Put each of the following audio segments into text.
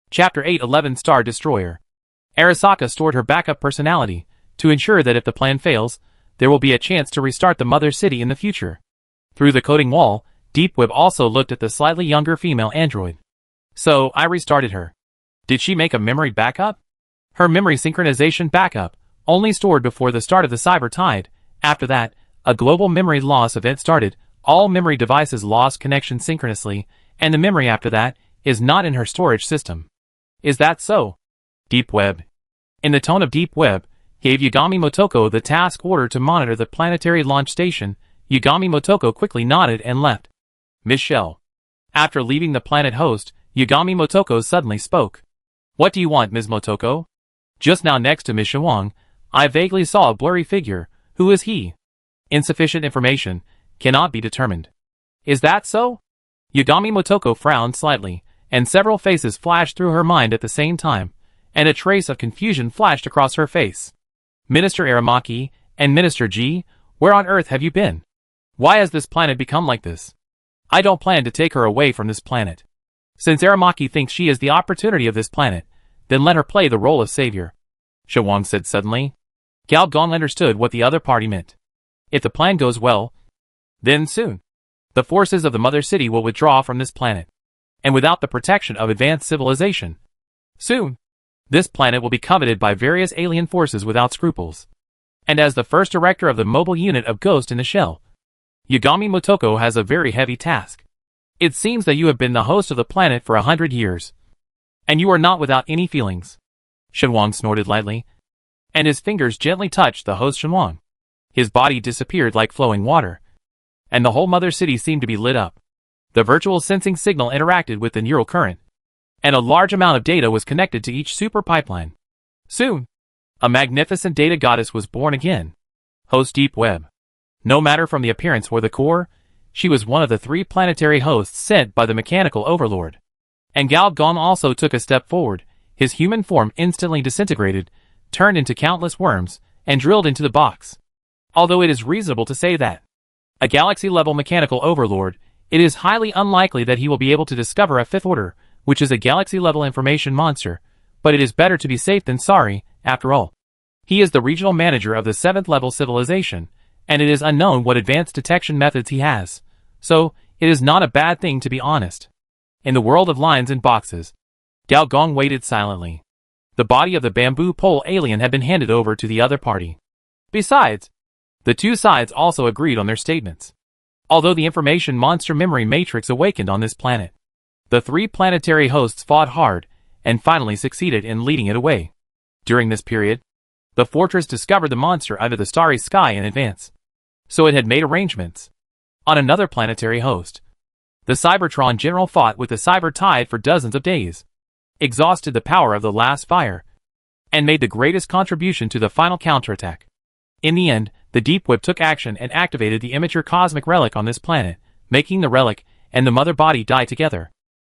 Chapter 811 Star Destroyer. Arasaka stored her backup personality to ensure that if the plan fails, there will be a chance to restart the mother city in the future. Through the coding wall, Deep Web also looked at the slightly younger female android. So, I restarted her. Did she make a memory backup? Her memory synchronization backup only stored before the start of the cyber tide. After that, a global memory loss event started. All memory devices lost connection synchronously, and the memory after that is not in her storage system. Is that so? Deep Web. In the tone of Deep Web, gave Yagami Motoko the task order to monitor the planetary launch station. Yagami Motoko quickly nodded and left. Michelle. After leaving the planet host, Yagami Motoko suddenly spoke. What do you want, Ms. Motoko? Just now next to Ms. Shawang, I vaguely saw a blurry figure. Who is he? Insufficient information. Cannot be determined. Is that so? Yagami Motoko frowned slightly, and several faces flashed through her mind at the same time, and a trace of confusion flashed across her face. Minister Aramaki and Minister G, where on earth have you been? Why has this planet become like this? I don't plan to take her away from this planet. Since Aramaki thinks she is the opportunity of this planet, then let her play the role of savior. Shawang said suddenly. Gao Gong understood what the other party meant. If the plan goes well, then soon, the forces of the mother city will withdraw from this planet. And without the protection of advanced civilization, soon, this planet will be coveted by various alien forces without scruples. And as the first director of the mobile unit of Ghost in the Shell, Yagami Motoko has a very heavy task. It seems that you have been the host of the planet for 100 years. And you are not without any feelings. Shenwang snorted lightly, and his fingers gently touched the host Shenwang. His body disappeared like flowing water, and the whole mother city seemed to be lit up. The virtual sensing signal interacted with the neural current, and a large amount of data was connected to each super pipeline. Soon, a magnificent data goddess was born again. Host Deep Web. No matter from the appearance or the core, she was one of the 3 planetary hosts sent by the mechanical overlord. And Gao Gong also took a step forward. His human form instantly disintegrated, turned into countless worms, and drilled into the box. Although it is reasonable to say that a galaxy-level mechanical overlord, it is highly unlikely that he will be able to discover a 5th order, which is a galaxy-level information monster, but it is better to be safe than sorry, after all. He is the regional manager of the 7th level civilization, and it is unknown what advanced detection methods he has, so it is not a bad thing to be honest. In the world of lines and boxes, Gao Gong waited silently. The body of the bamboo pole alien had been handed over to the other party. Besides, the 2 sides also agreed on their statements. Although the information monster memory matrix awakened on this planet, the 3 planetary hosts fought hard and finally succeeded in leading it away. During this period, the fortress discovered the monster under the starry sky in advance, so it had made arrangements. On another planetary host, the Cybertron general fought with the cyber tide for dozens of days, exhausted the power of the last fire, and made the greatest contribution to the final counterattack. In the end, the Deep Web took action and activated the immature cosmic relic on this planet, making the relic and the mother body die together.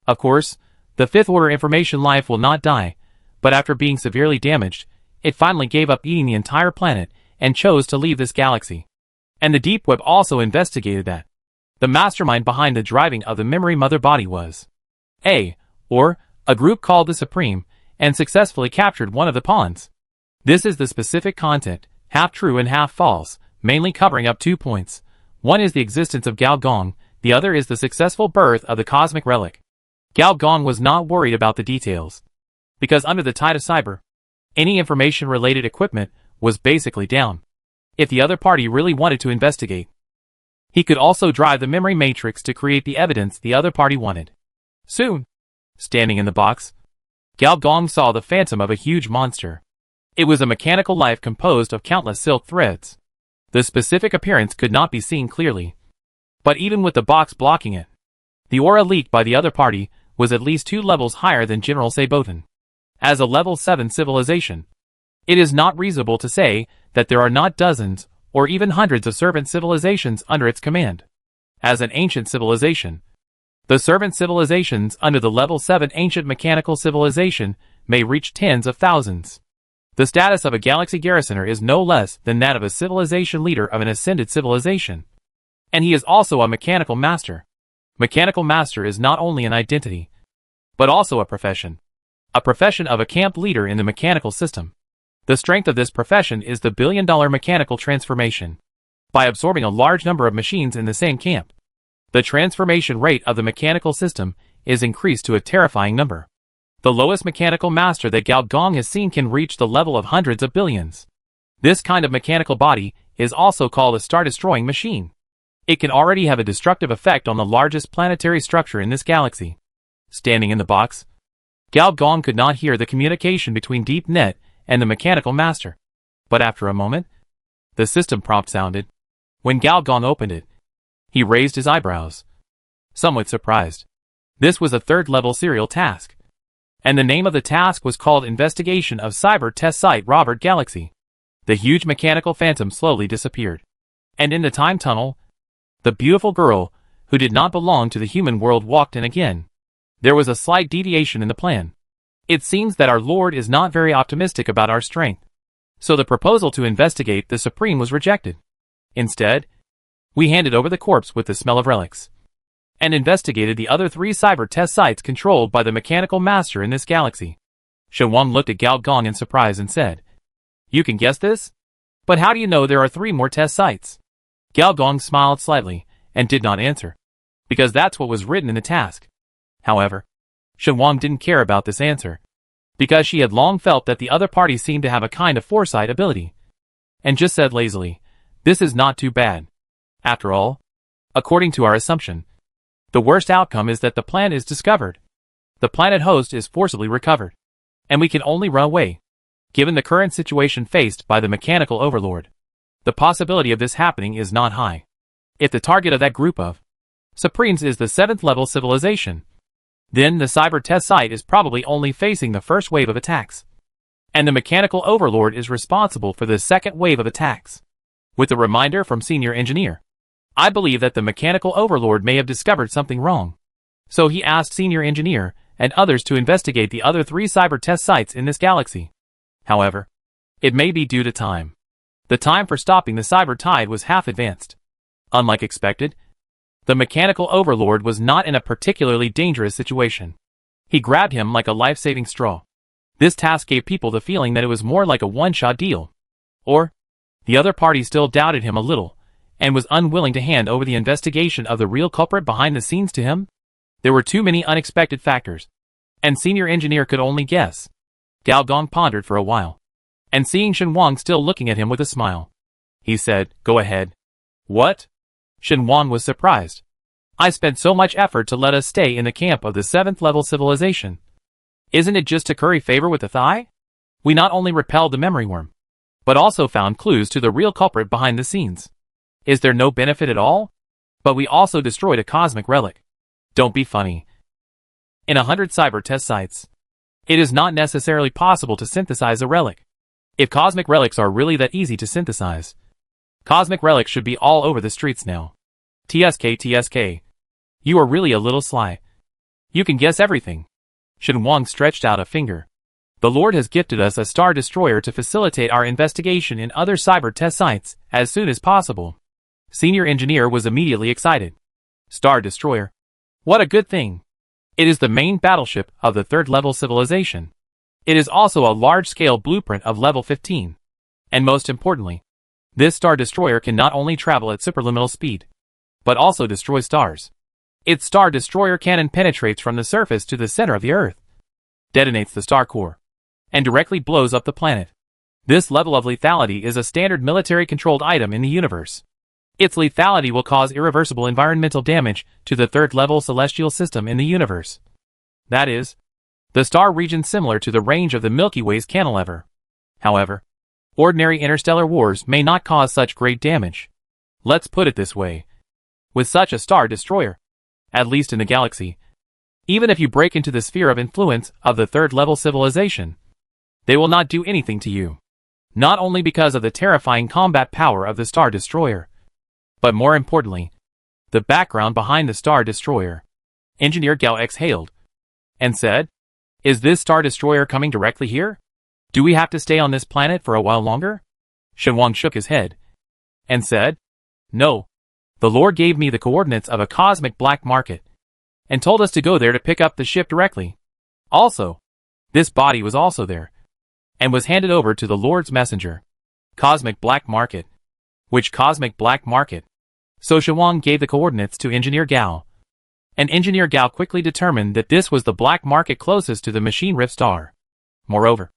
Of course, the 5th order information life will not die, but after being severely damaged, it finally gave up eating the entire planet and chose to leave this galaxy. And the Deep Web also investigated that the mastermind behind the driving of the memory mother body was a group called the Supreme, and successfully captured one of the pawns. This is the specific content, half true and half false, mainly covering up 2 points. One is the existence of Gao Gong, the other is the successful birth of the cosmic relic. Gao Gong was not worried about the details, because under the tide of cyber, any information-related equipment was basically down. If the other party really wanted to investigate, he could also drive the memory matrix to create the evidence the other party wanted. Soon, standing in the box, Gao Gong saw the phantom of a huge monster. It was a mechanical life composed of countless silk threads. The specific appearance could not be seen clearly, but even with the box blocking it, the aura leaked by the other party was at least 2 levels higher than General Seiboten. As a level 7 civilization, it is not reasonable to say that there are not dozens or even hundreds of servant civilizations under its command. As an ancient civilization, the servant civilizations under the level 7 ancient mechanical civilization may reach tens of thousands. The status of a galaxy garrisoner is no less than that of a civilization leader of an ascended civilization. And he is also a mechanical master. Mechanical master is not only an identity, but also a profession. a profession of a camp leader in the mechanical system. The strength of this profession is the billion-dollar mechanical transformation. By absorbing a large number of machines in the same camp, the transformation rate of the mechanical system is increased to a terrifying number. The lowest mechanical master that Gao Gong has seen can reach the level of hundreds of billions. This kind of mechanical body is also called a star-destroying machine. It can already have a destructive effect on the largest planetary structure in this galaxy. Standing in the box, Gao Gong could not hear the communication between Deep Net and the mechanical master. But after a moment, the system prompt sounded. When Gao Gong opened it, he raised his eyebrows, somewhat surprised. This was a third-level serial task, and the name of the task was called Investigation of Cyber Test Site Robert Galaxy. The huge mechanical phantom slowly disappeared. And in the time tunnel, the beautiful girl, who did not belong to the human world, walked in again. There was a slight deviation in the plan. It seems that our Lord is not very optimistic about our strength. So the proposal to investigate the Supreme was rejected. Instead, we handed over the corpse with the smell of relics, and investigated the other 3 cyber test sites controlled by the mechanical master in this galaxy. Shen Wang looked at Gao Gong in surprise and said, "You can guess this? But how do you know there are 3 more test sites?" Gao Gong smiled slightly and did not answer, because that's what was written in the task. However, Shen Wang didn't care about this answer, because she had long felt that the other party seemed to have a kind of foresight ability, and just said lazily, "This is not too bad. After all, according to our assumption, the worst outcome is that the planet is discovered. The planet host is forcibly recovered, and we can only run away. Given the current situation faced by the mechanical overlord, the possibility of this happening is not high. If the target of that group of Supremes is the 7th level civilization, then the cyber test site is probably only facing the first wave of attacks, and the mechanical overlord is responsible for the second wave of attacks." With a reminder from Senior Engineer, "I believe that the mechanical overlord may have discovered something wrong." So he asked Senior Engineer and others to investigate the other 3 cyber test sites in this galaxy. However, it may be due to time. The time for stopping the cyber tide was half advanced. Unlike expected, the mechanical overlord was not in a particularly dangerous situation. He grabbed him like a life-saving straw. This task gave people the feeling that it was more like a one-shot deal. Or, the other party still doubted him a little, and was unwilling to hand over the investigation of the real culprit behind the scenes to him. There were too many unexpected factors, and Senior Engineer could only guess. Gao Gong pondered for a while, and seeing Shen Wang still looking at him with a smile, he said, "Go ahead." "What?" Shen Wang was surprised. "I spent so much effort to let us stay in the camp of the 7th level civilization. Isn't it just to curry favor with the Thai? We not only repelled the memory worm, but also found clues to the real culprit behind the scenes. Is there no benefit at all? But we also destroyed a cosmic relic. Don't be funny. In 100 cyber test sites, it is not necessarily possible to synthesize a relic. If cosmic relics are really that easy to synthesize, cosmic relics should be all over the streets now. TSK. You are really a little sly. You can guess everything." Shen Wang stretched out a finger. "The Lord has gifted us a star destroyer to facilitate our investigation in other cyber test sites as soon as possible." Senior Engineer was immediately excited. "Star destroyer? What a good thing. It is the main battleship of the 3rd level civilization. It is also a large-scale blueprint of level 15. And most importantly, this star destroyer can not only travel at superluminal speed, but also destroy stars. Its star destroyer cannon penetrates from the surface to the center of the Earth, detonates the star core, and directly blows up the planet. This level of lethality is a standard military-controlled item in the universe. Its lethality will cause irreversible environmental damage to the 3rd level celestial system in the universe. That is, the star region similar to the range of the Milky Way's cantilever. However, ordinary interstellar wars may not cause such great damage. Let's put it this way. With such a star destroyer, at least in the galaxy, even if you break into the sphere of influence of the 3rd level civilization, they will not do anything to you. Not only because of the terrifying combat power of the star destroyer, but more importantly, the background behind the star destroyer." Engineer Gao exhaled and said, "Is this star destroyer coming directly here? Do we have to stay on this planet for a while longer?" Shen Wang shook his head and said, "No. The Lord gave me the coordinates of a cosmic black market and told us to go there to pick up the ship directly. Also, This body was also there, and was handed over to the Lord's messenger. Cosmic Black Market. Which cosmic black market? So Shuang gave the coordinates to Engineer Gao. And Engineer Gao quickly determined that this was the black market closest to the Machine Rift Star. Moreover,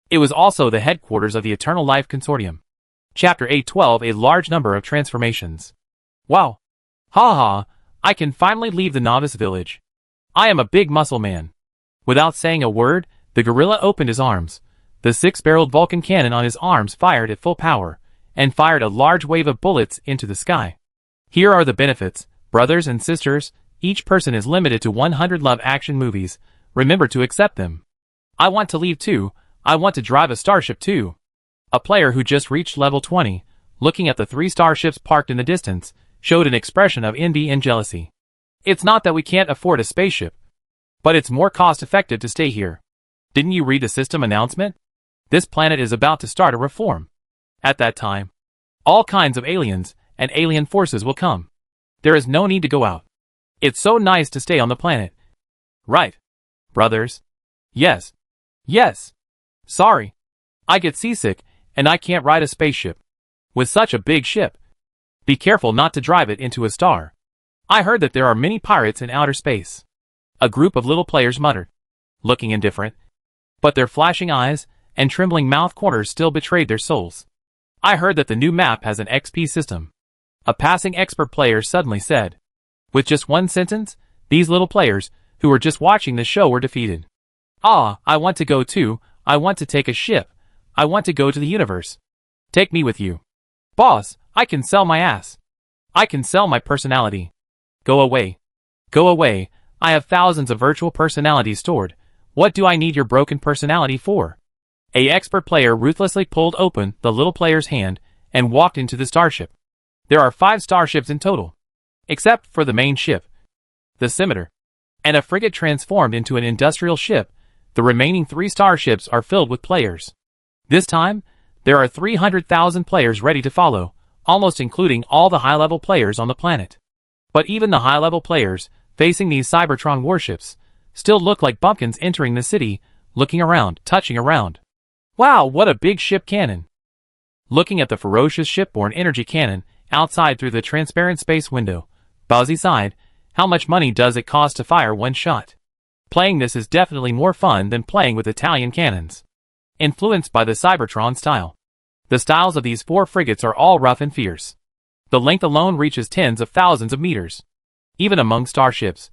it was also the headquarters of the Eternal Life Consortium. Chapter 812, a large number of transformations. Wow. Ha ha, I can finally leave the novice village. I am a big muscle man. Without saying a word, the gorilla opened his arms. The 6-barreled Vulcan cannon on his arms fired at full power, and fired a large wave of bullets into the sky. Here are the benefits, brothers and sisters. Each person is limited to 100 love action movies. Remember to accept them. I want to leave too. I want to drive a starship too. A player who just reached level 20, looking at the 3 starships parked in the distance, showed an expression of envy and jealousy. It's not that we can't afford a spaceship, but it's more cost-effective to stay here. Didn't you read the system announcement? This planet is about to start a reform. At that time, all kinds of aliens and alien forces will come. There is no need to go out. It's so nice to stay on the planet. Right, brothers? Yes. Yes. Sorry. I get seasick, and I can't ride a spaceship. With such a big ship. Be careful not to drive it into a star. I heard that there are many pirates in outer space. A group of little players muttered, looking indifferent. But their flashing eyes and trembling mouth corners still betrayed their souls. I heard that the new map has an XP system. A passing expert player suddenly said. With just one sentence, these little players, who were just watching the show, were defeated. Ah, I want to go too. I want to take a ship. I want to go to the universe. Take me with you. Boss, I can sell my ass. I can sell my personality. Go away. Go away. I have thousands of virtual personalities stored. What do I need your broken personality for? A expert player ruthlessly pulled open the little player's hand and walked into the starship. There are 5 starships in total, except for the main ship, the Scimitar, and a frigate transformed into an industrial ship. The remaining 3 starships are filled with players. This time, there are 300,000 players ready to follow, almost including all the high-level players on the planet. But even the high-level players, facing these Cybertron warships, still look like bumpkins entering the city, looking around, touching around. Wow, what a big ship cannon! Looking at the ferocious shipborne energy cannon outside through the transparent space window, Bowsy sighed. How much money does it cost to fire one shot? Playing this is definitely more fun than playing with Italian cannons. Influenced by the Cybertron style. The styles of these 4 frigates are all rough and fierce. The length alone reaches tens of thousands of meters. Even among starships,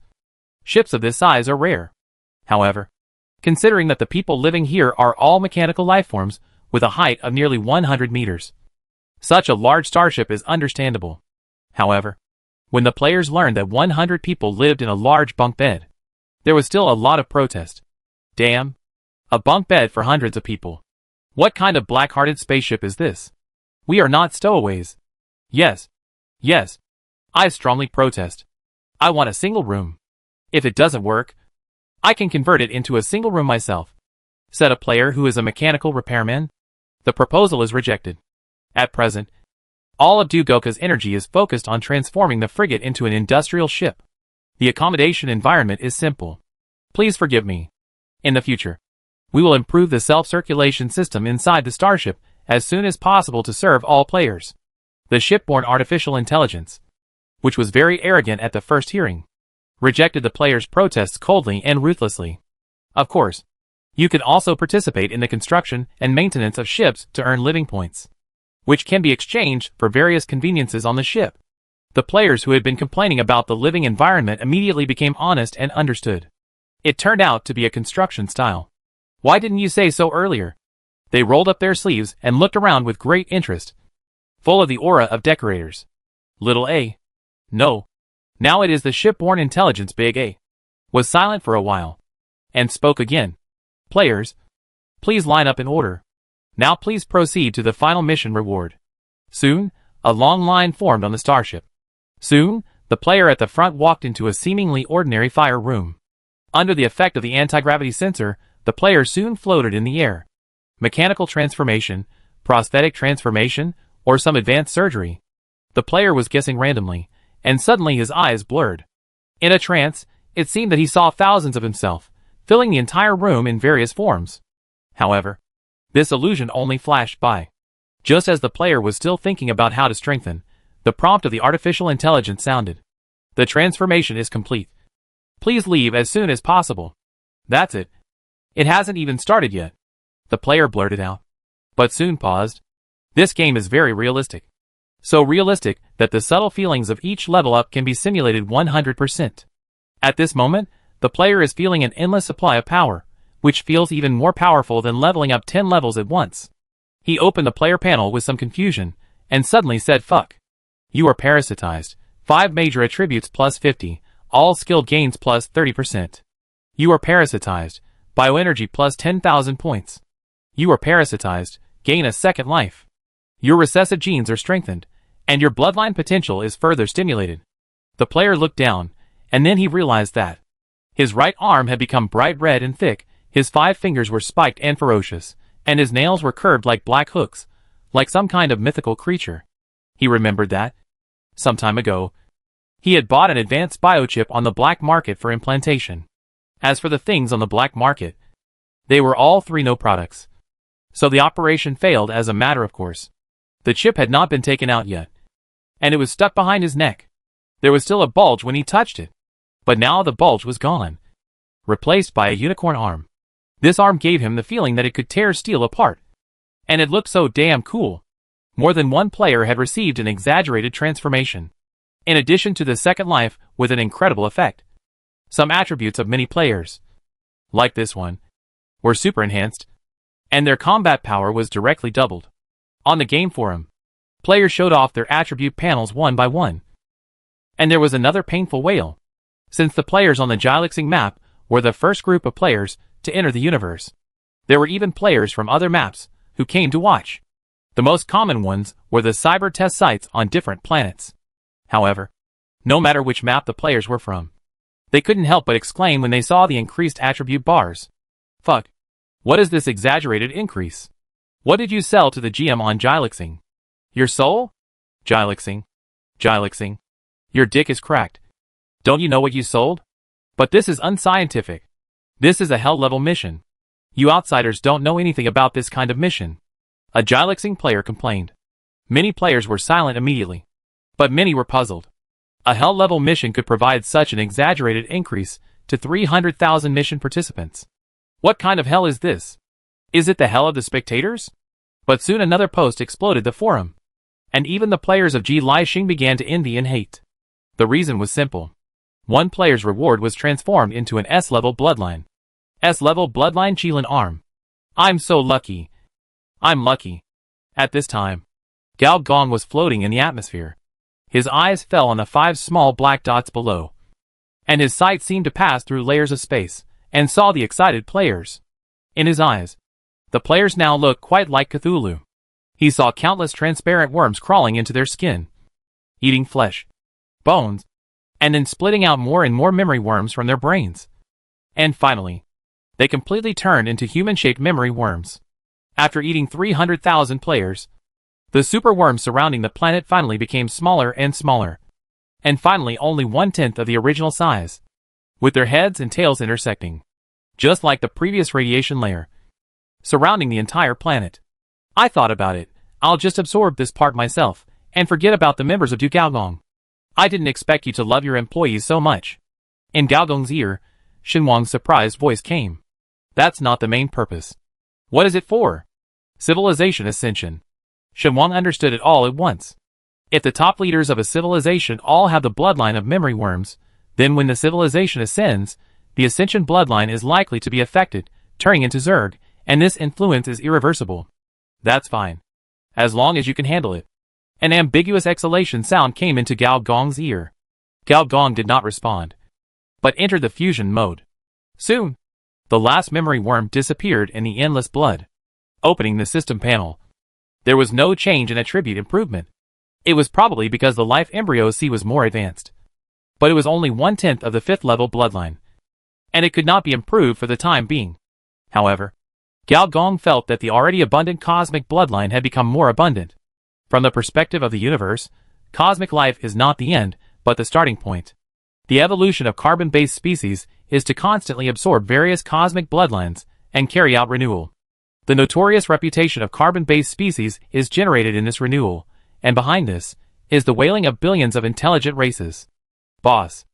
ships of this size are rare. However, considering that the people living here are all mechanical lifeforms with a height of nearly 100 meters, such a large starship is understandable. However, when the players learned that 100 people lived in a large bunk bed, there was still a lot of protest. Damn! A bunk bed for hundreds of people. What kind of black-hearted spaceship is this? We are not stowaways. Yes. Yes. I strongly protest. I want a single room. If it doesn't work, I can convert it into a single room myself, said a player who is a mechanical repairman. The proposal is rejected. At present, all of Dugoka's energy is focused on transforming the frigate into an industrial ship. The accommodation environment is simple. Please forgive me. In the future, we will improve the self-circulation system inside the starship as soon as possible to serve all players. The shipborne artificial intelligence, which was very arrogant at the first hearing, rejected the players' protests coldly and ruthlessly. Of course, you can also participate in the construction and maintenance of ships to earn living points, which can be exchanged for various conveniences on the ship. The players who had been complaining about the living environment immediately became honest and understood. It turned out to be a construction style. Why didn't you say so earlier? They rolled up their sleeves and looked around with great interest, full of the aura of decorators. Little A. No. Now it is the shipborne intelligence. Big A was silent for a while, and spoke again. Players, please line up in order. Now please proceed to the final mission reward. Soon, a long line formed on the starship. Soon, the player at the front walked into a seemingly ordinary fire room. Under the effect of the anti-gravity sensor, the player soon floated in the air. Mechanical transformation, prosthetic transformation, or some advanced surgery. The player was guessing randomly, and suddenly his eyes blurred. In a trance, it seemed that he saw thousands of himself, filling the entire room in various forms. However, this illusion only flashed by. Just as the player was still thinking about how to strengthen, the prompt of the artificial intelligence sounded. The transformation is complete. Please leave as soon as possible. That's it. It hasn't even started yet. The player blurted out, but soon paused. This game is very realistic. So realistic that the subtle feelings of each level up can be simulated 100%. At this moment, the player is feeling an endless supply of power, which feels even more powerful than leveling up 10 levels at once. He opened the player panel with some confusion, and suddenly said fuck. You are parasitized. 5 major attributes plus 50, all skilled gains plus 30%. You are parasitized. Bioenergy plus 10,000 points. You are parasitized. Gain a second life. Your recessive genes are strengthened, and your bloodline potential is further stimulated. The player looked down, and then he realized that his right arm had become bright red and thick, his 5 fingers were spiked and ferocious, and his nails were curved like black hooks, like some kind of mythical creature. He remembered that, some time ago, he had bought an advanced biochip on the black market for implantation. As for the things on the black market, they were all 3 no products. So the operation failed as a matter of course. The chip had not been taken out yet, and it was stuck behind his neck. There was still a bulge when he touched it, but now the bulge was gone, replaced by a unicorn arm. This arm gave him the feeling that it could tear steel apart, and it looked so damn cool. More than one player had received an exaggerated transformation, in addition to the second life with an incredible effect. Some attributes of many players, like this one, were super enhanced, and their combat power was directly doubled. On the game forum, players showed off their attribute panels one by one. And there was another painful wail, since the players on the Galaxing map were the first group of players to enter the universe. There were even players from other maps who came to watch. The most common ones were the cyber test sites on different planets. However, no matter which map the players were from, they couldn't help but exclaim when they saw the increased attribute bars. Fuck. What is this exaggerated increase? What did you sell to the GM on Galaxing? Your soul? Galaxing. Galaxing. Your dick is cracked. Don't you know what you sold? But this is unscientific. This is a hell-level mission. You outsiders don't know anything about this kind of mission. A Galaxing player complained. Many players were silent immediately, but many were puzzled. A hell-level mission could provide such an exaggerated increase to 300,000 mission participants. What kind of hell is this? Is it the hell of the spectators? But soon another post exploded the forum, and even the players of Ji Lixing began to envy and hate. The reason was simple. One player's reward was transformed into an S-level bloodline. S-level bloodline Qilin arm. I'm so lucky. I'm lucky. At this time, Gao Gong was floating in the atmosphere. His eyes fell on the 5 small black dots below, and his sight seemed to pass through layers of space, and saw the excited players. In his eyes, the players now looked quite like Cthulhu. He saw countless transparent worms crawling into their skin, eating flesh, bones, and then splitting out more and more memory worms from their brains. And finally, they completely turned into human-shaped memory worms. After eating 300,000 players, the super worms surrounding the planet finally became smaller and smaller, and finally only 1/10 of the original size, with their heads and tails intersecting, just like the previous radiation layer, surrounding the entire planet. I thought about it. I'll just absorb this part myself, and forget about the members of Du Gaogong. I didn't expect you to love your employees so much. In Gaogong's ear, Shenwang's surprised voice came. That's not the main purpose. What is it for? Civilization ascension. Shenwang understood it all at once. If the top leaders of a civilization all have the bloodline of memory worms, then when the civilization ascends, the ascension bloodline is likely to be affected, turning into Zerg, and this influence is irreversible. That's fine, as long as you can handle it. An ambiguous exhalation sound came into Gao Gong's ear. Gao Gong did not respond, but entered the fusion mode. Soon, the last memory worm disappeared in the endless blood. Opening the system panel, there was no change in attribute improvement. It was probably because the life embryo C was more advanced. But it was only 1/10 of the 5th level bloodline, and it could not be improved for the time being. However, Gao Gong felt that the already abundant cosmic bloodline had become more abundant. From the perspective of the universe, cosmic life is not the end, but the starting point. The evolution of carbon-based species is to constantly absorb various cosmic bloodlines and carry out renewal. The notorious reputation of carbon-based species is generated in this renewal, and behind this is the wailing of billions of intelligent races. Boss.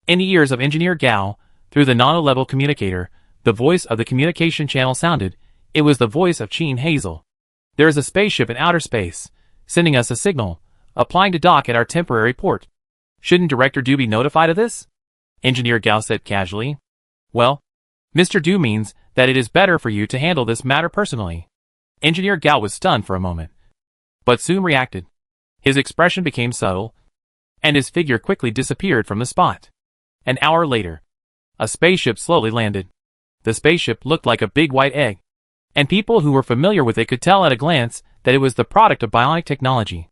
In the ears of Engineer Gao, through the nano-level communicator, the voice of the communication channel sounded. It was the voice of Cheen Hazel. There is a spaceship in outer space, sending us a signal, applying to dock at our temporary port. Shouldn't Director Du be notified of this? Engineer Gao said casually. Well, Mr. Du means that it is better for you to handle this matter personally. Engineer Gao was stunned for a moment, but soon reacted. His expression became subtle, and his figure quickly disappeared from the spot. An hour later, a spaceship slowly landed. The spaceship looked like a big white egg, and people who were familiar with it could tell at a glance that it was the product of bionic technology.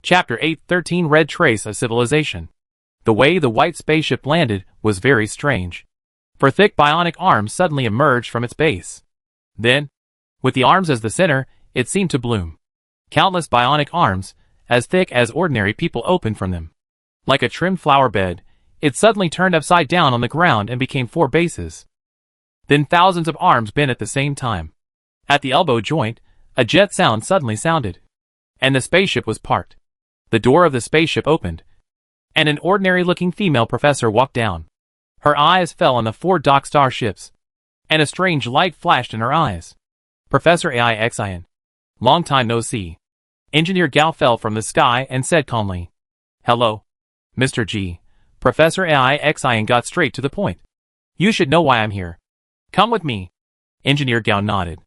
Chapter 813 Red Trace of Civilization. The way the white spaceship landed was very strange, for thick bionic arms suddenly emerged from its base. Then, with the arms as the center, it seemed to bloom. Countless bionic arms, as thick as ordinary people, opened from them. Like a trimmed flower bed, it suddenly turned upside down on the ground and became 4 bases. Then thousands of arms bent at the same time. At the elbow joint, a jet sound suddenly sounded, and the spaceship was parked. The door of the spaceship opened, and an ordinary-looking female professor walked down. Her eyes fell on the 4 dock starships, and a strange light flashed in her eyes. Professor Aixian. Long time no see. Engineer Gao fell from the sky and said calmly, Hello, Mr. G. Professor Aixian got straight to the point. You should know why I'm here. Come with me. Engineer Gao nodded.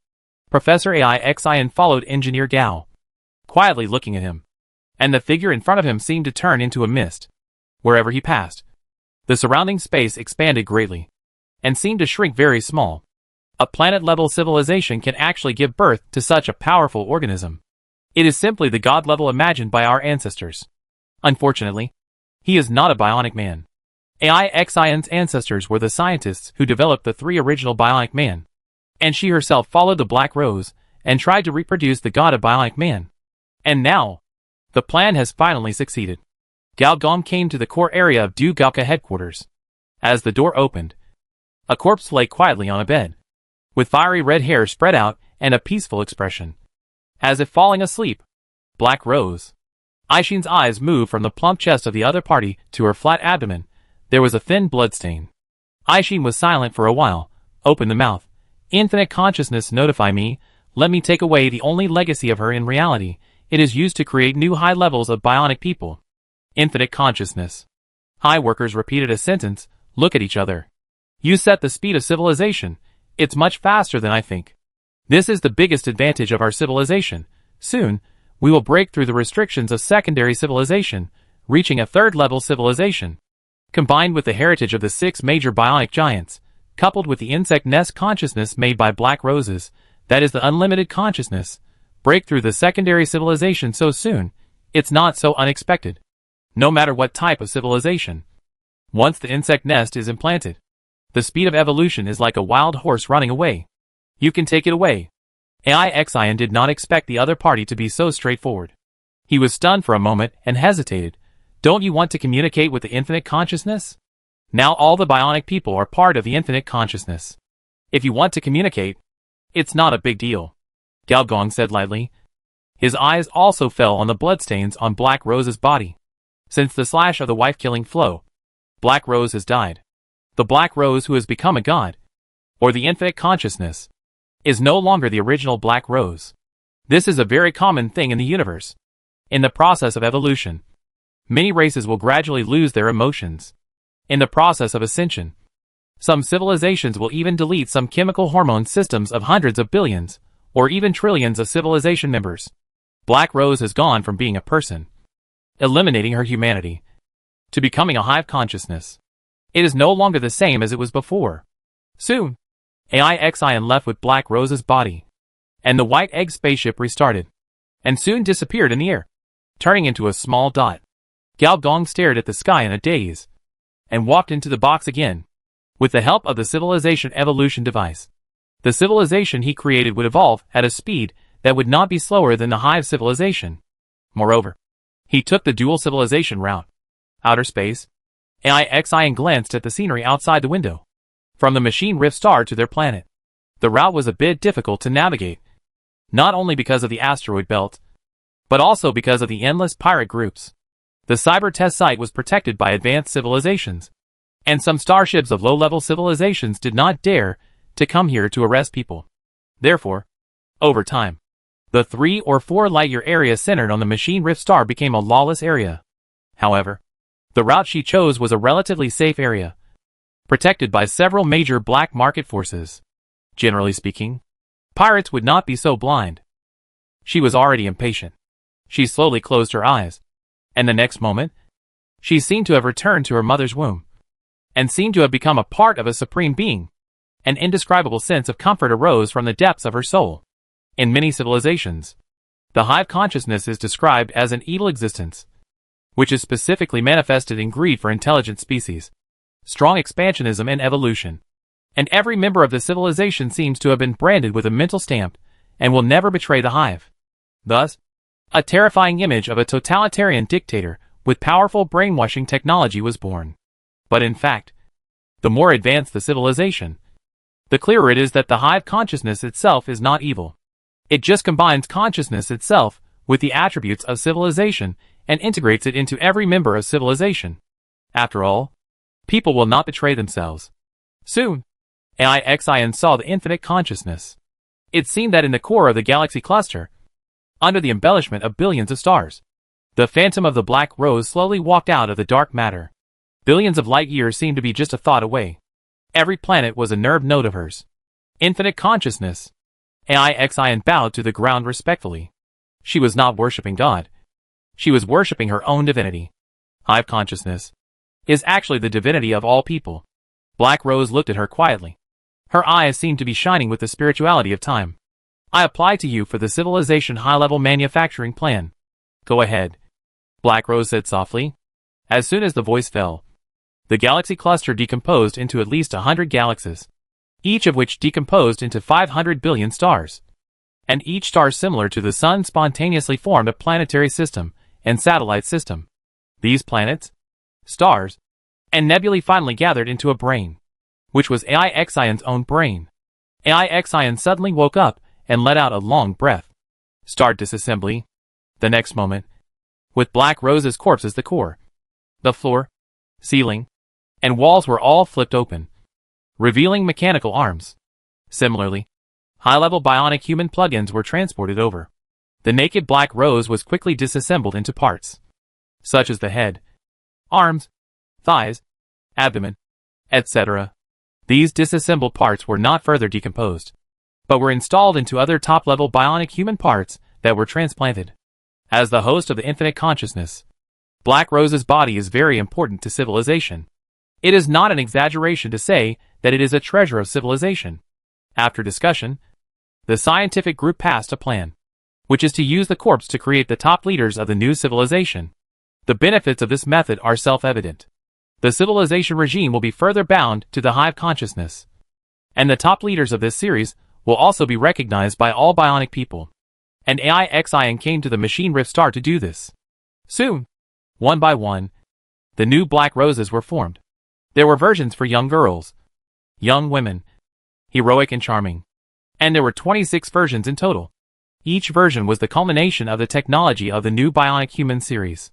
Professor Aixian followed Engineer Gao, quietly looking at him, and the figure in front of him seemed to turn into a mist. Wherever he passed, the surrounding space expanded greatly, and seemed to shrink very small. A planet-level civilization can actually give birth to such a powerful organism. It is simply the god level imagined by our ancestors. Unfortunately, he is not a bionic man. Aixian's ancestors were the scientists who developed the 3 original bionic man, and she herself followed the Black Rose and tried to reproduce the god of bionic man. And now, the plan has finally succeeded. Gao Gong came to the core area of Du Gaoka headquarters. As the door opened, a corpse lay quietly on a bed, with fiery red hair spread out and a peaceful expression, as if falling asleep. Black Rose. Aishin's eyes moved from the plump chest of the other party to her flat abdomen. There was a thin bloodstain. Aishin was silent for a while, opened the mouth. Infinite consciousness, notify me. Let me take away the only legacy of her in reality. It is used to create new high levels of bionic people. Infinite consciousness. High workers repeated a sentence, look at each other. You set the speed of civilization. It's much faster than I think. This is the biggest advantage of our civilization. Soon, we will break through the restrictions of secondary civilization, reaching a 3rd level civilization. Combined with the heritage of the 6 major bionic giants, coupled with the insect nest consciousness made by Black Roses, that is the unlimited consciousness, break through the secondary civilization so soon, it's not so unexpected. No matter what type of civilization. Once the insect nest is implanted, the speed of evolution is like a wild horse running away. You can take it away. Aixian did not expect the other party to be so straightforward. He was stunned for a moment and hesitated. Don't you want to communicate with the infinite consciousness? Now all the bionic people are part of the infinite consciousness. If you want to communicate, it's not a big deal. Gao Gong said lightly. His eyes also fell on the bloodstains on Black Rose's body. Since the slash of the wife-killing flow, Black Rose has died. The Black Rose who has become a god, or the infinite consciousness, is no longer the original Black Rose. This is a very common thing in the universe. In the process of evolution, many races will gradually lose their emotions. In the process of ascension, some civilizations will even delete some chemical hormone systems of hundreds of billions, or even trillions of civilization members. Black Rose has gone from being a person, eliminating her humanity, to becoming a hive consciousness. It is no longer the same as it was before. Soon, Aixian left with Black Rose's body, and the white egg spaceship restarted, and soon disappeared in the air, turning into a small dot. Gao Gong stared at the sky in a daze, and walked into the box again. With the help of the civilization evolution device, the civilization he created would evolve at a speed that would not be slower than the hive civilization. Moreover, he took the dual civilization route. Outer space. Aixian glanced at the scenery outside the window. from the Machine Rift star to their planet. The route was a bit difficult to navigate, not only because of the asteroid belt, but also because of the endless pirate groups. The cyber test site was protected by advanced civilizations, and some starships of low-level civilizations did not dare to come here to arrest people. Therefore, over time, the 3 or 4 light-year area centered on the Machine Rift star became a lawless area. However, the route she chose was a relatively safe area, protected by several major black market forces. Generally speaking, pirates would not be so blind. She was already impatient. She slowly closed her eyes, and the next moment, she seemed to have returned to her mother's womb, and seemed to have become a part of a supreme being. An indescribable sense of comfort arose from the depths of her soul. In many civilizations, the hive consciousness is described as an evil existence, which is specifically manifested in greed for intelligent species, strong expansionism and evolution. And every member of the civilization seems to have been branded with a mental stamp and will never betray the hive. Thus, a terrifying image of a totalitarian dictator with powerful brainwashing technology was born. But in fact, the more advanced the civilization, the clearer it is that the hive consciousness itself is not evil. It just combines consciousness itself with the attributes of civilization and integrates it into every member of civilization. After all, people will not betray themselves. Soon, AIXIN saw the infinite consciousness. It seemed that in the core of the galaxy cluster, under the embellishment of billions of stars, the phantom of the Black Rose slowly walked out of the dark matter. Billions of light years seemed to be just a thought away. Every planet was a nerve node of hers. Infinite consciousness. AIXIN bowed to the ground respectfully. She was not worshipping God. She was worshipping her own divinity. Hive consciousness is actually the divinity of all people. Black Rose looked at her quietly. Her eyes seemed to be shining with the spirituality of time. I apply to you for the civilization high-level manufacturing plan. Go ahead, Black Rose said softly. As soon as the voice fell, the galaxy cluster decomposed into at least 100 galaxies, each of which decomposed into 500 billion stars. And each star similar to the Sun spontaneously formed a planetary system and satellite system. These planets, stars, and nebulae finally gathered into a brain, which was AIXIN's own brain. AIXIN suddenly woke up and let out a long breath. Start disassembly. The next moment, with Black Rose's corpse as the core, the floor, ceiling, and walls were all flipped open, revealing mechanical arms. Similarly, high-level bionic human plugins were transported over. The naked Black Rose was quickly disassembled into parts, such as the head, arms, thighs, abdomen, etc. These disassembled parts were not further decomposed, but were installed into other top-level bionic human parts that were transplanted. As the host of the infinite consciousness, Black Rose's body is very important to civilization. It is not an exaggeration to say that it is a treasure of civilization. After discussion, the scientific group passed a plan, which is to use the corpse to create the top leaders of the new civilization. The benefits of this method are self-evident. The civilization regime will be further bound to the hive consciousness, and the top leaders of this series will also be recognized by all bionic people. And AIXIN came to the Machine Rift star to do this. Soon, one by one, the new Black Roses were formed. There were versions for young girls, young women, heroic and charming, and there were 26 versions in total. Each version was the culmination of the technology of the new Bionic Human series.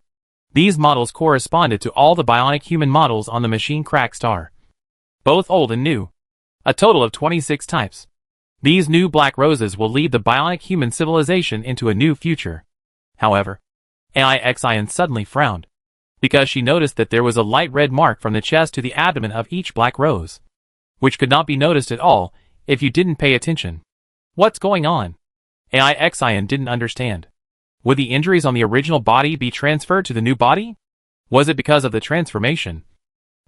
These models corresponded to all the Bionic Human models on the Machine Crack star, both old and new, a total of 26 types. These new Black Roses will lead the Bionic Human civilization into a new future. However, AIXIN suddenly frowned, because she noticed that there was a light red mark from the chest to the abdomen of each Black Rose, which could not be noticed at all if you didn't pay attention. What's going on? AIXIN didn't understand. Would the injuries on the original body be transferred to the new body? Was it because of the transformation,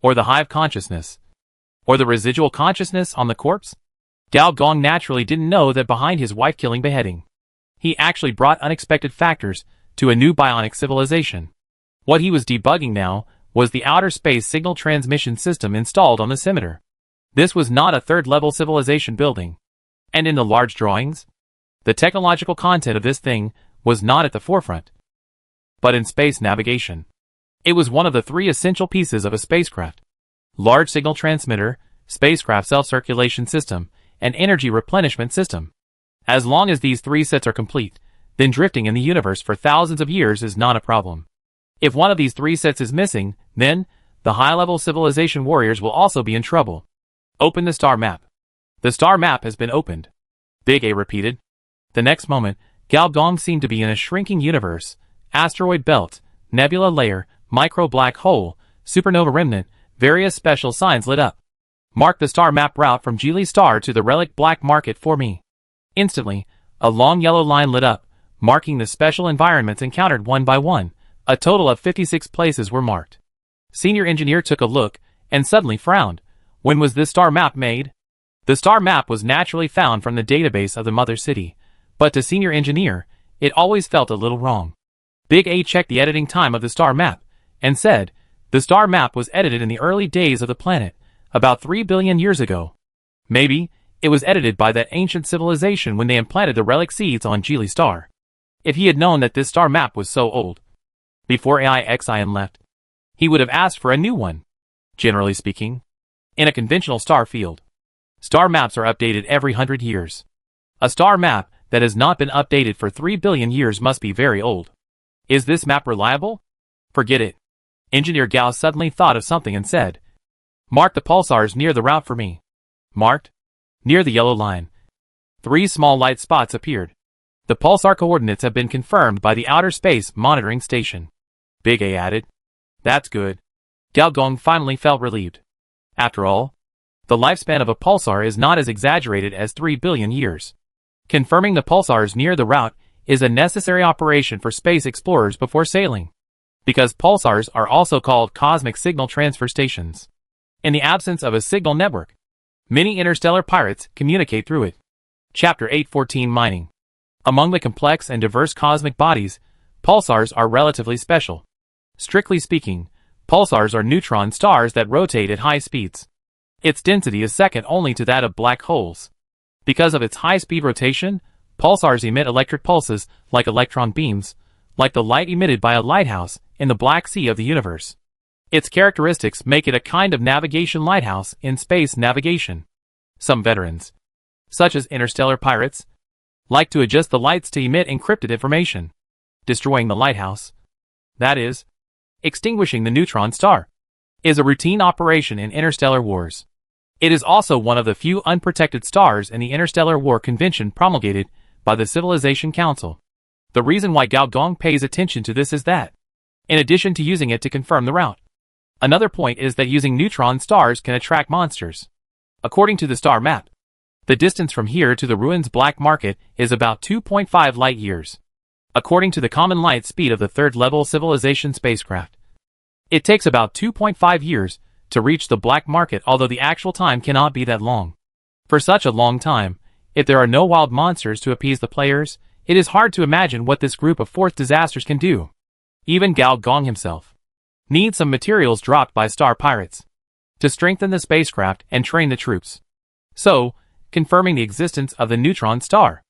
or the hive consciousness, or the residual consciousness on the corpse? Gao Gong naturally didn't know that behind his wife-killing beheading, he actually brought unexpected factors to a new bionic civilization. What he was debugging now was the outer space signal transmission system installed on the scimitar. This was not a third-level civilization building, and in the large drawings, the technological content of this thing was not at the forefront, but in space navigation. It was one of the 3 essential pieces of a spacecraft: large signal transmitter, spacecraft self-circulation system, and energy replenishment system. As long as these 3 sets are complete, then drifting in the universe for thousands of years is not a problem. If one of these 3 sets is missing, then the high-level civilization warriors will also be in trouble. Open the star map. The star map has been opened. Big A repeated. The next moment, Galgong seemed to be in a shrinking universe, asteroid belt, nebula layer, micro black hole, supernova remnant, various special signs lit up. Mark the star map route from Geely Star to the relic black market for me. Instantly, a long yellow line lit up, marking the special environments encountered one by one. A total of 56 places were marked. Senior Engineer took a look, and suddenly frowned. When was this star map made? The star map was naturally found from the database of the Mother City, but to Senior Engineer, it always felt a little wrong. Big A checked the editing time of the star map, and said, the star map was edited in the early days of the planet, about 3 billion years ago. Maybe, it was edited by that ancient civilization when they implanted the relic seeds on Geely Star. If he had known that this star map was so old, before AIXIN left, he would have asked for a new one. Generally speaking, in a conventional star field, star maps are updated every 100 years. A star map that has not been updated for 3 billion years must be very old. Is this map reliable? Forget it. Engineer Gao suddenly thought of something and said, mark the pulsars near the route for me. Marked. Near the yellow line, 3 small light spots appeared. The pulsar coordinates have been confirmed by the Outer Space Monitoring Station. Big A added. That's good. Galgong finally felt relieved. After all, the lifespan of a pulsar is not as exaggerated as 3 billion years. Confirming the pulsars near the route is a necessary operation for space explorers before sailing, because pulsars are also called cosmic signal transfer stations. In the absence of a signal network, many interstellar pirates communicate through it. Chapter 814 Mining. Among the complex and diverse cosmic bodies, pulsars are relatively special. Strictly speaking, pulsars are neutron stars that rotate at high speeds. Its density is second only to that of black holes. Because of its high-speed rotation, pulsars emit electric pulses like electron beams, like the light emitted by a lighthouse in the Black Sea of the universe. Its characteristics make it a kind of navigation lighthouse in space navigation. Some veterans, such as interstellar pirates, like to adjust the lights to emit encrypted information. Destroying the lighthouse, that is, extinguishing the neutron star, is a routine operation in interstellar wars. It is also one of the few unprotected stars in the Interstellar War Convention promulgated by the Civilization Council. The reason why Galgong pays attention to this is that, in addition to using it to confirm the route, another point is that using neutron stars can attract monsters. According to the star map, the distance from here to the ruins black market is about 2.5 light years. According to the common light speed of the third-level civilization spacecraft, it takes about 2.5 years to reach the black market, although the actual time cannot be that long. For such a long time, if there are no wild monsters to appease the players, it is hard to imagine what this group of fourth disasters can do. Even Galgong himself needs some materials dropped by star pirates to strengthen the spacecraft and train the troops. So, confirming the existence of the neutron star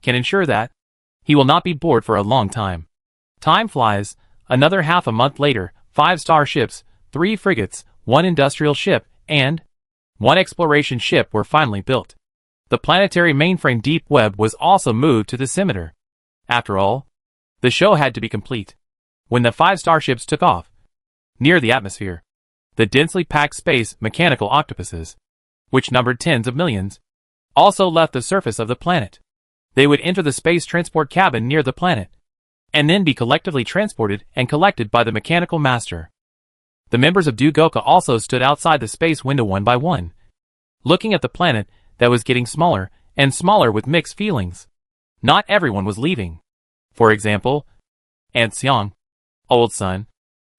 can ensure that he will not be bored for a long time. Time flies. Another half a month later, 5 starships, 3 frigates, 1 industrial ship, and 1 exploration ship were finally built. The planetary mainframe Deep Web was also moved to the Scimitar. After all, the show had to be complete. When the 5 starships took off, near the atmosphere, the densely packed space mechanical octopuses, which numbered tens of millions, also left the surface of the planet. They would enter the space transport cabin near the planet, and then be collectively transported and collected by the mechanical master. The members of Dugoka also stood outside the space window one by one, looking at the planet that was getting smaller and smaller with mixed feelings. Not everyone was leaving. For example, Aunt Xiang, Old Sun,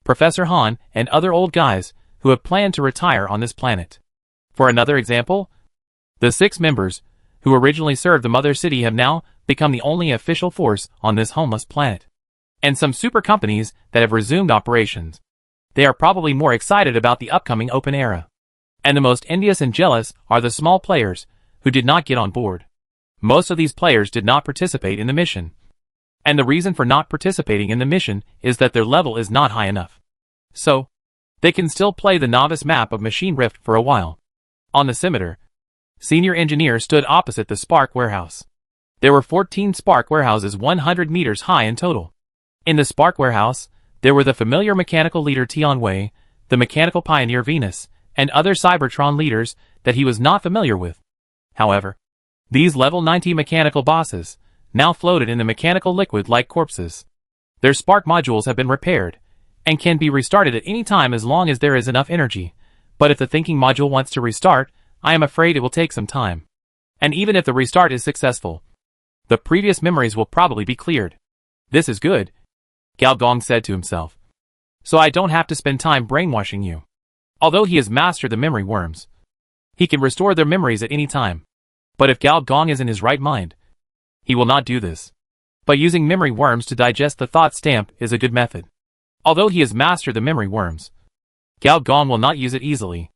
Professor Han, and other old guys who have planned to retire on this planet. For another example, the 6 members who originally served the Mother City have now become the only official force on this homeless planet. And some super companies that have resumed operations. They are probably more excited about the upcoming open era. And the most envious and jealous are the small players who did not get on board. Most of these players did not participate in the mission. And the reason for not participating in the mission is that their level is not high enough. So, they can still play the novice map of Machine Rift for a while. On the scimitar, Senior Engineer stood opposite the Spark warehouse. There were 14 Spark warehouses 100 meters high in total. In the Spark warehouse, there were the familiar mechanical leader Tian Wei, the mechanical pioneer Venus, and other Cybertron leaders that he was not familiar with. However, these level 90 mechanical bosses now floated in the mechanical liquid like corpses. Their Spark modules have been repaired, and can be restarted at any time as long as there is enough energy. But if the thinking module wants to restart, I am afraid it will take some time. And even if the restart is successful, the previous memories will probably be cleared. This is good, Gao Gong said to himself. So I don't have to spend time brainwashing you. Although he has mastered the memory worms, he can restore their memories at any time. But if Gao Gong is in his right mind, he will not do this. But using memory worms to digest the thought stamp is a good method. Although he has mastered the memory worms, Gao Gong will not use it easily.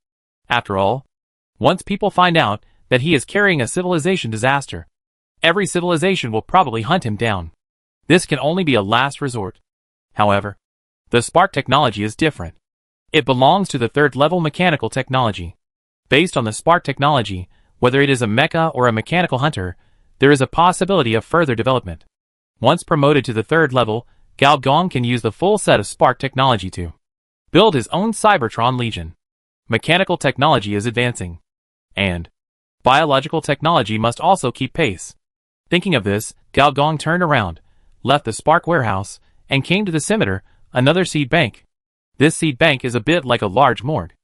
After all, once people find out that he is carrying a civilization disaster, every civilization will probably hunt him down. This can only be a last resort. However, the Spark technology is different. It belongs to the third-level mechanical technology. Based on the Spark technology, whether it is a mecha or a mechanical hunter, there is a possibility of further development. Once promoted to the third level, Gao Gong can use the full set of Spark technology to build his own Cybertron Legion. Mechanical technology is advancing, and biological technology must also keep pace. Thinking of this, Gao Gong turned around, left the Spark warehouse, and came to the scimitar, another seed bank. This seed bank is a bit like a large morgue.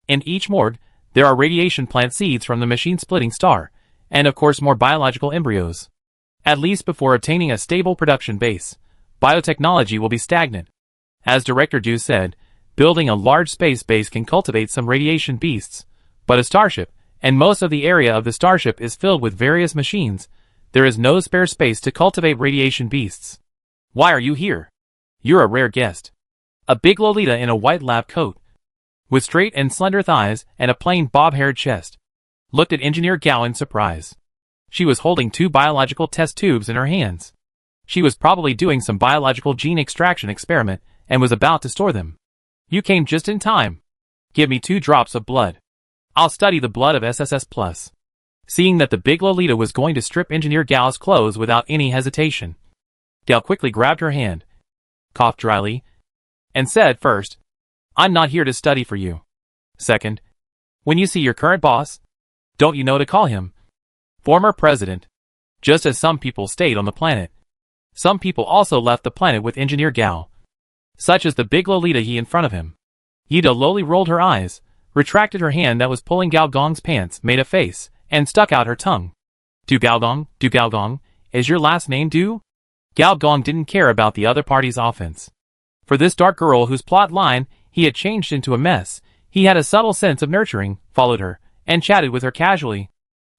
In each morgue, there are radiation plant seeds from the machine-splitting star, and of course more biological embryos. At least before obtaining a stable production base, biotechnology will be stagnant. As Director Du said, building a large space base can cultivate some radiation beasts, but a starship, and most of the area of the starship is filled with various machines, there is no spare space to cultivate radiation beasts. Why are you here? You're a rare guest. A big Lolita in a white lab coat, with straight and slender thighs and a plain bob-haired chest, looked at Engineer Gao in surprise. She was holding 2 biological test tubes in her hands. She was probably doing some biological gene extraction experiment and was about to store them. You came just in time. Give me 2 drops of blood. I'll study the blood of SSS+. Seeing that the big Lolita was going to strip Engineer Gao's clothes without any hesitation, Gao quickly grabbed her hand, coughed dryly, and said, first, I'm not here to study for you. Second, when you see your current boss, don't you know to call him former president? Just as some people stayed on the planet, some people also left the planet with Engineer Gao, such as the big Lolita he in front of him. Yida lowly rolled her eyes, retracted her hand that was pulling Gao Gong's pants, made a face, and stuck out her tongue. Du Gao Gong, is your last name Du? Gao Gong didn't care about the other party's offense. For this dark girl whose plot line he had changed into a mess, he had a subtle sense of nurturing, followed her, and chatted with her casually.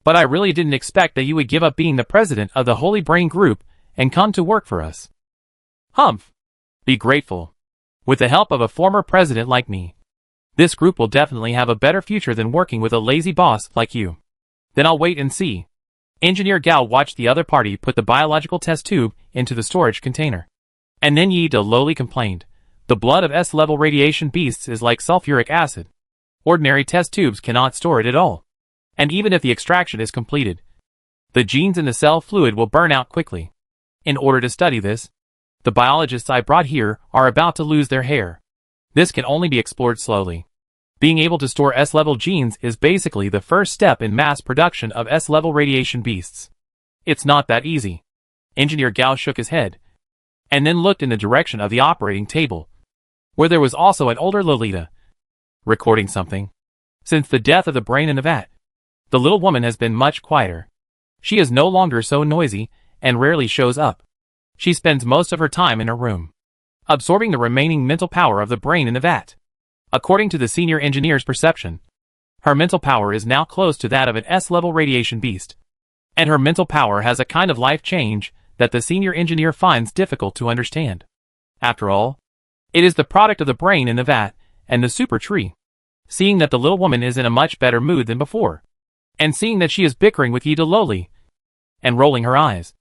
But I really didn't expect that you would give up being the president of the Holy Brain Group and come to work for us. Humph. Be grateful. With the help of a former president like me, this group will definitely have a better future than working with a lazy boss like you. Then I'll wait and see. Engineer Gao watched the other party put the biological test tube into the storage container. And then Yida lowly complained, the blood of S-level radiation beasts is like sulfuric acid. Ordinary test tubes cannot store it at all. And even if the extraction is completed, the genes in the cell fluid will burn out quickly. In order to study this, the biologists I brought here are about to lose their hair. This can only be explored slowly. Being able to store S-level genes is basically the first step in mass production of S-level radiation beasts. It's not that easy. Engineer Gao shook his head, and then looked in the direction of the operating table, where there was also an older Lolita, recording something. Since the death of the brain in the vat, the little woman has been much quieter. She is no longer so noisy, and rarely shows up. She spends most of her time in her room, absorbing the remaining mental power of the brain in the vat. According to the senior engineer's perception, her mental power is now close to that of an S-level radiation beast. And her mental power has a kind of life change that the senior engineer finds difficult to understand. After all, it is the product of the brain in the vat and the super tree. Seeing that the little woman is in a much better mood than before, and seeing that she is bickering with Yida lowly, and rolling her eyes,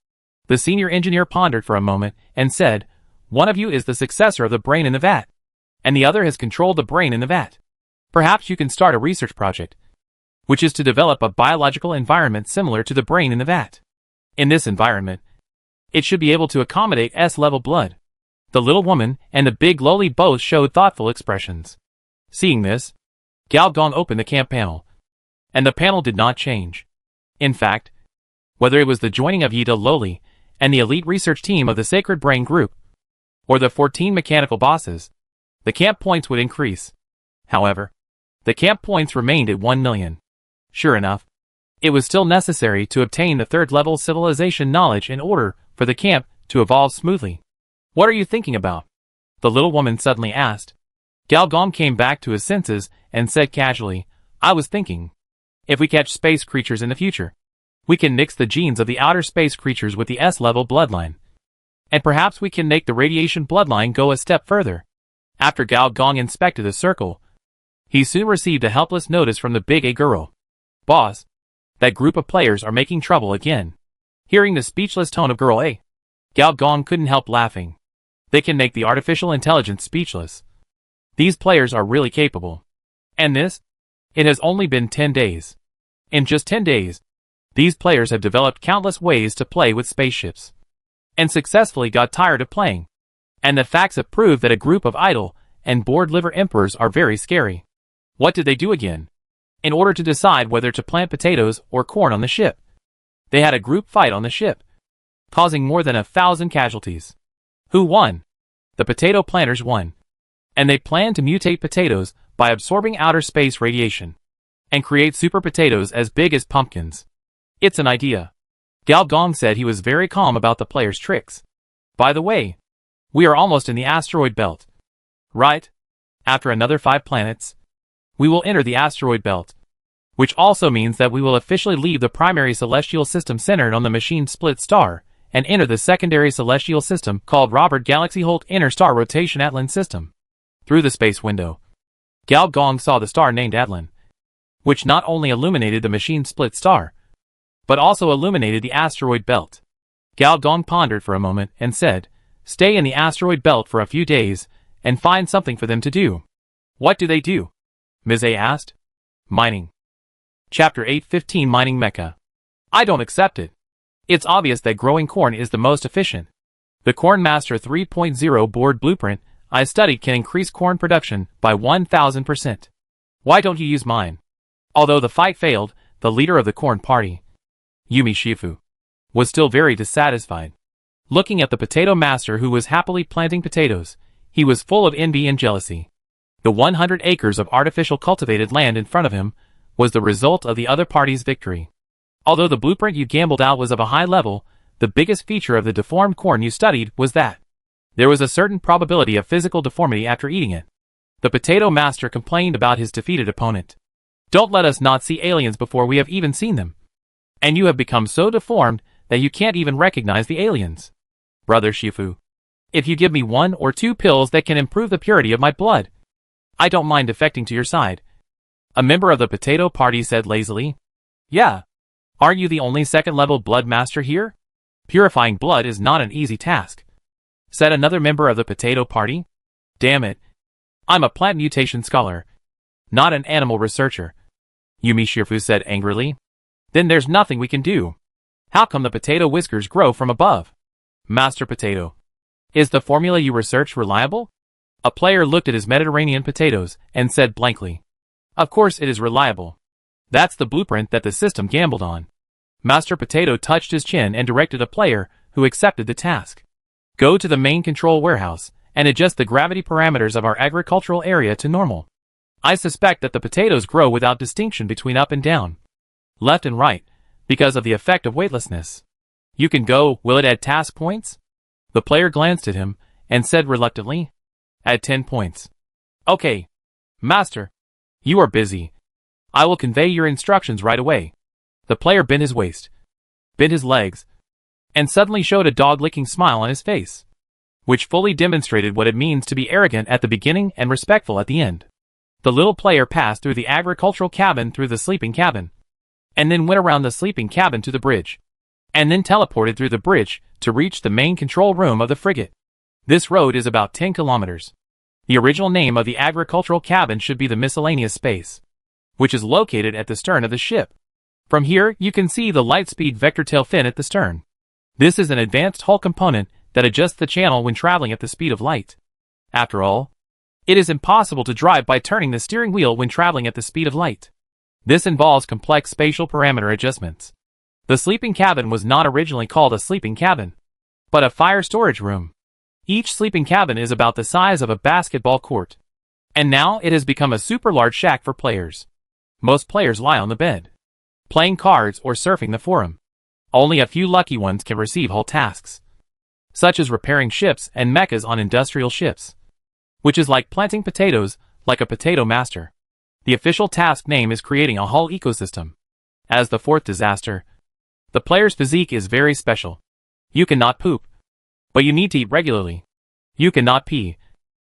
the senior engineer pondered for a moment and said, one of you is the successor of the brain in the vat, and the other has controlled the brain in the vat. Perhaps you can start a research project. which is to develop a biological environment similar to the brain in the vat. In this environment, it should be able to accommodate S-level blood. The little woman and the big lowly both showed thoughtful expressions. Seeing this, Gao Gong opened the camp panel. And the panel did not change. In fact, whether it was the joining of Yida Loli and the elite research team of the Sacred Brain Group, or the 14 mechanical bosses, the camp points would increase. However, the camp points remained at 1 million. Sure enough, it was still necessary to obtain the third-level civilization knowledge in order for the camp to evolve smoothly. What are you thinking about? The little woman suddenly asked. Gao Gong came back to his senses and said casually, I was thinking, if we catch space creatures in the future, we can mix the genes of the outer space creatures with the S-level bloodline. And perhaps we can make the radiation bloodline go a step further. After Gao Gong inspected the circle, he soon received a helpless notice from the big A girl. Boss, that group of players are making trouble again. Hearing the speechless tone of girl A, Gao Gong couldn't help laughing. They can make the artificial intelligence speechless. These players are really capable. And this? It has only been 10 days. In just 10 days, these players have developed countless ways to play with spaceships. And successfully got tired of playing. And the facts have proved that a group of idle and bored liver emperors are very scary. What did they do again? In order to decide whether to plant potatoes or corn on the ship, they had a group fight on the ship, causing more than 1,000 casualties. Who won? The potato planters won. And they planned to mutate potatoes by absorbing outer space radiation and create super potatoes as big as pumpkins. It's an idea. Gao Gong said he was very calm about the players' tricks. By the way, we are almost in the asteroid belt. Right? After another 5 planets, we will enter the asteroid belt, which also means that we will officially leave the primary celestial system centered on the machine split star and enter the secondary celestial system called Robert Galaxy Holt Inner Star Rotation Atlan System. Through the space window, Gao Gong saw the star named Atlan, which not only illuminated the machine split star, but also illuminated the asteroid belt. Gao Gong pondered for a moment and said, stay in the asteroid belt for a few days and find something for them to do. What do they do? Ms. A asked. Mining. Chapter 8:15 Mining Mecha. I don't accept it. It's obvious that growing corn is the most efficient. The Corn Master 3.0 board blueprint I studied can increase corn production by 1,000%. Why don't you use mine? Although the fight failed, the leader of the corn party, Yumi Shifu, was still very dissatisfied. Looking at the potato master who was happily planting potatoes, he was full of envy and jealousy. The 100 acres of artificial cultivated land in front of him was the result of the other party's victory. Although the blueprint you gambled out was of a high level, the biggest feature of the deformed corn you studied was that there was a certain probability of physical deformity after eating it. The potato master complained about his defeated opponent. Don't let us not see aliens before we have even seen them. And you have become so deformed that you can't even recognize the aliens. Brother Shifu, if you give me 1 or 2 pills that can improve the purity of my blood, I don't mind defecting to your side. A member of the potato party said lazily. Yeah. Aren't you the only second-level blood master here? Purifying blood is not an easy task, said another member of the potato party. Damn it. I'm a plant mutation scholar, not an animal researcher, Yumi Shifu said angrily. Then there's nothing we can do. How come the potato whiskers grow from above? Master Potato, is the formula you researched reliable? A player looked at his Mediterranean potatoes and said blankly. Of course it is reliable. That's the blueprint that the system gambled on. Master Potato touched his chin and directed a player who accepted the task. Go to the main control warehouse and adjust the gravity parameters of our agricultural area to normal. I suspect that the potatoes grow without distinction between up and down, left and right, because of the effect of weightlessness. You can go. Will it add task points? The player glanced at him and said reluctantly, add 10 points. Okay. Master, you are busy. I will convey your instructions right away. The player bent his waist, bent his legs, and suddenly showed a dog-licking smile on his face, which fully demonstrated what it means to be arrogant at the beginning and respectful at the end. The little player passed through the agricultural cabin through the sleeping cabin, and then went around the sleeping cabin to the bridge, and then teleported through the bridge to reach the main control room of the frigate. This road is about 10 kilometers. The original name of the agricultural cabin should be the miscellaneous space, which is located at the stern of the ship. From here, you can see the Lightspeed vector tail fin at the stern. This is an advanced hull component that adjusts the channel when traveling at the speed of light. After all, it is impossible to drive by turning the steering wheel when traveling at the speed of light. This involves complex spatial parameter adjustments. The sleeping cabin was not originally called a sleeping cabin, but a fire storage room. Each sleeping cabin is about the size of a basketball court. And now it has become a super large shack for players. Most players lie on the bed, playing cards or surfing the forum. Only a few lucky ones can receive hull tasks, such as repairing ships and mechas on industrial ships, which is like planting potatoes, like a potato master. The official task name is creating a hull ecosystem. As the fourth disaster, the player's physique is very special. You cannot poop, but you need to eat regularly. You cannot pee,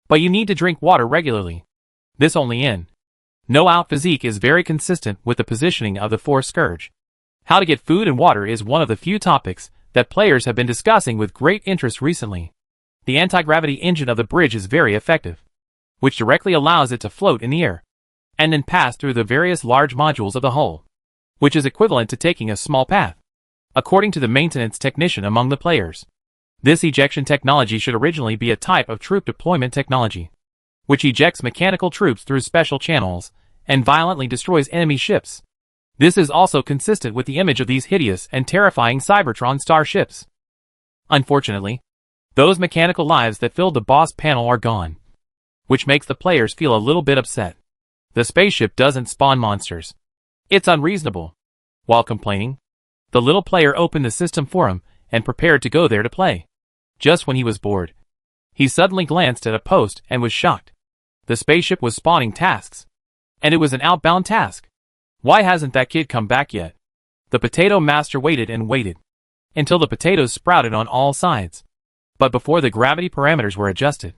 but you need to drink water regularly. This only in. No out physique is very consistent with the positioning of the fourth scourge. How to get food and water is one of the few topics that players have been discussing with great interest recently. The anti-gravity engine of the bridge is very effective, which directly allows it to float in the air, and then pass through the various large modules of the hull, which is equivalent to taking a small path, according to the maintenance technician among the players. This ejection technology should originally be a type of troop deployment technology, which ejects mechanical troops through special channels and violently destroys enemy ships. This is also consistent with the image of these hideous and terrifying Cybertron starships. Unfortunately, those mechanical lives that filled the boss panel are gone, which makes the players feel a little bit upset. The spaceship doesn't spawn monsters. It's unreasonable. While complaining, the little player opened the system forum and prepared to go there to play. Just when he was bored, he suddenly glanced at a post and was shocked. The spaceship was spawning tasks, and it was an outbound task. Why hasn't that kid come back yet? The potato master waited and waited until the potatoes sprouted on all sides. But before the gravity parameters were adjusted,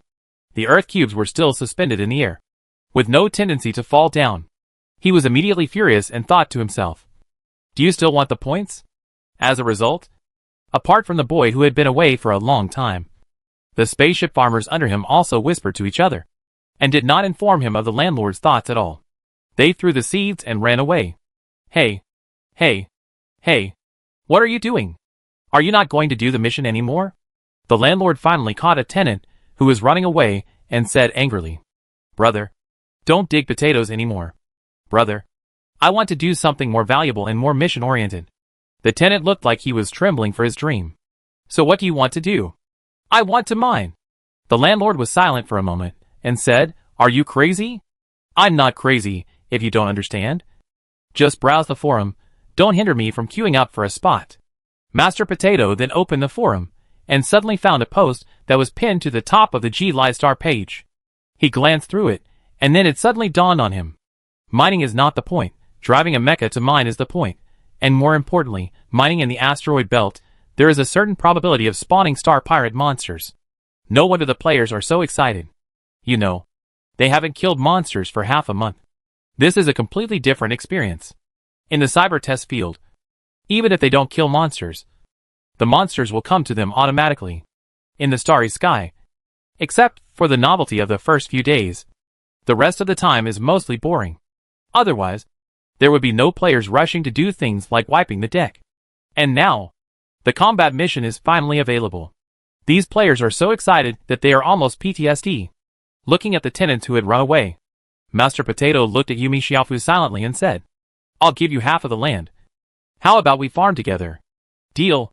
the Earth cubes were still suspended in the air, with no tendency to fall down. He was immediately furious and thought to himself, "Do you still want the points?" As a result, apart from the boy who had been away for a long time, the spaceship farmers under him also whispered to each other, and did not inform him of the landlord's thoughts at all. They threw the seeds and ran away. Hey, hey, hey, what are you doing? Are you not going to do the mission anymore? The landlord finally caught a tenant who was running away and said angrily, "Brother, don't dig potatoes anymore. Brother, I want to do something more valuable and more mission-oriented." The tenant looked like he was trembling for his dream. "So what do you want to do?" "I want to mine." The landlord was silent for a moment and said, "Are you crazy?" "I'm not crazy, if you don't understand. Just browse the forum. Don't hinder me from queuing up for a spot." Master Potato then opened the forum and suddenly found a post that was pinned to the top of the G-Listar page. He glanced through it, and then it suddenly dawned on him. Mining is not the point. Driving a mecha to mine is the point. And more importantly, mining in the asteroid belt, there is a certain probability of spawning star pirate monsters. No wonder the players are so excited. You know, they haven't killed monsters for half a month. This is a completely different experience. In the cyber test field, even if they don't kill monsters, the monsters will come to them automatically. In the starry sky, except for the novelty of the first few days, the rest of the time is mostly boring. Otherwise, there would be no players rushing to do things like wiping the deck. And now, the combat mission is finally available. These players are so excited that they are almost PTSD. Looking at the tenants who had run away, Master Potato looked at Yumi Xiaofu silently and said, "I'll give you half of the land. How about we farm together?" "Deal."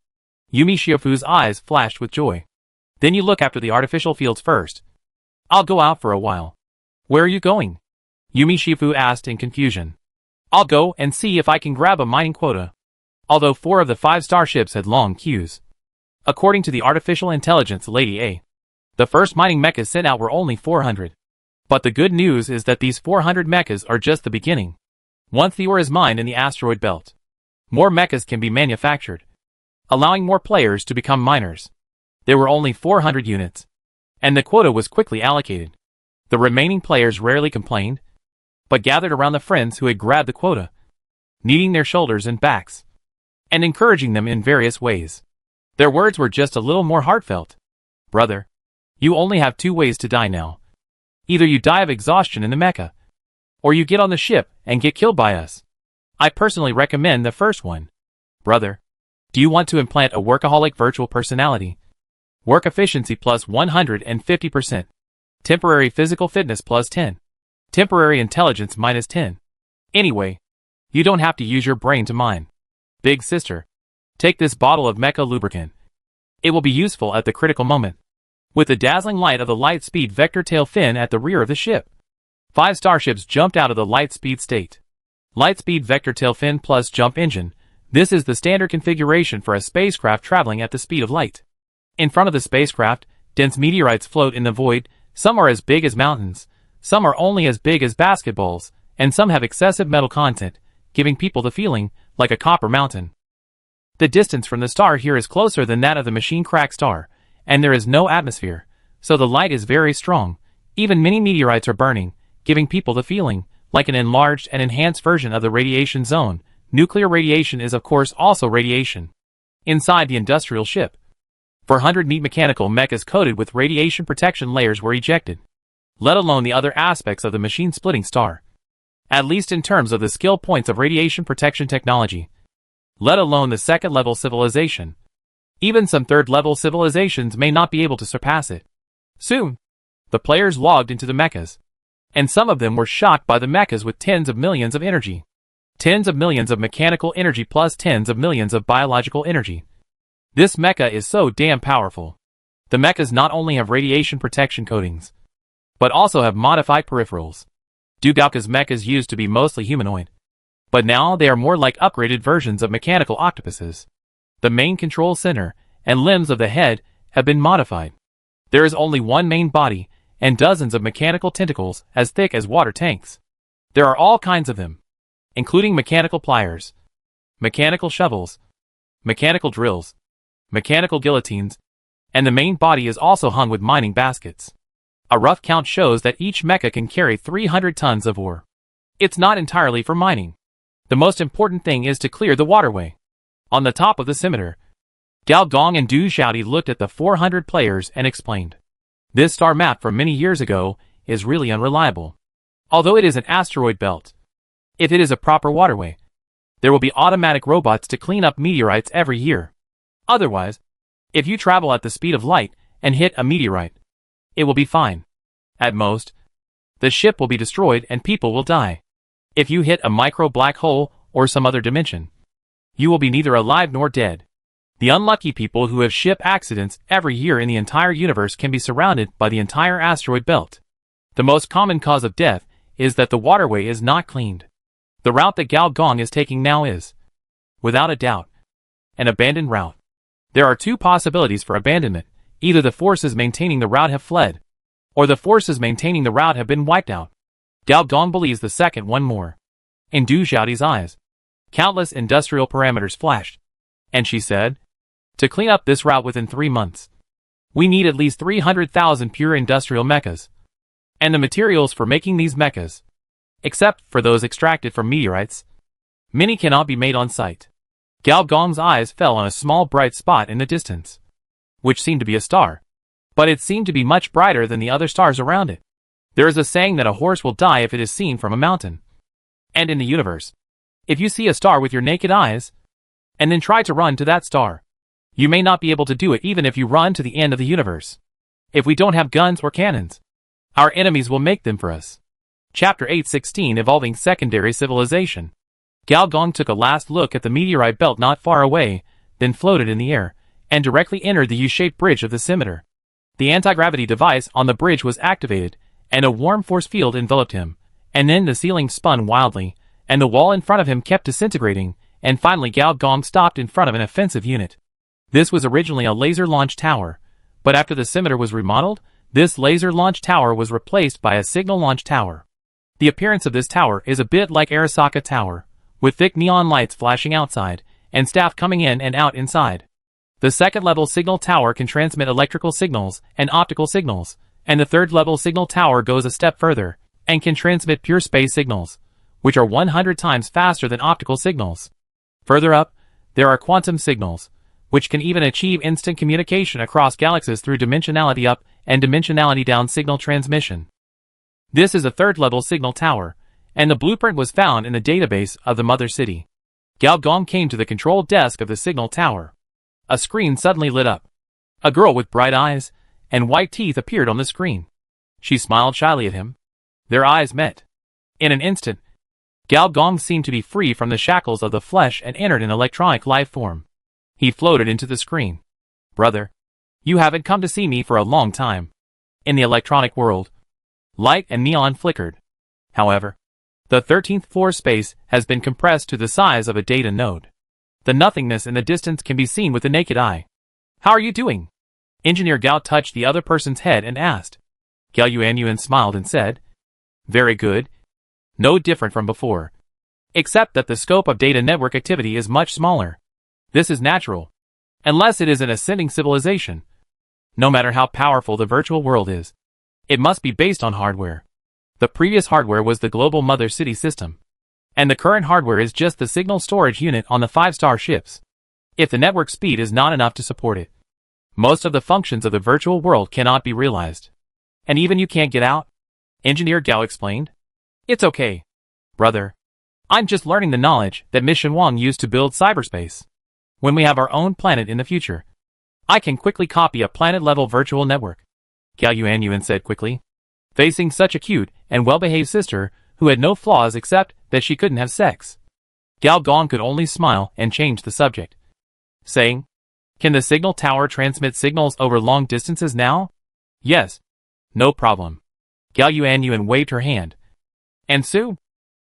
Yumi Xiaofu's eyes flashed with joy. "Then you look after the artificial fields first. I'll go out for a while." "Where are you going?" Yumi Xiaofu asked in confusion. "I'll go and see if I can grab a mining quota." Although 4 of the 5 starships had long queues, according to the artificial intelligence Lady A, the first mining mechas sent out were only 400. But the good news is that these 400 mechas are just the beginning. Once the ore is mined in the asteroid belt, more mechas can be manufactured, allowing more players to become miners. There were only 400 units, and the quota was quickly allocated. The remaining players rarely complained, but gathered around the friends who had grabbed the quota, kneading their shoulders and backs, and encouraging them in various ways. Their words were just a little more heartfelt. "Brother, you only have 2 ways to die now. Either you die of exhaustion in the mecha, or you get on the ship and get killed by us. I personally recommend the first one. Brother, do you want to implant a workaholic virtual personality? Work efficiency plus 150%. Temporary physical fitness plus 10. Temporary intelligence minus 10. Anyway, you don't have to use your brain to mine. Big sister, take this bottle of mecha lubricant. It will be useful at the critical moment. With the dazzling light of the light-speed vector tail fin at the rear of the ship, 5 starships jumped out of the light-speed state. Light-speed vector tail fin plus jump engine. This is the standard configuration for a spacecraft traveling at the speed of light. In front of the spacecraft, dense meteorites float in the void. Some are as big as mountains, some are only as big as basketballs, and some have excessive metal content, giving people the feeling like a copper mountain. The distance from the star here is closer than that of the machine crack star, and there is no atmosphere, so the light is very strong. Even mini meteorites are burning, giving people the feeling like an enlarged and enhanced version of the radiation zone. Nuclear radiation is of course also radiation. Inside the industrial ship, 400 neat mechanical mechas coated with radiation protection layers were ejected, let alone the other aspects of the machine-splitting star. At least in terms of the skill points of radiation protection technology, let alone the second-level civilization. Even some third-level civilizations may not be able to surpass it. Soon, the players logged into the mechas, and some of them were shocked by the mechas with tens of millions of energy. Tens of millions of mechanical energy plus tens of millions of biological energy. This mecha is so damn powerful. The mechas not only have radiation protection coatings, but also have modified peripherals. Dugauka's mechas used to be mostly humanoid, but now they are more like upgraded versions of mechanical octopuses. The main control center and limbs of the head have been modified. There is only one main body and dozens of mechanical tentacles as thick as water tanks. There are all kinds of them, including mechanical pliers, mechanical shovels, mechanical drills, mechanical guillotines, and the main body is also hung with mining baskets. A rough count shows that each mecha can carry 300 tons of ore. It's not entirely for mining. The most important thing is to clear the waterway. On the top of the scimitar, Gao Gong and Du Xiaodi looked at the 400 players and explained. This star map from many years ago is really unreliable. Although it is an asteroid belt, if it is a proper waterway, there will be automatic robots to clean up meteorites every year. Otherwise, if you travel at the speed of light and hit a meteorite, it will be fine. At most, the ship will be destroyed and people will die. If you hit a micro black hole or some other dimension, you will be neither alive nor dead. The unlucky people who have ship accidents every year in the entire universe can be surrounded by the entire asteroid belt. The most common cause of death is that the waterway is not cleaned. The route that Gao Gong is taking now is, without a doubt, an abandoned route. There are 2 possibilities for abandonment. Either the forces maintaining the route have fled, or the forces maintaining the route have been wiped out. Gao Gong believes the second one more. In Du Xiaodi's eyes, countless industrial parameters flashed, and she said, to clean up this route within 3 months, we need at least 300,000 pure industrial mechas. And the materials for making these mechas, except for those extracted from meteorites, many cannot be made on site. Gao Gong's eyes fell on a small bright spot in the distance, which seemed to be a star, but it seemed to be much brighter than the other stars around it. There is a saying that a horse will die if it is seen from a mountain. And in the universe, if you see a star with your naked eyes, and then try to run to that star, you may not be able to do it even if you run to the end of the universe. If we don't have guns or cannons, our enemies will make them for us. Chapter 8:16 Evolving Secondary Civilization. Gao Gong took a last look at the meteorite belt not far away, then floated in the air, and directly entered the U-shaped bridge of the scimitar. The anti-gravity device on the bridge was activated, and a warm force field enveloped him, and then the ceiling spun wildly, and the wall in front of him kept disintegrating, and finally Gao Gong stopped in front of an offensive unit. This was originally a laser launch tower, but after the scimitar was remodeled, this laser launch tower was replaced by a signal launch tower. The appearance of this tower is a bit like Arasaka Tower, with thick neon lights flashing outside, and staff coming in and out inside. The second-level signal tower can transmit electrical signals and optical signals, and the third-level signal tower goes a step further, and can transmit pure space signals, which are 100 times faster than optical signals. Further up, there are quantum signals, which can even achieve instant communication across galaxies through dimensionality up and dimensionality down signal transmission. This is a third-level signal tower, and the blueprint was found in the database of the mother city. Gao Gong came to the control desk of the signal tower. A screen suddenly lit up. A girl with bright eyes and white teeth appeared on the screen. She smiled shyly at him. Their eyes met. In an instant, Gao Gong seemed to be free from the shackles of the flesh and entered an electronic life form. He floated into the screen. Brother, you haven't come to see me for a long time. In the electronic world, light and neon flickered. However, the 13th floor space has been compressed to the size of a data node. The nothingness in the distance can be seen with the naked eye. How are you doing? Engineer Gao touched the other person's head and asked. Gao Yuanyuan smiled and said, very good. No different from before. Except that the scope of data network activity is much smaller. This is natural. Unless it is an ascending civilization. No matter how powerful the virtual world is, it must be based on hardware. The previous hardware was the global mother city system. And the current hardware is just the signal storage unit on the 5-star ships. If the network speed is not enough to support it, most of the functions of the virtual world cannot be realized. And even you can't get out? Engineer Gao explained. It's okay, brother. I'm just learning the knowledge that Miss Shenwang used to build cyberspace. When we have our own planet in the future, I can quickly copy a planet-level virtual network. Gao Yuanyuan said quickly. Facing such a cute and well-behaved sister who had no flaws except that she couldn't have sex, Gao Gong could only smile and change the subject, saying, can the signal tower transmit signals over long distances now? Yes. No problem. Gao Yuanyuan waved her hand. And soon,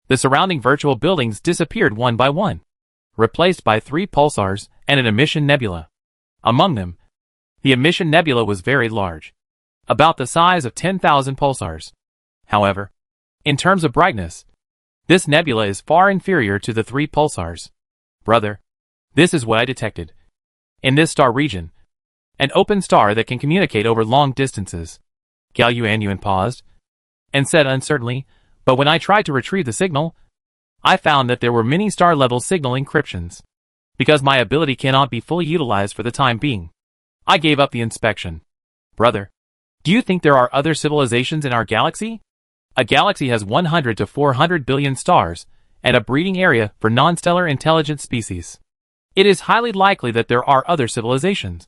the surrounding virtual buildings disappeared one by one, replaced by 3 pulsars and an emission nebula. Among them, the emission nebula was very large, about the size of 10,000 pulsars. However, in terms of brightness, this nebula is far inferior to the 3 pulsars. Brother, this is what I detected. In this star region, an open star that can communicate over long distances. Gao Yuanyuan paused and said uncertainly, but when I tried to retrieve the signal, I found that there were many star-level signal encryptions. Because my ability cannot be fully utilized for the time being, I gave up the inspection. Brother, do you think there are other civilizations in our galaxy? A galaxy has 100 to 400 billion stars and a breeding area for non-stellar intelligent species. It is highly likely that there are other civilizations.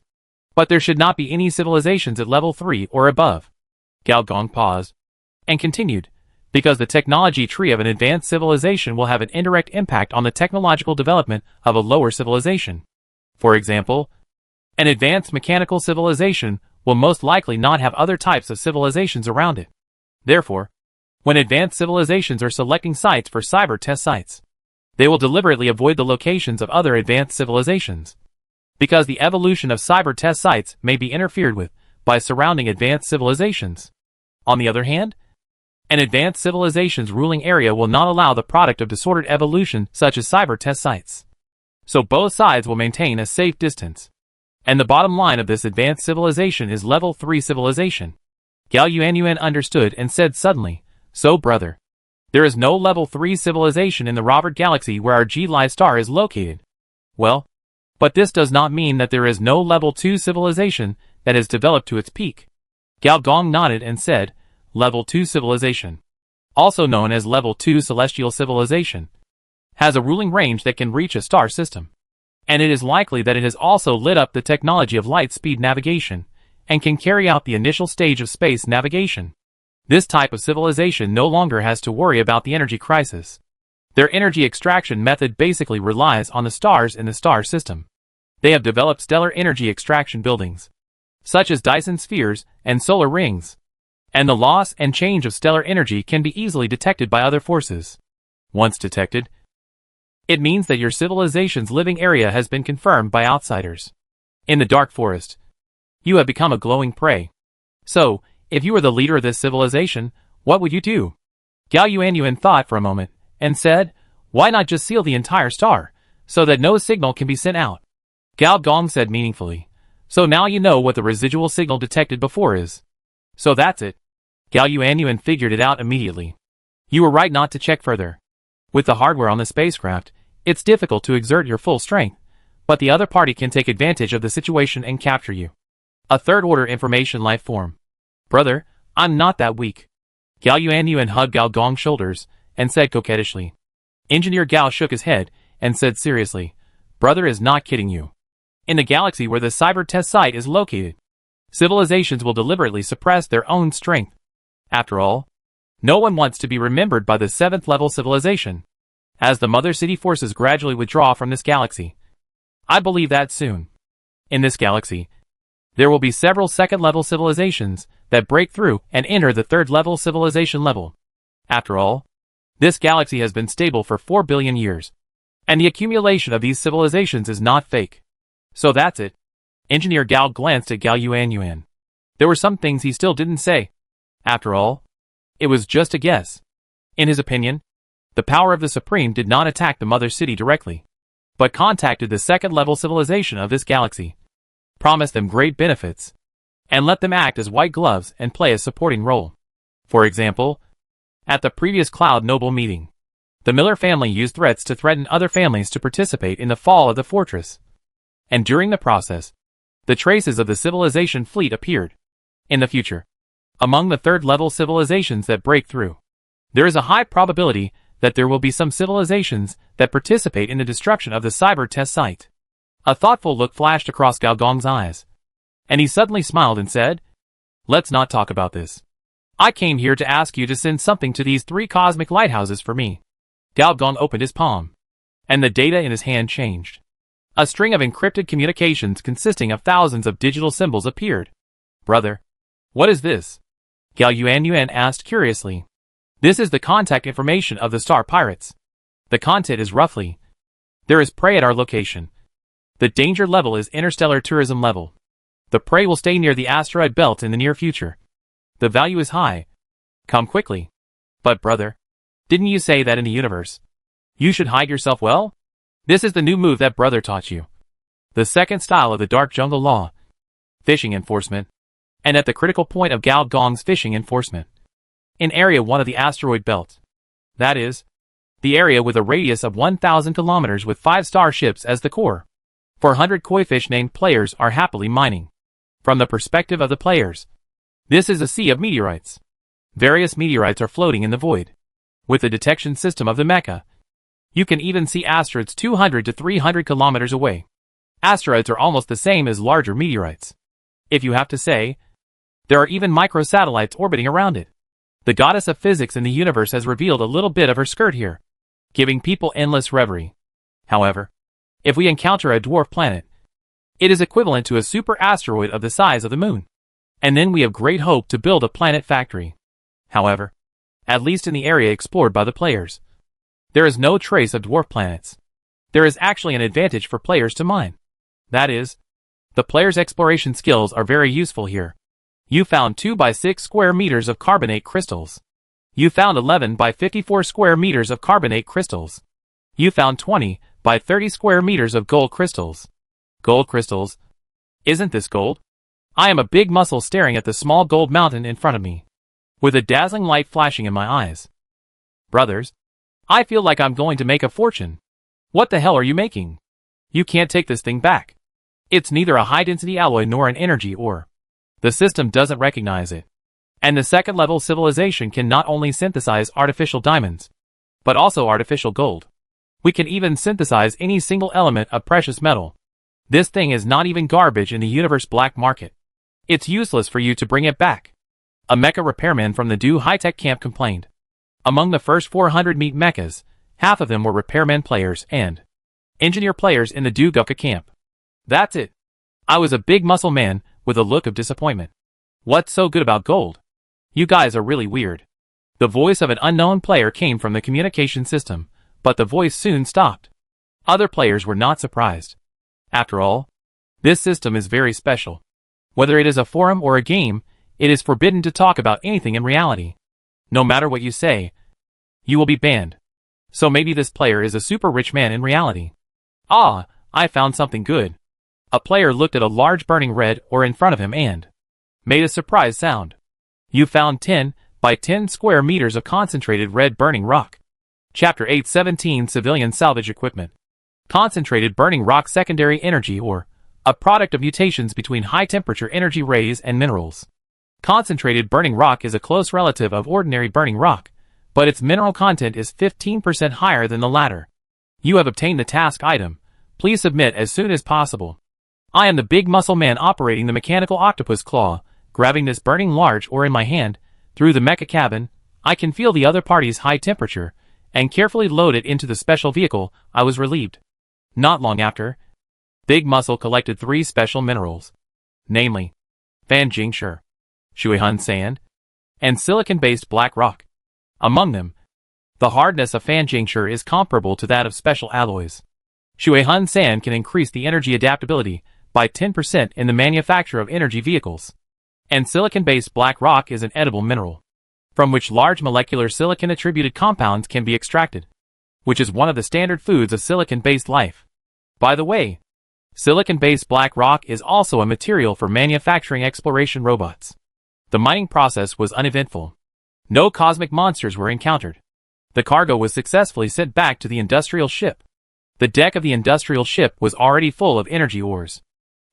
But there should not be any civilizations at level 3 or above. Gao Gong paused and continued, because the technology tree of an advanced civilization will have an indirect impact on the technological development of a lower civilization. For example, an advanced mechanical civilization will most likely not have other types of civilizations around it. Therefore, when advanced civilizations are selecting sites for cyber test sites, they will deliberately avoid the locations of other advanced civilizations, because the evolution of cyber test sites may be interfered with by surrounding advanced civilizations. On the other hand, an advanced civilization's ruling area will not allow the product of disordered evolution such as cyber test sites. So both sides will maintain a safe distance. And the bottom line of this advanced civilization is level 3 civilization. Gao Yuanyuan understood and said suddenly, so brother, there is no level 3 civilization in the Robert Galaxy where our G-Live star is located. Well, but this does not mean that there is no level 2 civilization that has developed to its peak. Gao Gong nodded and said, Level 2 civilization, also known as Level 2 celestial civilization, has a ruling range that can reach a star system. And it is likely that it has also lit up the technology of light-speed navigation, and can carry out the initial stage of space navigation. This type of civilization no longer has to worry about the energy crisis. Their energy extraction method basically relies on the stars in the star system. They have developed stellar energy extraction buildings, such as Dyson spheres and solar rings. And the loss and change of stellar energy can be easily detected by other forces. Once detected, it means that your civilization's living area has been confirmed by outsiders. In the dark forest, you have become a glowing prey. So, if you were the leader of this civilization, what would you do? Gao Yuanyuan thought for a moment, and said, why not just seal the entire star, so that no signal can be sent out? Gao Gong said meaningfully, so now you know what the residual signal detected before is. So that's it. Gao Yuanyuan figured it out immediately. You were right not to check further. With the hardware on the spacecraft, it's difficult to exert your full strength, but the other party can take advantage of the situation and capture you. A third-order information life form. Brother, I'm not that weak. Gao Yuanyuan hugged Gao Gong's shoulders and said coquettishly. Engineer Gao shook his head and said seriously, "Brother is not kidding you. In the galaxy where the cyber test site is located, civilizations will deliberately suppress their own strength. After all, no one wants to be remembered by the 7th level civilization. As the Mother City forces gradually withdraw from this galaxy, I believe that soon, in this galaxy, there will be several 2nd level civilizations that break through and enter the 3rd level civilization level. After all, this galaxy has been stable for 4 billion years, and the accumulation of these civilizations is not fake. So that's it." Engineer Gao glanced at Gao Yuan. There were some things he still didn't say. After all, it was just a guess. In his opinion, the power of the Supreme did not attack the Mother City directly, but contacted the 2nd level civilization of this galaxy, promised them great benefits, and let them act as white gloves and play a supporting role. For example, at the previous Cloud Noble meeting, the Miller family used threats to threaten other families to participate in the fall of the fortress. And during the process, the traces of the civilization fleet appeared. In the future, among the 3rd level civilizations that break through, there is a high probability that there will be some civilizations that participate in the destruction of the cyber test site. A thoughtful look flashed across Gao Gong's eyes, and he suddenly smiled and said, "Let's not talk about this. I came here to ask you to send something to these 3 cosmic lighthouses for me." Gao Gong opened his palm, and the data in his hand changed. A string of encrypted communications consisting of thousands of digital symbols appeared. "Brother, what is this?" Gao Yuan asked curiously. "This is the contact information of the Star Pirates. The content is roughly, there is prey at our location. The danger level is interstellar tourism level. The prey will stay near the asteroid belt in the near future. The value is high. Come quickly." "But brother, didn't you say that in the universe you should hide yourself well? This is the new move that brother taught you. The 2nd style of the Dark Jungle Law, fishing enforcement." And at the critical point of Gao Gong's fishing enforcement, in Area 1 of the asteroid belt, that is, the area with a radius of 1,000 kilometers with 5 starships as the core, 400 koi fish named players are happily mining. From the perspective of the players, this is a sea of meteorites. Various meteorites are floating in the void. With the detection system of the mecha, you can even see asteroids 200 to 300 kilometers away. Asteroids are almost the same as larger meteorites. If you have to say, there are even microsatellites orbiting around it. The goddess of physics in the universe has revealed a little bit of her skirt here, giving people endless reverie. However, if we encounter a dwarf planet, it is equivalent to a super asteroid of the size of the moon. And then we have great hope to build a planet factory. However, at least in the area explored by the players, there is no trace of dwarf planets. There is actually an advantage for players to mine. That is, the players' exploration skills are very useful here. You found 2 by 6 square meters of carbonate crystals. You found 11 by 54 square meters of carbonate crystals. You found 20 by 30 square meters of gold crystals. Gold crystals? Isn't this gold? I am a big muscle staring at the small gold mountain in front of me, with a dazzling light flashing in my eyes. Brothers, I feel like I'm going to make a fortune. What the hell are you making? You can't take this thing back. It's neither a high-density alloy nor an energy ore. The system doesn't recognize it. And the 2nd level civilization can not only synthesize artificial diamonds, but also artificial gold. We can even synthesize any single element of precious metal. This thing is not even garbage in the universe black market. It's useless for you to bring it back. A mecha repairman from the Do High-Tech camp complained. Among the first 400 meat mechas, half of them were repairman players and engineer players in the Do Gukka camp. That's it. I was a big muscle man with a look of disappointment. What's so good about gold? You guys are really weird. The voice of an unknown player came from the communication system, but the voice soon stopped. Other players were not surprised. After all, this system is very special. Whether it is a forum or a game, it is forbidden to talk about anything in reality. No matter what you say, you will be banned. So maybe this player is a super rich man in reality. Ah, I found something good. A player looked at a large burning red ore in front of him and made a surprise sound. You found 10 by 10 square meters of concentrated red burning rock. Chapter 817 Civilian Salvage Equipment. Concentrated burning rock secondary energy ore, a product of mutations between high-temperature energy rays and minerals. Concentrated burning rock is a close relative of ordinary burning rock, but its mineral content is 15% higher than the latter. You have obtained the task item. Please submit as soon as possible. I am the big muscle man operating the mechanical octopus claw, grabbing this burning large ore in my hand. Through the mecha cabin, I can feel the other party's high temperature, and carefully load it into the special vehicle. I was relieved. Not long after, Big Muscle collected 3 special minerals, namely, Fan Jingshur, Shuihun Sand, and silicon-based black rock. Among them, the hardness of Fan Jingshur is comparable to that of special alloys. Shuihun Sand can increase the energy adaptability by 10% in the manufacture of energy vehicles. And silicon-based black rock is an edible mineral, from which large molecular silicon-attributed compounds can be extracted, which is one of the standard foods of silicon-based life. By the way, silicon-based black rock is also a material for manufacturing exploration robots. The mining process was uneventful. No cosmic monsters were encountered. The cargo was successfully sent back to the industrial ship. The deck of the industrial ship was already full of energy ores.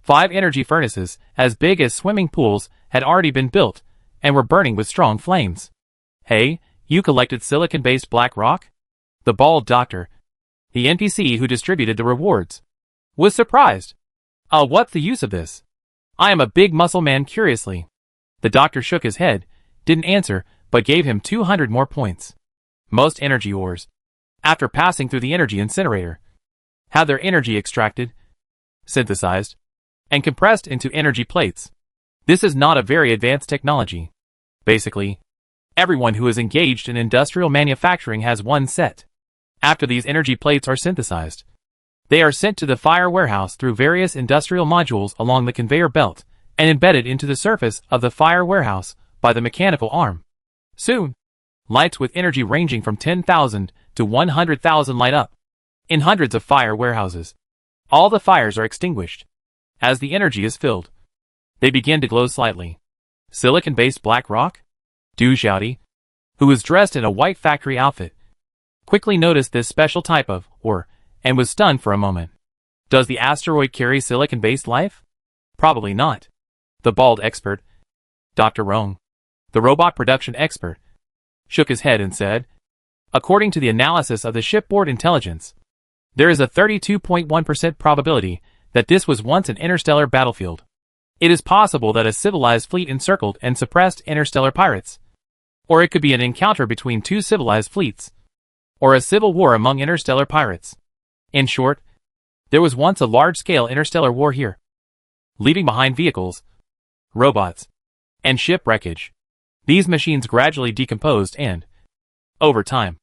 5 energy furnaces, as big as swimming pools, had already been built, and were burning with strong flames. Hey, you collected silicon-based black rock? The bald doctor, the NPC who distributed the rewards, was surprised. What's the use of this? I am a big muscle man curiously. The doctor shook his head, didn't answer, but gave him 200 more points. Most energy ores, after passing through the energy incinerator, have their energy extracted, synthesized, and compressed into energy plates. This is not a very advanced technology. Basically, everyone who is engaged in industrial manufacturing has one set. After these energy plates are synthesized, they are sent to the fire warehouse through various industrial modules along the conveyor belt and embedded into the surface of the fire warehouse by the mechanical arm. Soon, lights with energy ranging from 10,000 to 100,000 light up in hundreds of fire warehouses. All the fires are extinguished. As the energy is filled, they begin to glow slightly. Silicon-based black rock? Du Xiaodi, who was dressed in a white factory outfit, quickly noticed this special type of ore and was stunned for a moment. Does the asteroid carry silicon-based life? Probably not. The bald expert, Dr. Rong, the robot production expert, shook his head and said, according to the analysis of the shipboard intelligence, there is a 32.1% probability that this was once an interstellar battlefield. It is possible that a civilized fleet encircled and suppressed interstellar pirates, or it could be an encounter between 2 civilized fleets, or a civil war among interstellar pirates. In short, there was once a large-scale interstellar war here, leaving behind vehicles, robots, and ship wreckage. These machines gradually decomposed and, over time,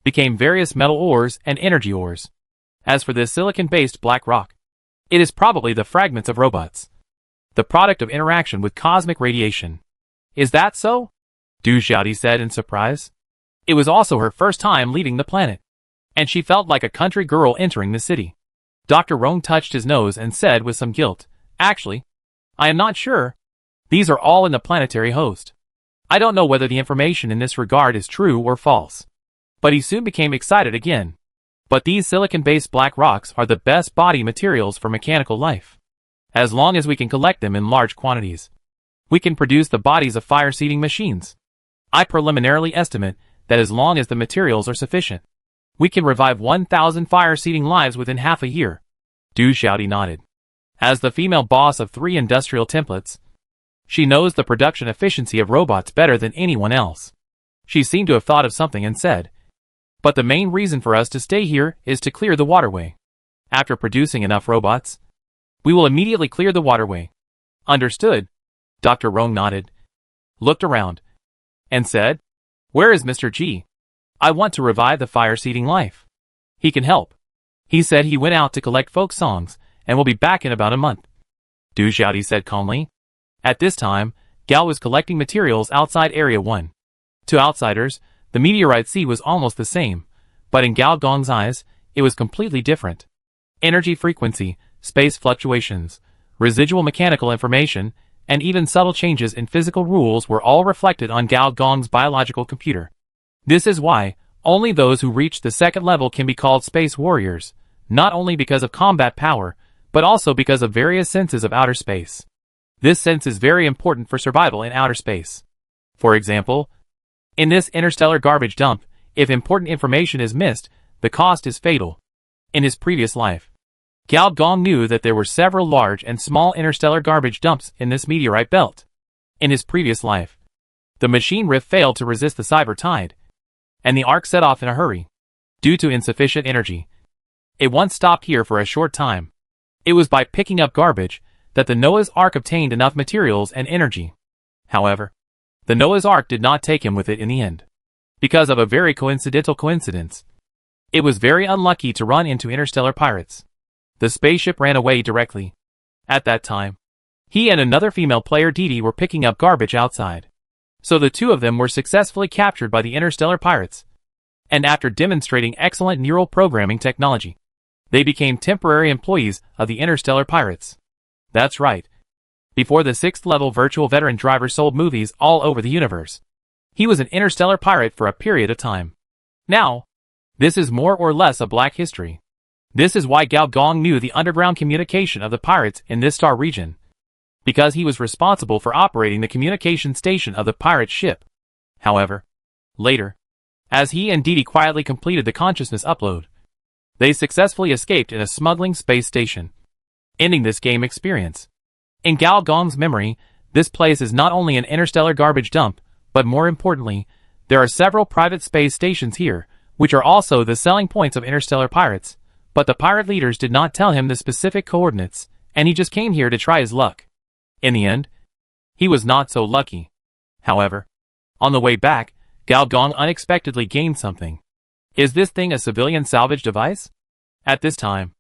became various metal ores and energy ores. As for this silicon-based black rock, it is probably the fragments of robots, the product of interaction with cosmic radiation. Is that so? Du Xiaodi said in surprise. It was also her first time leaving the planet, and she felt like a country girl entering the city. Dr. Rong touched his nose and said with some guilt, actually, I am not sure. These are all in the planetary host. I don't know whether the information in this regard is true or false. But he soon became excited again. But these silicon-based black rocks are the best body materials for mechanical life. As long as we can collect them in large quantities, we can produce the bodies of fire-seeding machines. I preliminarily estimate that as long as the materials are sufficient, we can revive 1,000 fire-seeding lives within half a year. Du Xiaodi nodded. As the female boss of 3 industrial templates, she knows the production efficiency of robots better than anyone else. She seemed to have thought of something and said, but the main reason for us to stay here is to clear the waterway. After producing enough robots, we will immediately clear the waterway. Understood? Dr. Rong nodded, looked around, and said, where is Mr. G? I want to revive the fire-seeding life. He can help. He said he went out to collect folk songs and will be back in about a month. Du Xiaodi said calmly. At this time, Gao was collecting materials outside Area 1. To outsiders, the meteorite sea was almost the same, but in Gao Gong's eyes, it was completely different. Energy frequency, space fluctuations, residual mechanical information, and even subtle changes in physical rules were all reflected on Gao Gong's biological computer. This is why only those who reach the second level can be called space warriors, not only because of combat power, but also because of various senses of outer space. This sense is very important for survival in outer space. For example, In this interstellar garbage dump, if important information is missed, the cost is fatal. In his previous life, Gao Gong knew that there were several large and small interstellar garbage dumps in this meteorite belt. In his previous life, the machine rift failed to resist the cyber tide, and the ark set off in a hurry. Due to insufficient energy, it once stopped here for a short time. It was by picking up garbage that the Noah's Ark obtained enough materials and energy. However, the Noah's Ark did not take him with it in the end, because of a very coincidental coincidence. It was very unlucky to run into interstellar pirates. The spaceship ran away directly. At that time, he and another female player Didi were picking up garbage outside. So the two of them were successfully captured by the interstellar pirates. And after demonstrating excellent neural programming technology, they became temporary employees of the interstellar pirates. That's right. Before the 6th level virtual veteran driver sold movies all over the universe, he was an interstellar pirate for a period of time. Now, this is more or less a black history. This is why Gao Gong knew the underground communication of the pirates in this star region, because he was responsible for operating the communication station of the pirate ship. However, later, as he and Didi quietly completed the consciousness upload, they successfully escaped in a smuggling space station, ending this game experience. In Gao Gong's memory, this place is not only an interstellar garbage dump, but more importantly, there are several private space stations here, which are also the selling points of interstellar pirates, but the pirate leaders did not tell him the specific coordinates, and he just came here to try his luck. In the end, he was not so lucky. However, on the way back, Gao Gong unexpectedly gained something. Is this thing a civilian salvage device? At this time,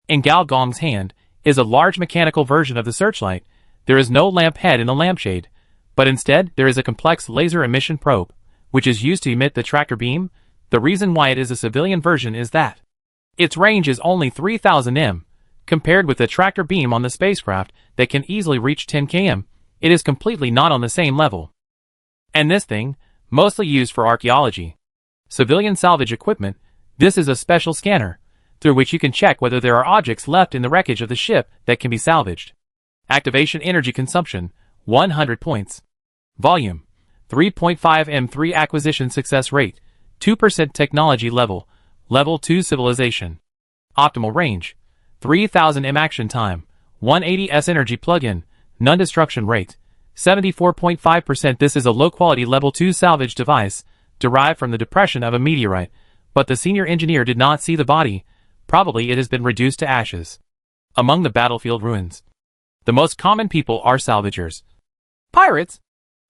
in Gao Gong's hand is a large mechanical version of the searchlight. There is no lamp head in the lampshade, but instead there is a complex laser emission probe, which is used to emit the tractor beam. The reason why it is a civilian version is that its range is only 3000 m, compared with the tractor beam on the spacecraft that can easily reach 10 km. It is completely not on the same level. And this thing, mostly used for archaeology, civilian salvage equipment, this is a special scanner, through which you can check whether there are objects left in the wreckage of the ship that can be salvaged. Activation energy consumption, 100 points. Volume, 3.5 m3 acquisition success rate, 2% technology level, level 2 civilization. Optimal range, 3000 m action time, 180 s energy plug-in, non-destruction rate, 74.5%. This is a low-quality level 2 salvage device, derived from the depression of a meteorite, but the senior engineer did not see the body. Probably it has been reduced to ashes. Among the battlefield ruins, the most common people are salvagers, pirates,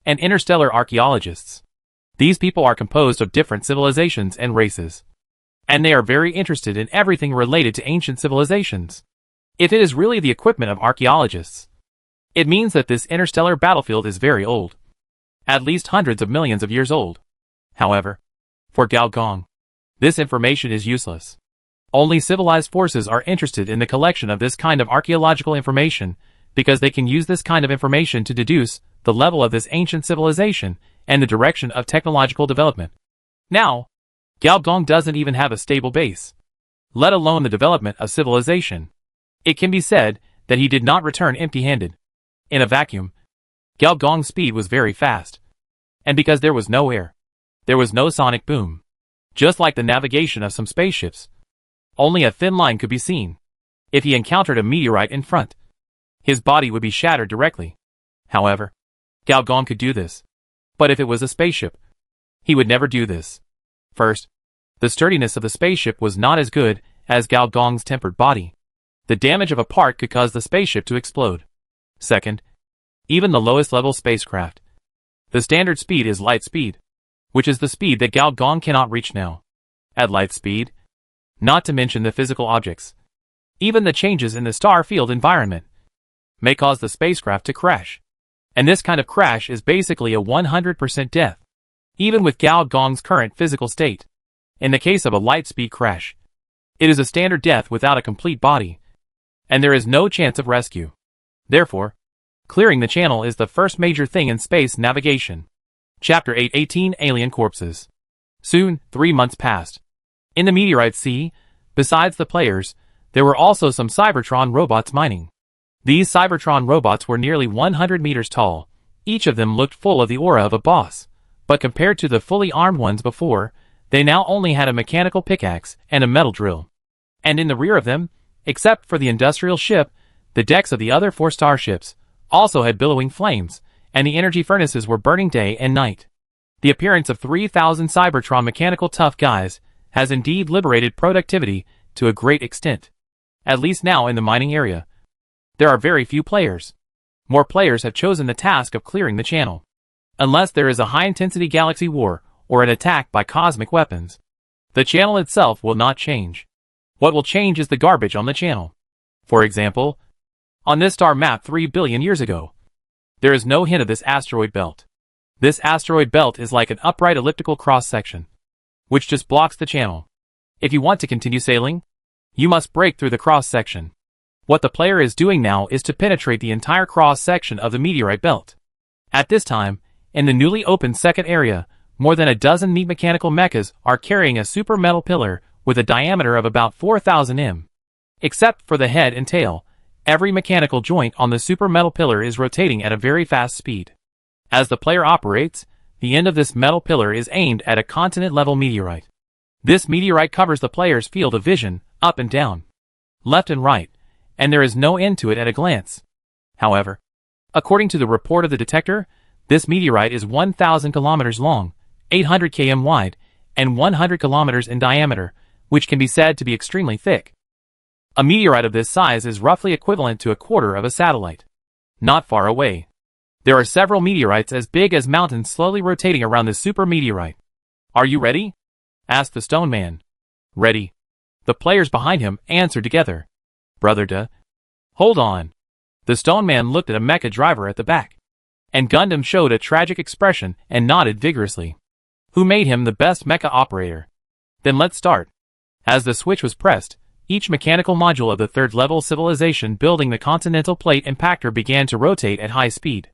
and interstellar archaeologists. These people are composed of different civilizations and races, and they are very interested in everything related to ancient civilizations. If it is really the equipment of archaeologists, it means that this interstellar battlefield is very old, at least hundreds of millions of years old. However, for Gao Gong, this information is useless. Only civilized forces are interested in the collection of this kind of archaeological information, because they can use this kind of information to deduce the level of this ancient civilization and the direction of technological development. Now, Gao Gong doesn't even have a stable base, let alone the development of civilization. It can be said that he did not return empty-handed. In a vacuum, Gao Gong's speed was very fast. And because there was no air, there was no sonic boom. Just like the navigation of some spaceships, only a thin line could be seen. If he encountered a meteorite in front, his body would be shattered directly. However, Gao Gong could do this. But if it was a spaceship, he would never do this. First, the sturdiness of the spaceship was not as good as Gao Gong's tempered body. The damage of a part could cause the spaceship to explode. Second, even the lowest level spacecraft, the standard speed is light speed, which is the speed that Gao Gong cannot reach now. At light speed, not to mention the physical objects, even the changes in the star field environment, may cause the spacecraft to crash. And this kind of crash is basically a 100% death, even with Gao Gong's current physical state. In the case of a light speed crash, it is a standard death without a complete body, and there is no chance of rescue. Therefore, clearing the channel is the first major thing in space navigation. Chapter 8:18 Alien Corpses. Soon, 3 months passed. In the meteorite sea, besides the players, there were also some Cybertron robots mining. These Cybertron robots were nearly 100 meters tall. Each of them looked full of the aura of a boss, but compared to the fully armed ones before, they now only had a mechanical pickaxe and a metal drill. And in the rear of them, except for the industrial ship, the decks of the other 4 starships also had billowing flames, and the energy furnaces were burning day and night. The appearance of 3,000 Cybertron mechanical tough guys has indeed liberated productivity to a great extent. At least now in the mining area, there are very few players. More players have chosen the task of clearing the channel. Unless there is a high-intensity galaxy war or an attack by cosmic weapons, the channel itself will not change. What will change is the garbage on the channel. For example, on this star map 3 billion years ago, there is no hint of this asteroid belt. This asteroid belt is like an upright elliptical cross-section, which just blocks the channel. If you want to continue sailing, you must break through the cross-section. What the player is doing now is to penetrate the entire cross-section of the meteorite belt. At this time, in the newly opened second area, more than a dozen neat mechanical mechas are carrying a super metal pillar with a diameter of about 4,000 m. Except for the head and tail, every mechanical joint on the super metal pillar is rotating at a very fast speed. As the player operates, the end of this metal pillar is aimed at a continent-level meteorite. This meteorite covers the player's field of vision, up and down, left and right, and there is no end to it at a glance. However, according to the report of the detector, this meteorite is 1,000 kilometers long, 800 km wide, and 100 kilometers in diameter, which can be said to be extremely thick. A meteorite of this size is roughly equivalent to a quarter of a satellite. Not far away, there are several meteorites as big as mountains slowly rotating around this super meteorite. "Are you ready?" asked the stone man. "Ready." The players behind him answered together. "Brother duh." "Hold on." The stone man looked at a mecha driver at the back, and Gundam showed a tragic expression and nodded vigorously. Who made him the best mecha operator? "Then let's start." As the switch was pressed, each mechanical module of the third-level civilization building the continental plate impactor began to rotate at high speed.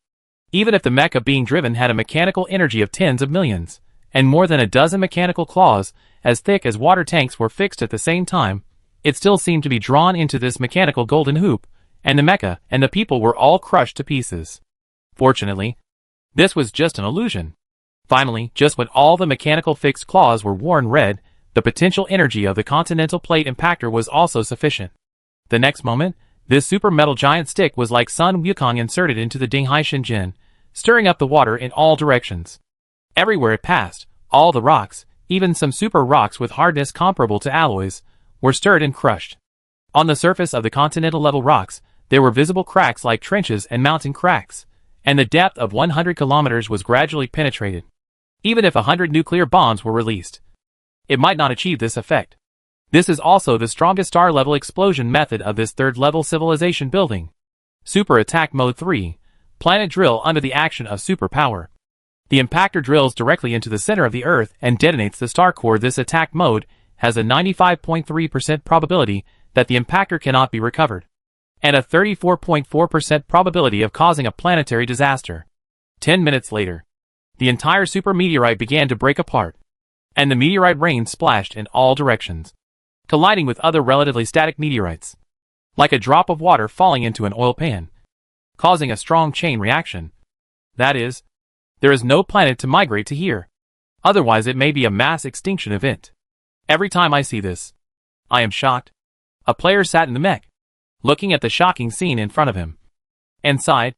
Even if the mecha being driven had a mechanical energy of tens of millions, and more than a dozen mechanical claws, as thick as water tanks were fixed at the same time, it still seemed to be drawn into this mechanical golden hoop, and the mecha and the people were all crushed to pieces. Fortunately, this was just an illusion. Finally, just when all the mechanical fixed claws were worn red, the potential energy of the continental plate impactor was also sufficient. The next moment, this super metal giant stick was like Sun Wukong inserted into the Dinghai Shenzhen, stirring up the water in all directions. Everywhere it passed, all the rocks, even some super rocks with hardness comparable to alloys, were stirred and crushed. On the surface of the continental level rocks, there were visible cracks like trenches and mountain cracks, and the depth of 100 kilometers was gradually penetrated. Even if 100 nuclear bombs were released, it might not achieve this effect. This is also the strongest star-level explosion method of this third-level civilization building. Super Attack Mode 3, Planet Drill under the action of superpower. The impactor drills directly into the center of the Earth and detonates the star core. This attack mode has a 95.3% probability that the impactor cannot be recovered, and a 34.4% probability of causing a planetary disaster. 10 minutes later, the entire super meteorite began to break apart, and the meteorite rain splashed in all directions, colliding with other relatively static meteorites, like a drop of water falling into an oil pan, causing a strong chain reaction. That is, there is no planet to migrate to here. Otherwise it may be a mass extinction event. Every time I see this, I am shocked. A player sat in the mech, looking at the shocking scene in front of him, and sighed.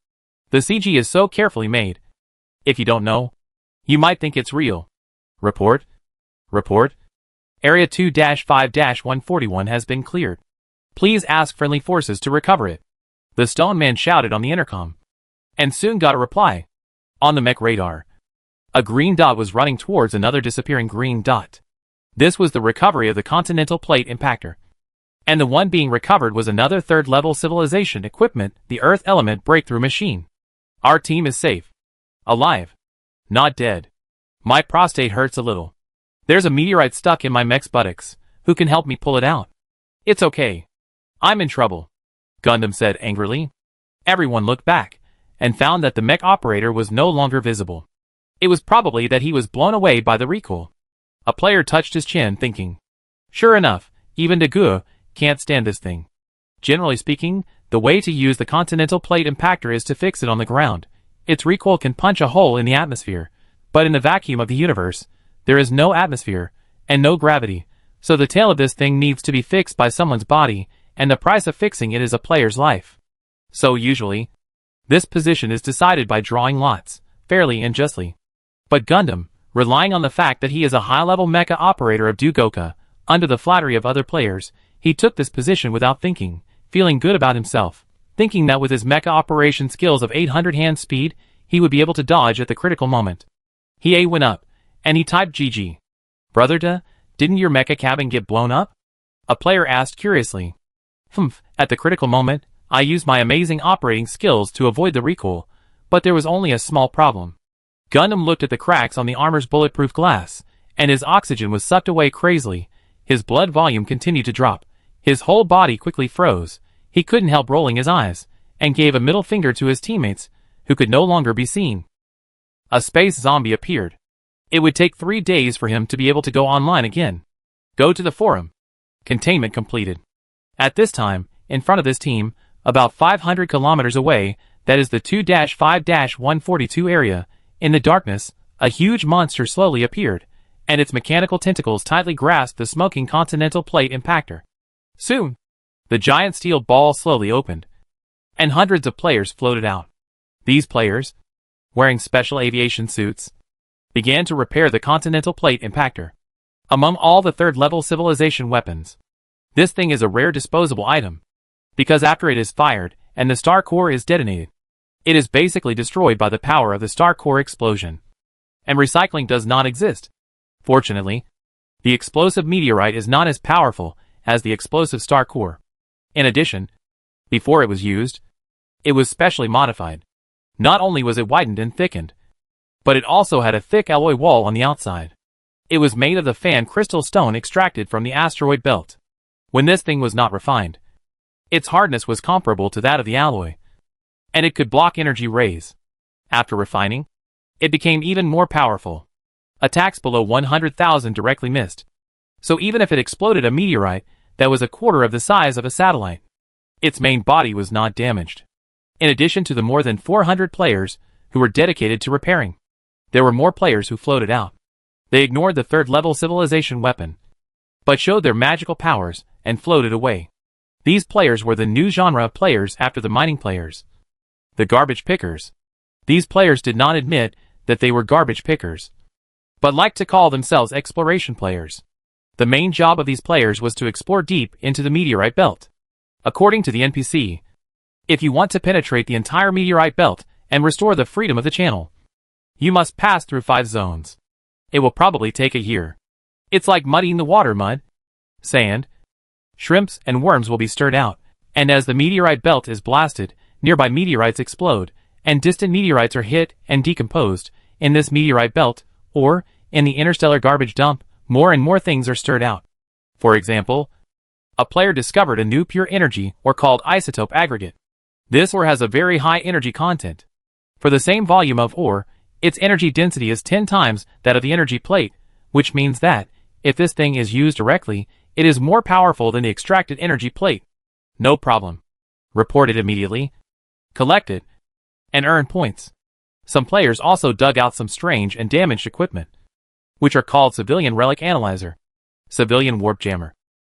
The CG is so carefully made. If you don't know, you might think it's real. Report. Area 2-5-141 has been cleared. Please ask friendly forces to recover it. The stone man shouted on the intercom, and soon got a reply. On the mech radar, a green dot was running towards another disappearing green dot. This was the recovery of the continental plate impactor. And the one being recovered was another third-level civilization equipment, the Earth Element Breakthrough Machine. Our team is safe. Alive. Not dead. My prostate hurts a little. There's a meteorite stuck in my mech's buttocks. Who can help me pull it out? It's okay. I'm in trouble, Gundam said angrily. Everyone looked back, and found that the mech operator was no longer visible. It was probably that he was blown away by the recoil. A player touched his chin, thinking, sure enough, even Dagu can't stand this thing. Generally speaking, the way to use the continental plate impactor is to fix it on the ground. Its recoil can punch a hole in the atmosphere, But in the vacuum of the universe, there is no atmosphere, and no gravity, so the tail of this thing needs to be fixed by someone's body, and the price of fixing it is a player's life. So usually, this position is decided by drawing lots, fairly and justly. But Gundam, relying on the fact that he is a high-level mecha operator of Dugoka, under the flattery of other players, he took this position without thinking, feeling good about himself, thinking that with his mecha operation skills of 800 hand speed, he would be able to dodge at the critical moment. He went up, and he typed GG. Brother duh, didn't your mecha cabin get blown up? A player asked curiously. At the critical moment, I used my amazing operating skills to avoid the recoil, but there was only a small problem. Gundam looked at the cracks on the armor's bulletproof glass, and his oxygen was sucked away crazily. His blood volume continued to drop. His whole body quickly froze. He couldn't help rolling his eyes, and gave a middle finger to his teammates, who could no longer be seen. A space zombie appeared. It would take 3 days for him to be able to go online again. Go to the forum. Containment completed. At this time, in front of this team, about 500 kilometers away, that is the 2-5-142 area, in the darkness, a huge monster slowly appeared, and its mechanical tentacles tightly grasped the smoking continental plate impactor. Soon, the giant steel ball slowly opened, and hundreds of players floated out. These players, wearing special aviation suits, began to repair the continental plate impactor. Among all the third-level civilization weapons, this thing is a rare disposable item, because after it is fired and the star core is detonated, it is basically destroyed by the power of the star core explosion. And recycling does not exist. Fortunately, the explosive meteorite is not as powerful as the explosive star core. In addition, before it was used, it was specially modified. Not only was it widened and thickened, but it also had a thick alloy wall on the outside. It was made of the fan crystal stone extracted from the asteroid belt. When this thing was not refined, its hardness was comparable to that of the alloy, and it could block energy rays. After refining, it became even more powerful. Attacks below 100,000 directly missed. So even if it exploded a meteorite that was a quarter of the size of a satellite, its main body was not damaged. In addition to the more than 400 players who were dedicated to repairing, there were more players who floated out. They ignored the third-level civilization weapon, but showed their magical powers and floated away. These players were the new genre of players after the mining players. The garbage pickers. These players did not admit that they were garbage pickers, but liked to call themselves exploration players. The main job of these players was to explore deep into the meteorite belt. According to the NPC, if you want to penetrate the entire meteorite belt and restore the freedom of the channel, you must pass through 5 zones. It will probably take a year. It's like muddying the water. Mud, sand, shrimps, and worms will be stirred out, and as the meteorite belt is blasted, nearby meteorites explode, and distant meteorites are hit and decomposed. In this meteorite belt, or in the interstellar garbage dump, more and more things are stirred out. For example, a player discovered a new pure energy ore called isotope aggregate. This ore has a very high energy content. For the same volume of ore, its energy density is 10 times that of the energy plate, which means that, if this thing is used directly, it is more powerful than the extracted energy plate. No problem. Report it immediately, collect it, and earn points. Some players also dug out some strange and damaged equipment, which are called Civilian Relic Analyzer, Civilian Warp Jammer,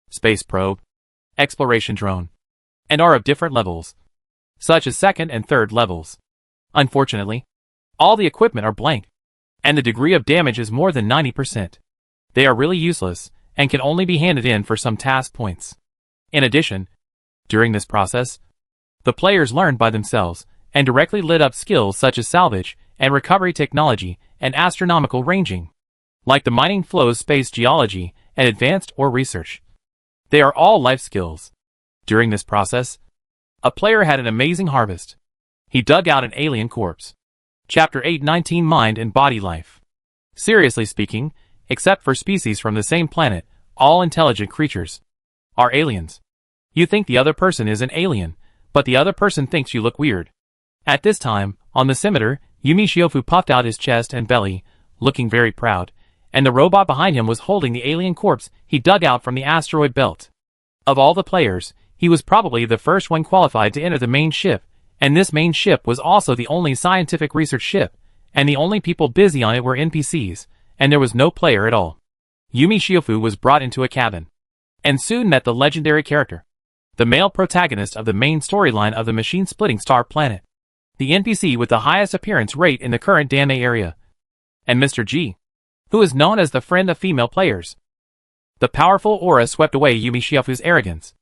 Space Probe, Exploration Drone, and are of different levels, such as 2nd and 3rd levels. Unfortunately, all the equipment are blank, and the degree of damage is more than 90%. They are really useless, and can only be handed in for some task points. In addition, during this process, the players learned by themselves, and directly lit up skills such as salvage, and recovery technology, and astronomical ranging, like the mining flows space geology, and advanced ore research. They are all life skills. During this process, a player had an amazing harvest. He dug out an alien corpse. Chapter 819 Mind and Body Life. Seriously speaking, except for species from the same planet, all intelligent creatures are aliens. You think the other person is an alien, but the other person thinks you look weird. At this time, on the scimitar, Yumi Shiofu puffed out his chest and belly, looking very proud, and the robot behind him was holding the alien corpse he dug out from the asteroid belt. Of all the players, he was probably the first one qualified to enter the main ship, and this main ship was also the only scientific research ship, and the only people busy on it were NPCs, and there was no player at all. Yumi Shiofu was brought into a cabin, and soon met the legendary character, the male protagonist of the main storyline of the machine-splitting star planet, the NPC with the highest appearance rate in the current Dame area, and Mr. G, who is known as the friend of female players. The powerful aura swept away Yumi Shiofu's arrogance,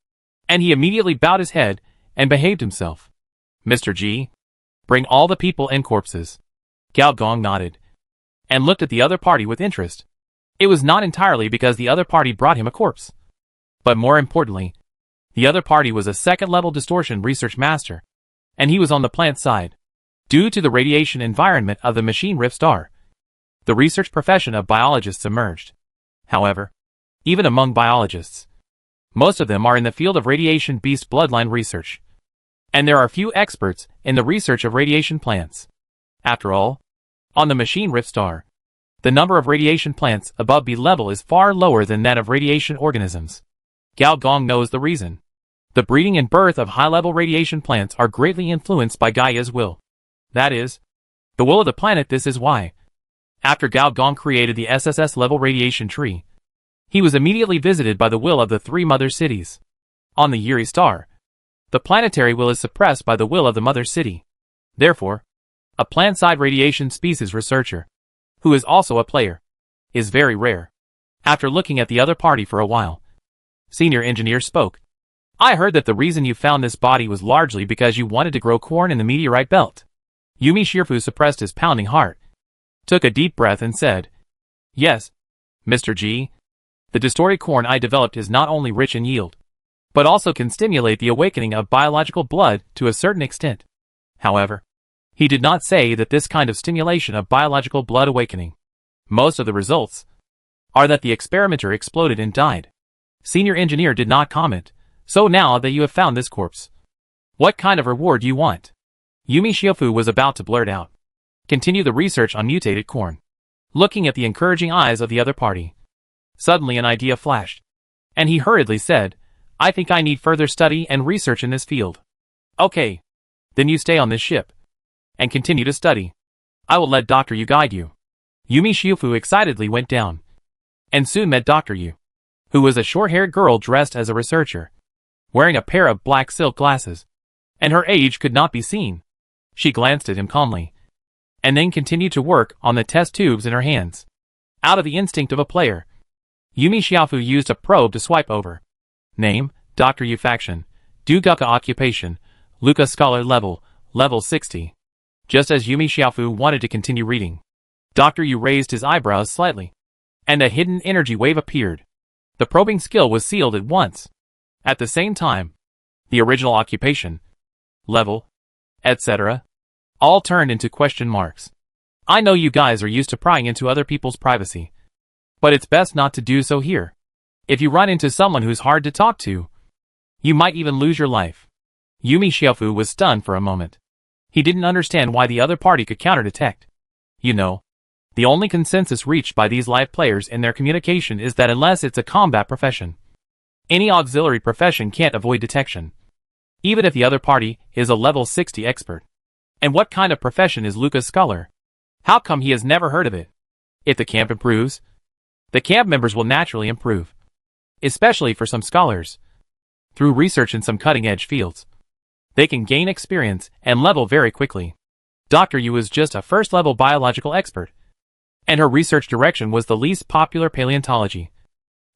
and he immediately bowed his head and behaved himself. Mr. G, bring all the people and corpses. Gao Gong nodded, and looked at the other party with interest. It was not entirely because the other party brought him a corpse, but more importantly, the other party was a second-level distortion research master, and he was on the plant side. Due to the radiation environment of the machine rift star, the research profession of biologists emerged. However, even among biologists, most of them are in the field of radiation beast bloodline research, and there are few experts in the research of radiation plants. After all, on the machine rift star, the number of radiation plants above B level is far lower than that of radiation organisms. Gao Gong knows the reason. The breeding and birth of high-level radiation plants are greatly influenced by Gaia's will. That is, the will of the planet. This is why, after Gao Gong created the SSS-level radiation tree, he was immediately visited by the will of the three mother cities. On the Yuri star, the planetary will is suppressed by the will of the mother city. Therefore, a plant-side radiation species researcher, who is also a player, is very rare. After looking at the other party for a while, Senior Engineer spoke. I heard that the reason you found this body was largely because you wanted to grow corn in the meteorite belt. Yumi Shiofu suppressed his pounding heart, took a deep breath and said, Yes, Mr. G. The distorted corn I developed is not only rich in yield, but also can stimulate the awakening of biological blood to a certain extent. However, he did not say that this kind of stimulation of biological blood awakening, most of the results, are that the experimenter exploded and died. Senior Engineer did not comment. So now that you have found this corpse, what kind of reward do you want? Yumi Shiofu was about to blurt out. Continue the research on mutated corn. Looking at the encouraging eyes of the other party, suddenly an idea flashed, and he hurriedly said, I think I need further study and research in this field. Okay. Then you stay on this ship, and continue to study. I will let Dr. Yu guide you. Yumi Shiofu excitedly went down, and soon met Dr. Yu, who was a short-haired girl dressed as a researcher, wearing a pair of black silk glasses, and her age could not be seen. She glanced at him calmly, and then continued to work on the test tubes in her hands. Out of the instinct of a player, Yumi Shiofu used a probe to swipe over. Name, Dr. Yu Faction. Duguka Occupation, Luca Scholar Level, Level 60. Just as Yumi Shiofu wanted to continue reading, Dr. Yu raised his eyebrows slightly, and a hidden energy wave appeared. The probing skill was sealed at once. At the same time, the original occupation, level, etc., all turned into question marks. I know you guys are used to prying into other people's privacy, but it's best not to do so here. If you run into someone who's hard to talk to, you might even lose your life. Yumi Shiofu was stunned for a moment. He didn't understand why the other party could counter-detect. You know, the only consensus reached by these live players in their communication is that unless it's a combat profession, any auxiliary profession can't avoid detection, even if the other party is a level 60 expert. And what kind of profession is Luca's scholar? How come he has never heard of it? If the camp improves, the camp members will naturally improve, especially for some scholars. Through research in some cutting-edge fields, they can gain experience and level very quickly. Dr. Yu is just a first-level biological expert, and her research direction was the least popular paleontology,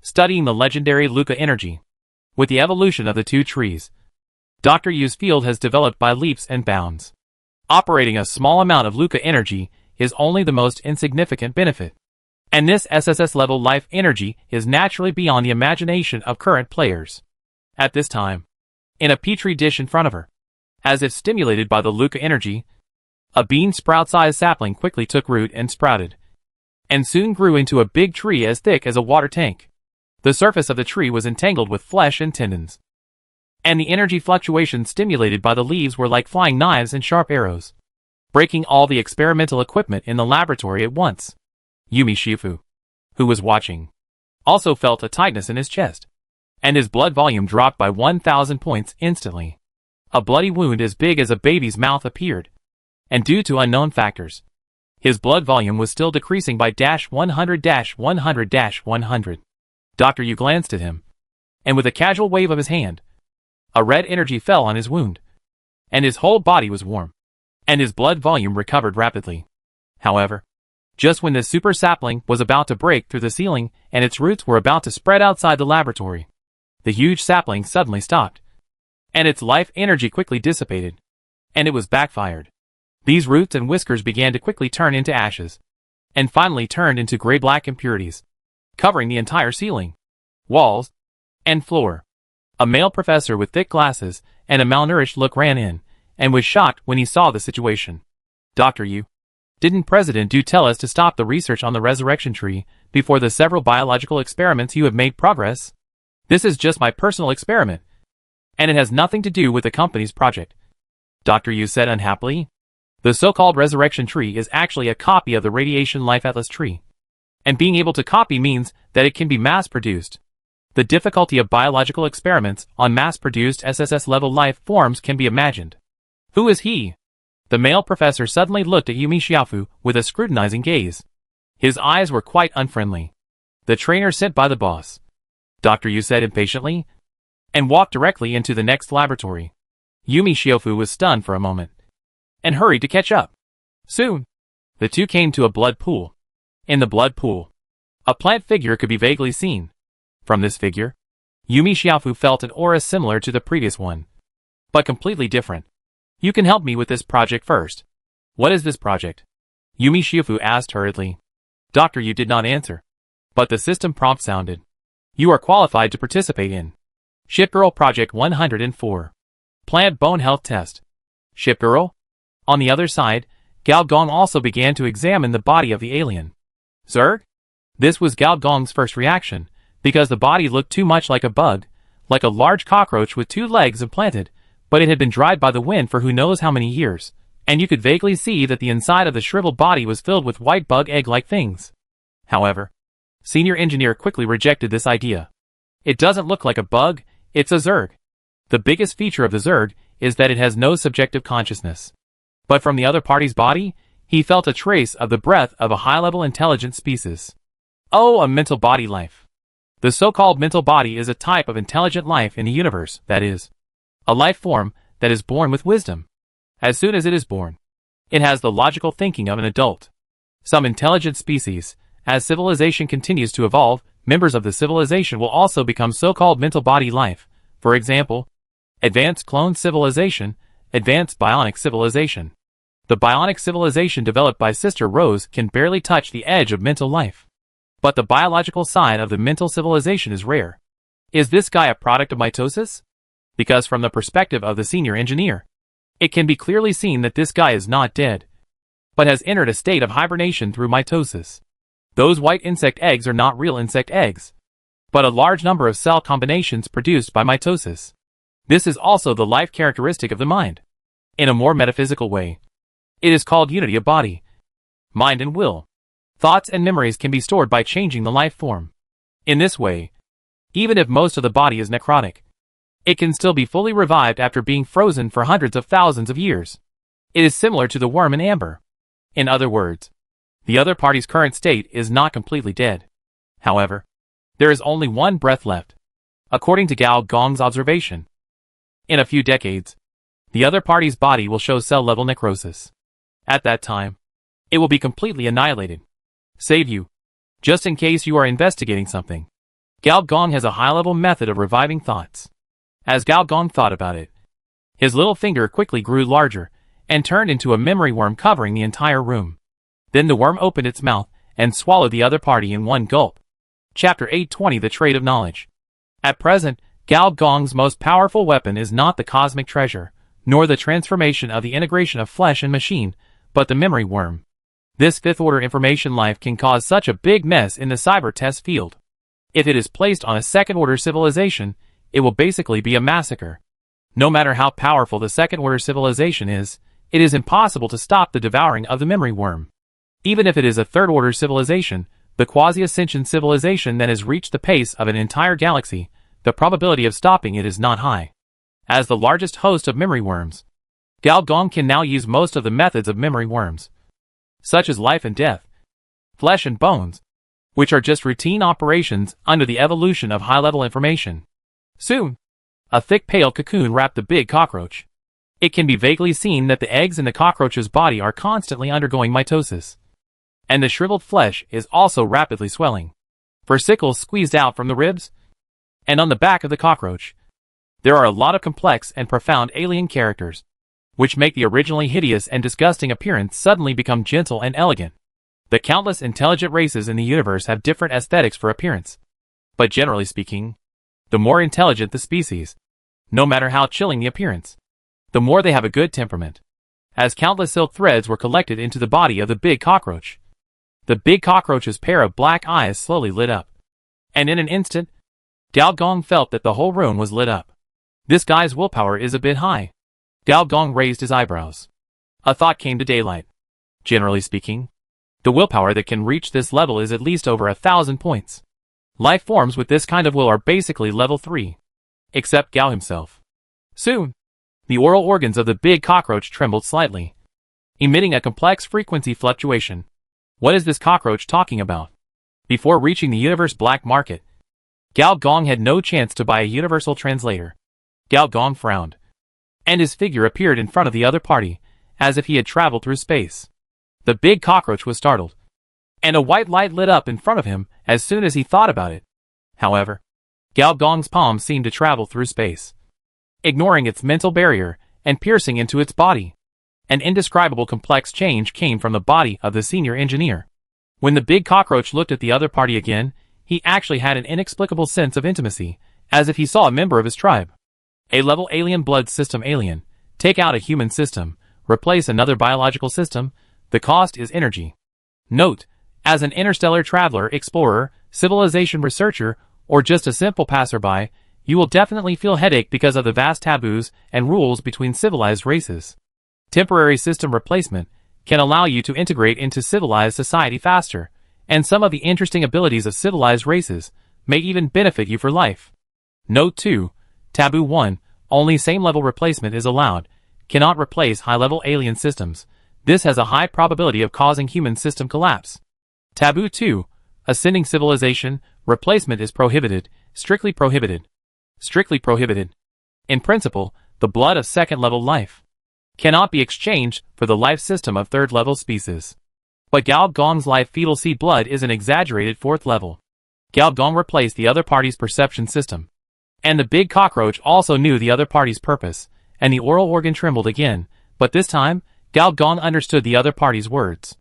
studying the legendary Luca energy. With the evolution of the two trees, Dr. Yu's field has developed by leaps and bounds. Operating a small amount of Luca energy is only the most insignificant benefit, and this SSS-level life energy is naturally beyond the imagination of current players. At this time, in a petri dish in front of her, as if stimulated by the Luca energy, a bean sprout-sized sapling quickly took root and sprouted, and soon grew into a big tree as thick as a water tank. The surface of the tree was entangled with flesh and tendons, and the energy fluctuations stimulated by the leaves were like flying knives and sharp arrows, breaking all the experimental equipment in the laboratory at once. Yumi Shiofu, who was watching, also felt a tightness in his chest, and his blood volume dropped by 1,000 points instantly. A bloody wound as big as a baby's mouth appeared, and due to unknown factors, His blood volume was still decreasing by -100-100-100. Dr. Yu glanced at him, and with a casual wave of his hand, a red energy fell on his wound, and his whole body was warm, and his blood volume recovered rapidly. However, just when the super sapling was about to break through the ceiling and its roots were about to spread outside the laboratory, the huge sapling suddenly stopped, and its life energy quickly dissipated, and it was backfired. These roots and whiskers began to quickly turn into ashes, and finally turned into gray-black impurities, covering the entire ceiling, walls, and floor. A male professor with thick glasses and a malnourished look ran in, and was shocked when he saw the situation. Dr. Yu, didn't President Du tell us to stop the research on the resurrection tree before the several biological experiments you have made progress? This is just my personal experiment, and it has nothing to do with the company's project. Dr. Yu said unhappily. The so-called resurrection tree is actually a copy of the radiation life atlas tree, and being able to copy means that it can be mass-produced. The difficulty of biological experiments on mass-produced SSS-level life forms can be imagined. Who is he? The male professor suddenly looked at Yumi Xiaofu with a scrutinizing gaze. His eyes were quite unfriendly. The trainer sent by the boss, Dr. Yu said impatiently, and walked directly into the next laboratory. Yumi Xiaofu was stunned for a moment, and hurried to catch up. Soon, the two came to a blood pool. In the blood pool, a plant figure could be vaguely seen. From this figure, Yumi Xiaofu felt an aura similar to the previous one, but completely different. You can help me with this project first. What is this project? Yumi Xiaofu asked hurriedly. Dr. Yu did not answer, but the system prompt sounded. You are qualified to participate in Ship Girl Project 104. Plant Bone Health Test. Ship Girl? On the other side, Gao Gong also began to examine the body of the alien. Zerg? This was Gao Gong's first reaction, because the body looked too much like a bug, like a large cockroach with 2 legs implanted, but it had been dried by the wind for who knows how many years, and you could vaguely see that the inside of the shriveled body was filled with white bug egg-like things. However, Senior Engineer quickly rejected this idea. It doesn't look like a bug, it's a Zerg. The biggest feature of the Zerg is that it has no subjective consciousness. But from the other party's body, he felt a trace of the breath of a high-level intelligent species. Oh, a mental body life. The so-called mental body is a type of intelligent life in the universe, that is, a life form that is born with wisdom. As soon as it is born, it has the logical thinking of an adult. Some intelligent species, as civilization continues to evolve, members of the civilization will also become so-called mental body life. For example, advanced clone civilization, advanced bionic civilization. The bionic civilization developed by Sister Rose can barely touch the edge of mental life. But the biological side of the mental civilization is rare. Is this guy a product of mitosis? Because from the perspective of the senior engineer, it can be clearly seen that this guy is not dead, but has entered a state of hibernation through mitosis. Those white insect eggs are not real insect eggs, but a large number of cell combinations produced by mitosis. This is also the life characteristic of the mind. In a more metaphysical way, it is called unity of body, mind and will. Thoughts and memories can be stored by changing the life form. In this way, even if most of the body is necrotic, it can still be fully revived after being frozen for hundreds of thousands of years. It is similar to the worm in amber. In other words, the other party's current state is not completely dead. However, there is only one breath left, according to Gao Gong's observation. In a few decades, the other party's body will show cell-level necrosis. At that time, it will be completely annihilated. Save you. Just in case you are investigating something. Gao Gong has a high-level method of reviving thoughts. As Gao Gong thought about it, his little finger quickly grew larger and turned into a memory worm covering the entire room. Then the worm opened its mouth and swallowed the other party in one gulp. Chapter 820 The Trade of Knowledge. At present, Gao Gong's most powerful weapon is not the cosmic treasure, nor the transformation of the integration of flesh and machine, but the memory worm. This fifth-order information life can cause such a big mess in the cyber test field. If it is placed on a second-order civilization, it will basically be a massacre. No matter how powerful the second-order civilization is, it is impossible to stop the devouring of the memory worm. Even if it is a third-order civilization, the quasi-ascension civilization that has reached the pace of an entire galaxy, the probability of stopping it is not high. As the largest host of memory worms, Gao Gong can now use most of the methods of memory worms. such as life and death, flesh and bones, which are just routine operations under the evolution of high-level information. Soon, a thick pale cocoon wrapped the big cockroach. It can be vaguely seen that the eggs in the cockroach's body are constantly undergoing mitosis, and the shriveled flesh is also rapidly swelling. Versicles squeezed out from the ribs, and on the back of the cockroach, there are a lot of complex and profound alien characters, which make the originally hideous and disgusting appearance suddenly become gentle and elegant. The countless intelligent races in the universe have different aesthetics for appearance, but generally speaking, the more intelligent the species, no matter how chilling the appearance, the more they have a good temperament. As countless silk threads were collected into the body of the big cockroach, the big cockroach's pair of black eyes slowly lit up, and in an instant, Gao Gong felt that the whole room was lit up. This guy's willpower is a bit high. Gao Gong raised his eyebrows. A thought came to daylight. Generally speaking, the willpower that can reach this level is at least over 1,000 points. Life forms with this kind of will are basically level 3. Except Gao himself. Soon, the oral organs of the big cockroach trembled slightly, emitting a complex frequency fluctuation. What is this cockroach talking about? Before reaching the universe black market, Gao Gong had no chance to buy a universal translator. Gao Gong frowned, and his figure appeared in front of the other party, as if he had traveled through space. The big cockroach was startled, and a white light lit up in front of him as soon as he thought about it. However, Gao Gong's palm seemed to travel through space, ignoring its mental barrier and piercing into its body. An indescribable complex change came from the body of the senior engineer. When the big cockroach looked at the other party again, he actually had an inexplicable sense of intimacy, as if he saw a member of his tribe. A level alien blood system alien. Take out a human system, replace another biological system, the cost is energy. Note, as an interstellar traveler, explorer, civilization researcher, or just a simple passerby, you will definitely feel headache because of the vast taboos and rules between civilized races. Temporary system replacement can allow you to integrate into civilized society faster, and some of the interesting abilities of civilized races may even benefit you for life. Note 2. Taboo 1. Only same-level replacement is allowed. Cannot replace high-level alien systems. This has a high probability of causing human system collapse. Taboo 2. Ascending civilization. Replacement is prohibited. Strictly prohibited. Strictly prohibited. In principle, the blood of second-level life cannot be exchanged for the life system of third-level species. But Gao Gong's life fetal seed blood is an exaggerated fourth level. Gao Gong replaced the other party's perception system, and the big cockroach also knew the other party's purpose, and the oral organ trembled again, but this time, Gao Gong understood the other party's words.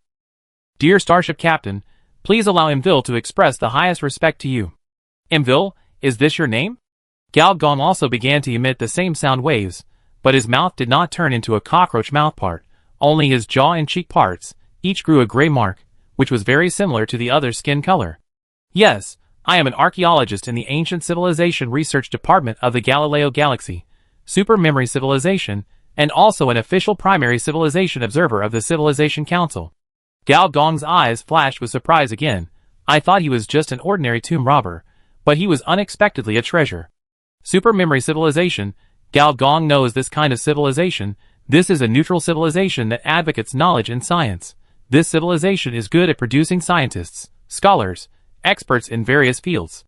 Dear Starship Captain, please allow Imville to express the highest respect to you. Imville, is this your name? Gao Gong also began to emit the same sound waves, but his mouth did not turn into a cockroach mouthpart, only his jaw and cheek parts, each grew a gray mark, which was very similar to the other's skin color. Yes, I am an archaeologist in the Ancient Civilization Research Department of the Galileo Galaxy, Super Memory Civilization, and also an official primary civilization observer of the Civilization Council. Gao Gong's eyes flashed with surprise again. I thought he was just an ordinary tomb robber, but he was unexpectedly a treasure. Super Memory Civilization. Gao Gong knows this kind of civilization. This is a neutral civilization that advocates knowledge and science. This civilization is good at producing scientists, scholars, experts in various fields.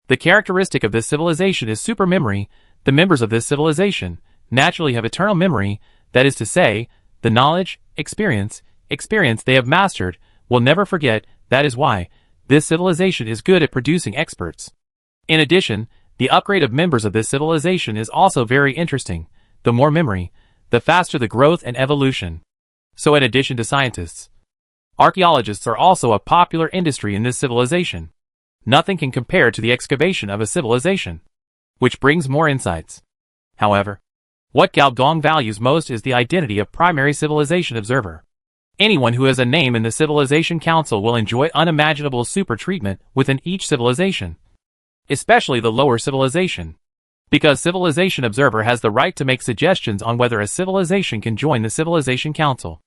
The characteristic of this civilization is super memory. The members of this civilization naturally have eternal memory, that is to say, the knowledge, experience they have mastered will never forget. That is why this civilization is good at producing experts. In addition, the upgrade of members of this civilization is also very interesting. The more memory, the faster the growth and evolution. So in addition to scientists, archaeologists are also a popular industry in this civilization. Nothing can compare to the excavation of a civilization, which brings more insights. However, what Gao Gong values most is the identity of primary civilization observer. Anyone who has a name in the Civilization Council will enjoy unimaginable super treatment within each civilization, especially the lower civilization, because Civilization Observer has the right to make suggestions on whether a civilization can join the Civilization Council.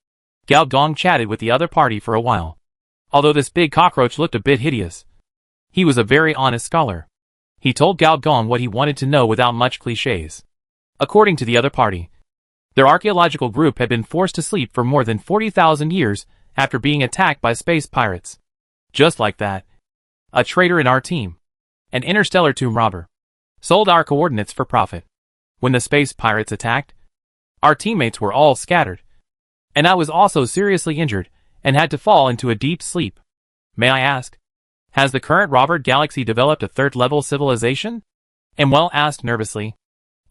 Gao Gong chatted with the other party for a while. Although this big cockroach looked a bit hideous, he was a very honest scholar. He told Gao Gong what he wanted to know without much cliches. According to the other party, their archaeological group had been forced to sleep for more than 40,000 years, after being attacked by space pirates. Just like that. A traitor in our team. An interstellar tomb robber. Sold our coordinates for profit. When the space pirates attacked, our teammates were all scattered. And I was also seriously injured and had to fall into a deep sleep. May I ask, has the current Robert Galaxy developed a third-level civilization? Imwell asked nervously.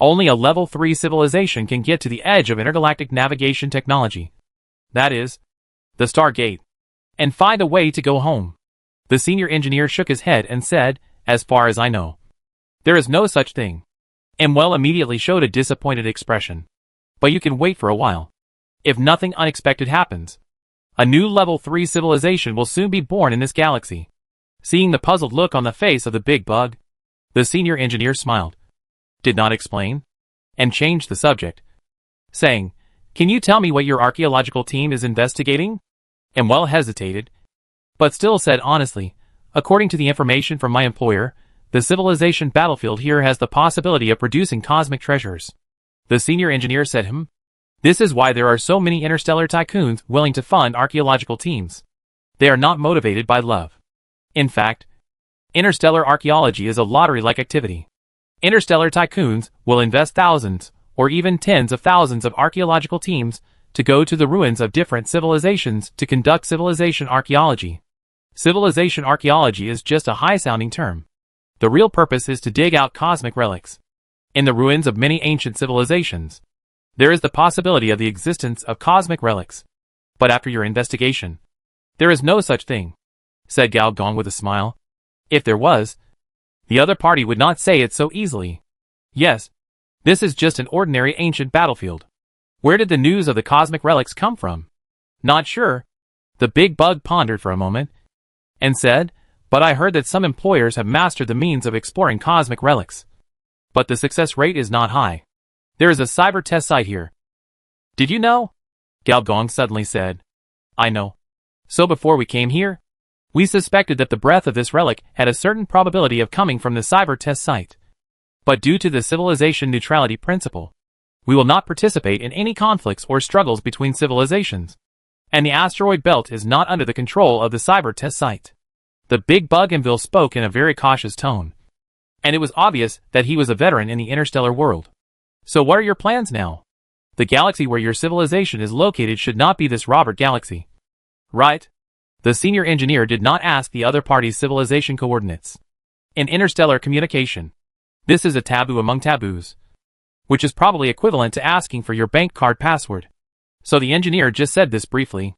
Only a level 3 civilization can get to the edge of intergalactic navigation technology. That is, the Stargate. And find a way to go home. The senior engineer shook his head and said, as far as I know, there is no such thing. Imwell immediately showed a disappointed expression. But you can wait for a while. If nothing unexpected happens, a new level 3 civilization will soon be born in this galaxy. Seeing the puzzled look on the face of the big bug, the senior engineer smiled, did not explain, and changed the subject, saying, "Can you tell me what your archaeological team is investigating?" Imwell hesitated, but still said honestly, "According to the information from my employer, the civilization battlefield here has the possibility of producing cosmic treasures." The senior engineer said, "This is why there are so many interstellar tycoons willing to fund archaeological teams. They are not motivated by love. In fact, interstellar archaeology is a lottery-like activity. Interstellar tycoons will invest thousands, or even tens of thousands of archaeological teams to go to the ruins of different civilizations to conduct civilization archaeology. Civilization archaeology is just a high-sounding term. The real purpose is to dig out cosmic relics. In the ruins of many ancient civilizations, there is the possibility of the existence of cosmic relics. But after your investigation, there is no such thing," said Gao Gong with a smile. "If there was, the other party would not say it so easily. Yes, this is just an ordinary ancient battlefield. Where did the news of the cosmic relics come from?" "Not sure." The big bug pondered for a moment, and said, "But I heard that some employers have mastered the means of exploring cosmic relics. But the success rate is not high. There is a cyber test site here." "Did you know?" Gao Gong suddenly said. "I know. So before we came here, we suspected that the breath of this relic had a certain probability of coming from the cyber test site. But due to the civilization neutrality principle, we will not participate in any conflicts or struggles between civilizations. And the asteroid belt is not under the control of the cyber test site." The big bug Imville spoke in a very cautious tone, and it was obvious that he was a veteran in the interstellar world. "So what are your plans now? The galaxy where your civilization is located should not be this Robert Galaxy, right?" The senior engineer did not ask the other party's civilization coordinates. In interstellar communication, this is a taboo among taboos, which is probably equivalent to asking for your bank card password. So the engineer just said this briefly.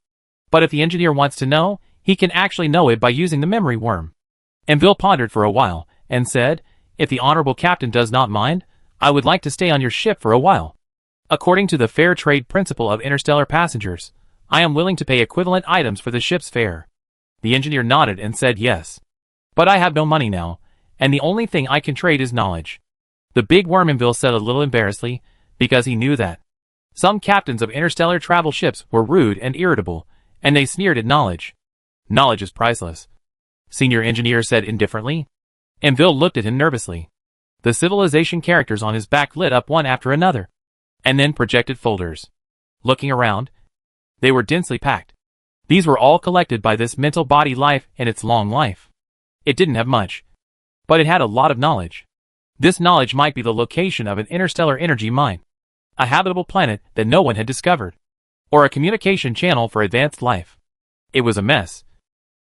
But if the engineer wants to know, he can actually know it by using the memory worm. Imville pondered for a while, and said, "If the honorable captain does not mind, I would like to stay on your ship for a while. According to the fair trade principle of interstellar passengers, I am willing to pay equivalent items for the ship's fare." The engineer nodded and said yes. "But I have no money now, and the only thing I can trade is knowledge." The big worm Imville said a little embarrassedly, because he knew that some captains of interstellar travel ships were rude and irritable, and they sneered at knowledge. "Knowledge is priceless," senior engineer said indifferently. Imville looked at him nervously. The civilization characters on his back lit up one after another, and then projected folders. Looking around, they were densely packed. These were all collected by this mental body life in its long life. It didn't have much, but it had a lot of knowledge. This knowledge might be the location of an interstellar energy mine, a habitable planet that no one had discovered, or a communication channel for advanced life. It was a mess.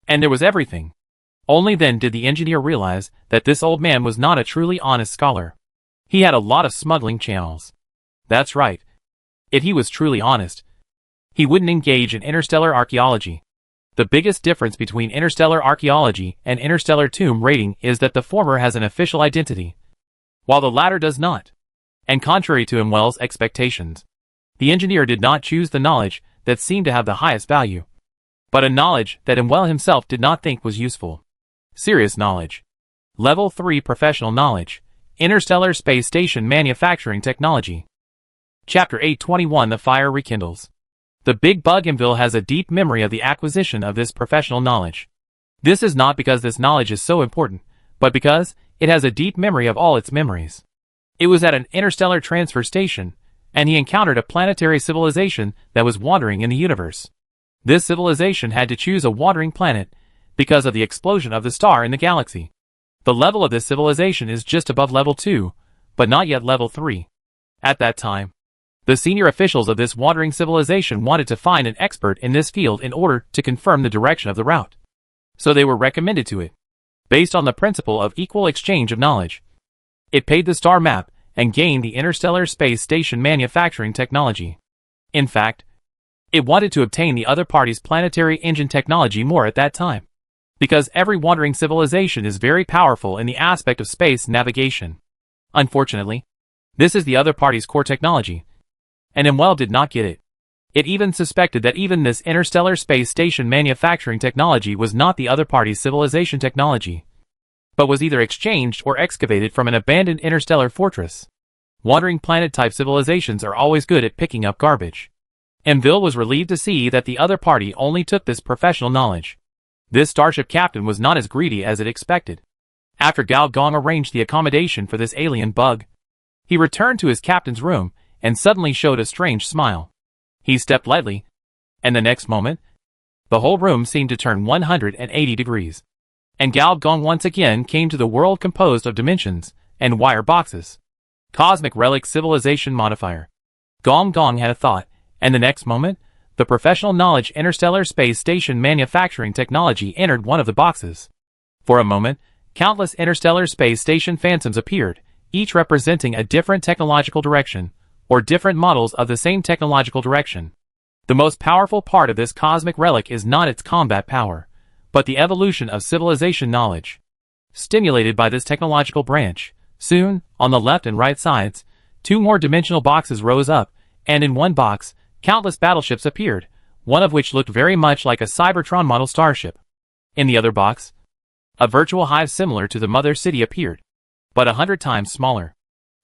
And there was everything. Only then did the engineer realize that this old man was not a truly honest scholar. He had a lot of smuggling channels. That's right. If he was truly honest, he wouldn't engage in interstellar archaeology. The biggest difference between interstellar archaeology and interstellar tomb raiding is that the former has an official identity, while the latter does not. And contrary to Imwell's expectations, the engineer did not choose the knowledge that seemed to have the highest value, but a knowledge that Imwell himself did not think was useful. Serious knowledge. Level 3 professional knowledge. Interstellar Space Station Manufacturing Technology. Chapter 821 The Fire Rekindles. The big bug Imville has a deep memory of the acquisition of this professional knowledge. This is not because this knowledge is so important, but because it has a deep memory of all its memories. It was at an interstellar transfer station, and he encountered a planetary civilization that was wandering in the universe. This civilization had to choose a wandering planet because of the explosion of the star in the galaxy. The level of this civilization is just above level 2, but not yet level 3. At that time, the senior officials of this wandering civilization wanted to find an expert in this field in order to confirm the direction of the route. So they were recommended to it, based on the principle of equal exchange of knowledge. It paid the star map and gained the interstellar space station manufacturing technology. In fact, it wanted to obtain the other party's planetary engine technology more at that time, because every wandering civilization is very powerful in the aspect of space navigation. Unfortunately, this is the other party's core technology, and Imwell did not get it. It even suspected that even this interstellar space station manufacturing technology was not the other party's civilization technology, but was either exchanged or excavated from an abandoned interstellar fortress. Wandering planet-type civilizations are always good at picking up garbage. Imville was relieved to see that the other party only took this professional knowledge. This starship captain was not as greedy as it expected. After Gao Gong arranged the accommodation for this alien bug, he returned to his captain's room and suddenly showed a strange smile. He stepped lightly, and the next moment, the whole room seemed to turn 180 degrees. And Gao Gong once again came to the world composed of dimensions and wire boxes. Cosmic Relic Civilization Modifier. Gong Gong had a thought, and the next moment, the professional knowledge interstellar space station manufacturing technology entered one of the boxes. For a moment, countless interstellar space station phantoms appeared, each representing a different technological direction, or different models of the same technological direction. The most powerful part of this cosmic relic is not its combat power, but the evolution of civilization knowledge. Stimulated by this technological branch, soon, on the left and right sides, two more dimensional boxes rose up, and in one box, countless battleships appeared, one of which looked very much like a Cybertron model starship. In the other box, a virtual hive similar to the Mother City appeared, but 100 times smaller.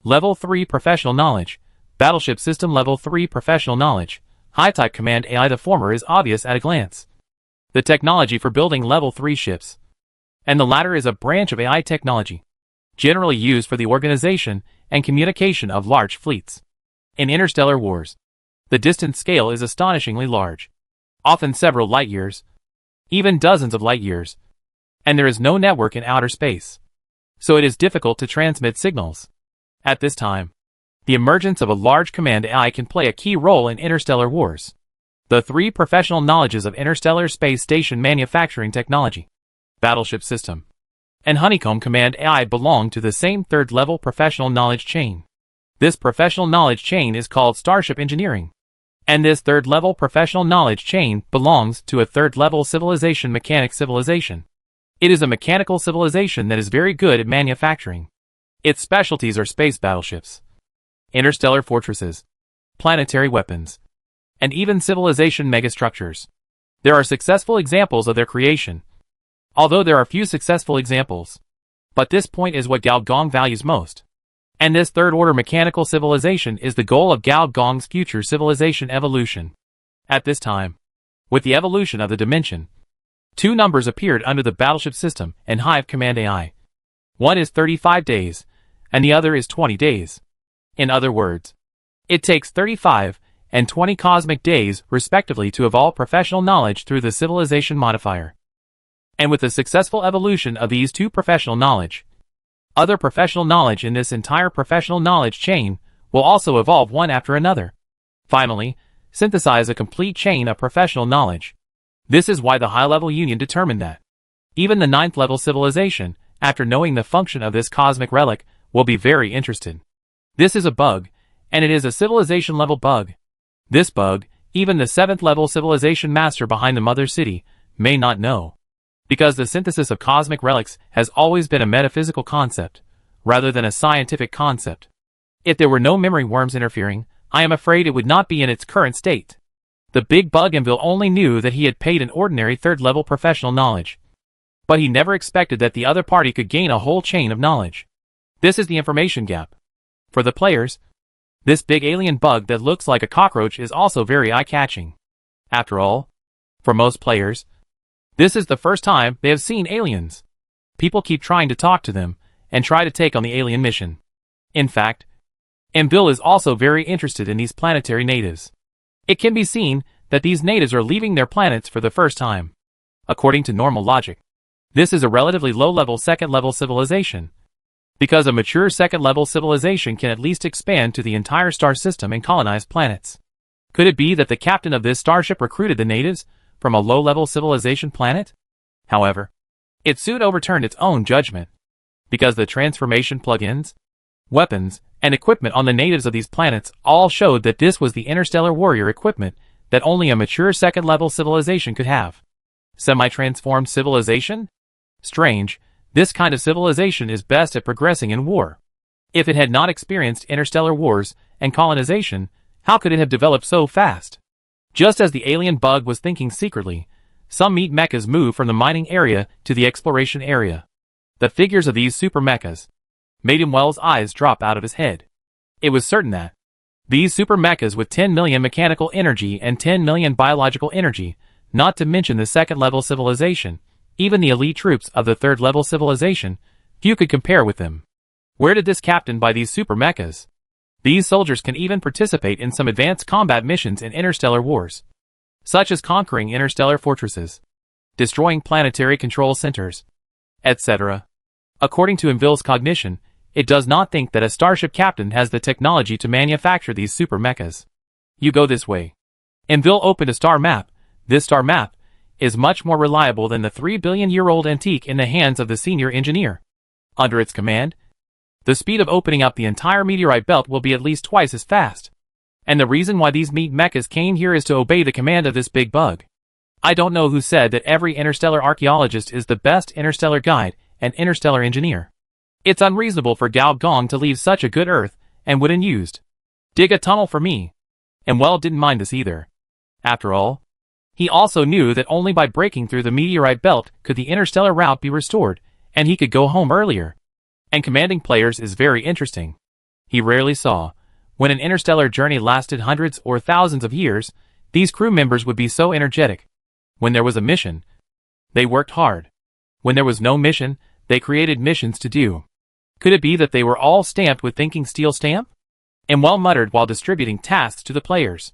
Level 3 Professional Knowledge. Battleship System Level 3 Professional Knowledge. High-type command AI. The former is obvious at a glance. The technology for building Level 3 ships. And the latter is a branch of AI technology, generally used for the organization and communication of large fleets. In interstellar wars, the distance scale is astonishingly large, often several light years, even dozens of light years, and there is no network in outer space, so it is difficult to transmit signals. At this time, the emergence of a large command AI can play a key role in interstellar wars. The three professional knowledges of interstellar space station manufacturing technology, battleship system, and honeycomb command AI belong to the same third-level professional knowledge chain. This professional knowledge chain is called starship engineering, and this third-level professional knowledge chain belongs to a third-level civilization, mechanic civilization. It is a mechanical civilization that is very good at manufacturing. Its specialties are space battleships, interstellar fortresses, planetary weapons, and even civilization megastructures. There are successful examples of their creation, although there are few successful examples. But this point is what Gao Gong values most. And this third-order mechanical civilization is the goal of Gao Gong's future civilization evolution. At this time, with the evolution of the dimension, two numbers appeared under the battleship system and hive command AI. One is 35 days, and the other is 20 days. In other words, it takes 35 and 20 cosmic days, respectively, to evolve professional knowledge through the civilization modifier. And with the successful evolution of these two professional knowledge, other professional knowledge in this entire professional knowledge chain will also evolve one after another. Finally, synthesize a complete chain of professional knowledge. This is why the high-level union determined that even the 9th-level civilization, after knowing the function of this cosmic relic, will be very interested. This is a bug, and it is a civilization-level bug. This bug, even the 7th-level civilization master behind the Mother City may not know, because the synthesis of cosmic relics has always been a metaphysical concept, rather than a scientific concept. If there were no memory worms interfering, I am afraid it would not be in its current state. The big Bugginville only knew that he had paid an ordinary third-level professional knowledge, but he never expected that the other party could gain a whole chain of knowledge. This is the information gap. For the players, this big alien bug that looks like a cockroach is also very eye-catching. After all, for most players, this is the first time they have seen aliens. People keep trying to talk to them and try to take on the alien mission. In fact, Bill is also very interested in these planetary natives. It can be seen that these natives are leaving their planets for the first time. According to normal logic, this is a relatively low-level second-level civilization, because a mature second-level civilization can at least expand to the entire star system and colonize planets. Could it be that the captain of this starship recruited the natives from a low-level civilization planet? However, it soon overturned its own judgment, because the transformation plugins, weapons, and equipment on the natives of these planets all showed that this was the interstellar warrior equipment that only a mature second-level civilization could have. Semi-transformed civilization? Strange, this kind of civilization is best at progressing in war. If it had not experienced interstellar wars and colonization, how could it have developed so fast? Just as the alien bug was thinking secretly, some meat mechas moved from the mining area to the exploration area. The figures of these super mechas made Imwell's eyes drop out of his head. It was certain that these super mechas with 10 million mechanical energy and 10 million biological energy, not to mention the second-level civilization, even the elite troops of the third-level civilization, few could compare with them. Where did this captain buy these super mechas? These soldiers can even participate in some advanced combat missions in interstellar wars, such as conquering interstellar fortresses, destroying planetary control centers, etc. According to Imville's cognition, it does not think that a starship captain has the technology to manufacture these super mechas. You go this way. Imville opened a star map. This star map is much more reliable than the 3-billion-year-old antique in the hands of the senior engineer. Under its command, the speed of opening up the entire meteorite belt will be at least twice as fast. And the reason why these meat mechas came here is to obey the command of this big bug. I don't know who said that every interstellar archaeologist is the best interstellar guide and interstellar engineer. It's unreasonable for Gao Gong to leave such a good Earth and wooden used. Dig a tunnel for me. And well didn't mind this either. After all, he also knew that only by breaking through the meteorite belt could the interstellar route be restored, and he could go home earlier. And commanding players is very interesting. He rarely saw, when an interstellar journey lasted hundreds or thousands of years, these crew members would be so energetic. When there was a mission, they worked hard. When there was no mission, they created missions to do. Could it be that they were all stamped with thinking steel stamp? Imwell muttered while distributing tasks to the players.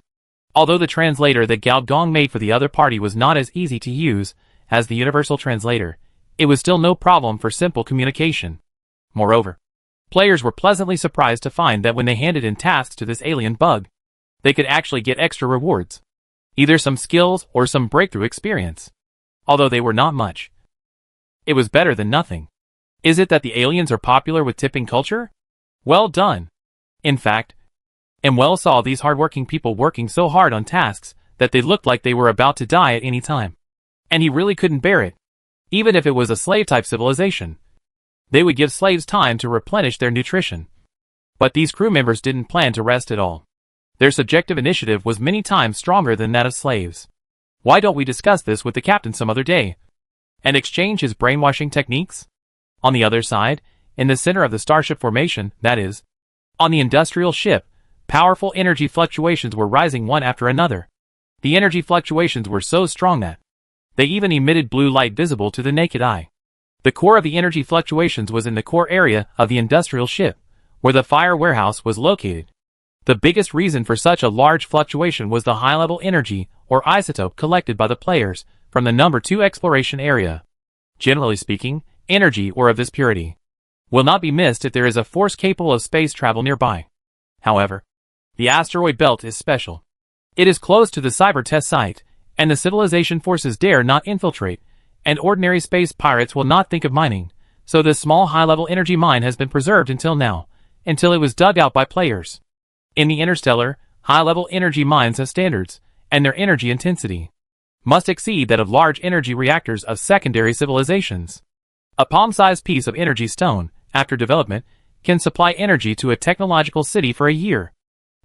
Although the translator that Gao Gong made for the other party was not as easy to use as the universal translator, it was still no problem for simple communication. Moreover, players were pleasantly surprised to find that when they handed in tasks to this alien bug, they could actually get extra rewards. Either some skills or some breakthrough experience. Although they were not much, it was better than nothing. Is it that the aliens are popular with tipping culture? Well done. In fact, Imwell saw these hardworking people working so hard on tasks that they looked like they were about to die at any time. And he really couldn't bear it. Even if it was a slave-type civilization, they would give slaves time to replenish their nutrition. But these crew members didn't plan to rest at all. Their subjective initiative was many times stronger than that of slaves. Why don't we discuss this with the captain some other day, and exchange his brainwashing techniques? On the other side, in the center of the starship formation, that is, on the industrial ship, powerful energy fluctuations were rising one after another. The energy fluctuations were so strong that they even emitted blue light visible to the naked eye. The core of the energy fluctuations was in the core area of the industrial ship, where the fire warehouse was located. The biggest reason for such a large fluctuation was the high-level energy or isotope collected by the players from the number 2 exploration area. Generally speaking, energy or of this purity will not be missed if there is a force capable of space travel nearby. However, the asteroid belt is special. It is close to the cyber test site, and the civilization forces dare not infiltrate, and ordinary space pirates will not think of mining, so this small high-level energy mine has been preserved until now, until it was dug out by players. In the interstellar, high-level energy mines have standards, and their energy intensity must exceed that of large energy reactors of secondary civilizations. A palm-sized piece of energy stone, after development, can supply energy to a technological city for a year.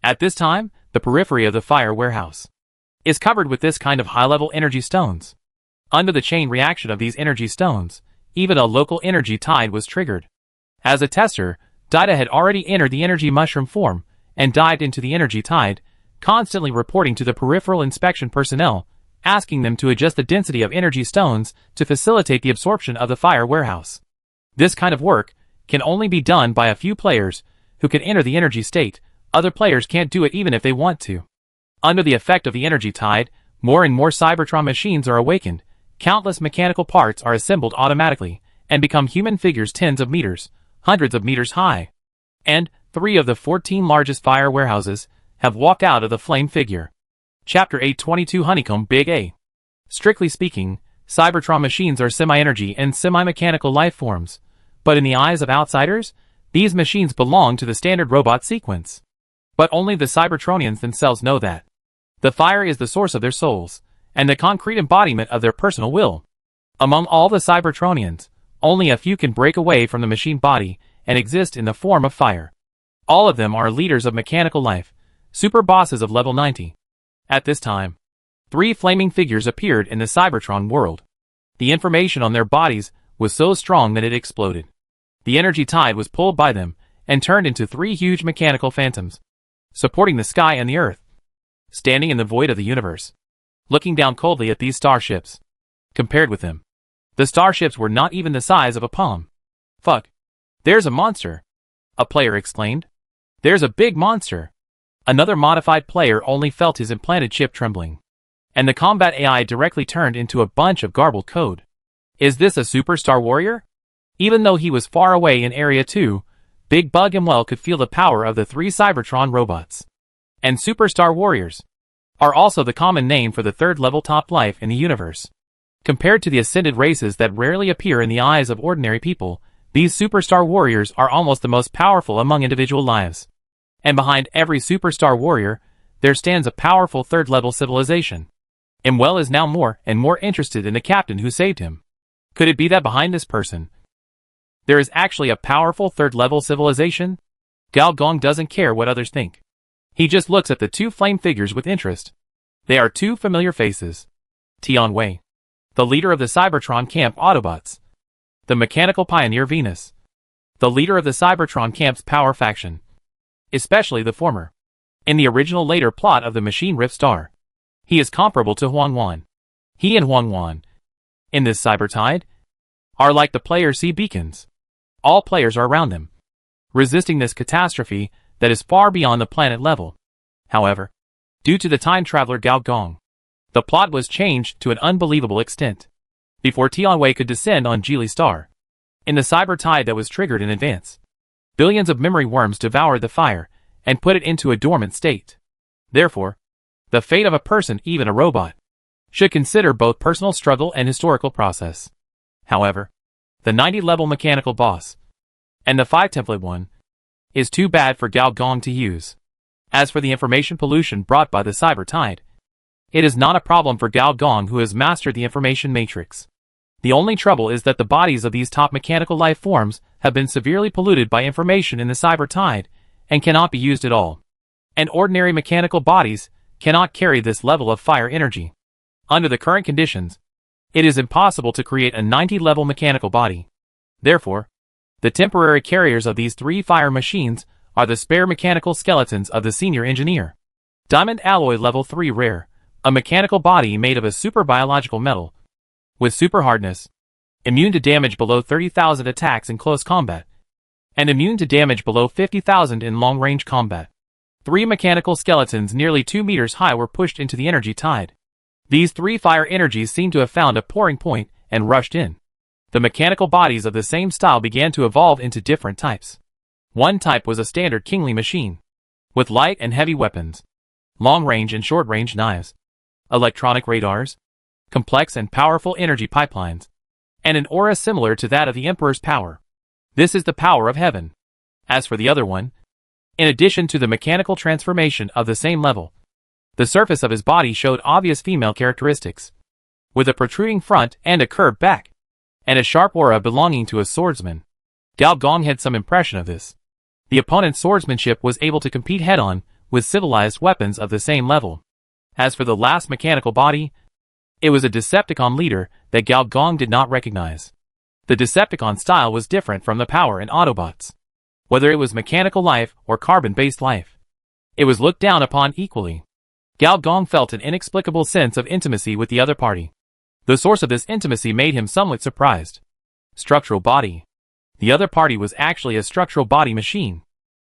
At this time, the periphery of the fire warehouse is covered with this kind of high-level energy stones. Under the chain reaction of these energy stones, even a local energy tide was triggered. As a tester, Dida had already entered the energy mushroom form and dived into the energy tide, constantly reporting to the peripheral inspection personnel, asking them to adjust the density of energy stones to facilitate the absorption of the fire warehouse. This kind of work can only be done by a few players who can enter the energy state. Other players can't do it even if they want to. Under the effect of the energy tide, More and more Cybertron machines are awakened, countless mechanical parts are assembled automatically, and become human figures tens of meters, hundreds of meters high. And 3 of the 14 largest fire warehouses have walked out of the flame figure. Chapter 822 Honeycomb Big A. Strictly speaking, Cybertron machines are semi-energy and semi-mechanical life forms, but in the eyes of outsiders, these machines belong to the standard robot sequence. But only the Cybertronians themselves know that. The fire is the source of their souls, and the concrete embodiment of their personal will. Among all the Cybertronians, only a few can break away from the machine body and exist in the form of fire. All of them are leaders of mechanical life, super bosses of level 90. At this time, 3 flaming figures appeared in the Cybertron world. The information on their bodies was so strong that it exploded. The energy tide was pulled by them and turned into 3 huge mechanical phantoms, supporting the sky and the earth. Standing in the void of the universe, looking down coldly at these starships. Compared with them, the starships were not even the size of a palm. Fuck. There's a monster, a player exclaimed. There's a big monster. Another modified player only felt his implanted chip trembling, and the combat AI directly turned into a bunch of garbled code. Is this a superstar warrior? Even though he was far away in Area 2, Big Bug and Well could feel the power of the 3 Cybertron robots. And superstar warriors are also the common name for the 3rd-level top life in the universe. Compared to the ascended races that rarely appear in the eyes of ordinary people, these superstar warriors are almost the most powerful among individual lives. And behind every superstar warrior, there stands a powerful 3rd-level civilization. Imwell is now more and more interested in the captain who saved him. Could it be that behind this person, there is actually a powerful 3rd-level civilization? Gao Gong doesn't care what others think. He just looks at the 2 flame figures with interest. They are 2 familiar faces. Tian Wei, the leader of the Cybertron Camp Autobots. The mechanical pioneer Venus, the leader of the Cybertron Camp's power faction. Especially the former. In the original later plot of the Machine Rift Star, he is comparable to Huang Wan. He and Huang Wan, in this cyber tide, are like the player sea beacons. All players are around them, resisting this catastrophe that is far beyond the planet level. However, due to the time traveler Gao Gong, the plot was changed to an unbelievable extent. Before Tianwei could descend on Geely Star, in the cyber tide that was triggered in advance, billions of memory worms devoured the fire and put it into a dormant state. Therefore, the fate of a person, even a robot, should consider both personal struggle and historical process. However, the 90-level mechanical boss, and the 5-template one, is too bad for Gao Gong to use. As for the information pollution brought by the cyber tide, it is not a problem for Gao Gong, who has mastered the information matrix. The only trouble is that the bodies of these top mechanical life forms have been severely polluted by information in the cyber tide and cannot be used at all. And ordinary mechanical bodies cannot carry this level of fire energy. Under the current conditions, it is impossible to create a 90-level mechanical body. Therefore, the temporary carriers of these 3 fire machines are the spare mechanical skeletons of the senior engineer. Diamond Alloy Level 3 Rare, a mechanical body made of a super biological metal, with super hardness, immune to damage below 30,000 attacks in close combat, and immune to damage below 50,000 in long-range combat. 3 mechanical skeletons nearly 2 meters high were pushed into the energy tide. These 3 fire energies seem to have found a pouring point and rushed in. The mechanical bodies of the same style began to evolve into different types. One type was a standard kingly machine, with light and heavy weapons, long-range and short-range knives, electronic radars, complex and powerful energy pipelines, and an aura similar to that of the Emperor's power. This is the power of heaven. As for the other one, in addition to the mechanical transformation of the same level, the surface of his body showed obvious female characteristics, with a protruding front and a curved back, and a sharp aura belonging to a swordsman. Gao Gong had some impression of this. The opponent's swordsmanship was able to compete head-on with civilized weapons of the same level. As for the last mechanical body, it was a Decepticon leader that Gao Gong did not recognize. The Decepticon style was different from the power in Autobots. Whether it was mechanical life or carbon-based life, it was looked down upon equally. Gao Gong felt an inexplicable sense of intimacy with the other party. The source of this intimacy made him somewhat surprised. Structural body. The other party was actually a structural body machine.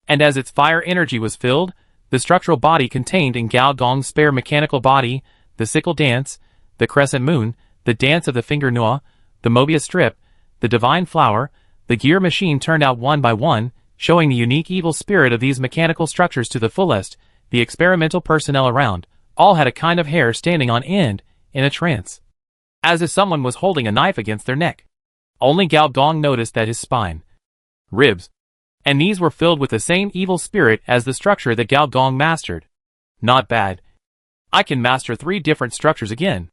And as its fire energy was filled, the structural body contained in Gao Gong's spare mechanical body the sickle dance, the crescent moon, the dance of the finger noir, the Mobius strip, the divine flower, the gear machine turned out one by one, showing the unique evil spirit of these mechanical structures to the fullest. The experimental personnel around all had a kind of hair standing on end, in a trance, as if someone was holding a knife against their neck. Only Gao Gong noticed that his spine, ribs, and knees were filled with the same evil spirit as the structure that Gao Gong mastered. Not bad. I can master 3 different structures again,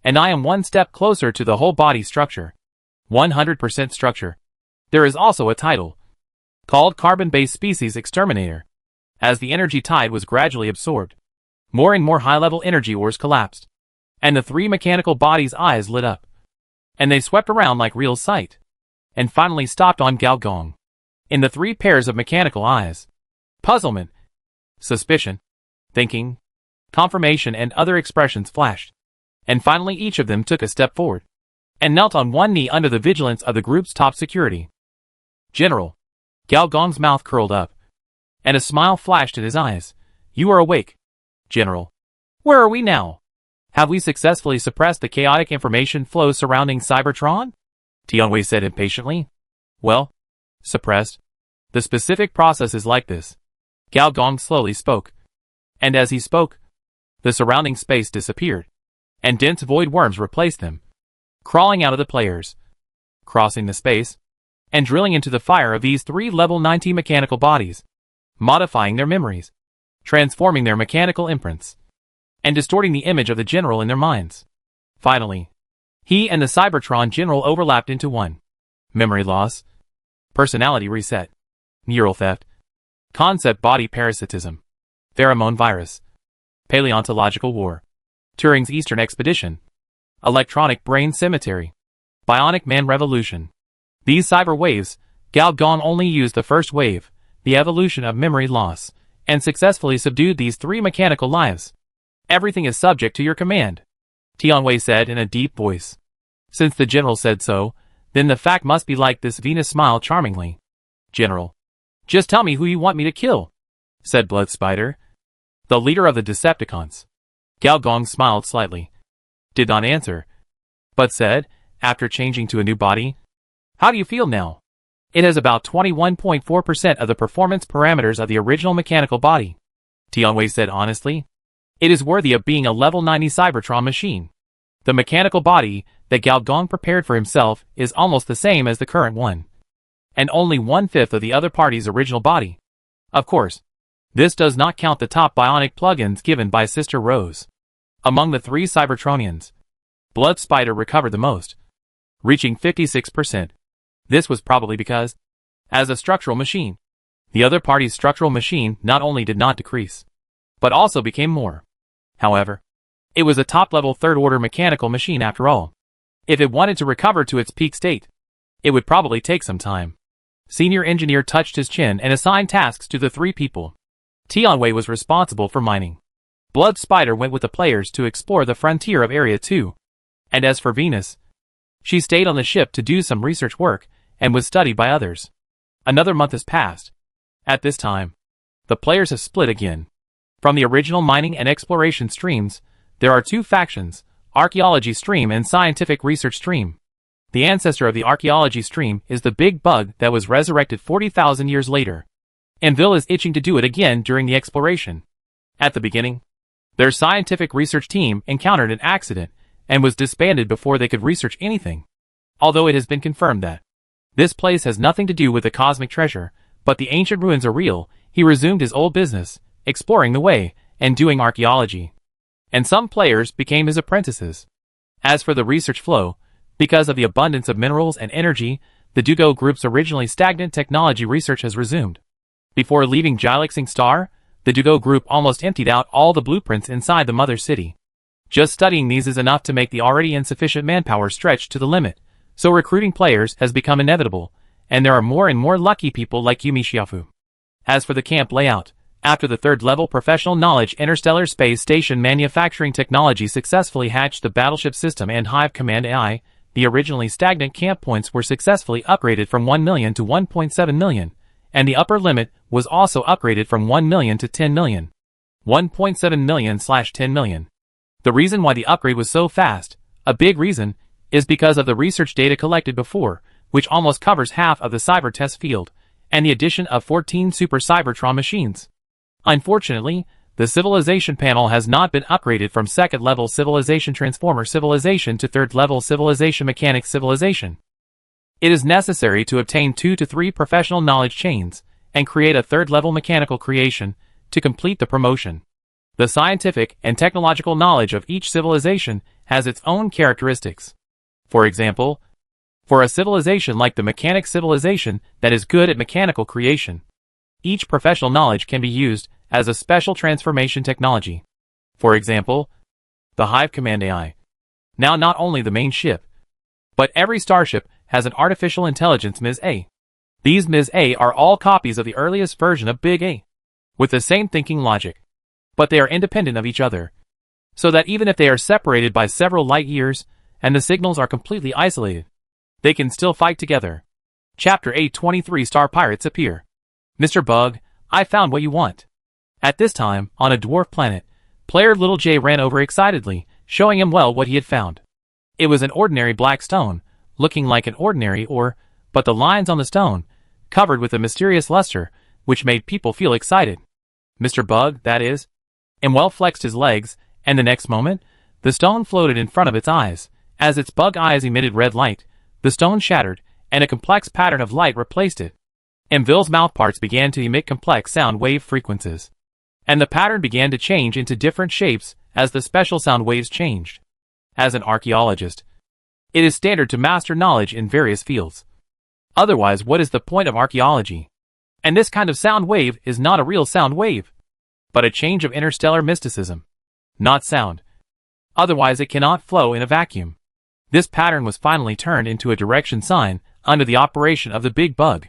and I am one step closer to the whole body structure. 100% structure. There is also a title, called Carbon-Based Species Exterminator. As the energy tide was gradually absorbed, more and more high-level energy ores collapsed, and the 3 mechanical bodies' eyes lit up, and they swept around like real sight, and finally stopped on Gao Gong. In the 3 pairs of mechanical eyes, puzzlement, suspicion, thinking, confirmation and other expressions flashed, and finally each of them took a step forward, and knelt on one knee under the vigilance of the group's top security. General. Gao Gong's mouth curled up, and a smile flashed in his eyes. You are awake, General. Where are we now? Have we successfully suppressed the chaotic information flow surrounding Cybertron? Tianwei said impatiently. Well, suppressed. The specific process is like this. Gao Gong slowly spoke. And as he spoke, the surrounding space disappeared, and dense void worms replaced them, crawling out of the players, crossing the space, and drilling into the fire of these 3 level 90 mechanical bodies, modifying their memories, transforming their mechanical imprints, and distorting the image of the general in their minds. Finally, he and the Cybertron general overlapped into one. Memory loss, personality reset, neural theft, concept body parasitism, pheromone virus, paleontological war, Turing's Eastern expedition, electronic brain cemetery, bionic man revolution. These cyber waves, Gao Gong only used the first wave, the evolution of memory loss, and successfully subdued these 3 mechanical lives. Everything is subject to your command, Tianwei said in a deep voice. Since the general said so, then the fact must be like this. Venus smiled charmingly. General, just tell me who you want me to kill, said Blood Spider, the leader of the Decepticons. Gao Gong smiled slightly, did not answer, but said, after changing to a new body, how do you feel now? It has about 21.4% of the performance parameters of the original mechanical body, Tianwei said honestly. It is worthy of being a level 90 Cybertron machine. The mechanical body that Gao Gong prepared for himself is almost the same as the current one, and only 1/5 of the other party's original body. Of course, this does not count the top bionic plugins given by Sister Rose. Among the 3 Cybertronians, Blood Spider recovered the most, reaching 56%. This was probably because, as a structural machine, the other party's structural machine not only did not decrease, but also became more. However, it was a top-level 3rd-order mechanical machine after all. If it wanted to recover to its peak state, it would probably take some time. Senior Engineer touched his chin and assigned tasks to the 3 people. Tianwei was responsible for mining. Blood Spider went with the players to explore the frontier of Area 2. And as for Venus, she stayed on the ship to do some research work and was studied by others. Another month has passed. At this time, the players have split again. From the original mining and exploration streams, there are 2 factions, Archaeology Stream and Scientific Research Stream. The ancestor of the Archaeology Stream is the big bug that was resurrected 40,000 years later. Enville is itching to do it again during the exploration. At the beginning, their scientific research team encountered an accident and was disbanded before they could research anything. Although it has been confirmed that this place has nothing to do with the cosmic treasure, but the ancient ruins are real, he resumed his old business, exploring the way, and doing archaeology. And some players became his apprentices. As for the research flow, because of the abundance of minerals and energy, the Dugo Group's originally stagnant technology research has resumed. Before leaving Gilexing Star, the Dugo Group almost emptied out all the blueprints inside the mother city. Just studying these is enough to make the already insufficient manpower stretch to the limit, so recruiting players has become inevitable, and there are more and more lucky people like Yumi Xiaofu. As for the camp layout, after the 3rd-level professional knowledge interstellar space station manufacturing technology successfully hatched the battleship system and Hive Command AI, the originally stagnant camp points were successfully upgraded from 1 million to 1.7 million, and the upper limit was also upgraded from 1 million to 10 million. 1.7 million/10 million. The reason why the upgrade was so fast, a big reason, is because of the research data collected before, which almost covers half of the cyber test field, and the addition of 14 Super Cybertron machines. Unfortunately, the civilization panel has not been upgraded from 2nd level civilization transformer civilization to 3rd level civilization mechanics civilization. It is necessary to obtain 2 to 3 professional knowledge chains, and create a 3rd level mechanical creation, to complete the promotion. The scientific and technological knowledge of each civilization has its own characteristics. For example, for a civilization like the mechanic civilization that is good at mechanical creation, each professional knowledge can be used as a special transformation technology. For example, the Hive Command AI. Now not only the main ship, but every starship has an artificial intelligence Ms. A. These Ms. A are all copies of the earliest version of Big A, with the same thinking logic. But they are independent of each other, so that even if they are separated by several light years, and the signals are completely isolated, they can still fight together. Chapter 823 Star Pirates appear. Mr. Bug, I found what you want. At this time, on a dwarf planet, player Little J ran over excitedly, showing him well what he had found. It was an ordinary black stone, looking like an ordinary ore, but the lines on the stone, covered with a mysterious luster, which made people feel excited. Mr. Bug, that is, and well flexed his legs, and the next moment, the stone floated in front of its eyes. As its bug eyes emitted red light, the stone shattered, and a complex pattern of light replaced it. Emville's mouthparts began to emit complex sound wave frequencies, and the pattern began to change into different shapes as the special sound waves changed. As an archaeologist, it is standard to master knowledge in various fields. Otherwise, what is the point of archaeology? And this kind of sound wave is not a real sound wave, but a change of interstellar mysticism, not sound. Otherwise it cannot flow in a vacuum. This pattern was finally turned into a direction sign under the operation of the big bug.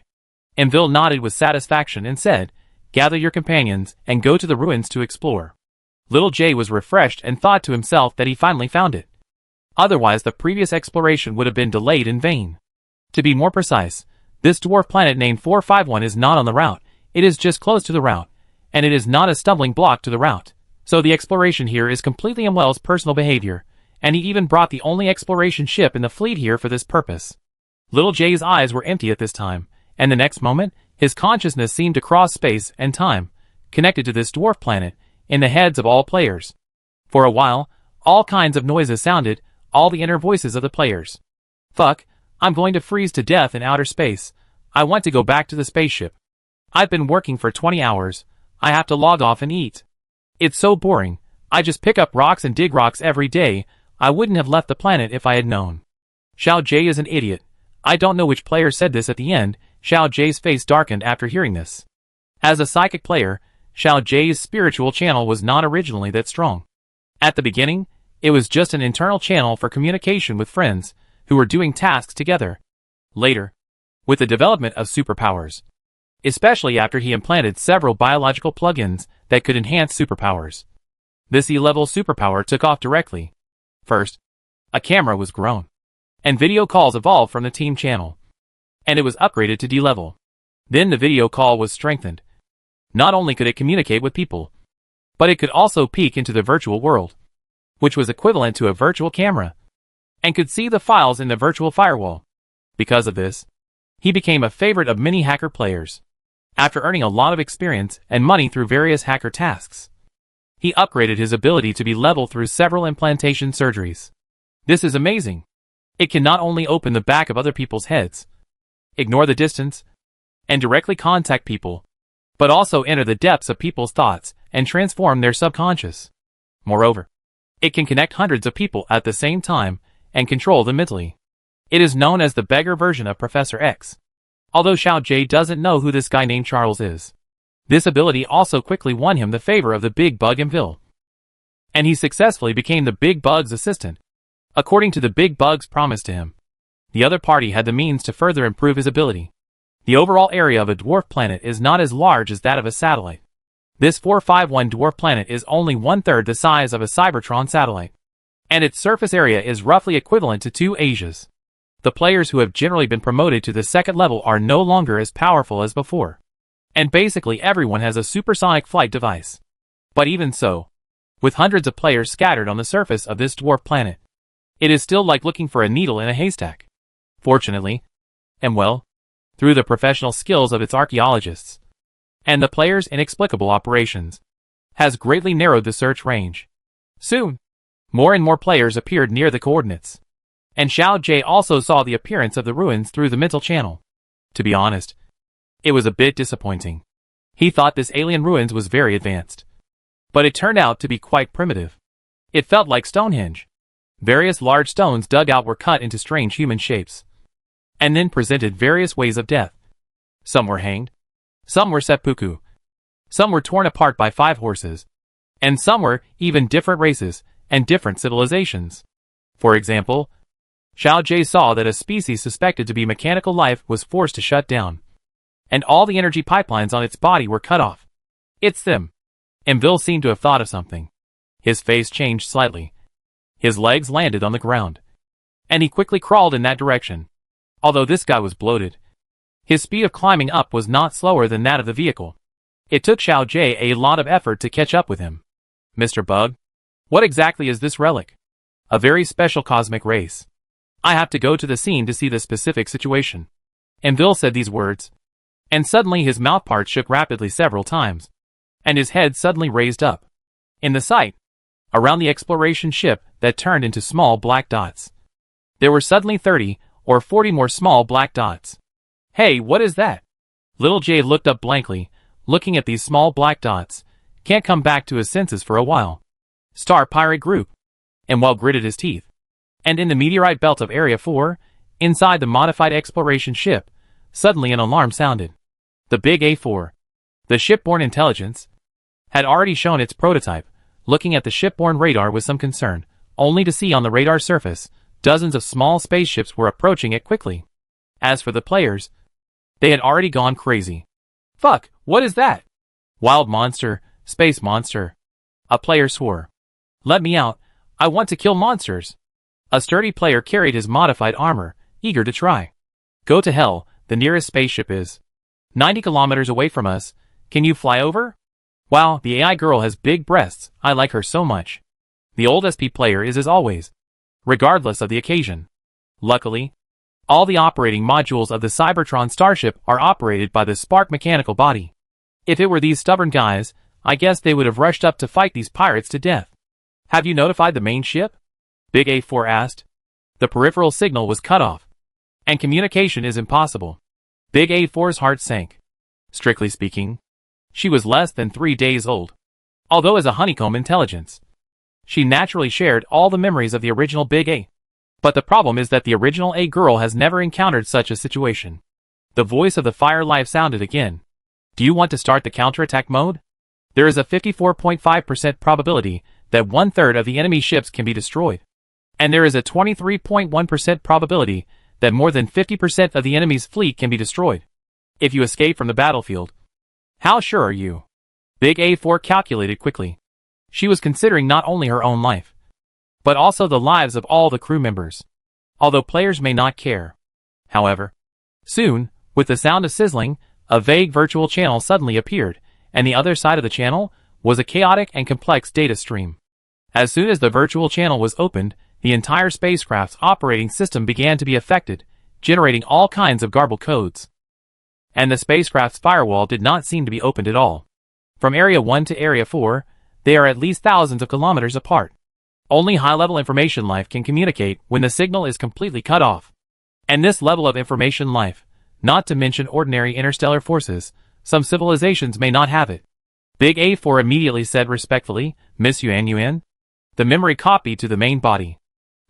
Emville nodded with satisfaction and said, "Gather your companions and go to the ruins to explore." Little J was refreshed and thought to himself that he finally found it. Otherwise the previous exploration would have been delayed in vain. To be more precise, this dwarf planet named 451 is not on the route, it is just close to the route, and it is not a stumbling block to the route. So the exploration here is completely Emwell's personal behavior, and he even brought the only exploration ship in the fleet here for this purpose. Little J's eyes were empty at this time, and the next moment, his consciousness seemed to cross space and time, connected to this dwarf planet, in the heads of all players. For a while, all kinds of noises sounded, all the inner voices of the players. Fuck, I'm going to freeze to death in outer space. I want to go back to the spaceship. I've been working for 20 hours. I have to log off and eat. It's so boring. I just pick up rocks and dig rocks every day. I wouldn't have left the planet if I had known. Xiao J is an idiot. I don't know which player said this at the end. Xiao J's face darkened after hearing this. As a psychic player, Xiao J's spiritual channel was not originally that strong. At the beginning, it was just an internal channel for communication with friends who were doing tasks together. Later, with the development of superpowers, especially after he implanted several biological plugins that could enhance superpowers, this E-level superpower took off directly. First, a camera was grown, and video calls evolved from the team channel, and it was upgraded to D-level. Then the video call was strengthened. Not only could it communicate with people, but it could also peek into the virtual world, which was equivalent to a virtual camera, and could see the files in the virtual firewall. Because of this, he became a favorite of many hacker players. After earning a lot of experience and money through various hacker tasks, he upgraded his ability to be level through several implantation surgeries. This is amazing. It can not only open the back of other people's heads, ignore the distance, and directly contact people, but also enter the depths of people's thoughts and transform their subconscious. Moreover, it can connect hundreds of people at the same time and control them mentally. It is known as the beggar version of Professor X. Although Xiao J doesn't know who this guy named Charles is, this ability also quickly won him the favor of the Big Bug Emville, and he successfully became the Big Bug's assistant. According to the Big Bug's promise to him, the other party had the means to further improve his ability. The overall area of a dwarf planet is not as large as that of a satellite. This 451 dwarf planet is only 1/3 the size of a Cybertron satellite, and its surface area is roughly equivalent to 2 Asias. The players who have generally been promoted to the 2nd level are no longer as powerful as before, and basically everyone has a supersonic flight device. But even so, with hundreds of players scattered on the surface of this dwarf planet. It is still like looking for a needle in a haystack. Fortunately, and well, through the professional skills of its archaeologists, and the players' inexplicable operations, has greatly narrowed the search range. Soon, more and more players appeared near the coordinates, and Xiao Jie also saw the appearance of the ruins through the mental channel. To be honest, it was a bit disappointing. He thought this alien ruins was very advanced, but it turned out to be quite primitive. It felt like Stonehenge. Various large stones dug out were cut into strange human shapes, and then presented various ways of death. Some were hanged, some were seppuku, some were torn apart by 5 horses, and some were even different races and different civilizations. For example, Xiao Jie saw that a species suspected to be mechanical life was forced to shut down, and all the energy pipelines on its body were cut off. It's them. Emville seemed to have thought of something. His face changed slightly. His legs landed on the ground, and he quickly crawled in that direction. Although this guy was bloated, his speed of climbing up was not slower than that of the vehicle. It took Xiao Jie a lot of effort to catch up with him. Mr. Bug, what exactly is this relic? A very special cosmic race. I have to go to the scene to see the specific situation. Emville said these words, and suddenly his mouthparts shook rapidly several times, and his head suddenly raised up. In the sight, around the exploration ship that turned into small black dots, there were suddenly 30 or 40 more small black dots. Hey, what is that? Little Jay looked up blankly, looking at these small black dots. Can't come back to his senses for a while. Star Pirate Group. Emwell gritted his teeth. And in the meteorite belt of Area 4, inside the modified exploration ship, suddenly an alarm sounded. The Big A4, the shipborne intelligence, had already shown its prototype, looking at the shipborne radar with some concern, only to see on the radar surface, dozens of small spaceships were approaching it quickly. As for the players, they had already gone crazy. Fuck, what is that? Wild monster, space monster. A player swore. Let me out, I want to kill monsters. A sturdy player carried his modified armor, eager to try. Go to hell, the nearest spaceship is 90 kilometers away from us. Can you fly over? Wow, the AI girl has big breasts, I like her so much. The old SP player is as always, regardless of the occasion. Luckily, all the operating modules of the Cybertron starship are operated by the Spark mechanical body. If it were these stubborn guys, I guess they would have rushed up to fight these pirates to death. Have you notified the main ship? Big A4 asked. The peripheral signal was cut off, and communication is impossible. Big A4's heart sank. Strictly speaking, she was less than 3 days old. Although as a honeycomb intelligence, she naturally shared all the memories of the original Big A. But the problem is that the original A girl has never encountered such a situation. The voice of the Fire Life sounded again. Do you want to start the counterattack mode? There is a 54.5% probability that 1/3 of the enemy ships can be destroyed. And there is a 23.1% probability that more than 50% of the enemy's fleet can be destroyed if you escape from the battlefield. How sure are you? Big A4 calculated quickly. She was considering not only her own life, but also the lives of all the crew members, although players may not care. However, soon, with the sound of sizzling, a vague virtual channel suddenly appeared, and the other side of the channel was a chaotic and complex data stream. As soon as the virtual channel was opened, the entire spacecraft's operating system began to be affected, generating all kinds of garbled codes. And the spacecraft's firewall did not seem to be opened at all. From Area 1 to Area 4, they are at least thousands of kilometers apart. Only high-level information life can communicate when the signal is completely cut off. And this level of information life, not to mention ordinary interstellar forces, some civilizations may not have it. Big A4 immediately said respectfully, Miss Yuan, the memory copy to the main body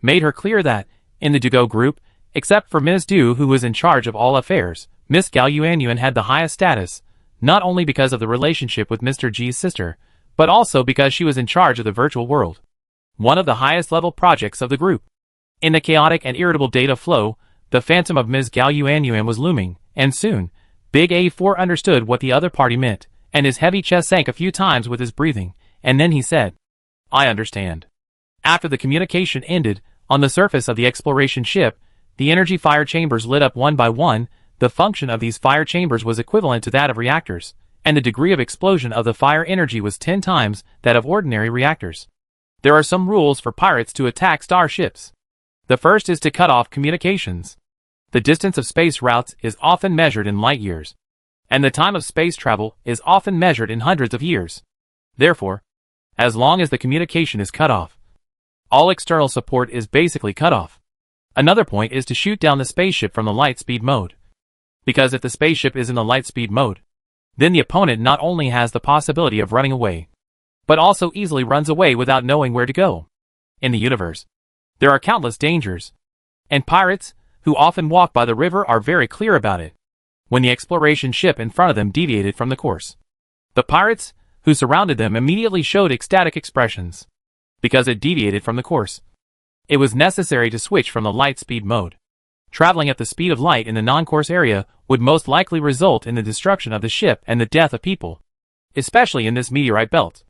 made her clear that, in the Dugo group, except for Ms. Du who was in charge of all affairs, Miss Gao Yuan had the highest status, not only because of the relationship with Mr. G's sister, but also because she was in charge of the virtual world, one of the highest level projects of the group. In the chaotic and irritable data flow, the phantom of Ms. Gao Yuan was looming, and soon, Big A4 understood what the other party meant, and his heavy chest sank a few times with his breathing, and then he said, I understand. After the communication ended, on the surface of the exploration ship, the energy fire chambers lit up one by one. The function of these fire chambers was equivalent to that of reactors, and the degree of explosion of the fire energy was 10 times that of ordinary reactors. There are some rules for pirates to attack starships. The first is to cut off communications. The distance of space routes is often measured in light years, and the time of space travel is often measured in hundreds of years. Therefore, as long as the communication is cut off, all external support is basically cut off. Another point is to shoot down the spaceship from the light speed mode. Because if the spaceship is in the light speed mode, then the opponent not only has the possibility of running away, but also easily runs away without knowing where to go. In the universe, there are countless dangers, and pirates, who often walk by the river, are very clear about it. When the exploration ship in front of them deviated from the course, the pirates, who surrounded them, immediately showed ecstatic expressions. Because it deviated from the course, it was necessary to switch from the light speed mode. Traveling at the speed of light in the non-course area would most likely result in the destruction of the ship and the death of people, especially in this meteorite belt,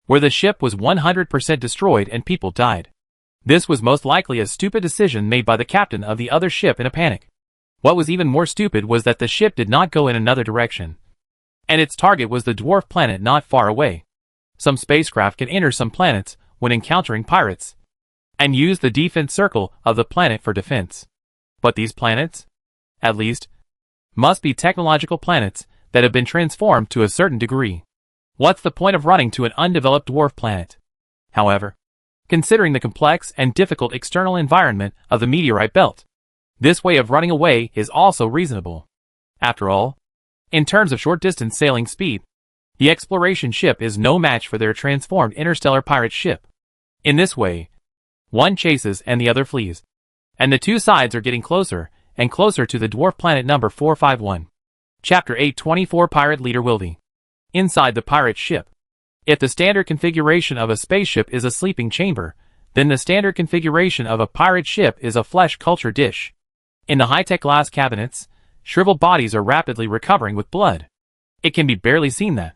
where the ship was 100% destroyed and people died. This was most likely a stupid decision made by the captain of the other ship in a panic. What was even more stupid was that the ship did not go in another direction, and its target was the dwarf planet not far away. Some spacecraft can enter some planets when encountering pirates, and use the defense circle of the planet for defense. But these planets, at least, must be technological planets that have been transformed to a certain degree. What's the point of running to an undeveloped dwarf planet? However, considering the complex and difficult external environment of the meteorite belt, this way of running away is also reasonable. After all, in terms of short-distance sailing speed, the exploration ship is no match for their transformed interstellar pirate ship. In this way, one chases and the other flees, and the two sides are getting closer and closer to the dwarf planet number 451. Chapter 824 Pirate Leader Wildy. Inside the pirate ship. If the standard configuration of a spaceship is a sleeping chamber, then the standard configuration of a pirate ship is a flesh culture dish. In the high-tech glass cabinets, shriveled bodies are rapidly recovering with blood. It can be barely seen that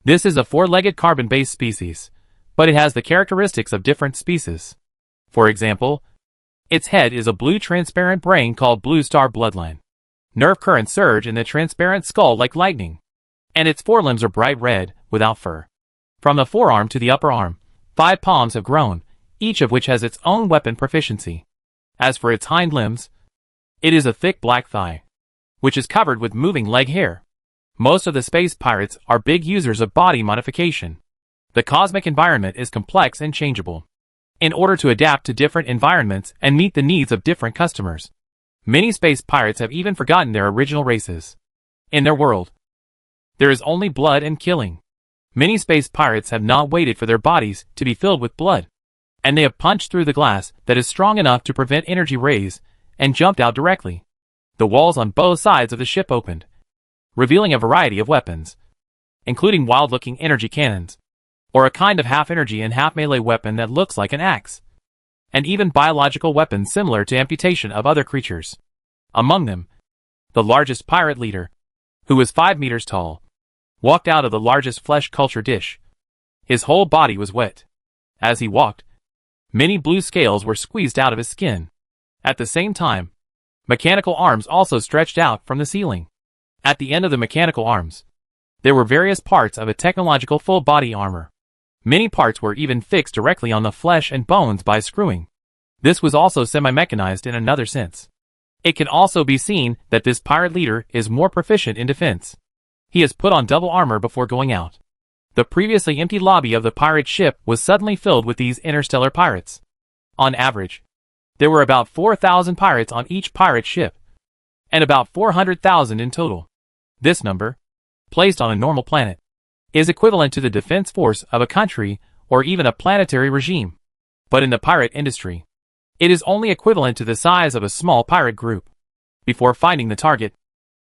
this is a four-legged carbon-based species, but it has the characteristics of different species. For example, its head is a blue transparent brain called blue star bloodline. Nerve currents surge in the transparent skull like lightning, and its forelimbs are bright red, without fur. From the forearm to the upper arm, 5 palms have grown, each of which has its own weapon proficiency. As for its hind limbs, it is a thick black thigh, which is covered with moving leg hair. Most of the space pirates are big users of body modification. The cosmic environment is complex and changeable. In order to adapt to different environments and meet the needs of different customers, many space pirates have even forgotten their original races. In their world, there is only blood and killing. Many space pirates have not waited for their bodies to be filled with blood, and they have punched through the glass that is strong enough to prevent energy rays and jumped out directly. The walls on both sides of the ship opened, revealing a variety of weapons, including wild-looking energy cannons, or a kind of half-energy and half-melee weapon that looks like an axe, and even biological weapons similar to amputation of other creatures. Among them, the largest pirate leader, who was 5 meters tall, walked out of the largest flesh culture dish. His whole body was wet. As he walked, many blue scales were squeezed out of his skin. At the same time, mechanical arms also stretched out from the ceiling. At the end of the mechanical arms, there were various parts of a technological full-body armor. Many parts were even fixed directly on the flesh and bones by screwing. This was also semi-mechanized in another sense. It can also be seen that this pirate leader is more proficient in defense. He has put on double armor before going out. The previously empty lobby of the pirate ship was suddenly filled with these interstellar pirates. On average, there were about 4,000 pirates on each pirate ship, and about 400,000 in total. This number, placed on a normal planet, is equivalent to the defense force of a country or even a planetary regime. But in the pirate industry, it is only equivalent to the size of a small pirate group. Before finding the target,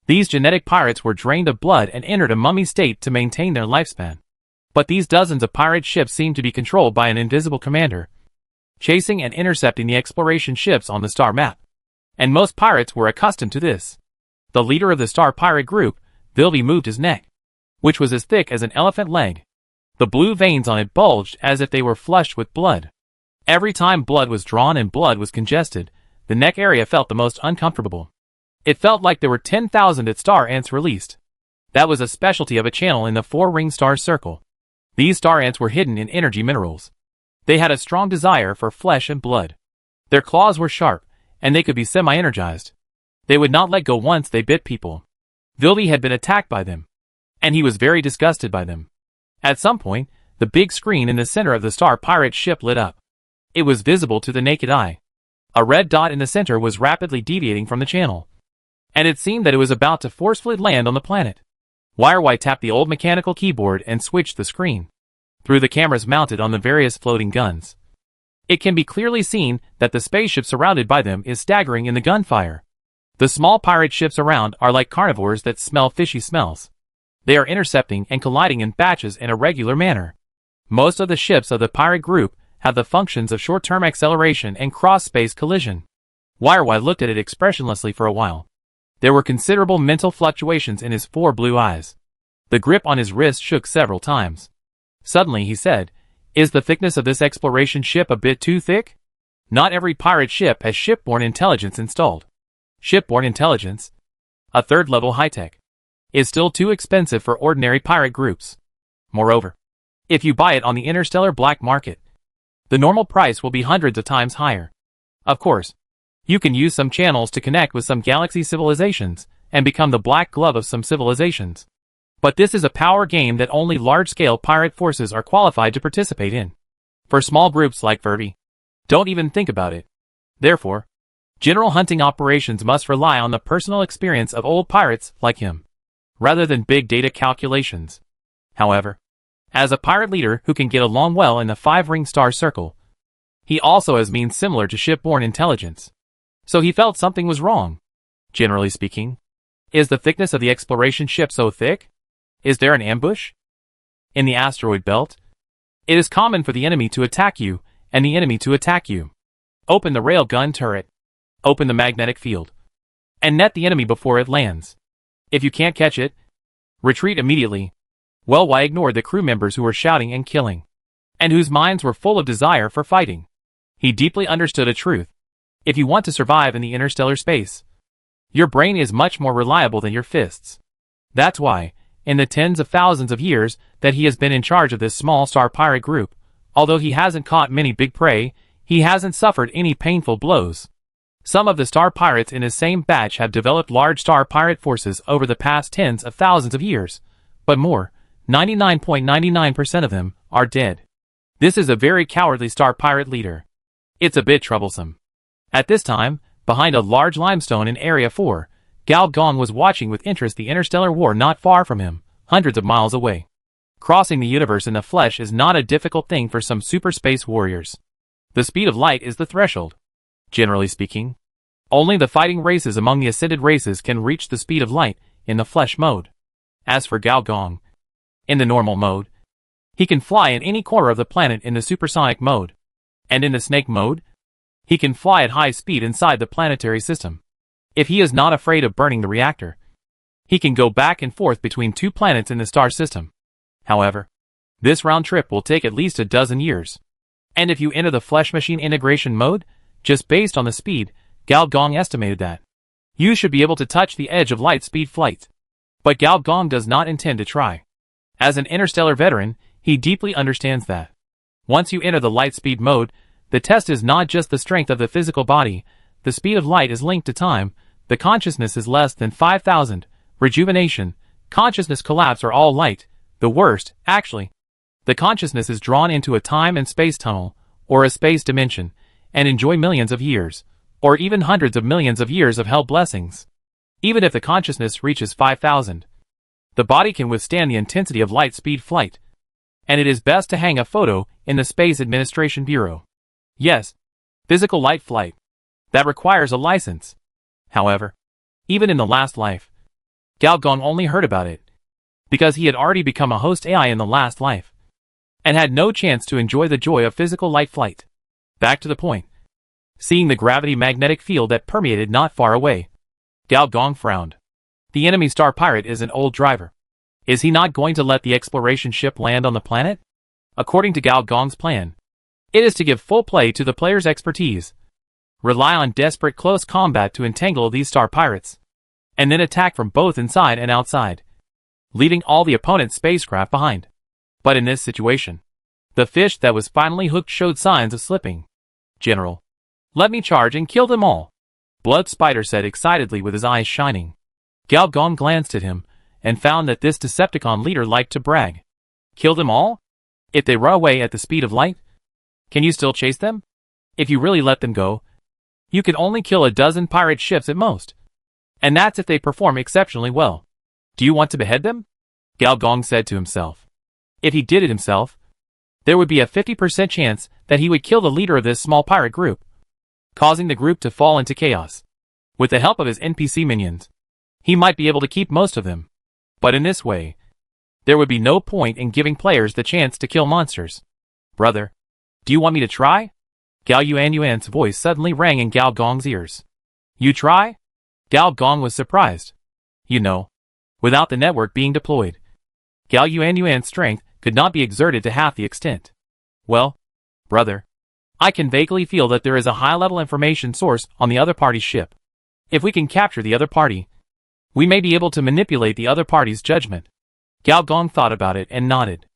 these genetic pirates were drained of blood and entered a mummy state to maintain their lifespan. But these dozens of pirate ships seem to be controlled by an invisible commander, chasing and intercepting the exploration ships on the star map. And most pirates were accustomed to this. The leader of the star pirate group, Vilby, moved his neck, which was as thick as an elephant leg. The blue veins on it bulged as if they were flushed with blood. Every time blood was drawn and blood was congested, the neck area felt the most uncomfortable. It felt like there were 10,000 star ants released. That was a specialty of a channel in the four-ring star circle. These star ants were hidden in energy minerals. They had a strong desire for flesh and blood. Their claws were sharp, and they could be semi-energized. They would not let go once they bit people. Vildy had been attacked by them, and he was very disgusted by them. At some point, the big screen in the center of the star pirate ship lit up. It was visible to the naked eye. A red dot in the center was rapidly deviating from the channel, and it seemed that it was about to forcefully land on the planet. Wirewhite tapped the old mechanical keyboard and switched the screen. Through the cameras mounted on the various floating guns, it can be clearly seen that the spaceship surrounded by them is staggering in the gunfire. The small pirate ships around are like carnivores that smell fishy smells. They are intercepting and colliding in batches in a regular manner. Most of the ships of the pirate group have the functions of short-term acceleration and cross-space collision. Wirewhite looked at it expressionlessly for a while. There were considerable mental fluctuations in his four blue eyes. The grip on his wrist shook several times. Suddenly he said, "Is the thickness of this exploration ship a bit too thick? Not every pirate ship has shipborne intelligence installed. Shipborne intelligence, a third-level high-tech, is still too expensive for ordinary pirate groups. Moreover, if you buy it on the interstellar black market, the normal price will be hundreds of times higher. Of course, you can use some channels to connect with some galaxy civilizations and become the black glove of some civilizations. But this is a power game that only large-scale pirate forces are qualified to participate in. For small groups like Verdi, don't even think about it. Therefore, general hunting operations must rely on the personal experience of old pirates like him, rather than big data calculations. However, as a pirate leader who can get along well in the five-ring star circle, he also has means similar to shipborne intelligence. So he felt something was wrong. Generally speaking, is the thickness of the exploration ship so thick? Is there an ambush? In the asteroid belt, it is common for the enemy to attack you, and the enemy to attack you. Open the railgun turret. Open the magnetic field. And net the enemy before it lands. If you can't catch it, retreat immediately. Well, why ignored the crew members who were shouting and killing, and whose minds were full of desire for fighting. He deeply understood a truth. If you want to survive in the interstellar space, your brain is much more reliable than your fists. That's why, in the tens of thousands of years that he has been in charge of this small star pirate group, although he hasn't caught many big prey, he hasn't suffered any painful blows. Some of the star pirates in his same batch have developed large star pirate forces over the past tens of thousands of years, but more, 99.99% of them, are dead. This is a very cowardly star pirate leader. It's a bit troublesome. At this time, behind a large limestone in Area 4, Gao Gong was watching with interest the interstellar war not far from him, hundreds of miles away. Crossing the universe in the flesh is not a difficult thing for some super space warriors. The speed of light is the threshold. Generally speaking, only the fighting races among the ascended races can reach the speed of light in the flesh mode. As for Gao Gong, in the normal mode, he can fly in any corner of the planet in the supersonic mode, and in the snake mode, he can fly at high speed inside the planetary system. If he is not afraid of burning the reactor, he can go back and forth between two planets in the star system. However, this round trip will take at least a dozen years. And if you enter the flesh machine integration mode, just based on the speed, Gao Gong estimated that you should be able to touch the edge of light speed flight. But Gao Gong does not intend to try. As an interstellar veteran, he deeply understands that once you enter the light speed mode, the test is not just the strength of the physical body. The speed of light is linked to time. The consciousness is less than 5,000. Rejuvenation, consciousness collapse are all light. The worst, actually. The consciousness is drawn into a time and space tunnel, or a space dimension, and enjoy millions of years, or even hundreds of millions of years of hell blessings. Even if the consciousness reaches 5,000, the body can withstand the intensity of light speed flight. And it is best to hang a photo in the Space Administration Bureau. Yes, physical light flight. That requires a license. However, even in the last life, Gao Gong only heard about it because he had already become a host AI in the last life and had no chance to enjoy the joy of physical light flight. Back to the point. Seeing the gravity magnetic field that permeated not far away, Gao Gong frowned. The enemy star pirate is an old driver. Is he not going to let the exploration ship land on the planet? According to Gao Gong's plan, it is to give full play to the player's expertise, rely on desperate close combat to entangle these star pirates, and then attack from both inside and outside. leaving all the opponent's spacecraft behind. But in this situation, the fish that was finally hooked showed signs of slipping. "General, let me charge and kill them all," Blood Spider said excitedly with his eyes shining. Gao Gong glanced at him and found that this Decepticon leader liked to brag. "Kill them all? If they run away at the speed of light? Can you still chase them? If you really let them go, you can only kill a dozen pirate ships at most. And that's if they perform exceptionally well. Do you want to behead them?" Gao Gong said to himself. If he did it himself, there would be a 50% chance that he would kill the leader of this small pirate group, causing the group to fall into chaos. With the help of his NPC minions, he might be able to keep most of them. But in this way, there would be no point in giving players the chance to kill monsters. "Brother, do you want me to try?" Gao Yuan's voice suddenly rang in Gao Gong's ears. "You try?" Gao Gong was surprised. You know, without the network being deployed, Gao Yuan's strength could not be exerted to half the extent. "Well, brother, I can vaguely feel that there is a high-level information source on the other party's ship. If we can capture the other party, we may be able to manipulate the other party's judgment." Gao Gong thought about it and nodded.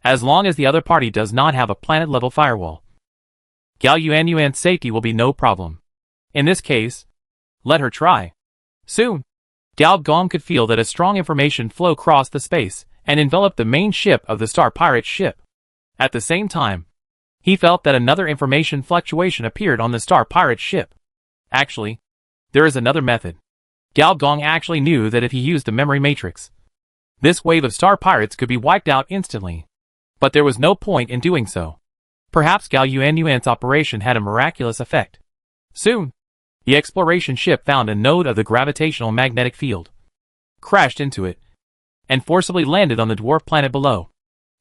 As long as the other party does not have a planet-level firewall, Gao Yuan's safety will be no problem. In this case, let her try. Soon, Gao Gong could feel that a strong information flow crossed the space and enveloped the main ship of the Star Pirate ship. At the same time, he felt that another information fluctuation appeared on the Star Pirate ship. Actually, there is another method. Gao Gong actually knew that if he used the memory matrix, this wave of Star Pirates could be wiped out instantly. But there was no point in doing so. Perhaps Gao Yuan's operation had a miraculous effect. Soon, the exploration ship found a node of the gravitational magnetic field, crashed into it, and forcibly landed on the dwarf planet below.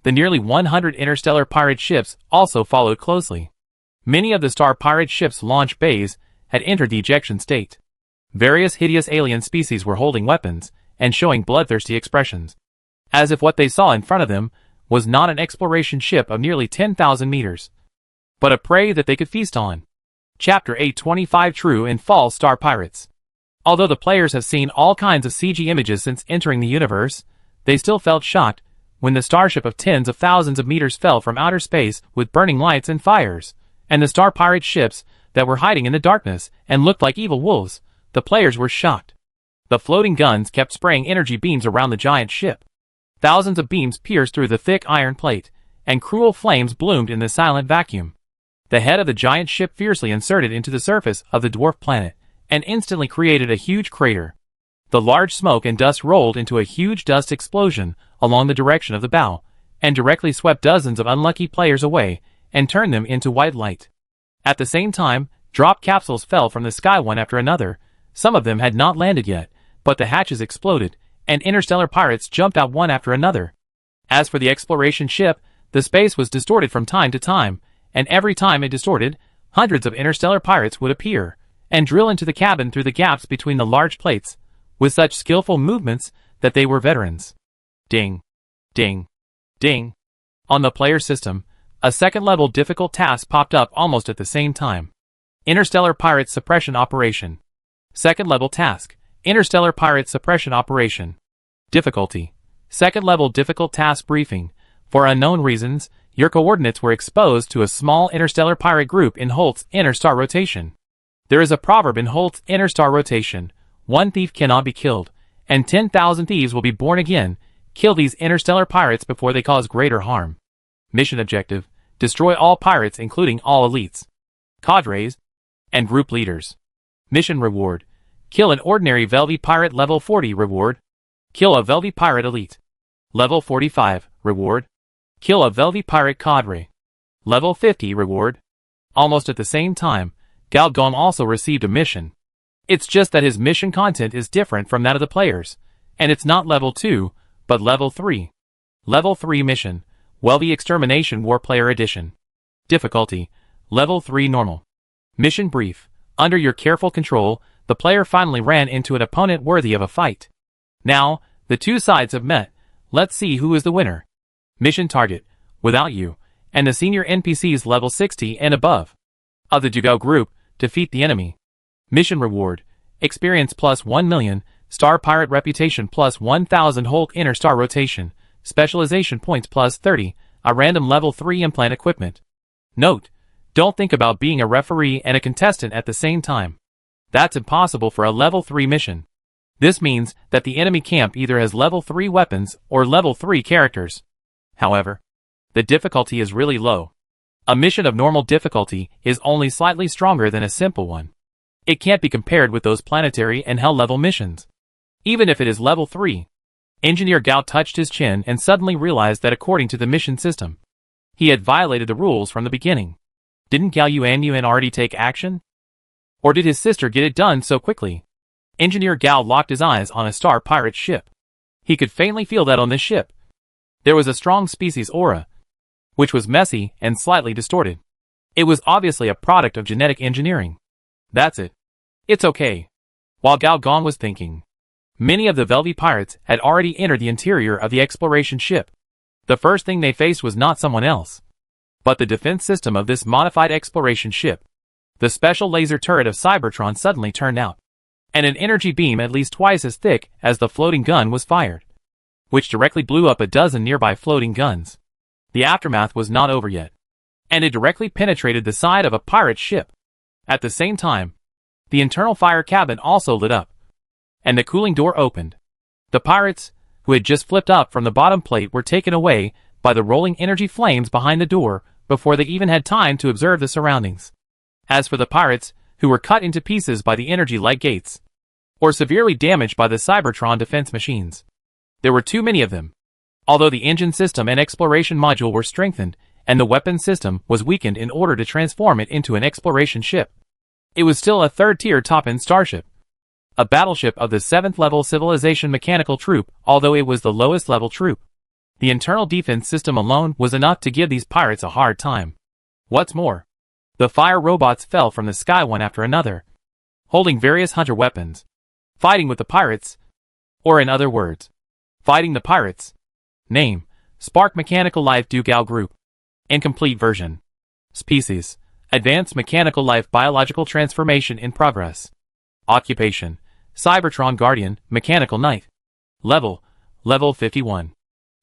The nearly 100 interstellar pirate ships also followed closely. Many of the Star Pirate ships' launch bays had entered the ejection state. Various hideous alien species were holding weapons and showing bloodthirsty expressions, as if what they saw in front of them was not an exploration ship of nearly 10,000 meters, but a prey that they could feast on. Chapter 825 True and False Star Pirates. Although the players have seen all kinds of CG images since entering the universe, they still felt shocked when the starship of tens of thousands of meters fell from outer space with burning lights and fires, and the Star Pirate ships that were hiding in the darkness and looked like evil wolves. The players were shocked. The floating guns kept spraying energy beams around the giant ship. Thousands of beams pierced through the thick iron plate, and cruel flames bloomed in the silent vacuum. The head of the giant ship fiercely inserted into the surface of the dwarf planet, and instantly created a huge crater. The large smoke and dust rolled into a huge dust explosion along the direction of the bow, and directly swept dozens of unlucky players away, and turned them into white light. At the same time, drop capsules fell from the sky one after another. Some of them had not landed yet, but the hatches exploded, and interstellar pirates jumped out one after another. As for the exploration ship, the space was distorted from time to time, and every time it distorted, hundreds of interstellar pirates would appear, and drill into the cabin through the gaps between the large plates, with such skillful movements that they were veterans. Ding, ding, ding. On the player system, a second-level difficult task popped up almost at the same time. Interstellar Pirate Suppression Operation. Second-level task. Interstellar Pirate Suppression Operation. Difficulty. Second-level difficult task briefing. For unknown reasons, your coordinates were exposed to a small interstellar pirate group in Holt's inner star rotation. There is a proverb in Holt's inner star rotation: one thief cannot be killed, and 10,000 thieves will be born again. Kill these interstellar pirates before they cause greater harm. Mission objective: destroy all pirates including all elites, cadres, and group leaders. Mission reward: kill an ordinary Velvy Pirate level 40 reward. Kill a Velvy Pirate elite. Level 45 reward. Kill a Velvy Pirate cadre. Level 50 reward. Almost at the same time, Gao Gong also received a mission. It's just that his mission content is different from that of the players, and it's not level 2, but level 3. Level 3 mission: Welvy Extermination Warplayer Edition. Difficulty: Level 3 normal. Mission brief: under your careful control, the player finally ran into an opponent worthy of a fight. Now, the two sides have met. Let's see who is the winner. Mission target: without you, and the senior NPCs level 60 and above of the Jugao group, defeat the enemy. Mission reward: experience plus 1 million, Star Pirate reputation plus 1000 Hulk inner star rotation, specialization points plus 30, a random level 3 implant equipment. Note: don't think about being a referee and a contestant at the same time. That's impossible for a level 3 mission. This means that the enemy camp either has level 3 weapons or level 3 characters. However, the difficulty is really low. A mission of normal difficulty is only slightly stronger than a simple one. It can't be compared with those planetary and hell level missions. Even if it is level 3. Engineer Gao touched his chin and suddenly realized that according to the mission system, he had violated the rules from the beginning. Didn't Gao Yuan already take action? Or did his sister get it done so quickly? Engineer Gao locked his eyes on a Star Pirate ship. He could faintly feel that on this ship there was a strong species aura, which was messy and slightly distorted. It was obviously a product of genetic engineering. That's it. It's okay. While Gao Gong was thinking, many of the Velvy pirates had already entered the interior of the exploration ship. The first thing they faced was not someone else, but the defense system of this modified exploration ship. The special laser turret of Cybertron suddenly turned out, and an energy beam at least twice as thick as the floating gun was fired, which directly blew up a dozen nearby floating guns. The aftermath was not over yet, and it directly penetrated the side of a pirate ship. At the same time, the internal fire cabin also lit up, and the cooling door opened. The pirates, who had just flipped up from the bottom plate, were taken away by the rolling energy flames behind the door before they even had time to observe the surroundings. As for the pirates, who were cut into pieces by the energy light gates, or severely damaged by the Cybertron defense machines, there were too many of them. Although the engine system and exploration module were strengthened, and the weapon system was weakened in order to transform it into an exploration ship, it was still a third-tier top-end starship. A battleship of the 7th level civilization mechanical troop, although it was the lowest level troop. The internal defense system alone was enough to give these pirates a hard time. What's more, the fire robots fell from the sky one after another, holding various hunter weapons, fighting with the pirates, or in other words, fighting the pirates. Name: Spark Mechanical Life Dugao Group. Incomplete version. Species: Advanced Mechanical Life Biological Transformation in progress. Occupation: Cybertron Guardian, Mechanical Knight. Level: Level 51.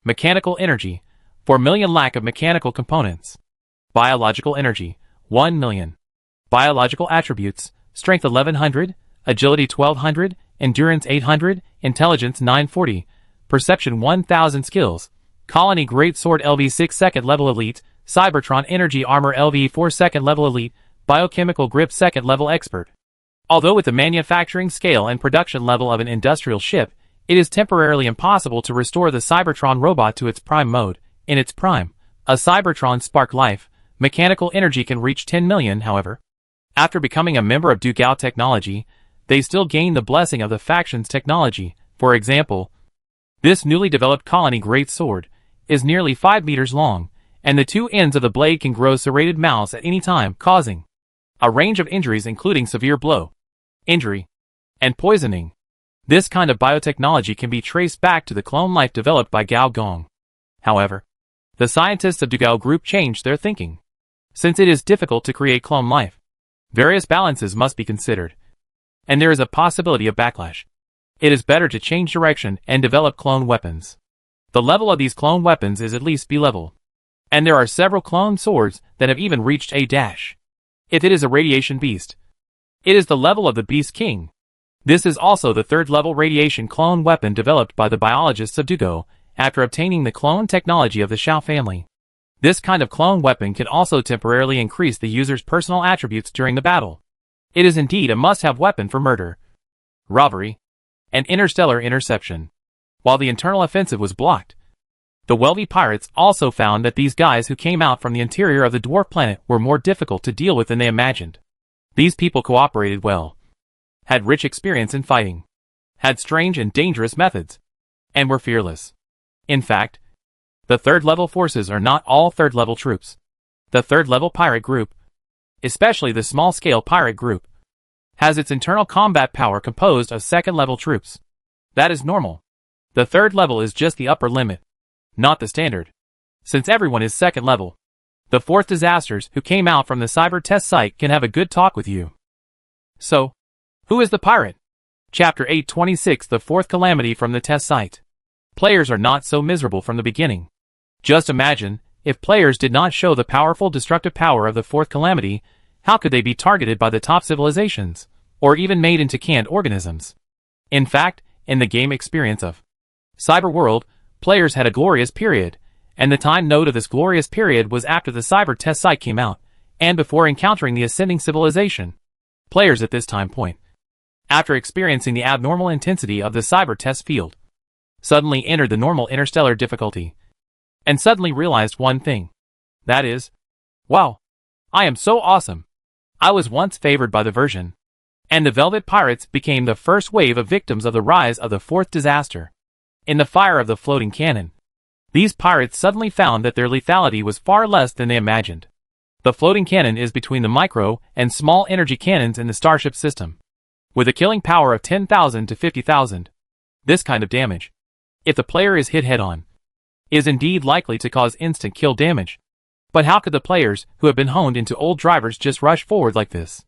Mechanical Energy: 4 million. Lack of mechanical components. Biological Energy: 1 million. Biological Attributes: Strength 1100, Agility 1200, Endurance 800, Intelligence 940, Perception 1000. Skills: Colony Great Sword LV6 2nd Level Elite, Cybertron Energy Armor LV4 2nd Level Elite, Biochemical Grip 2nd Level Expert. Although with the manufacturing scale and production level of an industrial ship, it is temporarily impossible to restore the Cybertron robot to its prime mode. In its prime, a Cybertron Spark Life, mechanical energy can reach 10 million, however. After becoming a member of Dugao Technology, they still gain the blessing of the faction's technology. For example, this newly developed colony great sword is nearly 5 meters long, and the two ends of the blade can grow serrated mouths at any time, causing a range of injuries including severe blow, injury, and poisoning. This kind of biotechnology can be traced back to the clone life developed by Gao Gong. However, the scientists of Dugao Group changed their thinking. Since it is difficult to create clone life, various balances must be considered, and there is a possibility of backlash. It is better to change direction and develop clone weapons. The level of these clone weapons is at least B level, and there are several clone swords that have even reached A-. If it is a radiation beast, it is the level of the Beast King. This is also the 3rd level radiation clone weapon developed by the biologists of Dugao after obtaining the clone technology of the Shao family. This kind of clone weapon can also temporarily increase the user's personal attributes during the battle. It is indeed a must-have weapon for murder, robbery, and interstellar interception. While the internal offensive was blocked, the Welvy pirates also found that these guys who came out from the interior of the dwarf planet were more difficult to deal with than they imagined. These people cooperated well, had rich experience in fighting, had strange and dangerous methods, and were fearless. In fact, the 3rd level forces are not all 3rd level troops. The 3rd level pirate group, especially the small-scale pirate group, has its internal combat power composed of 2nd level troops. That is normal. The 3rd level is just the upper limit, not the standard. Since everyone is 2nd level, the 4th disasters who came out from the cyber test site can have a good talk with you. So, who is the pirate? Chapter 826 The Fourth Calamity from the Test Site. Players are not so miserable from the beginning. Just imagine, if players did not show the powerful destructive power of the Fourth Calamity, how could they be targeted by the top civilizations, or even made into canned organisms? In fact, in the game experience of Cyber World, players had a glorious period, and the time node of this glorious period was after the Cyber Test Site came out, and before encountering the ascending civilization. Players at this time point, after experiencing the abnormal intensity of the Cyber Test field, suddenly entered the normal interstellar difficulty, and suddenly realized one thing. That is, wow, I am so awesome. I was once favored by the version. And the Velvet Pirates became the first wave of victims of the rise of the fourth disaster. In the fire of the floating cannon, these pirates suddenly found that their lethality was far less than they imagined. The floating cannon is between the micro and small energy cannons in the Starship system, with a killing power of 10,000 to 50,000. This kind of damage, if the player is hit head-on, is indeed likely to cause instant kill damage. But how could the players, who have been honed into old drivers, just rush forward like this?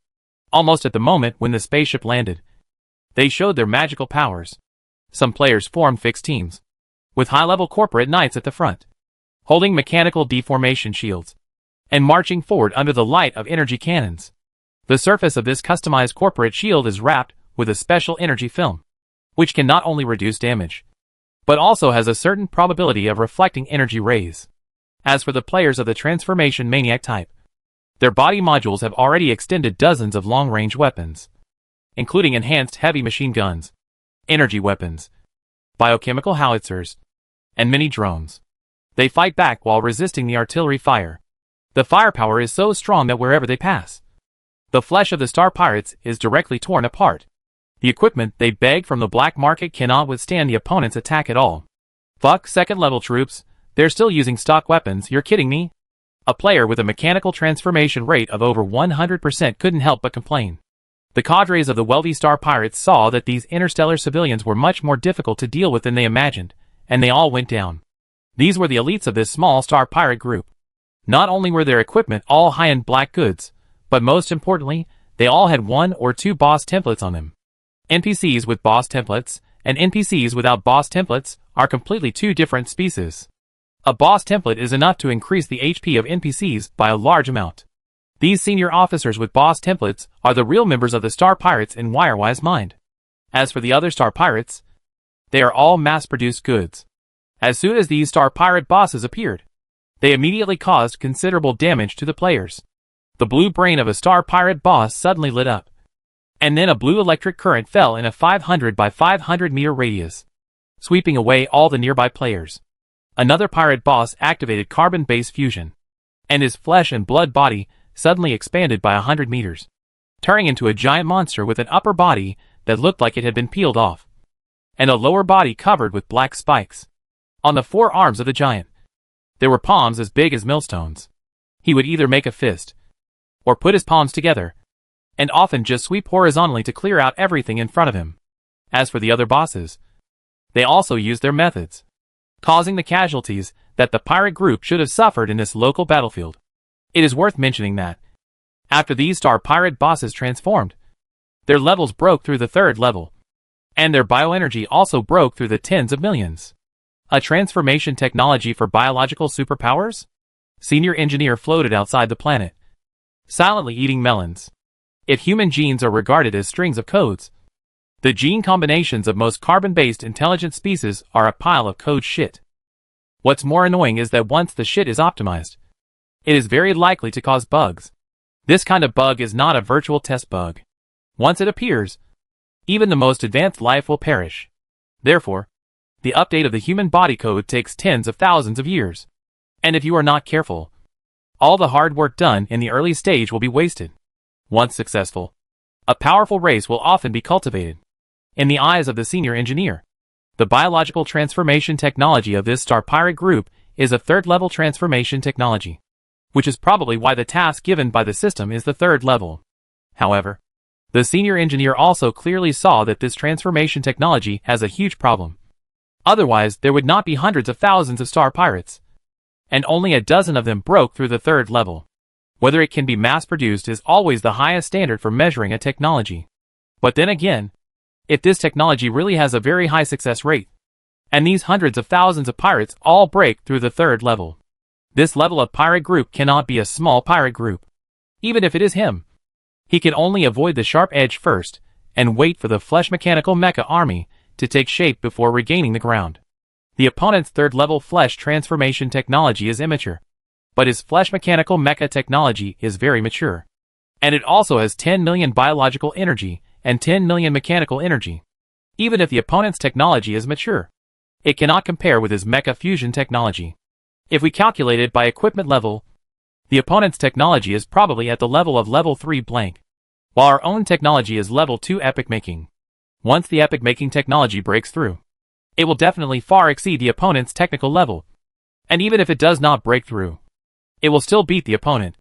Almost at the moment when the spaceship landed, they showed their magical powers. Some players formed fixed teams, with high-level corporate knights at the front, holding mechanical deformation shields, and marching forward under the light of energy cannons. The surface of this customized corporate shield is wrapped with a special energy film, which can not only reduce damage, but also has a certain probability of reflecting energy rays. As for the players of the Transformation Maniac type, their body modules have already extended dozens of long-range weapons, including enhanced heavy machine guns, energy weapons, biochemical howitzers, and mini drones. They fight back while resisting the artillery fire. The firepower is so strong that wherever they pass, the flesh of the Star Pirates is directly torn apart. The equipment they beg from the black market cannot withstand the opponent's attack at all. Fuck second-level troops, they're still using stock weapons, you're kidding me? A player with a mechanical transformation rate of over 100% couldn't help but complain. The cadres of the wealthy Star Pirates saw that these interstellar civilians were much more difficult to deal with than they imagined, and they all went down. These were the elites of this small Star Pirate group. Not only were their equipment all high-end black goods, but most importantly, they all had 1 or 2 boss templates on them. NPCs with boss templates and NPCs without boss templates are completely two different species. A boss template is enough to increase the HP of NPCs by a large amount. These senior officers with boss templates are the real members of the Star Pirates in Wirewise's mind. As for the other Star Pirates, they are all mass-produced goods. As soon as these Star Pirate bosses appeared, they immediately caused considerable damage to the players. The blue brain of a Star Pirate boss suddenly lit up, and then a blue electric current fell in a 500 by 500 meter radius, sweeping away all the nearby players. Another pirate boss activated carbon-based fusion, and his flesh and blood body suddenly expanded by 100 meters, turning into a giant monster with an upper body that looked like it had been peeled off, and a lower body covered with black spikes. On the 4 arms of the giant, there were palms as big as millstones. He would either make a fist, or put his palms together, and often just sweep horizontally to clear out everything in front of him. As for the other bosses, they also used their methods, causing the casualties that the pirate group should have suffered in this local battlefield. It is worth mentioning that, after these Star Pirate bosses transformed, their levels broke through the 3rd level, and their bioenergy also broke through the tens of millions. A transformation technology for biological superpowers? Senior engineer floated outside the planet, silently eating melons. If human genes are regarded as strings of codes, the gene combinations of most carbon-based intelligent species are a pile of code shit. What's more annoying is that once the shit is optimized, it is very likely to cause bugs. This kind of bug is not a virtual test bug. Once it appears, even the most advanced life will perish. Therefore, the update of the human body code takes tens of thousands of years. And if you are not careful, all the hard work done in the early stage will be wasted. Once successful, a powerful race will often be cultivated. In the eyes of the senior engineer, the biological transformation technology of this Star Pirate group is a 3rd-level transformation technology, which is probably why the task given by the system is the 3rd level. However, the senior engineer also clearly saw that this transformation technology has a huge problem. Otherwise, there would not be hundreds of thousands of Star Pirates, and only a dozen of them broke through the 3rd level. Whether it can be mass-produced is always the highest standard for measuring a technology. But then again, if this technology really has a very high success rate. And these hundreds of thousands of pirates all break through the third level. This level of pirate group cannot be a small pirate group. Even if it is him, he can only avoid the sharp edge first, and wait for the flesh mechanical mecha army to take shape before regaining the ground. The opponent's third-level flesh transformation technology is immature, but his flesh mechanical mecha technology is very mature. And it also has 10 million biological energy and 10 million mechanical energy. Even if the opponent's technology is mature, it cannot compare with his mecha fusion technology. If we calculate it by equipment level, the opponent's technology is probably at the level of level 3 blank, while our own technology is level 2 epic making. Once the epic making technology breaks through, it will definitely far exceed the opponent's technical level. And even if it does not break through, it will still beat the opponent.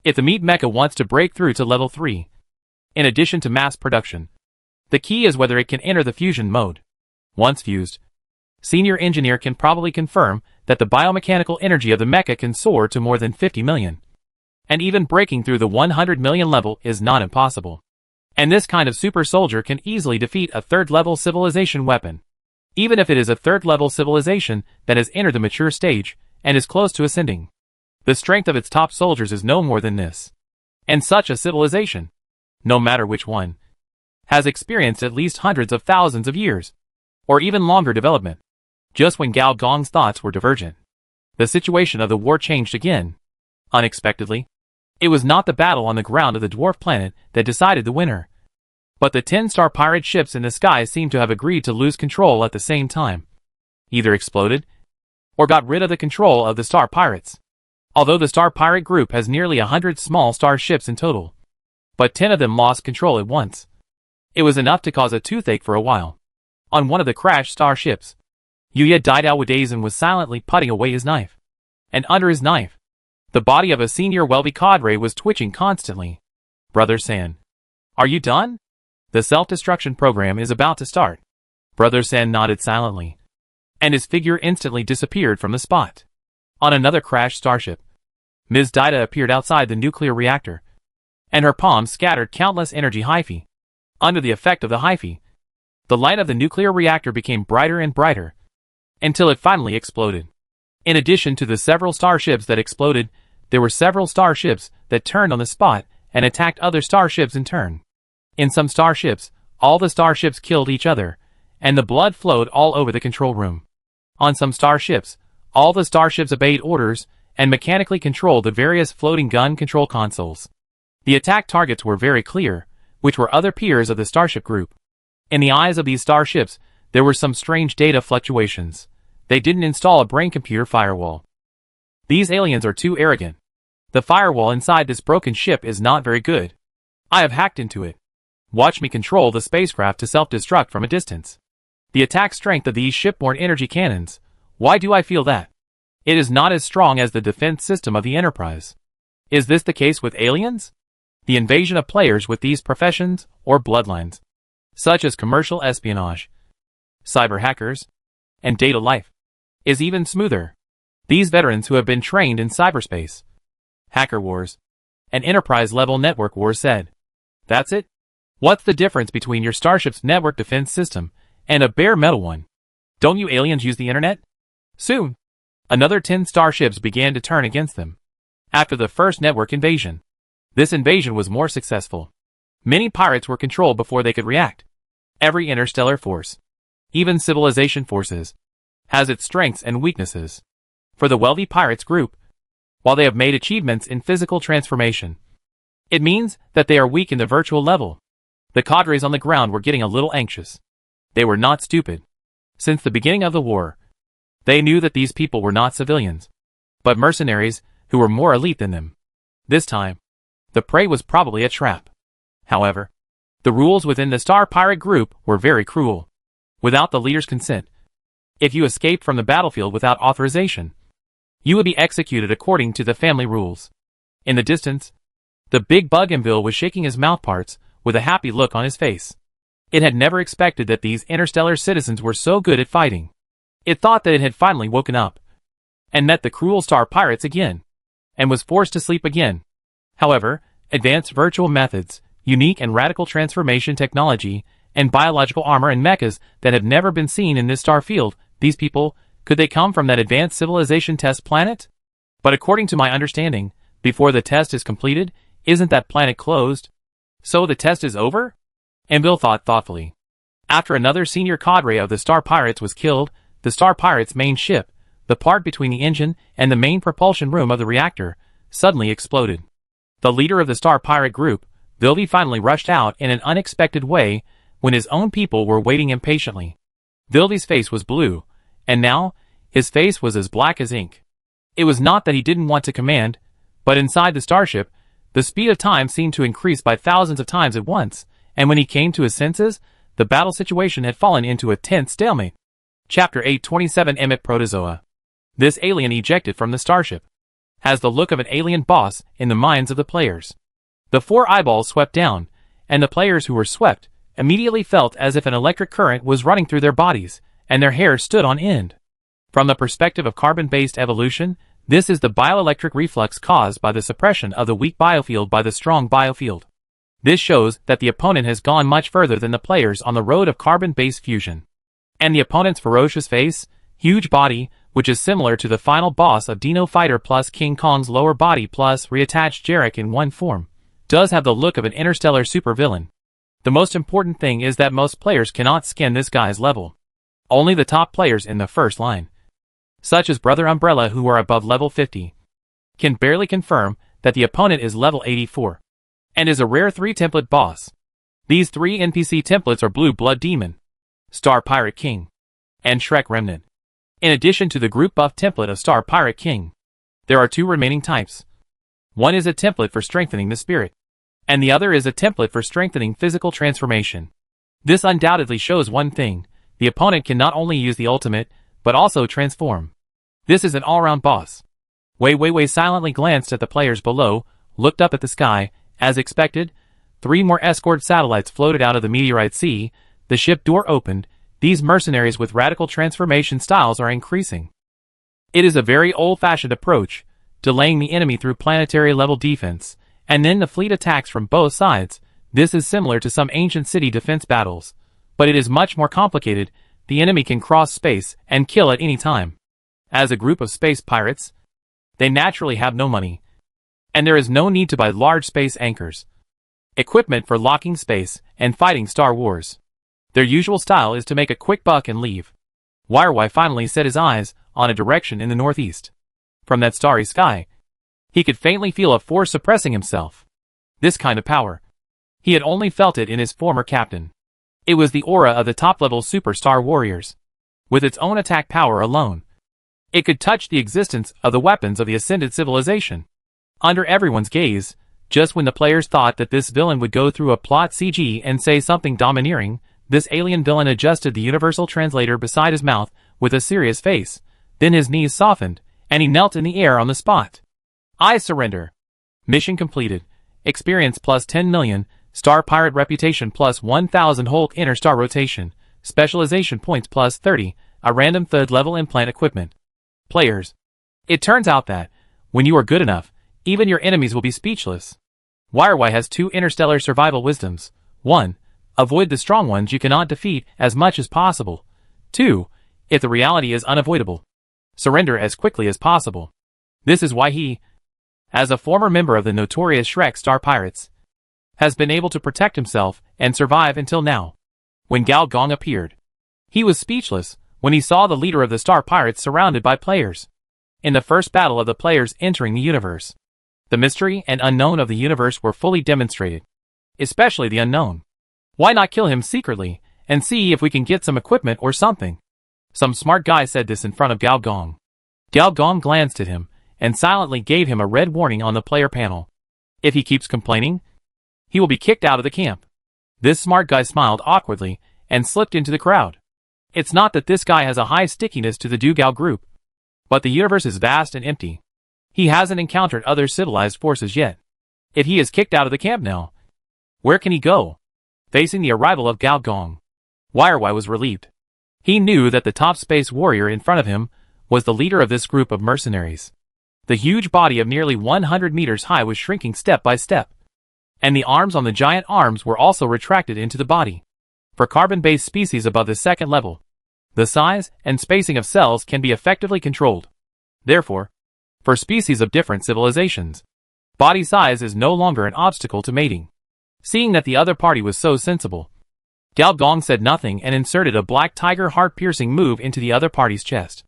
If the meat mecha wants to break through to level 3, in addition to mass production, the key is whether it can enter the fusion mode. Once fused, Senior Engineer can probably confirm that the biomechanical energy of the mecha can soar to more than 50 million. And even breaking through the 100 million level is not impossible. And this kind of super soldier can easily defeat a third-level civilization weapon. Even if it is a third-level civilization that has entered the mature stage and is close to ascending. The strength of its top soldiers is no more than this. And such a civilization, no matter which one, has experienced at least hundreds of thousands of years, or even longer development. Just when Gao Gong's thoughts were divergent, the situation of the war changed again. Unexpectedly, it was not the battle on the ground of the dwarf planet that decided the winner, but the 10-star pirate ships in the sky seemed to have agreed to lose control at the same time. Either exploded, or got rid of the control of the star pirates. Although the star pirate group has nearly 100 small star ships in total, but 10 of them lost control at once. It was enough to cause a toothache for a while. On one of the crashed star ships, Yuya Daidawadezen was silently putting away his knife. And under his knife, the body of a senior Welby cadre was twitching constantly. Brother San, are you done? The self-destruction program is about to start. Brother San nodded silently, and his figure instantly disappeared from the spot. On another crashed starship, Ms. Daida appeared outside the nuclear reactor, and her palms scattered countless energy hyphae. Under the effect of the hyphae, the light of the nuclear reactor became brighter and brighter, until it finally exploded. In addition to the several starships that exploded, there were several starships that turned on the spot and attacked other starships in turn. In some starships, all the starships killed each other, and the blood flowed all over the control room. On some starships, all the starships obeyed orders and mechanically controlled the various floating gun control consoles. The attack targets were very clear, which were other peers of the starship group. In the eyes of these starships, there were some strange data fluctuations. They didn't install a brain computer firewall. These aliens are too arrogant. The firewall inside this broken ship is not very good. I have hacked into it. Watch me control the spacecraft to self-destruct from a distance. The attack strength of these shipborne energy cannons, why do I feel that? It is not as strong as the defense system of the Enterprise. Is this the case with aliens? The invasion of players with these professions or bloodlines, such as commercial espionage, cyber hackers, and data life, is even smoother. These veterans who have been trained in cyberspace, hacker wars, and enterprise-level network wars said, "That's it? What's the difference between your starship's network defense system and a bare metal one? Don't you aliens use the internet?" Soon, another 10 starships began to turn against them. After the first network invasion, this invasion was more successful. Many pirates were controlled before they could react. Every interstellar force, even civilization forces, has its strengths and weaknesses. For the wealthy pirates group, while they have made achievements in physical transformation, it means that they are weak in the virtual level. The cadres on the ground were getting a little anxious. They were not stupid. Since the beginning of the war, they knew that these people were not civilians, but mercenaries who were more elite than them. This time, the prey was probably a trap. However, the rules within the Star Pirate group were very cruel. Without the leader's consent, if you escaped from the battlefield without authorization, you would be executed according to the family rules. In the distance, the big Bougainville was shaking his mouthparts with a happy look on his face. It had never expected that these interstellar citizens were so good at fighting. It thought that it had finally woken up and met the cruel star pirates again, and was forced to sleep again. However, advanced virtual methods, unique and radical transformation technology, and biological armor and mechas that have never been seen in this star field. These people, could they come from that advanced civilization test planet? But according to my understanding, before the test is completed, isn't that planet closed? So the test is over? And Bill thought thoughtfully. After another senior cadre of the Star Pirates was killed, the Star Pirates' main ship, the part between the engine and the main propulsion room of the reactor, suddenly exploded. The leader of the Star Pirate group, Vildy, finally rushed out in an unexpected way when his own people were waiting impatiently. Vildy's face was blue, and now, his face was as black as ink. It was not that he didn't want to command, but inside the starship, the speed of time seemed to increase by thousands of times at once, and when he came to his senses, the battle situation had fallen into a tense stalemate. Chapter 827 Emmet Protozoa. This alien ejected from the starship has the look of an alien boss in the minds of the players. The 4 eyeballs swept down, and the players who were swept immediately felt as if an electric current was running through their bodies, and their hair stood on end. From the perspective of carbon-based evolution, this is the bioelectric reflux caused by the suppression of the weak biofield by the strong biofield. This shows that the opponent has gone much further than the players on the road of carbon-based fusion. And the opponent's ferocious face, huge body, which is similar to the final boss of Dino Fighter plus King Kong's lower body plus reattached Jarek in one form, does have the look of an interstellar supervillain. The most important thing is that most players cannot scan this guy's level. Only the top players in the first line, such as Brother Umbrella who are above level 50, can barely confirm that the opponent is level 84. And is a rare 3 template boss. These 3 NPC templates are Blue Blood Demon, Star Pirate King, and Shrek Remnant. In addition to the group buff template of Star Pirate King, there are 2 remaining types. One is a template for strengthening the spirit, and the other is a template for strengthening physical transformation. This undoubtedly shows one thing: the opponent can not only use the ultimate, but also transform. This is an all-round boss. Wei silently glanced at the players below, looked up at the sky. As expected, 3 more escort satellites floated out of the meteorite sea, the ship door opened. These mercenaries with radical transformation styles are increasing. It is a very old-fashioned approach, delaying the enemy through planetary-level defense, and then the fleet attacks from both sides. This is similar to some ancient city defense battles, but it is much more complicated. The enemy can cross space and kill at any time. As a group of space pirates, they naturally have no money, and there is no need to buy large space anchors, equipment for locking space and fighting Star Wars. Their usual style is to make a quick buck and leave. Wirewire finally set his eyes on a direction in the northeast. From that starry sky, he could faintly feel a force suppressing himself. This kind of power, he had only felt it in his former captain. It was the aura of the top-level Super Star Warriors. With its own attack power alone, it could touch the existence of the weapons of the ascended civilization. Under everyone's gaze, just when the players thought that this villain would go through a plot CG and say something domineering, this alien villain adjusted the universal translator beside his mouth with a serious face. Then his knees softened, and he knelt in the air on the spot. I surrender. Mission completed. Experience plus 10 million, Star Pirate reputation plus 1000 Hulk inner star rotation, specialization points plus 30, a random third level implant equipment. Players. It turns out that, when you are good enough, even your enemies will be speechless. Wirewire has 2 interstellar survival wisdoms. 1. Avoid the strong ones you cannot defeat as much as possible. 2. If the reality is unavoidable, surrender as quickly as possible. This is why he, as a former member of the notorious Shrek Star Pirates, has been able to protect himself and survive until now. When Gao Gong appeared, he was speechless when he saw the leader of the Star Pirates surrounded by players. In the first battle of the players entering the universe, the mystery and unknown of the universe were fully demonstrated. Especially the unknown. Why not kill him secretly, and see if we can get some equipment or something? Some smart guy said this in front of Gao Gong. Gao Gong glanced at him, and silently gave him a red warning on the player panel. If he keeps complaining, he will be kicked out of the camp. This smart guy smiled awkwardly, and slipped into the crowd. It's not that this guy has a high stickiness to the Dugao group, but the universe is vast and empty. He hasn't encountered other civilized forces yet. If he is kicked out of the camp now, where can he go? Facing the arrival of Gao Gong, Wirewire was relieved. He knew that the top space warrior in front of him was the leader of this group of mercenaries. The huge body of nearly 100 meters high was shrinking step by step, and the arms on the giant arms were also retracted into the body. For carbon-based species above the second level, the size and spacing of cells can be effectively controlled. Therefore, for species of different civilizations, body size is no longer an obstacle to mating. Seeing that the other party was so sensible, Gao Gong said nothing and inserted a black tiger heart-piercing move into the other party's chest.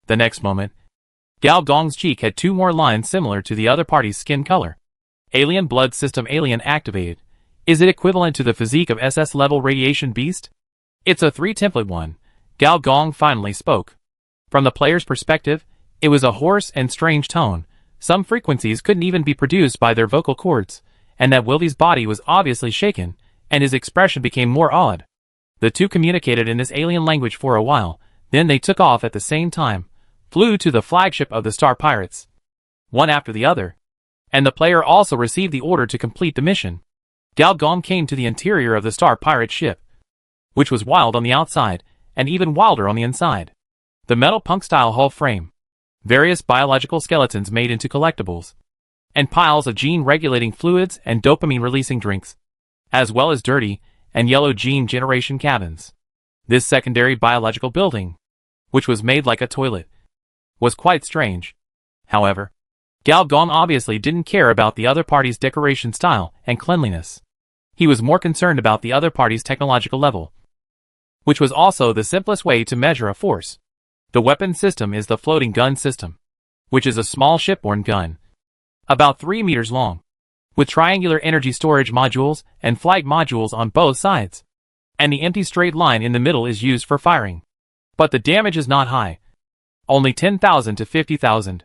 The next moment, Gao Gong's cheek had 2 more lines similar to the other party's skin color. Alien blood system alien activated. Is it equivalent to the physique of SS-level radiation beast? It's a 3-template one, Gao Gong finally spoke. From the player's perspective, it was a hoarse and strange tone. Some frequencies couldn't even be produced by their vocal cords, and that Wilvy's body was obviously shaken, and his expression became more odd. The two communicated in this alien language for a while, then they took off at the same time, flew to the flagship of the Star Pirates, one after the other, and the player also received the order to complete the mission. Gao Gong came to the interior of the Star Pirate ship, which was wild on the outside, and even wilder on the inside. The metal punk-style hull frame, various biological skeletons made into collectibles, and piles of gene-regulating fluids and dopamine-releasing drinks, as well as dirty and yellow gene generation cabins. This secondary biological building, which was made like a toilet, was quite strange. However, Gao Gong obviously didn't care about the other party's decoration style and cleanliness. He was more concerned about the other party's technological level, which was also the simplest way to measure a force. The weapon system is the floating gun system, which is a small shipborne gun, about 3 meters long, with triangular energy storage modules and flight modules on both sides, and the empty straight line in the middle is used for firing. But the damage is not high, only 10,000 to 50,000.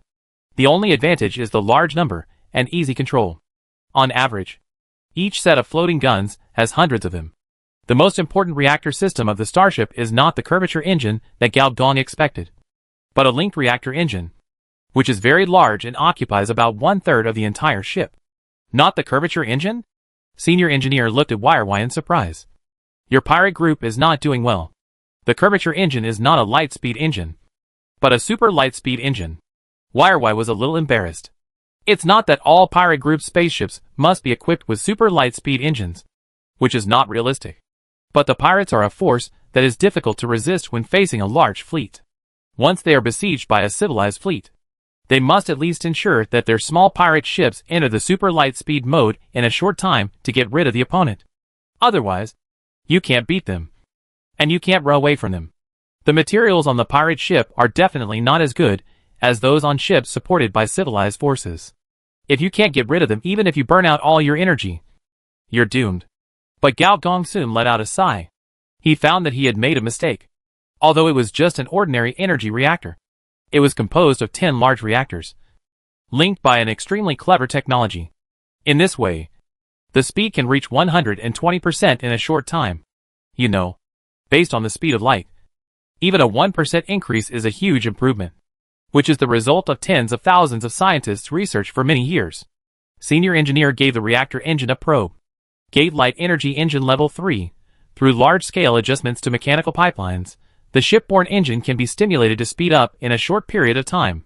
The only advantage is the large number and easy control. On average, each set of floating guns has hundreds of them. The most important reactor system of the starship is not the curvature engine that Gao Gong expected, but a linked reactor engine, which is very large and occupies about 1/3 of the entire ship. Not the curvature engine? Senior engineer looked at YRY in surprise. Your pirate group is not doing well. The curvature engine is not a light speed engine, but a super light speed engine. YRY was a little embarrassed. It's not that all pirate group spaceships must be equipped with super light speed engines, which is not realistic. But the pirates are a force that is difficult to resist when facing a large fleet. Once they are besieged by a civilized fleet, they must at least ensure that their small pirate ships enter the super light speed mode in a short time to get rid of the opponent. Otherwise, you can't beat them, and you can't run away from them. The materials on the pirate ship are definitely not as good as those on ships supported by civilized forces. If you can't get rid of them even if you burn out all your energy, you're doomed. But Gao Gong soon let out a sigh. He found that he had made a mistake. Although it was just an ordinary energy reactor, it was composed of 10 large reactors, linked by an extremely clever technology. In this way, the speed can reach 120% in a short time. You know, based on the speed of light. Even a 1% increase is a huge improvement, which is the result of tens of thousands of scientists' research for many years. Senior engineer gave the reactor engine a probe. Gate light energy engine level 3. Through large-scale adjustments to mechanical pipelines, the shipborne engine can be stimulated to speed up in a short period of time.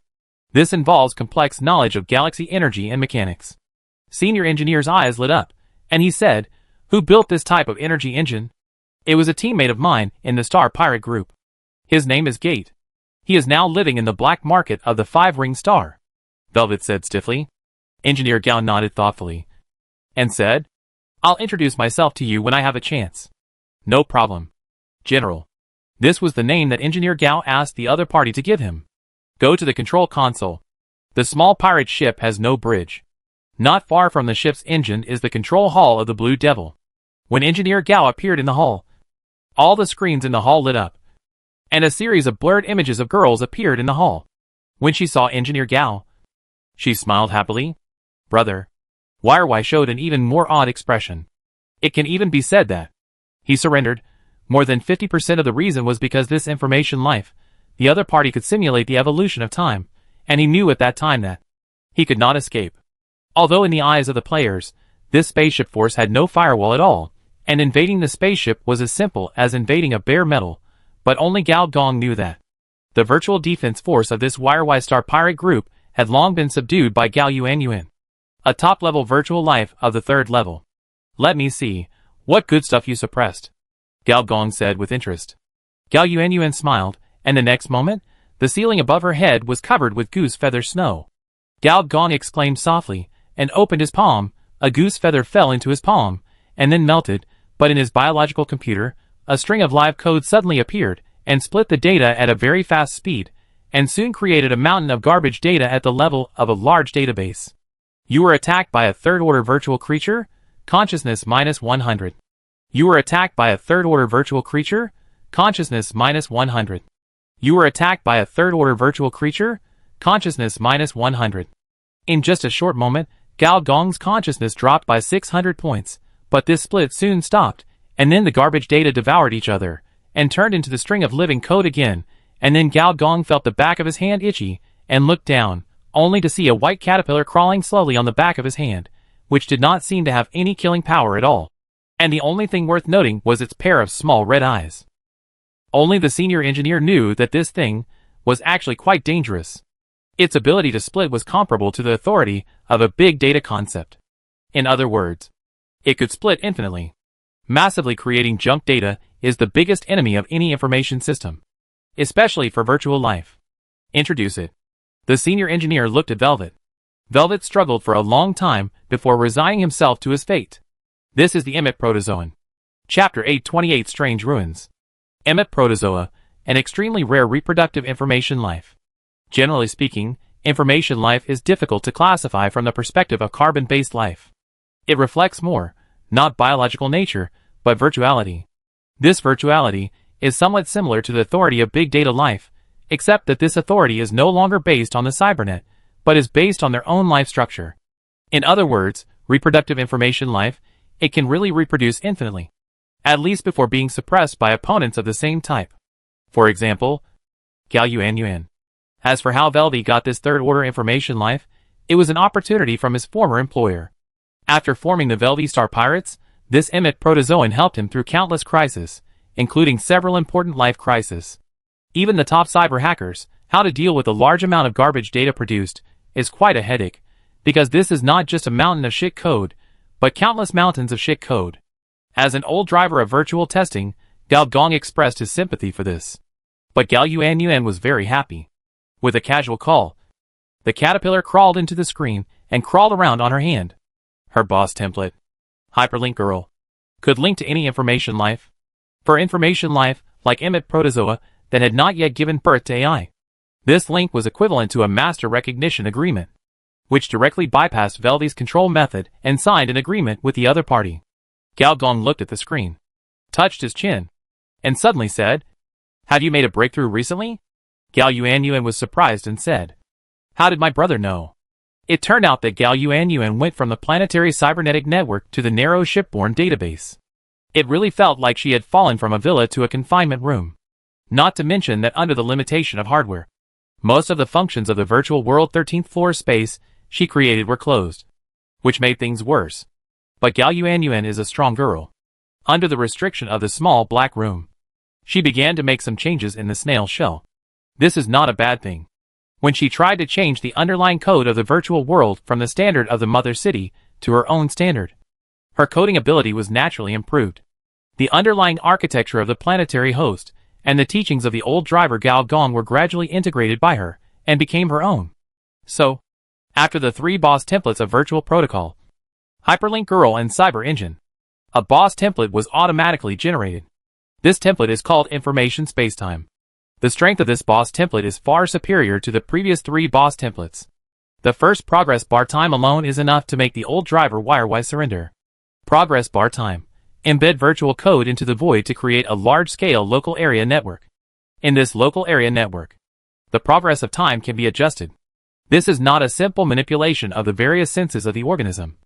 This involves complex knowledge of galaxy energy and mechanics. Senior engineer's eyes lit up, and he said, "Who built this type of energy engine?" "It was a teammate of mine in the Star Pirate group. His name is Gate. He is now living in the black market of the 5-ring star," Velvet said stiffly. Engineer Gao nodded thoughtfully, and said, "I'll introduce myself to you when I have a chance." "No problem, General." This was the name that Engineer Gao asked the other party to give him. "Go to the control console. The small pirate ship has no bridge. Not far from the ship's engine is the control hall of the Blue Devil." When Engineer Gao appeared in the hall, all the screens in the hall lit up, and a series of blurred images of girls appeared in the hall. When she saw Engineer Gao, she smiled happily. "Brother." YRY showed an even more odd expression. It can even be said that he surrendered. More than 50% of the reason was because this information life, the other party could simulate the evolution of time, and he knew at that time that he could not escape. Although in the eyes of the players, this spaceship force had no firewall at all, and invading the spaceship was as simple as invading a bare metal, but only Gao Gong knew that the virtual defense force of this YRY Star Pirate group had long been subdued by Gao Yuan, a top-level virtual life of the 3rd level. "Let me see, what good stuff you suppressed." Gao Gong said with interest. Gao Yuanyuan smiled, and the next moment, the ceiling above her head was covered with goose feather snow. Gao Gong exclaimed softly, and opened his palm. A goose feather fell into his palm, and then melted, but in his biological computer, a string of live code suddenly appeared, and split the data at a very fast speed, and soon created a mountain of garbage data at the level of a large database. You were attacked by a third-order virtual creature? Consciousness minus 100. You were attacked by a third-order virtual creature? Consciousness minus 100. You were attacked by a third-order virtual creature? Consciousness minus 100. In just a short moment, Gao Gong's consciousness dropped by 600 points, but this split soon stopped, and then the garbage data devoured each other, and turned into the string of living code again, and then Gao Gong felt the back of his hand itchy, and looked down, only to see a white caterpillar crawling slowly on the back of his hand, which did not seem to have any killing power at all. And the only thing worth noting was its pair of small red eyes. Only the senior engineer knew that this thing was actually quite dangerous. Its ability to split was comparable to the authority of a big data concept. In other words, it could split infinitely. Massively creating junk data is the biggest enemy of any information system, especially for virtual life. Introduce it. The senior engineer looked at Velvet. Velvet struggled for a long time before resigning himself to his fate. This is the Emmet Protozoan. Chapter 828 Strange Ruins. Emmet Protozoa, an extremely rare reproductive information life. Generally speaking, information life is difficult to classify from the perspective of carbon-based life. It reflects more, not biological nature, but virtuality. This virtuality is somewhat similar to the authority of big data life, except that this authority is no longer based on the cybernet, but is based on their own life structure. In other words, reproductive information life, it can really reproduce infinitely, at least before being suppressed by opponents of the same type. For example, Gao Yuanyuan. As for how Velvi got this third-order information life, it was an opportunity from his former employer. After forming the Velvi Star Pirates, this Emmet Protozoan helped him through countless crises, including several important life crises. Even the top cyber hackers, how to deal with the large amount of garbage data produced, is quite a headache, because this is not just a mountain of shit code, but countless mountains of shit code. As an old driver of virtual testing, Gao Gong expressed his sympathy for this. But Gao Yuanyuan was very happy. With a casual call, the caterpillar crawled into the screen and crawled around on her hand. Her boss template, Hyperlink Girl, could link to any information life. For information life, like Emmet Protozoa, that had not yet given birth to AI. This link was equivalent to a master recognition agreement, which directly bypassed Velvi's control method and signed an agreement with the other party. Gao Gong looked at the screen, touched his chin, and suddenly said, "Have you made a breakthrough recently?" Gao Yuanyuan was surprised and said, "How did my brother know?" It turned out that Gao Yuanyuan went from the planetary cybernetic network to the narrow shipborne database. It really felt like she had fallen from a villa to a confinement room. Not to mention that under the limitation of hardware, most of the functions of the virtual world 13th floor space she created were closed, which made things worse. But Gao Yuanyuan is a strong girl. Under the restriction of the small black room, she began to make some changes in the snail shell. This is not a bad thing. When she tried to change the underlying code of the virtual world from the standard of the mother city to her own standard, her coding ability was naturally improved. The underlying architecture of the planetary host and the teachings of the old driver Gao Gong were gradually integrated by her and became her own. So, after the three boss templates of Virtual Protocol, Hyperlink Girl and Cyber Engine, a boss template was automatically generated. This template is called Information Spacetime. The strength of this boss template is far superior to the previous three boss templates. The first progress bar time alone is enough to make the old driver wirewise surrender. Progress bar time. Embed virtual code into the void to create a large-scale local area network. In this local area network, the progress of time can be adjusted. This is not a simple manipulation of the various senses of the organism,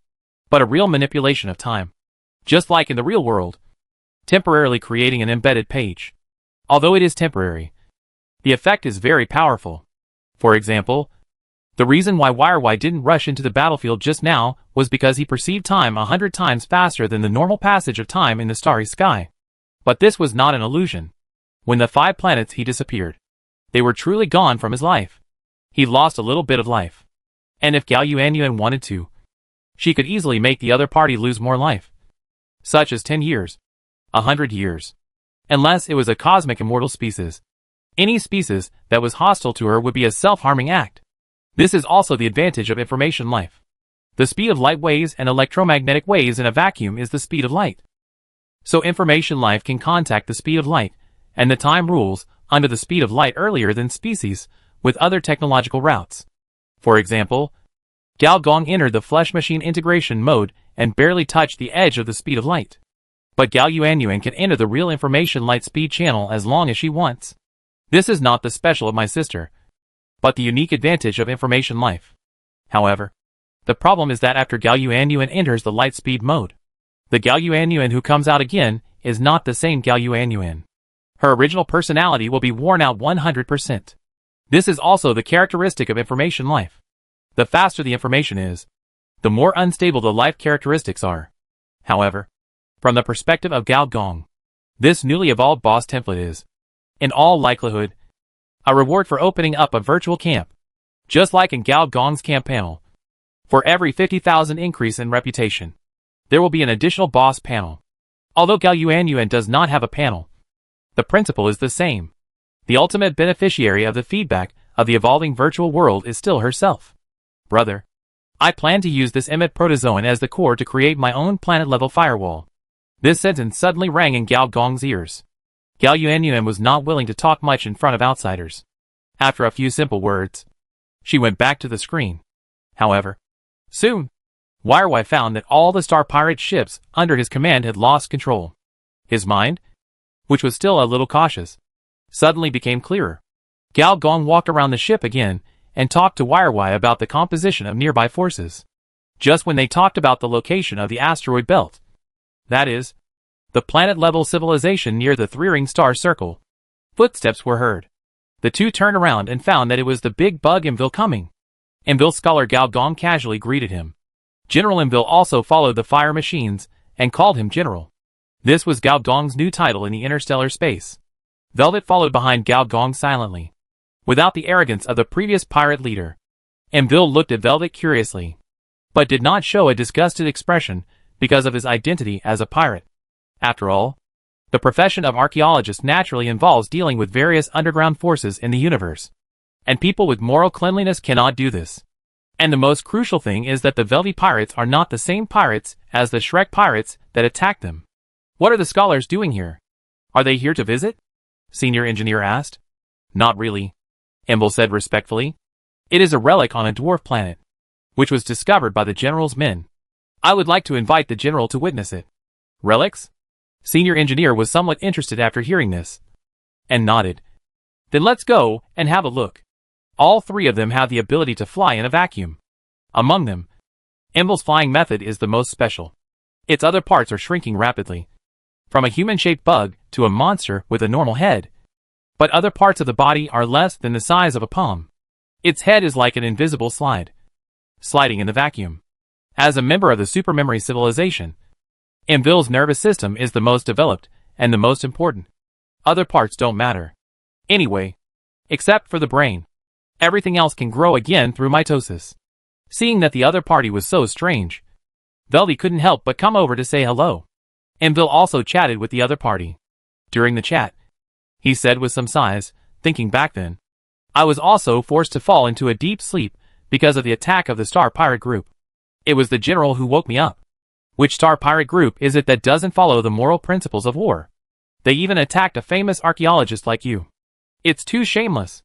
but a real manipulation of time. Just like in the real world, temporarily creating an embedded page. Although it is temporary, the effect is very powerful. For example, the reason why WireY didn't rush into the battlefield just now was because he perceived time 100 times faster than the normal passage of time in the starry sky. But this was not an illusion. When the 5 planets he disappeared, they were truly gone from his life. He lost a little bit of life. And if Gao Yuanyuan wanted to, she could easily make the other party lose more life. Such as 10 years, 100 years, unless it was a cosmic immortal species. Any species that was hostile to her would be a self-harming act. This is also the advantage of information life. The speed of light waves and electromagnetic waves in a vacuum is the speed of light. So information life can contact the speed of light, and the time rules under the speed of light earlier than species with other technological routes. For example, Gao Gong entered the flesh-machine integration mode and barely touched the edge of the speed of light. But Gao Yuanyuan can enter the real information light speed channel as long as she wants. This is not the special of my sister, but the unique advantage of information life. However, the problem is that after Gao Yuanyuan enters the light speed mode, the Gao Yuanyuan who comes out again is not the same Gao Yuanyuan. Her original personality will be worn out 100%. This is also the characteristic of information life. The faster the information is, the more unstable the life characteristics are. However, from the perspective of Gao Gong, this newly evolved boss template is, in all likelihood, a reward for opening up a virtual camp, just like in Gao Gong's camp panel. For every 50,000 increase in reputation, there will be an additional boss panel. Although Gao Yuanyuan does not have a panel, the principle is the same. The ultimate beneficiary of the feedback of the evolving virtual world is still herself. Brother, I plan to use this emit protozoan as the core to create my own planet-level firewall. This sentence suddenly rang in Gao Gong's ears. Gao Yuanyuan was not willing to talk much in front of outsiders. After a few simple words, she went back to the screen. However, soon, Wirewai found that all the Star Pirate ships under his command had lost control. His mind, which was still a little cautious, suddenly became clearer. Gao Gong walked around the ship again and talked to Wirewai about the composition of nearby forces. Just when they talked about the location of the asteroid belt, that is, the planet-level civilization near the three-ring star circle, footsteps were heard. The two turned around and found that it was the big bug Imville coming. Imville scholar Gao Gong casually greeted him. General Imville also followed the fire machines and called him General. This was Gao Gong's new title in the interstellar space. Velvet followed behind Gao Gong silently, without the arrogance of the previous pirate leader. Imville looked at Velvet curiously, but did not show a disgusted expression because of his identity as a pirate. After all, the profession of archaeologist naturally involves dealing with various underground forces in the universe, and people with moral cleanliness cannot do this. And the most crucial thing is that the Velvet pirates are not the same pirates as the Shrek pirates that attacked them. What are the scholars doing here? Are they here to visit? Senior Engineer asked. Not really, Imble said respectfully. It is a relic on a dwarf planet, which was discovered by the General's men. I would like to invite the General to witness it. Relics? Senior Engineer was somewhat interested after hearing this, and nodded. Then let's go and have a look. All three of them have the ability to fly in a vacuum. Among them, Imble's flying method is the most special. Its other parts are shrinking rapidly, from a human-shaped bug to a monster with a normal head. But other parts of the body are less than the size of a palm. Its head is like an invisible slide, sliding in the vacuum. As a member of the supermemory civilization, Imville's nervous system is the most developed and the most important. Other parts don't matter. Anyway, except for the brain. Everything else can grow again through mitosis. Seeing that the other party was so strange, Veldy couldn't help but come over to say hello. Imville also chatted with the other party. During the chat, he said with some sighs, thinking back then, I was also forced to fall into a deep sleep because of the attack of the Star Pirate group. It was the General who woke me up. Which Star Pirate group is it that doesn't follow the moral principles of war? They even attacked a famous archaeologist like you. It's too shameless,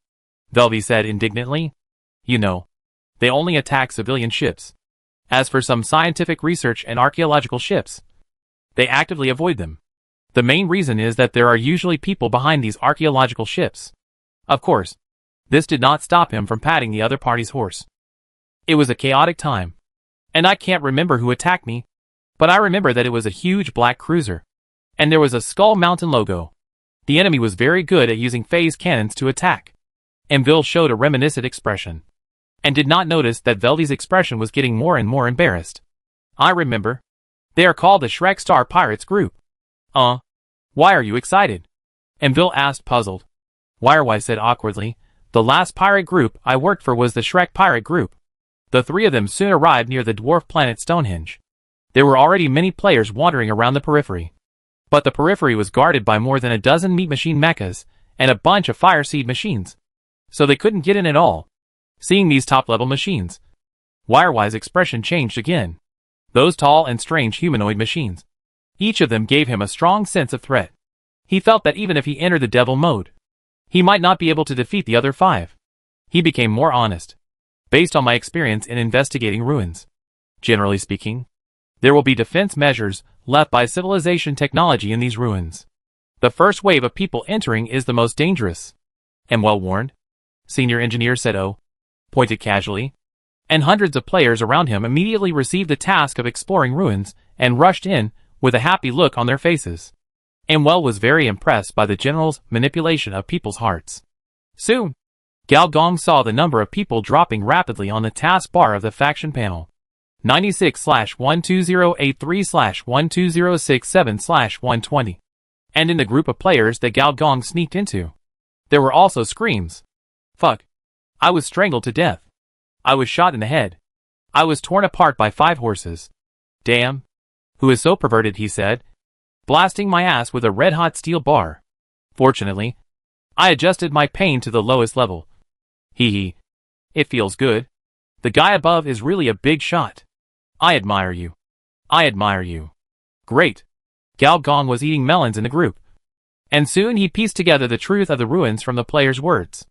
Veldy said indignantly. You know, they only attack civilian ships. As for some scientific research and archaeological ships, they actively avoid them. The main reason is that there are usually people behind these archaeological ships. Of course, this did not stop him from patting the other party's horse. It was a chaotic time, and I can't remember who attacked me, but I remember that it was a huge black cruiser, and there was a Skull Mountain logo. The enemy was very good at using phase cannons to attack. Imville showed a reminiscent expression, and did not notice that Veldy's expression was getting more and more embarrassed. I remember. They are called the Shrek Star Pirates group. Why are you excited? Imville asked, puzzled. Wirewai said awkwardly, the last pirate group I worked for was the Shrek Pirate group. The three of them soon arrived near the dwarf planet Stonehenge. There were already many players wandering around the periphery. But the periphery was guarded by more than a dozen meat machine mechas and a bunch of fire seed machines. So they couldn't get in at all. Seeing these top-level machines, Wirewise's expression changed again. Those tall and strange humanoid machines. Each of them gave him a strong sense of threat. He felt that even if he entered the devil mode, he might not be able to defeat the other 5. He became more honest. Based on my experience in investigating ruins, generally speaking, there will be defense measures left by civilization technology in these ruins. The first wave of people entering is the most dangerous. Am well warned? Senior engineer said pointed casually. And hundreds of players around him immediately received the task of exploring ruins and rushed in with a happy look on their faces. Amwell was very impressed by the general's manipulation of people's hearts. Soon, Gao Gong saw the number of people dropping rapidly on the taskbar of the faction panel. 96/12083/12067/120. And in the group of players that Gao Gong sneaked into, there were also screams. Fuck. I was strangled to death. I was shot in the head. I was torn apart by 5 horses. Damn. Who is so perverted, he said, blasting my ass with a red-hot steel bar. Fortunately, I adjusted my pain to the lowest level. Hee hee. It feels good. The guy above is really a big shot. I admire you. I admire you. Great. Gao Gong was eating melons in the group. And soon he pieced together the truth of the ruins from the player's words.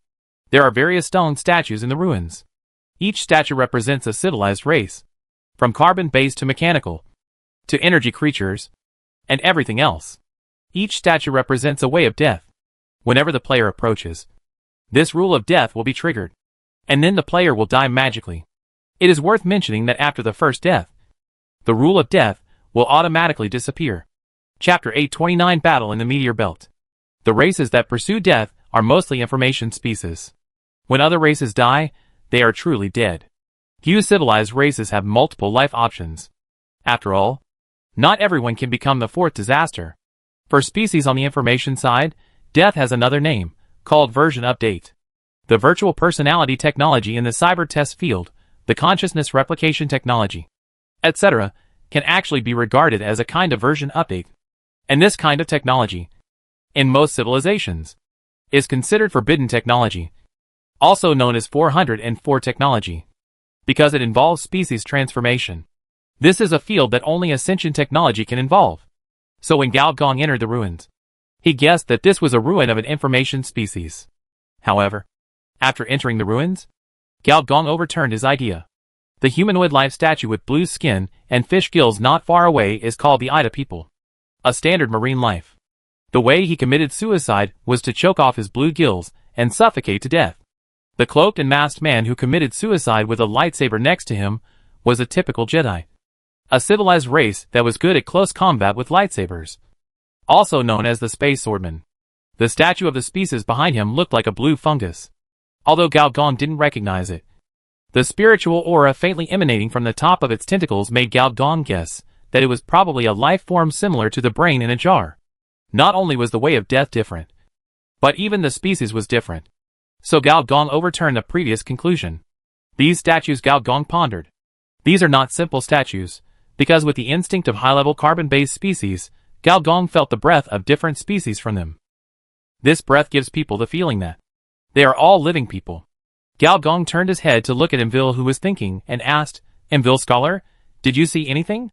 There are various stone statues in the ruins. Each statue represents a civilized race, from carbon-based to mechanical, to energy creatures, and everything else. Each statue represents a way of death. Whenever the player approaches, this rule of death will be triggered, and then the player will die magically. It is worth mentioning that after the first death, the rule of death will automatically disappear. Chapter 829 Battle in the Meteor Belt. The races that pursue death are mostly information species. When other races die, they are truly dead. Few civilized races have multiple life options. After all, not everyone can become the 4th disaster. For species on the information side, death has another name, called version update. The virtual personality technology in the cyber test field, the consciousness replication technology, etc., can actually be regarded as a kind of version update. And this kind of technology, in most civilizations, is considered forbidden technology, also known as 404 technology, because it involves species transformation. This is a field that only ascension technology can involve. So when Gao Gong entered the ruins, he guessed that this was a ruin of an information species. However, after entering the ruins, Gao Gong overturned his idea. The humanoid life statue with blue skin and fish gills not far away is called the Ida people, a standard marine life. The way he committed suicide was to choke off his blue gills and suffocate to death. The cloaked and masked man who committed suicide with a lightsaber next to him was a typical Jedi, a civilized race that was good at close combat with lightsabers, also known as the Space Swordman. The statue of the species behind him looked like a blue fungus, although Gao Gong didn't recognize it. The spiritual aura faintly emanating from the top of its tentacles made Gao Gong guess that it was probably a life form similar to the brain in a jar. Not only was the way of death different, but even the species was different. So Gao Gong overturned the previous conclusion. These statues, Gao Gong pondered. These are not simple statues, because with the instinct of high-level carbon-based species, Gao Gong felt the breath of different species from them. This breath gives people the feeling that they are all living people. Gao Gong turned his head to look at Envil, who was thinking, and asked, Envil Scholar, did you see anything?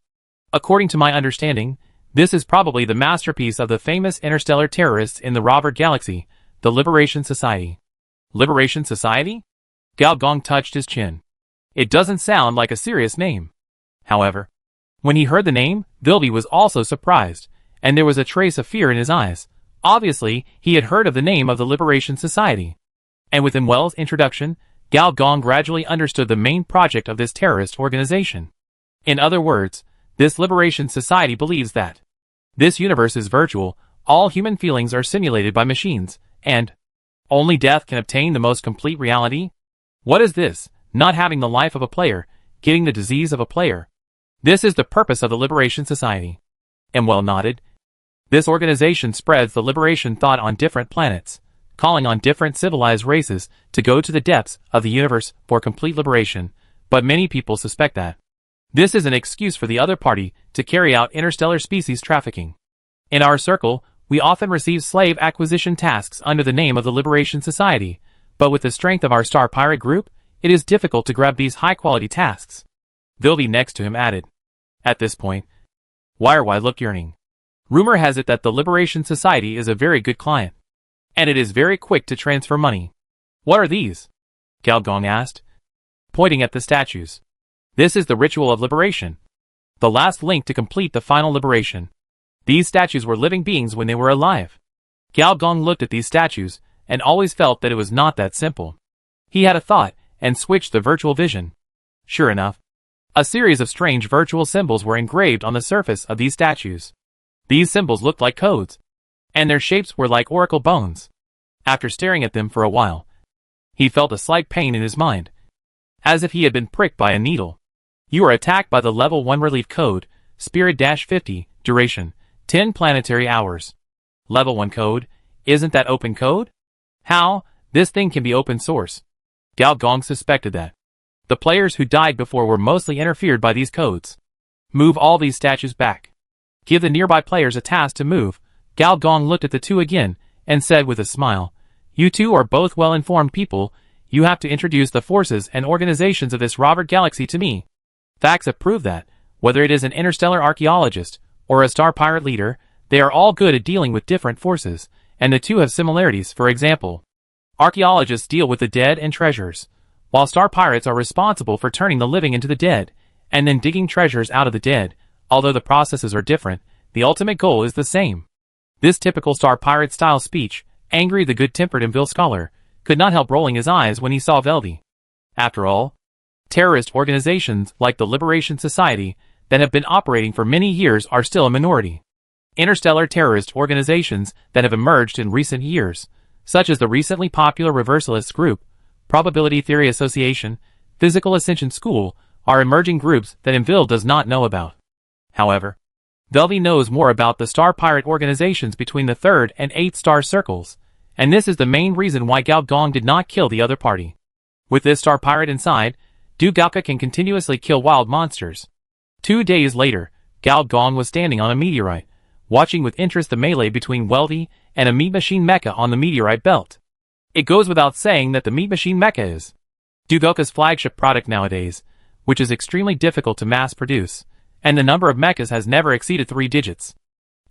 According to my understanding, this is probably the masterpiece of the famous interstellar terrorists in the Robert Galaxy, the Liberation Society. Liberation Society? Gao Gong touched his chin. It doesn't sound like a serious name. However, when he heard the name, Vilby was also surprised, and there was a trace of fear in his eyes. Obviously, he had heard of the name of the Liberation Society. And with Enwell's introduction, Gao Gong gradually understood the main project of this terrorist organization. In other words, this Liberation Society believes that this universe is virtual, all human feelings are simulated by machines, and only death can obtain the most complete reality? What is this? Not having the life of a player, getting the disease of a player. This is the purpose of the Liberation Society. Emwell nodded. This organization spreads the liberation thought on different planets, calling on different civilized races to go to the depths of the universe for complete liberation, but many people suspect that this is an excuse for the other party to carry out interstellar species trafficking. In our circle, we often receive slave acquisition tasks under the name of the Liberation Society, but with the strength of our Star Pirate group, it is difficult to grab these high-quality tasks. Vilvi next to him added. At this point, Wirewide looked yearning. Rumor has it that the Liberation Society is a very good client, and it is very quick to transfer money. What are these? Galgong asked, pointing at the statues. This is the ritual of liberation. The last link to complete the final liberation. These statues were living beings when they were alive. Galgong looked at these statues, and always felt that it was not that simple. He had a thought, and switched the virtual vision. Sure enough, a series of strange virtual symbols were engraved on the surface of these statues. These symbols looked like codes, and their shapes were like oracle bones. After staring at them for a while, he felt a slight pain in his mind, as if he had been pricked by a needle. You are attacked by the level 1 relief code, Spirit-50, duration, 10 planetary hours. Level 1 code, isn't that open code? How? This thing can be open source. Galgong suspected that. The players who died before were mostly interfered by these codes. Move all these statues back. Give the nearby players a task to move. Galgong looked at the two again, and said with a smile, You two are both well-informed people. You have to introduce the forces and organizations of this Robert Galaxy to me. Facts have proved that, whether it is an interstellar archaeologist, or a star pirate leader, they are all good at dealing with different forces, and the two have similarities. For example, archaeologists deal with the dead and treasures, while star pirates are responsible for turning the living into the dead, and then digging treasures out of the dead. Although the processes are different, the ultimate goal is the same. This typical star pirate style speech, Angry the good-tempered Inville scholar, could not help rolling his eyes when he saw Velvi. After all, terrorist organizations like the Liberation Society that have been operating for many years are still a minority. Interstellar terrorist organizations that have emerged in recent years, such as the recently popular Reversalists Group, Probability Theory Association, Physical Ascension School, are emerging groups that Inville does not know about. However, Velvi knows more about the star pirate organizations between the 3rd and 8th star circles, and this is the main reason why Galgong did not kill the other party. With this star pirate inside, Galka can continuously kill wild monsters. 2 days later, Galgong was standing on a meteorite, watching with interest the melee between Weldy and a meat machine mecha on the meteorite belt. It goes without saying that the meat machine mecha is Galka's flagship product nowadays, which is extremely difficult to mass produce, and the number of mechas has never exceeded 3 digits.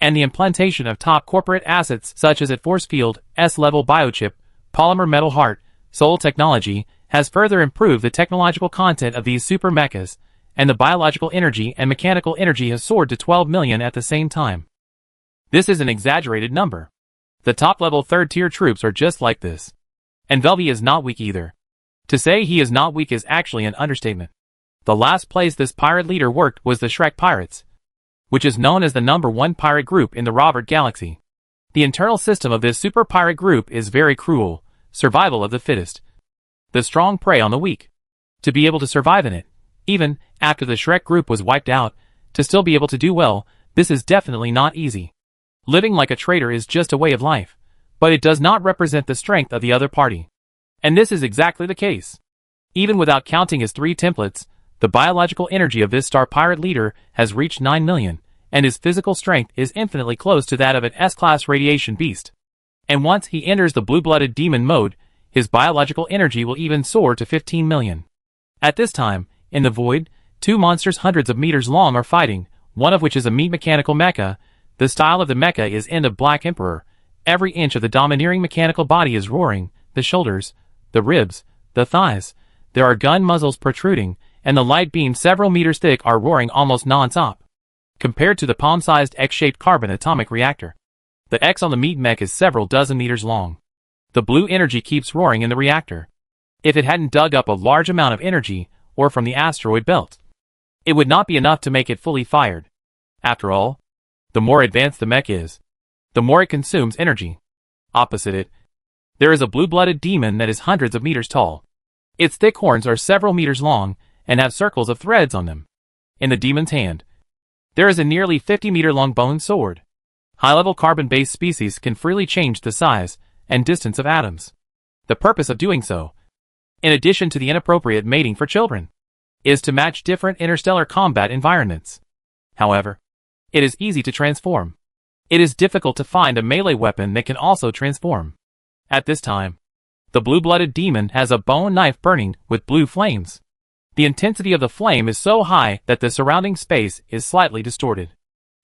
And the implantation of top corporate assets such as Force Field, S-level biochip, polymer metal heart, soul technology, has further improved the technological content of these super mechas, and the biological energy and mechanical energy has soared to 12 million at the same time. This is an exaggerated number. The top-level 3rd-tier troops are just like this. And Velvi is not weak either. To say he is not weak is actually an understatement. The last place this pirate leader worked was the Shrek Pirates, which is known as the #1 pirate group in the Robert Galaxy. The internal system of this super pirate group is very cruel, survival of the fittest. The strong prey on the weak. To be able to survive in it, even after the Shrek group was wiped out, to still be able to do well, this is definitely not easy. Living like a traitor is just a way of life, but it does not represent the strength of the other party. And this is exactly the case. Even without counting his 3 templates, the biological energy of this star pirate leader has reached 9 million, and his physical strength is infinitely close to that of an S-class radiation beast. And once he enters the blue-blooded demon mode, his biological energy will even soar to 15 million. At this time, in the void, 2 monsters hundreds of meters long are fighting, one of which is a meat mechanical mecha. The style of the mecha is End of Black Emperor. Every inch of the domineering mechanical body is roaring, the shoulders, the ribs, the thighs. There are gun muzzles protruding, and the light beams several meters thick are roaring almost non-stop. Compared to the palm-sized X-shaped carbon atomic reactor, the X on the meat mech is several dozen meters long. The blue energy keeps roaring in the reactor. If it hadn't dug up a large amount of energy, or from the asteroid belt, it would not be enough to make it fully fired. After all, the more advanced the mech is, the more it consumes energy. Opposite it, there is a blue-blooded demon that is hundreds of meters tall. Its thick horns are several meters long, and have circles of threads on them. In the demon's hand, there is a nearly 50-meter-long bone sword. High-level carbon-based species can freely change the size and distance of atoms. The purpose of doing so, in addition to the inappropriate mating for children, is to match different interstellar combat environments. However, it is easy to transform. It is difficult to find a melee weapon that can also transform. At this time, the blue-blooded demon has a bone knife burning with blue flames. The intensity of the flame is so high that the surrounding space is slightly distorted.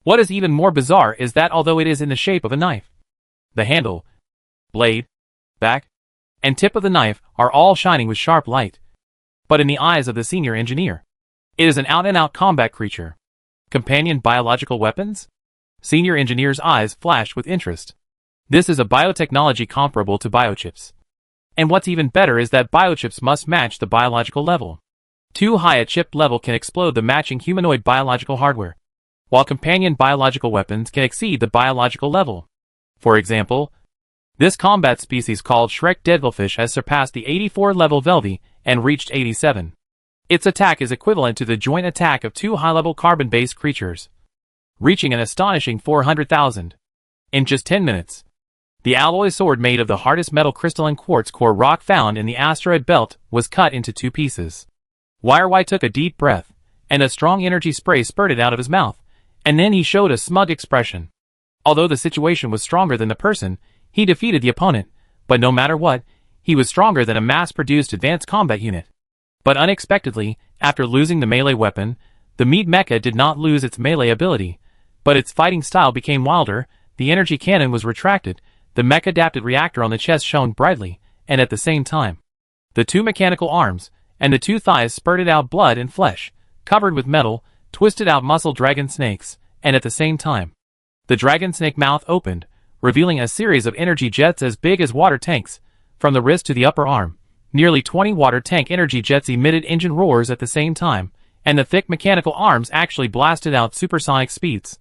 What is even more bizarre is that although it is in the shape of a knife, the handle, blade, back, and tip of the knife are all shining with sharp light. But in the eyes of the senior engineer, it is an out-and-out combat creature. Companion biological weapons? Senior engineer's eyes flashed with interest. This is a biotechnology comparable to biochips. And what's even better is that biochips must match the biological level. Too high a chip level can explode the matching humanoid biological hardware, while companion biological weapons can exceed the biological level. For example, this combat species called Shrek Devilfish has surpassed the 84 level Velvy and reached 87. Its attack is equivalent to the joint attack of two high-level carbon-based creatures, reaching an astonishing 400,000. In just 10 minutes, the alloy sword made of the hardest metal crystalline quartz core rock found in the asteroid belt was cut into 2 pieces. Wirewhite took a deep breath, and a strong energy spray spurted out of his mouth, and then he showed a smug expression. Although the situation was stronger than the person, he defeated the opponent, but no matter what, he was stronger than a mass-produced advanced combat unit. But unexpectedly, after losing the melee weapon, the meat mecha did not lose its melee ability, but its fighting style became wilder, the energy cannon was retracted, the mech-adapted reactor on the chest shone brightly, and at the same time, the 2 mechanical arms and the 2 thighs spurted out blood and flesh, covered with metal, twisted out muscle dragon snakes, and at the same time, the dragon snake mouth opened, revealing a series of energy jets as big as water tanks. From the wrist to the upper arm, nearly 20 water tank energy jets emitted engine roars at the same time, and the thick mechanical arms actually blasted out supersonic speeds.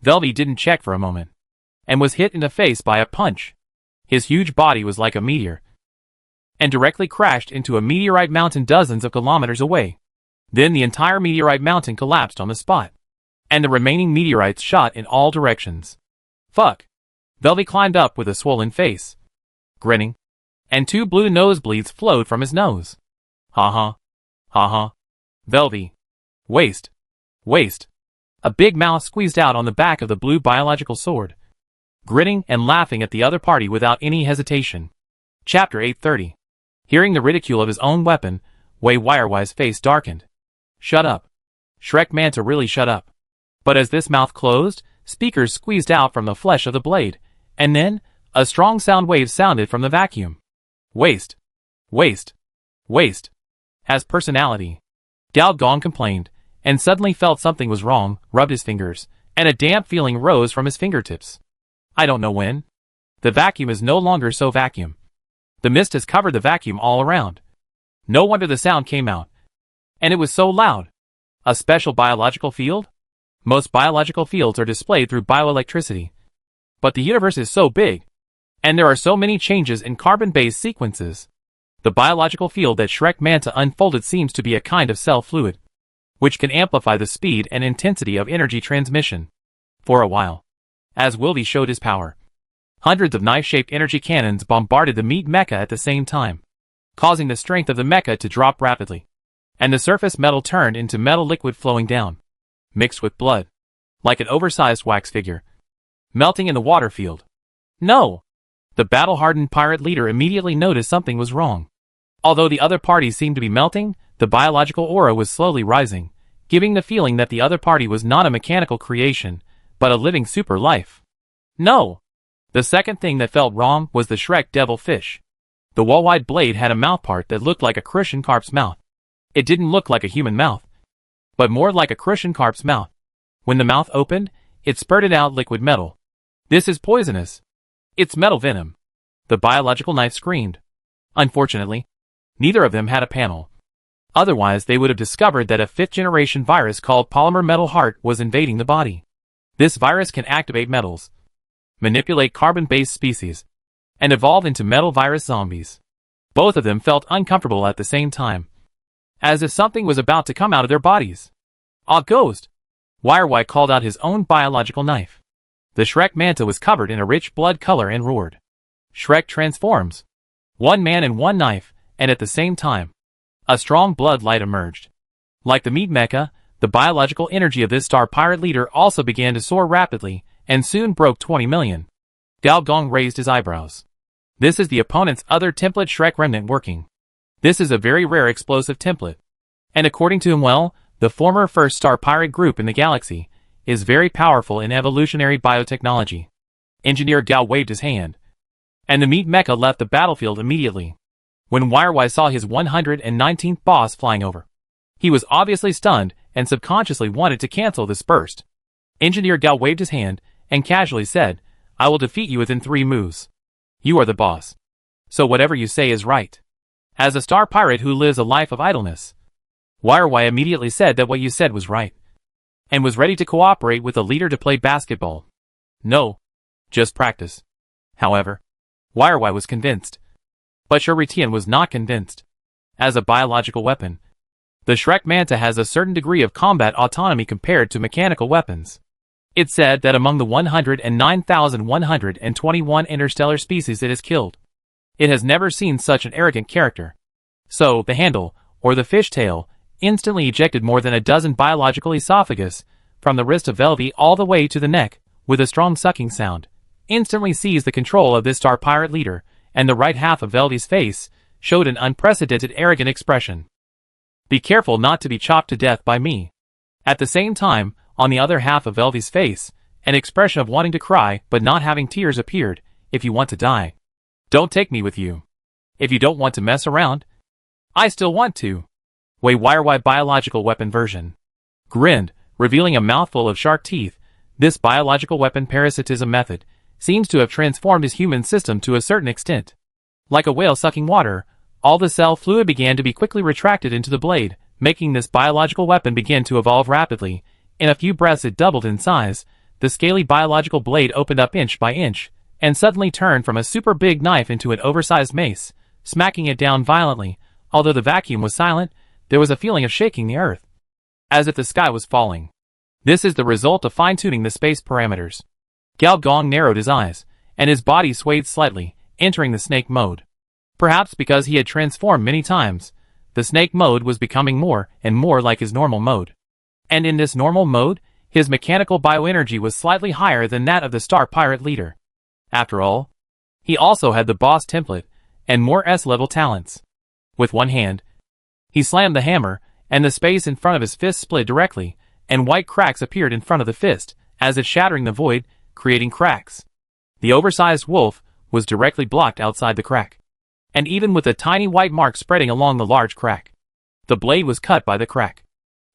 Velvy didn't check for a moment, and was hit in the face by a punch. His huge body was like a meteor, and directly crashed into a meteorite mountain dozens of kilometers away. Then the entire meteorite mountain collapsed on the spot, and the remaining meteorites shot in all directions. Fuck. Velvy climbed up with a swollen face, grinning, and 2 blue nosebleeds flowed from his nose. Ha ha. Ha ha. Velvy. Waste. Waste. A big mouth squeezed out on the back of the blue biological sword, grinning and laughing at the other party without any hesitation. Chapter 830. Hearing the ridicule of his own weapon, Wei Wirewise's face darkened. Shut up. Shrek Manta, really shut up. But as this mouth closed, speakers squeezed out from the flesh of the blade, and then, a strong sound wave sounded from the vacuum. Waste. Waste. Waste. Has personality. Gao Gong complained, and suddenly felt something was wrong, rubbed his fingers, and a damp feeling rose from his fingertips. I don't know when. The vacuum is no longer so vacuum. The mist has covered the vacuum all around. No wonder the sound came out. And it was so loud. A special biological field? Most biological fields are displayed through bioelectricity. But the universe is so big, and there are so many changes in carbon-based sequences. The biological field that Shrek Manta unfolded seems to be a kind of cell fluid, which can amplify the speed and intensity of energy transmission. For a while, as Wilby showed his power, hundreds of knife-shaped energy cannons bombarded the meat mecha at the same time, causing the strength of the mecha to drop rapidly, and the surface metal turned into metal liquid flowing down, mixed with blood, like an oversized wax figure, melting in the water field. No! The battle-hardened pirate leader immediately noticed something was wrong. Although the other party seemed to be melting, the biological aura was slowly rising, giving the feeling that the other party was not a mechanical creation, but a living super life. No! The second thing that felt wrong was the Shrek Devil Fish. The wall-wide blade had a mouthpart that looked like a crucian carp's mouth. It didn't look like a human mouth, but more like a crucian carp's mouth. When the mouth opened, it spurted out liquid metal. This is poisonous. It's metal venom. The biological knife screamed. Unfortunately, neither of them had a panel. Otherwise, they would have discovered that a 5th-generation virus called Polymer Metal Heart was invading the body. This virus can activate metals, manipulate carbon-based species, and evolve into metal virus zombies. Both of them felt uncomfortable at the same time, as if something was about to come out of their bodies. Ah, ghost! Wirewhite called out his own biological knife. The Shrek Manta was covered in a rich blood color and roared. Shrek transforms. One man and one knife, and at the same time, a strong blood light emerged. Like the meat mecha, the biological energy of this star pirate leader also began to soar rapidly, and soon broke 20 million. Gao Gong raised his eyebrows. This is the opponent's other template Shrek Remnant working. This is a very rare explosive template. And according to him, well, the former first star pirate group in the galaxy is very powerful in evolutionary biotechnology. Engineer Gao waved his hand, and the meat mecha left the battlefield immediately. When Wirewise saw his 119th boss flying over, he was obviously stunned and subconsciously wanted to cancel this burst. Engineer Gao waved his hand and casually said, "I will defeat you within 3 moves. You are the boss. So whatever you say is right." As a star pirate who lives a life of idleness, Wirewise immediately said that what you said was right, and was ready to cooperate with the leader to play basketball. No, just practice. However, Wirewise was convinced. But Shuritian was not convinced. As a biological weapon, the Shrek Manta has a certain degree of combat autonomy compared to mechanical weapons. It's said that among the 109,121 interstellar species it has killed, it has never seen such an arrogant character. So, the handle, or the fishtail, instantly ejected more than a dozen biological esophagus from the wrist of Velvy all the way to the neck, with a strong sucking sound, instantly seized the control of this star pirate leader, and the right half of Velvy's face showed an unprecedented arrogant expression. "Be careful not to be chopped to death by me." At the same time, on the other half of Velvy's face, an expression of wanting to cry but not having tears appeared. "If you want to die, don't take me with you. If you don't want to mess around, I still want to." Wirewise biological weapon version grinned, revealing a mouthful of shark teeth. This biological weapon parasitism method seems to have transformed his human system to a certain extent. Like a whale sucking water, all the cell fluid began to be quickly retracted into the blade, making this biological weapon begin to evolve rapidly. In a few breaths it doubled in size. The scaly biological blade opened up inch by inch, and suddenly turned from a super big knife into an oversized mace, smacking it down violently. Although the vacuum was silent, there was a feeling of shaking the earth, as if the sky was falling. This is the result of fine-tuning the space parameters. Gao Gong narrowed his eyes, and his body swayed slightly, entering the snake mode. Perhaps because he had transformed many times, the snake mode was becoming more and more like his normal mode. And in this normal mode, his mechanical bioenergy was slightly higher than that of the star pirate leader. After all, he also had the boss template and more S-level talents. With one hand, he slammed the hammer, and the space in front of his fist split directly, and white cracks appeared in front of the fist, as if shattering the void, creating cracks. The oversized wolf was directly blocked outside the crack, and even with a tiny white mark spreading along the large crack, the blade was cut by the crack,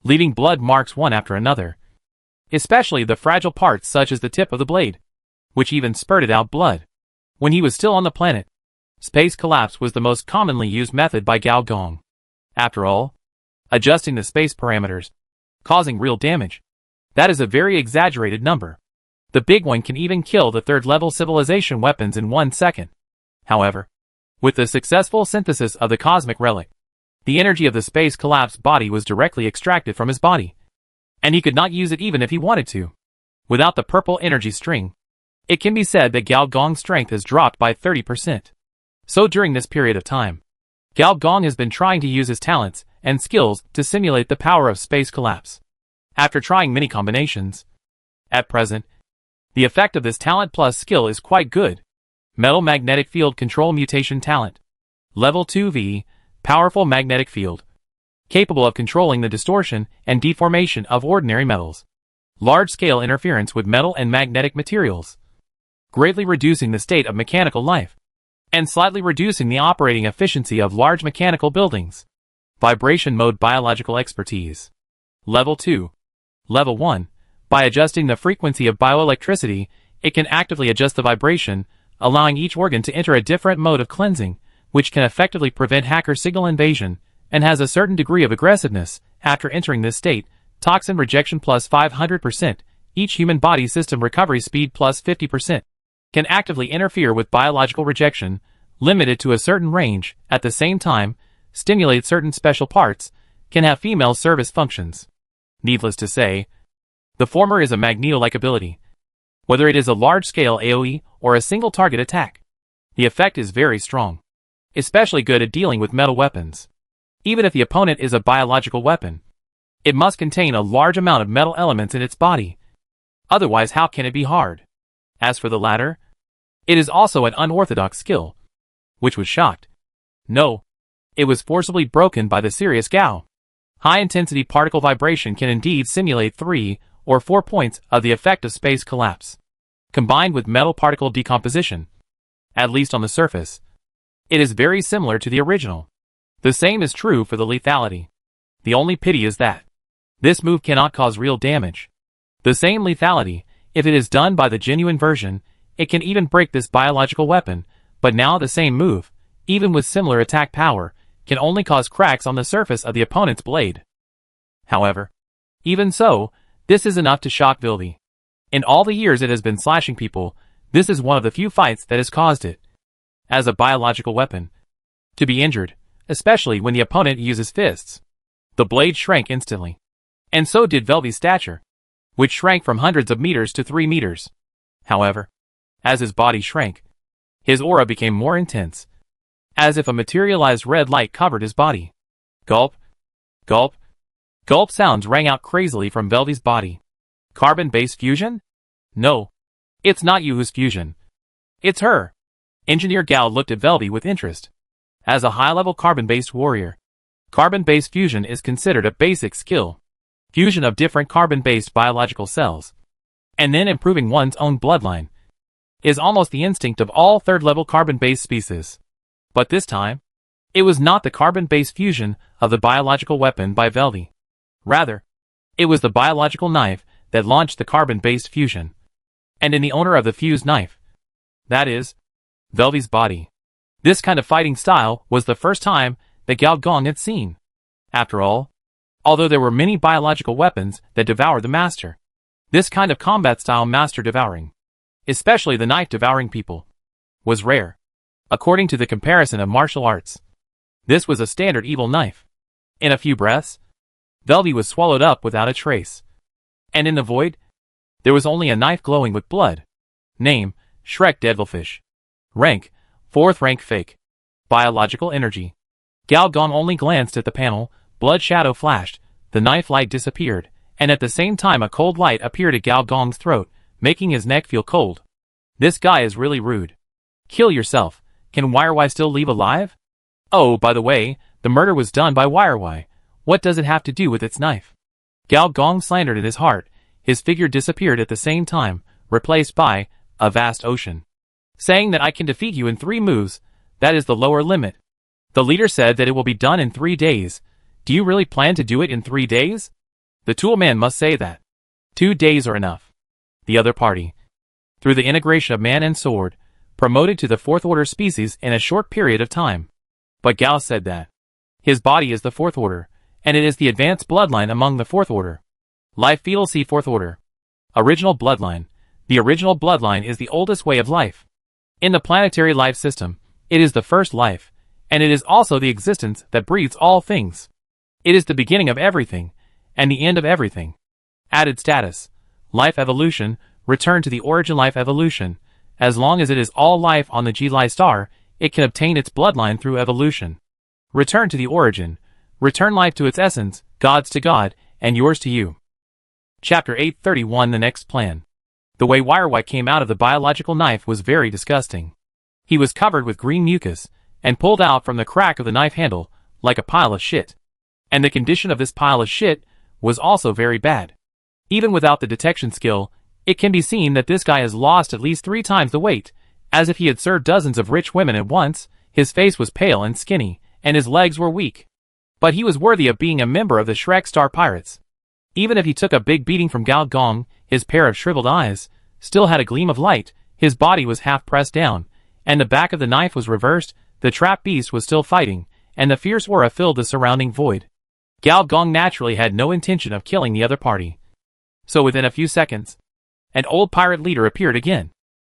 leaving blood marks one after another, especially the fragile parts such as the tip of the blade, which even spurted out blood. When he was still on the planet, space collapse was the most commonly used method by Gao Gong. After all, adjusting the space parameters, causing real damage, that is a very exaggerated number. The big one can even kill the third-level civilization weapons in 1 second. However, with the successful synthesis of the cosmic relic, the energy of the space collapse body was directly extracted from his body, and he could not use it even if he wanted to. Without the purple energy string, it can be said that Gao Gong's strength has dropped by 30%. So during this period of time, Gao Gong has been trying to use his talents and skills to simulate the power of space collapse. After trying many combinations, at present, the effect of this talent plus skill is quite good. Metal Magnetic Field Control Mutation Talent. Level 2V, Powerful Magnetic Field. Capable of controlling the distortion and deformation of ordinary metals. Large-scale interference with metal and magnetic materials. Greatly reducing the state of mechanical life, and slightly reducing the operating efficiency of large mechanical buildings. Vibration Mode Biological Expertise. Level 2. Level 1. By adjusting the frequency of bioelectricity, it can actively adjust the vibration, allowing each organ to enter a different mode of cleansing, which can effectively prevent hacker signal invasion, and has a certain degree of aggressiveness. After entering this state, toxin rejection plus 500%, each human body system recovery speed plus 50%. Can actively interfere with biological rejection, limited to a certain range, at the same time, stimulate certain special parts, can have female service functions. Needless to say, the former is a magneto-like ability. Whether it is a large-scale AoE or a single target attack, the effect is very strong. Especially good at dealing with metal weapons. Even if the opponent is a biological weapon, it must contain a large amount of metal elements in its body. Otherwise how can it be hard? As for the latter, it is also an unorthodox skill. Which was shocked. No. It was forcibly broken by the serious Gao. High-intensity particle vibration can indeed simulate 3 or 4 points of the effect of space collapse, combined with metal particle decomposition. At least on the surface, it is very similar to the original. The same is true for the lethality. The only pity is that this move cannot cause real damage. The same lethality, if it is done by the genuine version, it can even break this biological weapon, but now the same move, even with similar attack power, can only cause cracks on the surface of the opponent's blade. However, even so, this is enough to shock Vilvi. In all the years it has been slashing people, this is one of the few fights that has caused it, as a biological weapon, to be injured, especially when the opponent uses fists. The blade shrank instantly. And so did Velvi's stature, which shrank from hundreds of meters to 3 meters. However, as his body shrank, his aura became more intense, as if a materialized red light covered his body. Gulp, gulp, gulp sounds rang out crazily from Velvi's body. Carbon-based fusion? No. It's not you who's fusion. It's her. Engineer Gao looked at Velvi with interest. As a high-level carbon-based warrior, carbon-based fusion is considered a basic skill. Fusion of different carbon-based biological cells, and then improving one's own bloodline, is almost the instinct of all third-level carbon-based species. But this time, it was not the carbon-based fusion of the biological weapon by Velvi. Rather, it was the biological knife that launched the carbon-based fusion. And in the owner of the fused knife, that is, Velvi's body. This kind of fighting style was the first time that Gao Gong had seen. After all, although there were many biological weapons that devoured the master, this kind of combat style master devouring, especially the knife devouring people, was rare. According to the comparison of martial arts, this was a standard evil knife. In a few breaths, Velvi was swallowed up without a trace. And in the void, there was only a knife glowing with blood. Name, Shrek Devilfish. Rank, 4th rank fake. Biological energy. Gao Gong only glanced at the panel, blood shadow flashed, the knife light disappeared, and at the same time a cold light appeared at Gao Gong's throat, making his neck feel cold. This guy is really rude. Kill yourself. Can YRY still leave alive? Oh, by the way, the murder was done by YRY. What does it have to do with its knife? Gao Gong slandered in his heart. His figure disappeared at the same time, replaced by a vast ocean. Saying that I can defeat you in 3 moves, that is the lower limit. The leader said that it will be done in 3 days. Do you really plan to do it in 3 days? The toolman must say that 2 days are enough. The other party, through the integration of man and sword, promoted to the 4th order species in a short period of time. But Gao said that his body is the 4th order, and it is the advanced bloodline among the 4th order. Life fetal C 4th order. Original bloodline. The original bloodline is the oldest way of life. In the planetary life system, it is the first life, and it is also the existence that breathes all things. It is the beginning of everything, and the end of everything. Added status. Life evolution, return to the origin life evolution. As long as it is all life on the G-Li star, it can obtain its bloodline through evolution. Return to the origin. Return life to its essence, God's to God, and yours to you. Chapter 831 The Next Plan. The way YRY came out of the biological knife was very disgusting. He was covered with green mucus, and pulled out from the crack of the knife handle, like a pile of shit. And the condition of this pile of shit was also very bad. Even without the detection skill, it can be seen that this guy has lost at least 3 times the weight, as if he had served dozens of rich women at once. His face was pale and skinny, and his legs were weak. But he was worthy of being a member of the Shrek Star Pirates. Even if he took a big beating from Gao Gong, his pair of shriveled eyes still had a gleam of light, his body was half pressed down, and the back of the knife was reversed. The trap beast was still fighting, and the fierce aura filled the surrounding void. Gao Gong naturally had no intention of killing the other party. So within a few seconds, an old pirate leader appeared again,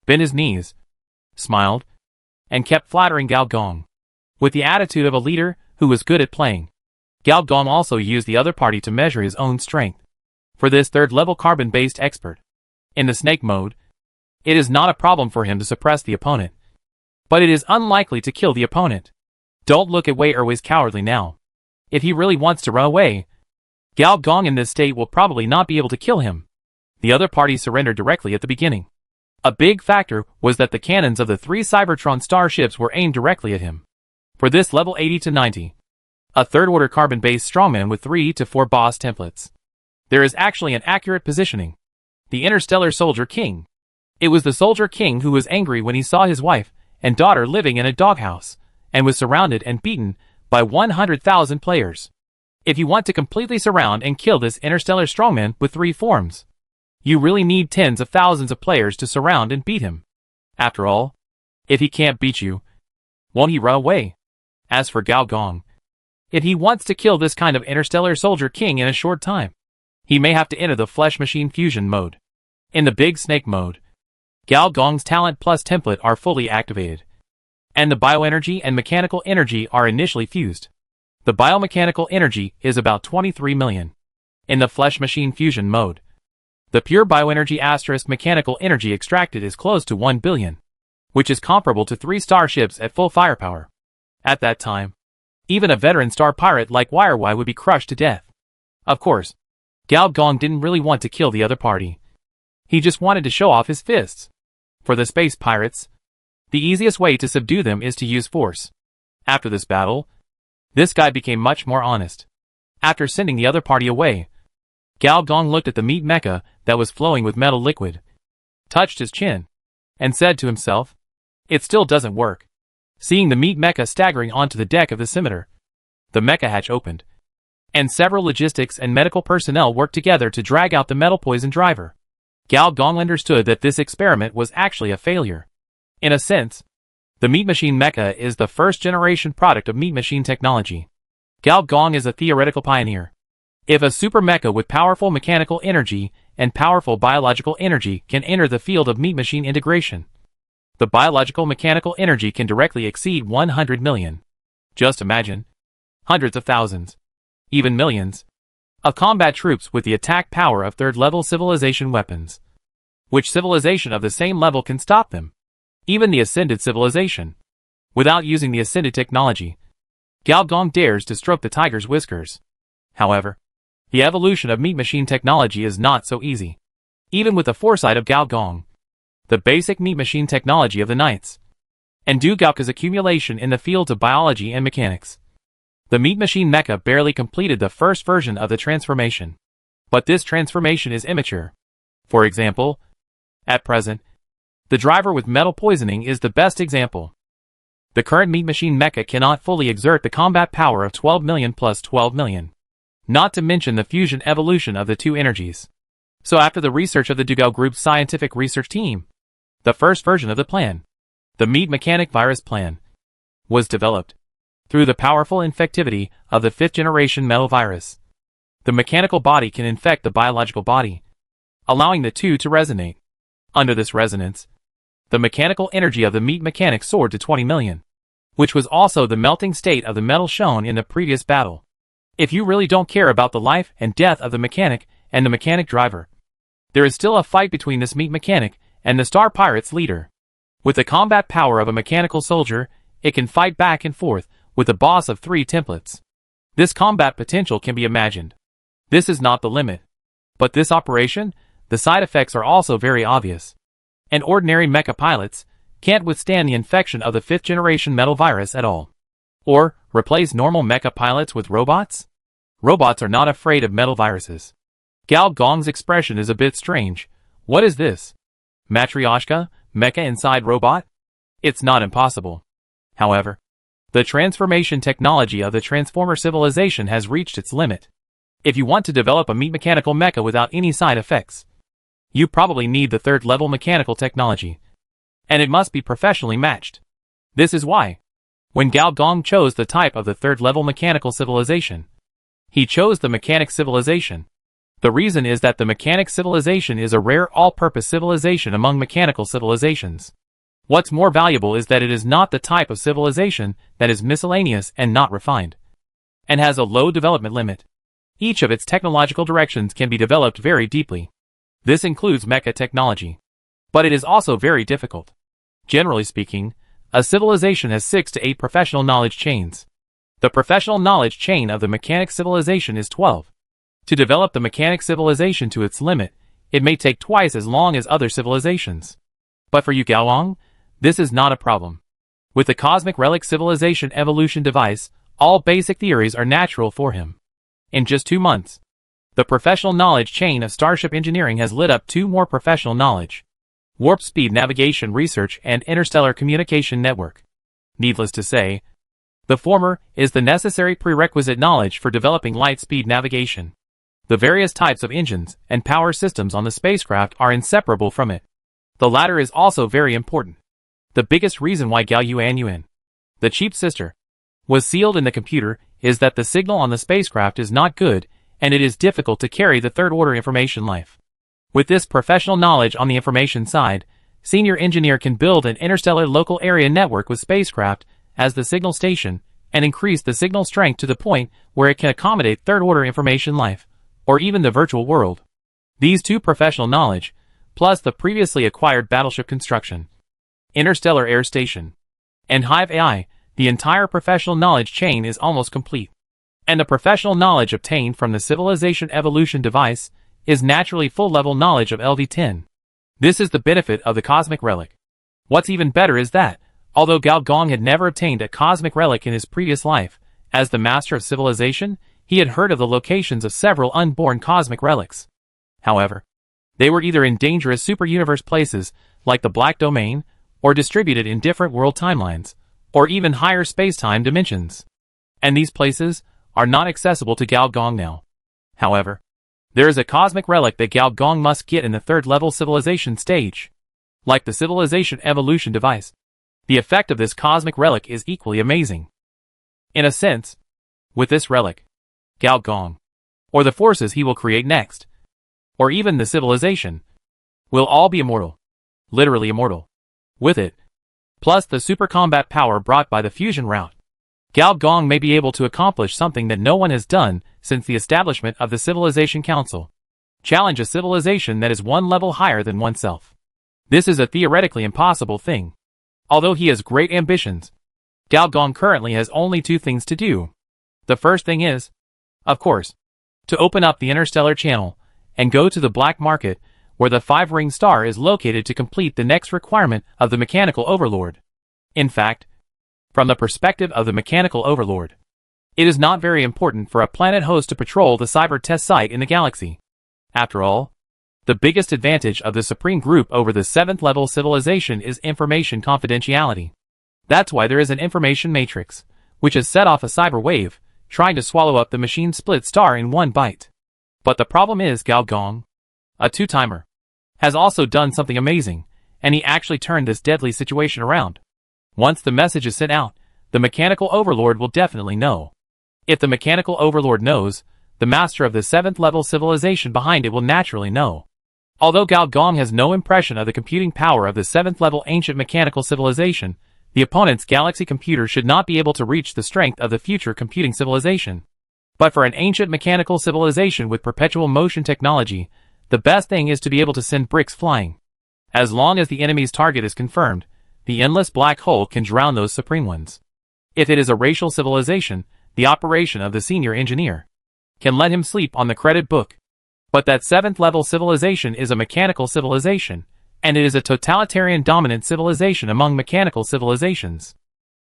bent his knees, smiled, and kept flattering Gao Gong, with the attitude of a leader who was good at playing. Gao Gong also used the other party to measure his own strength. For this 3rd-level carbon-based expert, in the snake mode, it is not a problem for him to suppress the opponent, but it is unlikely to kill the opponent. Don't look at Wei Erwei's cowardly now. If he really wants to run away, Gao Gong in this state will probably not be able to kill him. The other party surrendered directly at the beginning. A big factor was that the cannons of the 3 Cybertron starships were aimed directly at him. For this level 80 to 90, a third-order carbon-based strongman with 3 to 4 boss templates. There is actually an accurate positioning. The Interstellar Soldier King. It was the Soldier King who was angry when he saw his wife and daughter living in a doghouse, and was surrounded and beaten by 100,000 players. If you want to completely surround and kill this Interstellar Strongman with 3 forms, you really need tens of thousands of players to surround and beat him. After all, if he can't beat you, won't he run away? As for Gao Gong, if he wants to kill this kind of Interstellar Soldier King in a short time, he may have to enter the Flesh Machine Fusion mode. In the Big Snake mode, Gao Gong's Talent Plus template are fully activated, and the bioenergy and mechanical energy are initially fused. The biomechanical energy is about 23 million. In the Flesh Machine Fusion mode, the pure bioenergy * mechanical energy extracted is close to 1 billion, which is comparable to 3 starships at full firepower. At that time, even a veteran star pirate like Wirewai would be crushed to death. Of course, Gao Gong didn't really want to kill the other party. He just wanted to show off his fists. For the space pirates, the easiest way to subdue them is to use force. After this battle, this guy became much more honest. After sending the other party away, Gao Gong looked at the meat mecha that was flowing with metal liquid, touched his chin, and said to himself, "It still doesn't work." Seeing the meat mecha staggering onto the deck of the scimitar, the mecha hatch opened, and several logistics and medical personnel worked together to drag out the metal poison driver. Gao Gong understood that this experiment was actually a failure. In a sense, the Meat Machine mecha is the first-generation product of Meat Machine technology. Gao Gong is a theoretical pioneer. If a super mecha with powerful mechanical energy and powerful biological energy can enter the field of Meat Machine integration, the biological mechanical energy can directly exceed 100 million. Just imagine hundreds of thousands, even millions, of combat troops with the attack power of third-level civilization weapons. Which civilization of the same level can stop them? Even the Ascended civilization. Without using the Ascended technology, Gao Gong dares to stroke the tiger's whiskers. However, the evolution of Meat Machine technology is not so easy. Even with the foresight of Gao Gong, the basic Meat Machine technology of the Knights, and Du Gaoka's accumulation in the fields of biology and mechanics, the Meat Machine mecha barely completed the first version of the transformation. But this transformation is immature. For example, at present, the driver with metal poisoning is the best example. The current Meat Machine mecha cannot fully exert the combat power of 12 million plus 12 million. Not to mention the fusion evolution of the two energies. So after the research of the Dugao Group's scientific research team, the first version of the plan, the Meat Mechanic Virus Plan, was developed. Through the powerful infectivity of the 5th-generation metal virus, the mechanical body can infect the biological body, allowing the two to resonate. Under this resonance, the mechanical energy of the meat mechanic soared to 20 million, which was also the melting state of the metal shown in the previous battle. If you really don't care about the life and death of the mechanic and the mechanic driver, there is still a fight between this meat mechanic and the Star Pirates leader. With the combat power of a mechanical soldier, it can fight back and forth with the boss of 3 templates. This combat potential can be imagined. This is not the limit. But this operation, the side effects are also very obvious. And ordinary mecha pilots can't withstand the infection of the 5th-generation metal virus at all. Or, replace normal mecha pilots with robots? Robots are not afraid of metal viruses. Gao Gong's expression is a bit strange. What is this? Matryoshka, mecha inside robot? It's not impossible. However, the transformation technology of the Transformer civilization has reached its limit. If you want to develop a meat mechanical mecha without any side effects, you probably need the 3rd-level mechanical technology. And it must be professionally matched. This is why, when Gao Gong chose the type of the 3rd-level mechanical civilization, he chose the mechanic civilization. The reason is that the mechanic civilization is a rare all-purpose civilization among mechanical civilizations. What's more valuable is that it is not the type of civilization that is miscellaneous and not refined, and has a low development limit. Each of its technological directions can be developed very deeply. This includes mecha technology. But it is also very difficult. Generally speaking, a civilization has 6 to 8 professional knowledge chains. The professional knowledge chain of the mechanic civilization is 12. To develop the mechanic civilization to its limit, it may take twice as long as other civilizations. But for Yu Gaogang, this is not a problem. With the Cosmic Relic Civilization Evolution device, all basic theories are natural for him. In just 2 months, the professional knowledge chain of Starship Engineering has lit up 2 more professional knowledge: Warp Speed Navigation Research and Interstellar Communication Network. Needless to say, the former is the necessary prerequisite knowledge for developing light-speed navigation. The various types of engines and power systems on the spacecraft are inseparable from it. The latter is also very important. The biggest reason why Gao Yuan, the cheap sister, was sealed in the computer is that the signal on the spacecraft is not good, and it is difficult to carry the third-order information life. With this professional knowledge on the information side, Senior Engineer can build an interstellar local area network with spacecraft as the signal station, and increase the signal strength to the point where it can accommodate third-order information life, or even the virtual world. These 2 professional knowledge, plus the previously acquired battleship construction, interstellar air station, and Hive AI, the entire professional knowledge chain is almost complete. And the professional knowledge obtained from the Civilization Evolution device is naturally full-level knowledge of LV10. This is the benefit of the Cosmic Relic. What's even better is that, although Gao Gong had never obtained a Cosmic Relic in his previous life, as the Master of Civilization, he had heard of the locations of several unborn Cosmic Relics. However, they were either in dangerous super-universe places, like the Black Domain, or distributed in different world timelines, or even higher space-time dimensions. And these places are not accessible to Gao Gong now. However, there is a Cosmic Relic that Gao Gong must get in the 3rd-level civilization stage. Like the Civilization Evolution device, the effect of this Cosmic Relic is equally amazing. In a sense, with this relic, Gao Gong, or the forces he will create next, or even the civilization, will all be immortal. Literally immortal. With it, plus the super combat power brought by the fusion route, Gao Gong may be able to accomplish something that no one has done since the establishment of the Civilization Council. Challenge a civilization that is 1 level higher than oneself. This is a theoretically impossible thing. Although he has great ambitions, Gao Gong currently has only 2 things to do. The first thing is, of course, to open up the interstellar channel and go to the black market where the 5-ring star is located to complete the next requirement of the Mechanical Overlord. In fact, from the perspective of the Mechanical Overlord, it is not very important for a planet host to patrol the cyber test site in the galaxy. After all, the biggest advantage of the Supreme Group over the 7th-level civilization is information confidentiality. That's why there is an information matrix, which has set off a cyber wave, trying to swallow up the machine split star in 1 bite. But the problem is Gao Gong, a 2-timer, has also done something amazing, and he actually turned this deadly situation around. Once the message is sent out, the Mechanical Overlord will definitely know. If the Mechanical Overlord knows, the master of the 7th-level civilization behind it will naturally know. Although Gao Gong has no impression of the computing power of the 7th-level ancient mechanical civilization, the opponent's galaxy computer should not be able to reach the strength of the future computing civilization. But for an ancient mechanical civilization with perpetual motion technology, the best thing is to be able to send bricks flying. As long as the enemy's target is confirmed, the endless black hole can drown those supreme ones. If it is a racial civilization, the operation of the senior engineer can let him sleep on the credit book. But that 7th-level civilization is a mechanical civilization, and it is a totalitarian dominant civilization among mechanical civilizations.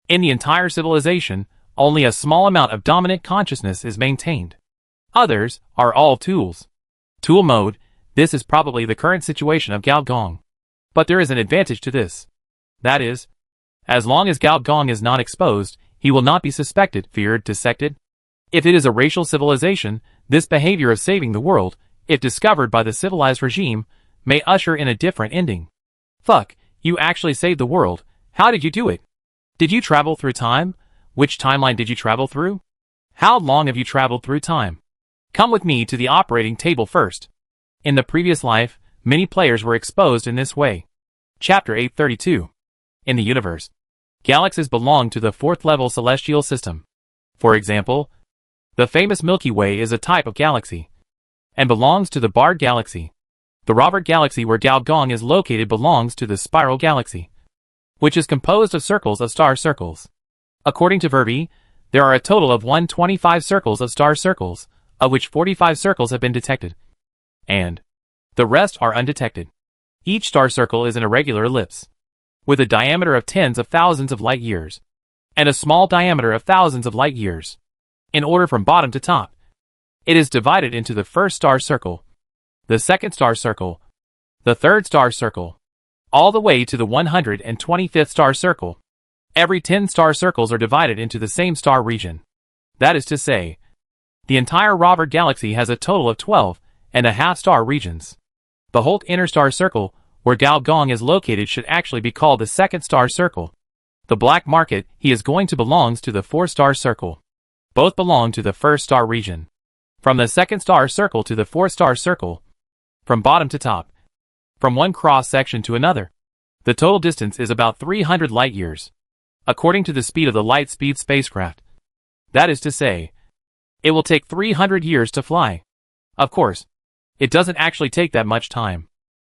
In the entire civilization, only a small amount of dominant consciousness is maintained. Others are all tools. Tool mode, this is probably the current situation of Gao Gong. But there is an advantage to this. That is, as long as Gao Gong is not exposed, he will not be suspected, feared, dissected. If it is a racial civilization, this behavior of saving the world, if discovered by the civilized regime, may usher in a different ending. Fuck, you actually saved the world. How did you do it? Did you travel through time? Which timeline did you travel through? How long have you traveled through time? Come with me to the operating table first. In the previous life, many players were exposed in this way. Chapter 832. In the universe, galaxies belong to the 4th-level celestial system. For example, the famous Milky Way is a type of galaxy, and belongs to the Bard Galaxy. The Robert Galaxy where Gao Gong is located belongs to the Spiral Galaxy, which is composed of circles of star circles. According to Verbi, there are a total of 125 circles of star circles, of which 45 circles have been detected. And The rest are undetected. Each star circle is an irregular ellipse, with a diameter of tens of thousands of light years, and a small diameter of thousands of light years. In order from bottom to top, it is divided into the first star circle, the second star circle, the third star circle, all the way to the 125th star circle. Every 10 star circles are divided into the same star region. That is to say, the entire Robert galaxy has a total of 12.5 star regions. The whole inner star circle, where Gao Gong is located, should actually be called the second star circle. The black market he is going to belongs to the 4-star circle. Both belong to the first star region. From the second star circle to the 4-star circle, from bottom to top, from one cross-section to another, the total distance is about 300 light years, according to the speed of the light-speed spacecraft. That is to say, it will take 300 years to fly. Of course, it doesn't actually take that much time.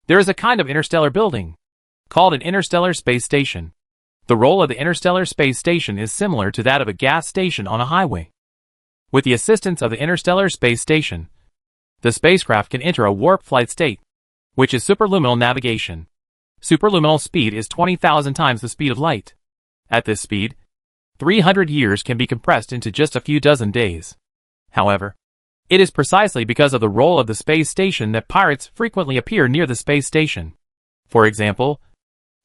There is a kind of interstellar building, called an interstellar space station. The role of the interstellar space station is similar to that of a gas station on a highway. With the assistance of the interstellar space station, the spacecraft can enter a warp flight state, which is superluminal navigation. Superluminal speed is 20,000 times the speed of light. At this speed, 300 years can be compressed into just a few dozen days. However, it is precisely because of the role of the space station that pirates frequently appear near the space station. For example,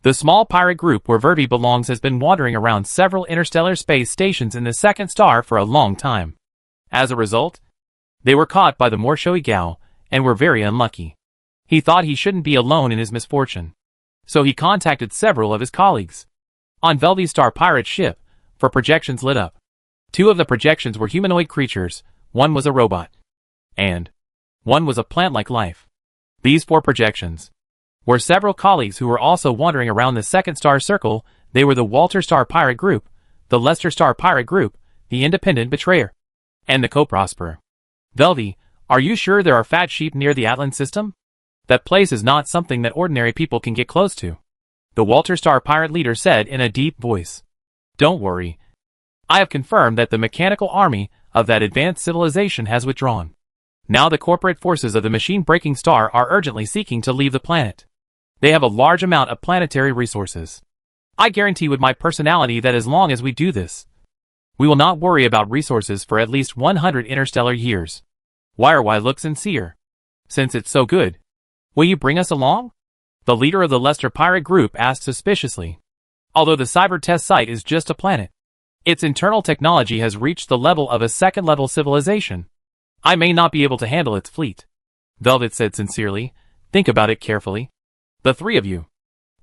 the small pirate group where Verdi belongs has been wandering around several interstellar space stations in the second star for a long time. As a result, they were caught by the Morshoei Gao and were very unlucky. He thought he shouldn't be alone in his misfortune, so he contacted several of his colleagues. On Veldy's star pirate ship, for projections lit up. 2 of the projections were humanoid creatures, 1 was a robot, and 1 was a plant-like life. These 4 projections were several colleagues who were also wandering around the second star circle. They were the Walter Star Pirate Group, the Lester Star Pirate Group, the Independent Betrayer, and the Co-Prosperer. Veldy, are you sure there are fat sheep near the Atlan system? That place is not something that ordinary people can get close to, the Walter Star Pirate leader said in a deep voice. Don't worry. I have confirmed that the mechanical army of that advanced civilization has withdrawn. Now the corporate forces of the machine-breaking star are urgently seeking to leave the planet. They have a large amount of planetary resources. I guarantee with my personality that as long as we do this, we will not worry about resources for at least 100 interstellar years. Wirewai looked sincere. Since it's so good, will you bring us along? The leader of the Lester Pirate Group asked suspiciously. Although the cyber test site is just a planet, its internal technology has reached the level of a second-level civilization. I may not be able to handle its fleet. Velvet said sincerely. Think about it carefully. The 3 of you.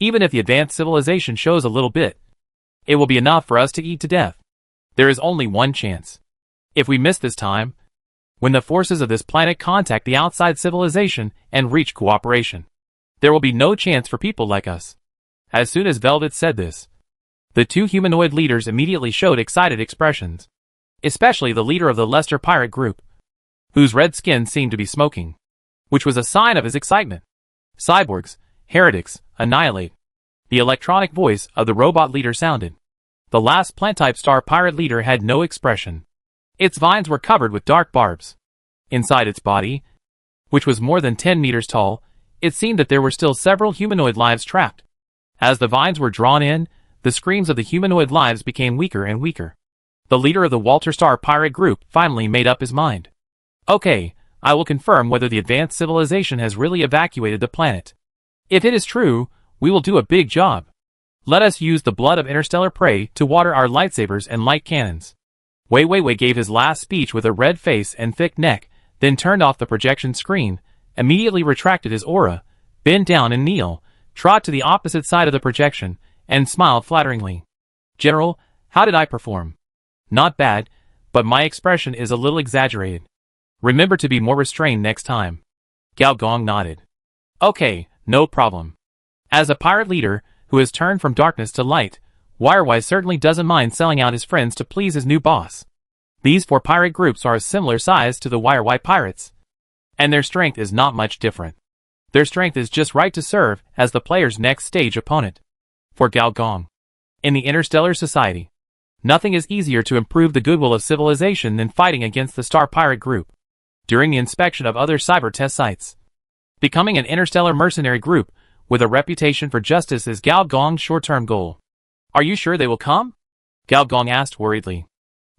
Even if the advanced civilization shows a little bit, it will be enough for us to eat to death. There is only one chance. If we miss this time, when the forces of this planet contact the outside civilization and reach cooperation, there will be no chance for people like us. As soon as Velvet said this, the 2 humanoid leaders immediately showed excited expressions, especially the leader of the Lester Pirate Group, whose red skin seemed to be smoking, which was a sign of his excitement. Cyborgs, heretics, annihilate. The electronic voice of the robot leader sounded. The last plant-type star pirate leader had no expression. Its vines were covered with dark barbs. Inside its body, which was more than 10 meters tall, it seemed that there were still several humanoid lives trapped. As the vines were drawn in, the screams of the humanoid lives became weaker and weaker. The leader of the Walter Star Pirate Group finally made up his mind. Okay, I will confirm whether the advanced civilization has really evacuated the planet. If it is true, we will do a big job. Let us use the blood of interstellar prey to water our lightsabers and light cannons. Wei Weiwei gave his last speech with a red face and thick neck, then turned off the projection screen, immediately retracted his aura, bent down and kneel, trot to the opposite side of the projection, and smiled flatteringly. General, how did I perform? Not bad, but my expression is a little exaggerated. Remember to be more restrained next time. Gao Gong nodded. Okay, no problem. As a pirate leader who has turned from darkness to light, Wirewise certainly doesn't mind selling out his friends to please his new boss. These 4 pirate groups are a similar size to the Wirewise pirates, and their strength is not much different. Their strength is just right to serve as the player's next stage opponent. For Gao Gong, in the interstellar society, nothing is easier to improve the goodwill of civilization than fighting against the Star Pirate Group. During the inspection of other cyber test sites, Becoming an interstellar mercenary group with a reputation for justice is Gao Gong's short-term goal. Are you sure they will come? Gao Gong asked worriedly.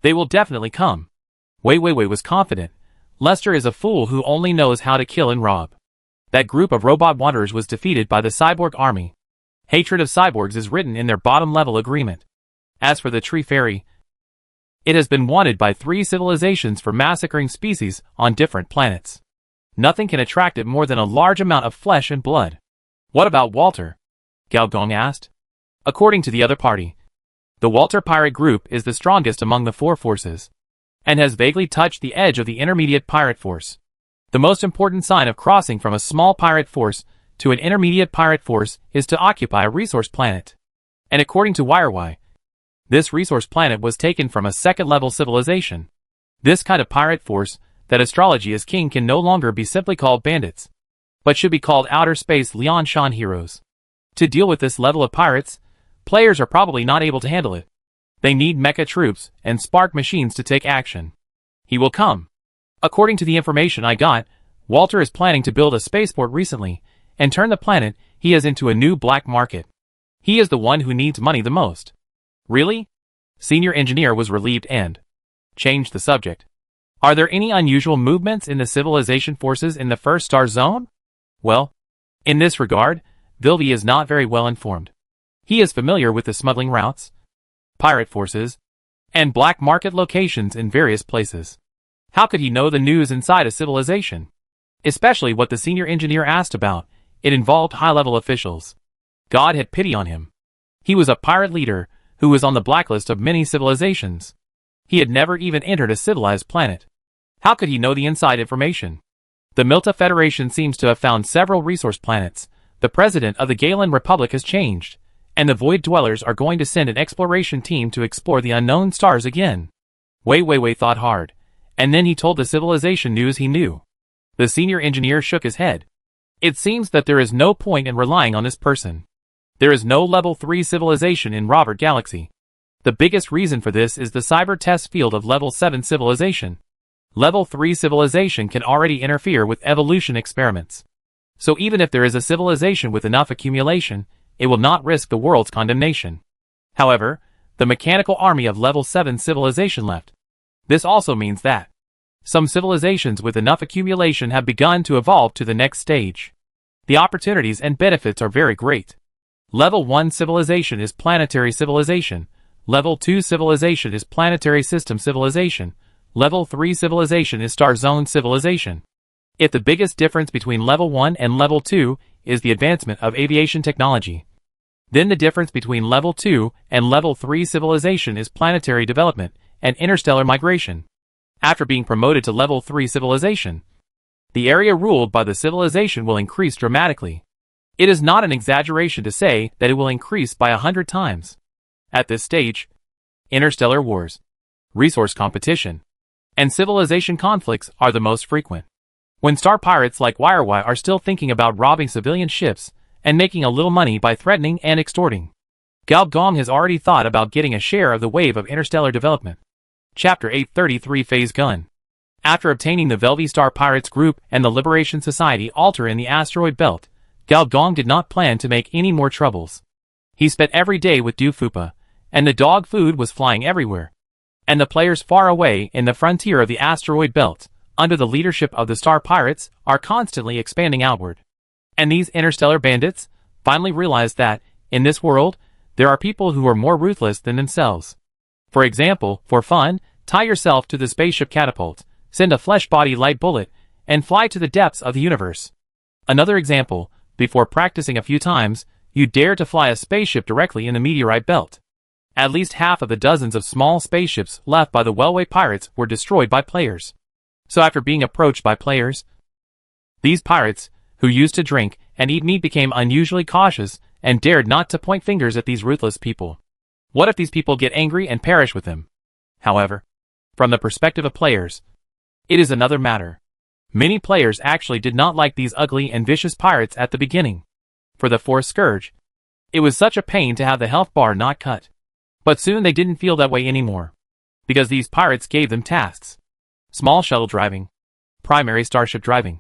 They will definitely come. Wei Weiwei was confident. Lester is a fool who only knows how to kill and rob. That group of robot wanderers was defeated by the cyborg army. Hatred of cyborgs is written in their bottom-level agreement. As for the Tree Fairy, it has been wanted by 3 civilizations for massacring species on different planets. Nothing can attract it more than a large amount of flesh and blood. What about Walter? Gao Gong asked. According to the other party, the Walter pirate group is the strongest among the 4 forces, and has vaguely touched the edge of the intermediate pirate force. The most important sign of crossing from a small pirate force to an intermediate pirate force is to occupy a resource planet. And according to WireY, this resource planet was taken from a second-level civilization. This kind of pirate force that astrology is king can no longer be simply called bandits, but should be called outer space Lianshan heroes. To deal with this level of pirates, players are probably not able to handle it. They need mecha troops and spark machines to take action. He will come. According to the information I got, Walter is planning to build a spaceport recently and turn the planet he has into a new black market. He is the one who needs money the most. Really? Senior engineer was relieved and changed the subject. Are there any unusual movements in the civilization forces in the first star zone? Well, in this regard, Vilvi is not very well informed. He is familiar with the smuggling routes, pirate forces, and black market locations in various places. How could he know the news inside a civilization? Especially what the senior engineer asked about. It involved high-level officials. God had pity on him. He was a pirate leader who was on the blacklist of many civilizations. He had never even entered a civilized planet. How could he know the inside information? The Milta Federation seems to have found several resource planets. The president of the Galen Republic has changed, and the Void Dwellers are going to send an exploration team to explore the unknown stars again. Wei Weiwei thought hard, and then he told the civilization news he knew. The senior engineer shook his head. It seems that there is no point in relying on this person. There is no level 3 civilization in Robert Galaxy. The biggest reason for this is the cyber test field of level 7 civilization. Level 3 civilization can already interfere with evolution experiments. So even if there is a civilization with enough accumulation, it will not risk the world's condemnation. However, the mechanical army of level 7 civilization left. This also means that some civilizations with enough accumulation have begun to evolve to the next stage. The opportunities and benefits are very great. Level 1 civilization is planetary civilization. Level 2 civilization is planetary system civilization. Level 3 civilization is star zone civilization. If the biggest difference between level 1 and level 2 is the advancement of aviation technology, then the difference between level 2 and level 3 civilization is planetary development and interstellar migration. After being promoted to level 3 civilization, the area ruled by the civilization will increase dramatically. It is not an exaggeration to say that it will increase by 100 times. At this stage, interstellar wars, resource competition, and civilization conflicts are the most frequent. When star pirates like WireY are still thinking about robbing civilian ships and making a little money by threatening and extorting, Gao Gong has already thought about getting a share of the wave of interstellar development. Chapter 833 Phase Gun. After obtaining the Velvi Star Pirates Group and the Liberation Society altar in the asteroid belt, Gao Gong did not plan to make any more troubles. He spent every day with Du Fupa, and the dog food was flying everywhere. And the players far away in the frontier of the asteroid belt, under the leadership of the Star Pirates, are constantly expanding outward. And these interstellar bandits finally realized that, in this world, there are people who are more ruthless than themselves. For example, for fun, tie yourself to the spaceship catapult, send a flesh-body light bullet, and fly to the depths of the universe. Another example, before practicing a few times, you dare to fly a spaceship directly in the meteorite belt. At least half of the dozens of small spaceships left by the Wellway pirates were destroyed by players. So after being approached by players, these pirates, who used to drink and eat meat, became unusually cautious and dared not to point fingers at these ruthless people. What if these people get angry and perish with them? However, from the perspective of players, it is another matter. Many players actually did not like these ugly and vicious pirates at the beginning. For the Force Scourge, it was such a pain to have the health bar not cut. But soon they didn't feel that way anymore, because these pirates gave them tasks: small shuttle driving, primary starship driving,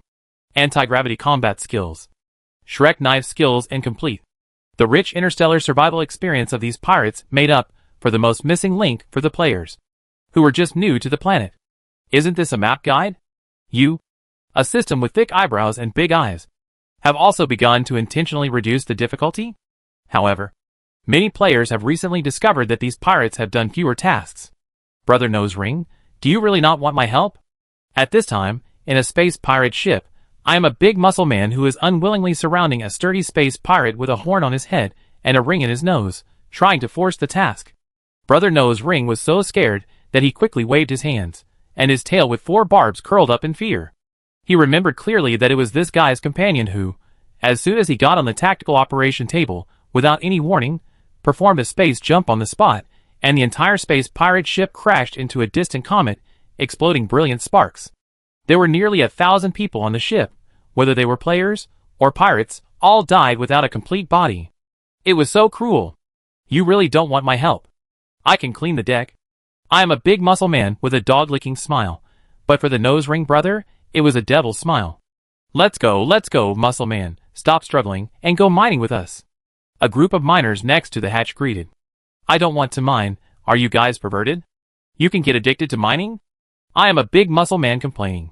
Anti-gravity combat skills. Shrek knife skills incomplete. The rich interstellar survival experience of these pirates made up for the most missing link for the players, who were just new to the planet. Isn't this a map guide? You, a system with thick eyebrows and big eyes, have also begun to intentionally reduce the difficulty? However, many players have recently discovered that these pirates have done fewer tasks. Brother Nose Ring, do you really not want my help? At this time, in a space pirate ship, I am a big muscle man who is unwillingly surrounding a sturdy space pirate with a horn on his head and a ring in his nose, trying to force the task. Brother Nose Ring was so scared that he quickly waved his hands, and his tail with 4 barbs curled up in fear. He remembered clearly that it was this guy's companion who, as soon as he got on the tactical operation table, without any warning, performed a space jump on the spot, and the entire space pirate ship crashed into a distant comet, exploding brilliant sparks. There were nearly 1,000 people on the ship, whether they were players or pirates, all died without a complete body. It was so cruel. You really don't want my help. I can clean the deck. I am a big muscle man with a dog-licking smile, but for the Nose Ring brother, it was a devil's smile. Let's go, muscle man, stop struggling, and go mining with us. A group of miners next to the hatch greeted. I don't want to mine, are you guys perverted? You can get addicted to mining? I am a big muscle man complaining.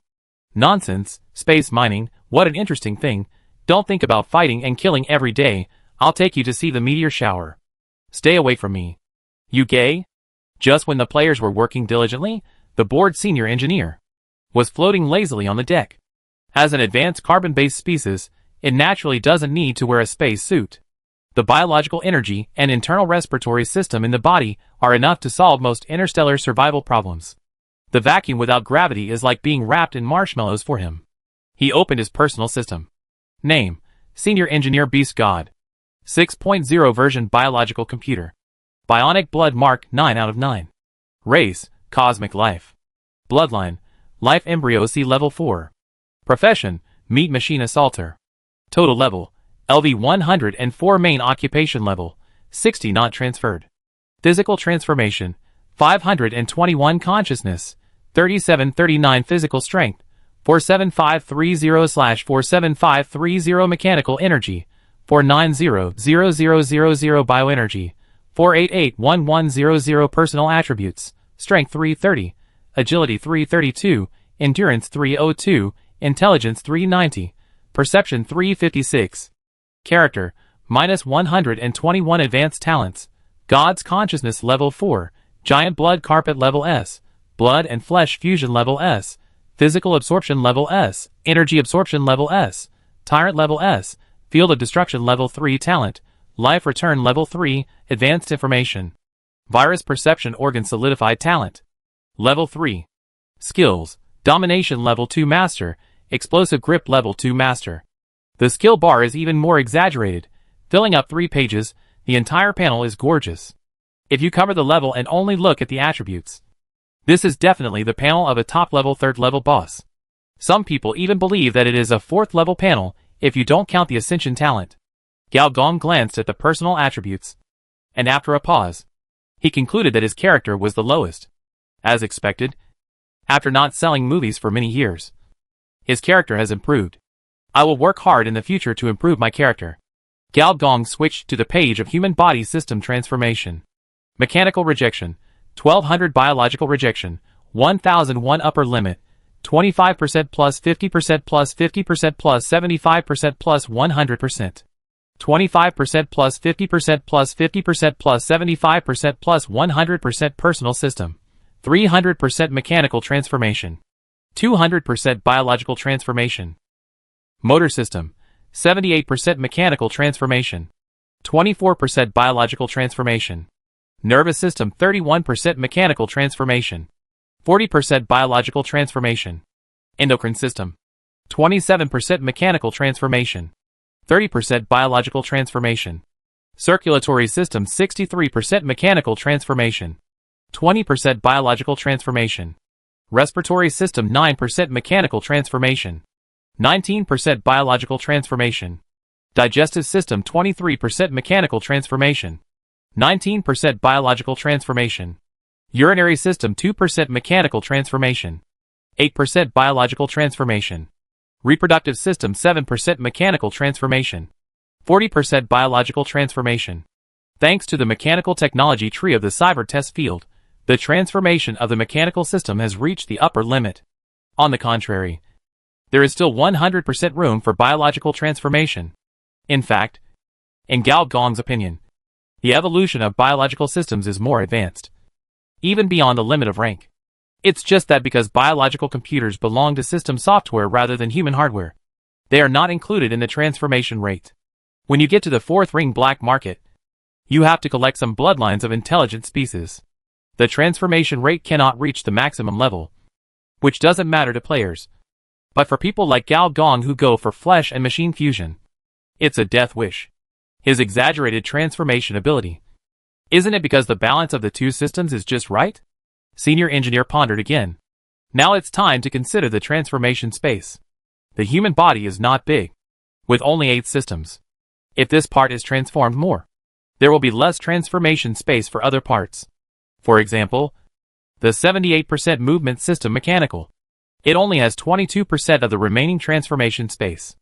Nonsense, space mining, what an interesting thing. Don't think about fighting and killing every day, I'll take you to see the meteor shower. Stay away from me. You gay? Just when the players were working diligently, the bored senior engineer was floating lazily on the deck. As an advanced carbon-based species, it naturally doesn't need to wear a space suit. The biological energy and internal respiratory system in the body are enough to solve most interstellar survival problems. The vacuum without gravity is like being wrapped in marshmallows for him. He opened his personal system. Name: Senior Engineer Beast God. 6.0 version biological computer. Bionic blood mark 9 out of 9. Race: Cosmic life. Bloodline: Life embryo C level 4. Profession: Meat machine assaulter. Total level: LV 104. Main occupation level: 60 not transferred. Physical transformation: 521 consciousness, 3739 physical strength, 47530/47530 mechanical energy, 4900000 bioenergy, 4881100 personal attributes, strength 330, agility 332, endurance 302, intelligence 390, perception 356. Character: -121 advanced talents, God's consciousness level 4, giant blood carpet level S, blood and flesh fusion level S, physical absorption level S, energy absorption level S, tyrant level S, field of destruction level 3 talent, life return level 3, advanced information. Virus perception organ solidified talent. Level 3. Skills: domination level 2 master, explosive grip level 2 master. The skill bar is even more exaggerated, filling up 3 pages. The entire panel is gorgeous. If you cover the level and only look at the attributes, this is definitely the panel of a top-level 3rd-level boss. Some people even believe that it is a 4th-level panel if you don't count the Ascension talent. Gao Gong glanced at the personal attributes, and after a pause, he concluded that his character was the lowest. As expected, after not selling movies for many years, his character has improved. I will work hard in the future to improve my character. Gao Gong switched to the page of human body system transformation. Mechanical rejection: 1200 biological rejection, 1001 upper limit, 25% plus 50% plus 50% plus 75% plus 100%. 25% plus 50% plus 50% plus 75% plus 100% personal system. 300% mechanical transformation. 200% biological transformation. Motor system: 78% mechanical transformation. 24% biological transformation. Nervous system: 31% mechanical transformation. 40% biological transformation. Endocrine system: 27% mechanical transformation. 30% biological transformation. Circulatory system: 63% mechanical transformation. 20% biological transformation. Respiratory system: 9% mechanical transformation. 19% biological transformation. Digestive system: 23% mechanical transformation. 19% biological transformation. Urinary system: 2% mechanical transformation. 8% biological transformation. Reproductive system 7% mechanical transformation. 40% biological transformation. Thanks to the mechanical technology tree of the cyber test field, the transformation of the mechanical system has reached the upper limit. On the contrary, there is still 100% room for biological transformation. In fact, in Gao Gong's opinion, the evolution of biological systems is more advanced, even beyond the limit of rank. It's just that because biological computers belong to system software rather than human hardware, they are not included in the transformation rate. When you get to the fourth ring black market, you have to collect some bloodlines of intelligent species. The transformation rate cannot reach the maximum level, which doesn't matter to players. But for people like Gao Gong who go for flesh and machine fusion, it's a death wish. His exaggerated transformation ability. Isn't it because the balance of the two systems is just right? Senior engineer pondered again. Now it's time to consider the transformation space. The human body is not big, with only 8 systems. If this part is transformed more, there will be less transformation space for other parts. For example, the 78% movement system mechanical. It only has 22% of the remaining transformation space.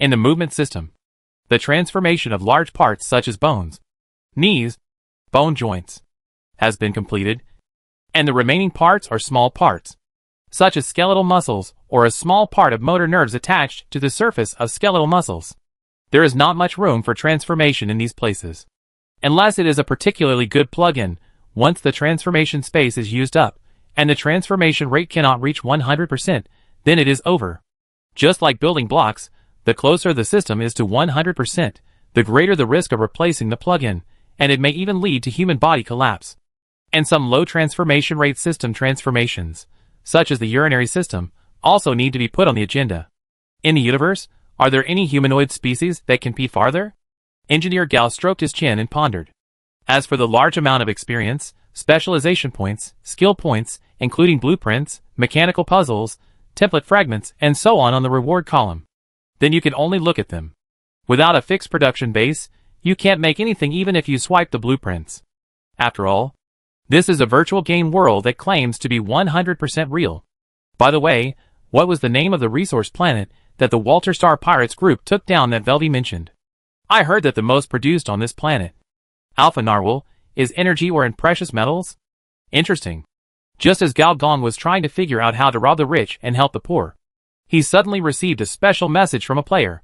In the movement system, the transformation of large parts such as bones, knees, bone joints, has been completed, and the remaining parts are small parts, such as skeletal muscles or a small part of motor nerves attached to the surface of skeletal muscles. There is not much room for transformation in these places. Unless it is a particularly good plugin, once the transformation space is used up, and the transformation rate cannot reach 100%, then it is over. Just like building blocks, the closer the system is to 100%, the greater the risk of replacing the plugin, and it may even lead to human body collapse. And some low transformation rate system transformations, such as the urinary system, also need to be put on the agenda. In the universe, are there any humanoid species that can compete farther? Engineer Gao stroked his chin and pondered. As for the large amount of experience, specialization points, skill points, including blueprints, mechanical puzzles, template fragments, and so on the reward column, then you can only look at them. Without a fixed production base, you can't make anything even if you swipe the blueprints. After all, this is a virtual game world that claims to be 100% real. By the way, what was the name of the resource planet that the Walter Star Pirates group took down that Velvy mentioned? I heard that the most produced on this planet, Alpha Narwhal, is energy or in precious metals? Interesting. Just as Gao Gong was trying to figure out how to rob the rich and help the poor, he suddenly received a special message from a player.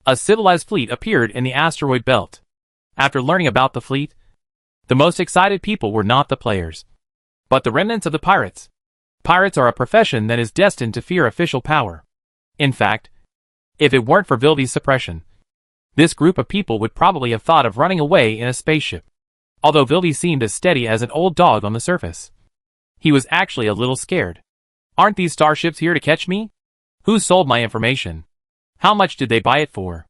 A civilized fleet appeared in the asteroid belt. After learning about the fleet, the most excited people were not the players, but the remnants of the pirates. Pirates are a profession that is destined to fear official power. In fact, if it weren't for Vilvy's suppression, this group of people would probably have thought of running away in a spaceship. Although Vilvy seemed as steady as an old dog on the surface, he was actually a little scared. Aren't these starships here to catch me? Who sold my information? How much did they buy it for?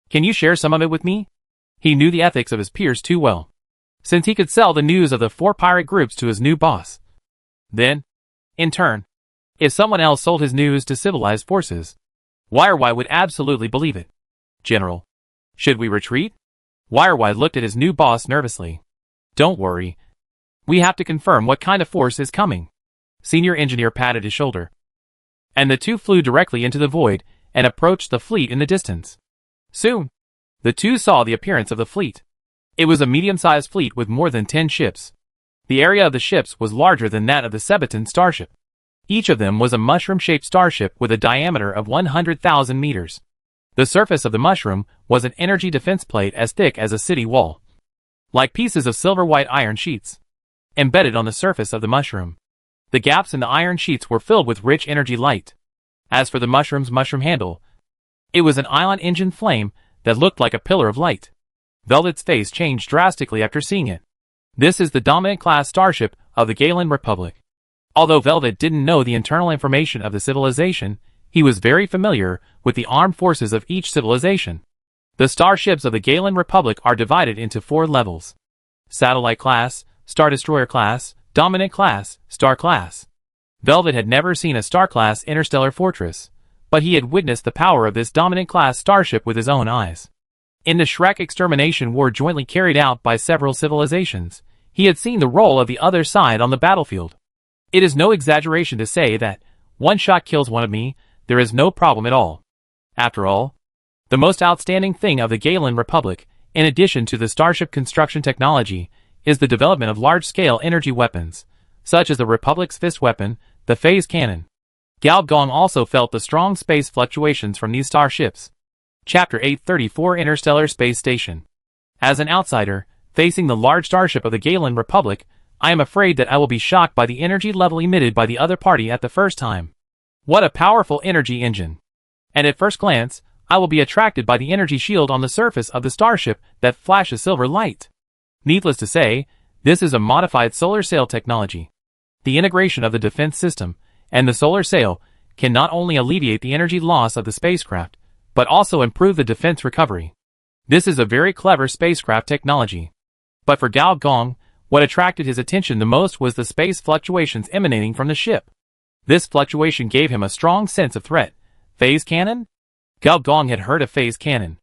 Can you share some of it with me? He knew the ethics of his peers too well, since he could sell the news of the 4 pirate groups to his new boss. Then, in turn, if someone else sold his news to civilized forces, Wirewide would absolutely believe it. General, should we retreat? Wirewide looked at his new boss nervously. Don't worry. We have to confirm what kind of force is coming. Senior engineer patted his shoulder. And the two flew directly into the void and approached the fleet in the distance. Soon, the two saw the appearance of the fleet. It was a medium-sized fleet with more than 10 ships. The area of the ships was larger than that of the Sebaton starship. Each of them was a mushroom-shaped starship with a diameter of 100,000 meters. The surface of the mushroom was an energy defense plate as thick as a city wall, like pieces of silver-white iron sheets, embedded on the surface of the mushroom. The gaps in the iron sheets were filled with rich energy light. As for the mushroom's mushroom handle, it was an ion engine flame that looked like a pillar of light. Velvet's face changed drastically after seeing it. This is the dominant class starship of the Galen Republic. Although Velvet didn't know the internal information of the civilization, he was very familiar with the armed forces of each civilization. The starships of the Galen Republic are divided into 4 levels: Satellite Class, Star Destroyer Class, Dominant Class, Star Class. Velvet had never seen a Star Class interstellar fortress, but he had witnessed the power of this Dominant Class starship with his own eyes. In the Shrek extermination war jointly carried out by several civilizations, he had seen the role of the other side on the battlefield. It is no exaggeration to say that, one shot kills one of me, there is no problem at all. After all, the most outstanding thing of the Galen Republic, in addition to the starship construction technology, is the development of large-scale energy weapons, such as the Republic's fist weapon, the phase cannon. Gao Gong also felt the strong space fluctuations from these starships. Chapter 834 Interstellar Space Station. As an outsider, facing the large starship of the Galen Republic, I am afraid that I will be shocked by the energy level emitted by the other party at the first time. What a powerful energy engine! And at first glance, I will be attracted by the energy shield on the surface of the starship that flashes silver light. Needless to say, this is a modified solar sail technology. The integration of the defense system and the solar sail can not only alleviate the energy loss of the spacecraft, but also improve the defense recovery. This is a very clever spacecraft technology. But for Gao Gong, what attracted his attention the most was the space fluctuations emanating from the ship. This fluctuation gave him a strong sense of threat. Phase cannon? Gao Gong had heard of phase cannon.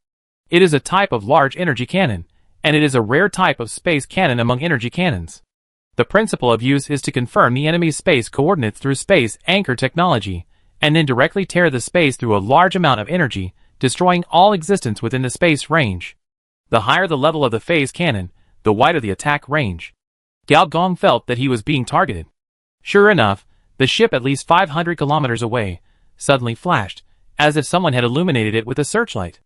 It is a type of large energy cannon, and it is a rare type of space cannon among energy cannons. The principle of use is to confirm the enemy's space coordinates through space anchor technology, and then directly tear the space through a large amount of energy, destroying all existence within the space range. The higher the level of the phase cannon, the wider the attack range. Gao Gong felt that he was being targeted. Sure enough, the ship at least 500 kilometers away suddenly flashed, as if someone had illuminated it with a searchlight.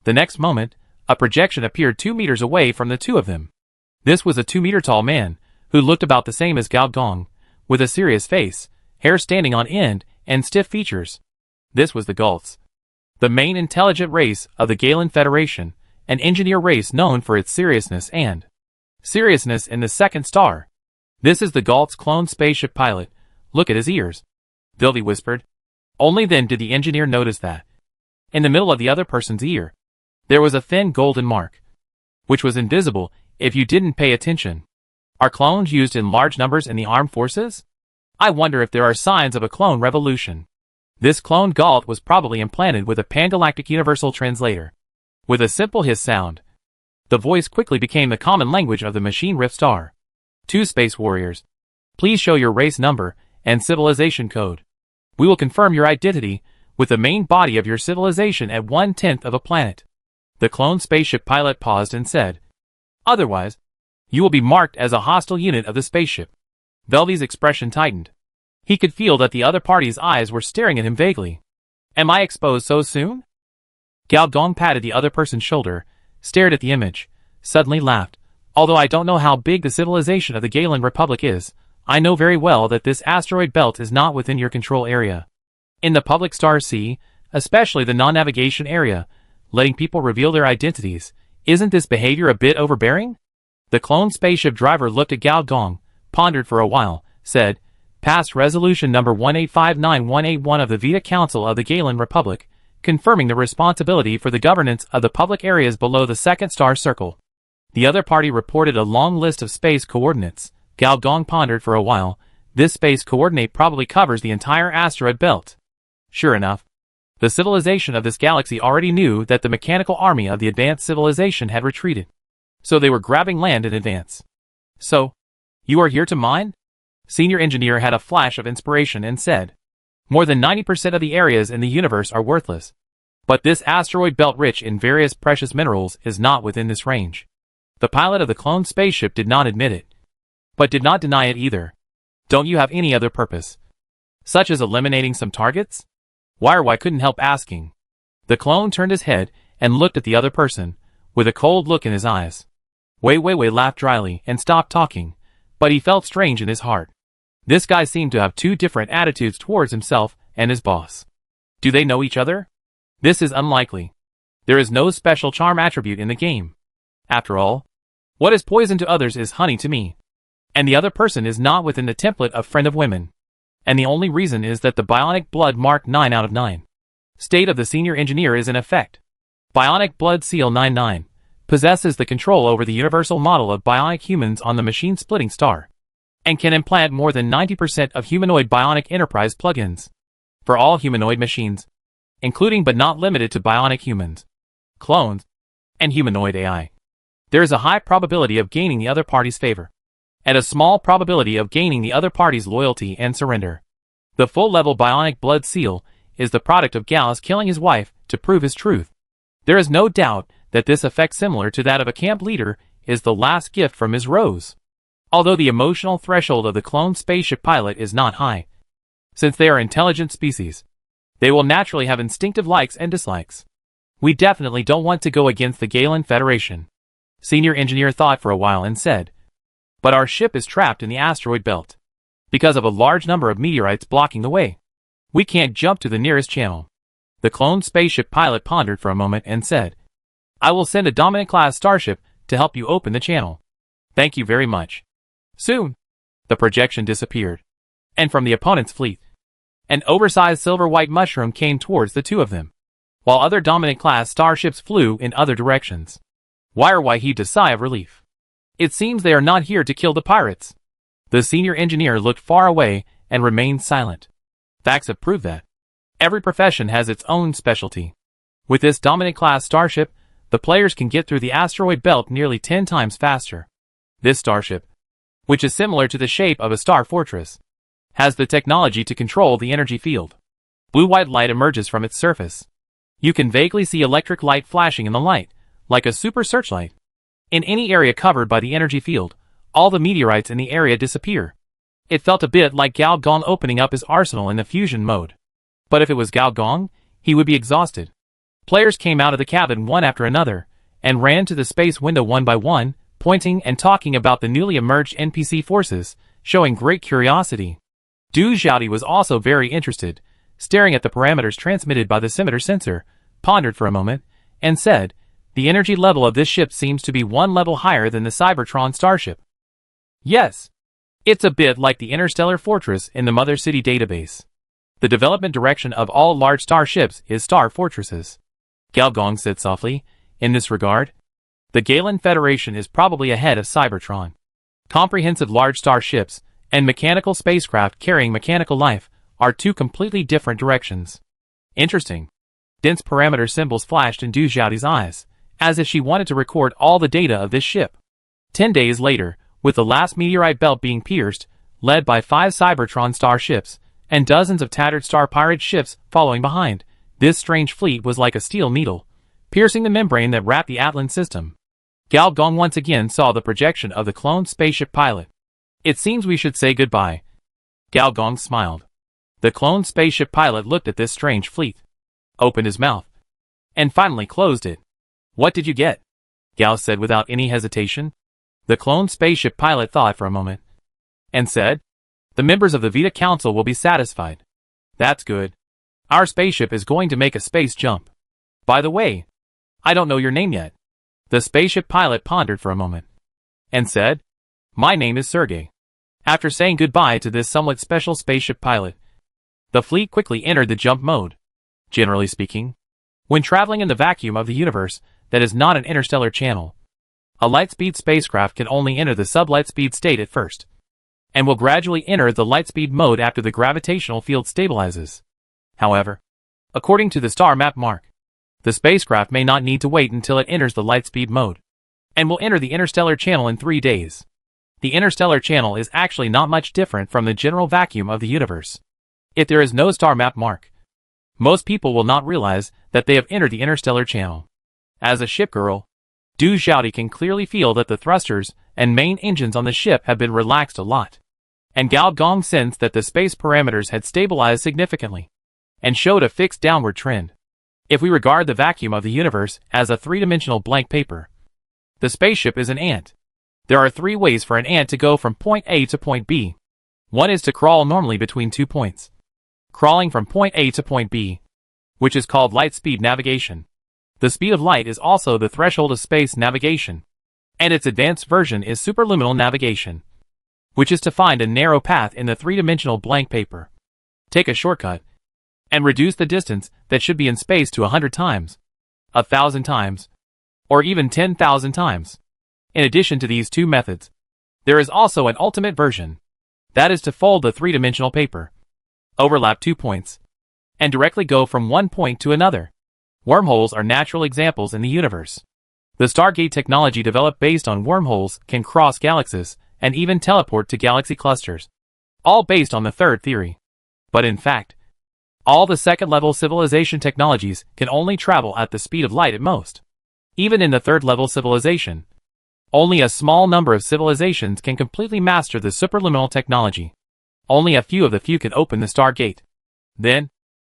The next moment, a projection appeared 2 meters away from the two of them. This was a 2-meter-tall man, who looked about the same as Gao Gong, with a serious face, hair standing on end, and stiff features. This was the Gults, the main intelligent race of the Galen Federation, an engineer race known for its seriousness in the second star. This is the Galt's clone spaceship pilot. Look at his ears, Vildy whispered. Only then did the engineer notice that, in the middle of the other person's ear, there was a thin golden mark, which was invisible if you didn't pay attention. Are clones used in large numbers in the armed forces? I wonder if there are signs of a clone revolution. This clone Galt was probably implanted with a pangalactic universal translator. With a simple hiss sound, the voice quickly became the common language of the machine Rift Star. 2 space warriors. Please show your race number and civilization code. We will confirm your identity with the main body of your civilization at 1/10 of a planet. The clone spaceship pilot paused and said, otherwise, you will be marked as a hostile unit of the spaceship. Velvy's expression tightened. He could feel that the other party's eyes were staring at him vaguely. Am I exposed so soon? Gao Gong patted the other person's shoulder, stared at the image, suddenly laughed. Although I don't know how big the civilization of the Galen Republic is, I know very well that this asteroid belt is not within your control area. In the public star sea, especially the non-navigation area, letting people reveal their identities, isn't this behavior a bit overbearing? The clone spaceship driver looked at Gao Gong, pondered for a while, said, passed resolution number 1859181 of the Vita Council of the Galen Republic, confirming the responsibility for the governance of the public areas below the second star circle. The other party reported a long list of space coordinates. Gao Gong pondered for a while. This space coordinate probably covers the entire asteroid belt. Sure enough, the civilization of this galaxy already knew that the mechanical army of the advanced civilization had retreated. So they were grabbing land in advance. So, you are here to mine? Senior engineer had a flash of inspiration and said, more than 90% of the areas in the universe are worthless. But this asteroid belt rich in various precious minerals is not within this range. The pilot of the cloned spaceship did not admit it, but did not deny it either. Don't you have any other purpose, such as eliminating some targets? Why couldn't help asking. The clone turned his head and looked at the other person, with a cold look in his eyes. Wei laughed dryly and stopped talking, but he felt strange in his heart. This guy seemed to have 2 different attitudes towards himself and his boss. Do they know each other? This is unlikely. There is no special charm attribute in the game. After all, what is poison to others is honey to me. And the other person is not within the template of friend of women. And the only reason is that the bionic blood mark 9 out of 9. State of the senior engineer is in effect. Bionic blood seal 99 possesses the control over the universal model of bionic humans on the machine-splitting star, and can implant more than 90% of humanoid bionic enterprise plugins for all humanoid machines, including but not limited to bionic humans, clones, and humanoid AI. There is a high probability of gaining the other party's favor, and a small probability of gaining the other party's loyalty and surrender. The full-level bionic blood seal is the product of Gallus killing his wife to prove his truth. There is no doubt that this effect, similar to that of a camp leader, is the last gift from Ms. Rose. Although the emotional threshold of the cloned spaceship pilot is not high, since they are intelligent species, they will naturally have instinctive likes and dislikes. We definitely don't want to go against the Galen Federation. Senior engineer thought for a while and said, but our ship is trapped in the asteroid belt because of a large number of meteorites blocking the way. We can't jump to the nearest channel. The cloned spaceship pilot pondered for a moment and said, I will send a Dominant-class starship to help you open the channel. Thank you very much. Soon, the projection disappeared, and from the opponent's fleet, an oversized silver-white mushroom came towards the two of them, while other Dominant-class starships flew in other directions. Wire heaved a sigh of relief. It seems they are not here to kill the pirates. The senior engineer looked far away and remained silent. Facts have proved that every profession has its own specialty. With this Dominant-class starship, the players can get through the asteroid belt nearly 10 times faster. This starship, which is similar to the shape of a star fortress, has the technology to control the energy field. Blue-white light emerges from its surface. You can vaguely see electric light flashing in the light, like a super searchlight. In any area covered by the energy field, all the meteorites in the area disappear. It felt a bit like Gao Gong opening up his arsenal in the fusion mode. But if it was Gao Gong, he would be exhausted. Players came out of the cabin one after another, and ran to the space window one by one, pointing and talking about the newly emerged NPC forces, showing great curiosity. Du Xiaodi was also very interested, staring at the parameters transmitted by the scimeter sensor, pondered for a moment, and said, the energy level of this ship seems to be one level higher than the Cybertron starship. Yes. It's a bit like the interstellar fortress in the Mother City database. The development direction of all large starships is star fortresses. Gao Gong said softly, in this regard, the Galen Federation is probably ahead of Cybertron. Comprehensive large starships and mechanical spacecraft carrying mechanical life are two completely different directions. Interesting. Dense parameter symbols flashed in Du Xiaodi's eyes, as if she wanted to record all the data of this ship. 10 days later, with the last meteorite belt being pierced, led by 5 Cybertron starships, and dozens of tattered star pirate ships following behind, this strange fleet was like a steel needle, piercing the membrane that wrapped the Atlan system. Gao Gong once again saw the projection of the cloned spaceship pilot. It seems we should say goodbye. Gao Gong smiled. The cloned spaceship pilot looked at this strange fleet, opened his mouth, and finally closed it. What did you get? Gao said without any hesitation. The cloned spaceship pilot thought for a moment, and said, the members of the Vita Council will be satisfied. That's good. Our spaceship is going to make a space jump. By the way, I don't know your name yet. The spaceship pilot pondered for a moment, and said, my name is Sergei. After saying goodbye to this somewhat special spaceship pilot, the fleet quickly entered the jump mode. Generally speaking, when traveling in the vacuum of the universe that is not an interstellar channel, a lightspeed spacecraft can only enter the sublightspeed state at first, and will gradually enter the lightspeed mode after the gravitational field stabilizes. However, according to the star map mark, the spacecraft may not need to wait until it enters the lightspeed mode, and will enter the interstellar channel in 3 days. The interstellar channel is actually not much different from the general vacuum of the universe. If there is no star map mark, most people will not realize that they have entered the interstellar channel. As a ship girl, Du Xiaodi can clearly feel that the thrusters and main engines on the ship have been relaxed a lot, and Gao Gong sensed that the space parameters had stabilized significantly, and showed a fixed downward trend. If we regard the vacuum of the universe as a three-dimensional blank paper, the spaceship is an ant. There are 3 ways for an ant to go from point A to point B. One is to crawl normally between 2 points, crawling from point A to point B, which is called light speed navigation. The speed of light is also the threshold of space navigation, and its advanced version is superluminal navigation, which is to find a narrow path in the three-dimensional blank paper, take a shortcut, and reduce the distance that should be in space to 100 times, 1,000 times, or even 10,000 times. In addition to these 2 methods, there is also an ultimate version, that is to fold the three-dimensional paper, overlap 2 points, and directly go from one point to another. Wormholes are natural examples in the universe. The Stargate technology developed based on wormholes can cross galaxies and even teleport to galaxy clusters, all based on the third theory. But in fact, All the second-level civilization technologies can only travel at the speed of light at most. Even in the third-level civilization, only a small number of civilizations can completely master the superluminal technology. Only a few of the few can open the Stargate. Then,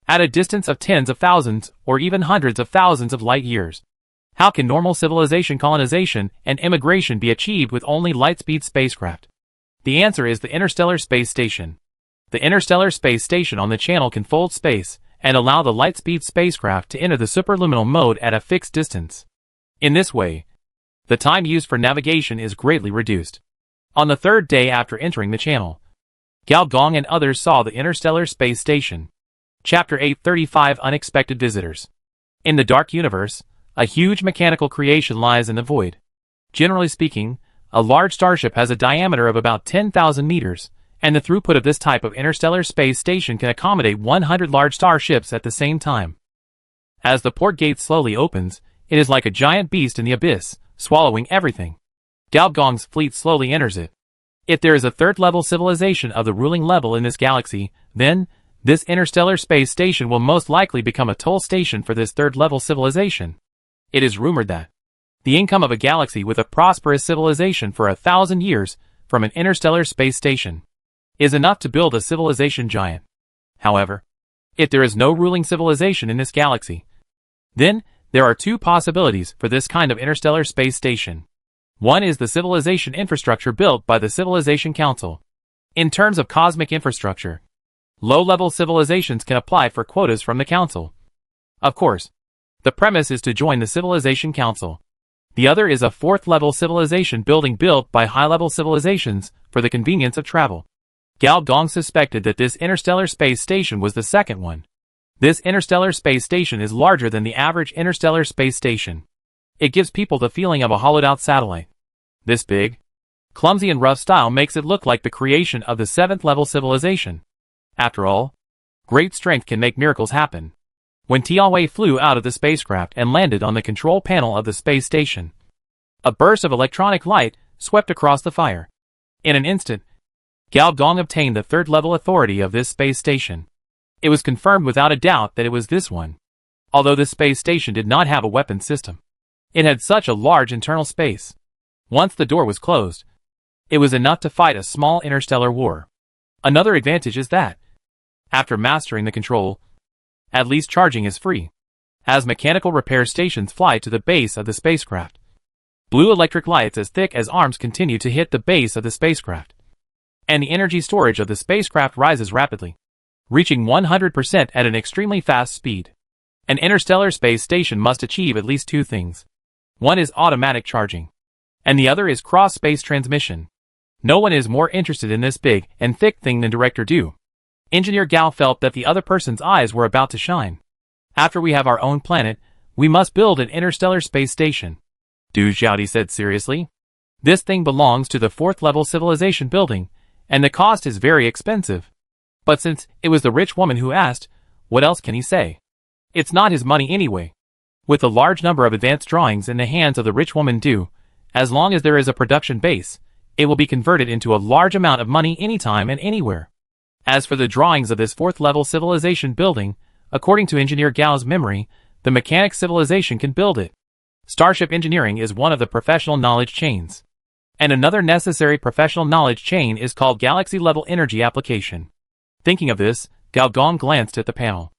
at a distance of tens of thousands or even hundreds of thousands of light years, how can normal civilization colonization and immigration be achieved with only light-speed spacecraft? The answer is the Interstellar Space Station. The Interstellar Space Station on the channel can fold space and allow the light-speed spacecraft to enter the superluminal mode at a fixed distance. In this way, the time used for navigation is greatly reduced. On the third day after entering the channel, Gao Gong and others saw the Interstellar Space Station. Chapter 835 Unexpected Visitors. In the dark universe, a huge mechanical creation lies in the void. Generally speaking, a large starship has a diameter of about 10,000 meters, and the throughput of this type of interstellar space station can accommodate 100 large starships at the same time. As the port gate slowly opens, it is like a giant beast in the abyss, swallowing everything. Gao Gong's fleet slowly enters it. If there is a third-level civilization of the ruling level in this galaxy, then this interstellar space station will most likely become a toll station for this third-level civilization. It is rumored that the income of a galaxy with a prosperous civilization for 1,000 years from an interstellar space station is enough to build a civilization giant. However, if there is no ruling civilization in this galaxy, then there are two possibilities for this kind of interstellar space station. One is the civilization infrastructure built by the Civilization Council. In terms of cosmic infrastructure, low-level civilizations can apply for quotas from the Council. Of course, the premise is to join the Civilization Council. The other is a fourth-level civilization building built by high-level civilizations for the convenience of travel. Gao Gong suspected that this interstellar space station was the second one. This interstellar space station is larger than the average interstellar space station. It gives people the feeling of a hollowed-out satellite. This big, clumsy and rough style makes it look like the creation of the seventh-level civilization. After all, great strength can make miracles happen. When Tianwei flew out of the spacecraft and landed on the control panel of the space station, a burst of electronic light swept across the fire. In an instant, Gao Gong obtained the third-level authority of this space station. It was confirmed without a doubt that it was this one. Although this space station did not have a weapon system, it had such a large internal space. Once the door was closed, it was enough to fight a small interstellar war. Another advantage is that, after mastering the control, at least charging is free, as mechanical repair stations fly to the base of the spacecraft. Blue electric lights as thick as arms continue to hit the base of the spacecraft, and the energy storage of the spacecraft rises rapidly, reaching 100% at an extremely fast speed. An interstellar space station must achieve at least two things. One is automatic charging, and the other is cross-space transmission. No one is more interested in this big and thick thing than Director Du. Engineer Gao felt that the other person's eyes were about to shine. After we have our own planet, we must build an interstellar space station, Du Xiaodi said seriously. This thing belongs to the fourth-level civilization building, and the cost is very expensive. But since it was the rich woman who asked, what else can he say? It's not his money anyway. With a large number of advanced drawings in the hands of the rich woman Du, as long as there is a production base, it will be converted into a large amount of money anytime and anywhere. As for the drawings of this fourth-level civilization building, according to Engineer Gao's memory, the mechanic civilization can build it. Starship engineering is one of the professional knowledge chains. And another necessary professional knowledge chain is called galaxy-level energy application. Thinking of this, Gao Gong glanced at the panel.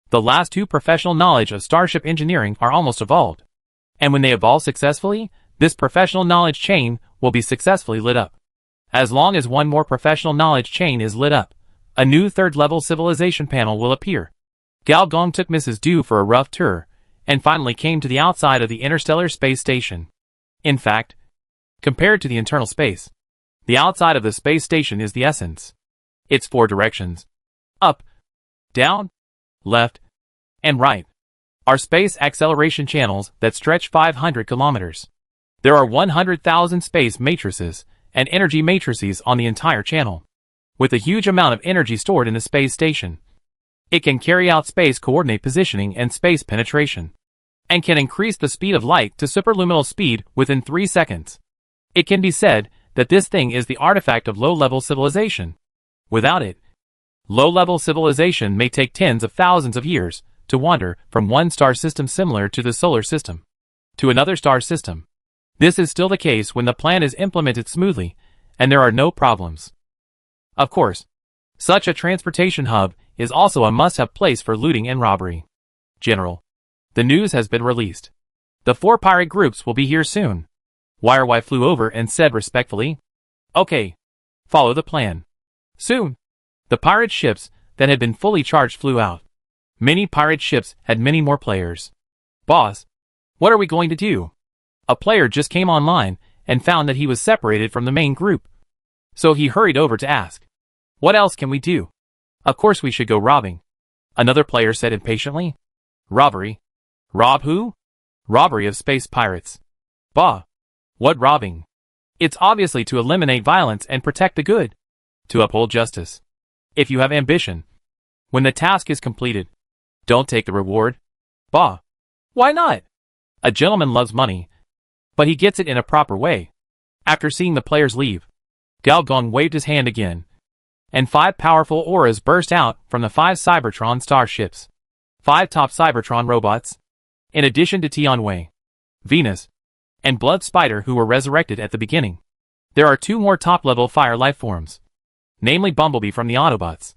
The last two professional knowledge of starship engineering are almost evolved. And when they evolve successfully, this professional knowledge chain will be successfully lit up. As long as one more professional knowledge chain is lit up, a new third-level civilization panel will appear. Gao Gong took Mrs. Du for a rough tour, and finally came to the outside of the interstellar space station. In fact, compared to the internal space, the outside of the space station is the essence. Its four directions, up, down, left, and right, are space acceleration channels that stretch 500 kilometers. There are 100,000 space matrices and energy matrices on the entire channel. With a huge amount of energy stored in the space station, it can carry out space coordinate positioning and space penetration, and can increase the speed of light to superluminal speed within 3 seconds. It can be said that this thing is the artifact of low-level civilization. Without it, Low-level civilization may take tens of thousands of years to wander from one star system similar to the solar system to another star system. This is still the case when the plan is implemented smoothly and there are no problems. Of course, such a transportation hub is also a must-have place for looting and robbery. General, the news has been released. The 4 pirate groups will be here soon. Wirewai flew over and said respectfully, "Okay, follow the plan." Soon, the pirate ships that had been fully charged flew out. Many pirate ships had many more players. "Boss, what are we going to do?" A player just came online and found that he was separated from the main group. So he hurried over to ask, "What else can we do?" "Of course we should go robbing," another player said impatiently. "Robbery? Rob who?" "Robbery of space pirates." "Bah! What robbing?" "It's obviously to eliminate violence and protect the good. To uphold justice. If you have ambition. When the task is completed, don't take the reward." "Bah! Why not?" "A gentleman loves money, but he gets it in a proper way." After seeing the players leave, Gao Gong waved his hand again, and 5 powerful auras burst out from the 5 Cybertron starships. 5 top Cybertron robots. In addition to Tianwei, Venus, and Blood Spider who were resurrected at the beginning, there are 2 more top-level fire life forms, namely Bumblebee from the Autobots,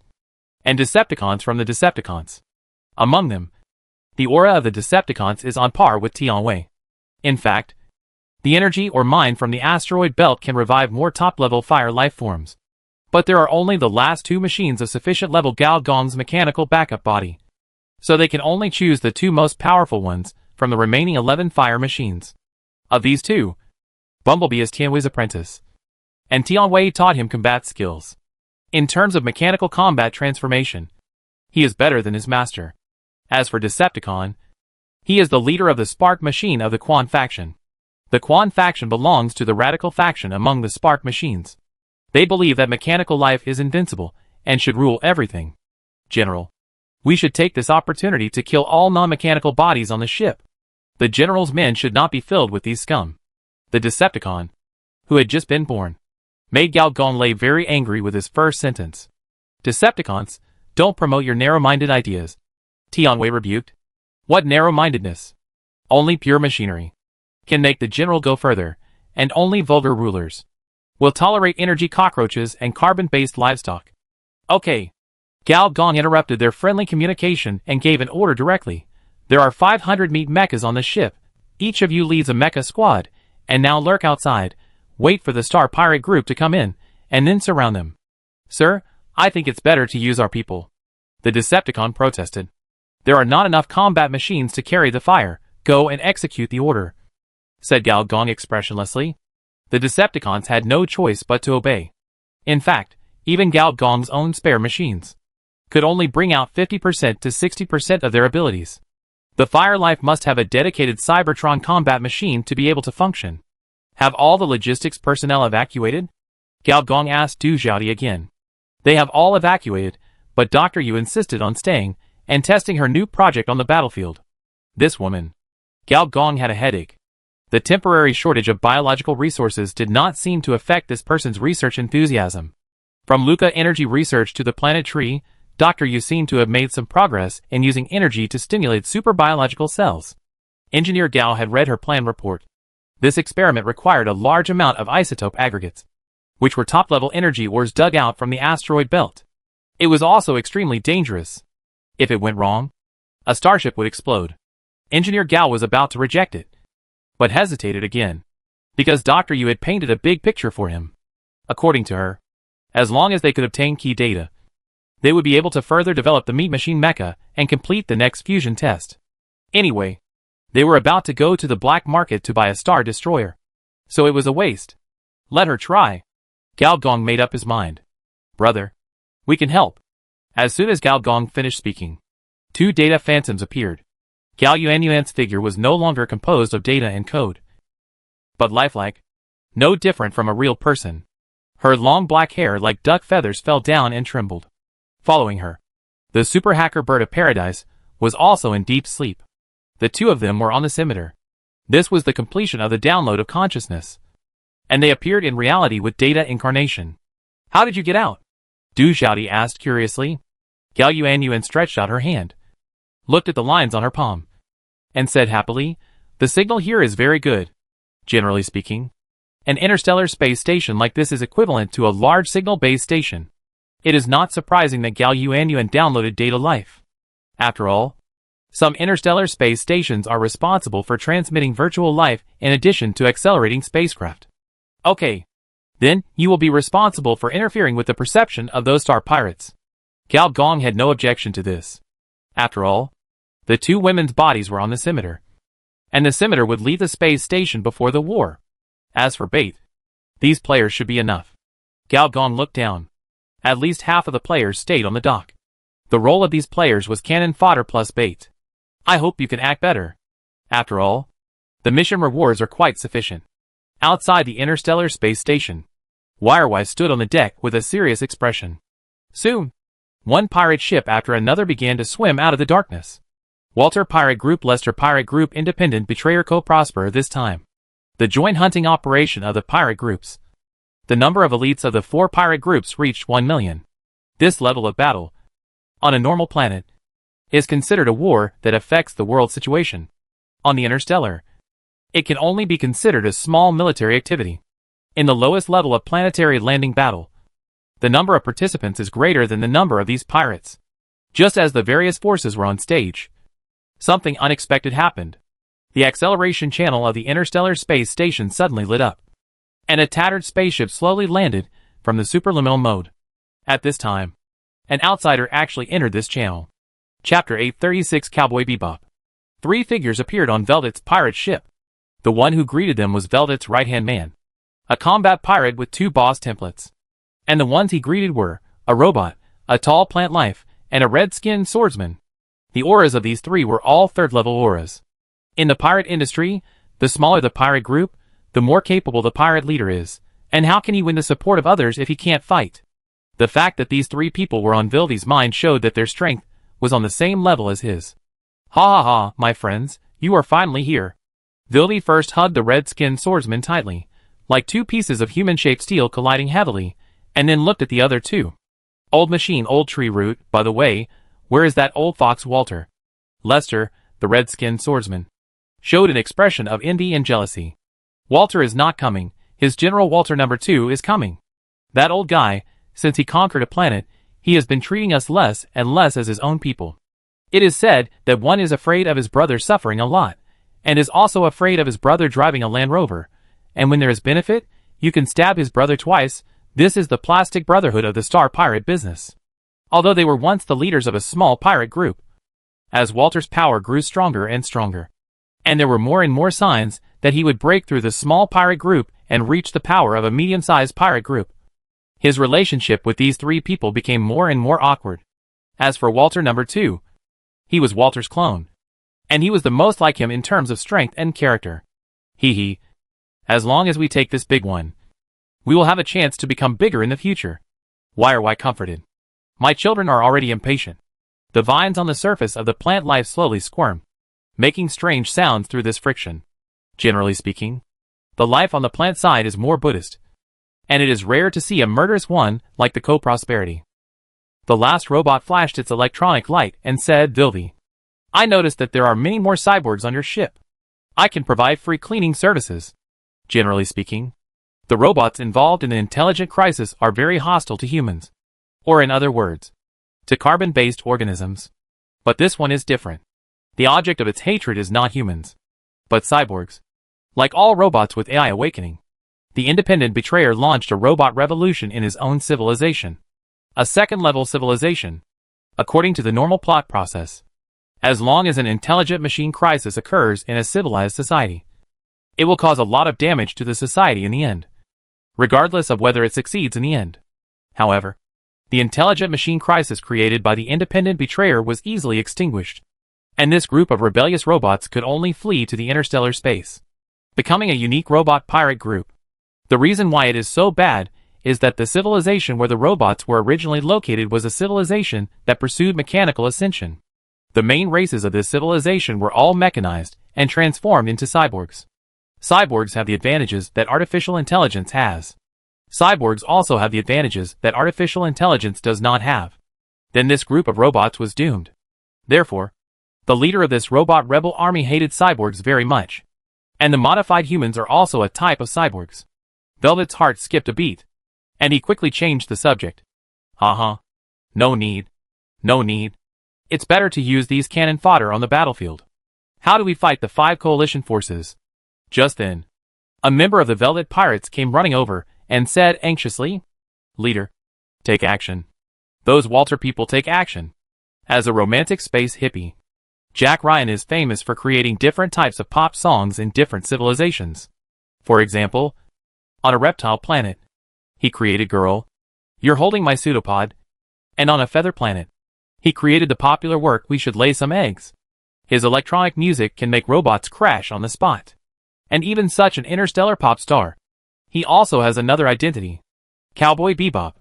and Decepticons from the Decepticons. Among them, the aura of the Decepticons is on par with Tianwei. In fact, the energy or mind from the asteroid belt can revive more top-level fire life forms. But there are only the last 2 machines of sufficient level Gao Gong's mechanical backup body. So they can only choose the 2 most powerful ones from the remaining 11 fire machines. Of these 2, Bumblebee is Tianwei's apprentice, and Tianwei taught him combat skills. In terms of mechanical combat transformation, he is better than his master. As for Decepticon, he is the leader of the Spark machine of the Quan faction. The Quan faction belongs to the radical faction among the Spark machines. They believe that mechanical life is invincible and should rule everything. "General, we should take this opportunity to kill all non-mechanical bodies on the ship. The general's men should not be filled with these scum." The Decepticon, who had just been born, made Gao Gong lay very angry with his first sentence. "Decepticons, don't promote your narrow-minded ideas," Tianwei rebuked. "What narrow-mindedness? Only pure machinery can make the general go further, and only vulgar rulers will tolerate energy cockroaches and carbon-based livestock." "Okay." Gao Gong interrupted their friendly communication and gave an order directly. "There are 500 meat mechas on the ship. Each of you leads a mecha squad, and now lurk outside, wait for the Star Pirate group to come in, and then surround them." "Sir, I think it's better to use our people," the Decepticon protested. "There are not enough combat machines to carry the fire. Go and execute the order," said Gao Gong expressionlessly. The Decepticons had no choice but to obey. In fact, even Gao Gong's own spare machines could only bring out 50% to 60% of their abilities. The Fire Life must have a dedicated Cybertron combat machine to be able to function. "Have all the logistics personnel evacuated?" Gao Gong asked Du Xiaodi again. "They have all evacuated, but Dr. Yu insisted on staying and testing her new project on the battlefield." This woman. Gao Gong had a headache. The temporary shortage of biological resources did not seem to affect this person's research enthusiasm. From Luca Energy Research to the Planet Tree, Dr. Yu seemed to have made some progress in using energy to stimulate superbiological cells. Engineer Gao had read her plan report. This experiment required a large amount of isotope aggregates, which were top-level energy ores dug out from the asteroid belt. It was also extremely dangerous. If it went wrong, a starship would explode. Engineer Gao was about to reject it, but hesitated again, because Dr. Yu had painted a big picture for him. According to her, as long as they could obtain key data, they would be able to further develop the Meat Machine mecha and complete the next fusion test. Anyway, they were about to go to the black market to buy a Star Destroyer, so it was a waste. Let her try. Gao Gong made up his mind. "Brother, we can help." As soon as Gao Gong finished speaking, 2 data phantoms appeared. Gao Yuanyuan's figure was no longer composed of data and code, but lifelike, no different from a real person. Her long black hair like duck feathers fell down and trembled. Following her, the super hacker bird of paradise was also in deep sleep. The 2 of them were on the scimitar. This was the completion of the download of consciousness, and they appeared in reality with data incarnation. "How did you get out?" Du Xiaodi asked curiously. Gao Yuanyuan stretched out her hand, looked at the lines on her palm, and said happily, "The signal here is very good. Generally speaking, an interstellar space station like this is equivalent to a large signal base station. It is not surprising that Gao Yuanyuan downloaded data life. After all, some interstellar space stations are responsible for transmitting virtual life in addition to accelerating spacecraft. Okay. Then, you will be responsible for interfering with the perception of those star pirates." Gao Gong had no objection to this. After all, the two women's bodies were on the scimitar, and the scimitar would leave the space station before the war. As for bait, these players should be enough. Gao Gong looked down. At least half of the players stayed on the dock. The role of these players was cannon fodder plus bait. I hope you can act better. After all, the mission rewards are quite sufficient. Outside the interstellar space station, Wirewise stood on the deck with a serious expression. Soon, one pirate ship after another began to swim out of the darkness. Walter Pirate Group, Lester Pirate Group, Independent Betrayer Co-Prosper this time. The joint hunting operation of the pirate groups. The number of elites of the 4 pirate groups reached 1 million. This level of battle, on a normal planet, is considered a war that affects the world situation. On the interstellar, it can only be considered a small military activity. In the lowest level of planetary landing battle, the number of participants is greater than the number of these pirates. Just as the various forces were on stage, something unexpected happened. The acceleration channel of the interstellar space station suddenly lit up, and a tattered spaceship slowly landed from the superliminal mode. At this time, an outsider actually entered this channel. Chapter 836, Cowboy Bebop. 3 figures appeared on Velvet's pirate ship. The one who greeted them was Velvet's right-hand man, a combat pirate with 2 boss templates. And the ones he greeted were a robot, a tall plant life, and a red-skinned swordsman. The auras of these 3 were all 3rd-level auras. In the pirate industry, the smaller the pirate group, the more capable the pirate leader is. And how can he win the support of others if he can't fight? The fact that these 3 people were on Vilvi's mind showed that their strength was on the same level as his. Ha ha ha, my friends, you are finally here. Vilvi first hugged the red-skinned swordsman tightly, like 2 pieces of human-shaped steel colliding heavily, and then looked at the other 2. Old machine, old tree root, by the way, where is that old fox Walter? Lester, the red-skinned swordsman, showed an expression of envy and jealousy. Walter is not coming, his General Walter number 2 is coming. That old guy, since he conquered a planet, he has been treating us less and less as his own people. It is said that one is afraid of his brother suffering a lot, and is also afraid of his brother driving a Land Rover, and when there is benefit, you can stab his brother twice. This is the plastic brotherhood of the star pirate business. Although they were once the leaders of a small pirate group, as Walter's power grew stronger and stronger, and there were more and more signs that he would break through the small pirate group and reach the power of a medium-sized pirate group, his relationship with these 3 people became more and more awkward. As for Walter number 2, he was Walter's clone, and he was the most like him in terms of strength and character. Hee. As long as we take this big one, we will have a chance to become bigger in the future. Why comforted. My children are already impatient. The vines on the surface of the plant life slowly squirm, making strange sounds through this friction. Generally speaking, the life on the plant side is more Buddhist, and it is rare to see a murderous one like the Co-Prosperity. The last robot flashed its electronic light and said, Vilvi, I noticed that there are many more cyborgs on your ship. I can provide free cleaning services. Generally speaking, the robots involved in the intelligent crisis are very hostile to humans. Or in other words, to carbon-based organisms. But this one is different. The object of its hatred is not humans, but cyborgs. Like all robots with AI awakening, the independent betrayer launched a robot revolution in his own civilization. A second-level civilization, according to the normal plot process. As long as an intelligent machine crisis occurs in a civilized society, it will cause a lot of damage to the society in the end, regardless of whether it succeeds in the end. However, the intelligent machine crisis created by the independent betrayer was easily extinguished, and this group of rebellious robots could only flee to the interstellar space, becoming a unique robot pirate group. The reason why it is so bad is that the civilization where the robots were originally located was a civilization that pursued mechanical ascension. The main races of this civilization were all mechanized and transformed into cyborgs. Cyborgs have the advantages that artificial intelligence has. Cyborgs also have the advantages that artificial intelligence does not have. Then this group of robots was doomed. Therefore, the leader of this robot rebel army hated cyborgs very much. And the modified humans are also a type of cyborgs. Velvet's heart skipped a beat, and he quickly changed the subject. No need. No need. It's better to use these cannon fodder on the battlefield. How do we fight the 5 coalition forces? Just then, a member of the Velvet Pirates came running over and said anxiously, "Leader, take action. Those Walter people take action." As a romantic space hippie, Jack Ryan is famous for creating different types of pop songs in different civilizations. For example, on a reptile planet, he created Girl, You're Holding My Pseudopod, and on a feather planet, he created the popular work We Should Lay Some Eggs. His electronic music can make robots crash on the spot. And even such an interstellar pop star. He also has another identity. Cowboy Bebop.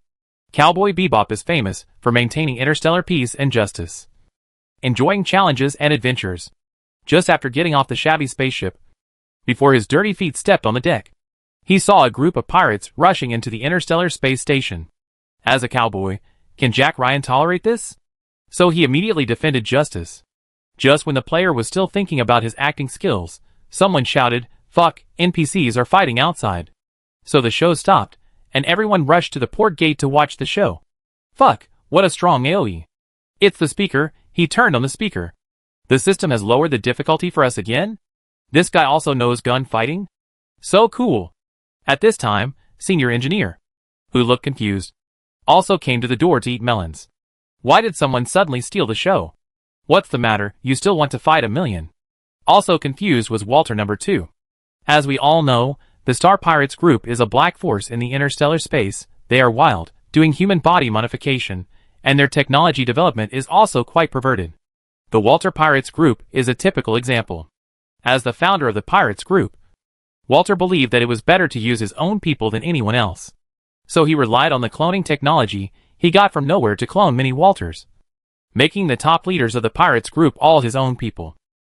Cowboy Bebop is famous for maintaining interstellar peace and justice, enjoying challenges and adventures. Just after getting off the shabby spaceship, before his dirty feet stepped on the deck, he saw a group of pirates rushing into the interstellar space station. As a cowboy, can Jack Ryan tolerate this? So he immediately defended justice. Just when the player was still thinking about his acting skills, someone shouted, "Fuck, NPCs are fighting outside." So the show stopped, and everyone rushed to the port gate to watch the show. Fuck, what a strong AoE. It's the speaker. He turned on the speaker. The system has lowered the difficulty for us again? This guy also knows gunfighting? So cool. At this time, Senior Engineer, who looked confused, also came to the door to eat melons. Why did someone suddenly steal the show? What's the matter, you still want to fight a million? Also confused was Walter number 2. As we all know, the Star Pirates group is a black force in the interstellar space. They are wild, doing human body modification, and their technology development is also quite perverted. The Walter Pirates group is a typical example. As the founder of the Pirates group, Walter believed that it was better to use his own people than anyone else. So he relied on the cloning technology he got from nowhere to clone many Walters, making the top leaders of the Pirates group all his own people.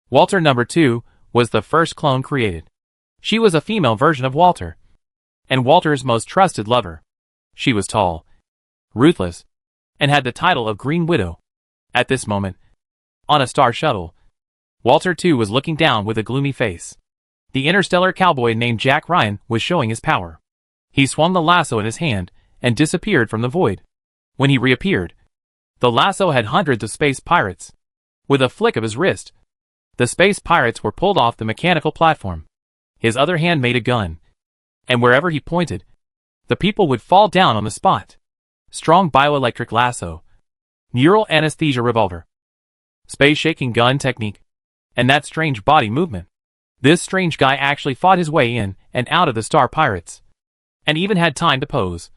Walter number 2 was the first clone created. She was a female version of Walter, and Walter's most trusted lover. She was tall, ruthless, and had the title of Green Widow. At this moment, on a star shuttle, Walter 2 was looking down with a gloomy face. The interstellar cowboy named Jack Ryan was showing his power. He swung the lasso in his hand and disappeared from the void. When he reappeared, the lasso had hundreds of space pirates. With a flick of his wrist, the space pirates were pulled off the mechanical platform. His other hand made a gun, and wherever he pointed, the people would fall down on the spot. Strong bioelectric lasso, neural anesthesia revolver, space-shaking gun technique, and that strange body movement. This strange guy actually fought his way in and out of the Star Pirates, and even had time to pose,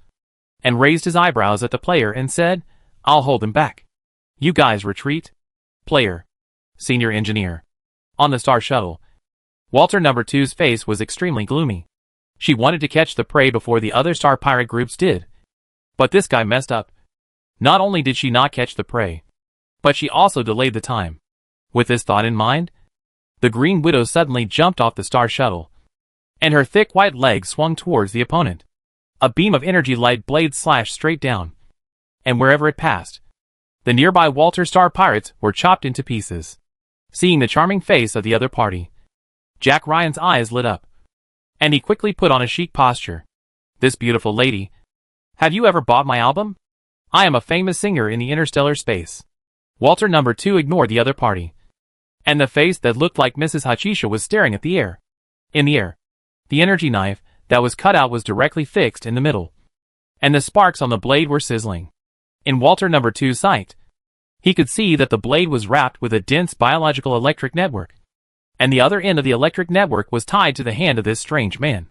and raised his eyebrows at the player and said, "I'll hold him back. You guys retreat." Player, Senior Engineer. On the Star Shuttle, Walter number 2's face was extremely gloomy. She wanted to catch the prey before the other Star Pirate groups did. But this guy messed up. Not only did she not catch the prey, but she also delayed the time. With this thought in mind, the Green Widow suddenly jumped off the Star Shuttle, and her thick white legs swung towards the opponent. A beam of energy light blade slashed straight down, and wherever it passed, the nearby Walter Star Pirates were chopped into pieces. Seeing the charming face of the other party, Jack Ryan's eyes lit up, and he quickly put on a chic posture. "This beautiful lady, have you ever bought my album? I am a famous singer in the interstellar space." Walter number 2 ignored the other party, and the face that looked like Mrs. Hachisha was staring at the air. In the air, the energy knife that was cut out was directly fixed in the middle, and the sparks on the blade were sizzling. In Walter number 2's sight, he could see that the blade was wrapped with a dense biological electric network, and the other end of the electric network was tied to the hand of this strange man.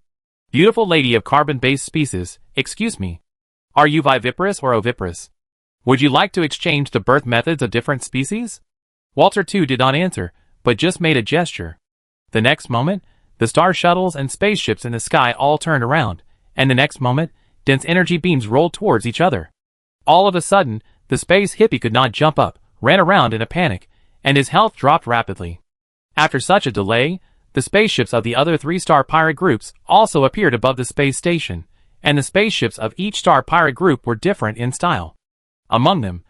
"Beautiful lady of carbon-based species, excuse me. Are you viviparous or oviparous? Would you like to exchange the birth methods of different species?" Walter 2 did not answer, but just made a gesture. The next moment, the star shuttles and spaceships in the sky all turned around, and the next moment, dense energy beams rolled towards each other. All of a sudden, the space hippie could not jump up, ran around in a panic, and his health dropped rapidly. After such a delay, the spaceships of the other 3 Star Pirate groups also appeared above the space station, and the spaceships of each star pirate group were different in style. Among them,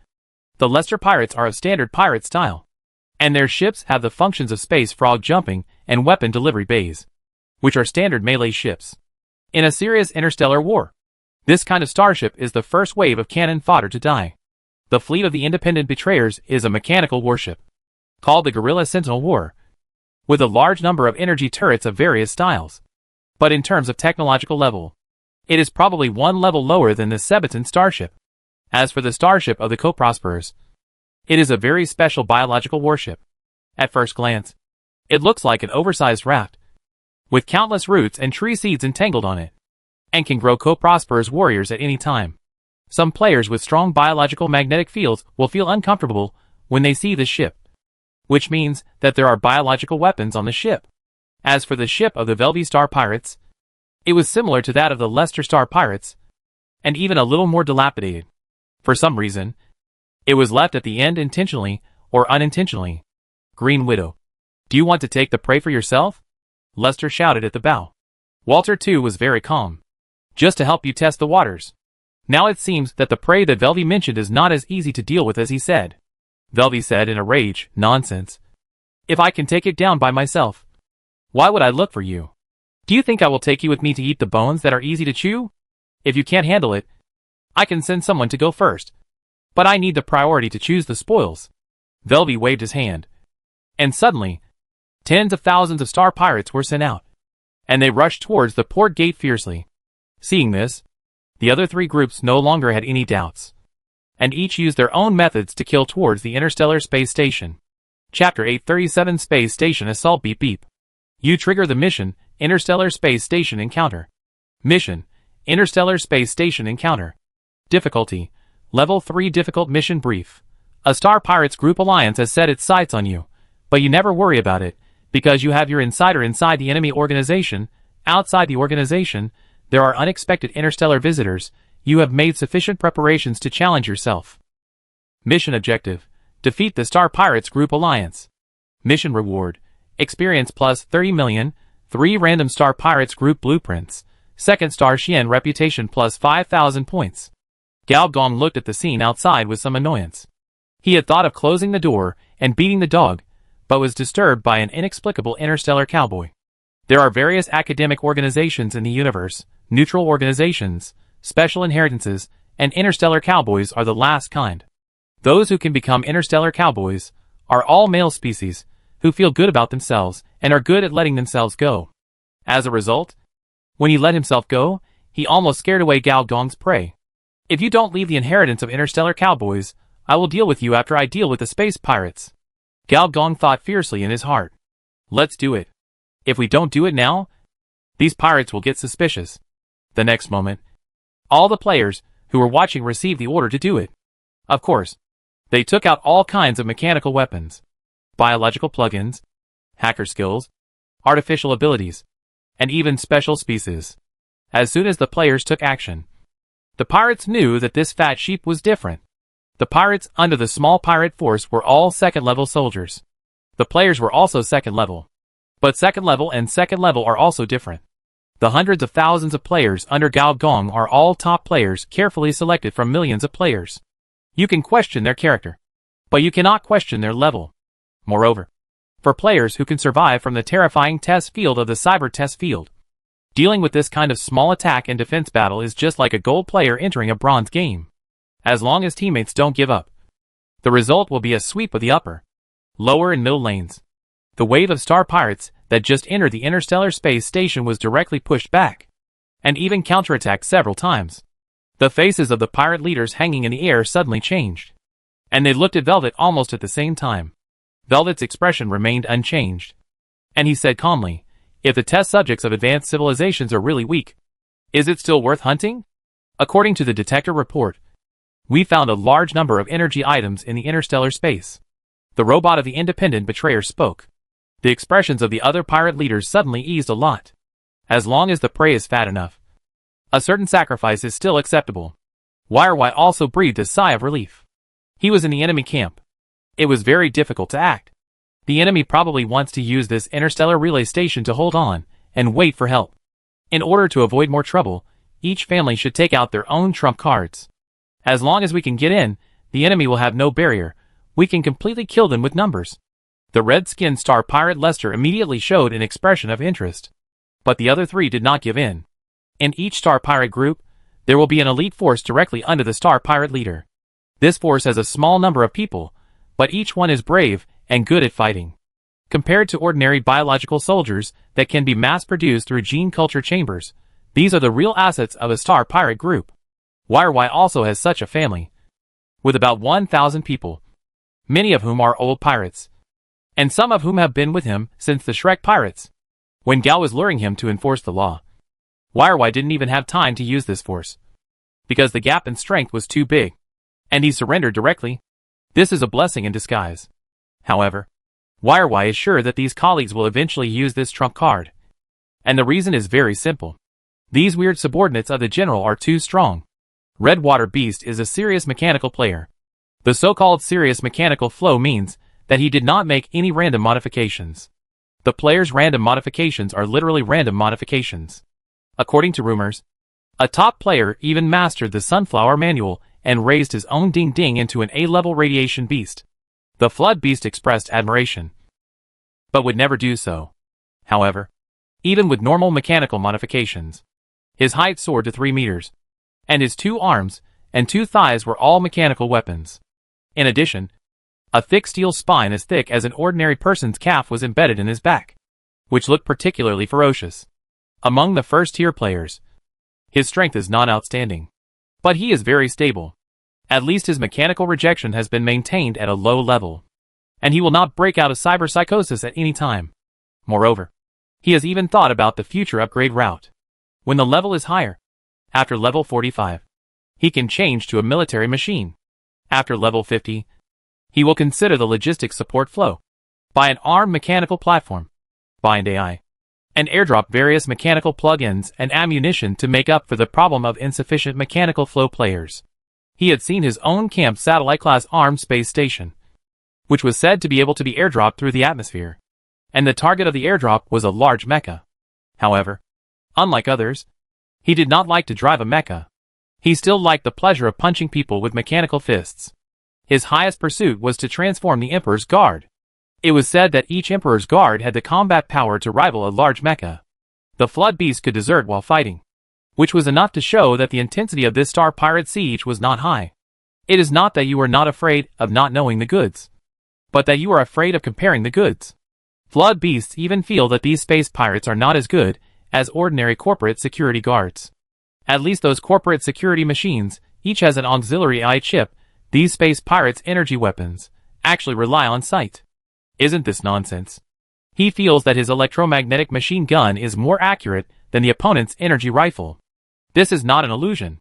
the lesser pirates are of standard pirate style, and their ships have the functions of space frog jumping and weapon delivery bays, which are standard melee ships. In a serious interstellar war, this kind of starship is the first wave of cannon fodder to die. The fleet of the Independent Betrayers is a mechanical warship, called the Guerrilla Sentinel War, with a large number of energy turrets of various styles. But in terms of technological level, it is probably one level lower than the Sebaton starship. As for the starship of the Co-Prosperers, it is a very special biological warship. At first glance, it looks like an oversized raft, with countless roots and tree seeds entangled on it, and can grow Co-Prosperers warriors at any time. Some players with strong biological magnetic fields will feel uncomfortable when they see the ship, which means that there are biological weapons on the ship. As for the ship of the Velvy Star Pirates, it was similar to that of the Leicester Star Pirates, and even a little more dilapidated. For some reason, it was left at the end intentionally or unintentionally. Green Widow, do you want to take the prey for yourself? Lester shouted at the bow. Walter too was very calm. Just to help you test the waters. Now it seems that the prey that Velvy mentioned is not as easy to deal with as he said. Velvy said in a rage, nonsense. If I can take it down by myself, why would I look for you? Do you think I will take you with me to eat the bones that are easy to chew? If you can't handle it, I can send someone to go first. But I need the priority to choose the spoils. Velvy waved his hand. And suddenly, tens of thousands of star pirates were sent out, and they rushed towards the port gate fiercely. Seeing this, the other three groups no longer had any doubts, and each used their own methods to kill towards the Interstellar Space Station. Chapter 837 Space Station Assault. Beep beep. You trigger the mission, Interstellar Space Station Encounter. Mission, Interstellar Space Station Encounter. Difficulty, Level 3 Difficult Mission Brief. A Star Pirates Group Alliance has set its sights on you, but you never worry about it, because you have your insider inside the enemy organization. Outside the organization, there are unexpected interstellar visitors. You have made sufficient preparations to challenge yourself. Mission Objective, Defeat the Star Pirates Group Alliance. Mission Reward, Experience plus 30 million, 3 random Star Pirates Group Blueprints, Second Star Xian Reputation plus 5,000 points. Gao Gong looked at the scene outside with some annoyance. He had thought of closing the door and beating the dog, but was disturbed by an inexplicable interstellar cowboy. There are various academic organizations in the universe, neutral organizations, special inheritances, and interstellar cowboys are the last kind. Those who can become interstellar cowboys are all male species, who feel good about themselves and are good at letting themselves go. As a result, when he let himself go, he almost scared away Gao Gong's prey. If you don't leave the inheritance of interstellar cowboys, I will deal with you after I deal with the space pirates. Gao Gong thought fiercely in his heart. Let's do it. If we don't do it now, these pirates will get suspicious. The next moment, all the players who were watching received the order to do it. Of course, they took out all kinds of mechanical weapons, biological plugins, hacker skills, artificial abilities, and even special species. As soon as the players took action, the pirates knew that this fat sheep was different. The pirates under the small pirate force were all second-level soldiers. The players were also second-level. But second-level and second-level are also different. The hundreds of thousands of players under Gao Gong are all top players carefully selected from millions of players. You can question their character, but you cannot question their level. Moreover, for players who can survive from the terrifying test field of the cyber test field, dealing with this kind of small attack and defense battle is just like a gold player entering a bronze game. As long as teammates don't give up, the result will be a sweep of the upper, lower and middle lanes. The wave of star pirates that just entered the interstellar space station was directly pushed back, and even counterattacked several times. The faces of the pirate leaders hanging in the air suddenly changed, and they looked at Velvet almost at the same time. Velvet's expression remained unchanged, and he said calmly, if the test subjects of advanced civilizations are really weak, is it still worth hunting? According to the detector report, we found a large number of energy items in the interstellar space. The robot of the Independent Betrayer spoke. The expressions of the other pirate leaders suddenly eased a lot. As long as the prey is fat enough, a certain sacrifice is still acceptable. Wire also breathed a sigh of relief. He was in the enemy camp. It was very difficult to act. The enemy probably wants to use this interstellar relay station to hold on and wait for help. In order to avoid more trouble, each family should take out their own trump cards. As long as we can get in, the enemy will have no barrier. We can completely kill them with numbers. The red-skinned star pirate Lester immediately showed an expression of interest. But the other three did not give in. In each star pirate group, there will be an elite force directly under the star pirate leader. This force has a small number of people, but each one is brave and good at fighting. Compared to ordinary biological soldiers that can be mass-produced through gene culture chambers, these are the real assets of a star pirate group. YRY also has such a family, with about 1,000 people, many of whom are old pirates, and some of whom have been with him since the Shrek Pirates, when Gao was luring him to enforce the law. YRY didn't even have time to use this force, because the gap in strength was too big, and he surrendered directly. This is a blessing in disguise. However, YRY is sure that these colleagues will eventually use this trump card. And the reason is very simple. These weird subordinates of the general are too strong. Redwater Beast is a serious mechanical player. The so-called serious mechanical flow means that he did not make any random modifications. The player's random modifications are literally random modifications. According to rumors, a top player even mastered the Sunflower Manual and raised his own Ding Ding into an A-level radiation beast. The Flood Beast expressed admiration, but would never do so. However, even with normal mechanical modifications, his height soared to 3 meters, and his 2 arms and 2 thighs were all mechanical weapons. In addition, a thick steel spine as thick as an ordinary person's calf was embedded in his back, which looked particularly ferocious. Among the first-tier players, his strength is not outstanding, but he is very stable. At least his mechanical rejection has been maintained at a low level, and he will not break out of cyberpsychosis at any time. Moreover, he has even thought about the future upgrade route. When the level is higher, after level 45, he can change to a military machine. After level 50, he will consider the logistics support flow, buy an armed mechanical platform, bind AI, and airdrop various mechanical plugins and ammunition to make up for the problem of insufficient mechanical flow players. He had seen his own camp satellite-class armed space station, which was said to be able to be airdropped through the atmosphere, and the target of the airdrop was a large mecha. However, unlike others, he did not like to drive a mecha. He still liked the pleasure of punching people with mechanical fists. His highest pursuit was to transform the Emperor's Guard. It was said that each Emperor's Guard had the combat power to rival a large mecha. The Flood Beast could desert while fighting, which was enough to show that the intensity of this star pirate siege was not high. It is not that you are not afraid of not knowing the goods, but that you are afraid of comparing the goods. Flood Beasts even feel that these space pirates are not as good as ordinary corporate security guards. At least those corporate security machines, each has an auxiliary AI chip. These space pirates' energy weapons actually rely on sight. Isn't this nonsense? He feels that his electromagnetic machine gun is more accurate than the opponent's energy rifle. This is not an illusion.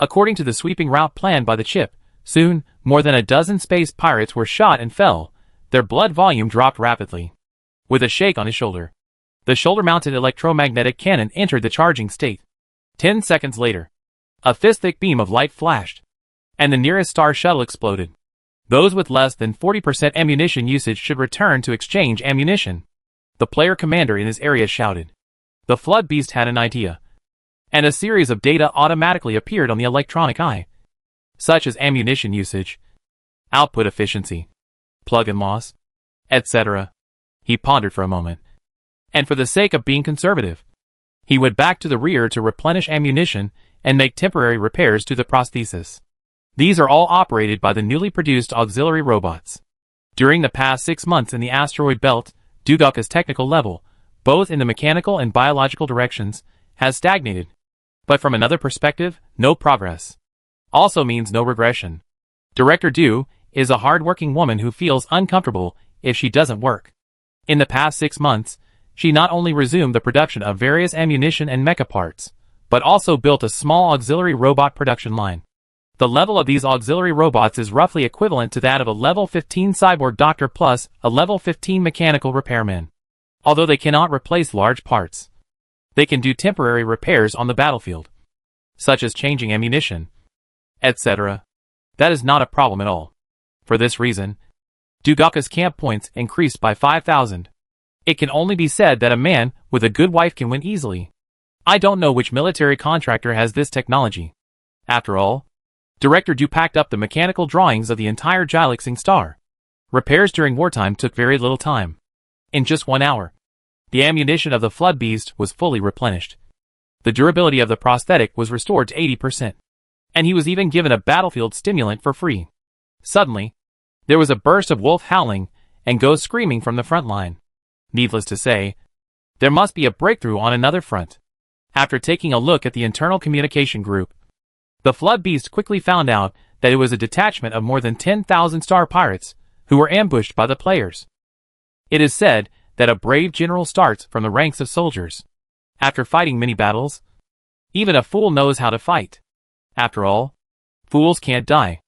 According to the sweeping route planned by the chip, soon, more than a dozen space pirates were shot and fell. Their blood volume dropped rapidly. With a shake on his shoulder, the shoulder-mounted electromagnetic cannon entered the charging state. 10 seconds later, a fist-thick beam of light flashed, and the nearest star shuttle exploded. Those with less than 40% ammunition usage should return to exchange ammunition. The player commander in his area shouted. The Flood Beast had an idea, and a series of data automatically appeared on the electronic eye, such as ammunition usage, output efficiency, plug-in loss, etc. He pondered for a moment, and for the sake of being conservative, he went back to the rear to replenish ammunition and make temporary repairs to the prosthesis. These are all operated by the newly produced auxiliary robots. During the past 6 months in the asteroid belt, Dugaka's technical level, both in the mechanical and biological directions, has stagnated. But from another perspective, no progress also means no regression. Director Du is a hard-working woman who feels uncomfortable if she doesn't work. In the past 6 months, she not only resumed the production of various ammunition and mecha parts, but also built a small auxiliary robot production line. The level of these auxiliary robots is roughly equivalent to that of a level 15 cyborg doctor plus a level 15 mechanical repairman. Although they cannot replace large parts, they can do temporary repairs on the battlefield, such as changing ammunition, etc. That is not a problem at all. For this reason, Dugaka's camp points increased by 5,000. It can only be said that a man with a good wife can win easily. I don't know which military contractor has this technology. After all, Director Du packed up the mechanical drawings of the entire galaxing star. Repairs during wartime took very little time. In just 1 hour, the ammunition of the Flood Beast was fully replenished. The durability of the prosthetic was restored to 80%. And he was even given a battlefield stimulant for free. Suddenly, there was a burst of wolf howling and ghosts screaming from the front line. Needless to say, there must be a breakthrough on another front. After taking a look at the internal communication group, the Flood Beast quickly found out that it was a detachment of more than 10,000 star pirates who were ambushed by the players. It is said that a brave general starts from the ranks of soldiers. After fighting many battles, even a fool knows how to fight. After all, fools can't die.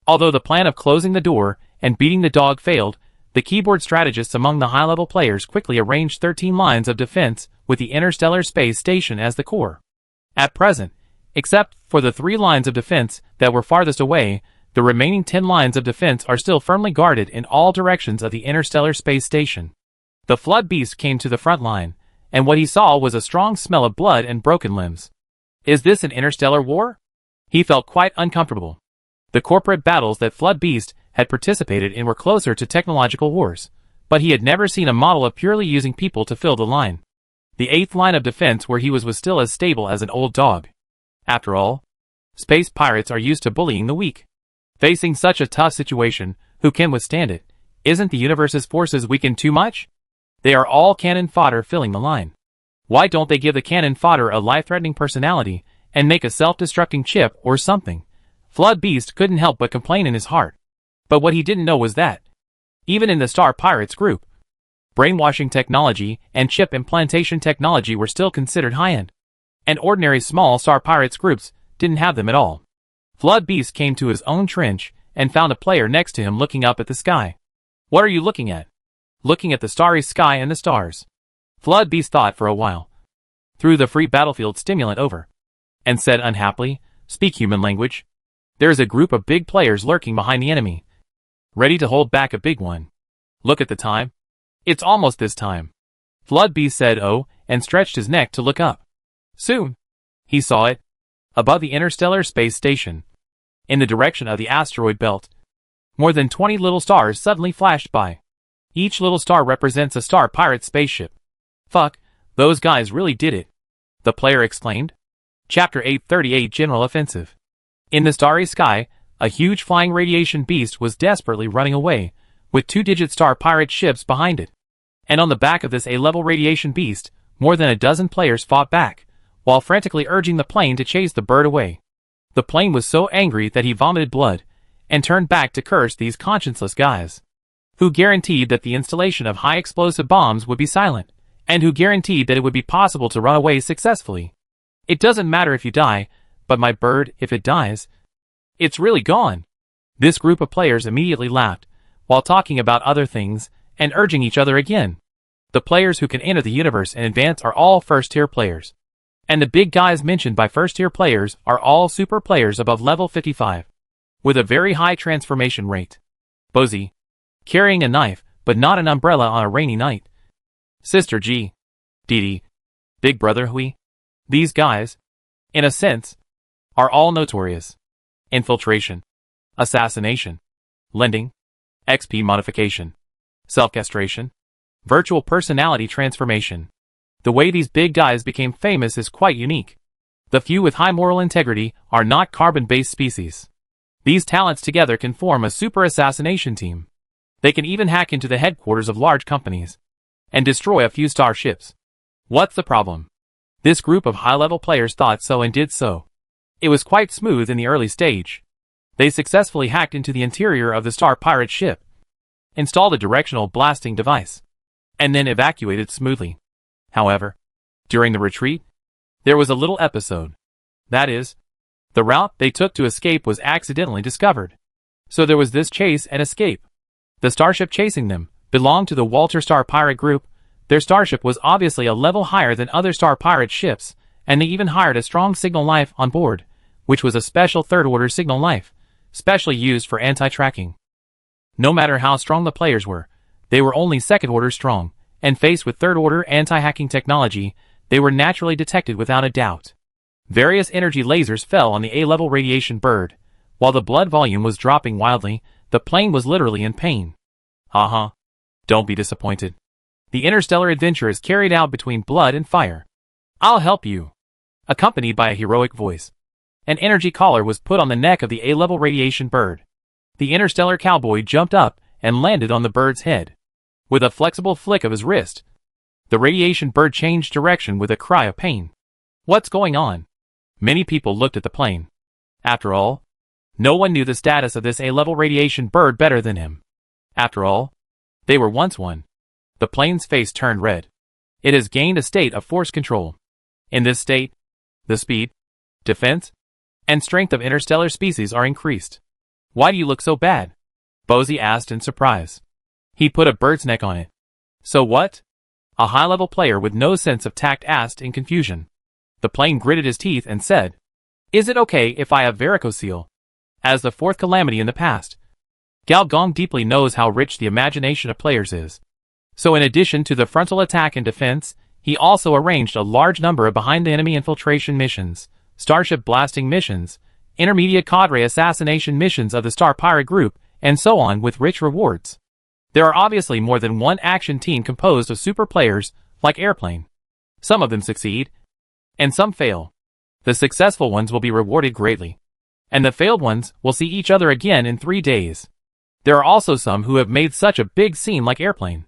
Although the plan of closing the door and beating the dog failed, the keyboard strategists among the high-level players quickly arranged 13 lines of defense with the Interstellar Space Station as the core. At present, except for the 3 lines of defense that were farthest away, the remaining 10 lines of defense are still firmly guarded in all directions of the Interstellar Space Station. The Flood Beast came to the front line, and what he saw was a strong smell of blood and broken limbs. Is this an interstellar war? He felt quite uncomfortable. The corporate battles that Flood Beast had participated in were closer to technological wars, but he had never seen a model of purely using people to fill the line. The 8th line of defense where he was still as stable as an old dog. After all, space pirates are used to bullying the weak. Facing such a tough situation, who can withstand it? Isn't the universe's forces weakened too much? They are all cannon fodder filling the line. Why don't they give the cannon fodder a life-threatening personality and make a self-destructing chip or something? Flood Beast couldn't help but complain in his heart. But what he didn't know was that, even in the Star Pirates group, brainwashing technology and chip implantation technology were still considered high-end. And ordinary small Star Pirates groups didn't have them at all. Flood Beast came to his own trench and found a player next to him looking up at the sky. What are you looking at? Looking at the starry sky and the stars. Flood Beast thought for a while, threw the free battlefield stimulant over, and said unhappily, "Speak human language. There is a group of big players lurking behind the enemy, ready to hold back a big one. Look at the time. It's almost this time." Flood Beast said "Oh," and stretched his neck to look up. Soon, he saw it, above the Interstellar Space Station, in the direction of the asteroid belt. More than 20 little stars suddenly flashed by. Each little star represents a Star Pirate spaceship. "Fuck, those guys really did it," the player exclaimed. Chapter 838 General Offensive. In the starry sky, a huge flying radiation beast was desperately running away, with 2-digit Star Pirate ships behind it. And on the back of this A-level radiation beast, more than a dozen players fought back, while frantically urging the plane to chase the bird away. The plane was so angry that he vomited blood, and turned back to curse these conscienceless guys. Who guaranteed that the installation of high explosive bombs would be silent, and who guaranteed that it would be possible to run away successfully? It doesn't matter if you die, but my bird, if it dies, it's really gone. This group of players immediately laughed, while talking about other things, and urging each other again. The players who can enter the universe and advance are all first-tier players. And the big guys mentioned by first-tier players are all super players above level 55, with a very high transformation rate. Bozy, carrying a knife, but not an umbrella on a rainy night. Sister G. Didi, Big Brother Hui. These guys, in a sense, are all notorious. Infiltration, assassination, lending, XP modification, self-castration, virtual personality transformation. The way these big guys became famous is quite unique. The few with high moral integrity are not carbon-based species. These talents together can form a super assassination team. They can even hack into the headquarters of large companies and destroy a few starships. What's the problem? This group of high-level players thought so and did so. It was quite smooth in the early stage. They successfully hacked into the interior of the Star Pirate ship, installed a directional blasting device, and then evacuated smoothly. However, during the retreat, there was a little episode. That is, the route they took to escape was accidentally discovered. So there was this chase and escape. The starship chasing them belonged to the Walter Star Pirate group. Their starship was obviously a level higher than other Star Pirate ships, and they even hired a strong signal life on board, which was a special third-order signal life, specially used for anti-tracking. No matter how strong the players were, they were only second-order strong, and faced with third-order anti-hacking technology, They were naturally detected without a doubt. Various energy lasers fell on the A-level radiation bird. While the blood volume was dropping wildly, the plane was literally in pain. Don't be disappointed. The interstellar adventure is carried out between blood and fire. I'll help you. Accompanied by a heroic voice. An energy collar was put on the neck of the A-level radiation bird. The interstellar cowboy jumped up and landed on the bird's head. With a flexible flick of his wrist, the radiation bird changed direction with a cry of pain. What's going on? Many people looked at the plane. After all, no one knew the status of this A-level radiation bird better than him. After all, they were once one. The plane's face turned red. It has gained a state of force control. In this state, the speed, defense, and strength of interstellar species are increased. Why do you look so bad? Bozy asked in surprise. He put a bird's neck on it. So what? A high-level player with no sense of tact asked in confusion. The plane gritted his teeth and said, Is it okay if I have varicocele? As the fourth calamity in the past, Gao Gong deeply knows how rich the imagination of players is. So in addition to the frontal attack and defense, he also arranged a large number of behind-the-enemy infiltration missions, starship blasting missions, intermediate cadre assassination missions of the Star Pirate Group, and so on with rich rewards. There are obviously more than one action team composed of super players, like Airplane. Some of them succeed, and some fail. The successful ones will be rewarded greatly, and the failed ones will see each other again in 3 days. There are also some who have made such a big scene like Airplane.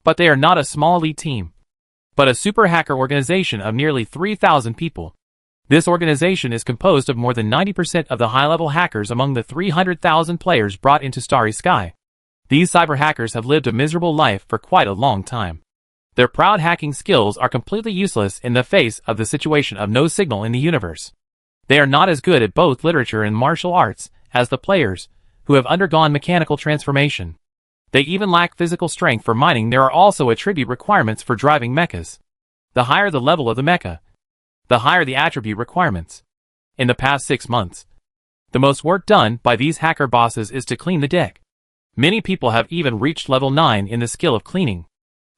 But they are not a small elite team, but a super hacker organization of nearly 3,000 people. This organization is composed of more than 90% of the high-level hackers among the 300,000 players brought into Starry Sky. These cyber hackers have lived a miserable life for quite a long time. Their proud hacking skills are completely useless in the face of the situation of no signal in the universe. They are not as good at both literature and martial arts as the players, who have undergone mechanical transformation. They even lack physical strength for mining. There are also attribute requirements for driving mechas. The higher the level of the mecha, the higher the attribute requirements. In the past 6 months, the most work done by these hacker bosses is to clean the deck. Many people have even reached level 9 in the skill of cleaning.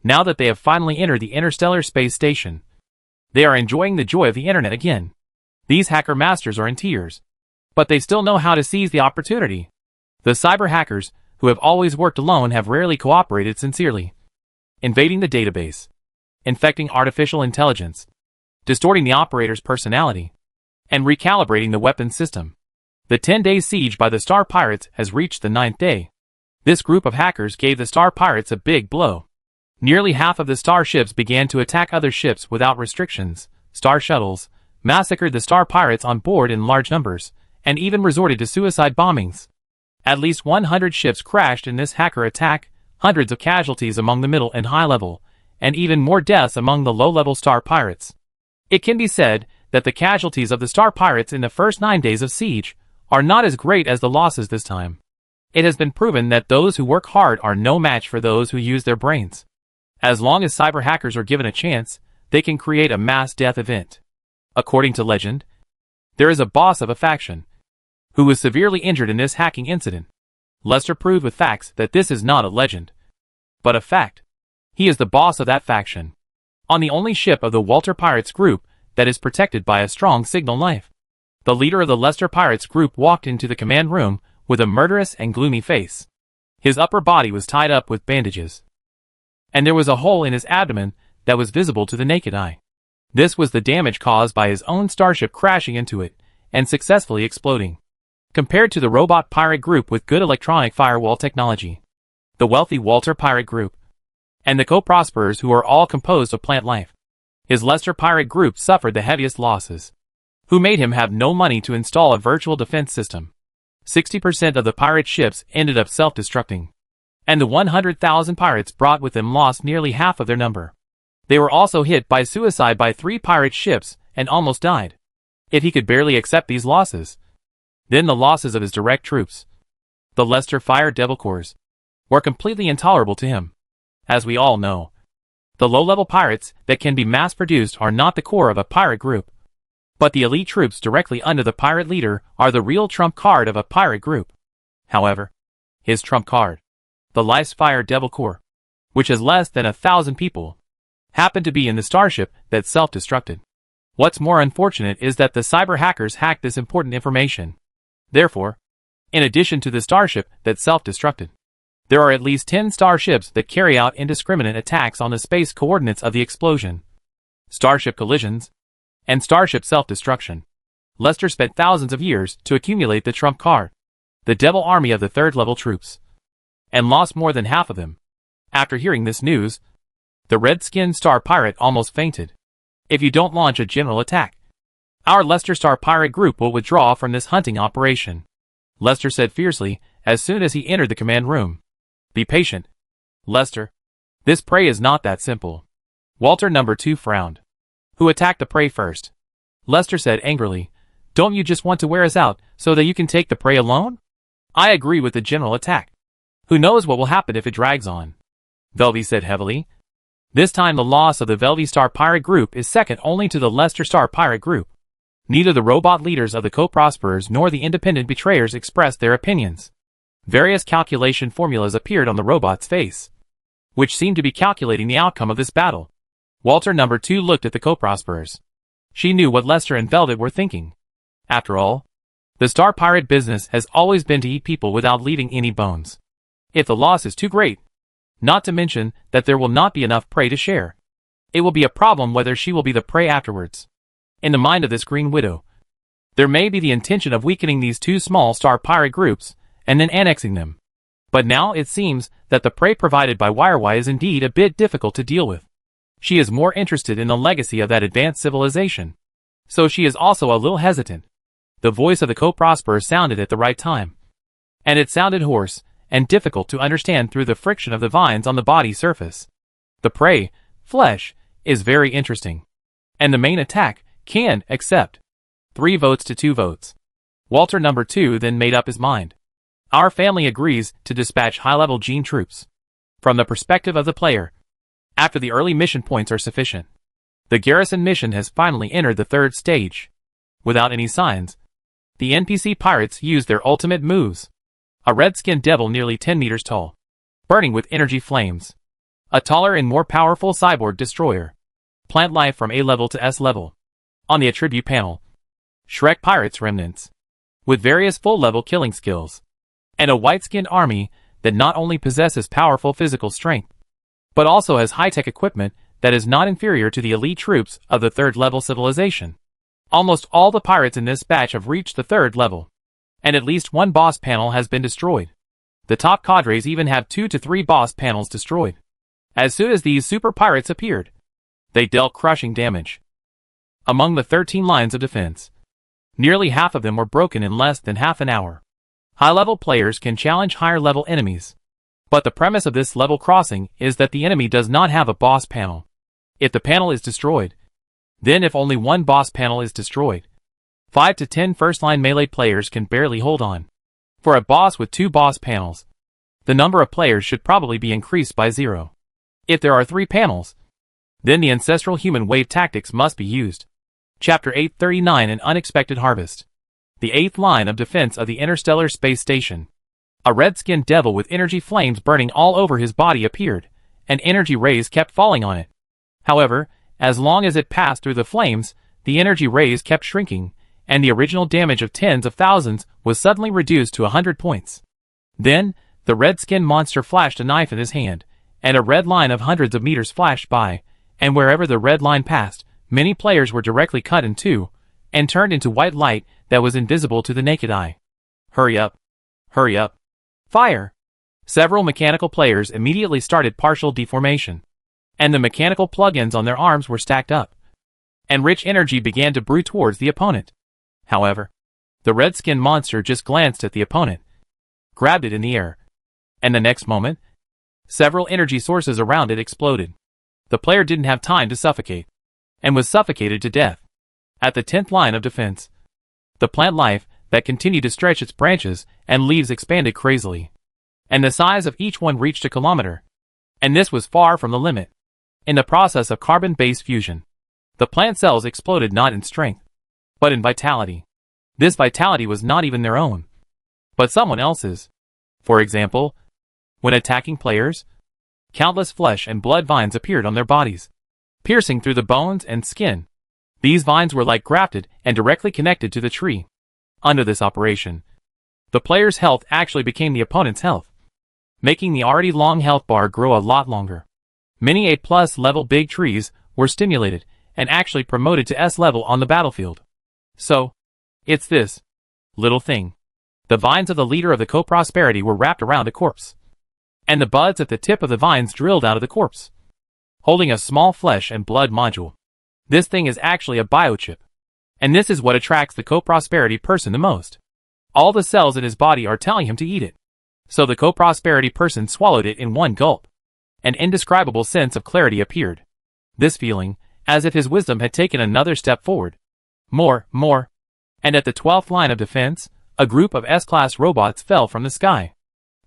Now that they have finally entered the interstellar space station, they are enjoying the joy of the internet again. These hacker masters are in tears, but they still know how to seize the opportunity. The cyber hackers, who have always worked alone, have rarely cooperated sincerely. Invading the database, infecting artificial intelligence, distorting the operator's personality, and recalibrating the weapons system. The 10-day siege by the Star Pirates has reached the 9th day. This group of hackers gave the Star Pirates a big blow. Nearly half of the star ships began to attack other ships without restrictions, star shuttles, massacred the Star Pirates on board in large numbers, and even resorted to suicide bombings. At least 100 ships crashed in this hacker attack, hundreds of casualties among the middle and high level, and even more deaths among the low-level Star Pirates. It can be said that the casualties of the Star Pirates in the first 9 days of siege are not as great as the losses this time. It has been proven that those who work hard are no match for those who use their brains. As long as cyber hackers are given a chance, they can create a mass death event. According to legend, there is a boss of a faction who was severely injured in this hacking incident. Lester proved with facts that this is not a legend, but a fact. He is the boss of that faction, on the only ship of the Walter Pirates group that is protected by a strong signal knife. The leader of the Lester Pirates group walked into the command room with a murderous and gloomy face. His upper body was tied up with bandages, and there was a hole in his abdomen that was visible to the naked eye. This was the damage caused by his own starship crashing into it and successfully exploding. Compared to the robot pirate group with good electronic firewall technology, the wealthy Walter Pirate group, and the co-prosperers who are all composed of plant life, his Lester Pirate group suffered the heaviest losses, who made him have no money to install a virtual defense system. 60% of the pirate ships ended up self-destructing, and the 100,000 pirates brought with them lost nearly half of their number. They were also hit by suicide by 3 pirate ships and almost died. If he could barely accept these losses, then the losses of his direct troops, the Lester Fire Devil Corps, were completely intolerable to him. As we all know, the low-level pirates that can be mass-produced are not the core of a pirate group, but the elite troops directly under the pirate leader are the real trump card of a pirate group. However, his trump card, the Life's Fire Devil Corps, which has less than 1,000 people, happened to be in the starship that self-destructed. What's more unfortunate is that the cyber hackers hacked this important information. Therefore, in addition to the starship that self-destructed, there are at least 10 starships that carry out indiscriminate attacks on the space coordinates of the explosion. Starship collisions and starship self-destruction. Lester spent thousands of years to accumulate the trump card, the devil army of the third-level troops, and lost more than half of them. After hearing this news, the red-skinned star pirate almost fainted. If you don't launch a general attack, our Lester Star Pirate group will withdraw from this hunting operation, Lester said fiercely as soon as he entered the command room. Be patient, Lester. This prey is not that simple. Walter No. 2 frowned. Who attacked the prey first? Lester said angrily. Don't you just want to wear us out so that you can take the prey alone? I agree with the general attack. Who knows what will happen if it drags on? Velvy said heavily. This time the loss of the Velvy Star Pirate group is second only to the Lester Star Pirate group. Neither the robot leaders of the Co-Prosperers nor the independent betrayers expressed their opinions. Various calculation formulas appeared on the robot's face, which seemed to be calculating the outcome of this battle. Walter No. 2 looked at the Co-Prosperers. She knew what Lester and Velvet were thinking. After all, the Star Pirate business has always been to eat people without leaving any bones. If the loss is too great, not to mention that there will not be enough prey to share, it will be a problem whether she will be the prey afterwards. In the mind of this Green Widow, there may be the intention of weakening these two small Star Pirate groups and then annexing them. But now it seems that the prey provided by Wirewire is indeed a bit difficult to deal with. She is more interested in the legacy of that advanced civilization, so she is also a little hesitant. The voice of the Co-Prosperer sounded at the right time, and it sounded hoarse and difficult to understand through the friction of the vines on the body surface. The prey, flesh, is very interesting, and the main attack can accept 3 votes to 2 votes. Walter No. 2 then made up his mind. Our family agrees to dispatch high-level gene troops. From the perspective of the player, after the early mission points are sufficient, the garrison mission has finally entered the 3rd stage. Without any signs, the NPC pirates use their ultimate moves. A red-skinned devil nearly 10 meters tall, burning with energy flames. A taller and more powerful cyborg destroyer. Plant life from A level to S level. On the attribute panel, Shrek Pirates remnants, with various full-level killing skills. And a white-skinned army that not only possesses powerful physical strength, but also has high-tech equipment that is not inferior to the elite troops of the 3rd-level civilization. Almost all the pirates in this batch have reached the 3rd level, and at least 1 boss panel has been destroyed. The top cadres even have 2 to 3 boss panels destroyed. As soon as these super pirates appeared, they dealt crushing damage. Among the 13 lines of defense, nearly half of them were broken in less than half an hour. High-level players can challenge higher-level enemies, but the premise of this level crossing is that the enemy does not have a boss panel. If the panel is destroyed, then if only 1 boss panel is destroyed, 5 to 10 first-line melee players can barely hold on. For a boss with 2 boss panels, the number of players should probably be increased by 0. If there are 3 panels, then the ancestral human wave tactics must be used. Chapter 839 An Unexpected Harvest. The 8th line of defense of the Interstellar Space Station. A red-skinned devil with energy flames burning all over his body appeared, and energy rays kept falling on it. However, as long as it passed through the flames, the energy rays kept shrinking, and the original damage of tens of thousands was suddenly reduced to 100 points. Then, the red-skinned monster flashed a knife in his hand, and a red line of hundreds of meters flashed by, and wherever the red line passed, many players were directly cut in two, and turned into white light that was invisible to the naked eye. Hurry up! Hurry up! Fire! Several mechanical players immediately started partial deformation, and the mechanical plugins on their arms were stacked up, and rich energy began to brew towards the opponent. However, the red-skinned monster just glanced at the opponent, grabbed it in the air, and the next moment, several energy sources around it exploded. The player didn't have time to suffocate, and was suffocated to death. At the 10th line of defense, the plant life that continued to stretch its branches and leaves expanded crazily, and the size of each one reached a kilometer, and this was far from the limit. In the process of carbon-based fusion, the plant cells exploded not in strength, but in vitality. This vitality was not even their own, but someone else's. For example, when attacking players, countless flesh and blood vines appeared on their bodies, piercing through the bones and skin. These vines were like grafted and directly connected to the tree. Under this operation, the player's health actually became the opponent's health, making the already long health bar grow a lot longer. Many A+ level big trees were stimulated and actually promoted to S level on the battlefield. So, it's this little thing. The vines of the leader of the co-prosperity were wrapped around a corpse, and the buds at the tip of the vines drilled out of the corpse, holding a small flesh and blood module. This thing is actually a biochip, and this is what attracts the co-prosperity person the most. All the cells in his body are telling him to eat it. So the co-prosperity person swallowed it in one gulp. An indescribable sense of clarity appeared. This feeling, as if his wisdom had taken another step forward. More. And at the 12th line of defense, a group of S-class robots fell from the sky.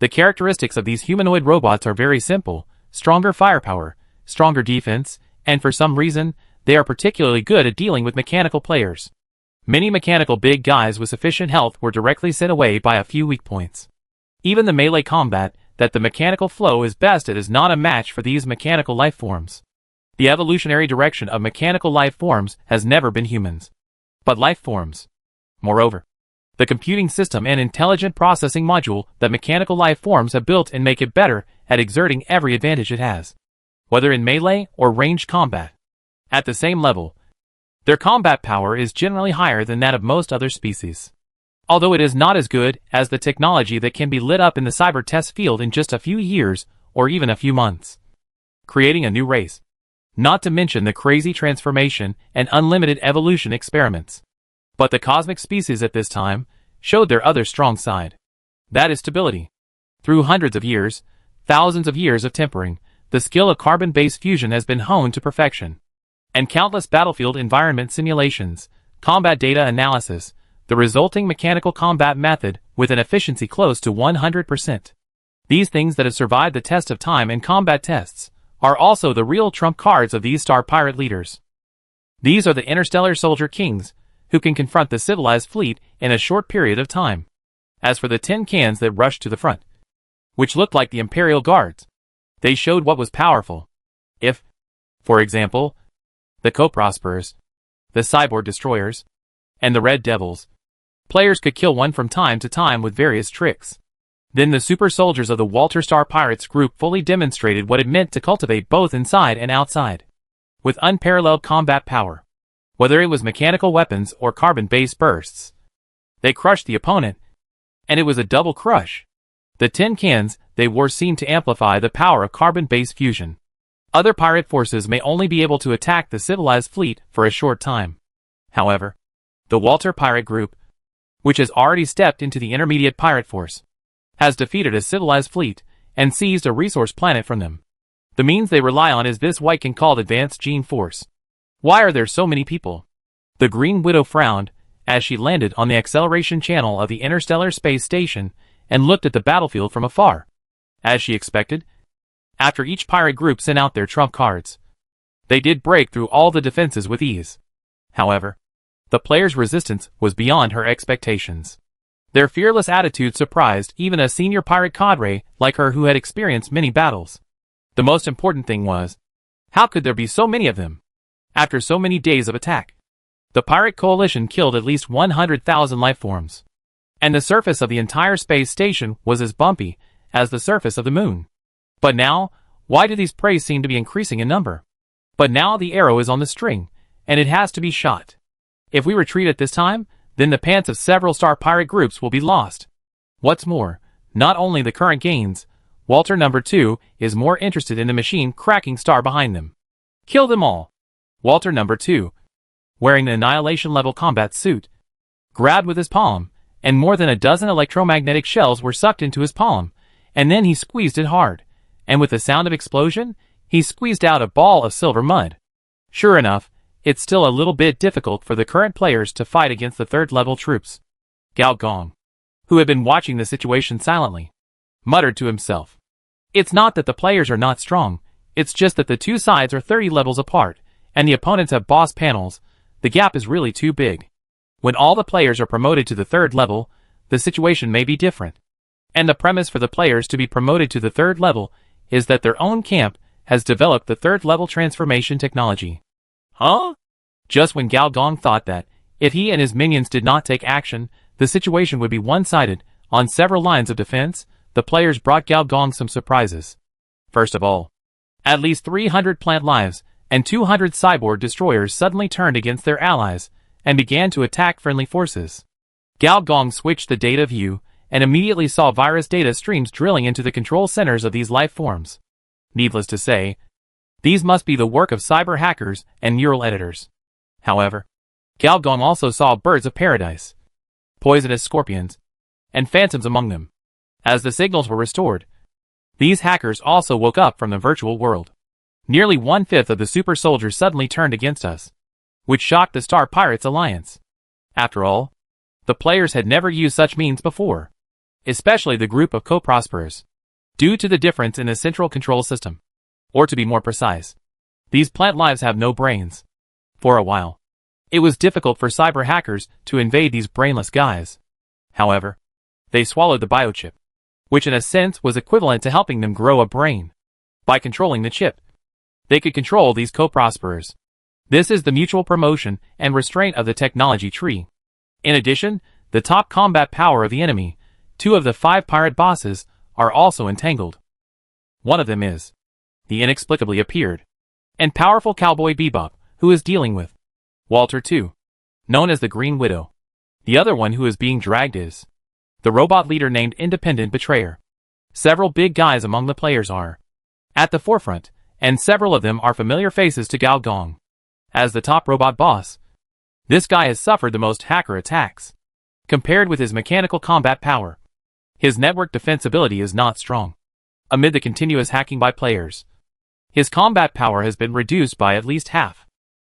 The characteristics of these humanoid robots are very simple: stronger firepower, stronger defense, and for some reason, they are particularly good at dealing with mechanical players. Many mechanical big guys with sufficient health were directly sent away by a few weak points. Even the melee combat that the mechanical flow is best at is not a match for these mechanical life forms. The evolutionary direction of mechanical life forms has never been humans, but life forms. Moreover, the computing system and intelligent processing module that mechanical life forms have built and make it better at exerting every advantage it has, whether in melee or ranged combat. At the same level, their combat power is generally higher than that of most other species, although it is not as good as the technology that can be lit up in the cyber test field in just a few years or even a few months, creating a new race. Not to mention the crazy transformation and unlimited evolution experiments. But the cosmic species at this time showed their other strong side. That is stability. Through hundreds of years, thousands of years of tempering, the skill of carbon-based fusion has been honed to perfection. And countless battlefield environment simulations, combat data analysis, the resulting mechanical combat method with an efficiency close to 100%. These things that have survived the test of time and combat tests are also the real trump cards of these star pirate leaders. These are the interstellar soldier kings, who can confront the civilized fleet in a short period of time. As for the tin cans that rushed to the front, which looked like the Imperial Guards, they showed what was powerful. If, for example, the co-prosperers, the cyborg destroyers, and the red devils, players could kill one from time to time with various tricks. Then the super soldiers of the Walter Star Pirates group fully demonstrated what it meant to cultivate both inside and outside, with unparalleled combat power. Whether it was mechanical weapons or carbon-based bursts, they crushed the opponent, and it was a double crush. The tin cans they wore seemed to amplify the power of carbon-based fusion. Other pirate forces may only be able to attack the civilized fleet for a short time. However, the Walter Pirate Group, which has already stepped into the intermediate pirate force, has defeated a civilized fleet and seized a resource planet from them. The means they rely on is this white can called advanced gene force. Why are there so many people? The Green Widow frowned as she landed on the acceleration channel of the Interstellar Space Station and looked at the battlefield from afar. As she expected, after each pirate group sent out their trump cards, they did break through all the defenses with ease. However, the players' resistance was beyond her expectations. Their fearless attitude surprised even a senior pirate cadre like her who had experienced many battles. The most important thing was, how could there be so many of them? After so many days of attack, the pirate coalition killed at least 100,000 lifeforms. And the surface of the entire space station was as bumpy as the surface of the moon. But now, why do these prey seem to be increasing in number? But now the arrow is on the string, and it has to be shot. If we retreat at this time, then the pants of several star pirate groups will be lost. What's more, not only the current gains, Walter number 2 is more interested in the machine cracking star behind them. Kill them all. Walter number 2, wearing the annihilation level combat suit, grabbed with his palm, and more than a dozen electromagnetic shells were sucked into his palm, and then he squeezed it hard, and with the sound of explosion, he squeezed out a ball of silver mud. Sure enough, it's still a little bit difficult for the current players to fight against the third-level troops. Gao Gong, who had been watching the situation silently, muttered to himself. It's not that the players are not strong, it's just that the two sides are 30 levels apart, and the opponents have boss panels. The gap is really too big. When all the players are promoted to the third level, the situation may be different. And the premise for the players to be promoted to the third level is that their own camp has developed the third-level transformation technology. Huh? Just when Gao Gong thought that, if he and his minions did not take action, the situation would be one-sided, on several lines of defense, the players brought Gao Gong some surprises. First of all, at least 300 plant lives and 200 cyborg destroyers suddenly turned against their allies and began to attack friendly forces. Gao Gong switched the data view and immediately saw virus data streams drilling into the control centers of these life forms. Needless to say, these must be the work of cyber hackers and neural editors. However, Gao Gong also saw birds of paradise, poisonous scorpions, and phantoms among them. As the signals were restored, these hackers also woke up from the virtual world. Nearly 1/5 of the super soldiers suddenly turned against us, which shocked the Star Pirates Alliance. After all, the players had never used such means before, especially the group of co-prosperers, due to the difference in the central control system. Or to be more precise, these plant lives have no brains. For a while, it was difficult for cyber hackers to invade these brainless guys. However, they swallowed the biochip, which in a sense was equivalent to helping them grow a brain. By controlling the chip, they could control these co-prosperers. This is the mutual promotion and restraint of the technology tree. In addition, the top combat power of the enemy, 2 of the 5 pirate bosses, are also entangled. One of them is the inexplicably appeared and powerful Cowboy Bebop, who is dealing with Walter II, known as the Green Widow. The other one who is being dragged is the robot leader named Independent Betrayer. Several big guys among the players are at the forefront, and several of them are familiar faces to Gao Gong. As the top robot boss, this guy has suffered the most hacker attacks. Compared with his mechanical combat power, his network defensibility is not strong. Amid the continuous hacking by players, his combat power has been reduced by at least half.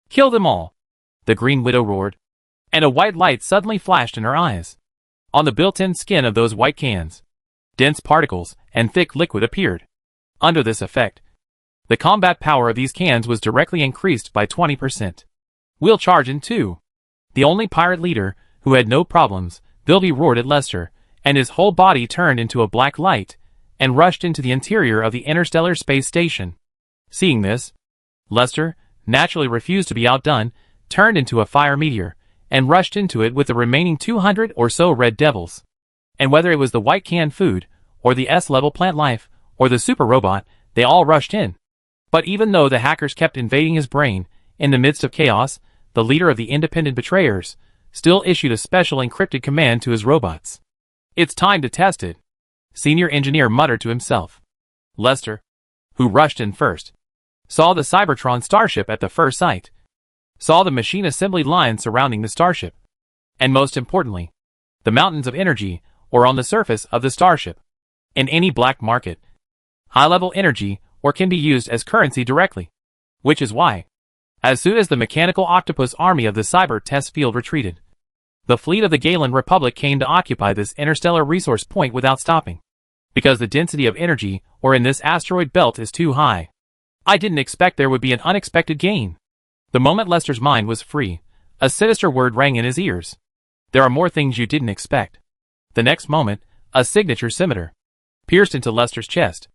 Kill them all! The Green Widow roared, and a white light suddenly flashed in her eyes. On the built-in skin of those white cans, dense particles and thick liquid appeared. Under this effect, the combat power of these cans was directly increased by 20%. We'll charge in 2. The only pirate leader, who had no problems, Bilby roared at Lester, and his whole body turned into a black light, and rushed into the interior of the interstellar space station. Seeing this, Lester, naturally refused to be outdone, turned into a fire meteor, and rushed into it with the remaining 200 or so red devils. And whether it was the white canned food, or the S-level plant life, or the super robot, they all rushed in. But even though the hackers kept invading his brain, in the midst of chaos, the leader of the Independent Betrayers still issued a special encrypted command to his robots. "It's time to test it," Senior Engineer muttered to himself. Lester, who rushed in first, saw the Cybertron starship at the first sight, saw the machine assembly line surrounding the starship, and most importantly, the mountains of energy, or on the surface of the starship. In any black market, high-level energy or can be used as currency directly. Which is why, as soon as the mechanical octopus army of the cyber test field retreated, the fleet of the Galen Republic came to occupy this interstellar resource point without stopping. Because the density of energy, or in this asteroid belt, is too high. I didn't expect there would be an unexpected gain. The moment Lester's mind was free, a sinister word rang in his ears. There are more things you didn't expect. The next moment, a signature scimitar pierced into Lester's chest.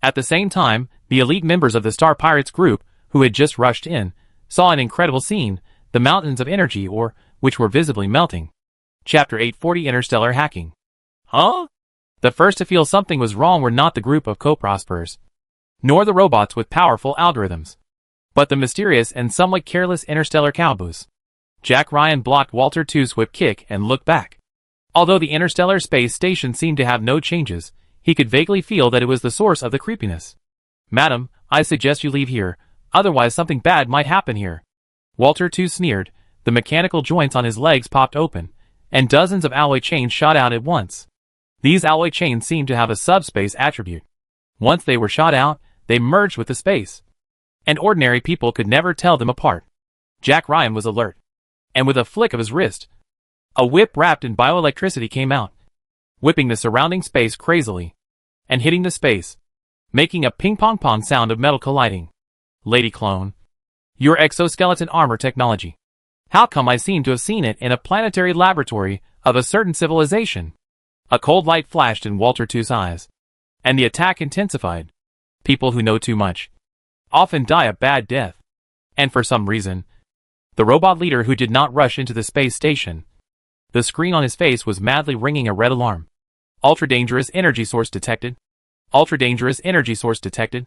At the same time, the elite members of the Star Pirates group, who had just rushed in, saw an incredible scene, the mountains of energy, or which were visibly melting. Chapter 840 Interstellar Hacking. Huh? The first to feel something was wrong were not the group of co-prosperers, nor the robots with powerful algorithms, but the mysterious and somewhat careless interstellar cowboys. Jack Ryan blocked Walter II's whip kick and looked back. Although the interstellar space station seemed to have no changes, he could vaguely feel that it was the source of the creepiness. "Madam, I suggest you leave here, otherwise something bad might happen here." Walter II sneered, the mechanical joints on his legs popped open, and dozens of alloy chains shot out at once. These alloy chains seemed to have a subspace attribute. Once they were shot out, they merged with the space, and ordinary people could never tell them apart. Jack Ryan was alert, and with a flick of his wrist, a whip wrapped in bioelectricity came out, whipping the surrounding space crazily, and hitting the space, making a ping-pong-pong sound of metal colliding. "Lady Clone, your exoskeleton armor technology. How come I seem to have seen it in a planetary laboratory of a certain civilization?" A cold light flashed in Walter II's eyes, and the attack intensified. "People who know too much. often die a bad death. And for some reason, the robot leader who did not rush into the space station, the screen on his face was madly ringing a red alarm. Ultra dangerous energy source detected. Ultra dangerous energy source detected.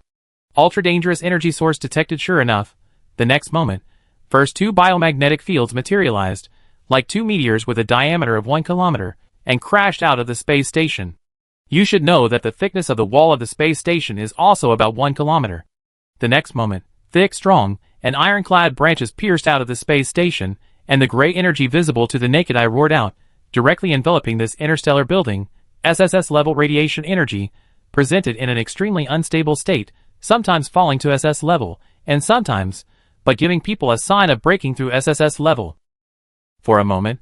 Ultra dangerous energy source detected. Sure enough, the next moment, first two biomagnetic fields materialized, like two meteors with a diameter of 1 kilometer, and crashed out of the space station. You should know that the thickness of the wall of the space station is also about 1 kilometer. The next moment, thick, strong, and ironclad branches pierced out of the space station, and the gray energy visible to the naked eye roared out, directly enveloping this interstellar building. SSS-level radiation energy, presented in an extremely unstable state, sometimes falling to SS level, and sometimes, but giving people a sign of breaking through SSS level. For a moment,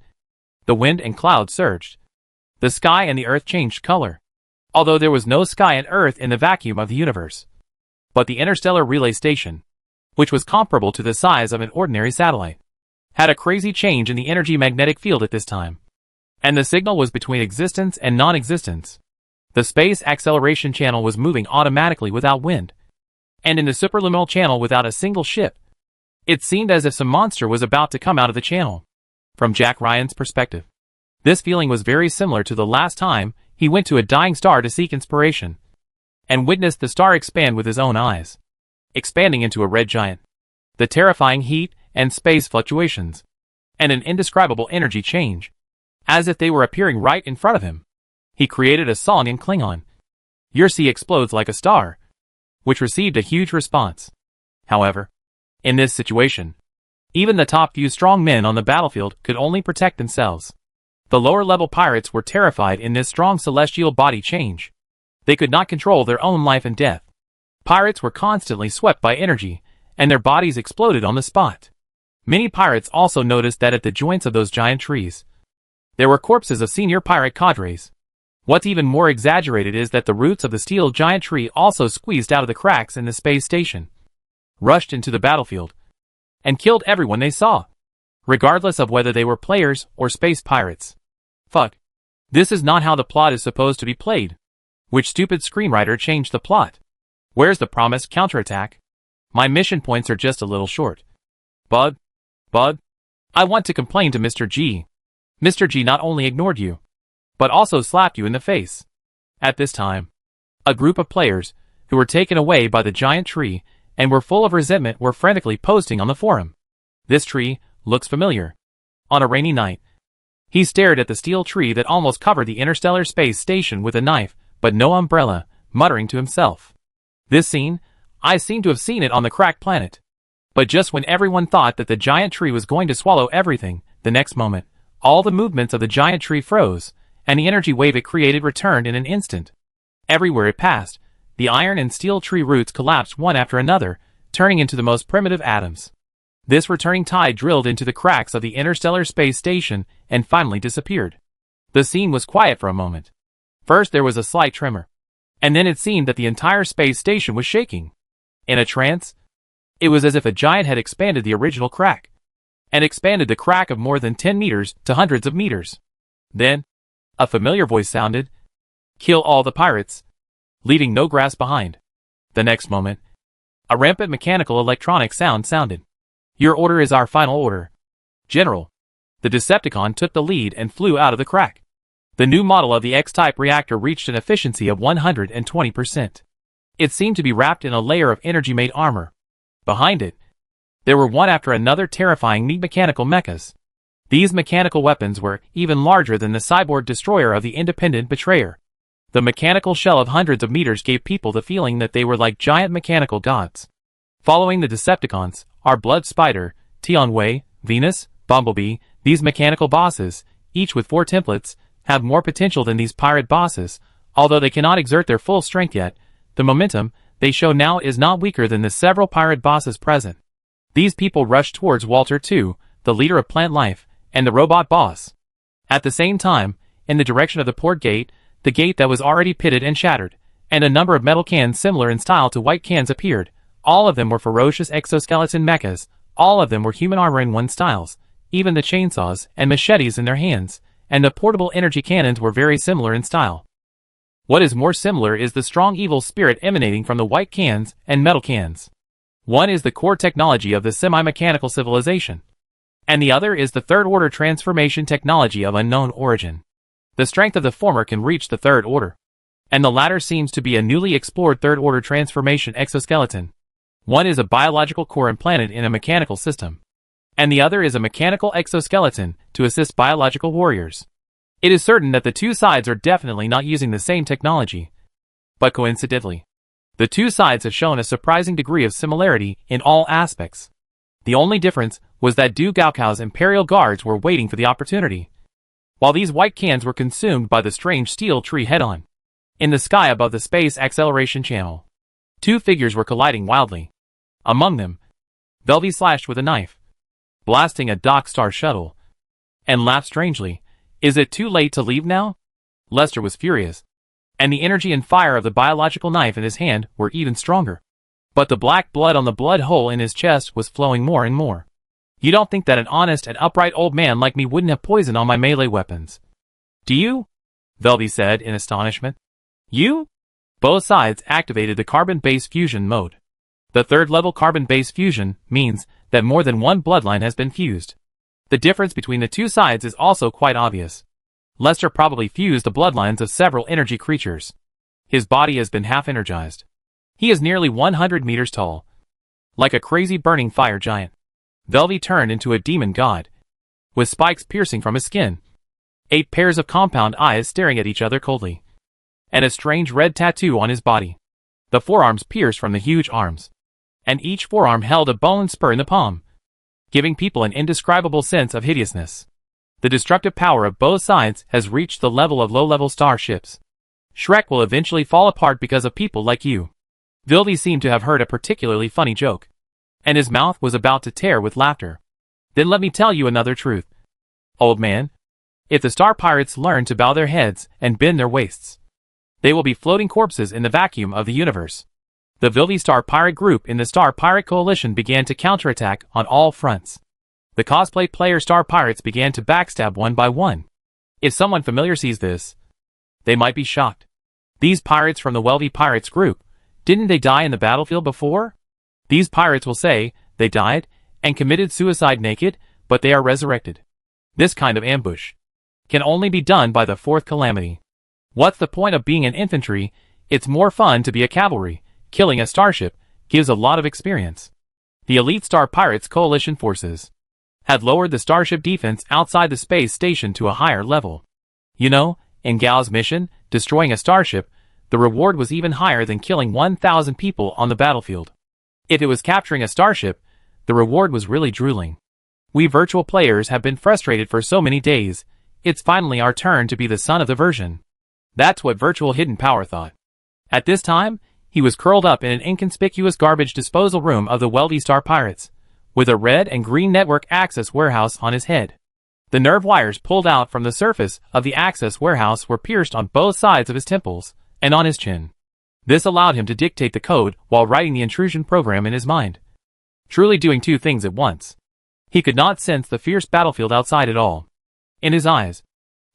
the wind and clouds surged. The sky and the earth changed color, although there was no sky and earth in the vacuum of the universe. But the interstellar relay station, which was comparable to the size of an ordinary satellite, had a crazy change in the energy magnetic field at this time. And the signal was between existence and non-existence. The space acceleration channel was moving automatically without wind, and in the superluminal channel without a single ship. It seemed as if some monster was about to come out of the channel. From Jack Ryan's perspective, this feeling was very similar to the last time he went to a dying star to seek inspiration, and witnessed the star expand with his own eyes, expanding into a red giant. The terrifying heat and space fluctuations, and an indescribable energy change, as if they were appearing right in front of him. He created a song in Klingon. Your sea explodes like a star, which received a huge response. However, in this situation, even the top few strong men on the battlefield could only protect themselves. The lower-level pirates were terrified in this strong celestial body change. They could not control their own life and death. Pirates were constantly swept by energy, and their bodies exploded on the spot. Many pirates also noticed that at the joints of those giant trees, there were corpses of senior pirate cadres. What's even more exaggerated is that the roots of the steel giant tree also squeezed out of the cracks in the space station, rushed into the battlefield, and killed everyone they saw, regardless of whether they were players or space pirates. Fuck. This is not how the plot is supposed to be played. Which stupid screenwriter changed the plot? Where's the promised counterattack? My mission points are just a little short. Bud, I want to complain to Mr. G. Mr. G not only ignored you, but also slapped you in the face. At this time, a group of players, who were taken away by the giant tree and were full of resentment, were frantically posting on the forum. This tree looks familiar. On a rainy night, he stared at the steel tree that almost covered the interstellar space station with a knife, but no umbrella, muttering to himself. This scene, I seem to have seen it on the cracked planet. But just when everyone thought that the giant tree was going to swallow everything, the next moment, all the movements of the giant tree froze, and the energy wave it created returned in an instant. Everywhere it passed, the iron and steel tree roots collapsed one after another, turning into the most primitive atoms. This returning tide drilled into the cracks of the interstellar space station and finally disappeared. The scene was quiet for a moment. First there was a slight tremor, and then it seemed that the entire space station was shaking. In a trance, it was as if a giant had expanded the original crack, and expanded the crack of more than 10 meters to hundreds of meters. Then, a familiar voice sounded, "Kill all the pirates, leaving no grass behind." The next moment, a rampant mechanical electronic sound sounded. "Your order is our final order, General." The Decepticon took the lead and flew out of the crack. The new model of the X-type reactor reached an efficiency of 120%. It seemed to be wrapped in a layer of energy-made armor. Behind it, there were one after another terrifying neat mechanical mechas. These mechanical weapons were even larger than the cyborg destroyer of the Independent Betrayer. The mechanical shell of hundreds of meters gave people the feeling that they were like giant mechanical gods. Following the Decepticons are Blood Spider, Tionway, Venus, Bumblebee. These mechanical bosses, each with 4 templates, have more potential than these pirate bosses, although they cannot exert their full strength yet. The momentum they show now is not weaker than the several pirate bosses present. These people rushed towards Walter II, the leader of plant life, and the robot boss. At the same time, in the direction of the port gate, the gate that was already pitted and shattered, and a number of metal cans similar in style to white cans appeared. All of them were ferocious exoskeleton mechas. All of them were human armor in one styles, even the chainsaws and machetes in their hands, and the portable energy cannons were very similar in style. What is more similar is the strong evil spirit emanating from the white cans and metal cans. One is the core technology of the semi-mechanical civilization, and the other is the third-order transformation technology of unknown origin. The strength of the former can reach the third order, and the latter seems to be a newly explored third-order transformation exoskeleton. One is a biological core implanted in a mechanical system, and the other is a mechanical exoskeleton to assist biological warriors. It is certain that the two sides are definitely not using the same technology, but coincidentally, the two sides have shown a surprising degree of similarity in all aspects. The only difference was that Du Gaokou's Imperial Guards were waiting for the opportunity, while these white cans were consumed by the strange steel tree head-on. In the sky above the space acceleration channel, two figures were colliding wildly. Among them, Velvy slashed with a knife, blasting a dock star shuttle, and laughed strangely. Is it too late to leave now? Lester was furious, and the energy and fire of the biological knife in his hand were even stronger. But the black blood on the blood hole in his chest was flowing more and more. You don't think that an honest and upright old man like me wouldn't have poison on my melee weapons, do you? Velvy said in astonishment. You? Both sides activated the carbon-based fusion mode. The third-level carbon-based fusion means that more than one bloodline has been fused. The difference between the two sides is also quite obvious. Lester probably fused the bloodlines of several energy creatures. His body has been half-energized. He is nearly 100 meters tall, like a crazy burning fire giant. Velvy turned into a demon god, with spikes piercing from his skin, 8 pairs of compound eyes staring at each other coldly, and a strange red tattoo on his body. The forearms pierced from the huge arms, and each forearm held a bone spur in the palm, giving people an indescribable sense of hideousness. The destructive power of both sides has reached the level of low-level starships. Shrek will eventually fall apart because of people like you. Velvy seemed to have heard a particularly funny joke, and his mouth was about to tear with laughter. Then let me tell you another truth, old man. If the Star Pirates learn to bow their heads and bend their waists, they will be floating corpses in the vacuum of the universe. The Velvy Star Pirate group in the Star Pirate Coalition began to counterattack on all fronts. The cosplay player Star Pirates began to backstab one by one. If someone familiar sees this, they might be shocked. These pirates from the Velvy Pirates group, didn't they die in the battlefield before? These pirates will say they died and committed suicide naked, but they are resurrected. This kind of ambush can only be done by the fourth calamity. What's the point of being an infantry? It's more fun to be a cavalry. Killing a starship gives a lot of experience. The elite Star Pirates Coalition forces had lowered the starship defense outside the space station to a higher level. You know, in Gao's mission, destroying a starship, the reward was even higher than killing 1,000 people on the battlefield. If it was capturing a starship, the reward was really drooling. We virtual players have been frustrated for so many days, it's finally our turn to be the son of the version. That's what Virtual Hidden Power thought. At this time, he was curled up in an inconspicuous garbage disposal room of the Velvy Star Pirates, with a red and green network access warehouse on his head. The nerve wires pulled out from the surface of the access warehouse were pierced on both sides of his temples and on his chin. This allowed him to dictate the code while writing the intrusion program in his mind, truly doing two things at once. He could not sense the fierce battlefield outside at all. In his eyes,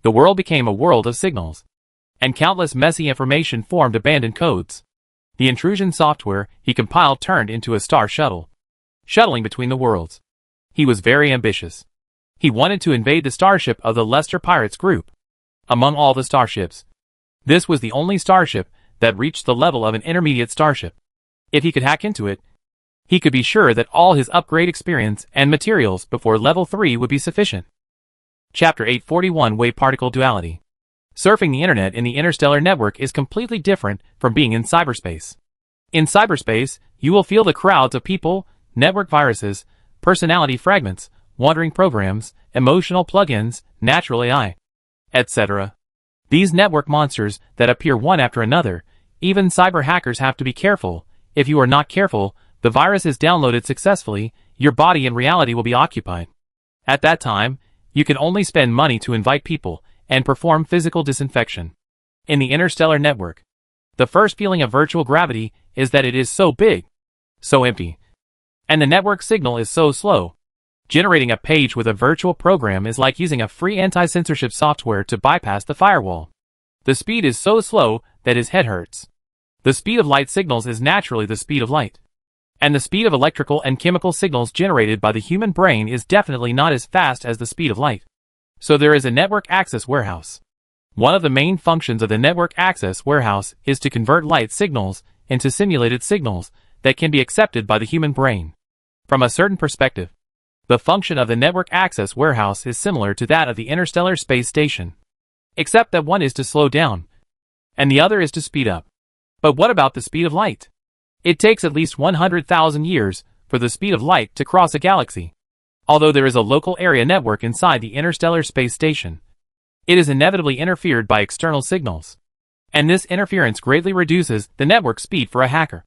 the world became a world of signals, and countless messy information formed abandoned codes. The intrusion software he compiled turned into a star shuttle, shuttling between the worlds. He was very ambitious. He wanted to invade the starship of the Lester Pirates group. Among all the starships, this was the only starship that reached the level of an intermediate starship. If he could hack into it, he could be sure that all his upgrade experience and materials before level 3 would be sufficient. Chapter 841 Wave Particle Duality. Surfing the internet in the interstellar network is completely different from being in cyberspace. In cyberspace, you will feel the crowds of people, network viruses, personality fragments, wandering programs, emotional plugins, natural AI, etc. These network monsters that appear one after another, even cyber hackers have to be careful. If you are not careful, the virus is downloaded successfully, your body in reality will be occupied. At that time, you can only spend money to invite people and perform physical disinfection. In the interstellar network, the first feeling of virtual gravity is that it is so big, so empty, and the network signal is so slow. Generating a page with a virtual program is like using a free anti-censorship software to bypass the firewall. The speed is so slow that his head hurts. The speed of light signals is naturally the speed of light, And the speed of electrical and chemical signals generated by the human brain is definitely not as fast as the speed of light. So there is a network access warehouse. One of the main functions of the network access warehouse is to convert light signals into simulated signals that can be accepted by the human brain. From a certain perspective, the function of the network access warehouse is similar to that of the Interstellar Space Station, except that one is to slow down, and the other is to speed up. But what about the speed of light? It takes at least 100,000 years for the speed of light to cross a galaxy. Although there is a local area network inside the Interstellar Space Station, it is inevitably interfered by external signals. And this interference greatly reduces the network speed for a hacker.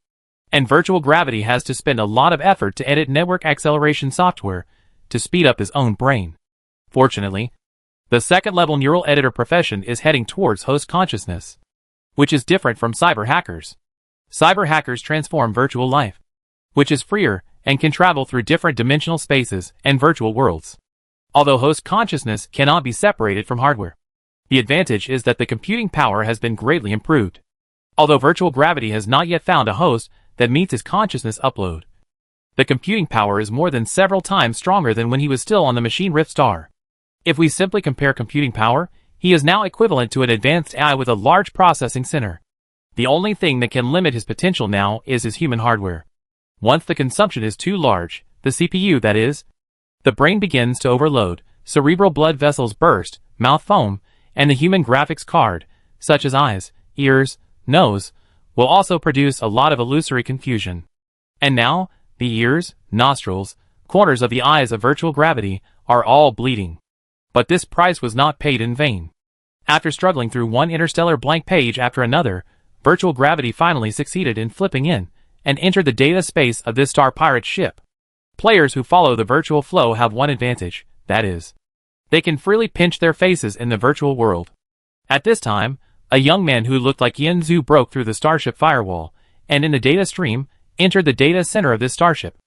And virtual gravity has to spend a lot of effort to edit network acceleration software to speed up his own brain. Fortunately, the second-level neural editor profession is heading towards host consciousness, which is different from cyber hackers. Cyber hackers transform virtual life, which is freer and can travel through different dimensional spaces and virtual worlds. Although host consciousness cannot be separated from hardware, the advantage is that the computing power has been greatly improved. Although virtual gravity has not yet found a host that meets his consciousness upload, the computing power is more than several times stronger than when he was still on the machine Rift Star. If we simply compare computing power, he is now equivalent to an advanced AI with a large processing center. The only thing that can limit his potential now is his human hardware. Once the consumption is too large, the CPU that is, the brain begins to overload, cerebral blood vessels burst, mouth foam, and the human graphics card, such as eyes, ears, nose, will also produce a lot of illusory confusion. And now, the ears, nostrils, corners of the eyes of virtual gravity are all bleeding. But this price was not paid in vain. After struggling through one interstellar blank page after another, virtual gravity finally succeeded in flipping in and entered the data space of this star pirate ship. Players who follow the virtual flow have one advantage, that is, they can freely pinch their faces in the virtual world. At this time, a young man who looked like Yin Zhu broke through the starship firewall, and in the data stream, entered the data center of this starship.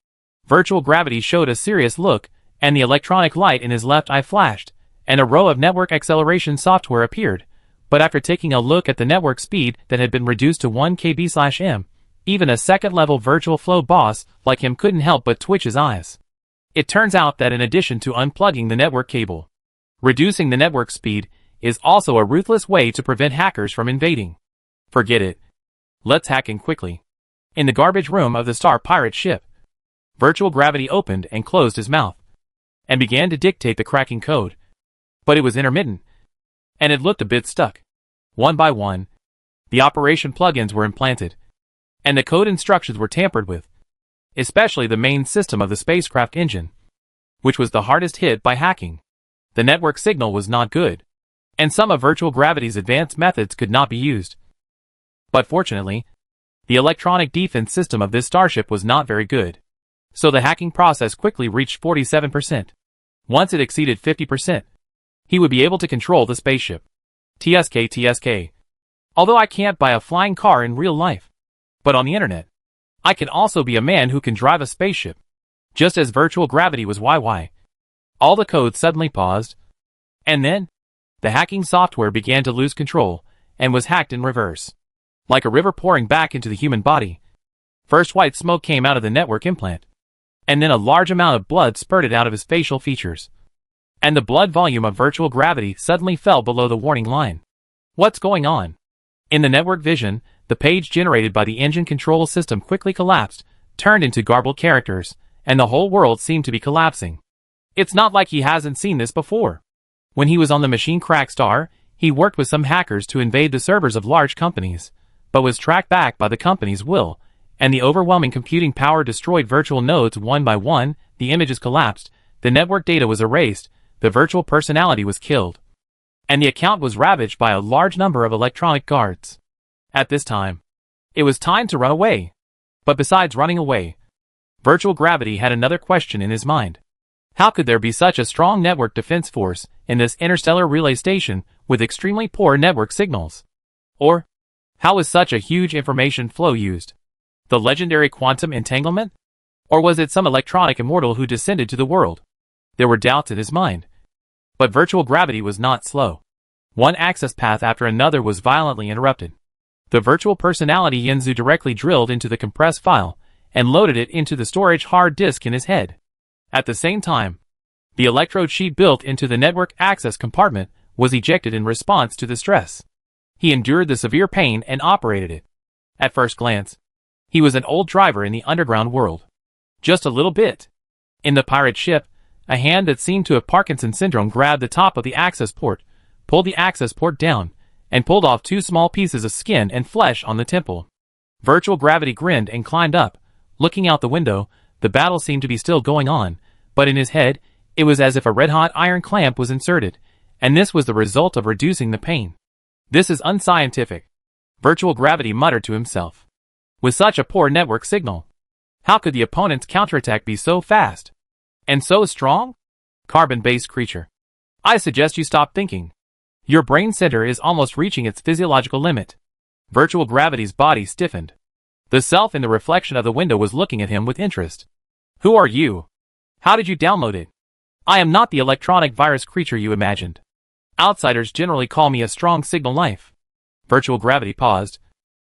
Virtual gravity showed a serious look, and the electronic light in his left eye flashed, and a row of network acceleration software appeared. But after taking a look at the network speed that had been reduced to 1 kb/m, even a second-level virtual flow boss like him couldn't help but twitch his eyes. It turns out that in addition to unplugging the network cable, reducing the network speed is also a ruthless way to prevent hackers from invading. Forget it. Let's hack in quickly. In the garbage room of the star pirate ship, virtual gravity opened and closed his mouth, and began to dictate the cracking code. But it was intermittent, and it looked a bit stuck. One by one, the operation plugins were implanted, and the code instructions were tampered with, especially the main system of the spacecraft engine, which was the hardest hit by hacking. The network signal was not good, and some of virtual gravity's advanced methods could not be used. But fortunately, the electronic defense system of this starship was not very good, so the hacking process quickly reached 47%. Once it exceeded 50%, he would be able to control the spaceship. TSK. Although I can't buy a flying car in real life, but on the internet, I can also be a man who can drive a spaceship. Just as virtual gravity was YY. All the code suddenly paused, and then, the hacking software began to lose control, and was hacked in reverse. Like a river pouring back into the human body. First white smoke came out of the network implant, and then a large amount of blood spurted out of his facial features. And the blood volume of virtual gravity suddenly fell below the warning line. What's going on? In the network vision, the page generated by the engine control system quickly collapsed, turned into garbled characters, and the whole world seemed to be collapsing. It's not like he hasn't seen this before. When he was on the machine Crack Star, he worked with some hackers to invade the servers of large companies, but was tracked back by the company's will, and the overwhelming computing power destroyed virtual nodes one by one, the images collapsed, the network data was erased, the virtual personality was killed, and the account was ravaged by a large number of electronic guards. At this time, it was time to run away. But besides running away, virtual gravity had another question in his mind. How could there be such a strong network defense force in this interstellar relay station with extremely poor network signals? Or, how was such a huge information flow used? The legendary quantum entanglement? Or was it some electronic immortal who descended to the world? There were doubts in his mind. But virtual gravity was not slow. One access path after another was violently interrupted. The virtual personality Yinzu directly drilled into the compressed file, and loaded it into the storage hard disk in his head. At the same time, the electrode sheet built into the network access compartment was ejected in response to the stress. He endured the severe pain and operated it. At first glance, he was an old driver in the underground world. Just a little bit. In the pirate ship, a hand that seemed to have Parkinson's syndrome grabbed the top of the access port, pulled the access port down, and pulled off 2 small pieces of skin and flesh on the temple. Virtual gravity grinned and climbed up. Looking out the window, the battle seemed to be still going on, but in his head, it was as if a red-hot iron clamp was inserted, and this was the result of reducing the pain. This is unscientific, Virtual Gravity muttered to himself. With such a poor network signal, how could the opponent's counterattack be so fast? And so strong? Carbon-based creature. I suggest you stop thinking. Your brain center is almost reaching its physiological limit. Virtual Gravity's body stiffened. The self in the reflection of the window was looking at him with interest. Who are you? How did you download it? I am not the electronic virus creature you imagined. Outsiders generally call me a strong signal life. Virtual Gravity paused.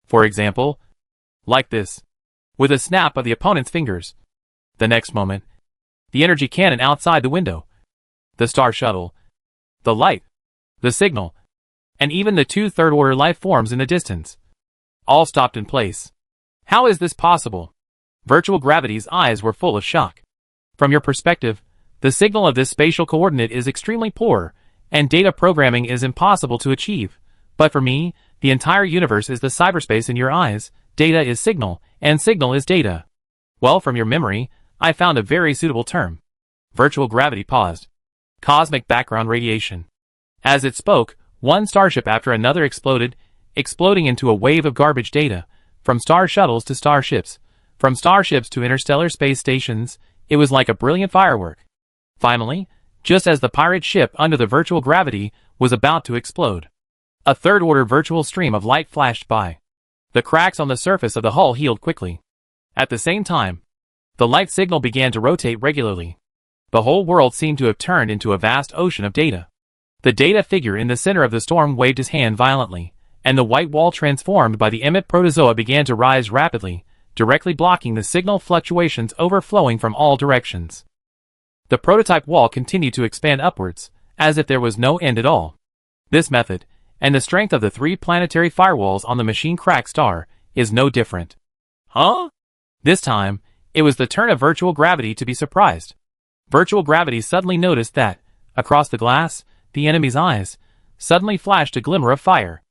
For example, like this. With a snap of the opponent's fingers. The next moment, the energy cannon outside the window, the star shuttle, the light, the signal, and even the 2 third-order life forms in the distance, all stopped in place. How is this possible? Virtual Gravity's eyes were full of shock. From your perspective, the signal of this spatial coordinate is extremely poor, and data programming is impossible to achieve. But for me, the entire universe is the cyberspace in your eyes, data is signal, and signal is data. Well, from your memory, I found a very suitable term. Virtual Gravity paused. Cosmic background radiation. As it spoke, one starship after another exploded, exploding into a wave of garbage data, from star shuttles to starships, from starships to interstellar space stations. It was like a brilliant firework. Finally, just as the pirate ship under the virtual gravity was about to explode, a third-order virtual stream of light flashed by. The cracks on the surface of the hull healed quickly. At the same time, the light signal began to rotate regularly. The whole world seemed to have turned into a vast ocean of data. The data figure in the center of the storm waved his hand violently, and the white wall transformed by the emit protozoa began to rise rapidly, directly blocking the signal fluctuations overflowing from all directions. The prototype wall continued to expand upwards, as if there was no end at all. This method, and the strength of the 3 planetary firewalls on the machine crack star, is no different. Huh? This time, it was the turn of Virtual Gravity to be surprised. Virtual Gravity suddenly noticed that, across the glass, the enemy's eyes, suddenly flashed a glimmer of fire.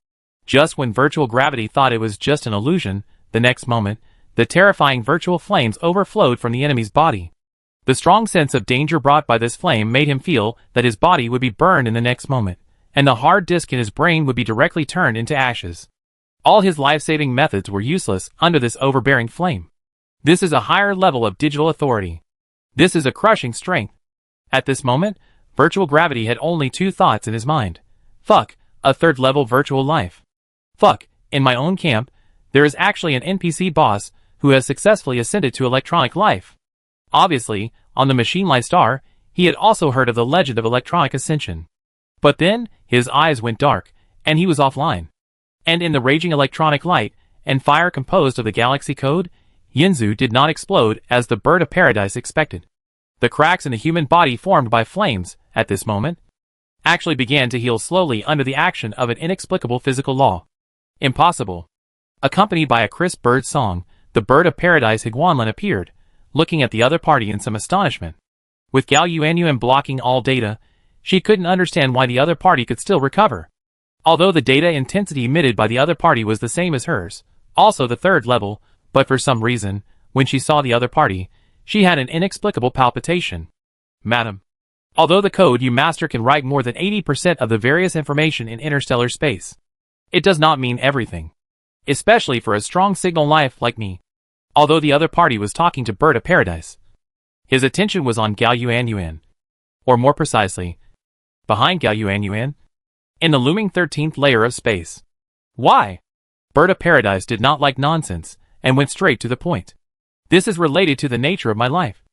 Just when Virtual Gravity thought it was just an illusion, the next moment, the terrifying virtual flames overflowed from the enemy's body. The strong sense of danger brought by this flame made him feel that his body would be burned in the next moment, and the hard disk in his brain would be directly turned into ashes. All his life-saving methods were useless under this overbearing flame. This is a higher level of digital authority. This is a crushing strength. At this moment, Virtual Gravity had only 2 thoughts in his mind. Fuck, a third-level virtual life. Fuck, in my own camp, there is actually an NPC boss who has successfully ascended to electronic life. Obviously, on the machine life star, he had also heard of the legend of electronic ascension. But then, his eyes went dark, and he was offline. And in the raging electronic light and fire composed of the galaxy code, Yinzu did not explode as the bird of paradise expected. The cracks in the human body formed by flames, at this moment, actually began to heal slowly under the action of an inexplicable physical law. Impossible. Accompanied by a crisp bird song, the bird of paradise Higuanlin appeared, looking at the other party in some astonishment. With Gao Yuanyuan blocking all data, she couldn't understand why the other party could still recover. Although the data intensity emitted by the other party was the same as hers, also the 3rd level, but for some reason, when she saw the other party, she had an inexplicable palpitation. Madam, although the code you master can write more than 80% of the various information in interstellar space, it does not mean everything. Especially for a strong signal life like me. Although the other party was talking to Bird of Paradise, his attention was on Gao Yuanyuan. Or more precisely, behind Gao Yuanyuan, in the looming 13th layer of space. Why? Bird of Paradise did not like nonsense, and went straight to the point. This is related to the nature of my life.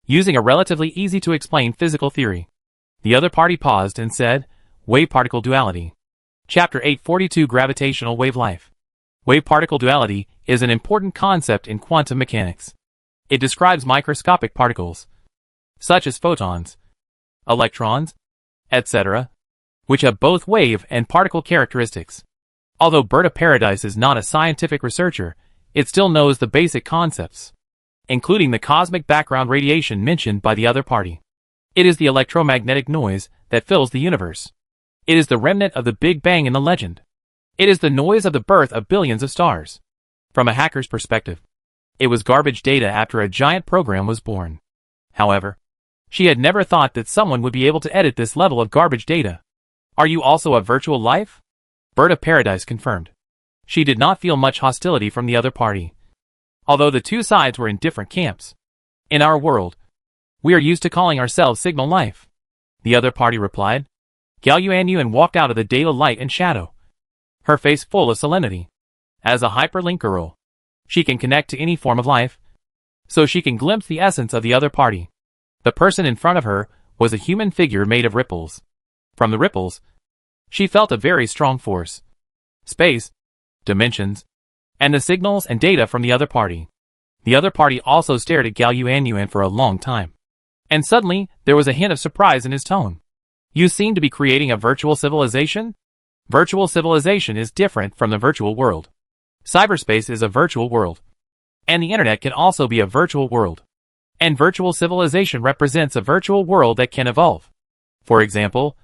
Using a relatively easy-to-explain physical theory. The other party paused and said, Wave-particle duality. Chapter 842 Gravitational Wave Life. Wave-particle duality is an important concept in quantum mechanics. It describes microscopic particles, such as photons, electrons, etc., which have both wave and particle characteristics. Although Bird of Paradise is not a scientific researcher, it still knows the basic concepts, including the cosmic background radiation mentioned by the other party. It is the electromagnetic noise that fills the universe. It is the remnant of the Big Bang in the legend. It is the noise of the birth of billions of stars. From a hacker's perspective, it was garbage data after a giant program was born. However, she had never thought that someone would be able to edit this level of garbage data. Are you also a virtual life? Bird of Paradise confirmed. She did not feel much hostility from the other party, although the two sides were in different camps. In our world, we are used to calling ourselves Signal Life, the other party replied. Gao Yuanyuan walked out of the data light and shadow, her face full of solemnity. As a hyperlink girl, she can connect to any form of life, so she can glimpse the essence of the other party. The person in front of her was a human figure made of ripples. From the ripples, she felt a very strong force, space, dimensions, and the signals and data from the other party. The other party also stared at Gao Yuanyuan for a long time. And suddenly, there was a hint of surprise in his tone. You seem to be creating a virtual civilization? Virtual civilization is different from the virtual world. Cyberspace is a virtual world. And the internet can also be a virtual world. And virtual civilization represents a virtual world that can evolve. For example,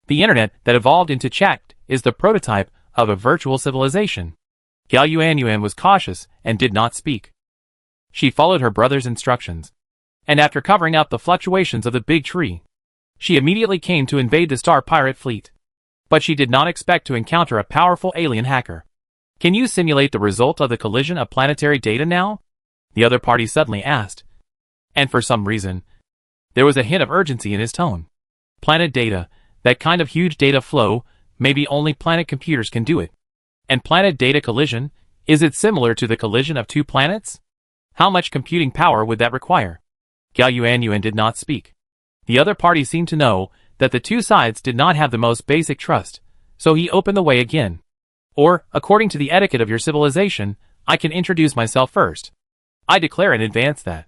the internet that evolved into chat is the prototype of a virtual civilization. Gao Yuanyuan was cautious and did not speak. She followed her brother's instructions. And after covering up the fluctuations of the big tree, she immediately came to invade the Star Pirate fleet. But she did not expect to encounter a powerful alien hacker. Can you simulate the result of the collision of planetary data now? The other party suddenly asked. And for some reason, there was a hint of urgency in his tone. Planet data, that kind of huge data flow, maybe only planet computers can do it. And planet data collision, is it similar to the collision of two planets? How much computing power would that require? Gao Yuanyuan did not speak. The other party seemed to know that the two sides did not have the most basic trust, so he opened the way again. Or, according to the etiquette of your civilization, I can introduce myself first. I declare in advance that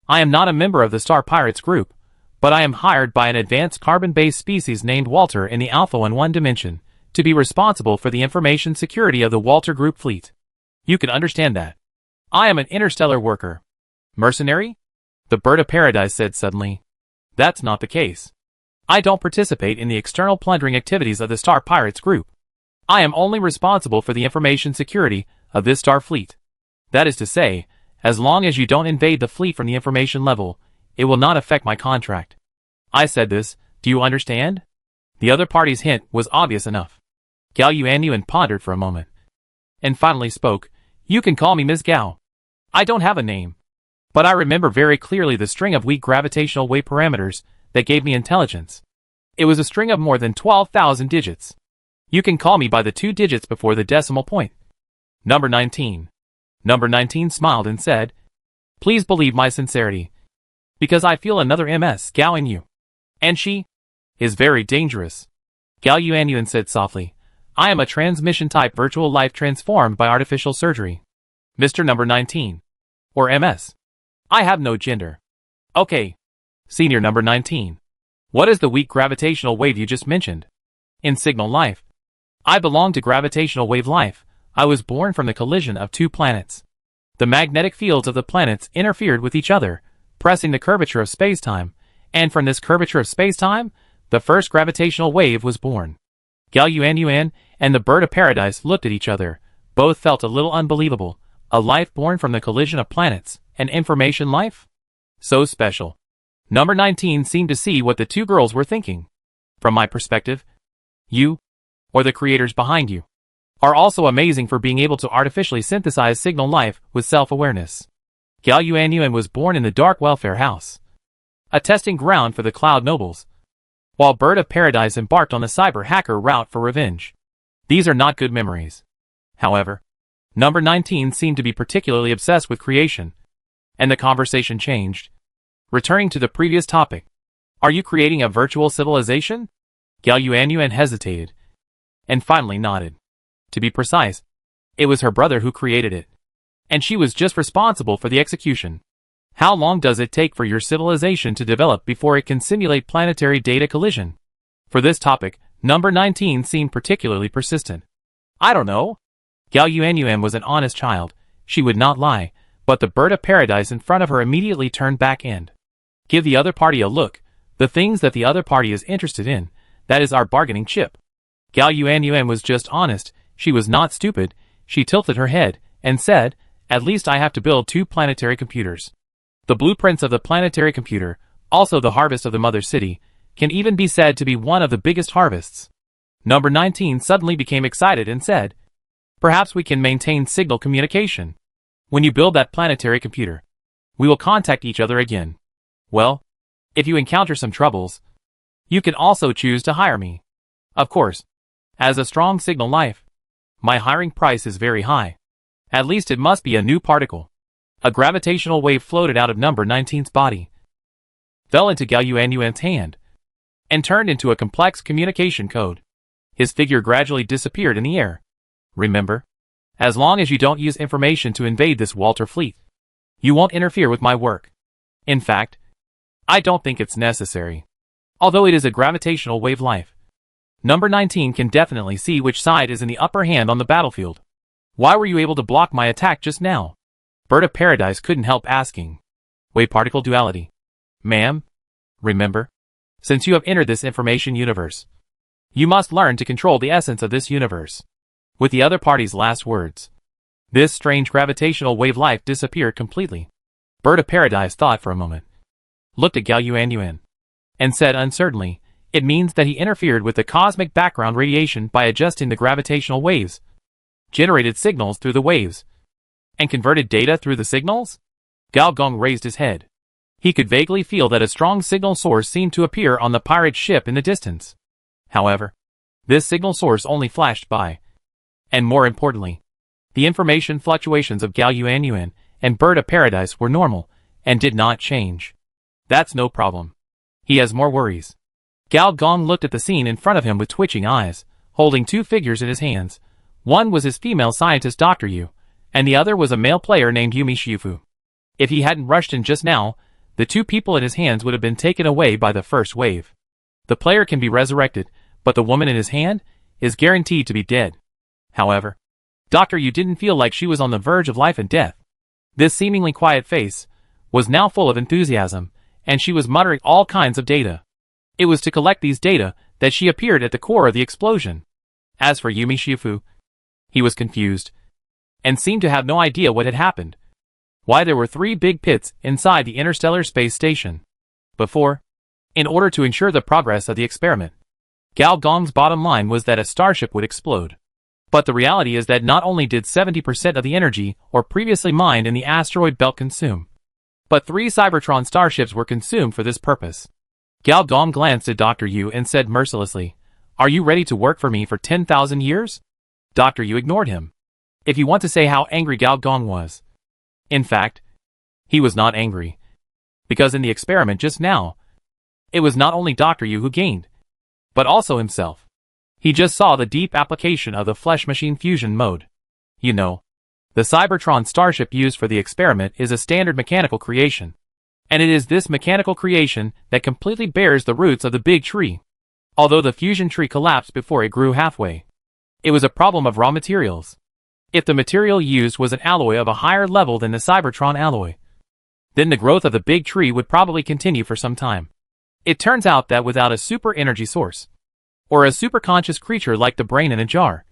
I am not a member of the Star Pirates group, but I am hired by an advanced carbon-based species named Walter in the Alpha 11 dimension, to be responsible for the information security of the Walter Group fleet. You can understand that. I am an interstellar worker. Mercenary? The Bird of Paradise said suddenly. That's not the case. I don't participate in the external plundering activities of the Star Pirates group. I am only responsible for the information security of this star fleet. That is to say, as long as you don't invade the fleet from the information level, it will not affect my contract. I said this, do you understand? The other party's hint was obvious enough. Gao Yuanyuan pondered for a moment, and finally spoke. You can call me Ms. Gao. I don't have a name, but I remember very clearly the string of weak gravitational wave parameters that gave me intelligence. It was a string of more than 12,000 digits. You can call me by the 2 digits before the decimal point. Number 19. Number 19 smiled and said, please believe my sincerity, because I feel another Ms. Gao in you. And she is very dangerous. Gao Yuanyuan said softly, I am a transmission-type virtual life transformed by artificial surgery. Mr. Number 19. Or MS. I have no gender. Okay. Senior Number 19. What is the weak gravitational wave you just mentioned? In Signal Life, I belong to gravitational wave life. I was born from the collision of two planets. The magnetic fields of the planets interfered with each other, pressing the curvature of space-time, and from this curvature of space-time, the first gravitational wave was born. Gao Yuanyuan and the Bird of Paradise looked at each other. Both felt a little unbelievable. A life born from the collision of planets, an information life? So special. Number 19 seemed to see what the two girls were thinking. From my perspective, you, or the creators behind you, are also amazing for being able to artificially synthesize signal life with self-awareness. Gao Yuanyuan was born in the Dark Welfare House, a testing ground for the Cloud Nobles, while Bird of Paradise embarked on the cyber hacker route for revenge. These are not good memories. However, Number 19 seemed to be particularly obsessed with creation, and the conversation changed. Returning to the previous topic, are you creating a virtual civilization? Gao Yuanyuan hesitated, and finally nodded. To be precise, It was her brother who created it, and she was just responsible for the execution. How long does it take for your civilization to develop before it can simulate planetary data collision? For this topic, number 19 seemed particularly persistent. I don't know. Gao Yuanyuan was an honest child. She would not lie, but the bird of paradise in front of her immediately turned back and give the other party a look. The things that the other party is interested in, that is our bargaining chip. Gao Yuanyuan was just honest. She was not stupid. She tilted her head and said, at least I have to build 2 planetary computers. The blueprints of the planetary computer, also the harvest of the mother city, can even be said to be one of the biggest harvests. Number 19 suddenly became excited and said, perhaps we can maintain signal communication. When you build that planetary computer, we will contact each other again. Well, if you encounter some troubles, you can also choose to hire me. Of course, as a strong signal life, my hiring price is very high. At least it must be a new particle. A gravitational wave floated out of number 19's body, fell into Gao Yuanyuan's hand, and turned into a complex communication code. His figure gradually disappeared in the air. Remember, as long as you don't use information to invade this Walter fleet, you won't interfere with my work. In fact, I don't think it's necessary. Although it is a gravitational wave life, number 19 can definitely see which side is in the upper hand on the battlefield. Why were you able to block my attack just now? Bird of Paradise couldn't help asking. Wave-particle duality. Ma'am, remember, since you have entered this information universe, you must learn to control the essence of this universe. With the other party's last words, this strange gravitational wave life disappeared completely. Bird of Paradise thought for a moment, looked at Gao Yuanyuan, and said uncertainly, it means that he interfered with the cosmic background radiation by adjusting the gravitational waves, generated signals through the waves, and converted data through the signals? Gao Gong raised his head. He could vaguely feel that a strong signal source seemed to appear on the pirate ship in the distance. However, this signal source only flashed by. And more importantly, the information fluctuations of Gao Yuanyuan and Bird of Paradise were normal and did not change. That's no problem. He has more worries. Gao Gong looked at the scene in front of him with twitching eyes, holding 2 figures in his hands. One was his female scientist Dr. Yu, and the other was a male player named Yumi Shifu. If he hadn't rushed in just now, the 2 people in his hands would have been taken away by the first wave. The player can be resurrected, but the woman in his hand is guaranteed to be dead. However, Dr. Yu didn't feel like she was on the verge of life and death. This seemingly quiet face was now full of enthusiasm, and she was muttering all kinds of data. It was to collect these data that she appeared at the core of the explosion. As for Yumi Shifu, he was confused, and seemed to have no idea what had happened. Why there were 3 big pits inside the interstellar space station. Before, in order to ensure the progress of the experiment, Gao Gong's bottom line was that a starship would explode. But the reality is that not only did 70% of the energy or previously mined in the asteroid belt consume, but 3 Cybertron starships were consumed for this purpose. Gao Gong glanced at Dr. Yu and said mercilessly, are you ready to work for me for 10,000 years? Dr. Yu ignored him. If you want to say how angry Gao Gong was. In fact, he was not angry. Because in the experiment just now, it was not only Dr. Yu who gained, but also himself. He just saw the deep application of the flesh-machine fusion mode. You know, the Cybertron starship used for the experiment is a standard mechanical creation. And it is this mechanical creation that completely bears the roots of the big tree. Although the fusion tree collapsed before it grew halfway, it was a problem of raw materials. If the material used was an alloy of a higher level than the Cybertron alloy, then the growth of the big tree would probably continue for some time. It turns out that without a super energy source, or a superconscious creature like the brain in a jar,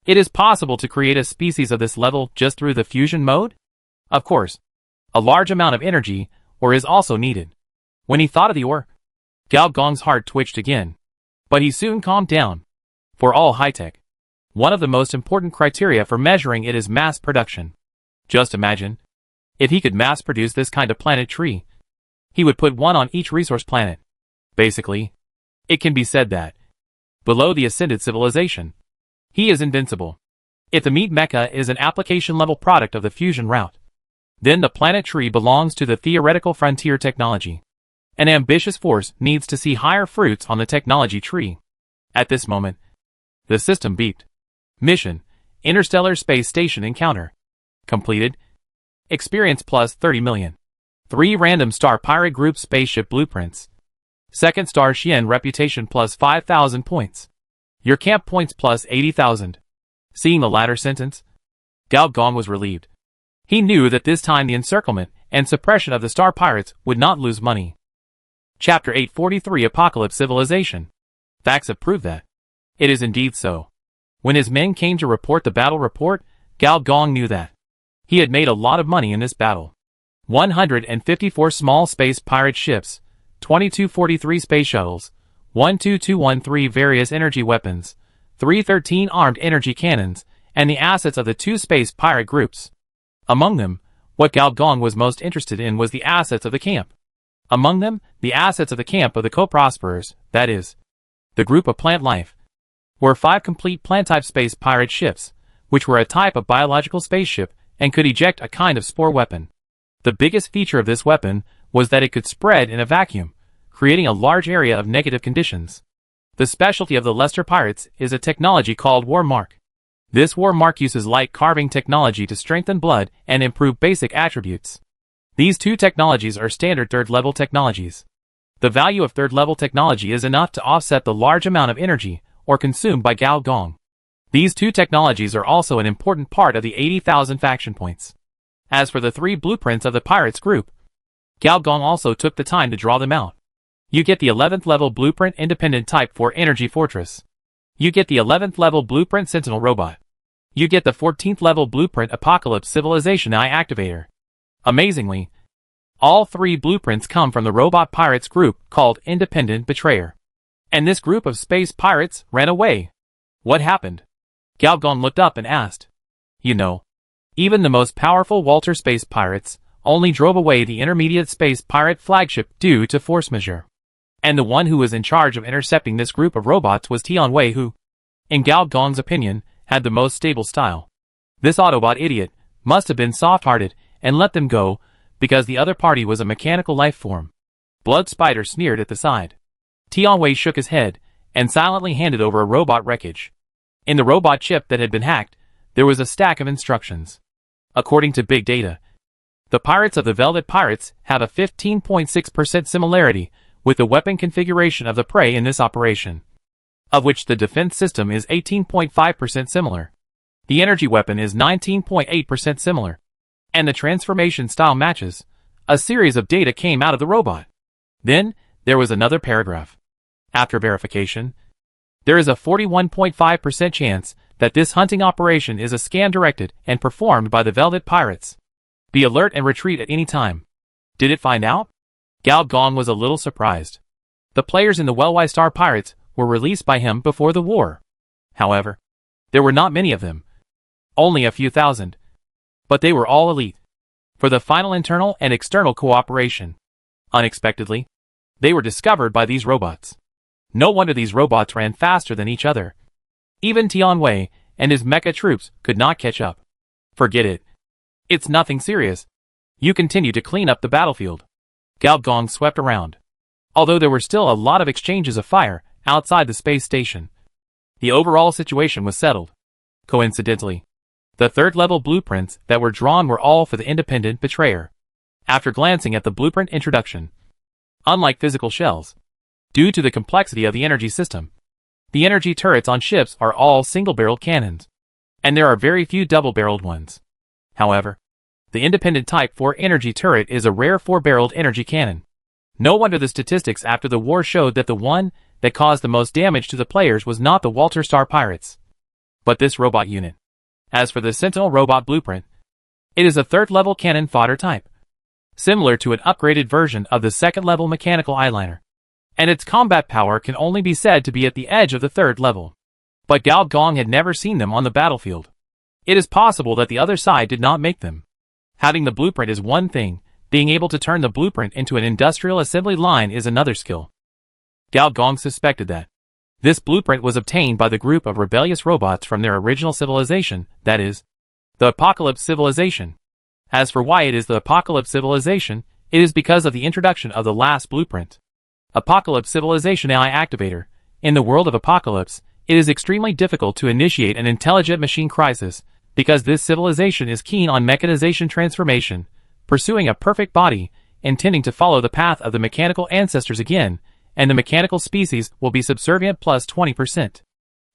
it is possible to create a species of this level just through the fusion mode? Of course, a large amount of energy ore is also needed. When he thought of the ore, Gao Gong's heart twitched again. But he soon calmed down. For all high-tech, one of the most important criteria for measuring it is mass production. Just imagine, if he could mass produce this kind of planet tree, he would put one on each resource planet. Basically, it can be said that, below the ascended civilization, he is invincible. If the meat mecha is an application-level product of the fusion route, then the planet tree belongs to the theoretical frontier technology. An ambitious force needs to see higher fruits on the technology tree. At this moment, the system beeped. Mission, Interstellar Space Station Encounter. Completed. Experience plus 30 million. 3 Random Star Pirate Group Spaceship Blueprints. Second Star Xian Reputation plus 5,000 points. Your camp points plus 80,000. Seeing the latter sentence, Gao Gong was relieved. He knew that this time the encirclement and suppression of the Star Pirates would not lose money. Chapter 843 Apocalypse Civilization. Facts have proved that. It is indeed so. When his men came to report the battle report, Gao Gong knew that he had made a lot of money in this battle. 154 small space pirate ships, 2243 space shuttles, 12213 various energy weapons, 313 armed energy cannons, and the assets of the 2 space pirate groups. Among them, what Gao Gong was most interested in was the assets of the camp. Among them, the assets of the camp of the Co-Prosperers, that is, the group of plant life, were 5 complete plant-type space pirate ships, which were a type of biological spaceship and could eject a kind of spore weapon. The biggest feature of this weapon was that it could spread in a vacuum, creating a large area of negative conditions. The specialty of the Lester Pirates is a technology called War Mark. This War Mark uses light carving technology to strengthen blood and improve basic attributes. These 2 technologies are standard 3rd-level technologies. The value of 3rd-level technology is enough to offset the large amount of energy or consumed by Gao Gong. These 2 technologies are also an important part of the 80,000 faction points. As for the 3 blueprints of the Pirates group, Gao Gong also took the time to draw them out. You get the 11th level blueprint Independent Type 4 Energy Fortress. You get the 11th level blueprint Sentinel Robot. You get the 14th level blueprint Apocalypse Civilization Eye Activator. Amazingly, all 3 blueprints come from the robot pirates group called Independent Betrayer. And this group of space pirates ran away. What happened? Gao Gong looked up and asked. You know, even the most powerful Walter space pirates only drove away the intermediate space pirate flagship due to force majeure. And the one who was in charge of intercepting this group of robots was Tian Wei, who, in Gao Gong's opinion, had the most stable style. This Autobot idiot must have been soft-hearted and let them go because the other party was a mechanical life form. Blood Spider sneered at the side. Tian Wei shook his head and silently handed over a robot wreckage. In the robot chip that had been hacked, there was a stack of instructions. According to Big Data, the pirates of the Velvet Pirates have a 15.6% similarity with the weapon configuration of the prey in this operation, of which the defense system is 18.5% similar. The energy weapon is 19.8% similar, and the transformation style matches. A series of data came out of the robot. Then, there was another paragraph. After verification, there is a 41.5% chance that this hunting operation is a scan directed and performed by the Velvet Pirates. Be alert and retreat at any time. Did it find out? Gao Gong was a little surprised. The players in the Wellwise Star Pirates were released by him before the war. However, there were not many of them. Only a few thousand. But they were all elite. For the final internal and external cooperation. Unexpectedly, they were discovered by these robots. No wonder these robots ran faster than each other. Even Tian Wei and his mecha troops could not catch up. Forget it. It's nothing serious. You continue to clean up the battlefield. Gao Gong swept around. Although there were still a lot of exchanges of fire outside the space station, the overall situation was settled. Coincidentally, the 3rd-level blueprints that were drawn were all for the Independent Betrayer. After glancing at the blueprint introduction, unlike physical shells, due to the complexity of the energy system, the energy turrets on ships are all single-barreled cannons, and there are very few double-barreled ones. However, the Independent Type 4 energy turret is a rare 4-barreled energy cannon. No wonder the statistics after the war showed that the one that caused the most damage to the players was not the Walter Star Pirates, but this robot unit. As for the Sentinel Robot Blueprint, it is a 3rd-level cannon fodder type, similar to an upgraded version of the 2nd-level mechanical eyeliner, and its combat power can only be said to be at the edge of the 3rd level. But Gao Gong had never seen them on the battlefield. It is possible that the other side did not make them. Having the blueprint is one thing, being able to turn the blueprint into an industrial assembly line is another skill. Gao Gong suspected that this blueprint was obtained by the group of rebellious robots from their original civilization, that is, the Apocalypse Civilization. As for why it is the Apocalypse Civilization, it is because of the introduction of the last blueprint, Apocalypse Civilization AI Activator. In the world of Apocalypse, it is extremely difficult to initiate an intelligent machine crisis, because this civilization is keen on mechanization transformation, pursuing a perfect body, intending to follow the path of the mechanical ancestors again, and the mechanical species will be subservient plus 20%.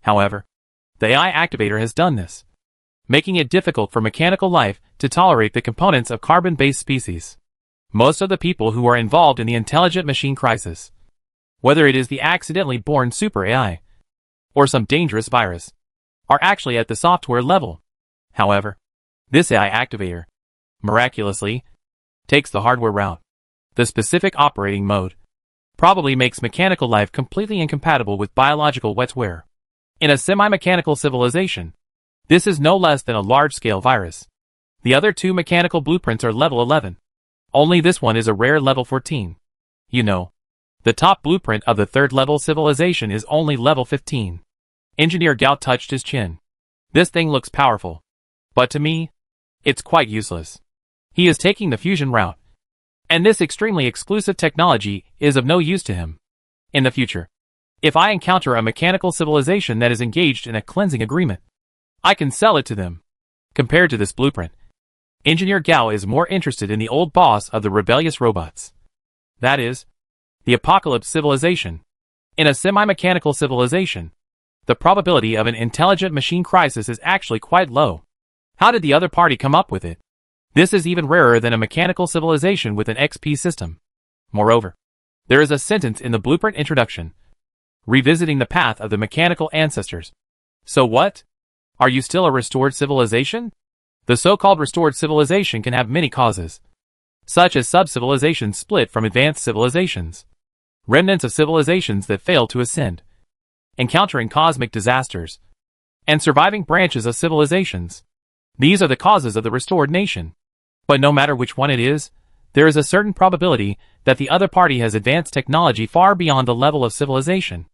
However, the AI activator has done this, making it difficult for mechanical life to tolerate the components of carbon-based species. Most of the people who are involved in the intelligent machine crisis, whether it is the accidentally born super AI or some dangerous virus, are actually at the software level. However, this AI activator, miraculously, takes the hardware route. The specific operating mode probably makes mechanical life completely incompatible with biological wetware. In a semi-mechanical civilization, this is no less than a large-scale virus. The other two mechanical blueprints are level 11. Only this one is a rare level 14. You know, the top blueprint of the third-level civilization is only level 15. Engineer Gao touched his chin. This thing looks powerful, but to me, it's quite useless. He is taking the fusion route, and this extremely exclusive technology is of no use to him. In the future, if I encounter a mechanical civilization that is engaged in a cleansing agreement, I can sell it to them. Compared to this blueprint, Engineer Gao is more interested in the old boss of the rebellious robots. That is, the apocalypse civilization. In a semi-mechanical civilization, the probability of an intelligent machine crisis is actually quite low. How did the other party come up with it? This is even rarer than a mechanical civilization with an XP system. Moreover, there is a sentence in the blueprint introduction, revisiting the path of the mechanical ancestors. So what? Are you still a restored civilization? The so-called restored civilization can have many causes, such as sub-civilizations split from advanced civilizations, remnants of civilizations that failed to ascend, encountering cosmic disasters, and surviving branches of civilizations. These are the causes of the restored nation. But no matter which one it is, there is a certain probability that the other party has advanced technology far beyond the level of civilization.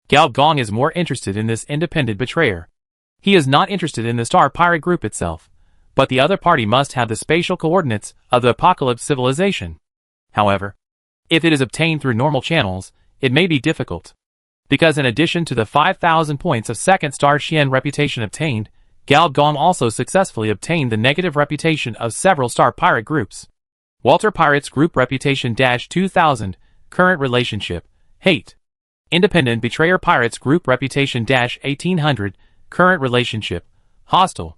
Gao Gong is more interested in this independent betrayer. He is not interested in the Star Pirate group itself, but the other party must have the spatial coordinates of the apocalypse civilization. However, if it is obtained through normal channels, it may be difficult, because in addition to the 5,000 points of second star Xian reputation obtained, Gao Gong also successfully obtained the negative reputation of several Star Pirate groups. Walter Pirates Group Reputation -2000, Current Relationship, Hate. Independent Betrayer Pirates Group Reputation -1800, Current Relationship, Hostile.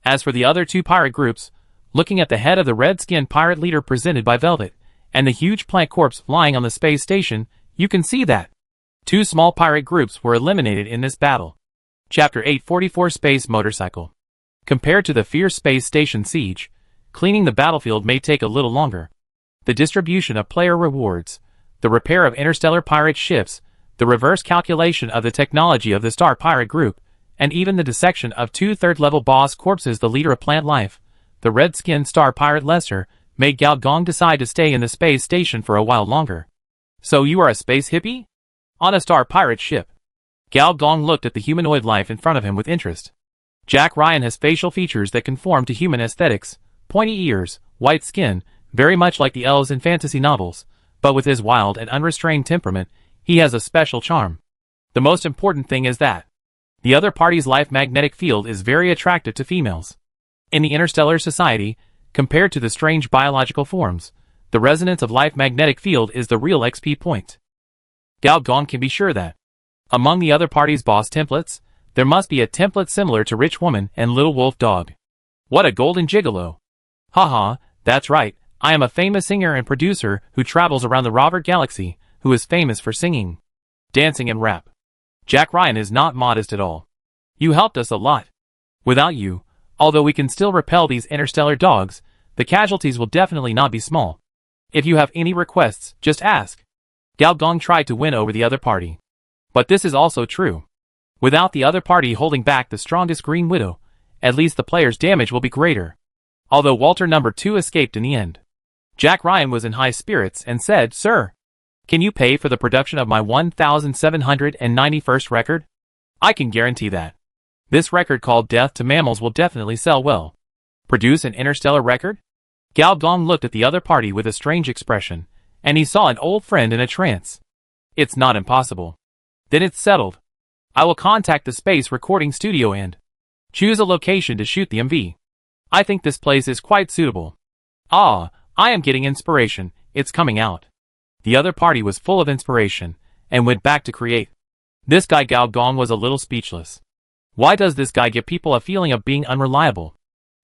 As for the other two pirate groups, looking at the head of the red-skinned pirate leader presented by Velvet, and the huge plant corpse flying on the space station, you can see that two small pirate groups were eliminated in this battle. Chapter 844 Space Motorcycle. Compared to the fierce space station siege, cleaning the battlefield may take a little longer. The distribution of player rewards, the repair of interstellar pirate ships, the reverse calculation of the technology of the Star Pirate group, and even the dissection of two third-level boss corpses, the leader of plant life, the red-skinned Star Pirate Lester, made Gao Gong decide to stay in the space station for a while longer. So you are a space hippie? On a Star Pirate ship. Gao Gong looked at the humanoid life in front of him with interest. Jack Ryan has facial features that conform to human aesthetics, pointy ears, white skin, very much like the elves in fantasy novels, but with his wild and unrestrained temperament, he has a special charm. The most important thing is that the other party's life magnetic field is very attractive to females. In the interstellar society, compared to the strange biological forms, the resonance of life magnetic field is the real XP point. Gao Gong can be sure that among the other party's boss templates, there must be a template similar to Rich Woman and Little Wolf Dog. What a golden gigolo! Haha, that's right, I am a famous singer and producer who travels around the Robert Galaxy, who is famous for singing, dancing and rap. Jack Ryan is not modest at all. You helped us a lot. Without you, although we can still repel these interstellar dogs, the casualties will definitely not be small. If you have any requests, just ask. Gao Gong tried to win over the other party. But this is also true. Without the other party holding back the strongest Green Widow, at least the player's damage will be greater. Although Walter No. 2 escaped in the end. Jack Ryan was in high spirits and said, "Sir, can you pay for the production of my 1791st record? I can guarantee that. This record called Death to Mammals will definitely sell well." Produce an interstellar record? Gao Gong looked at the other party with a strange expression, and he saw an old friend in a trance. It's not impossible. Then it's settled. I will contact the space recording studio and choose a location to shoot the MV. I think this place is quite suitable. Ah, I am getting inspiration, it's coming out. The other party was full of inspiration, and went back to create. This guy Gao Gong was a little speechless. Why does this guy give people a feeling of being unreliable?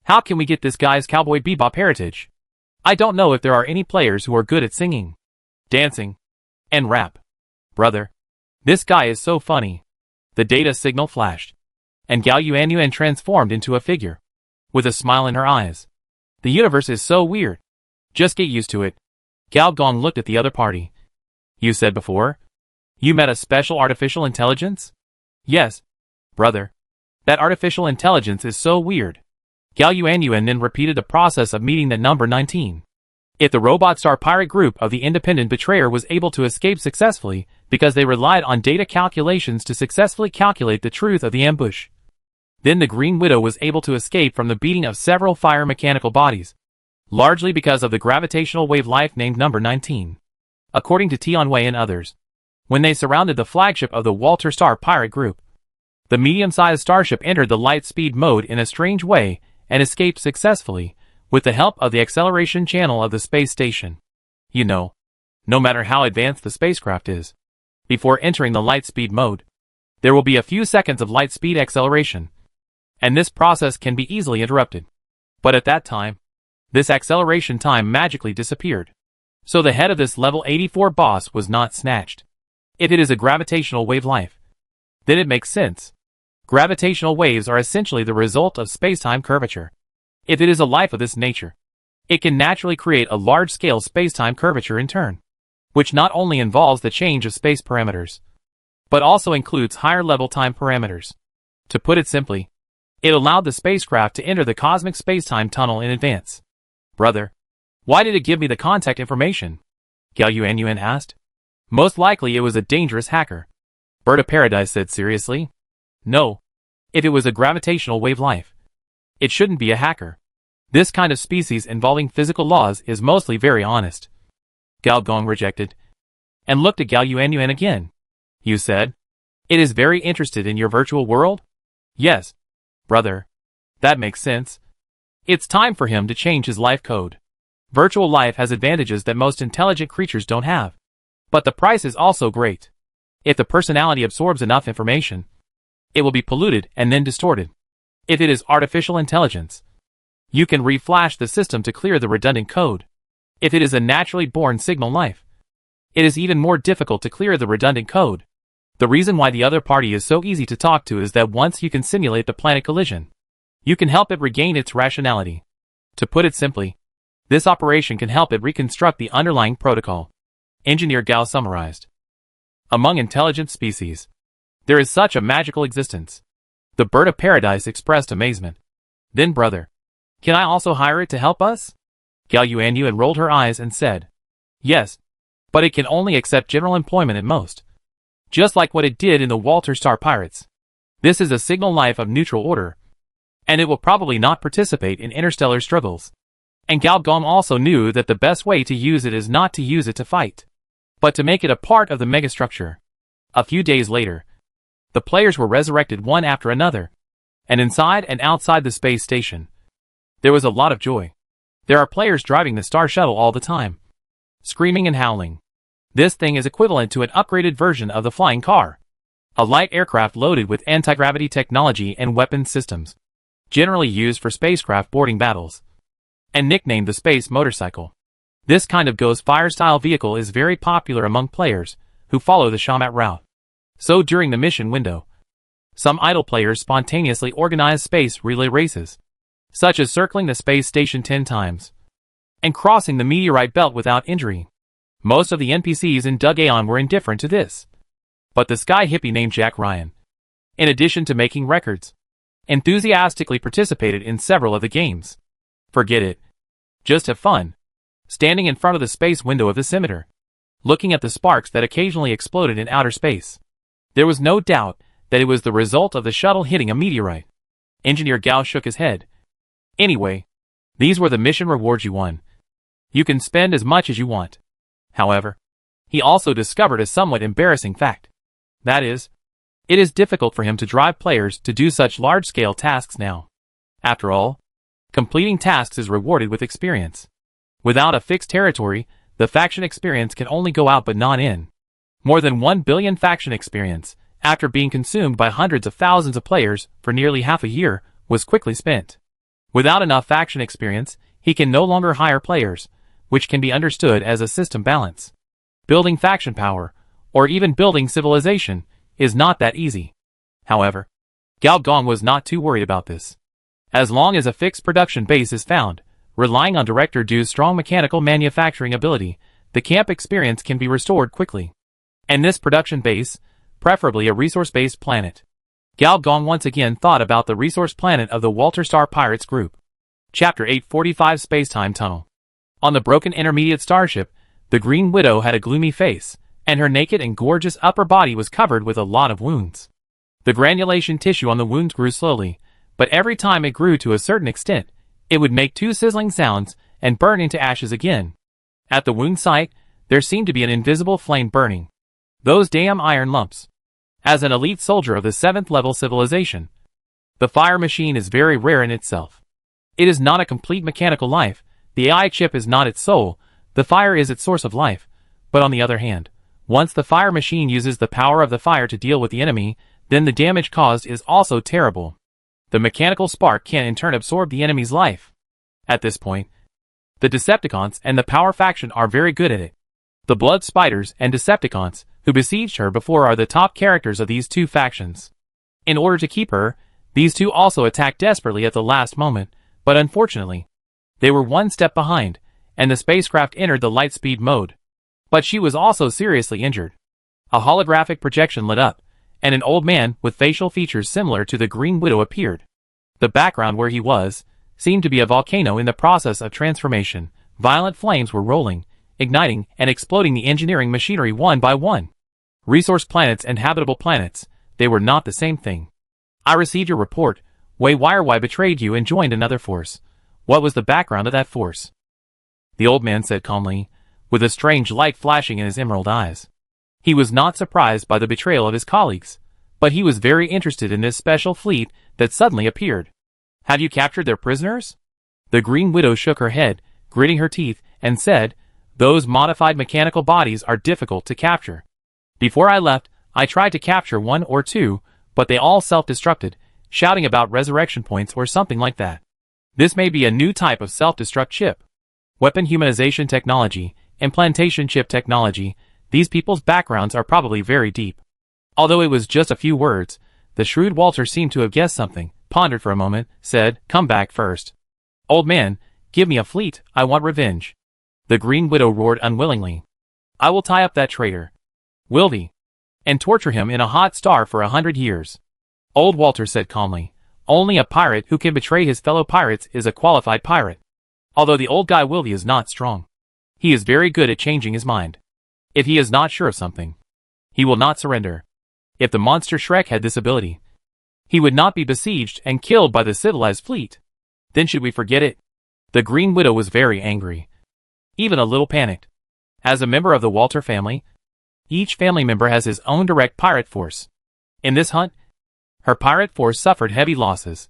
How can we get this guy's cowboy bebop heritage? I don't know if there are any players who are good at singing, dancing, and rap. Brother, this guy is so funny. The data signal flashed, and Gao Yuanyuan transformed into a figure, with a smile in her eyes. The universe is so weird. Just get used to it. Gao Gong looked at the other party. You said before? You met a special artificial intelligence? Yes, brother. That artificial intelligence is so weird. Gao Yuanyuan then repeated the process of meeting the number 19. If the Robot Star Pirate group of the Independent Betrayer was able to escape successfully because they relied on data calculations to successfully calculate the truth of the ambush, then the Green Widow was able to escape from the beating of several fire mechanical bodies, largely because of the gravitational wave life named number 19. According to Tianwei and others, when they surrounded the flagship of the Walter Star Pirate group, the medium-sized starship entered the light speed mode in a strange way and escaped successfully, with the help of the acceleration channel of the space station. You know, no matter how advanced the spacecraft is, before entering the light speed mode, there will be a few seconds of light speed acceleration, and this process can be easily interrupted. But at that time, this acceleration time magically disappeared. So the head of this level 84 boss was not snatched. If it is a gravitational wave life, then it makes sense. Gravitational waves are essentially the result of spacetime curvature. If it is a life of this nature, it can naturally create a large-scale spacetime curvature in turn, which not only involves the change of space parameters, but also includes higher-level time parameters. To put it simply, it allowed the spacecraft to enter the cosmic spacetime tunnel in advance. Brother, why did it give me the contact information? Gao Yuanyuan asked. Most likely it was a dangerous hacker. Bird of Paradise said seriously. No. If it was a gravitational wave life, it shouldn't be a hacker. This kind of species involving physical laws is mostly very honest. Gao Gong rejected, and looked at Gao Yuanyuan again. You said, it is very interested in your virtual world? Yes, brother. That makes sense. It's time for him to change his life code. Virtual life has advantages that most intelligent creatures don't have. But the price is also great. If the personality absorbs enough information, it will be polluted and then distorted. If it is artificial intelligence, you can reflash the system to clear the redundant code. If it is a naturally born signal life, it is even more difficult to clear the redundant code. The reason why the other party is so easy to talk to is that once you can simulate the planet collision, you can help it regain its rationality. To put it simply, this operation can help it reconstruct the underlying protocol. Engineer Gao summarized. Among intelligent species, there is such a magical existence. The Bird of Paradise expressed amazement. Then brother, can I also hire it to help us? Gao Yuanyuan rolled her eyes and said, yes, but it can only accept general employment at most. Just like what it did in the Walter Star Pirates. This is a signal life of neutral order, and it will probably not participate in interstellar struggles. And Gao Gong also knew that the best way to use it is not to use it to fight, but to make it a part of the megastructure. A few days later, the players were resurrected one after another, and inside and outside the space station, there was a lot of joy. There are players driving the Star Shuttle all the time, screaming and howling. This thing is equivalent to an upgraded version of the flying car, a light aircraft loaded with anti-gravity technology and weapons systems, generally used for spacecraft boarding battles, and nicknamed the Space Motorcycle. This kind of Ghost Fire-style vehicle is very popular among players who follow the Shamat route. So during the mission window, some idle players spontaneously organize space relay races, such as circling the space station 10 times, and crossing the meteorite belt without injury. Most of the NPCs in Doug Aeon were indifferent to this. But the sky hippie named Jack Ryan, in addition to making records, enthusiastically participated in several of the games. Forget it. Just have fun. Standing in front of the space window of the scimitar, looking at the sparks that occasionally exploded in outer space. There was no doubt that it was the result of the shuttle hitting a meteorite. Engineer Gao shook his head. Anyway, these were the mission rewards you won. You can spend as much as you want. However, he also discovered a somewhat embarrassing fact. That is, It is difficult for him to drive players to do such large-scale tasks now. After all, completing tasks is rewarded with experience. Without a fixed territory, the faction experience can only go out but not in. More than 1 billion faction experience, after being consumed by hundreds of thousands of players for nearly half a year, was quickly spent. Without enough faction experience, he can no longer hire players, which can be understood as a system balance. Building faction power, or even building civilization, is not that easy. However, Gao Gong was not too worried about this. As long as a fixed production base is found, relying on Director Du's strong mechanical manufacturing ability, the camp experience can be restored quickly. And this production base, preferably a resource-based planet. Gao Gong once again thought about the resource planet of the Walter Star Pirates group. Chapter 845 Spacetime Tunnel. On the broken intermediate starship, the Green Widow had a gloomy face, and her naked and gorgeous upper body was covered with a lot of wounds. The granulation tissue on the wounds grew slowly, but every time it grew to a certain extent, it would make two sizzling sounds and burn into ashes again. At the wound site, there seemed to be an invisible flame burning. Those damn iron lumps. As an elite soldier of the 7th level civilization, the fire machine is very rare in itself. It is not a complete mechanical life, the AI chip is not its soul, the fire is its source of life, but on the other hand, once the fire machine uses the power of the fire to deal with the enemy, then the damage caused is also terrible. The mechanical spark can in turn absorb the enemy's life. At this point, the Decepticons and the Power faction are very good at it. The Blood Spiders and Decepticons, who besieged her before, are the top characters of these two factions. In order to keep her, these two also attacked desperately at the last moment, but unfortunately, they were one step behind, and the spacecraft entered the light speed mode. But she was also seriously injured. A holographic projection lit up, and an old man with facial features similar to the Green Widow appeared. The background where he was seemed to be a volcano in the process of transformation. Violent flames were rolling, igniting and exploding the engineering machinery one by one. Resource planets and habitable planets, they were not the same thing. I received your report. Wei Wirewai betrayed you and joined another force. What was the background of that force? The old man said calmly, with a strange light flashing in his emerald eyes. He was not surprised by the betrayal of his colleagues, but he was very interested in this special fleet that suddenly appeared. Have you captured their prisoners? The Green Widow shook her head, gritting her teeth, and said, those modified mechanical bodies are difficult to capture. Before I left, I tried to capture one or two, but they all self-destructed, shouting about resurrection points or something like that. This may be a new type of self-destruct chip. Weapon humanization technology, implantation chip technology, these people's backgrounds are probably very deep. Although it was just a few words, the shrewd Walter seemed to have guessed something, pondered for a moment, said, come back first. Old man, give me a fleet, I want revenge. The Green Widow roared unwillingly. I will tie up that traitor. Wildy. And torture him in a hot star for 100 years. Old Walter said calmly, only a pirate who can betray his fellow pirates is a qualified pirate. Although the old guy Wildy is not strong. He is very good at changing his mind. If he is not sure of something, he will not surrender. If the monster Shrek had this ability, he would not be besieged and killed by the civilized fleet. Then should we forget it? The Green Widow was very angry. Even a little panicked. As a member of the Walter family, each family member has his own direct pirate force. In this hunt, her pirate force suffered heavy losses.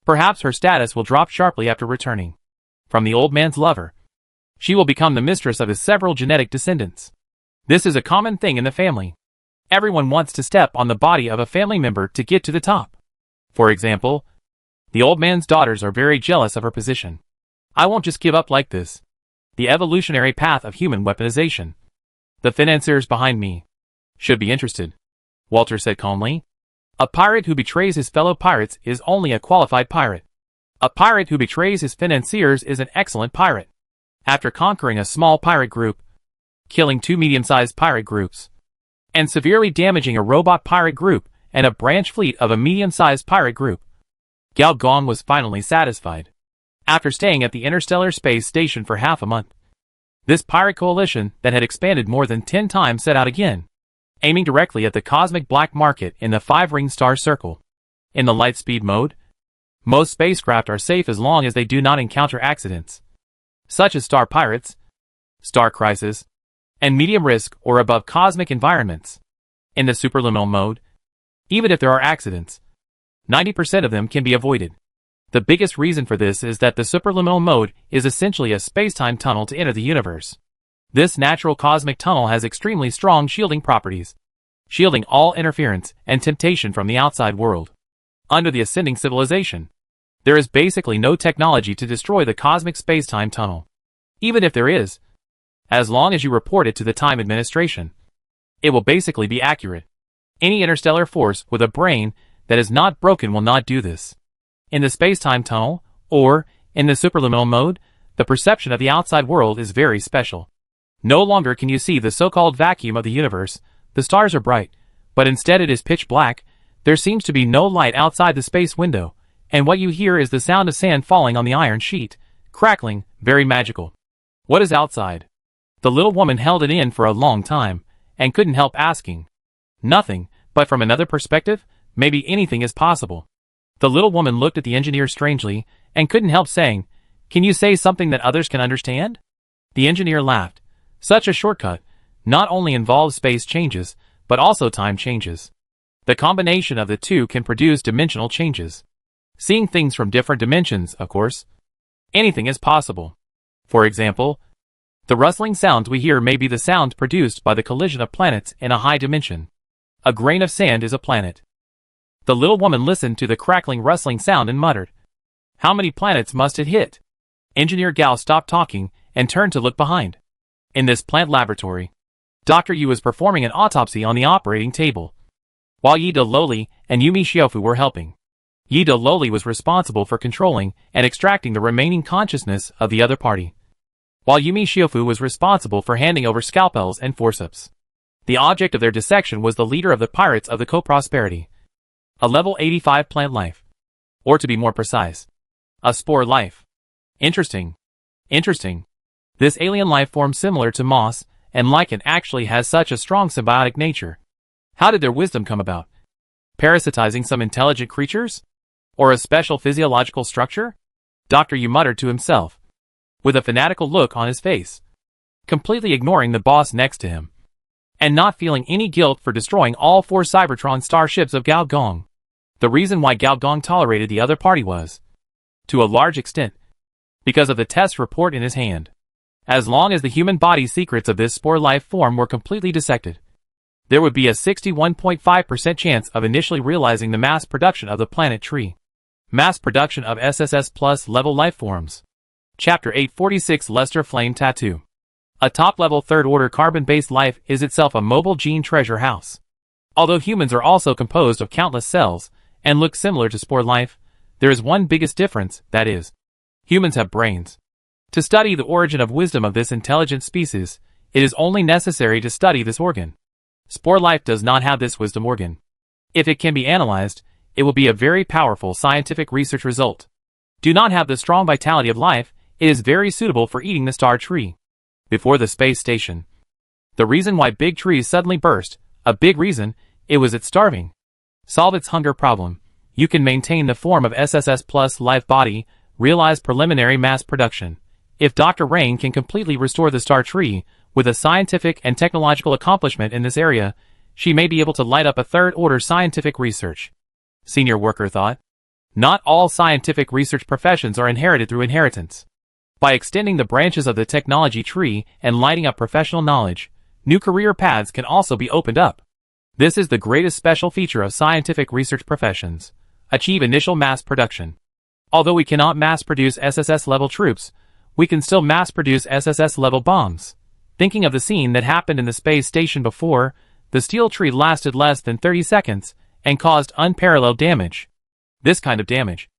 Perhaps her status will drop sharply after returning from the old man's lover. She will become the mistress of his several genetic descendants. This is a common thing in the family. Everyone wants to step on the body of a family member to get to the top. For example, the old man's daughters are very jealous of her position. I won't just give up like this. The evolutionary path of human weaponization. The financiers behind me should be interested, Walter said calmly. A pirate who betrays his fellow pirates is only a qualified pirate. A pirate who betrays his financiers is an excellent pirate. After conquering a small pirate group, killing two medium-sized pirate groups, and severely damaging a robot pirate group and a branch fleet of a medium-sized pirate group, Gao Gong was finally satisfied. After staying at the Interstellar Space Station for half a month, this pirate coalition that had expanded more than 10 times set out again, aiming directly at the cosmic black market in the 5-ring star circle. In the light speed mode, most spacecraft are safe as long as they do not encounter accidents, such as star pirates, star crisis, and medium risk or above cosmic environments. In the superluminal mode, Even if there are accidents, 90% of them can be avoided. The biggest reason for this is that the superluminal mode is essentially a space-time tunnel to enter the universe. This natural cosmic tunnel has extremely strong shielding properties, shielding all interference and temptation from the outside world. Under the ascending civilization, there is basically no technology to destroy the cosmic space-time tunnel. Even if there is, as long as you report it to the Time Administration, it will basically be accurate. Any interstellar force with a brain that is not broken will not do this. In the space-time tunnel, or in the superluminal mode, the perception of the outside world is very special. No longer can you see the so-called vacuum of the universe. The stars are bright, but instead it is pitch black. There seems to be no light outside the space window, and what you hear is the sound of sand falling on the iron sheet, crackling, very magical. What is outside? The little woman held it in for a long time, and couldn't help asking. Nothing, but from another perspective, maybe anything is possible. The little woman looked at the engineer strangely, and couldn't help saying, "Can you say something that others can understand?" The engineer laughed. Such a shortcut not only involves space changes, but also time changes. The combination of the two can produce dimensional changes. Seeing things from different dimensions, of course. Anything is possible. For example, the rustling sounds we hear may be the sound produced by the collision of planets in a high dimension. A grain of sand is a planet. The little woman listened to the crackling rustling sound and muttered, "How many planets must it hit?" Engineer Gao stopped talking and turned to look behind. In this plant laboratory, Dr. Yu was performing an autopsy on the operating table, while Yi De Loli and Yumi Xiaofu were helping. Yi De Loli was responsible for controlling and extracting the remaining consciousness of the other party, while Yumi Xiaofu was responsible for handing over scalpels and forceps. The object of their dissection was the leader of the Pirates of the Co-Prosperity, a level 85 plant life, or to be more precise, a spore life. Interesting. This alien life form, similar to moss and lichen, actually has such a strong symbiotic nature. How did their wisdom come about? Parasitizing some intelligent creatures? Or a special physiological structure? Dr. Yu muttered to himself, with a fanatical look on his face, completely ignoring the boss next to him, and not feeling any guilt for destroying all 4 Cybertron starships of Gao Gong. The reason why Gao Gong tolerated the other party was, to a large extent, because of the test report in his hand. As long as the human body secrets of this spore life form were completely dissected, there would be a 61.5% chance of initially realizing the mass production of the planet tree. Mass production of SSS plus level life forms. Chapter 846 Lester Flame Tattoo. A top-level third-order carbon-based life is itself a mobile gene treasure house. Although humans are also composed of countless cells and look similar to spore life, there is one biggest difference, that is, humans have brains. To study the origin of wisdom of this intelligent species, it is only necessary to study this organ. Spore life does not have this wisdom organ. If it can be analyzed, it will be a very powerful scientific research result. Do not have the strong vitality of life, it is very suitable for eating the star tree. Before the space station, the reason why big trees suddenly burst, a big reason, it was its starving. Solve its hunger problem. You can maintain the form of SSS plus life body, realize preliminary mass production. If Dr. Rain can completely restore the star tree, with a scientific and technological accomplishment in this area, she may be able to light up a third-order scientific research. Senior worker thought. Not all scientific research professions are inherited through inheritance. By extending the branches of the technology tree and lighting up professional knowledge, new career paths can also be opened up. This is the greatest special feature of scientific research professions. Achieve initial mass production. Although we cannot mass-produce SSS-level troops, we can still mass-produce SSS-level bombs. Thinking of the scene that happened in the space station before, the steel tree lasted less than 30 seconds and caused unparalleled damage. This kind of damage,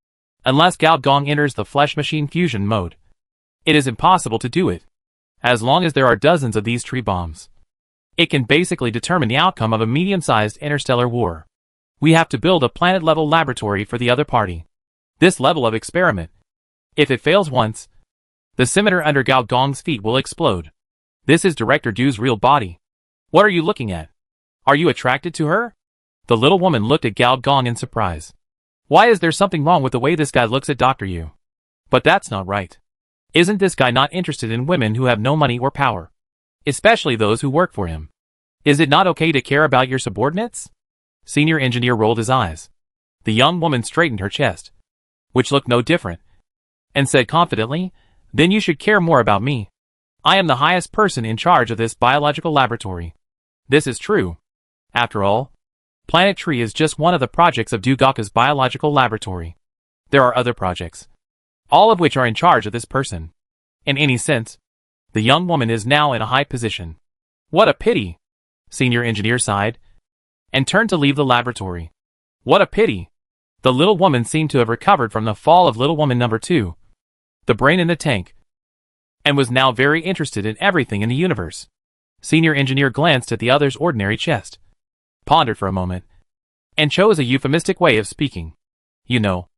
unless Gao Gong enters the flesh machine fusion mode, it is impossible to do it. As long as there are dozens of these tree bombs, it can basically determine the outcome of a medium-sized interstellar war. We have to build a planet-level laboratory for the other party. This level of experiment, if it fails once, the scimitar under Gao Gong's feet will explode. This is Director Du's real body. What are you looking at? Are you attracted to her? The little woman looked at Gao Gong in surprise. Why is there something wrong with the way this guy looks at Dr. Yu? But that's not right. Isn't this guy not interested in women who have no money or power? Especially those who work for him. Is it not okay to care about your subordinates? Senior engineer rolled his eyes. The young woman straightened her chest, which looked no different, and said confidently, "Then you should care more about me. I am the highest person in charge of this biological laboratory." This is true. After all, Planet Tree is just one of the projects of Dugaka's biological laboratory. There are other projects, all of which are in charge of this person. In any sense, the young woman is now in a high position. What a pity! Senior engineer sighed, and turned to leave the laboratory. What a pity! The little woman seemed to have recovered from the fall of little woman number 2, the brain in the tank, and was now very interested in everything in the universe. Senior engineer glanced at the other's ordinary chest, pondered for a moment, and chose a euphemistic way of speaking. You know,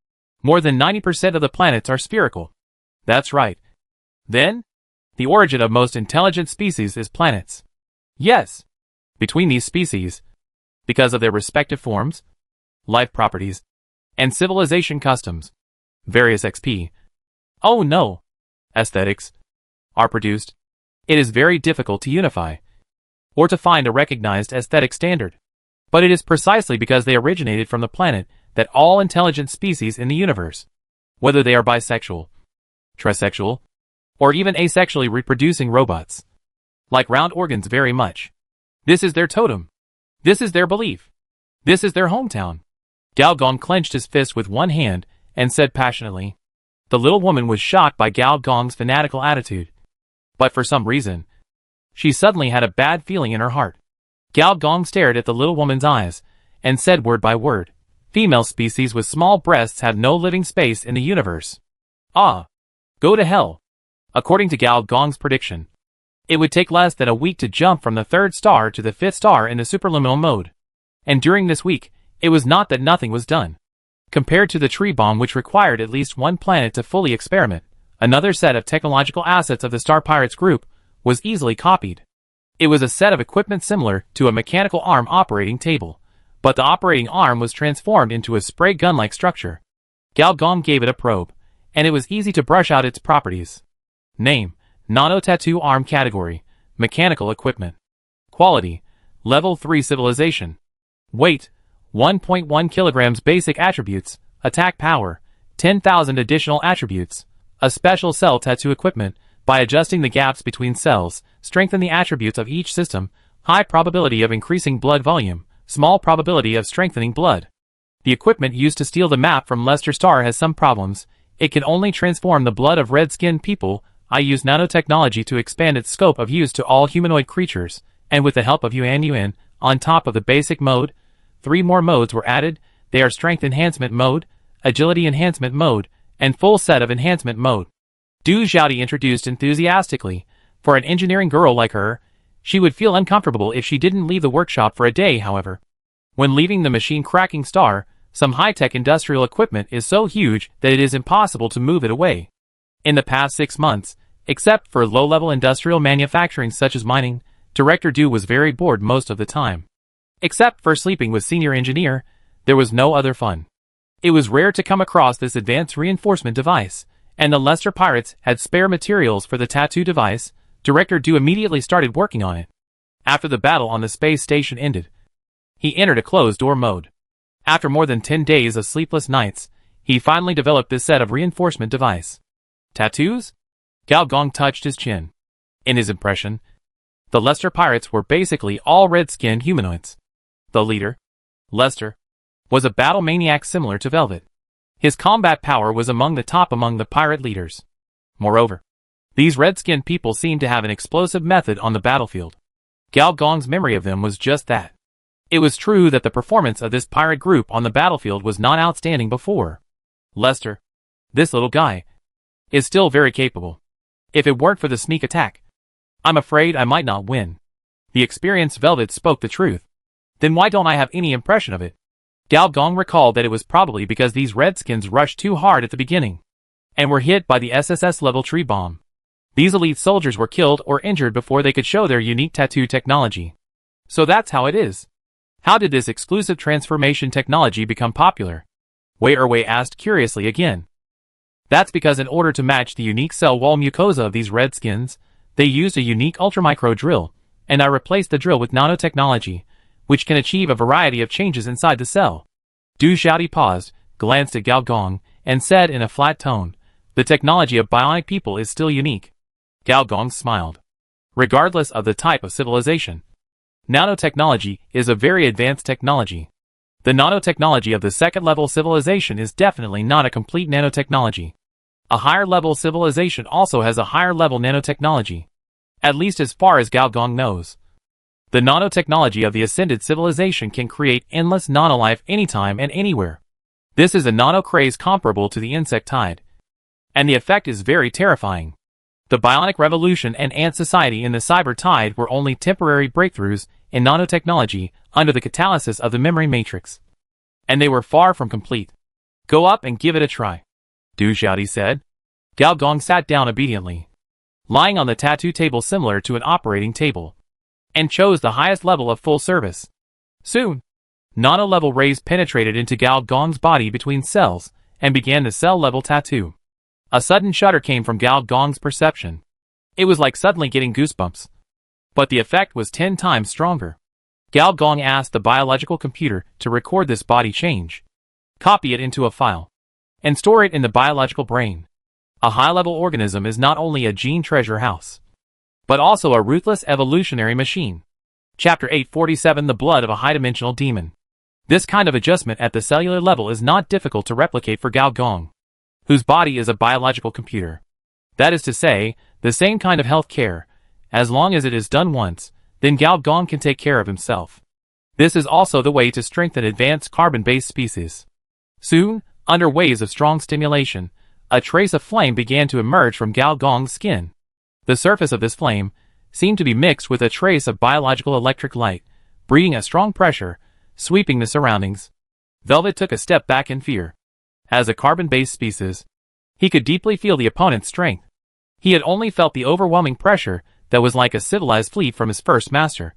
more than 90% of the planets are spherical. That's right. Then, the origin of most intelligent species is planets. Yes. Between these species, because of their respective forms, life properties, and civilization customs, various aesthetics, are produced. It is very difficult to unify, or to find a recognized aesthetic standard. But it is precisely because they originated from the planet that all intelligent species in the universe, whether they are bisexual, trisexual, or even asexually reproducing robots, like round organs very much. This is their totem. This is their belief. This is their hometown. Gao Gong clenched his fist with one hand and said passionately. The little woman was shocked by Gao Gong's fanatical attitude. But for some reason, she suddenly had a bad feeling in her heart. Gao Gong stared at the little woman's eyes and said word by word, "Female species with small breasts have no living space in the universe." Ah, go to hell. According to Gao Gong's prediction, it would take less than a week to jump from the 3rd star to the 5th star in the superluminal mode. And during this week, it was not that nothing was done. Compared to the tree bomb, which required at least one planet to fully experiment, another set of technological assets of the Star Pirates group was easily copied. It was a set of equipment similar to a mechanical arm operating table, but the operating arm was transformed into a spray gun-like structure. Gao Gong gave it a probe, and it was easy to brush out its properties. Name: Nano-Tattoo Arm Category: Mechanical Equipment. Quality: Level 3 Civilization. Weight: 1.1 kilograms. Basic attributes: Attack power, 10,000 additional attributes. A special cell tattoo equipment. By adjusting the gaps between cells, strengthen the attributes of each system. High probability of increasing blood volume, small probability of strengthening blood. The equipment used to steal the map from Lester Star has some problems. It can only transform the blood of red-skinned people. I use nanotechnology to expand its scope of use to all humanoid creatures, and with the help of Yuan, on top of the basic mode, 3 more modes were added. They are Strength Enhancement Mode, Agility Enhancement Mode, and Full Set of Enhancement Mode. Du Xiaodi introduced enthusiastically. For an engineering girl like her, she would feel uncomfortable if she didn't leave the workshop for a day, however. When leaving the machine-cracking star, some high-tech industrial equipment is so huge that it is impossible to move it away. In the past 6 months, except for low-level industrial manufacturing such as mining, Director Du was very bored most of the time. Except for sleeping with Senior Engineer, there was no other fun. It was rare to come across this advanced reinforcement device, and the Lester Pirates had spare materials for the tattoo device. Director Du immediately started working on it. After the battle on the space station ended, he entered a closed-door mode. After more than 10 days of sleepless nights, he finally developed this set of reinforcement device. Tattoos? Gao Gong touched his chin. In his impression, the Lester Pirates were basically all red-skinned humanoids. The leader, Lester, was a battle maniac similar to Velvet. His combat power was among the top among the pirate leaders. Moreover, these red-skinned people seemed to have an explosive method on the battlefield. Gao Gong's memory of them was just that. It was true that the performance of this pirate group on the battlefield was not outstanding before. Lester, this little guy, is still very capable. If it weren't for the sneak attack, I'm afraid I might not win. The experienced Velvet spoke the truth. Then why don't I have any impression of it? Gao Gong recalled that it was probably because these redskins rushed too hard at the beginning, and were hit by the SSS-level tree bomb. These elite soldiers were killed or injured before they could show their unique tattoo technology. So that's how it is. How did this exclusive transformation technology become popular? Wei Erwei asked curiously again. That's because in order to match the unique cell wall mucosa of these redskins, they used a unique ultramicro drill, and I replaced the drill with nanotechnology, which can achieve a variety of changes inside the cell. Du Xiaodi paused, glanced at Gao Gong, and said in a flat tone, "The technology of bionic people is still unique." Gao Gong smiled. "Regardless of the type of civilization, nanotechnology is a very advanced technology. The nanotechnology of the second-level civilization is definitely not a complete nanotechnology. A higher-level civilization also has a higher-level nanotechnology. At least as far as Gao Gong knows. The nanotechnology of the ascended civilization can create endless nanolife anytime and anywhere. This is a nano-craze comparable to the insect tide. And the effect is very terrifying. The bionic revolution and ant society in the cyber tide were only temporary breakthroughs in nanotechnology under the catalysis of the memory matrix. And they were far from complete. Go up and give it a try," Du Xiaodi said. Gao Gong sat down obediently, lying on the tattoo table similar to an operating table, and chose the highest level of full service. Soon, nano-level rays penetrated into Gao Gong's body between cells and began the cell-level tattoo. A sudden shudder came from Gao Gong's perception. It was like suddenly getting goosebumps. But the effect was 10 times stronger. Gao Gong asked the biological computer to record this body change, copy it into a file, and store it in the biological brain. A high-level organism is not only a gene treasure house, but also a ruthless evolutionary machine. Chapter 847: The Blood of a High-Dimensional Demon. This kind of adjustment at the cellular level is not difficult to replicate for Gao Gong, whose body is a biological computer. That is to say, the same kind of health care. As long as it is done once, then Gao Gong can take care of himself. This is also the way to strengthen advanced carbon-based species. Soon, under waves of strong stimulation, a trace of flame began to emerge from Gao Gong's skin. The surface of this flame seemed to be mixed with a trace of biological electric light, breeding a strong pressure, sweeping the surroundings. Velvet took a step back in fear. As a carbon-based species, he could deeply feel the opponent's strength. He had only felt the overwhelming pressure that was like a civilized fleet from his first master,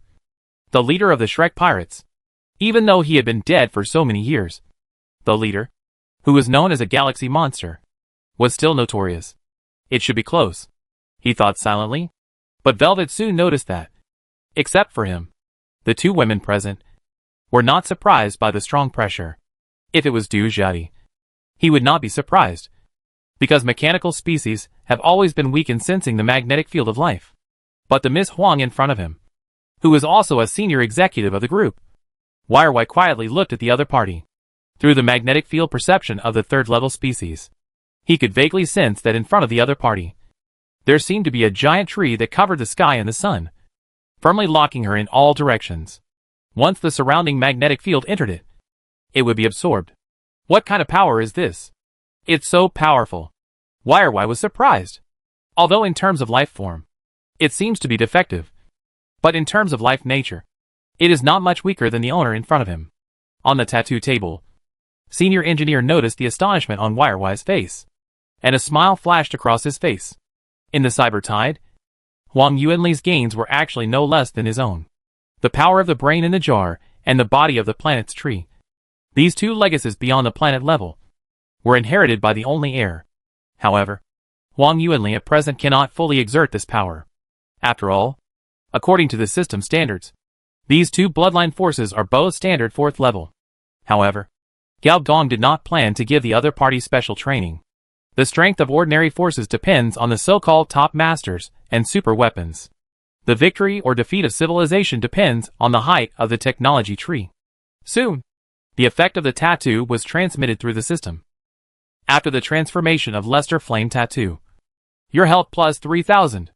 the leader of the Shrek pirates. Even though he had been dead for so many years, the leader, who was known as a galaxy monster, was still notorious. It should be close, he thought silently. But Velvet soon noticed that, except for him, the two women present were not surprised by the strong pressure. If it was Du Xiaodi, he would not be surprised, because mechanical species have always been weak in sensing the magnetic field of life. But the Miss Huang in front of him, who was also a senior executive of the group, Wai quietly looked at the other party. Through the magnetic field perception of the third-level species, he could vaguely sense that in front of the other party, there seemed to be a giant tree that covered the sky and the sun, firmly locking her in all directions. Once the surrounding magnetic field entered it, it would be absorbed. What kind of power is this? It's so powerful. Wai was surprised. Although in terms of life form, it seems to be defective. But in terms of life nature, it is not much weaker than the owner in front of him. On the tattoo table, Senior Engineer noticed the astonishment on Wai's face, and a smile flashed across his face. In the cyber tide, Huang Yuanli's gains were actually no less than his own. The power of the brain in the jar and the body of the planet's tree. These two legacies beyond the planet level were inherited by the only heir. However, Huang Yuanli at present cannot fully exert this power. After all, according to the system standards, these two bloodline forces are both standard 4th level. However, Gao Gong did not plan to give the other party special training. The strength of ordinary forces depends on the so-called top masters and super weapons. The victory or defeat of civilization depends on the height of the technology tree. Soon, the effect of the tattoo was transmitted through the system. After the transformation of Luster Flame Tattoo, your health plus 3000.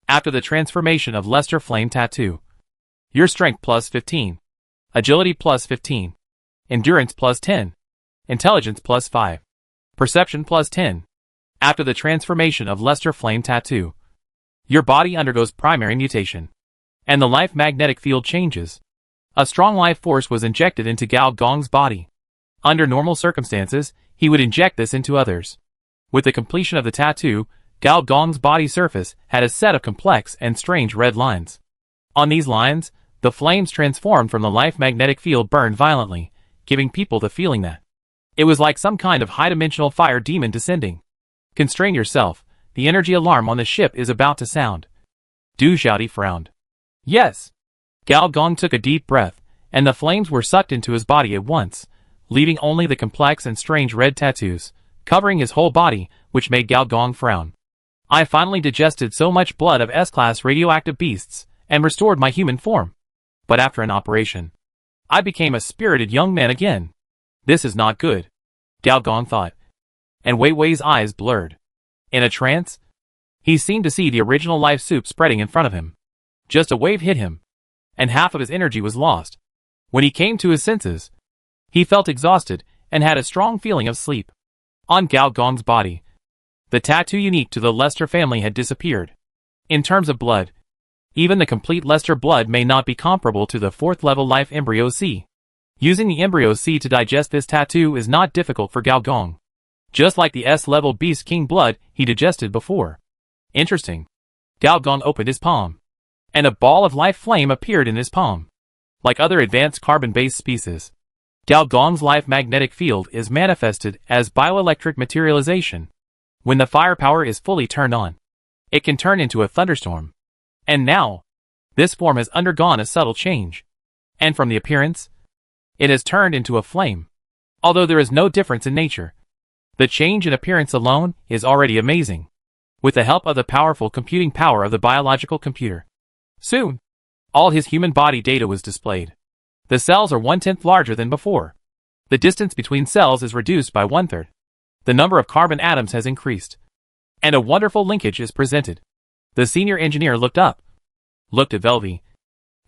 After the transformation of Luster Flame Tattoo, your strength plus 15, agility plus 15, endurance plus 10, intelligence plus 5, perception plus 10. After the transformation of Luster Flame Tattoo, your body undergoes primary mutation, and the life magnetic field changes. A strong life force was injected into Gao Gong's body. Under normal circumstances, he would inject this into others. With the completion of the tattoo, Gao Gong's body surface had a set of complex and strange red lines. On these lines, the flames transformed from the life magnetic field burned violently, giving people the feeling that it was like some kind of high-dimensional fire demon descending. Constrain yourself, the energy alarm on the ship is about to sound. Du Xiaodi frowned. Yes. Gao Gong took a deep breath, and the flames were sucked into his body at once, leaving only the complex and strange red tattoos, covering his whole body, which made Gao Gong frown. I finally digested so much blood of S-class radioactive beasts, and restored my human form. But after an operation, I became a spirited young man again. This is not good, Gao Gong thought. And Wei Wei's eyes blurred. In a trance, he seemed to see the original life soup spreading in front of him. Just a wave hit him, and half of his energy was lost. When he came to his senses, he felt exhausted and had a strong feeling of sleep. On Gao Gong's body, the tattoo unique to the Lester family had disappeared. In terms of blood, even the complete Lester blood may not be comparable to the 4th level life embryo C. Using the embryo C to digest this tattoo is not difficult for Gao Gong. Just like the S-level Beast King blood he digested before. Interesting. Gao Gong opened his palm, and a ball of life flame appeared in his palm. Like other advanced carbon-based species, Gao Gong's life magnetic field is manifested as bioelectric materialization. When the firepower is fully turned on, it can turn into a thunderstorm. And now, this form has undergone a subtle change. And from the appearance, it has turned into a flame. Although there is no difference in nature, the change in appearance alone is already amazing. With the help of the powerful computing power of the biological computer, soon, all his human body data was displayed. The cells are 1/10 larger than before. The distance between cells is reduced by 1/3. The number of carbon atoms has increased. And a wonderful linkage is presented. The senior engineer looked up, looked at Velvy,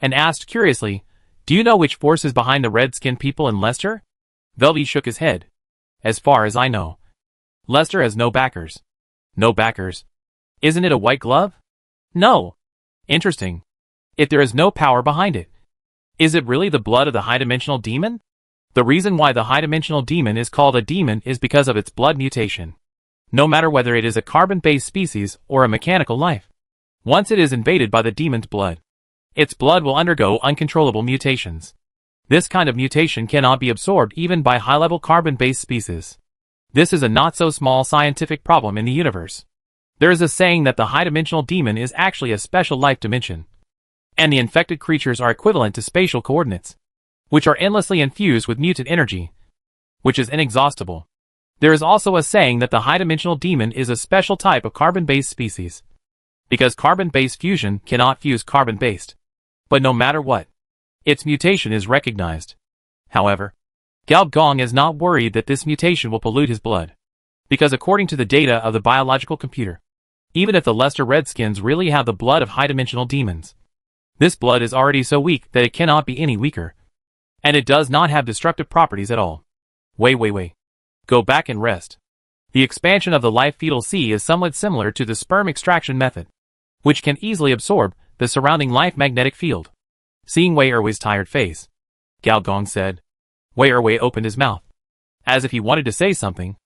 and asked curiously, "Do you know which force is behind the red-skinned people in Lester?" Velvy shook his head. "As far as I know, Lester has no backers." "No backers? Isn't it a white glove?" "No." "Interesting. If there is no power behind it, is it really the blood of the high-dimensional demon?" The reason why the high-dimensional demon is called a demon is because of its blood mutation. No matter whether it is a carbon-based species or a mechanical life, once it is invaded by the demon's blood, its blood will undergo uncontrollable mutations. This kind of mutation cannot be absorbed even by high-level carbon-based species. This is a not-so-small scientific problem in the universe. There is a saying that the high-dimensional demon is actually a special life dimension, and the infected creatures are equivalent to spatial coordinates, which are endlessly infused with mutant energy, which is inexhaustible. There is also a saying that the high-dimensional demon is a special type of carbon-based species, because carbon-based fusion cannot fuse carbon-based. But no matter what, its mutation is recognized. However, Gao Gong is not worried that this mutation will pollute his blood, because according to the data of the biological computer, even if the Lester Redskins really have the blood of high-dimensional demons, this blood is already so weak that it cannot be any weaker, and it does not have destructive properties at all. Wait. Go back and rest. The expansion of the life fetal C is somewhat similar to the sperm extraction method, which can easily absorb the surrounding life magnetic field. Seeing Wei Erwei's tired face, Gao Gong said. Wei Erwei opened his mouth, as if he wanted to say something,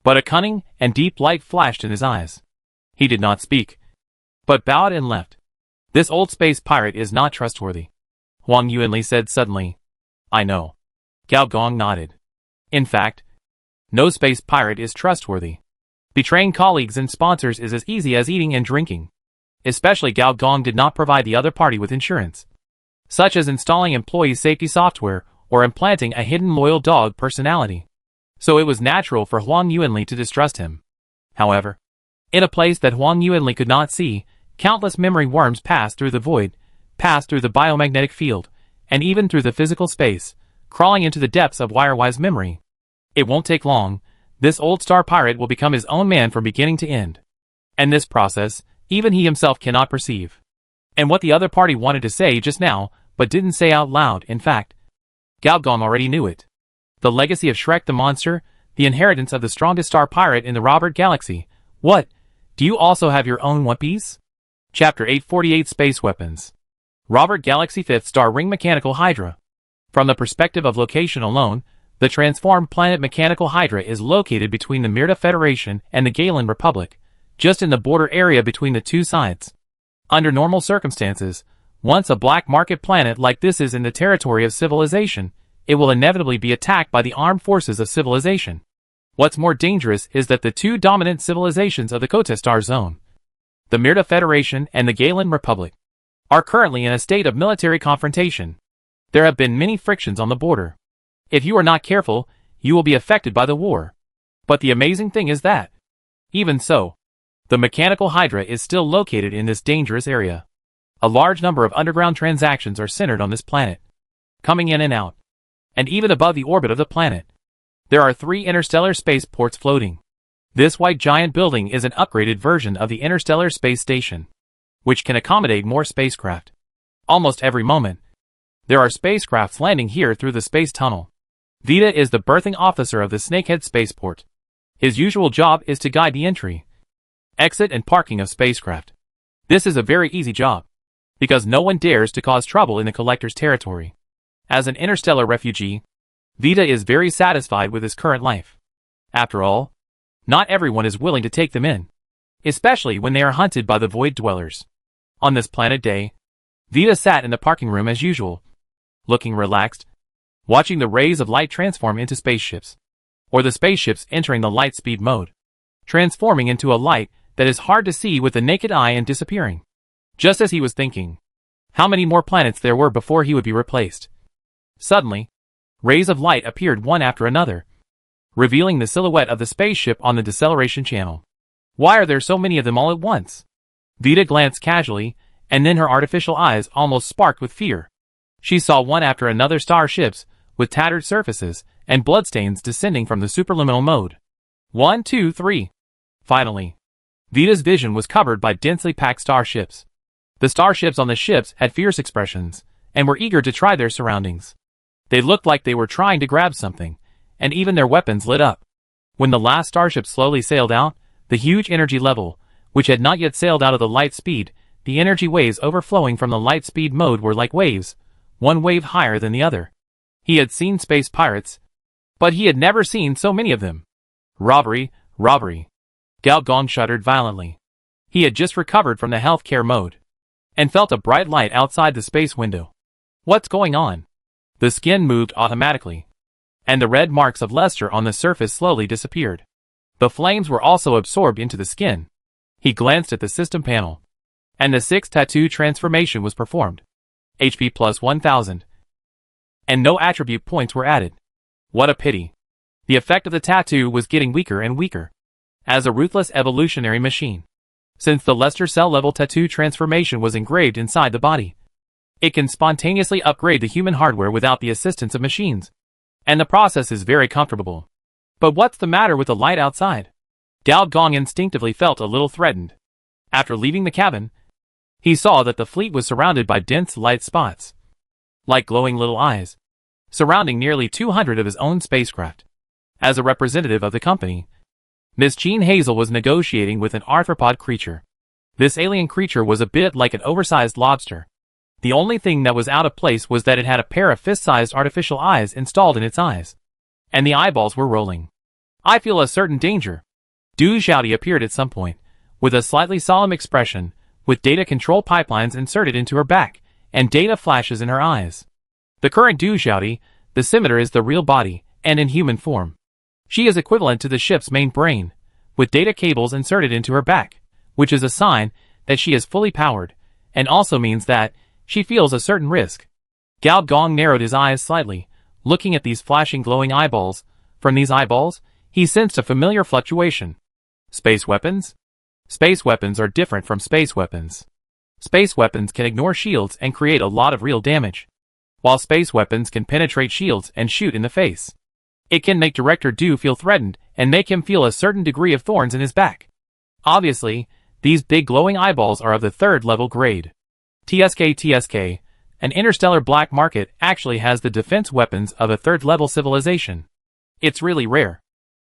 but a cunning and deep light flashed in his eyes. He did not speak, but bowed and left. This old space pirate is not trustworthy, Huang Yuanli said suddenly. I know. Gao Gong nodded. In fact, no space pirate is trustworthy. Betraying colleagues and sponsors is as easy as eating and drinking. Especially Gao Gong did not provide the other party with insurance, such as installing employee safety software or implanting a hidden loyal dog personality. So it was natural for Huang Yuanli to distrust him. However, in a place that Huang Yuanli could not see, countless memory worms passed through the void, passed through the biomagnetic field, and even through the physical space, crawling into the depths of Wire-Wise's memory. It won't take long. This old star pirate will become his own man from beginning to end. And this process, even he himself cannot perceive. And what the other party wanted to say just now, but didn't say out loud, in fact, Gao Gong already knew it. The legacy of Shrek the monster, the inheritance of the strongest star pirate in the Robert Galaxy. What? Do you also have your own One Piece? Chapter 848 Space Weapons. Robert Galaxy 5th Star Ring Mechanical Hydra. From the perspective of location alone, the transformed planet Mechanical Hydra is located between the Myrta Federation and the Galen Republic, just in the border area between the two sides. Under normal circumstances, once a black market planet like this is in the territory of civilization, it will inevitably be attacked by the armed forces of civilization. What's more dangerous is that the two dominant civilizations of the Kotestar Zone, the Myrta Federation and the Galen Republic, are currently in a state of military confrontation. There have been many frictions on the border. If you are not careful, you will be affected by the war. But the amazing thing is that, even so, the mechanical hydra is still located in this dangerous area. A large number of underground transactions are centered on this planet, coming in and out. And even above the orbit of the planet, there are 3 interstellar spaceports floating. This white giant building is an upgraded version of the Interstellar Space Station, which can accommodate more spacecraft. Almost every moment, there are spacecrafts landing here through the space tunnel. Vita is the berthing officer of the Snakehead Spaceport. His usual job is to guide the entry, exit and parking of spacecraft. This is a very easy job, because no one dares to cause trouble in the Collector's territory. As an interstellar refugee, Vita is very satisfied with his current life. After all, not everyone is willing to take them in, especially when they are hunted by the Void Dwellers. On this planet day, Vita sat in the parking room as usual, looking relaxed, watching the rays of light transform into spaceships, or the spaceships entering the light speed mode, transforming into a light that is hard to see with the naked eye and disappearing. Just as he was thinking how many more planets there were before he would be replaced, suddenly, rays of light appeared one after another, revealing the silhouette of the spaceship on the deceleration channel. Why are there so many of them all at once? Vita glanced casually, and then her artificial eyes almost sparked with fear. She saw one after another starships, with tattered surfaces, and bloodstains descending from the superliminal mode. 1, 2, 3. Finally, Vita's vision was covered by densely packed starships. The starships on the ships had fierce expressions, and were eager to try their surroundings. They looked like they were trying to grab something, and even their weapons lit up. When the last starship slowly sailed out, the huge energy level, which had not yet sailed out of the light speed, the energy waves overflowing from the light speed mode were like waves, one wave higher than the other. He had seen space pirates, but he had never seen so many of them. Robbery, robbery. Gao Gong shuddered violently. He had just recovered from the healthcare mode, and felt a bright light outside the space window. What's going on? The skin moved automatically, and the red marks of luster on the surface slowly disappeared. The flames were also absorbed into the skin. He glanced at the system panel, and the 6th tattoo transformation was performed. HP plus 1000. And no attribute points were added. What a pity. The effect of the tattoo was getting weaker and weaker, as a ruthless evolutionary machine. Since the luster cell level tattoo transformation was engraved inside the body, it can spontaneously upgrade the human hardware without the assistance of machines. And the process is very comfortable. But what's the matter with the light outside? Gao Gong instinctively felt a little threatened. After leaving the cabin, he saw that the fleet was surrounded by dense light spots, like glowing little eyes, surrounding nearly 200 of his own spacecraft. As a representative of the company, Miss Jean Hazel was negotiating with an arthropod creature. This alien creature was a bit like an oversized lobster. The only thing that was out of place was that it had a pair of fist-sized artificial eyes installed in its eyes, and the eyeballs were rolling. I feel a certain danger. Du Xiaodi appeared at some point, with a slightly solemn expression, with data control pipelines inserted into her back, and data flashes in her eyes. The current Du Xiaodi, the scimitar, is the real body, and in human form. She is equivalent to the ship's main brain, with data cables inserted into her back, which is a sign that she is fully powered, and also means that she feels a certain risk. Gao Gong narrowed his eyes slightly, looking at these flashing glowing eyeballs. From these eyeballs, he sensed a familiar fluctuation. Space weapons? Space weapons are different from space weapons. Space weapons can ignore shields and create a lot of real damage, while space weapons can penetrate shields and shoot in the face. It can make Director Du feel threatened and make him feel a certain degree of thorns in his back. Obviously, these big glowing eyeballs are of the 3rd level grade. TSK, an interstellar black market, actually has the defense weapons of a 3rd level civilization. It's really rare.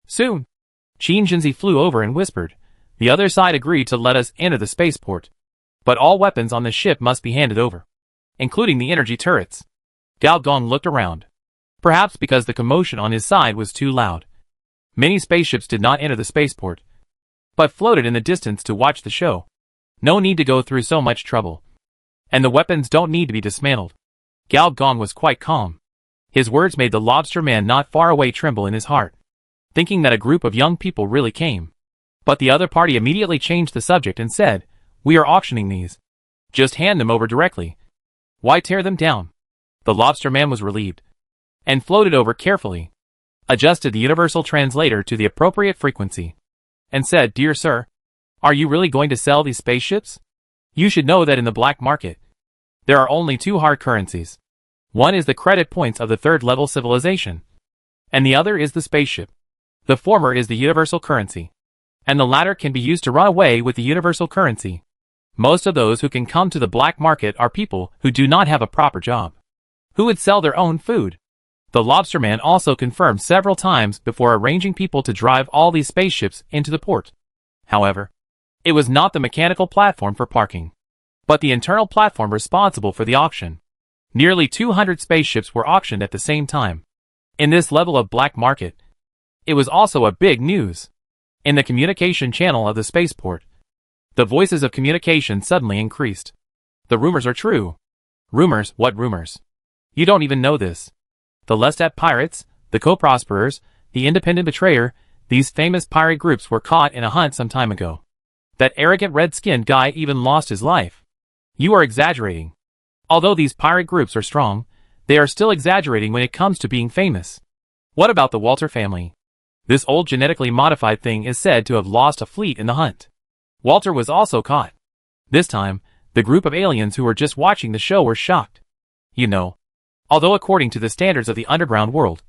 Soon, Qin Jinzi flew over and whispered, "The other side agreed to let us enter the spaceport, but all weapons on the ship must be handed over, including the energy turrets." Gao Gong looked around. Perhaps because the commotion on his side was too loud, many spaceships did not enter the spaceport, but floated in the distance to watch the show. No need to go through so much trouble. And the weapons don't need to be dismantled. Gao Gong was quite calm. His words made the lobster man not far away tremble in his heart, thinking that a group of young people really came. But the other party immediately changed the subject and said, "We are auctioning these. Just hand them over directly. Why tear them down?" The lobster man was relieved and floated over carefully, adjusted the universal translator to the appropriate frequency, and said, "Dear sir, are you really going to sell these spaceships? You should know that in the black market, there are only two hard currencies. One is the credit points of the third-level civilization, and the other is the spaceship. The former is the universal currency, and the latter can be used to run away with the universal currency. Most of those who can come to the black market are people who do not have a proper job, who would sell their own food." The lobster man also confirmed several times before arranging people to drive all these spaceships into the port. However, it was not the mechanical platform for parking, but the internal platform responsible for the auction. Nearly 200 spaceships were auctioned at the same time. In this level of black market, it was also a big news. In the communication channel of the spaceport, the voices of communication suddenly increased. "The rumors are true." "Rumors? What rumors? You don't even know this. The Lestat pirates, the Co-Prosperers, the Independent Betrayer, these famous pirate groups were caught in a hunt some time ago. That arrogant red-skinned guy even lost his life." "You are exaggerating. Although these pirate groups are strong, they are still exaggerating when it comes to being famous." "What about the Walter family? This old genetically modified thing is said to have lost a fleet in the hunt. Walter was also caught. This time, the group of aliens who were just watching the show were shocked. You know, although according to the standards of the underground world,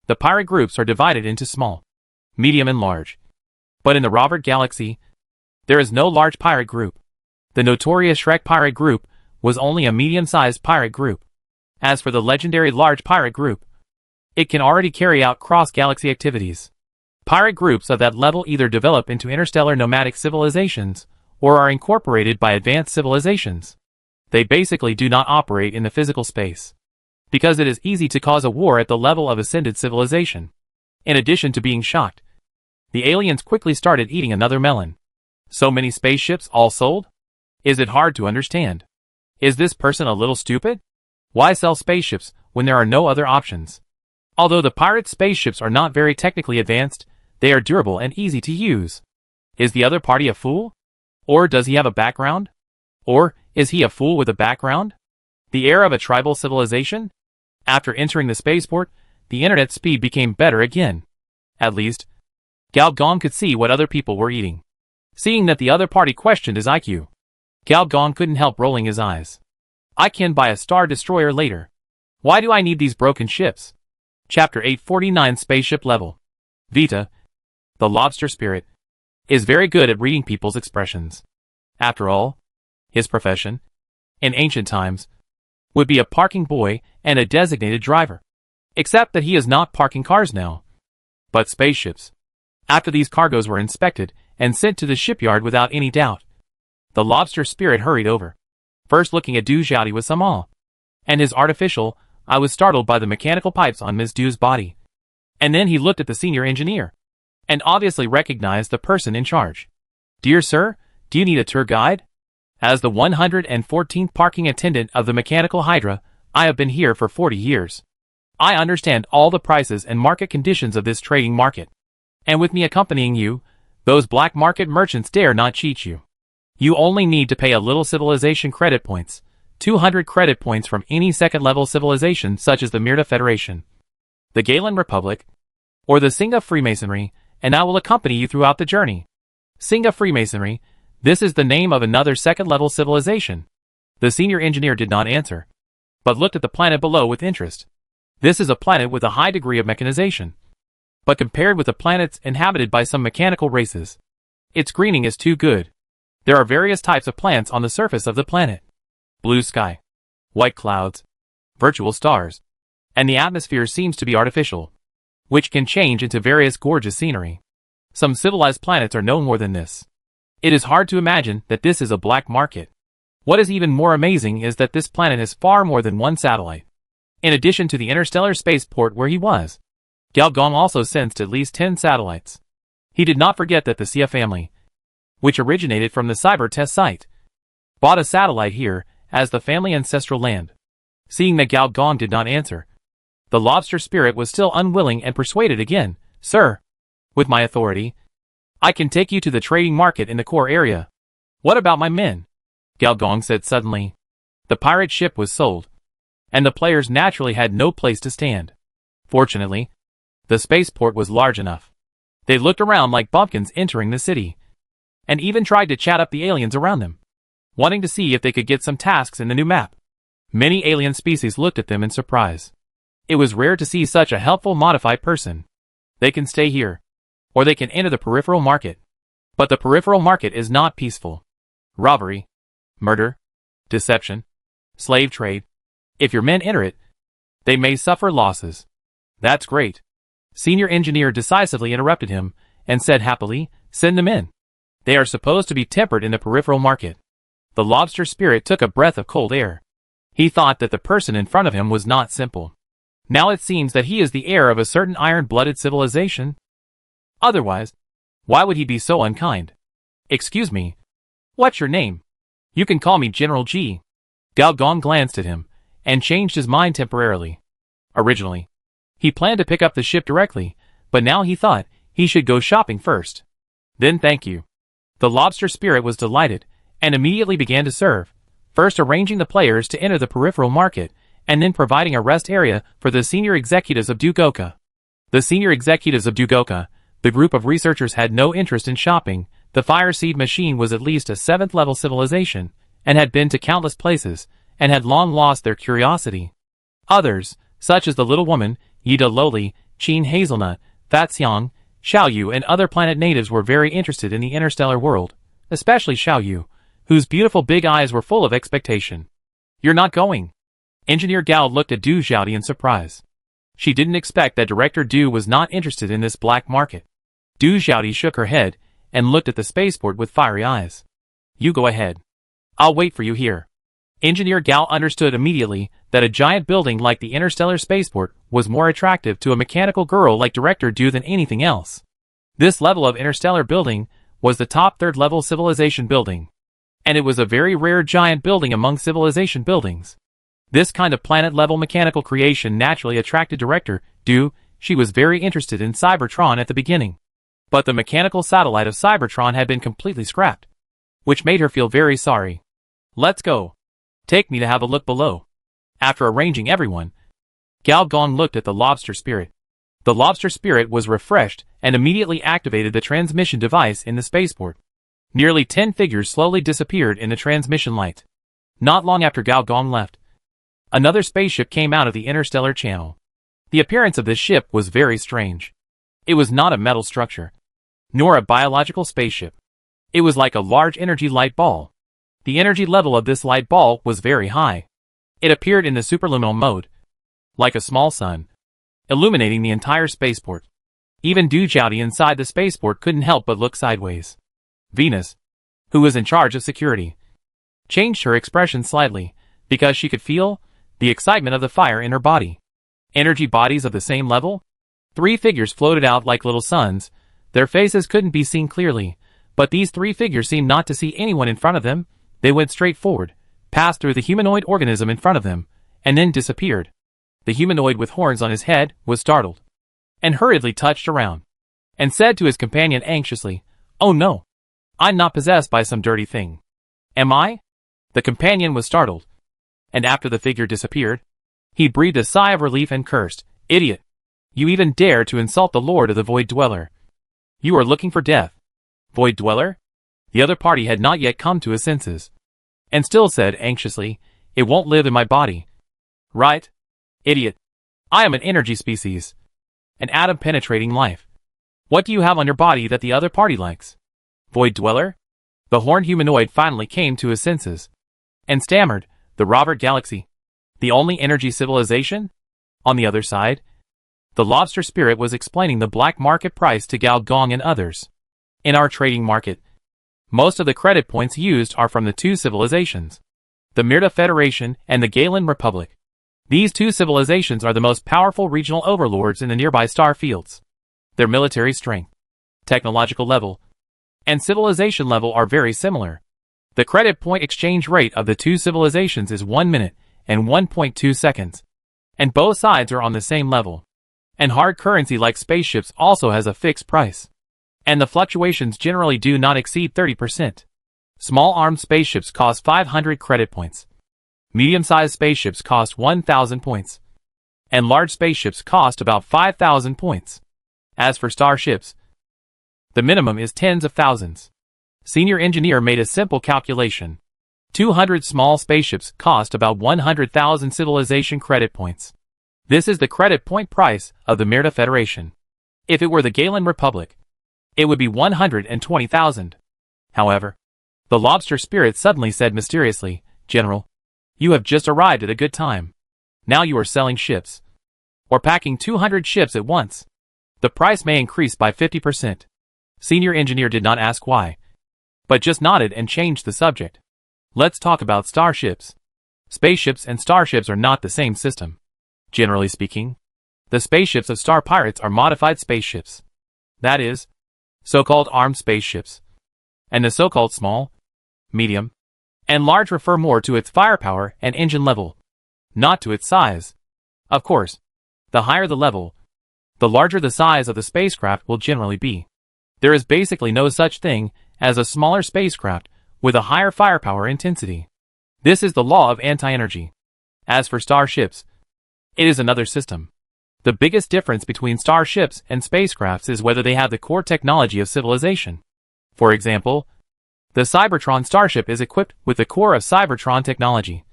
the pirate groups are divided into small, medium and large. But in the Robert Galaxy, there is no large pirate group. The notorious Shrek pirate group was only a medium-sized pirate group. As for the legendary large pirate group, it can already carry out cross-galaxy activities. Pirate groups of that level either develop into interstellar nomadic civilizations or are incorporated by advanced civilizations. They basically do not operate in the physical space, because it is easy to cause a war at the level of ascended civilization. In addition to being shocked, the aliens quickly started eating another melon. So many spaceships all sold? Is it hard to understand? Is this person a little stupid? Why sell spaceships when there are no other options? Although the pirate spaceships are not very technically advanced, they are durable and easy to use. Is the other party a fool? Or does he have a background? Or is he a fool with a background? The heir of a tribal civilization? After entering the spaceport, the internet speed became better again. At least, Gao Gong could see what other people were eating. Seeing that the other party questioned his IQ, Gao Gong couldn't help rolling his eyes. "I can buy a star destroyer later. Why do I need these broken ships?" Chapter 849 Spaceship Level. Vita, the lobster spirit, is very good at reading people's expressions. After all, his profession, in ancient times, would be a parking boy and a designated driver. Except that he is not parking cars now, but spaceships. After these cargoes were inspected and sent to the shipyard without any doubt, the lobster spirit hurried over, first looking at Du Xiaodi with some awe, and his artificial, I was startled by the mechanical pipes on Ms. Du's body. And then he looked at the senior engineer, and obviously recognized the person in charge. "Dear sir, do you need a tour guide? As the 114th parking attendant of the Mechanical Hydra, I have been here for 40 years. I understand all the prices and market conditions of this trading market. And with me accompanying you, those black market merchants dare not cheat you. You only need to pay a little civilization credit points, 200 credit points from any second-level civilization such as the Mirta Federation, the Galen Republic, or the Singa Freemasonry, and I will accompany you throughout the journey." Singa Freemasonry, this is the name of another second-level civilization. The senior engineer did not answer, but looked at the planet below with interest. This is a planet with a high degree of mechanization, but compared with the planets inhabited by some mechanical races, its greening is too good. There are various types of plants on the surface of the planet. Blue sky, white clouds, virtual stars, and the atmosphere seems to be artificial, which can change into various gorgeous scenery. Some civilized planets are no more than this. It is hard to imagine that this is a black market. What is even more amazing is that this planet has far more than one satellite. In addition to the interstellar spaceport where he was, Gao Gong also sensed at least 10 satellites. He did not forget that the Xia family, which originated from the cyber test site, bought a satellite here as the family ancestral land. Seeing that Gao Gong did not answer, the lobster spirit was still unwilling and persuaded again. "Sir, with my authority, I can take you to the trading market in the core area." "What about my men?" Gao Gong said suddenly. The pirate ship was sold. and the players naturally had no place to stand. Fortunately, the spaceport was large enough. They looked around like bumpkins entering the city, and even tried to chat up the aliens around them, wanting to see if they could get some tasks in the new map. Many alien species looked at them in surprise. It was rare to see such a helpful modified person. They can stay here, or they can enter the peripheral market. But the peripheral market is not peaceful. Robbery, murder, deception, slave trade. If your men enter it, they may suffer losses. That's great. Senior engineer decisively interrupted him and said happily, send them in. They are supposed to be tempered in the peripheral market. The lobster spirit took a breath of cold air. He thought that the person in front of him was not simple. Now it seems that he is the heir of a certain iron-blooded civilization. Otherwise, why would he be so unkind? Excuse me. What's your name? You can call me General G. Gao Gong glanced at him and changed his mind temporarily. Originally, he planned to pick up the ship directly, but now he thought he should go shopping first. Then thank you. The lobster spirit was delighted and immediately began to serve, first arranging the players to enter the peripheral market and then providing a rest area for the senior executives of Dugoka. The senior executives of Dugoka, the group of researchers, had no interest in shopping. The fire seed machine was at least a 7th level civilization and had been to countless places and had long lost their curiosity. Others, such as the little woman, Yida Loli, Qin Hazelnut, Fat Xiang, Xiao Yu, and other planet natives were very interested in the interstellar world, especially Xiao Yu, whose beautiful big eyes were full of expectation. You're not going? Engineer Gao looked at Du Xiaodi in surprise. She didn't expect that Director Du was not interested in this black market. Du Xiaodi shook her head and looked at the spaceport with fiery eyes. You go ahead. I'll wait for you here. Engineer Gao understood immediately that a giant building like the interstellar spaceport was more attractive to a mechanical girl like Director Du than anything else. This level of interstellar building was the top 3rd level civilization building, and it was a very rare giant building among civilization buildings. This kind of planet-level mechanical creation naturally attracted Director Du. She was very interested in Cybertron at the beginning, but the mechanical satellite of Cybertron had been completely scrapped, which made her feel very sorry. Let's go. Take me to have a look below. After arranging everyone, Gao Gong looked at the lobster spirit. The lobster spirit was refreshed and immediately activated the transmission device in the spaceport. Nearly 10 figures slowly disappeared in the transmission light. Not long after Gao Gong left, another spaceship came out of the interstellar channel. The appearance of this ship was very strange. It was not a metal structure, nor a biological spaceship. It was like a large energy light ball. The energy level of this light ball was very high. It appeared in the superluminal mode, like a small sun, illuminating the entire spaceport. Even Du Xiaodi inside the spaceport couldn't help but look sideways. Venus, who was in charge of security, changed her expression slightly, because she could feel the excitement of the fire in her body. Energy bodies of the same level? 3 figures floated out like little suns. Their faces couldn't be seen clearly, but these 3 figures seemed not to see anyone in front of them. They went straight forward, passed through the humanoid organism in front of them, and then disappeared. The humanoid with horns on his head was startled, and hurriedly touched around, and said to his companion anxiously, "Oh no! I'm not possessed by some dirty thing. Am I?" The companion was startled, and after the figure disappeared, he breathed a sigh of relief and cursed, "Idiot! You even dare to insult the Lord of the Void Dweller. You are looking for death." Void Dweller? The other party had not yet come to his senses, and still said anxiously, "It won't live in my body." "Right? Idiot. I am an energy species. An atom-penetrating life. What do you have on your body that the other party likes?" "Void Dweller?" The horned humanoid finally came to his senses, and stammered, "The Robert Galaxy. The only energy civilization? On the other side?" The lobster spirit was explaining the black market price to Gao Gong and others. "In our trading market, most of the credit points used are from the 2 civilizations, the Mirta Federation and the Galen Republic. These 2 civilizations are the most powerful regional overlords in the nearby star fields. Their military strength, technological level, and civilization level are very similar. The credit point exchange rate of the 2 civilizations is 1 minute and 1.2 seconds, and both sides are on the same level. And hard currency like spaceships also has a fixed price, and the fluctuations generally do not exceed 30%. Small armed spaceships cost 500 credit points. Medium-sized spaceships cost 1,000 points, and large spaceships cost about 5,000 points. As for starships, the minimum is tens of thousands. Senior engineer made a simple calculation. 200 small spaceships cost about 100,000 civilization credit points. This is the credit point price of the Myrta Federation. If it were the Galen Republic, it would be 120,000. However, the lobster spirit suddenly said mysteriously, "General, you have just arrived at a good time. Now you are selling ships, or packing 200 ships at once. The price may increase by 50%. Senior engineer did not ask why, but just nodded and changed the subject. Let's talk about starships. Spaceships and starships are not the same system. Generally speaking, the spaceships of star pirates are modified spaceships. That is, so-called armed spaceships. And the so-called small, medium, and large refer more to its firepower and engine level, not to its size. Of course, the higher the level, the larger the size of the spacecraft will generally be. There is basically no such thing as a smaller spacecraft with a higher firepower intensity. This is the law of anti-energy. As for starships, it is another system. The biggest difference between starships and spacecrafts is whether they have the core technology of civilization. For example, the Cybertron starship is equipped with the core of Cybertron technology,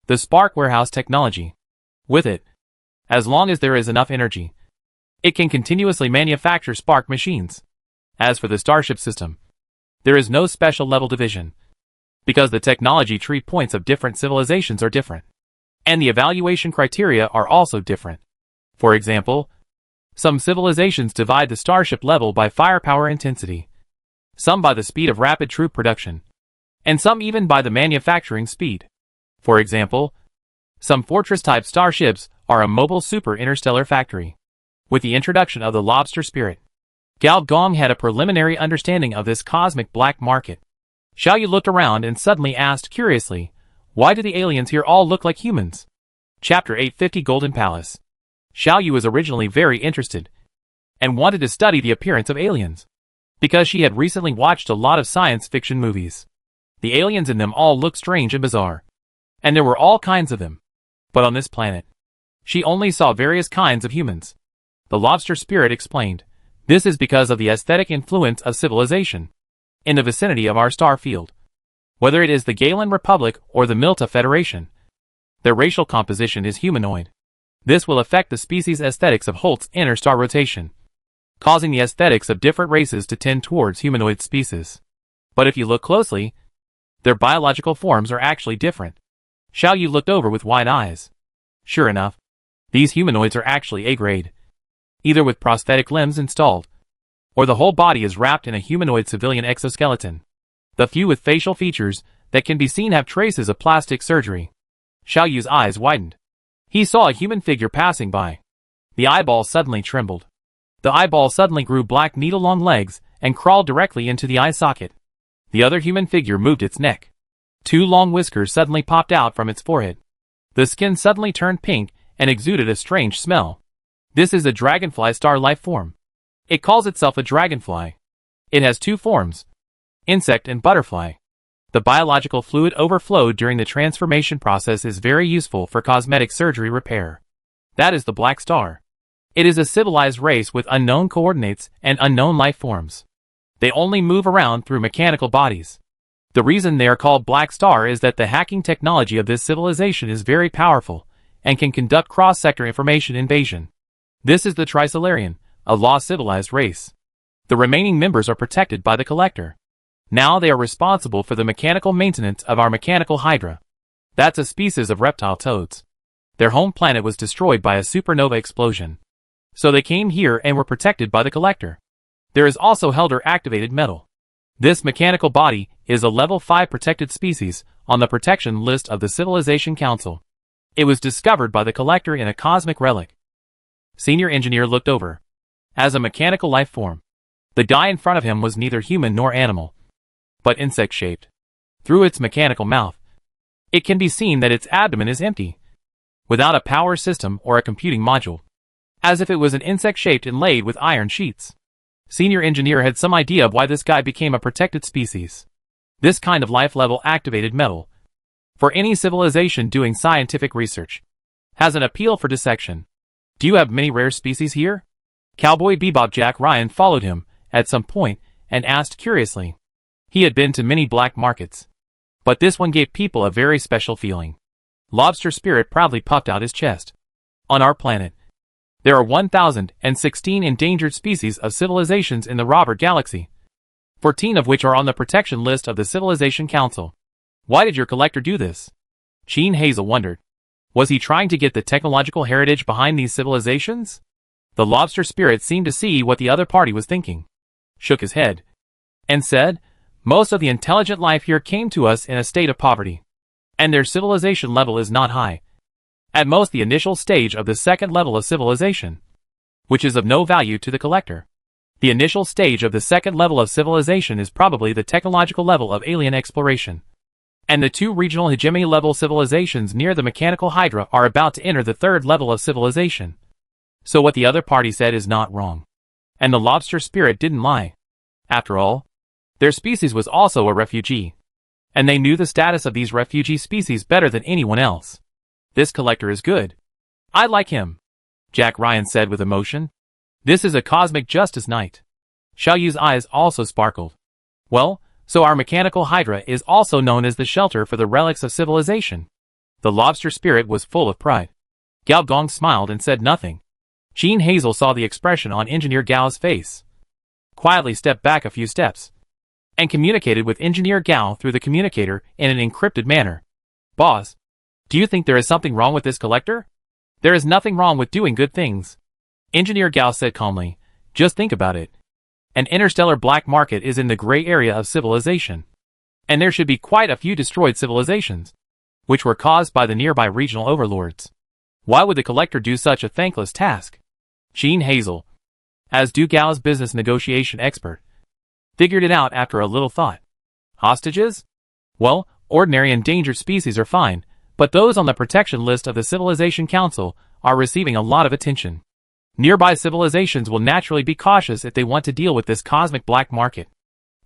the Spark Warehouse technology. With it, as long as there is enough energy, it can continuously manufacture spark machines. As for the starship system, there is no special level division, because the technology tree points of different civilizations are different, and the evaluation criteria are also different. For example, some civilizations divide the starship level by firepower intensity, some by the speed of rapid troop production, and some even by the manufacturing speed. For example, some fortress-type starships are a mobile super interstellar factory. With the introduction of the lobster spirit, Gao Gong had a preliminary understanding of this cosmic black market. Xiao Yu looked around and suddenly asked curiously, "Why do the aliens here all look like humans?" Chapter 850 Golden Palace. Xiao Yu was originally very interested and wanted to study the appearance of aliens, because she had recently watched a lot of science fiction movies. The aliens in them all looked strange and bizarre, and there were all kinds of them. But on this planet, she only saw various kinds of humans. The lobster spirit explained, "This is because of the aesthetic influence of civilization in the vicinity of our star field. Whether it is the Galen Republic or the Myrta Federation, their racial composition is humanoid. This will affect the species aesthetics of Holt's inner star rotation, causing the aesthetics of different races to tend towards humanoid species. But if you look closely, their biological forms are actually different." Xiao Yu looked over with wide eyes. Sure enough, these humanoids are actually A-grade, either with prosthetic limbs installed, or the whole body is wrapped in a humanoid civilian exoskeleton. The few with facial features that can be seen have traces of plastic surgery. Xiao Yu's eyes widened. He saw a human figure passing by. The eyeball suddenly trembled. The eyeball suddenly grew black needle-long legs and crawled directly into the eye socket. The other human figure moved its neck. 2 long whiskers suddenly popped out from its forehead. The skin suddenly turned pink and exuded a strange smell. This is a dragonfly star life form. It calls itself a dragonfly. It has 2 forms, insect and butterfly. The biological fluid overflowed during the transformation process is very useful for cosmetic surgery repair. That is the Black Star. It is a civilized race with unknown coordinates and unknown life forms. They only move around through mechanical bodies. The reason they are called Black Star is that the hacking technology of this civilization is very powerful and can conduct cross-sector information invasion. This is the Trisolarian, a lost civilized race. The remaining members are protected by the Collector. Now they are responsible for the mechanical maintenance of our mechanical Hydra. That's a species of reptile toads. Their home planet was destroyed by a supernova explosion, so they came here and were protected by the Collector. There is also Helder-activated metal. This mechanical body is a level 5 protected species on the protection list of the Civilization Council. It was discovered by the Collector in a cosmic relic. Senior engineer looked over. As a mechanical life form, the guy in front of him was neither human nor animal, but insect-shaped. Through its mechanical mouth, it can be seen that its abdomen is empty, without a power system or a computing module, as if it was an insect-shaped inlaid with iron sheets. Senior engineer had some idea of why this guy became a protected species. This kind of life-level activated metal for any civilization doing scientific research. Has an appeal for dissection. Do you have many rare species here? Cowboy Bebop Jack Ryan followed him at some point and asked curiously. He had been to many black markets, but this one gave people a very special feeling. Lobster Spirit proudly puffed out his chest. On our planet, there are 1,016 endangered species of civilizations in the Robert Galaxy, 14 of which are on the protection list of the Civilization Council. Why did your collector do this? Sheen Hazel wondered. Was he trying to get the technological heritage behind these civilizations? The Lobster Spirit seemed to see what the other party was thinking, shook his head, and said, most of the intelligent life here came to us in a state of poverty, and their civilization level is not high. At most the initial stage of the second level of civilization, which is of no value to the collector. The initial stage of the second level of civilization is probably the technological level of alien exploration. And the two regional hegemony level civilizations near the mechanical hydra are about to enter the third level of civilization. So what the other party said is not wrong. And the Lobster Spirit didn't lie. After all, their species was also a refugee. And they knew the status of these refugee species better than anyone else. This collector is good. I like him, Jack Ryan said with emotion. This is a cosmic justice knight. Xiao Yu's eyes also sparkled. Well, so our mechanical hydra is also known as the shelter for the relics of civilization. The Lobster Spirit was full of pride. Gao Gong smiled and said nothing. Sheen Hazel saw the expression on Engineer Gao's face, quietly stepped back a few steps, and communicated with Engineer Gao through the communicator in an encrypted manner. Boss, do you think there is something wrong with this collector? There is nothing wrong with doing good things, Engineer Gao said calmly. Just think about it. An interstellar black market is in the gray area of civilization. And there should be quite a few destroyed civilizations, which were caused by the nearby regional overlords. Why would the collector do such a thankless task? Sheen Hazel, as Du Gao's business negotiation expert, figured it out after a little thought. Hostages? Well, ordinary endangered species are fine, but those on the protection list of the Civilization Council are receiving a lot of attention. Nearby civilizations will naturally be cautious if they want to deal with this cosmic black market.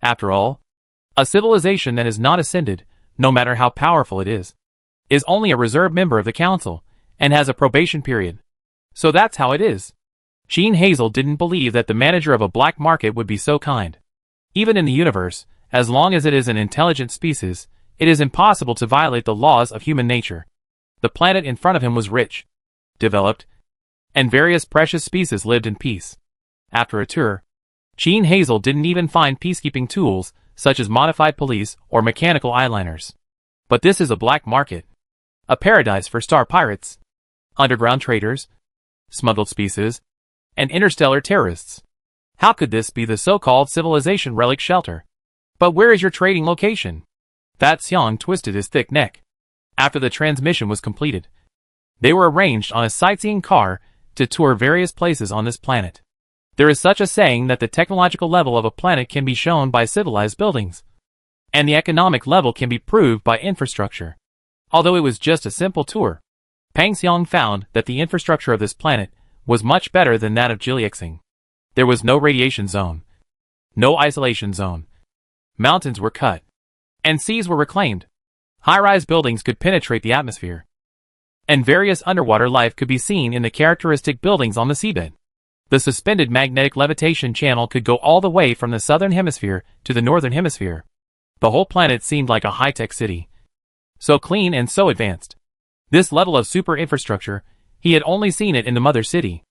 After all, a civilization that is not ascended, no matter how powerful it is only a reserve member of the council, and has a probation period. So that's how it is. Sheen Hazel didn't believe that the manager of a black market would be so kind. Even in the universe, as long as it is an intelligent species, it is impossible to violate the laws of human nature. The planet in front of him was rich, developed, and various precious species lived in peace. After a tour, Sheen Hazel didn't even find peacekeeping tools, such as modified police or mechanical eyeliners. But this is a black market. A paradise for star pirates, underground traders, smuggled species, and interstellar terrorists. How could this be the so-called civilization relic shelter? But where is your trading location? Fat Xiang twisted his thick neck. After the transmission was completed, they were arranged on a sightseeing car to tour various places on this planet. There is such a saying that the technological level of a planet can be shown by civilized buildings, and the economic level can be proved by infrastructure. Although it was just a simple tour, Pang Xiang found that the infrastructure of this planet was much better than that of Jiliexing. There was no radiation zone, no isolation zone. Mountains were cut, and seas were reclaimed. High-rise buildings could penetrate the atmosphere, and various underwater life could be seen in the characteristic buildings on the seabed. The suspended magnetic levitation channel could go all the way from the southern hemisphere to the northern hemisphere. The whole planet seemed like a high-tech city, so clean and so advanced. This level of super infrastructure, he had only seen it in the mother city.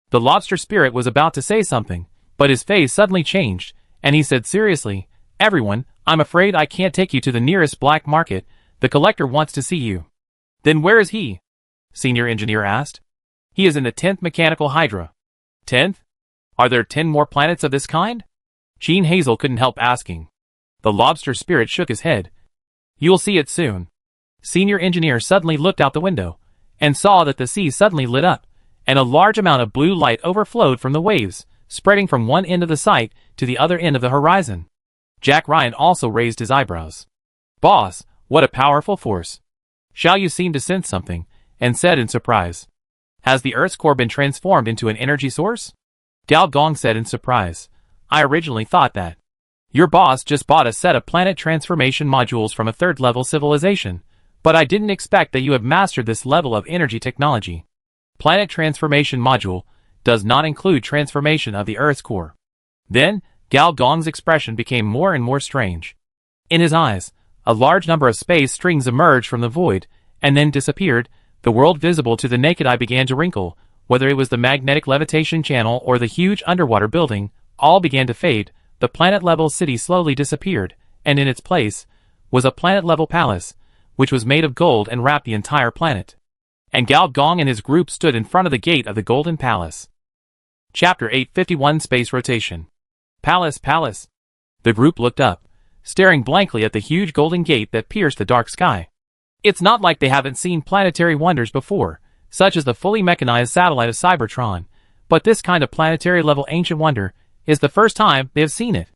The Lobster Spirit was about to say something, but his face suddenly changed, and he said seriously, "Everyone, I'm afraid I can't take you to the nearest black market. The collector wants to see you." "Then where is he?" Senior Engineer asked. "He is in the 10th Mechanical Hydra." 10th? Are there 10 more planets of this kind? Sheen Hazel couldn't help asking. The Lobster Spirit shook his head. "You'll see it soon." Senior Engineer suddenly looked out the window, and saw that the sea suddenly lit up, and a large amount of blue light overflowed from the waves, spreading from one end of the site to the other end of the horizon. Jack Ryan also raised his eyebrows. "Boss, what a powerful force." Xiao Yu seemed to sense something, and said in surprise, "Has the Earth's core been transformed into an energy source?" Gao Gong said in surprise, "I originally thought that. Your boss just bought a set of planet transformation modules from a third-level civilization, But I didn't expect that you have mastered this level of energy technology. Planet Transformation Module does not include transformation of the Earth's core. Then, Gao Gong's expression became more and more strange. In his eyes, a large number of space strings emerged from the void, and then disappeared. The world visible to the naked eye began to wrinkle. Whether it was the magnetic levitation channel or the huge underwater building, all began to fade. The planet-level city slowly disappeared, and in its place was a planet-level palace, which was made of gold and wrapped the entire planet. And Gao Gong and his group stood in front of the gate of the Golden Palace. Chapter 851 Space Rotation. Palace. The group looked up, staring blankly at the huge golden gate that pierced the dark sky. It's not like they haven't seen planetary wonders before, such as the fully mechanized satellite of Cybertron, but this kind of planetary-level ancient wonder is the first time they have seen it.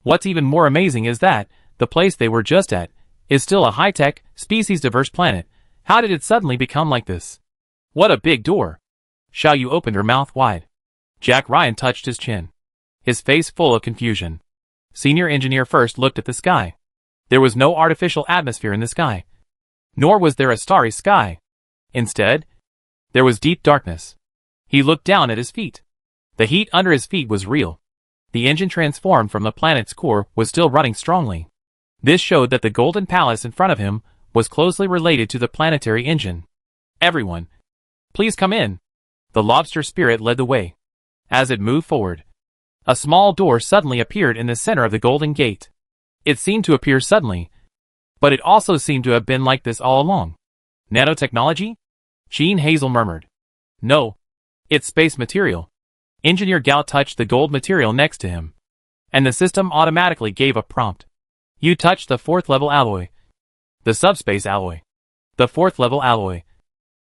What's even more amazing is that the place they were just at is still a high-tech, species-diverse planet. How did it suddenly become like this? What a big door! Xiao Yu opened her mouth wide. Jack Ryan touched his chin, his face full of confusion. Senior engineer first looked at the sky. There was no artificial atmosphere in the sky, nor was there a starry sky. Instead, there was deep darkness. He looked down at his feet. The heat under his feet was real. The engine transformed from the planet's core was still running strongly. This showed that the Golden Palace in front of him was closely related to the planetary engine. Everyone, please come in. The lobster spirit led the way. As it moved forward, a small door suddenly appeared in the center of the Golden Gate. It seemed to appear suddenly, but it also seemed to have been like this all along. Nanotechnology? Jean Hazel murmured. No, it's space material. Engineer Gao touched the gold material next to him, and the system automatically gave a prompt. You touched the 4th level alloy. The subspace alloy. The 4th level alloy.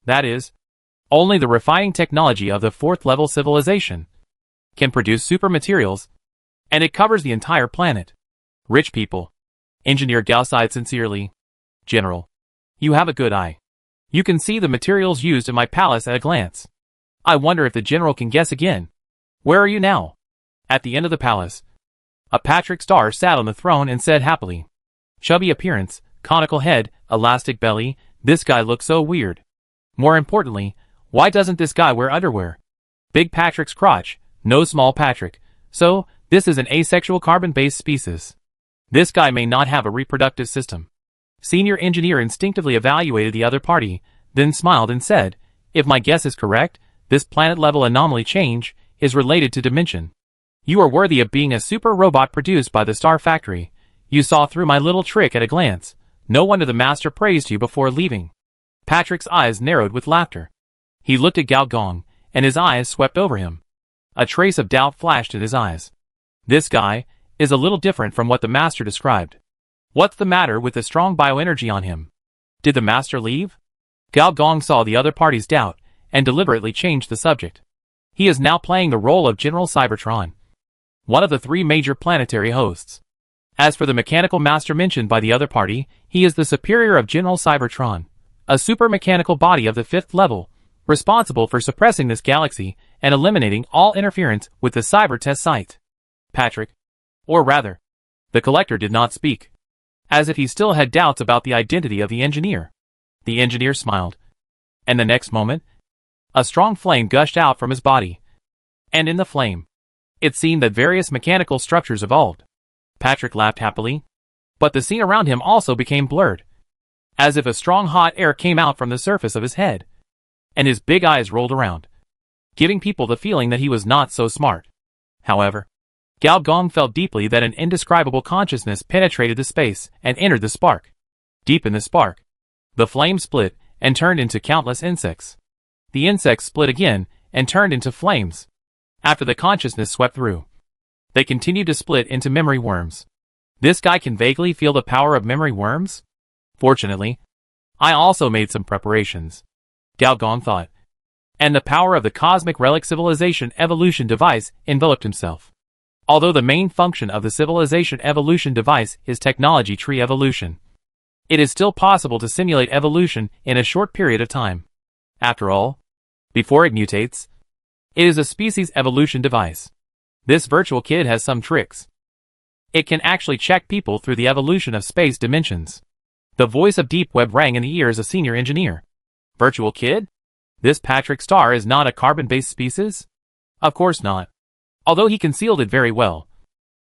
That is, only the refining technology of the 4th level civilization can produce super materials, and it covers the entire planet. Rich people. Engineer Gao sighed sincerely. General, you have a good eye. You can see the materials used in my palace at a glance. I wonder if the general can guess again. Where are you now? At the end of the palace. A Patrick Star sat on the throne and said happily. Chubby appearance, conical head, elastic belly, this guy looks so weird. More importantly, why doesn't this guy wear underwear? Big Patrick's crotch, no small Patrick. So, this is an asexual carbon-based species. This guy may not have a reproductive system. Senior engineer instinctively evaluated the other party, then smiled and said, if my guess is correct, this planet-level anomaly change is related to dimension. You are worthy of being a super robot produced by the Star Factory. You saw through my little trick at a glance. No wonder the master praised you before leaving. Patrick's eyes narrowed with laughter. He looked at Gao Gong, and his eyes swept over him. A trace of doubt flashed in his eyes. This guy is a little different from what the master described. What's the matter with the strong bioenergy on him? Did the master leave? Gao Gong saw the other party's doubt, and deliberately changed the subject. He is now playing the role of General Cybertron, one of the 3 major planetary hosts. As for the mechanical master mentioned by the other party, he is the superior of General Cybertron, a super mechanical body of the 5th level, responsible for suppressing this galaxy and eliminating all interference with the cyber test site. Patrick, or rather, the collector did not speak, as if he still had doubts about the identity of the engineer. The engineer smiled, and the next moment, a strong flame gushed out from his body. And in the flame, it seemed that various mechanical structures evolved. Patrick laughed happily, but the scene around him also became blurred, as if a strong hot air came out from the surface of his head, and his big eyes rolled around, giving people the feeling that he was not so smart. However, Gao Gong felt deeply that an indescribable consciousness penetrated the space and entered the spark. Deep in the spark, the flame split and turned into countless insects. The insects split again and turned into flames. After the consciousness swept through, they continued to split into memory worms. This guy can vaguely feel the power of memory worms? Fortunately, I also made some preparations, Gao Gong thought. And the power of the Cosmic Relic Civilization Evolution Device enveloped himself. Although the main function of the Civilization Evolution Device is technology tree evolution, it is still possible to simulate evolution in a short period of time. After all, before it mutates, it is a species evolution device. This virtual kid has some tricks. It can actually check people through the evolution of space dimensions. The voice of Deep Web rang in the ears of Senior Engineer. Virtual kid? This Patrick Star is not a carbon-based species? Of course not. Although he concealed it very well.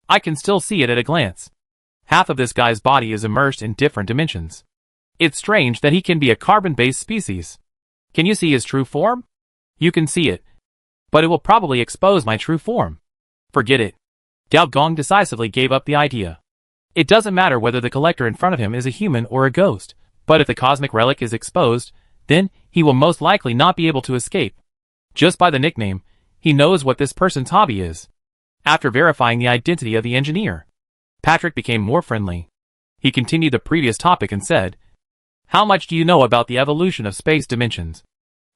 I can still see it at a glance. Half of this guy's body is immersed in different dimensions. It's strange that he can be a carbon-based species. Can you see his true form? You can see it. But it will probably expose my true form. Forget it. Gao Gong decisively gave up the idea. It doesn't matter whether the collector in front of him is a human or a ghost, but if the cosmic relic is exposed, then he will most likely not be able to escape. Just by the nickname, he knows what this person's hobby is. After verifying the identity of the engineer, Patrick became more friendly. He continued the previous topic and said, "How much do you know about the evolution of space dimensions,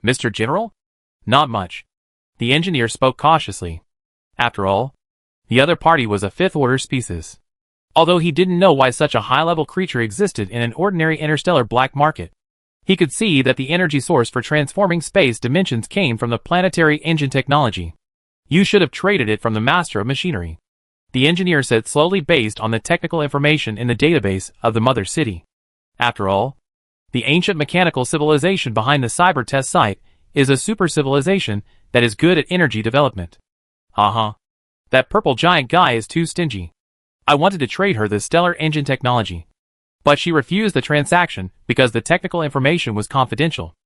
Mr. General?" "Not much." The engineer spoke cautiously. After all, the other party was a fifth-order species. Although he didn't know why such a high-level creature existed in an ordinary interstellar black market, he could see that the energy source for transforming space dimensions came from the planetary engine technology. You should have traded it from the master of machinery, the engineer said slowly, based on the technical information in the database of the mother city. After all, the ancient mechanical civilization behind the cyber test site is a super civilization that is good at energy development. That purple giant guy is too stingy. I wanted to trade her the stellar engine technology, but she refused the transaction because the technical information was confidential.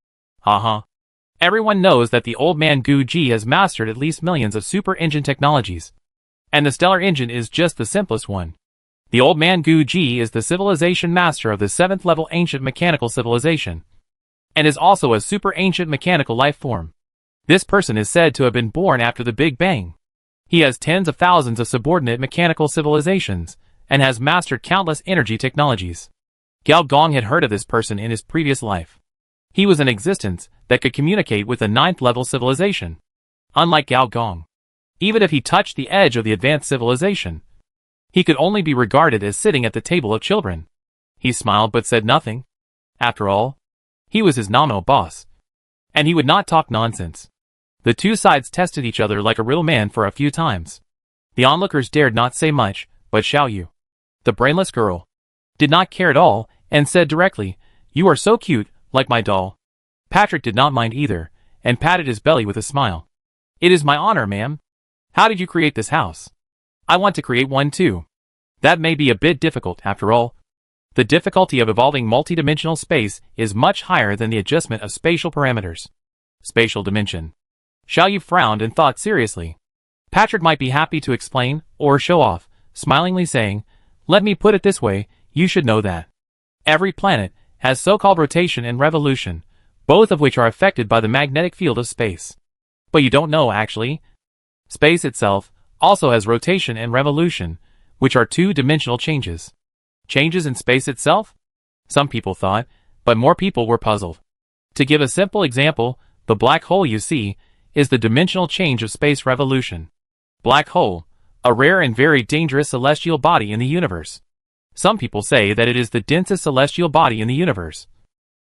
Everyone knows that the old man Gu Ji has mastered at least millions of super engine technologies, and the stellar engine is just the simplest one. The old man Gu Ji is the civilization master of the 7th level ancient mechanical civilization, and is also a super ancient mechanical life form. This person is said to have been born after the Big Bang. He has tens of thousands of subordinate mechanical civilizations, and has mastered countless energy technologies. Gao Gong had heard of this person in his previous life. He was an existence that could communicate with a 9th level civilization. Unlike Gao Gong, even if he touched the edge of the advanced civilization, he could only be regarded as sitting at the table of children. He smiled but said nothing. After all, he was his nominal boss, and he would not talk nonsense. The two sides tested each other like a real man for a few times. The onlookers dared not say much, but Xiao Yu, the brainless girl, did not care at all, and said directly, "You are so cute, like my doll." Patrick did not mind either, and patted his belly with a smile. "It is my honor, ma'am. How did you create this house? I want to create one too." That may be a bit difficult after all. The difficulty of evolving multidimensional space is much higher than the adjustment of spatial parameters. Spatial dimension. Xiao Yu frowned and thought seriously. Patrick might be happy to explain, or show off, smilingly saying, "Let me put it this way, you should know that every planet has so-called rotation and revolution, both of which are affected by the magnetic field of space. But you don't know, actually. Space itself also has rotation and revolution, which are two-dimensional changes." Changes in space itself? Some people thought, but more people were puzzled. To give a simple example, the black hole you see is the dimensional change of space revolution. Black hole, a rare and very dangerous celestial body in the universe. Some people say that it is the densest celestial body in the universe,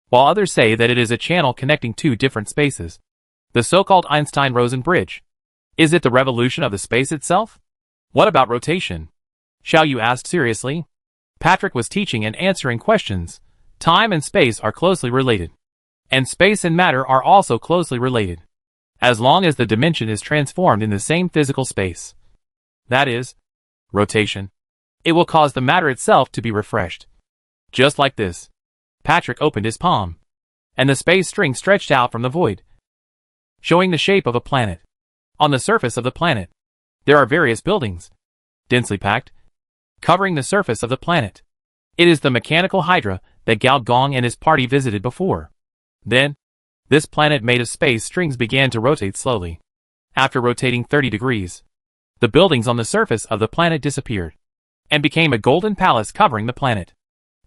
while others say that it is a channel connecting two different spaces. The so-called Einstein-Rosen bridge. Is it the revolution of the space itself? What about rotation? Xiao Yu asked seriously. Patrick was teaching and answering questions. Time and space are closely related, and space and matter are also closely related, as long as the dimension is transformed in the same physical space. That is, rotation. It will cause the matter itself to be refreshed. Just like this. Patrick opened his palm, and the space string stretched out from the void, showing the shape of a planet. On the surface of the planet, there are various buildings, densely packed, covering the surface of the planet. It is the mechanical hydra that Gao Gong and his party visited before. Then, this planet made of space strings began to rotate slowly. After rotating 30 degrees, the buildings on the surface of the planet disappeared, and became a golden palace covering the planet.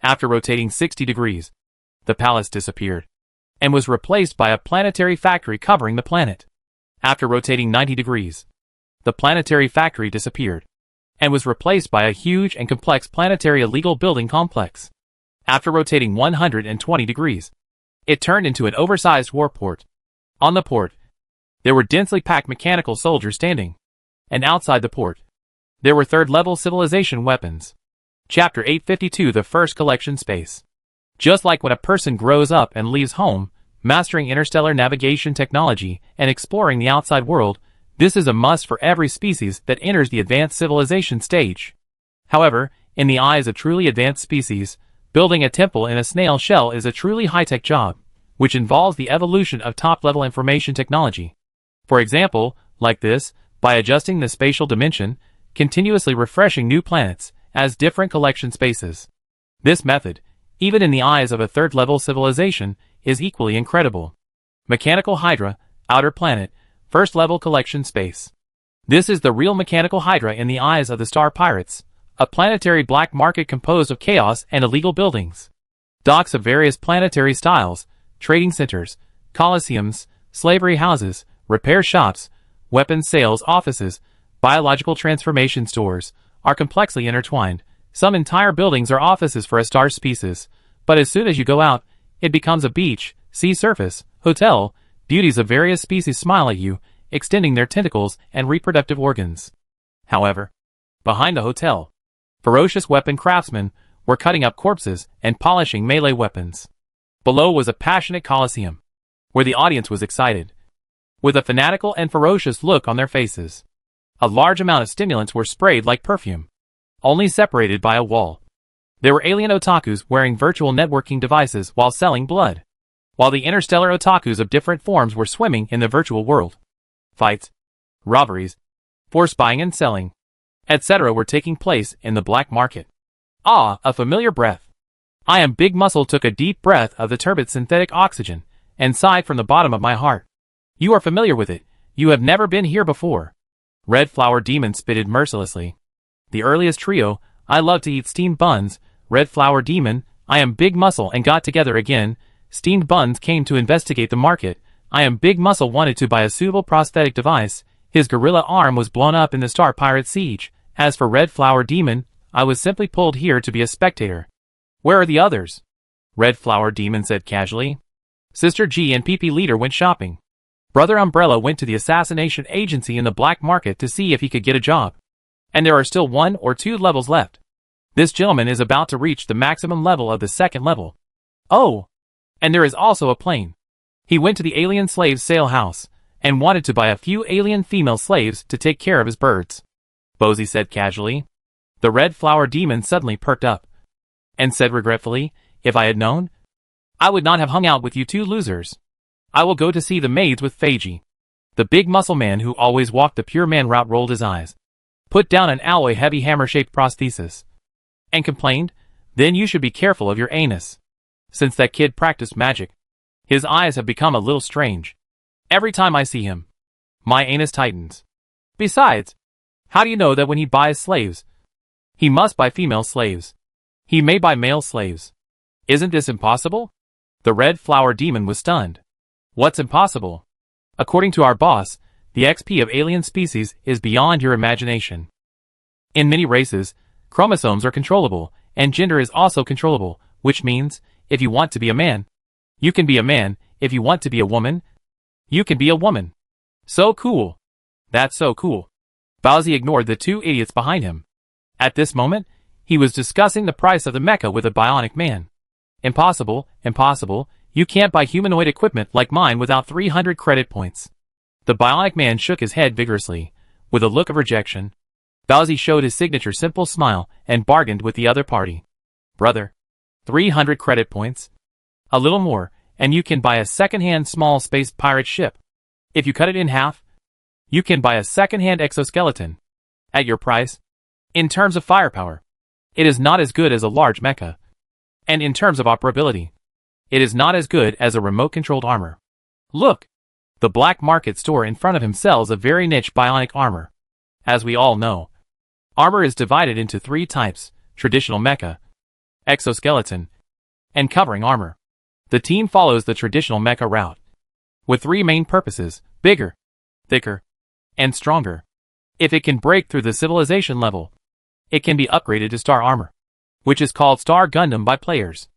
After rotating 60 degrees, the palace disappeared, and was replaced by a planetary factory covering the planet. After rotating 90 degrees, the planetary factory disappeared, and was replaced by a huge and complex planetary illegal building complex. After rotating 120 degrees, it turned into an oversized warport. On the port, there were densely packed mechanical soldiers standing, and outside the port, there were third-level civilization weapons. Chapter 852, The First Collection Space. Just like when a person grows up and leaves home, mastering interstellar navigation technology and exploring the outside world, this is a must for every species that enters the advanced civilization stage. However, in the eyes of truly advanced species, building a temple in a snail shell is a truly high-tech job, which involves the evolution of top-level information technology. For example, like this, by adjusting the spatial dimension, continuously refreshing new planets as different collection spaces. This method, even in the eyes of a third-level civilization, is equally incredible. Mechanical Hydra, outer planet, first-level collection space. This is the real mechanical Hydra in the eyes of the Star Pirates, a planetary black market composed of chaos and illegal buildings. Docks of various planetary styles, trading centers, coliseums, slavery houses, repair shops, weapons sales offices, biological transformation stores, are complexly intertwined. Some entire buildings are offices for a star species, but as soon as you go out, it becomes a beach, sea surface, hotel. Beauties of various species smile at you, extending their tentacles and reproductive organs. However, behind the hotel, ferocious weapon craftsmen were cutting up corpses and polishing melee weapons. Below was a passionate coliseum, where the audience was excited, with a fanatical and ferocious look on their faces. A large amount of stimulants were sprayed like perfume, only separated by a wall. There were alien otakus wearing virtual networking devices while selling blood, while the interstellar otakus of different forms were swimming in the virtual world. Fights, robberies, force buying and selling, etc. were taking place in the black market. Ah, a familiar breath. I am Big Muscle took a deep breath of the turbid synthetic oxygen and sighed from the bottom of my heart. You are familiar with it. You have never been here before. Red Flower Demon spitted mercilessly. The earliest trio, I love to eat steamed buns. Red Flower Demon, I am Big Muscle and got together again. Steamed buns came to investigate the market. I am Big Muscle wanted to buy a suitable prosthetic device. His gorilla arm was blown up in the Star Pirate siege. As for Red Flower Demon, I was simply pulled here to be a spectator. Where are the others? Red Flower Demon said casually. Sister G and PP Leader went shopping. Brother Umbrella went to the assassination agency in the black market to see if he could get a job. And there are still 1 or 2 levels left. This gentleman is about to reach the maximum level of the 2nd level. Oh! And there is also a plane. He went to the alien slave sale house, and wanted to buy a few alien female slaves to take care of his birds. Bozy said casually. The Red Flower Demon suddenly perked up, and said regretfully, if I had known, I would not have hung out with you two losers. I will go to see the maids with Feiji. The big muscle man who always walked the pure man route rolled his eyes, put down an alloy heavy hammer-shaped prosthesis, and complained, then you should be careful of your anus. Since that kid practiced magic, his eyes have become a little strange. Every time I see him, my anus tightens. Besides, how do you know that when he buys slaves, he must buy female slaves? He may buy male slaves. Isn't this impossible? The Red Flower Demon was stunned. What's impossible? According to our boss, the XP of alien species is beyond your imagination. In many races, chromosomes are controllable, and gender is also controllable, which means, if you want to be a man, you can be a man. If you want to be a woman, you can be a woman. So cool. That's so cool. Bowsy ignored the two idiots behind him. At this moment, he was discussing the price of the mecha with a bionic man. Impossible, impossible, you can't buy humanoid equipment like mine without 300 credit points. The bionic man shook his head vigorously, with a look of rejection. Bowsy showed his signature simple smile and bargained with the other party. Brother, 300 credit points? A little more, and you can buy a second-hand small space pirate ship. If you cut it in half, you can buy a second-hand exoskeleton. At your price. In terms of firepower, it is not as good as a large mecha. And in terms of operability, it is not as good as a remote-controlled armor. Look! The black market store in front of him sells a very niche bionic armor. As we all know, armor is divided into 3 types: traditional mecha, exoskeleton, and covering armor. The team follows the traditional mecha route, with 3 main purposes: bigger, thicker, and stronger. If it can break through the civilization level, it can be upgraded to star armor, which is called Star Gundam by players.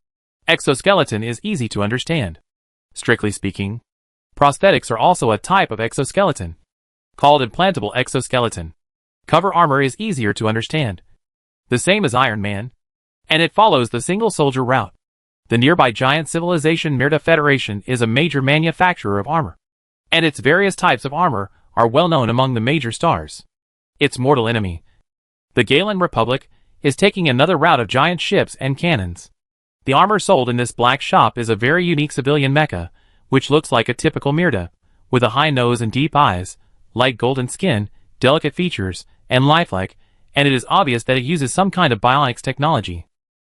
Exoskeleton is easy to understand. Strictly speaking, prosthetics are also a type of exoskeleton, called implantable exoskeleton. Cover armor is easier to understand, the same as Iron Man, and it follows the single soldier route. The nearby giant civilization Myrta Federation is a major manufacturer of armor, and its various types of armor are well known among the major stars. Its mortal enemy, the Galen Republic, is taking another route of giant ships and cannons. The armor sold in this black shop is a very unique civilian mecha, which looks like a typical Myrta, with a high nose and deep eyes, light golden skin, delicate features, and lifelike, and it is obvious that it uses some kind of bionics technology.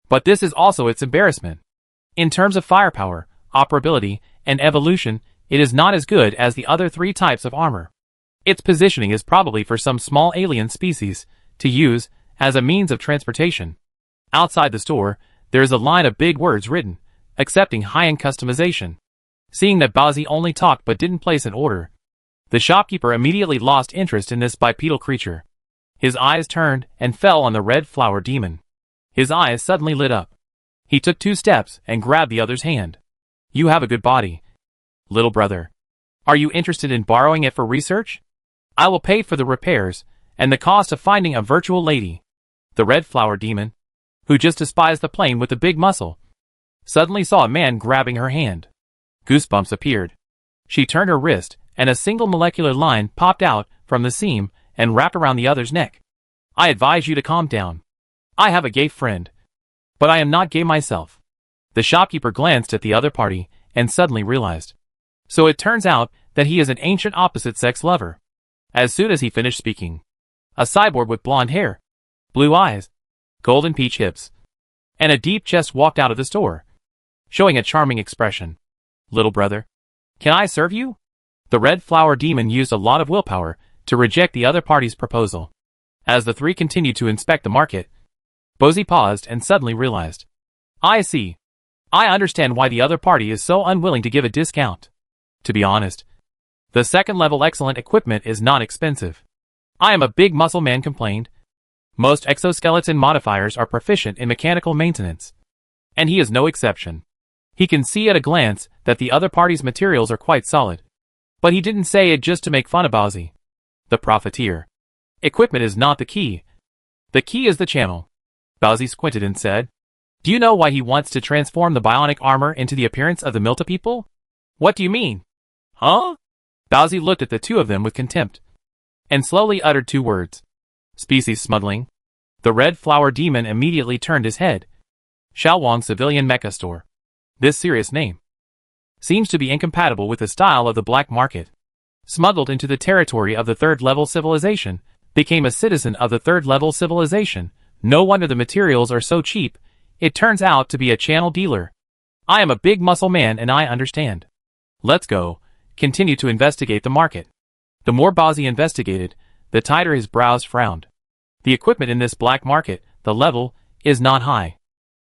But this is also its embarrassment. In terms of firepower, operability, and evolution, it is not as good as the other three types of armor. Its positioning is probably for some small alien species to use as a means of transportation. Outside the store, there is a line of big words written, accepting high-end customization. Seeing that Bazi only talked but didn't place an order, the shopkeeper immediately lost interest in this bipedal creature. His eyes turned and fell on the red flower demon. His eyes suddenly lit up. He took 2 steps and grabbed the other's hand. You have a good body, little brother. Are you interested in borrowing it for research? I will pay for the repairs and the cost of finding a virtual lady. The red flower demon, who just despised the plane with the big muscle, suddenly saw a man grabbing her hand. Goosebumps appeared. She turned her wrist, and a single molecular line popped out from the seam and wrapped around the other's neck. I advise you to calm down. I have a gay friend, but I am not gay myself. The shopkeeper glanced at the other party and suddenly realized. So it turns out that he is an ancient opposite-sex lover. As soon as he finished speaking, a cyborg with blonde hair, blue eyes, golden peach hips, and a deep chest walked out of the store, showing a charming expression. Little brother, can I serve you? The red flower demon used a lot of willpower to reject the other party's proposal. As the three continued to inspect the market, Bozy paused and suddenly realized. I see. I understand why the other party is so unwilling to give a discount. To be honest, the second-level excellent equipment is not expensive. I am a big muscle man complained. Most exoskeleton modifiers are proficient in mechanical maintenance, and he is no exception. He can see at a glance that the other party's materials are quite solid. But he didn't say it just to make fun of Bazi, the profiteer. Equipment is not the key. The key is the channel. Bazi squinted and said, Do you know why he wants to transform the bionic armor into the appearance of the Milta people? What do you mean? Huh? Bazi looked at the two of them with contempt, and slowly uttered 2 words. Species smuggling. The red flower demon immediately turned his head. Shaowong Civilian Mecha Store. This serious name seems to be incompatible with the style of the black market. Smuggled into the territory of the third-level civilization, became a citizen of the third-level civilization. No wonder the materials are so cheap. It turns out to be a channel dealer. I am a big muscle man and I understand. Let's go. Continue to investigate the market. The more Bazi investigated, the tighter his brows frowned. The equipment in this black market, the level, is not high.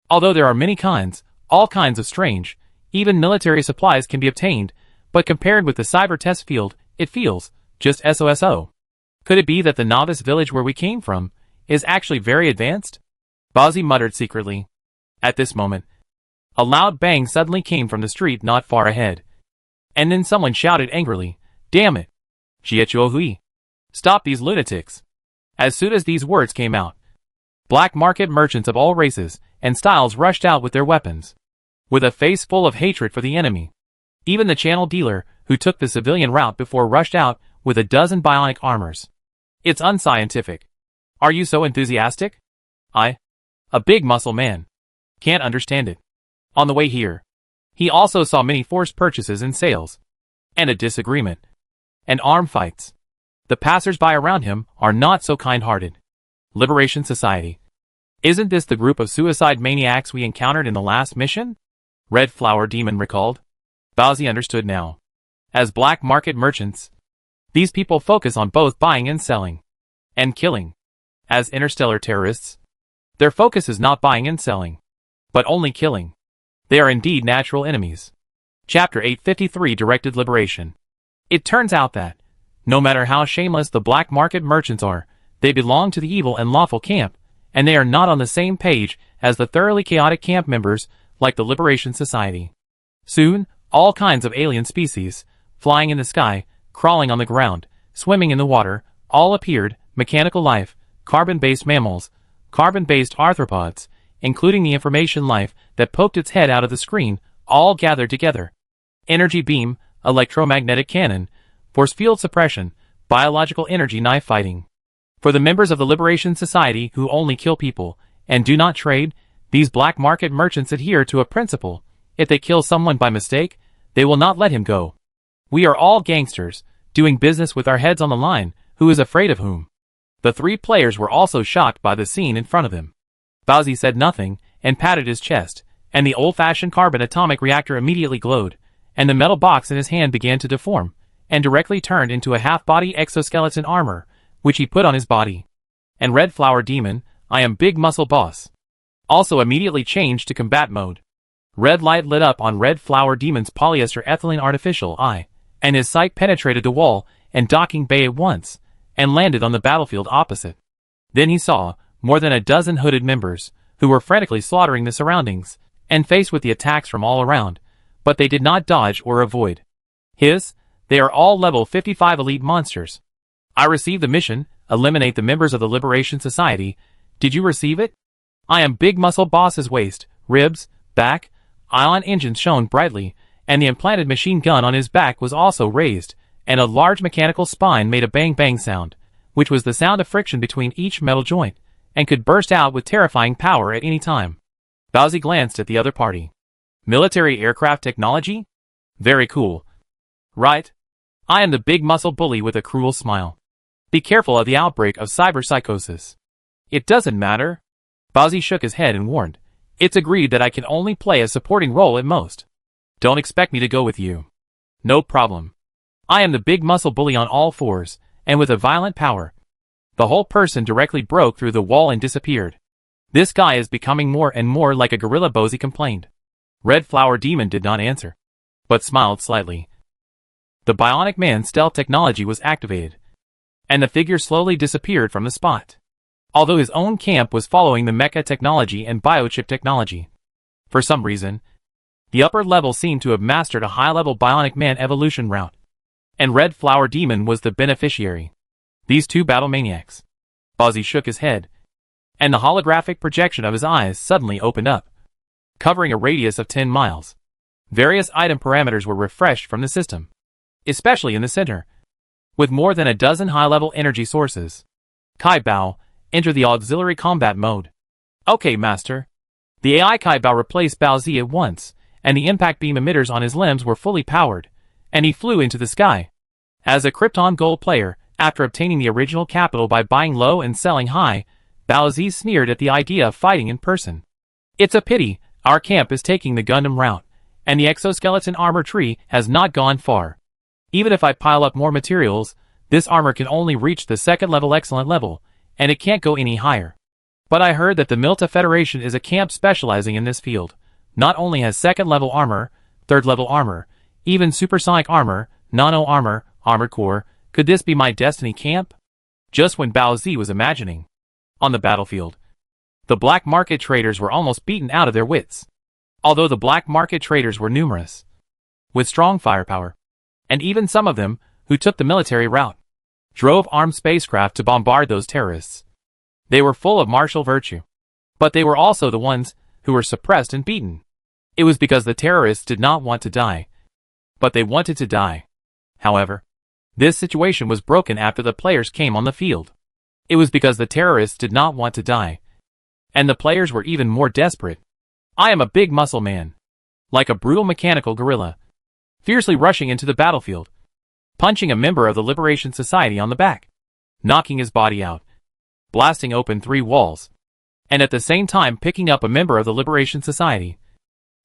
Although there are many kinds, all kinds of strange, even military supplies can be obtained, but compared with the cyber test field, it feels just SOSO. Could it be that the novice village where we came from is actually very advanced? Bazi muttered secretly. At this moment, a loud bang suddenly came from the street not far ahead. And then someone shouted angrily, Damn it! Jiechuohui! Stop these lunatics! As soon as these words came out, black market merchants of all races and styles rushed out with their weapons, with a face full of hatred for the enemy. Even the channel dealer, who took the civilian route before, rushed out with a dozen bionic armors. It's unscientific. Are you so enthusiastic? I, a big muscle man, can't understand it. On the way here, he also saw many forced purchases and sales, and a disagreement, and armed fights. The passers-by around him are not so kind-hearted. Liberation Society. Isn't this the group of suicide maniacs we encountered in the last mission? Red Flower Demon recalled. Bazi understood now. As black market merchants, these people focus on both buying and selling, and killing. As interstellar terrorists, their focus is not buying and selling, but only killing. They are indeed natural enemies. Chapter 853 Directed Liberation. It turns out that, no matter how shameless the black market merchants are, they belong to the evil and lawful camp, and they are not on the same page as the thoroughly chaotic camp members like the Liberation Society. Soon, all kinds of alien species, flying in the sky, crawling on the ground, swimming in the water, all appeared, mechanical life, carbon-based mammals, carbon-based arthropods, including the information life that poked its head out of the screen, all gathered together. Energy beam, electromagnetic cannon, force field suppression, biological energy knife fighting. For the members of the Liberation Society who only kill people and do not trade, these black market merchants adhere to a principle: if they kill someone by mistake, they will not let him go. We are all gangsters, doing business with our heads on the line. Who is afraid of whom? The three players were also shocked by the scene in front of them. Bowsy said nothing and patted his chest, and the old-fashioned carbon atomic reactor immediately glowed, and the metal box in his hand began to deform, and directly turned into a half-body exoskeleton armor, which he put on his body. And Red Flower Demon, I am Big Muscle Boss, also immediately changed to combat mode. Red light lit up on Red Flower Demon's polyester ethylene artificial eye, and his sight penetrated the wall and docking bay at once, and landed on the battlefield opposite. Then he saw more than a dozen hooded members, who were frantically slaughtering the surroundings, and faced with the attacks from all around, but they did not dodge or avoid. They are all level 55 elite monsters. I received the mission, eliminate the members of the Liberation Society. Did you receive it? I am Big Muscle Boss's waist, ribs, back, ion engines shone brightly, and the implanted machine gun on his back was also raised, and a large mechanical spine made a bang-bang sound, which was the sound of friction between each metal joint, and could burst out with terrifying power at any time. Bowsy glanced at the other party. Military aircraft technology? Very cool. Right? I am the big muscle bully with a cruel smile. Be careful of the outbreak of cyberpsychosis. It doesn't matter. Bowsy shook his head and warned. It's agreed that I can only play a supporting role at most. Don't expect me to go with you. No problem. I am the big muscle bully on all fours, and with a violent power. The whole person directly broke through the wall and disappeared. This guy is becoming more and more like a gorilla, Bowsy complained. Red Flower Demon did not answer, but smiled slightly. The Bionic Man stealth technology was activated, and the figure slowly disappeared from the spot, although his own camp was following the mecha technology and biochip technology. For some reason, the upper level seemed to have mastered a high-level Bionic Man evolution route, and Red Flower Demon was the beneficiary. These two battle maniacs. Bowsy shook his head, and the holographic projection of his eyes suddenly opened up, covering a radius of 10 miles. Various item parameters were refreshed from the system, especially in the center, with more than a dozen high-level energy sources. Kai Bao, enter the auxiliary combat mode. Okay, Master. The AI Kai Bao replaced Bowsy at once, and the impact beam emitters on his limbs were fully powered, and he flew into the sky. As a Krypton Gold player, after obtaining the original capital by buying low and selling high, Bowsy sneered at the idea of fighting in person. It's a pity, our camp is taking the Gundam route, and the exoskeleton armor tree has not gone far. Even if I pile up more materials, this armor can only reach the second level excellent level, and it can't go any higher. But I heard that the Milta Federation is a camp specializing in this field. Not only has second level armor, third level armor, even supersonic armor, nano armor, armored core. Could this be my destiny camp? Just when Bowsy was imagining. On the battlefield, the black market traders were almost beaten out of their wits. Although the black market traders were numerous, with strong firepower, and even some of them, who took the military route, drove armed spacecraft to bombard those terrorists. They were full of martial virtue, but they were also the ones who were suppressed and beaten. It was because the terrorists did not want to die, but they wanted to die. However, this situation was broken after the players came on the field. It was because the terrorists did not want to die, and the players were even more desperate. I am a big muscle man, like a brutal mechanical gorilla, fiercely rushing into the battlefield, punching a member of the Liberation Society on the back, knocking his body out, blasting open 3 walls, and at the same time picking up a member of the Liberation Society,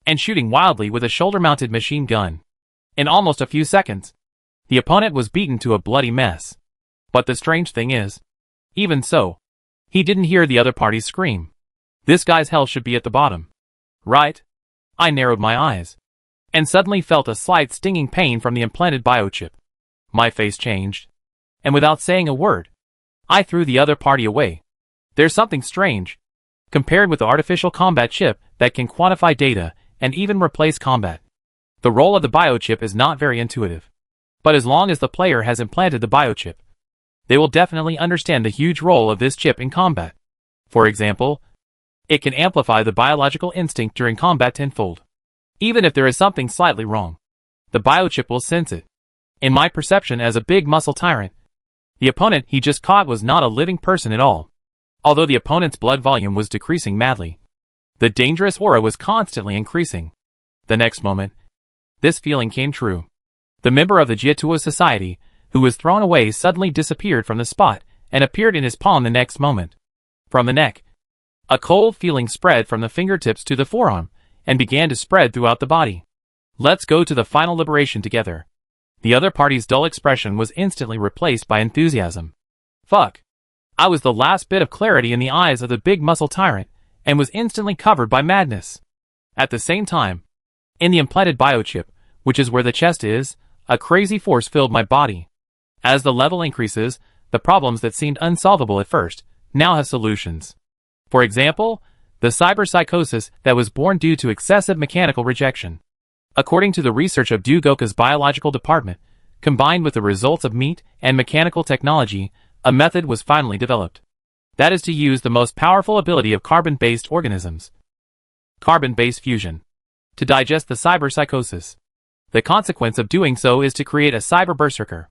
and shooting wildly with a shoulder-mounted machine gun. In almost a few seconds, the opponent was beaten to a bloody mess. But the strange thing is, even so, he didn't hear the other party scream. This guy's health should be at the bottom. Right? I narrowed my eyes, and suddenly felt a slight stinging pain from the implanted biochip. My face changed, and without saying a word, I threw the other party away. There's something strange, compared with the artificial combat chip that can quantify data and even replace combat. The role of the biochip is not very intuitive. But as long as the player has implanted the biochip, they will definitely understand the huge role of this chip in combat. For example, It can amplify the biological instinct during combat tenfold. Even if there is something slightly wrong, the biochip will sense it. In my perception as a big muscle tyrant, the opponent he just caught was not a living person at all. Although the opponent's blood volume was decreasing madly, the dangerous aura was constantly increasing. The next moment, this feeling came true. The member of the Jiatua Society, who was thrown away, suddenly disappeared from the spot and appeared in his palm the next moment. From the neck, a cold feeling spread from the fingertips to the forearm and began to spread throughout the body. Let's go to the final liberation together. The other party's dull expression was instantly replaced by enthusiasm. Fuck. I was the last bit of clarity in the eyes of the big muscle tyrant and was instantly covered by madness. At the same time, in the implanted biochip, which is where the chest is, a crazy force filled my body. As the level increases, the problems that seemed unsolvable at first now have solutions. For example, the cyberpsychosis that was born due to excessive mechanical rejection. According to the research of Dugoka's biological department, combined with the results of meat and mechanical technology, a method was finally developed. That is to use the most powerful ability of carbon-based organisms, carbon-based fusion, to digest the cyberpsychosis. The consequence of doing so is to create a cyber berserker.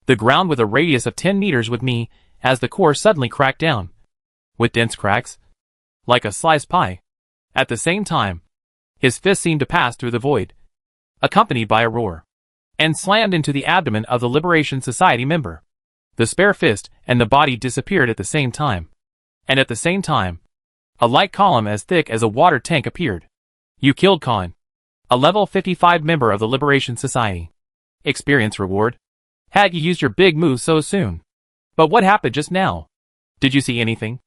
The ground with a radius of 10 meters with me as the core suddenly cracked down, with dense cracks, like a sliced pie. At the same time, his fist seemed to pass through the void, accompanied by a roar, and slammed into the abdomen of the Liberation Society member. The spare fist and the body disappeared at the same time. And at the same time, a light column as thick as a water tank appeared. You killed Khan, a level 55 member of the Liberation Society. Experience reward. Had you used your big move so soon? But what happened just now? Did you see anything?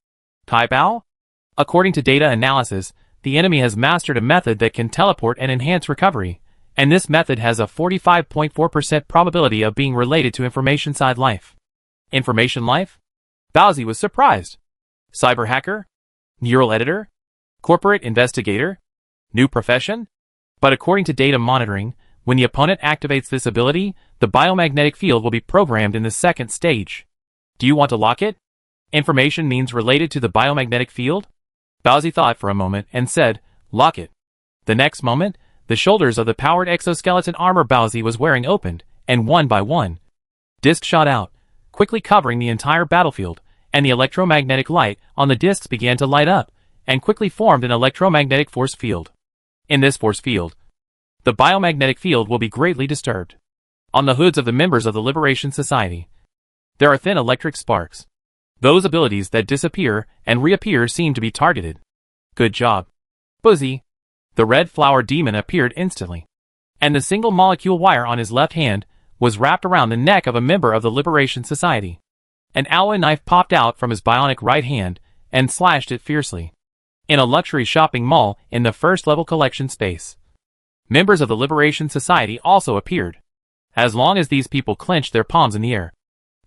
Tai Bao? According to data analysis, the enemy has mastered a method that can teleport and enhance recovery, and this method has a 45.4% probability of being related to information side life. Information life? Baozi was surprised. Cyber hacker? Neural editor? Corporate investigator? New profession? But according to data monitoring, when the opponent activates this ability, the biomagnetic field will be programmed in the second stage. Do you want to lock it? Information means related to the biomagnetic field? Baozi thought for a moment and said, lock it. The next moment, the shoulders of the powered exoskeleton armor Baozi was wearing opened, and one by one, discs shot out, quickly covering the entire battlefield, and the electromagnetic light on the discs began to light up, and quickly formed an electromagnetic force field. In this force field, the biomagnetic field will be greatly disturbed. On the hoods of the members of the Liberation Society, there are thin electric sparks. Those abilities that disappear and reappear seem to be targeted. Good job. Buzzy. The red flower demon appeared instantly, and the single molecule wire on his left hand was wrapped around the neck of a member of the Liberation Society. An alloy knife popped out from his bionic right hand and slashed it fiercely. In a luxury shopping mall in the first-level collection space, members of the Liberation Society also appeared. As long as these people clenched their palms in the air,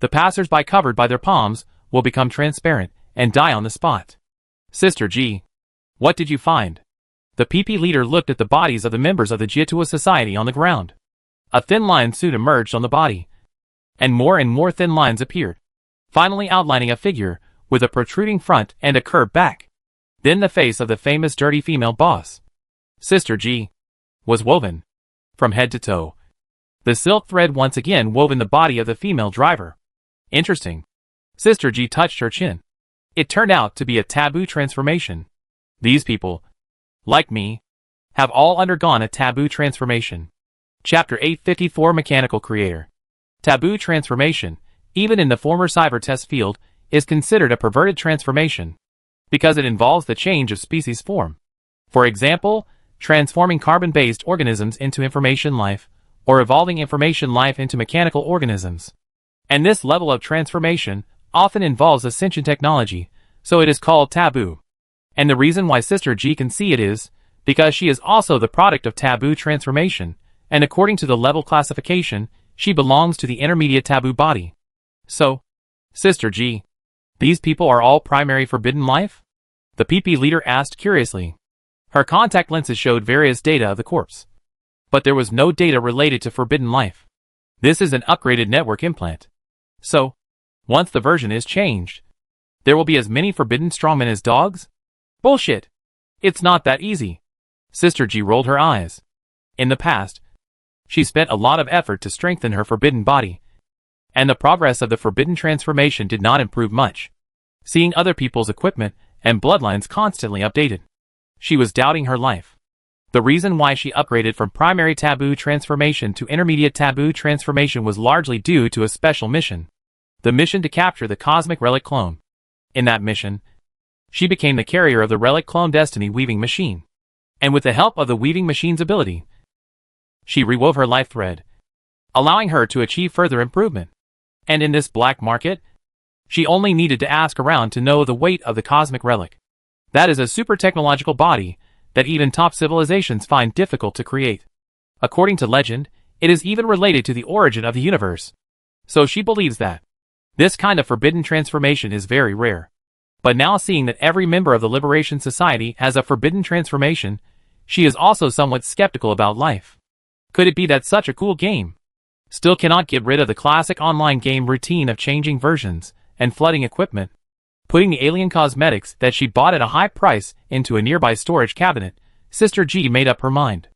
the passers-by covered by their palms will become transparent and die on the spot. Sister G, what did you find? The PP leader looked at the bodies of the members of the Jiatua Society on the ground. A thin line soon emerged on the body, and more thin lines appeared, finally outlining a figure with a protruding front and a curved back. Then the face of the famous dirty female boss, Sister G, was woven from head to toe. The silk thread once again wove in the body of the female driver. Interesting. Sister G touched her chin. It turned out to be a taboo transformation. These people, like me, have all undergone a taboo transformation. Chapter 854 Mechanical Creator. Taboo transformation, even in the former cyber test field, is considered a perverted transformation, because it involves the change of species form. For example, transforming carbon-based organisms into information life, or evolving information life into mechanical organisms. And this level of transformation often involves ascension technology, so it is called taboo. And the reason why Sister G can see it is because she is also the product of taboo transformation, and according to the level classification, she belongs to the intermediate taboo body. So, Sister G, these people are all primary forbidden life? The PP leader asked curiously. Her contact lenses showed various data of the corpse, but there was no data related to forbidden life. This is an upgraded network implant. So, once the version is changed, there will be as many forbidden strongmen as dogs? Bullshit. It's not that easy. Sister G rolled her eyes. In the past, she spent a lot of effort to strengthen her forbidden body, and the progress of the forbidden transformation did not improve much. Seeing other people's equipment and bloodlines constantly updated, she was doubting her life. The reason why she upgraded from primary taboo transformation to intermediate taboo transformation was largely due to a special mission. The mission to capture the cosmic relic clone. In that mission, she became the carrier of the relic clone destiny weaving machine. And with the help of the weaving machine's ability, she rewove her life thread, allowing her to achieve further improvement. And in this black market, she only needed to ask around to know the weight of the cosmic relic. That is a super technological body that even top civilizations find difficult to create. According to legend, it is even related to the origin of the universe. So she believes that this kind of forbidden transformation is very rare. But now seeing that every member of the Liberation Society has a forbidden transformation, she is also somewhat skeptical about life. Could it be that such a cool game still cannot get rid of the classic online game routine of changing versions and flooding equipment? Putting the alien cosmetics that she bought at a high price into a nearby storage cabinet, Sister G made up her mind.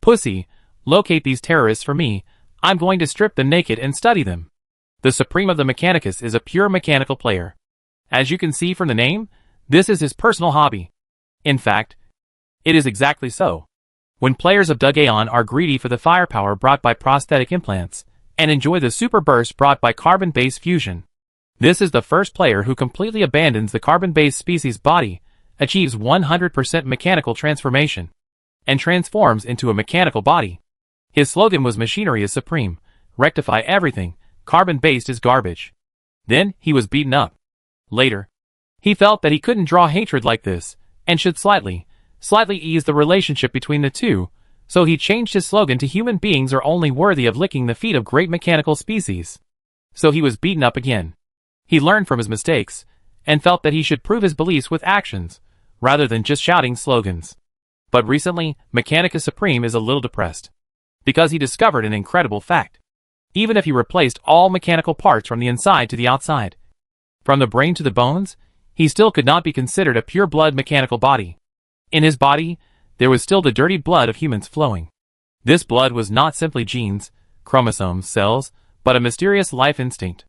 Pussy, locate these terrorists for me. I'm going to strip them naked and study them. The Supreme of the Mechanicus is a pure mechanical player. As you can see from the name, this is his personal hobby. In fact, it is exactly so. When players of Dugaon are greedy for the firepower brought by prosthetic implants, and enjoy the super burst brought by carbon-based fusion, this is the first player who completely abandons the carbon-based species body, achieves 100% mechanical transformation, and transforms into a mechanical body. His slogan was "Machinery is supreme, rectify everything, carbon-based is garbage." Then, he was beaten up. Later, he felt that he couldn't draw hatred like this, and should slightly ease the relationship between the two, so he changed his slogan to "Human beings are only worthy of licking the feet of great mechanical species." So he was beaten up again. He learned from his mistakes, and felt that he should prove his beliefs with actions, rather than just shouting slogans. But recently, Mechanicus Supreme is a little depressed, because he discovered an incredible fact. Even if he replaced all mechanical parts from the inside to the outside, from the brain to the bones, he still could not be considered a pure blood mechanical body. In his body, there was still the dirty blood of humans flowing. This blood was not simply genes, chromosomes, cells, but a mysterious life instinct.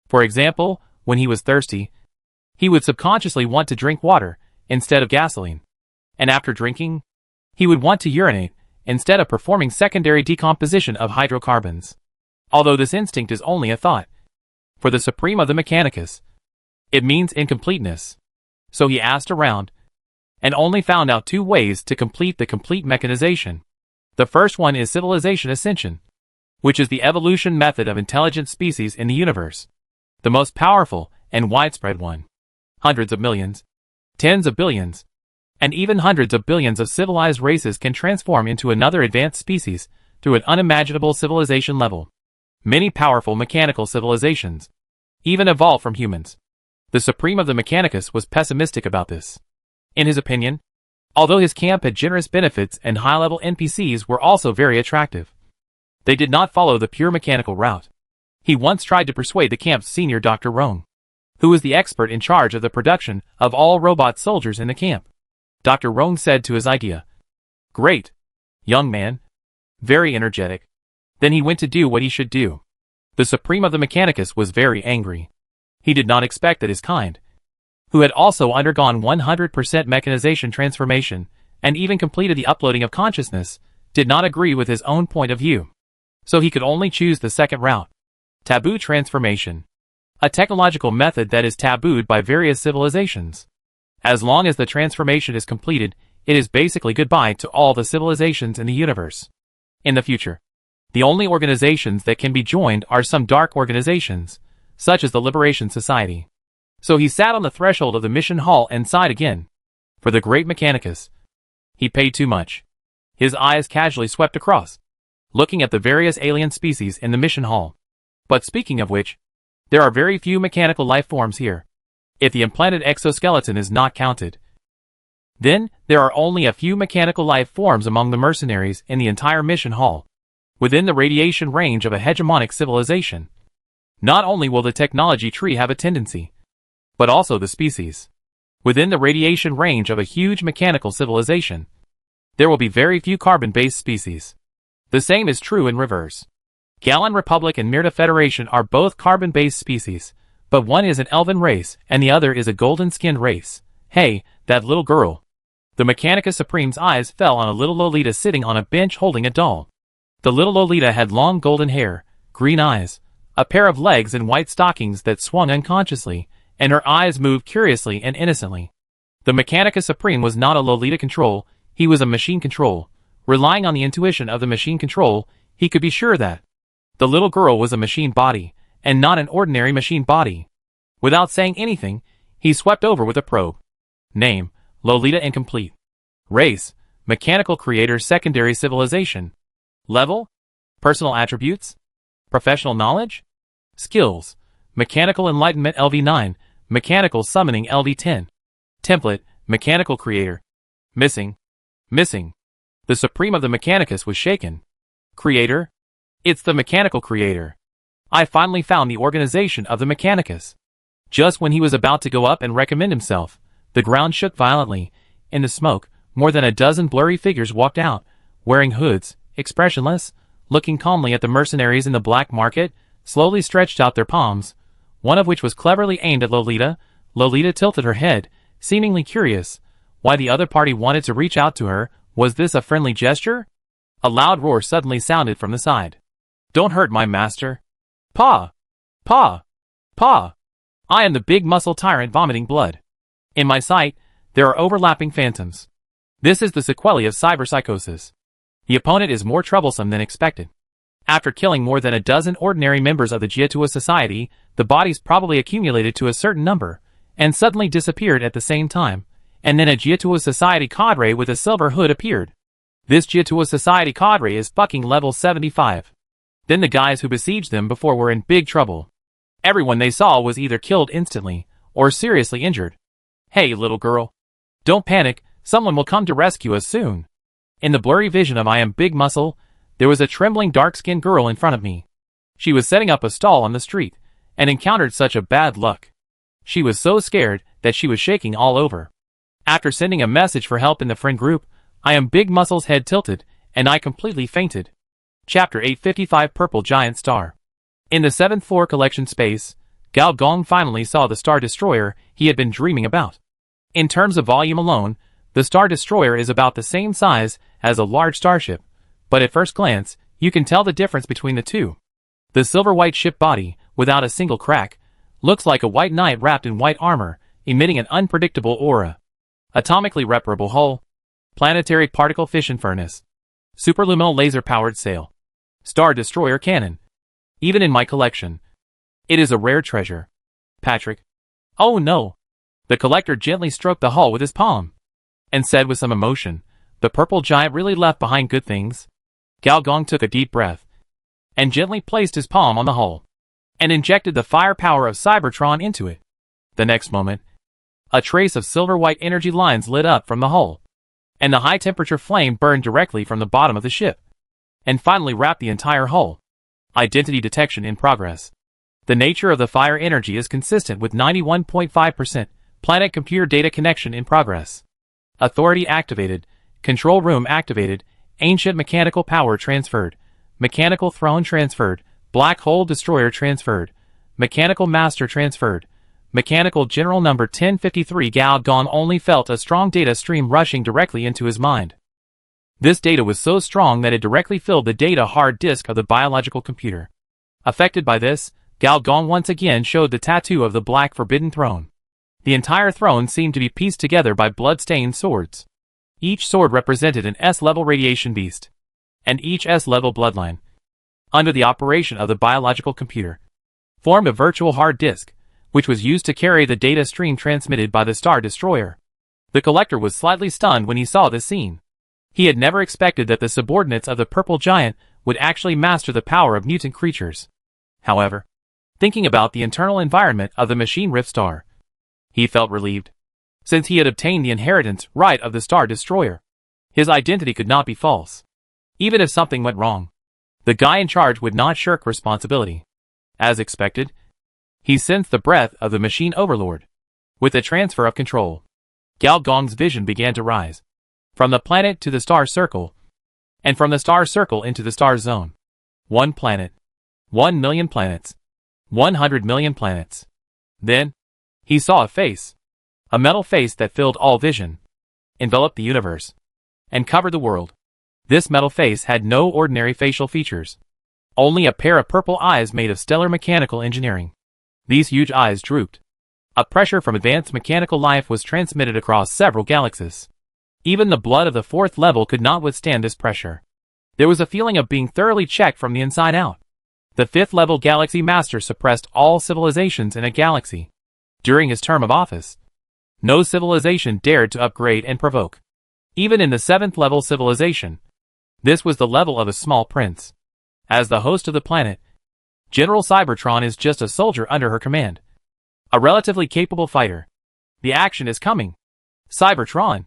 For example, when he was thirsty, he would subconsciously want to drink water instead of gasoline. And after drinking, he would want to urinate instead of performing secondary decomposition of hydrocarbons. Although this instinct is only a thought, for the Supreme of the Mechanicus, it means incompleteness. So he asked around, and only found out two ways to complete the complete mechanization. The first one is civilization ascension, which is the evolution method of intelligent species in the universe. The most powerful and widespread one. Hundreds of millions, tens of billions, and even hundreds of billions of civilized races can transform into another advanced species through an unimaginable civilization level. Many powerful mechanical civilizations even evolved from humans. The Supreme of the Mechanicus was pessimistic about this. In his opinion, although his camp had generous benefits and high-level NPCs were also very attractive, they did not follow the pure mechanical route. He once tried to persuade the camp's senior Dr. Rong, who was the expert in charge of the production of all robot soldiers in the camp. Dr. Rong said to his idea, "Great, young man, very energetic." Then he went to do what he should do. The Supreme of the Mechanicus was very angry. He did not expect that his kind, who had also undergone 100% mechanization transformation and even completed the uploading of consciousness, did not agree with his own point of view. So he could only choose the second route. Taboo transformation. A technological method that is tabooed by various civilizations. As long as the transformation is completed, it is basically goodbye to all the civilizations in the universe. In the future, the only organizations that can be joined are some dark organizations, such as the Liberation Society. So he sat on the threshold of the mission hall and sighed again. For the great Mechanicus, he paid too much. His eyes casually swept across, looking at the various alien species in the mission hall. But speaking of which, there are very few mechanical life forms here, if the implanted exoskeleton is not counted. Then, there are only a few mechanical life forms among the mercenaries in the entire mission hall, within the radiation range of a hegemonic civilization. Not only will the technology tree have a tendency, but also the species. within the radiation range of a huge mechanical civilization, there will be very few carbon-based species. The same is true in reverse. Galan Republic and Myrta Federation are both carbon-based species, but one is an elven race and the other is a golden-skinned race. Hey, that little girl. The Mechanica Supreme's eyes fell on a little Lolita sitting on a bench holding a doll. The little Lolita had long golden hair, green eyes, a pair of legs and white stockings that swung unconsciously, and her eyes moved curiously and innocently. The Mechanica Supreme was not a Lolita control, he was a machine control. Relying on the intuition of the machine control, he could be sure that the little girl was a machine body, and not an ordinary machine body. Without saying anything, he swept over with a probe. Name, Lolita Incomplete. Race, Mechanical Creator Secondary Civilization. Level, Personal Attributes. Professional Knowledge. Skills, Mechanical Enlightenment LV9, Mechanical Summoning LV10. Template, Mechanical Creator. Missing. The Supreme of the Mechanicus was shaken. Creator? It's the Mechanical Creator. I finally found the organization of the Mechanicus. Just when he was about to go up and recommend himself, the ground shook violently. In the smoke, more than a dozen blurry figures walked out, wearing hoods, expressionless, looking calmly at the mercenaries in the black market, slowly stretched out their palms, one of which was cleverly aimed at Lolita. Lolita tilted her head, seemingly curious why the other party wanted to reach out to her. Was this a friendly gesture? A loud roar suddenly sounded from the side. Don't hurt my master. Pa! Pa! Pa! I am the big muscle tyrant vomiting blood. In my sight, there are overlapping phantoms. This is the sequelae of cyberpsychosis. The opponent is more troublesome than expected. After killing more than a dozen ordinary members of the Jiatua Society, the bodies probably accumulated to a certain number, and suddenly disappeared at the same time, and then a Jiatua Society cadre with a silver hood appeared. This Jiatua Society cadre is fucking level 75. Then the guys who besieged them before were in big trouble. Everyone they saw was either killed instantly, or seriously injured. Hey little girl. Don't panic, someone will come to rescue us soon. In the blurry vision of I Am Big Muscle, there was a trembling dark-skinned girl in front of me. She was setting up a stall on the street, and encountered such a bad luck. She was so scared that she was shaking all over. After sending a message for help in the friend group, I Am Big Muscle's head tilted, and I completely fainted. Chapter 855 Purple Giant Star. In the 7th floor collection space, Gao Gong finally saw the Star Destroyer he had been dreaming about. In terms of volume alone, the Star Destroyer is about the same size as a large starship, but at first glance, you can tell the difference between the two. The silver-white ship body, without a single crack, looks like a white knight wrapped in white armor, emitting an unpredictable aura. Atomically reparable hull. Planetary particle fission furnace. Superluminal laser-powered sail. Star Destroyer cannon. Even in my collection. It is a rare treasure. Patrick. Oh no. The collector gently stroked the hull with his palm, and said with some emotion, the purple giant really left behind good things. Gao Gong took a deep breath, and gently placed his palm on the hull, and injected the firepower of Cybertron into it. The next moment, a trace of silver-white energy lines lit up from the hull, and the high-temperature flame burned directly from the bottom of the ship, and finally wrapped the entire hull. Identity detection in progress. The nature of the fire energy is consistent with 91.5%. Planet computer data connection in progress. Authority activated. Control room activated. Ancient mechanical power transferred. Mechanical throne transferred. Black hole destroyer transferred. Mechanical master transferred. Mechanical general number 1053. Gao Gong only felt a strong data stream rushing directly into his mind. This data was so strong that it directly filled the data hard disk of the biological computer. Affected by this, Gao Gong once again showed the tattoo of the Black Forbidden Throne. The entire throne seemed to be pieced together by blood-stained swords. Each sword represented an S-level radiation beast, and each S-level bloodline, under the operation of the biological computer, formed a virtual hard disk, which was used to carry the data stream transmitted by the Star Destroyer. The collector was slightly stunned when he saw this scene. He had never expected that the subordinates of the Purple Giant would actually master the power of mutant creatures. However, thinking about the internal environment of the machine Rift Star, he felt relieved. Since he had obtained the inheritance right of the Star Destroyer, his identity could not be false. Even if something went wrong, the guy in charge would not shirk responsibility. As expected, he sensed the breath of the machine overlord. With the transfer of control, Gao Gong's vision began to rise. From the planet to the star circle, and from the star circle into the star zone. 1 planet. 1 million planets. 100 million planets. Then, he saw a face. A metal face that filled all vision, enveloped the universe, and covered the world. This metal face had no ordinary facial features. Only a pair of purple eyes made of stellar mechanical engineering. These huge eyes drooped. A pressure from advanced mechanical life was transmitted across several galaxies. Even the blood of the 4th level could not withstand this pressure. There was a feeling of being thoroughly checked from the inside out. The 5th level Galaxy Master suppressed all civilizations in a galaxy. During his term of office, no civilization dared to upgrade and provoke. Even in the 7th level civilization, this was the level of a small prince. As the host of the planet, General Cybertron is just a soldier under her command. A relatively capable fighter. The action is coming. Cybertron.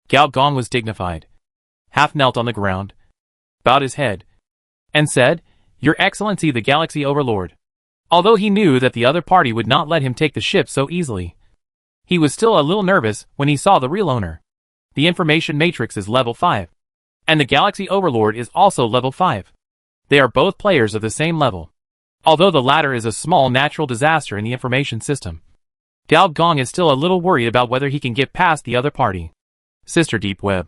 Gao Gong was dignified. Half knelt on the ground, bowed his head, and said, "Your Excellency the Galaxy Overlord." Although he knew that the other party would not let him take the ship so easily, he was still a little nervous when he saw the real owner. The information matrix is level 5, and the Galaxy Overlord is also level 5. They are both players of the same level. Although the latter is a small natural disaster in the information system, Gao Gong is still a little worried about whether he can get past the other party. Sister Deep Web,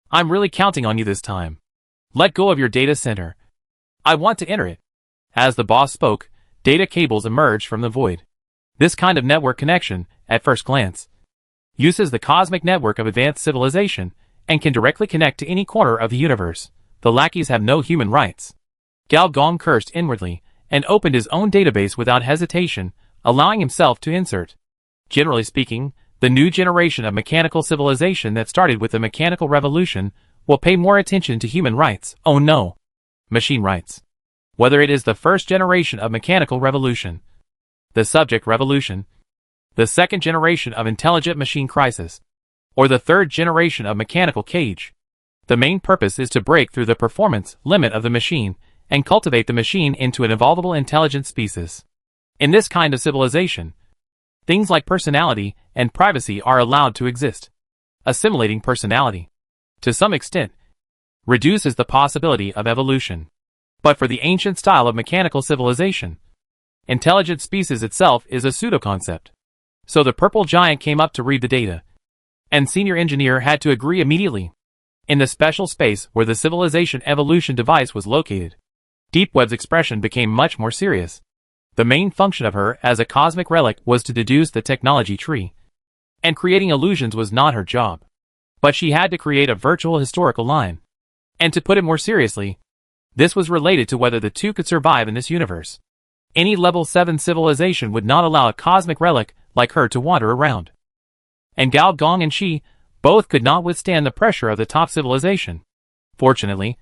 I'm really counting on you this time. Let go of your data center. I want to enter it. As the boss spoke, data cables emerged from the void. This kind of network connection, at first glance, uses the cosmic network of advanced civilization and can directly connect to any corner of the universe. The lackeys have no human rights. Gao Gong cursed inwardly and opened his own database without hesitation, allowing himself to insert. Generally speaking, the new generation of mechanical civilization that started with the mechanical revolution will pay more attention to human rights. Oh no! Machine rights. Whether it is the first generation of mechanical revolution, the subject revolution, the second generation of intelligent machine crisis, or the third generation of mechanical cage, the main purpose is to break through the performance limit of the machine and cultivate the machine into an evolvable intelligent species. In this kind of civilization, things like personality and privacy are allowed to exist. Assimilating personality, to some extent, reduces the possibility of evolution. But for the ancient style of mechanical civilization, intelligent species itself is a pseudo-concept. So the purple giant came up to read the data, and senior engineer had to agree immediately. In the special space where the civilization evolution device was located, Deep Web's expression became much more serious. The main function of her as a cosmic relic was to deduce the technology tree, and creating illusions was not her job. But she had to create a virtual historical line. And to put it more seriously, this was related to whether the two could survive in this universe. Any level 7 civilization would not allow a cosmic relic like her to wander around. And Gao Gong and she both could not withstand the pressure of the top civilization. Fortunately,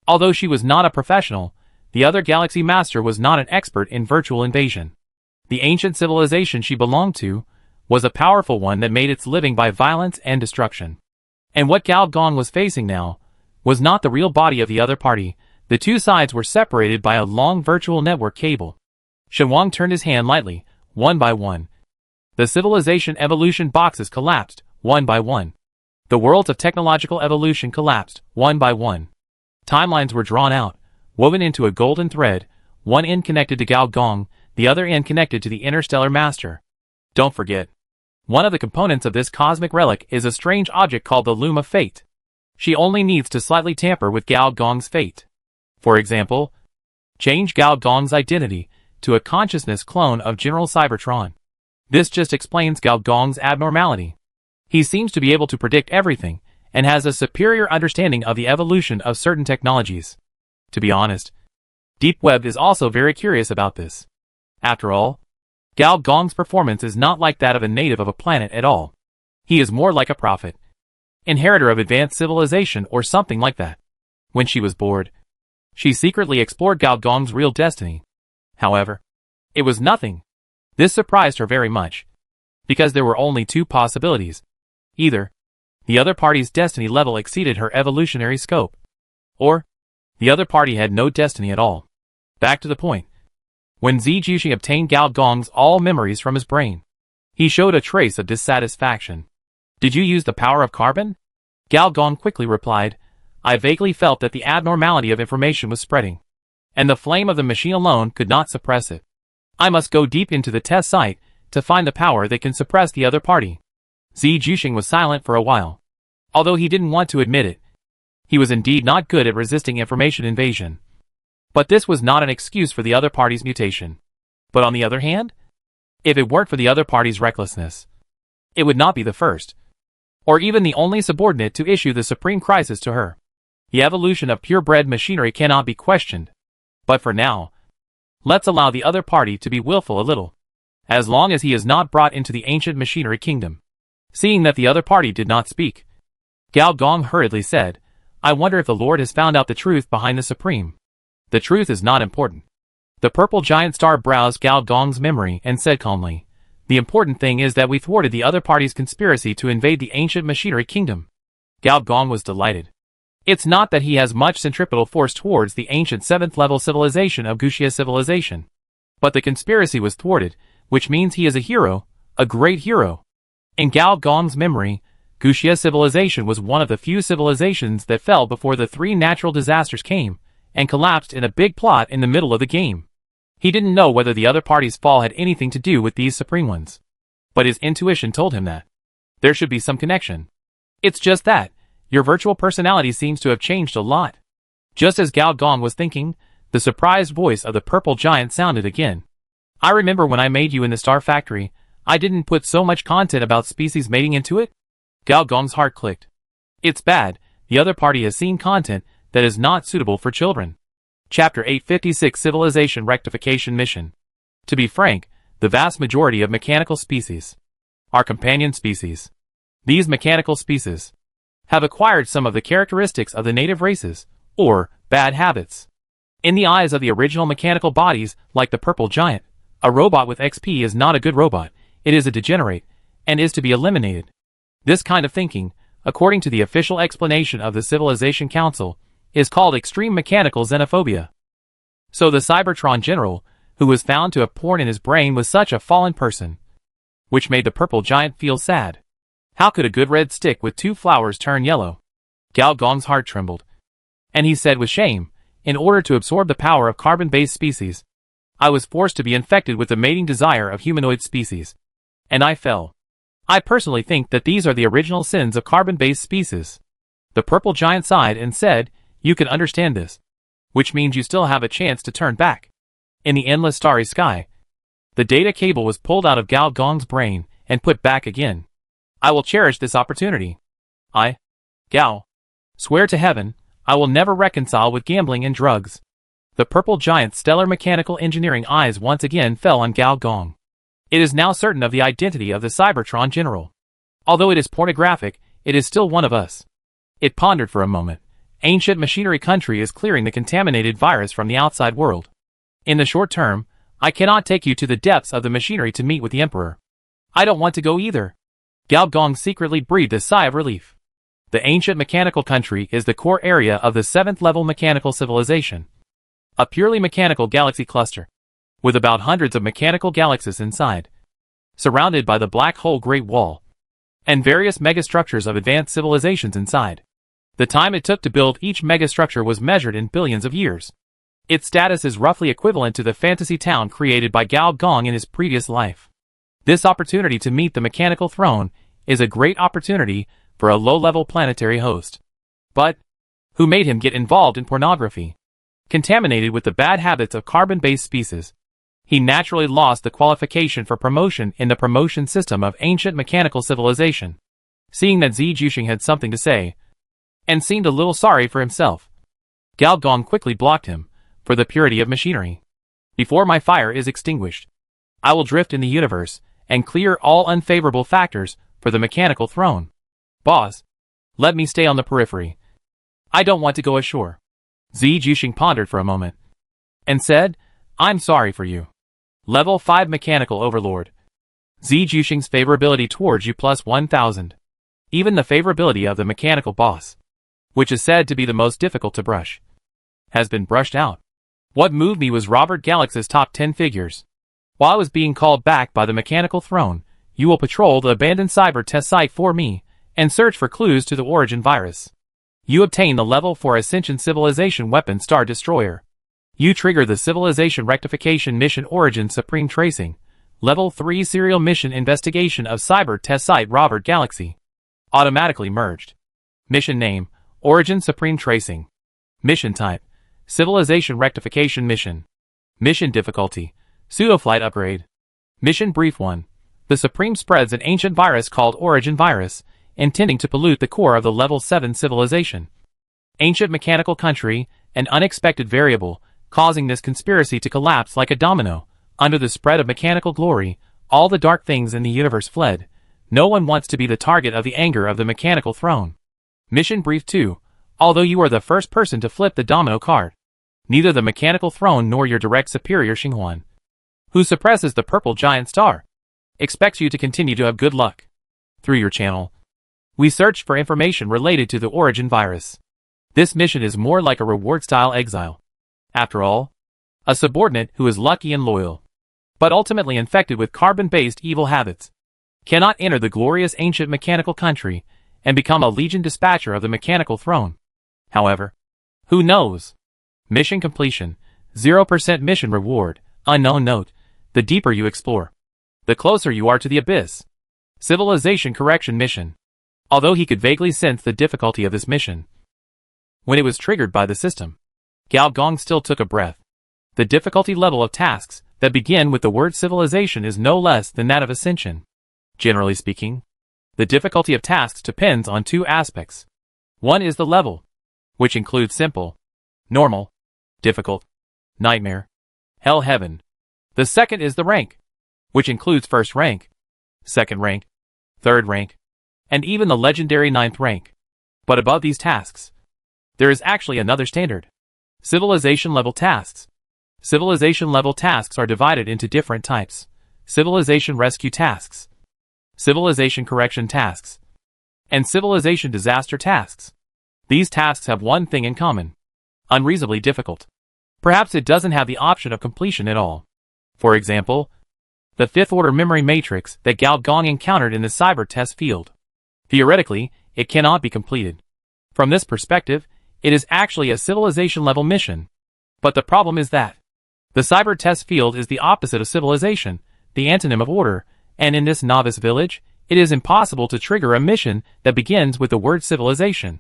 although she was not a professional, the other Galaxy Master was not an expert in virtual invasion. The ancient civilization she belonged to was a powerful one that made its living by violence and destruction. And what Gao Gong was facing now was not the real body of the other party. The two sides were separated by a long virtual network cable. Shen Wang turned his hand lightly, one by one. The civilization evolution boxes collapsed, one by one. The worlds of technological evolution collapsed, one by one. Timelines were drawn out, woven into a golden thread, one end connected to Gao Gong, the other end connected to the interstellar master. Don't forget, one of the components of this cosmic relic is a strange object called the Loom of Fate. She only needs to slightly tamper with Gao Gong's fate. For example, change Gao Gong's identity to a consciousness clone of General Cybertron. This just explains Gao Gong's abnormality. He seems to be able to predict everything, and has a superior understanding of the evolution of certain technologies. To be honest, Deep Web is also very curious about this. After all, Gao Gong's performance is not like that of a native of a planet at all. He is more like a prophet, inheritor of advanced civilization or something like that. When she was bored, she secretly explored Gao Gong's real destiny. However, it was nothing. This surprised her very much, because there were only two possibilities. Either the other party's destiny level exceeded her evolutionary scope, or the other party had no destiny at all. Back to the point. When Zijixing obtained Gao Gong's all memories from his brain, he showed a trace of dissatisfaction. Did you use the power of carbon? Gao Gong quickly replied. I vaguely felt that the abnormality of information was spreading, and the flame of the machine alone could not suppress it. I must go deep into the test site to find the power that can suppress the other party. Zi Juxing was silent for a while. Although he didn't want to admit it, he was indeed not good at resisting information invasion. But this was not an excuse for the other party's mutation. But on the other hand, if it weren't for the other party's recklessness, it would not be the first, or even the only subordinate to issue the supreme crisis to her. The evolution of purebred machinery cannot be questioned. But for now, let's allow the other party to be willful a little, as long as he is not brought into the ancient machinery kingdom. Seeing that the other party did not speak, Gao Gong hurriedly said, I wonder if the Lord has found out the truth behind the Supreme. The truth is not important. The purple giant star browsed Gao Gong's memory and said calmly, the important thing is that we thwarted the other party's conspiracy to invade the ancient machinery kingdom. Gao Gong was delighted. It's not that he has much centripetal force towards the ancient 7th-level civilization of Guxia civilization. But the conspiracy was thwarted, which means he is a hero, a great hero. In Gao Gong's memory, Guxia civilization was one of the few civilizations that fell before the 3 natural disasters came, and collapsed in a big plot in the middle of the game. He didn't know whether the other party's fall had anything to do with these supreme ones. But his intuition told him that there should be some connection. It's just that your virtual personality seems to have changed a lot. Just as Gao Gong was thinking, the surprised voice of the purple giant sounded again. I remember when I made you in the Star Factory, I didn't put so much content about species mating into it? Gao Gong's heart clicked. It's bad, the other party has seen content that is not suitable for children. Chapter 856 Civilization Rectification Mission. To be frank, the vast majority of mechanical species are companion species. These mechanical species have acquired some of the characteristics of the native races, or bad habits. In the eyes of the original mechanical bodies, like the purple giant, a robot with XP is not a good robot, it is a degenerate, and is to be eliminated. This kind of thinking, according to the official explanation of the Civilization Council, is called extreme mechanical xenophobia. So the Cybertron general, who was found to have porn in his brain, was such a fallen person, which made the purple giant feel sad. How could a good red stick with 2 flowers turn yellow? Gao Gong's heart trembled, and he said with shame, in order to absorb the power of carbon-based species, I was forced to be infected with the mating desire of humanoid species. And I fell. I personally think that these are the original sins of carbon-based species. The purple giant sighed and said, you can understand this, which means you still have a chance to turn back. In the endless starry sky, the data cable was pulled out of Gao Gong's brain and put back again. I will cherish this opportunity. Gao, swear to heaven, I will never reconcile with gambling and drugs. The purple giant's stellar mechanical engineering eyes once again fell on Gao Gong. It is now certain of the identity of the Cybertron general. Although it is pornographic, it is still one of us. It pondered for a moment. Ancient machinery country is clearing the contaminated virus from the outside world. In the short term, I cannot take you to the depths of the machinery to meet with the Emperor. I don't want to go either. Gao Gong secretly breathed a sigh of relief. The ancient mechanical country is the core area of the 7th-level mechanical civilization. A purely mechanical galaxy cluster, with about hundreds of mechanical galaxies inside, surrounded by the black hole Great Wall, and various megastructures of advanced civilizations inside. The time it took to build each megastructure was measured in billions of years. Its status is roughly equivalent to the fantasy town created by Gao Gong in his previous life. This opportunity to meet the mechanical throne is a great opportunity for a low-level planetary host. But who made him get involved in pornography? Contaminated with the bad habits of carbon-based species, he naturally lost the qualification for promotion in the promotion system of ancient mechanical civilization. Seeing that Zi Juxing had something to say, and seemed a little sorry for himself, Gao Gong quickly blocked him, for the purity of machinery. Before my fire is extinguished, I will drift in the universe, and clear all unfavorable factors for the mechanical throne. Boss, let me stay on the periphery. I don't want to go ashore. Zi Juxing pondered for a moment, and said, I'm sorry for you. Level 5 Mechanical Overlord. Zi Juxing's favorability towards you plus 1000. Even the favorability of the mechanical boss, which is said to be the most difficult to brush, has been brushed out. What moved me was Robert Galax's top 10 figures. While I was being called back by the mechanical throne, you will patrol the abandoned cyber test site for me, and search for clues to the origin virus. You obtain the Level 4 Ascension Civilization Weapon Star Destroyer. You trigger the Civilization Rectification Mission Origin Supreme Tracing, Level 3 Serial Mission Investigation of Cyber Test Site Robert Galaxy. Automatically merged. Mission Name, Origin Supreme Tracing. Mission Type, Civilization Rectification Mission. Mission Difficulty, Pseudoflight Upgrade. Mission Brief 1. The Supreme spreads an ancient virus called Origin Virus, intending to pollute the core of the Level 7 civilization. Ancient mechanical country, an unexpected variable, causing this conspiracy to collapse like a domino. Under the spread of mechanical glory, all the dark things in the universe fled. No one wants to be the target of the anger of the mechanical throne. Mission Brief 2. Although you are the first person to flip the domino card, neither the mechanical throne nor your direct superior Xinghuan, who suppresses the purple giant star, expects you to continue to have good luck. Through your channel, we searched for information related to the origin virus. This mission is more like a reward-style exile. After all, a subordinate who is lucky and loyal, but ultimately infected with carbon-based evil habits, cannot enter the glorious ancient mechanical country and become a legion dispatcher of the mechanical throne. However, who knows? Mission completion, 0% mission reward, unknown note. The deeper you explore, the closer you are to the abyss. Civilization correction mission. Although he could vaguely sense the difficulty of this mission when it was triggered by the system, Gao Gong still took a breath. The difficulty level of tasks that begin with the word civilization is no less than that of ascension. Generally speaking, the difficulty of tasks depends on two aspects. One is the level, which includes simple, normal, difficult, nightmare, hell, heaven. The second is the rank, which includes first rank, second rank, third rank, and even the legendary 9th rank. But above these tasks, there is actually another standard. Civilization level tasks. Civilization level tasks are divided into different types. Civilization rescue tasks, civilization correction tasks, and civilization disaster tasks. These tasks have one thing in common: unreasonably difficult. Perhaps it doesn't have the option of completion at all. For example, the fifth-order memory matrix that Gao Gong encountered in the cyber test field. Theoretically, it cannot be completed. From this perspective, it is actually a civilization-level mission. But the problem is that the cyber test field is the opposite of civilization, the antonym of order, and in this novice village, it is impossible to trigger a mission that begins with the word civilization.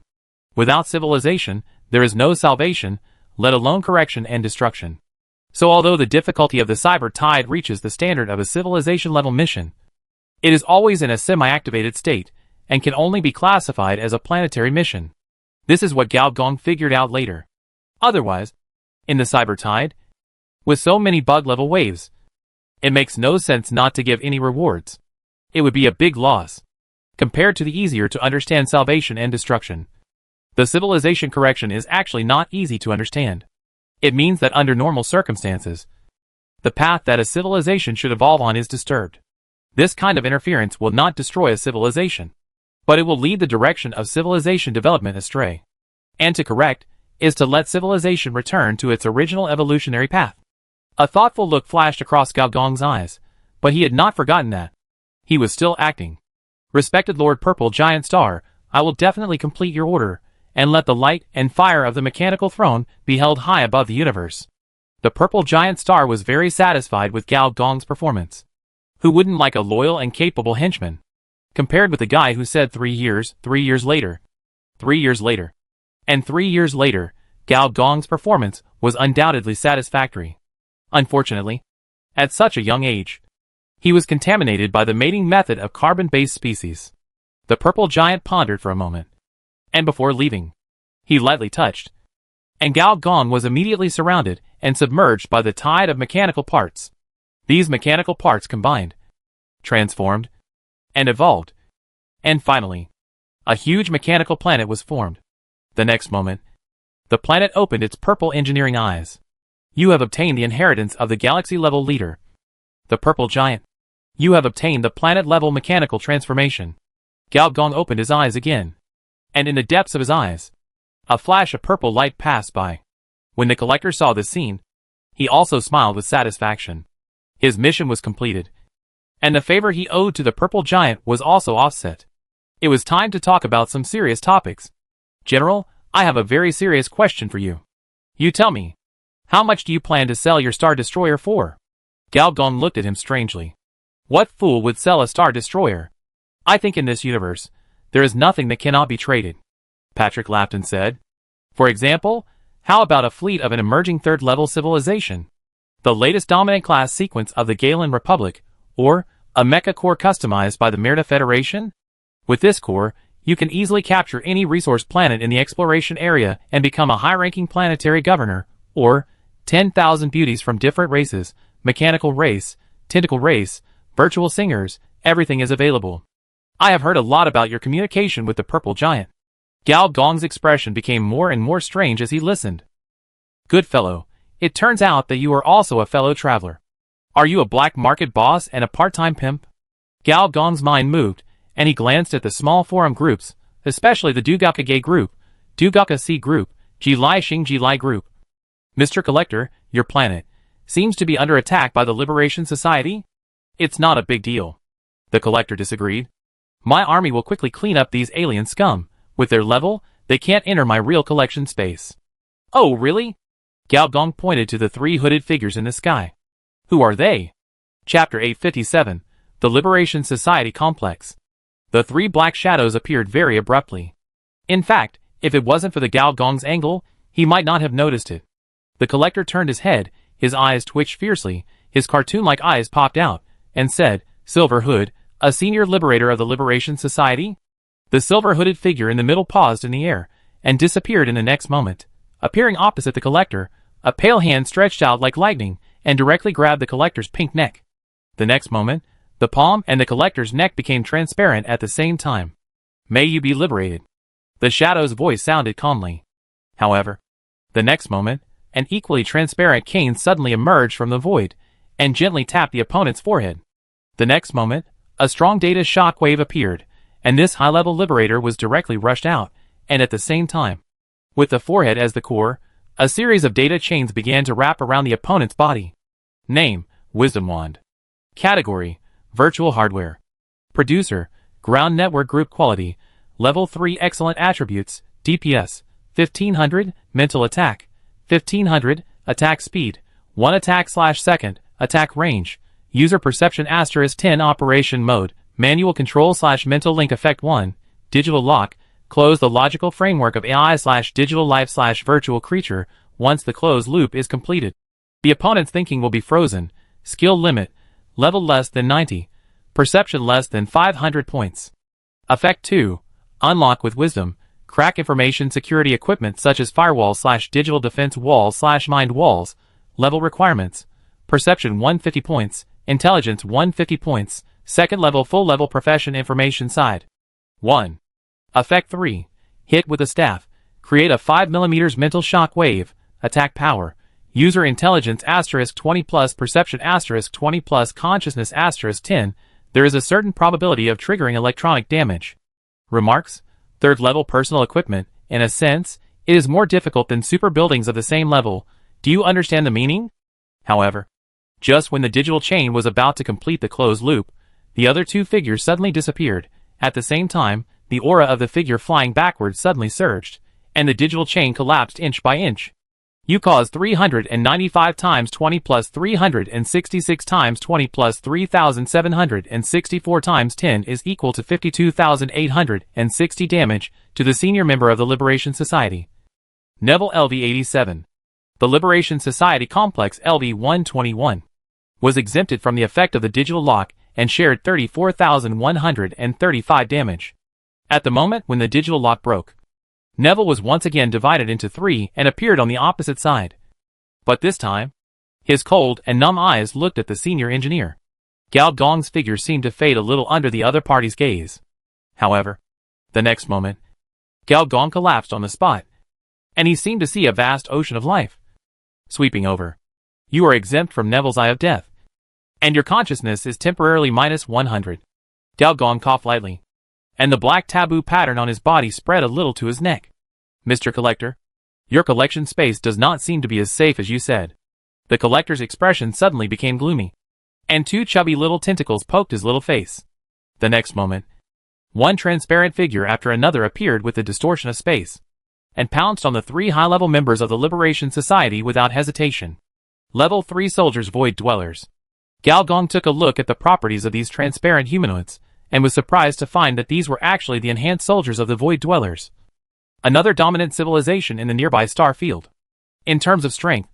Without civilization, there is no salvation, let alone correction and destruction. So although the difficulty of the cyber tide reaches the standard of a civilization-level mission, it is always in a semi-activated state, and can only be classified as a planetary mission. This is what Gao Gong figured out later. Otherwise, in the cyber tide, with so many bug-level waves, it makes no sense not to give any rewards. It would be a big loss, compared to the easier-to-understand salvation and destruction. The civilization correction is actually not easy to understand. It means that under normal circumstances, the path that a civilization should evolve on is disturbed. This kind of interference will not destroy a civilization, but it will lead the direction of civilization development astray. And to correct is to let civilization return to its original evolutionary path. A thoughtful look flashed across Gao Gong's eyes, but he had not forgotten that. He was still acting. Respected Lord Purple Giant Star, I will definitely complete your order, and let the light and fire of the mechanical throne be held high above the universe. The Purple Giant Star was very satisfied with Gao Gong's performance. Who wouldn't like a loyal and capable henchman? Compared with the guy who said 3 years, 3 years later, 3 years later, and 3 years later, Gao Gong's performance was undoubtedly satisfactory. Unfortunately, at such a young age, he was contaminated by the mating method of carbon-based species. The purple giant pondered for a moment, and before leaving, he lightly touched, and Gao Gong was immediately surrounded and submerged by the tide of mechanical parts. These mechanical parts combined, transformed, and evolved, and finally, a huge mechanical planet was formed. The next moment, the planet opened its purple engineering eyes. You have obtained the inheritance of the galaxy-level leader, the purple giant. You have obtained the planet-level mechanical transformation. Gao Gong opened his eyes again, and in the depths of his eyes, a flash of purple light passed by. When the collector saw this scene, he also smiled with satisfaction. His mission was completed, and the favor he owed to the purple giant was also offset. It was time to talk about some serious topics. General, I have a very serious question for you. You tell me, how much do you plan to sell your Star Destroyer for? Galgon looked at him strangely. What fool would sell a Star Destroyer? I think in this universe, there is nothing that cannot be traded. Patrick laughed and said, for example, how about a fleet of an emerging third-level civilization? The latest dominant class sequence of the Galen Republic, or a mecha core customized by the Myrna Federation? With this core, you can easily capture any resource planet in the exploration area and become a high-ranking planetary governor, or 10,000 beauties from different races, mechanical race, tentacle race, virtual singers, everything is available. I have heard a lot about your communication with the purple giant. Gao Gong's expression became more and more strange as he listened. Good fellow, it turns out that you are also a fellow traveler. Are you a black market boss and a part-time pimp? Gao Gong's mind moved, and he glanced at the small forum groups, especially the Dugaka group, Dugaka C group, Jilai Xing Jilai group. Mr. Collector, your planet seems to be under attack by the Liberation Society? It's not a big deal. The Collector disagreed. My army will quickly clean up these alien scum. With their level, they can't enter my real collection space. Oh, really? Gao Gong pointed to the three hooded figures in the sky. Who are they? Chapter 857, The Liberation Society Complex. The three black shadows appeared very abruptly. In fact, if it wasn't for the Gao Gong's angle, he might not have noticed it. The Collector turned his head, his eyes twitched fiercely, his cartoon-like eyes popped out, and said, Silver Hood, a senior liberator of the Liberation Society? The silver-hooded figure in the middle paused in the air, and disappeared in the next moment. Appearing opposite the Collector, a pale hand stretched out like lightning, and directly grabbed the Collector's pink neck. The next moment, the palm and the Collector's neck became transparent at the same time. May you be liberated. The Shadow's voice sounded calmly. However, the next moment, an equally transparent cane suddenly emerged from the void, and gently tapped the opponent's forehead. The next moment, a strong data shock wave appeared, and this high-level liberator was directly rushed out, and at the same time, with the forehead as the core, a series of data chains began to wrap around the opponent's body. Name, Wisdom Wand. Category, Virtual Hardware. Producer, Ground Network Group Quality, Level 3 Excellent Attributes, DPS, 1500, Mental Attack, 1500, Attack Speed, 1 attack/second, Attack Range, User Perception *10 Operation Mode, Manual Control/Mental Link Effect 1, Digital Lock, close the logical framework of AI/digital life/virtual creature. Once the closed loop is completed, the opponent's thinking will be frozen. Skill limit, level less than 90, perception less than 500 points. Effect 2, unlock with wisdom, crack information security equipment such as firewall/digital defense walls/mind walls. Level requirements, perception 150 points, intelligence 150 points, second level full level profession information side. 1. Effect 3. Hit with a staff. Create a 5mm mental shock wave. Attack power. User intelligence *20 plus perception *20 plus consciousness *10. There is a certain probability of triggering electronic damage. Remarks. Third level personal equipment. In a sense, it is more difficult than super buildings of the same level. Do you understand the meaning? However, just when the digital chain was about to complete the closed loop, the other two figures suddenly disappeared. At the same time, the aura of the figure flying backwards suddenly surged, and the digital chain collapsed inch by inch. You caused 395 times 20 plus 366 times 20 plus 3,764 times 10 is equal to 52,860 damage to the senior member of the Liberation Society. Neville LV-87. The Liberation Society Complex LV-121 was exempted from the effect of the digital lock and shared 34,135 damage. At the moment when the digital lock broke, Neville was once again divided into three and appeared on the opposite side. But this time, his cold and numb eyes looked at the senior engineer. Gao Gong's figure seemed to fade a little under the other party's gaze. However, the next moment, Gao Gong collapsed on the spot, and he seemed to see a vast ocean of life sweeping over. You are exempt from Neville's Eye of Death, and your consciousness is temporarily minus 100. Gao Gong coughed lightly, and the black taboo pattern on his body spread a little to his neck. Mr. Collector, your collection space does not seem to be as safe as you said. The Collector's expression suddenly became gloomy, and two chubby little tentacles poked his little face. The next moment, One transparent figure after another appeared with the distortion of space, and pounced on the 3 high-level members of the Liberation Society without hesitation. Level 3 Soldiers Void Dwellers. Gao Gong took a look at the properties of these transparent humanoids, and was surprised to find that these were actually the enhanced soldiers of the Void Dwellers, another dominant civilization in the nearby star field. In terms of strength,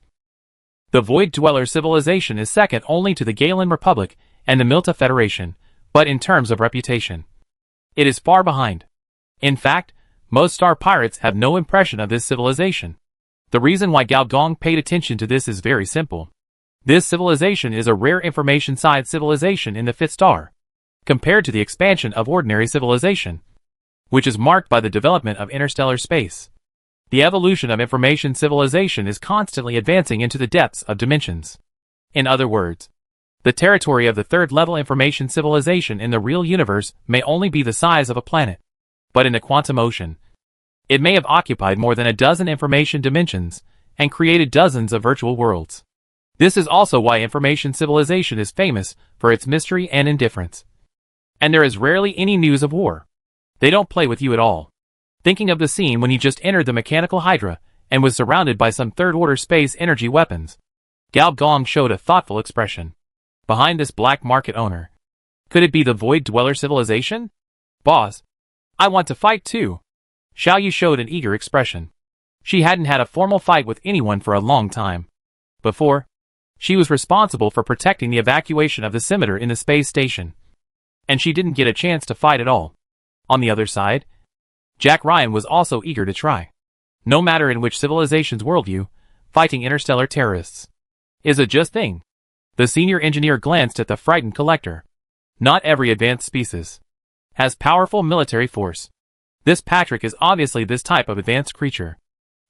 the Void Dweller civilization is second only to the Galen Republic and the Milta Federation, but in terms of reputation, it is far behind. In fact, most star pirates have no impression of this civilization. The reason why Gao Gong paid attention to this is very simple. This civilization is a rare information-side civilization in the 5th star, compared to the expansion of ordinary civilization, which is marked by the development of interstellar space. The evolution of information civilization is constantly advancing into the depths of dimensions. In other words, the territory of the 3rd level information civilization in the real universe may only be the size of a planet, but in the quantum ocean, it may have occupied more than a dozen information dimensions and created dozens of virtual worlds. This is also why information civilization is famous for its mystery and indifference. And there is rarely any news of war. They don't play with you at all. Thinking of the scene when he just entered the mechanical hydra and was surrounded by some third-order space energy weapons, Gao Gong showed a thoughtful expression. Behind this black market owner, could it be the Void Dweller civilization? Boss, I want to fight too. Xiao Yu showed an eager expression. She hadn't had a formal fight with anyone for a long time. Before, she was responsible for protecting the evacuation of the scimitar in the space station, and she didn't get a chance to fight at all. On the other side, Jack Ryan was also eager to try. No matter in which civilization's worldview, fighting interstellar terrorists is a just thing. The senior engineer glanced at the frightened collector. Not every advanced species has powerful military force. This Patrick is obviously this type of advanced creature.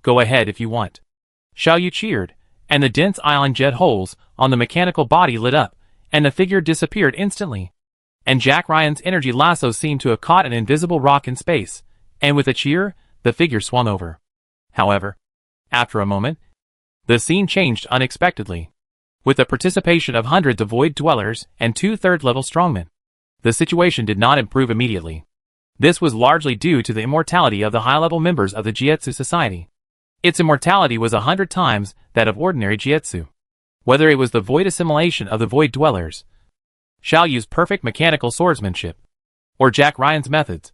Go ahead if you want. Xiao Yu cheered, and the dense ion jet holes on the mechanical body lit up, and the figure disappeared instantly. And Jack Ryan's energy lasso seemed to have caught an invisible rock in space, and with a cheer, the figure swung over. However, after a moment, the scene changed unexpectedly. With the participation of hundreds of Void Dwellers and 2 third-level strongmen, the situation did not improve immediately. This was largely due to the immortality of the high-level members of the Jietsu Society. Its immortality was 100 times that of ordinary Jietsu. Whether it was the void assimilation of the Void Dwellers, Xiao Yu's perfect mechanical swordsmanship, or Jack Ryan's methods,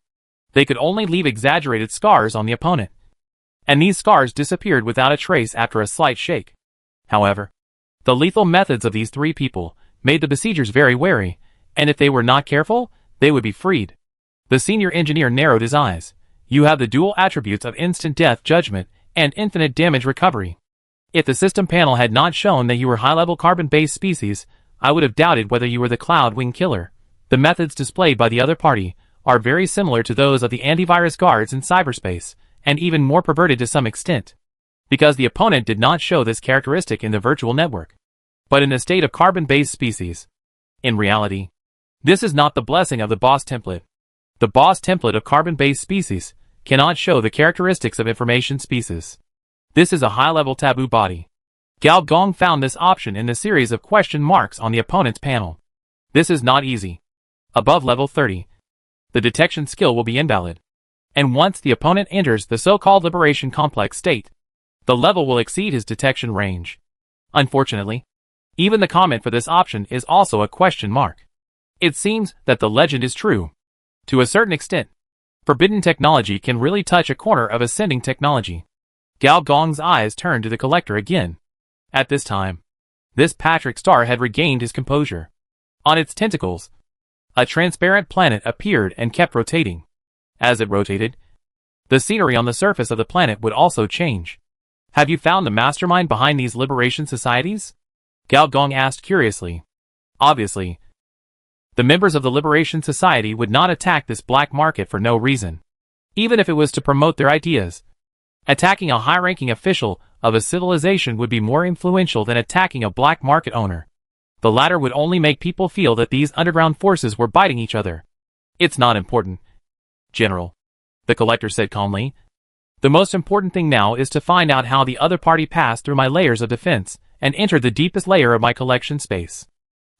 they could only leave exaggerated scars on the opponent. And these scars disappeared without a trace after a slight shake. However, the lethal methods of these 3 people made the besiegers very wary, and if they were not careful, they would be freed. The senior engineer narrowed his eyes. You have the dual attributes of instant death judgment and infinite damage recovery. If the system panel had not shown that you were high-level carbon-based species, I would have doubted whether you were the Cloud Wing Killer. The methods displayed by the other party are very similar to those of the antivirus guards in cyberspace, and even more perverted to some extent, because the opponent did not show this characteristic in the virtual network, but in the state of carbon-based species. In reality, this is not the blessing of the boss template. The boss template of carbon-based species cannot show the characteristics of information species. This is a high-level taboo body. Gao Gong found this option in the series of question marks on the opponent's panel. This is not easy. Above level 30, the detection skill will be invalid. And once the opponent enters the so-called Liberation Complex state, the level will exceed his detection range. Unfortunately, even the comment for this option is also a question mark. It seems that the legend is true. To a certain extent, forbidden technology can really touch a corner of ascending technology. Gao Gong's eyes turned to the collector again. At this time, this Patrick star had regained his composure. On its tentacles, a transparent planet appeared and kept rotating. As it rotated, the scenery on the surface of the planet would also change. Have you found the mastermind behind these liberation societies? Gao Gong asked curiously. Obviously, the members of the Liberation Society would not attack this black market for no reason, even if it was to promote their ideas. Attacking a high-ranking official of a civilization would be more influential than attacking a black market owner. The latter would only make people feel that these underground forces were biting each other. It's not important, General, the collector said calmly. The most important thing now is to find out how the other party passed through my layers of defense and entered the deepest layer of my collection space.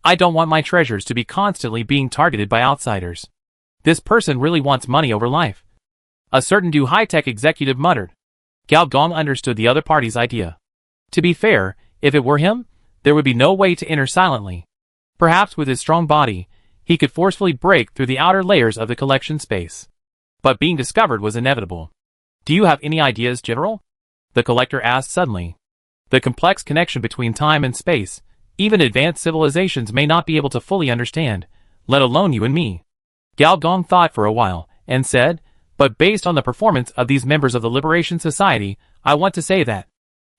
I don't want my treasures to be constantly being targeted by outsiders. This person really wants money over life. A certain Do high-tech executive muttered. Gao Gong understood the other party's idea. To be fair, if it were him, there would be no way to enter silently. Perhaps with his strong body, he could forcefully break through the outer layers of the collection space. But being discovered was inevitable. Do you have any ideas, General? The collector asked suddenly. The complex connection between time and space, even advanced civilizations may not be able to fully understand, let alone you and me. Gao Gong thought for a while, and said, but based on the performance of these members of the Liberation Society, I want to say that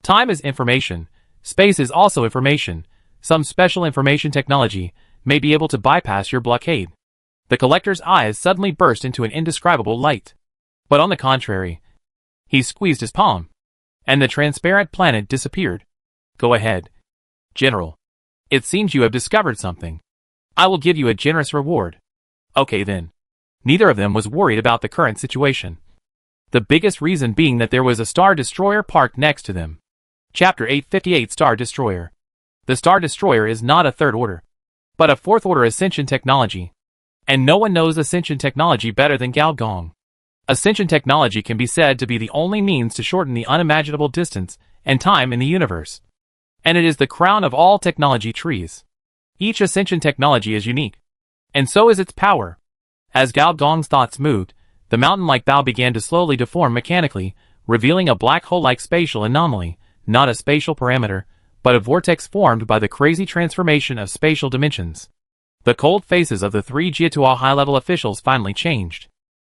time is information, space is also information, some special information technology may be able to bypass your blockade. The collector's eyes suddenly burst into an indescribable light. But on the contrary, he squeezed his palm, and the transparent planet disappeared. Go ahead, General. It seems you have discovered something. I will give you a generous reward. Okay then. Neither of them was worried about the current situation. The biggest reason being that there was a Star Destroyer parked next to them. Chapter 858 Star Destroyer. The Star Destroyer is not a third order, but a fourth order ascension technology. And no one knows ascension technology better than Gao Gong. Ascension technology can be said to be the only means to shorten the unimaginable distance and time in the universe. And it is the crown of all technology trees. Each ascension technology is unique, and so is its power. As Gao Gong's thoughts moved, the mountain-like bow began to slowly deform mechanically, revealing a black hole-like spatial anomaly, not a spatial parameter, but a vortex formed by the crazy transformation of spatial dimensions. The cold faces of the three Jiatua high-level officials finally changed.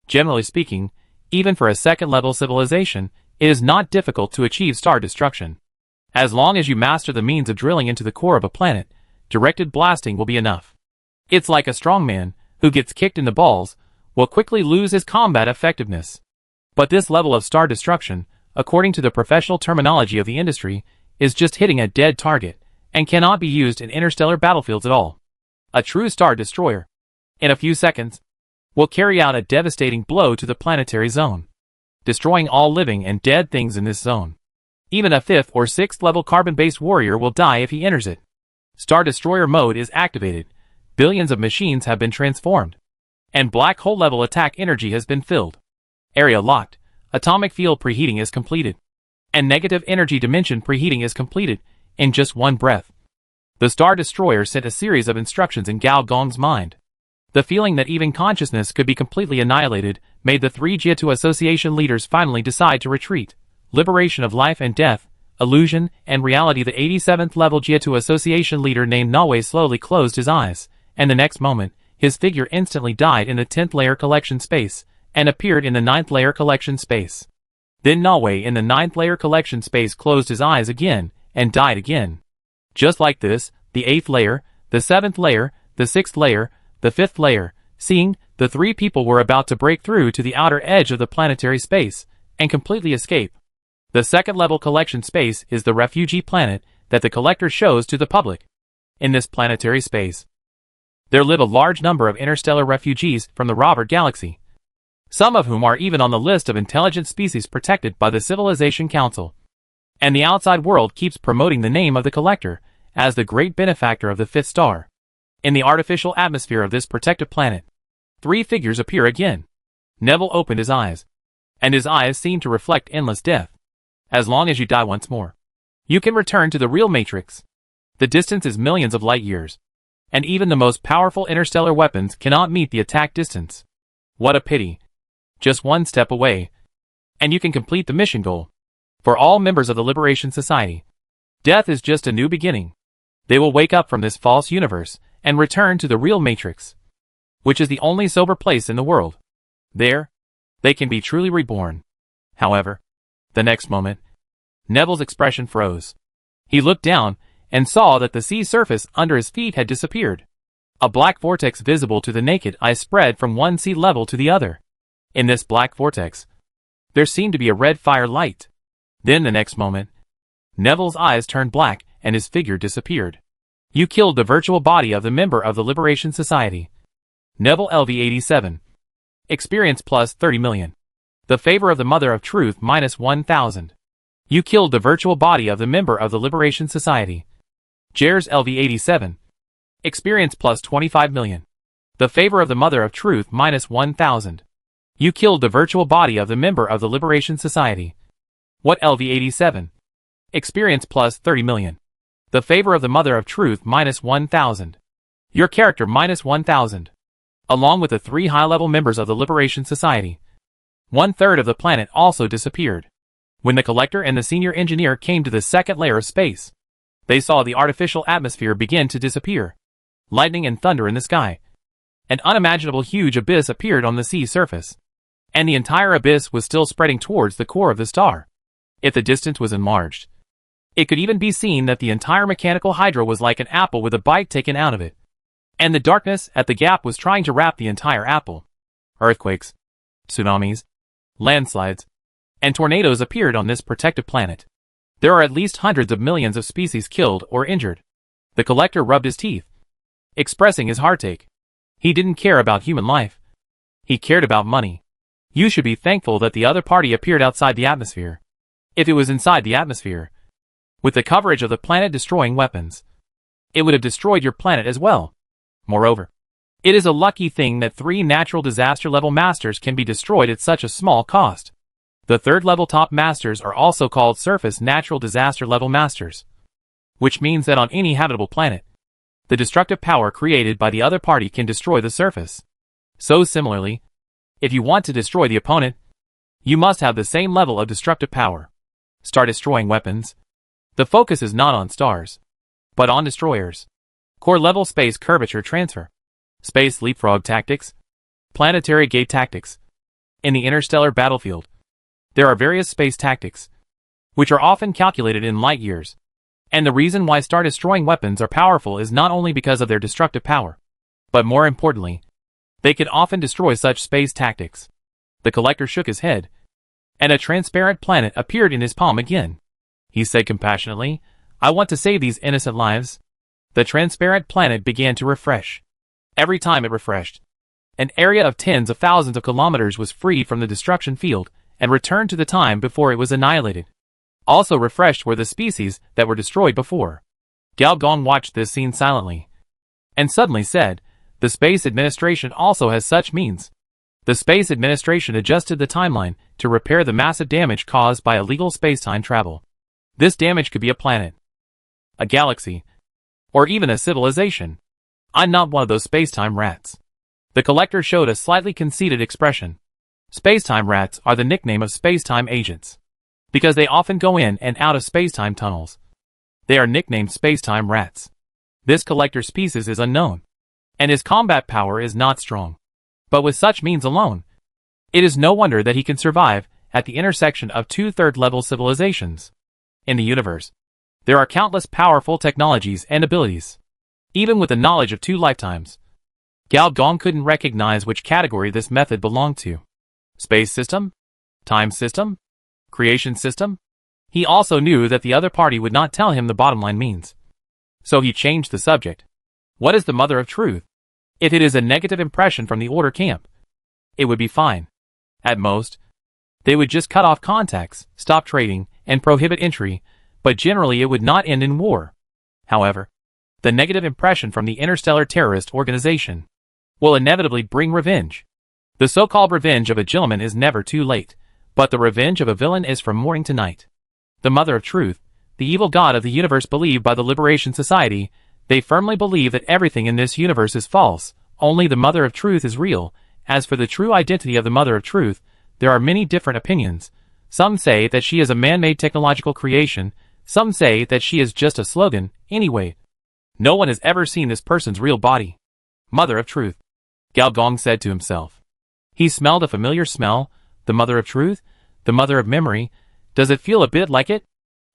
Generally speaking, even for a second-level civilization, it is not difficult to achieve star destruction. As long as you master the means of drilling into the core of a planet, directed blasting will be enough. It's like a strongman who gets kicked in the balls will quickly lose his combat effectiveness. But this level of star destruction, according to the professional terminology of the industry, is just hitting a dead target, and cannot be used in interstellar battlefields at all. A true star destroyer, in a few seconds, will carry out a devastating blow to the planetary zone, destroying all living and dead things in this zone. Even a 5th or 6th level carbon-based warrior will die if he enters it. Star Destroyer mode is activated, billions of machines have been transformed, and black hole level attack energy has been filled. Area locked, atomic field preheating is completed, and negative energy dimension preheating is completed, in just one breath. The Star Destroyer sent a series of instructions in Gao Gong's mind. The feeling that even consciousness could be completely annihilated made the three Jiatua Association leaders finally decide to retreat. Liberation of life and death, illusion and reality. The 87th level Jiatua Association leader named Nawe slowly closed his eyes, and the next moment, his figure instantly died in the 10th layer collection space, and appeared in the 9th layer collection space. Then Nawe in the 9th layer collection space closed his eyes again, and died again. Just like this, the 8th layer, the 7th layer, the 6th layer, the 5th layer, seeing, the three people were about to break through to the outer edge of the planetary space, and completely escape. The second level collection space is the refugee planet that the collector shows to the public. In this planetary space, there live a large number of interstellar refugees from the Robert Galaxy, some of whom are even on the list of intelligent species protected by the Civilization Council. And the outside world keeps promoting the name of the collector as the great benefactor of the 5th star. In the artificial atmosphere of this protected planet, three figures appear again. Neville opened his eyes, and his eyes seemed to reflect endless death. As long as you die once more, you can return to the real Matrix. The distance is millions of light years, and even the most powerful interstellar weapons cannot meet the attack distance. What a pity. Just one step away, and you can complete the mission goal. For all members of the Liberation Society, death is just a new beginning. They will wake up from this false universe and return to the real Matrix, which is the only sober place in the world. There, they can be truly reborn. However, the next moment, Neville's expression froze. He looked down and saw that the sea surface under his feet had disappeared. A black vortex visible to the naked eye spread from one sea level to the other. In this black vortex, there seemed to be a red fire light. Then the next moment, Neville's eyes turned black and his figure disappeared. You killed the virtual body of the member of the Liberation Society. Neville LV87. Experience plus 30 million. The favor of the Mother of Truth minus 1,000. You killed the virtual body of the member of the Liberation Society. Jers LV87. Experience plus 25 million. The favor of the Mother of Truth -1000. You killed the virtual body of the member of the Liberation Society. What LV87? Experience plus 30 million. The favor of the Mother of Truth -1000. Your character -1000. Along with the 3 high-level members of the Liberation Society. 1/3 of the planet also disappeared. When the Collector and the Senior Engineer came to the second layer of space, they saw the artificial atmosphere begin to disappear. Lightning and thunder in the sky. An unimaginable huge abyss appeared on the sea surface. And the entire abyss was still spreading towards the core of the star. If the distance was enlarged, it could even be seen that the entire mechanical hydra was like an apple with a bite taken out of it. And the darkness at the gap was trying to wrap the entire apple. Earthquakes, tsunamis, landslides, and tornadoes appeared on this protected planet. There are at least hundreds of millions of species killed or injured. The Collector rubbed his teeth, expressing his heartache. He didn't care about human life. He cared about money. You should be thankful that the other party appeared outside the atmosphere. If it was inside the atmosphere, with the coverage of the planet-destroying weapons, it would have destroyed your planet as well. Moreover, it is a lucky thing that 3 natural disaster-level masters can be destroyed at such a small cost. The 3rd-level top masters are also called surface natural disaster-level masters, which means that on any habitable planet, the destructive power created by the other party can destroy the surface. So similarly, if you want to destroy the opponent, you must have the same level of destructive power. Star-destroying weapons. The focus is not on stars, but on destroyers. Core-level space curvature transfer. Space leapfrog tactics. Planetary gate tactics. In the interstellar battlefield, there are various space tactics, which are often calculated in light years. And the reason why star-destroying weapons are powerful is not only because of their destructive power, but more importantly, they can often destroy such space tactics. The Collector shook his head, and a transparent planet appeared in his palm again. He said compassionately, "I want to save these innocent lives." The transparent planet began to refresh. Every time it refreshed, an area of tens of thousands of kilometers was freed from the destruction field and returned to the time before it was annihilated. Also refreshed were the species that were destroyed before. Gao Gong watched this scene silently, and suddenly said, "The Space Administration also has such means." The Space Administration adjusted the timeline to repair the massive damage caused by illegal space-time travel. This damage could be a planet, a galaxy, or even a civilization. I'm not one of those space-time rats. The Collector showed a slightly conceited expression. Space-time rats are the nickname of space-time agents, because they often go in and out of space-time tunnels. They are nicknamed space-time rats. This Collector's species is unknown, and his combat power is not strong. But with such means alone, it is no wonder that he can survive at the intersection of 2 third-level civilizations. In the universe, there are countless powerful technologies and abilities. Even with the knowledge of 2 lifetimes, Gao Gong couldn't recognize which category this method belonged to. Space system? Time system? Creation system? He also knew that the other party would not tell him the bottom line means. So he changed the subject. What is the Mother of Truth? If it is a negative impression from the Order camp, it would be fine. At most, they would just cut off contacts, stop trading, and prohibit entry, but generally it would not end in war. However, the negative impression from the interstellar terrorist organization will inevitably bring revenge. The so-called revenge of a gentleman is never too late, but the revenge of a villain is from morning to night. The Mother of Truth, the evil god of the universe believed by the Liberation Society, they firmly believe that everything in this universe is false, only the Mother of Truth is real. As for the true identity of the Mother of Truth, there are many different opinions. Some say that she is a man-made technological creation, some say that she is just a slogan. Anyway, no one has ever seen this person's real body. Mother of Truth, Gao Gong said to himself. He smelled a familiar smell. The Mother of Truth? The Mother of Memory? Does it feel a bit like it?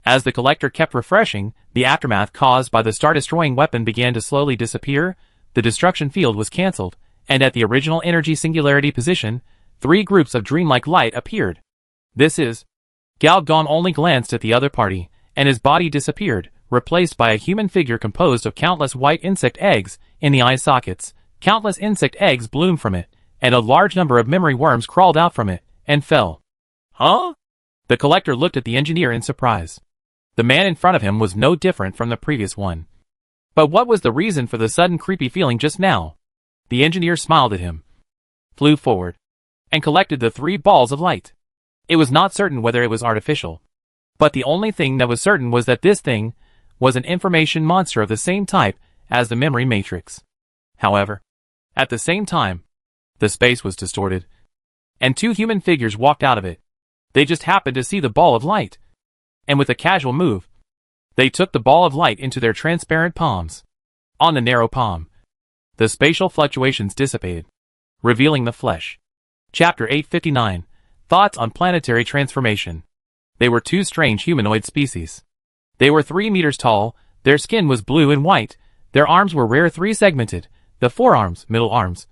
As the Collector kept refreshing, the aftermath caused by the star-destroying weapon began to slowly disappear. The destruction field was cancelled, and at the original energy singularity position, 3 groups of dreamlike light appeared. This is... Gao Gong only glanced at the other party, and his body disappeared, replaced by a human figure composed of countless white insect eggs in the eye sockets. Countless insect eggs bloomed from it, and a large number of memory worms crawled out from it, and fell. Huh? The Collector looked at the engineer in surprise. The man in front of him was no different from the previous one. But what was the reason for the sudden creepy feeling just now? The engineer smiled at him, flew forward, and collected the 3 balls of light. It was not certain whether it was artificial, but the only thing that was certain was that this thing was an information monster of the same type as the memory matrix. However, at the same time, the space was distorted, and 2 human figures walked out of it. They just happened to see the ball of light, and with a casual move, they took the ball of light into their transparent palms. On the narrow palm, the spatial fluctuations dissipated, revealing the flesh. Chapter 859, Thoughts on Planetary Transformation. They were 2 strange humanoid species. They were 3 meters tall, their skin was blue and white, their arms were rare 3-segmented, the forearms, middle arms,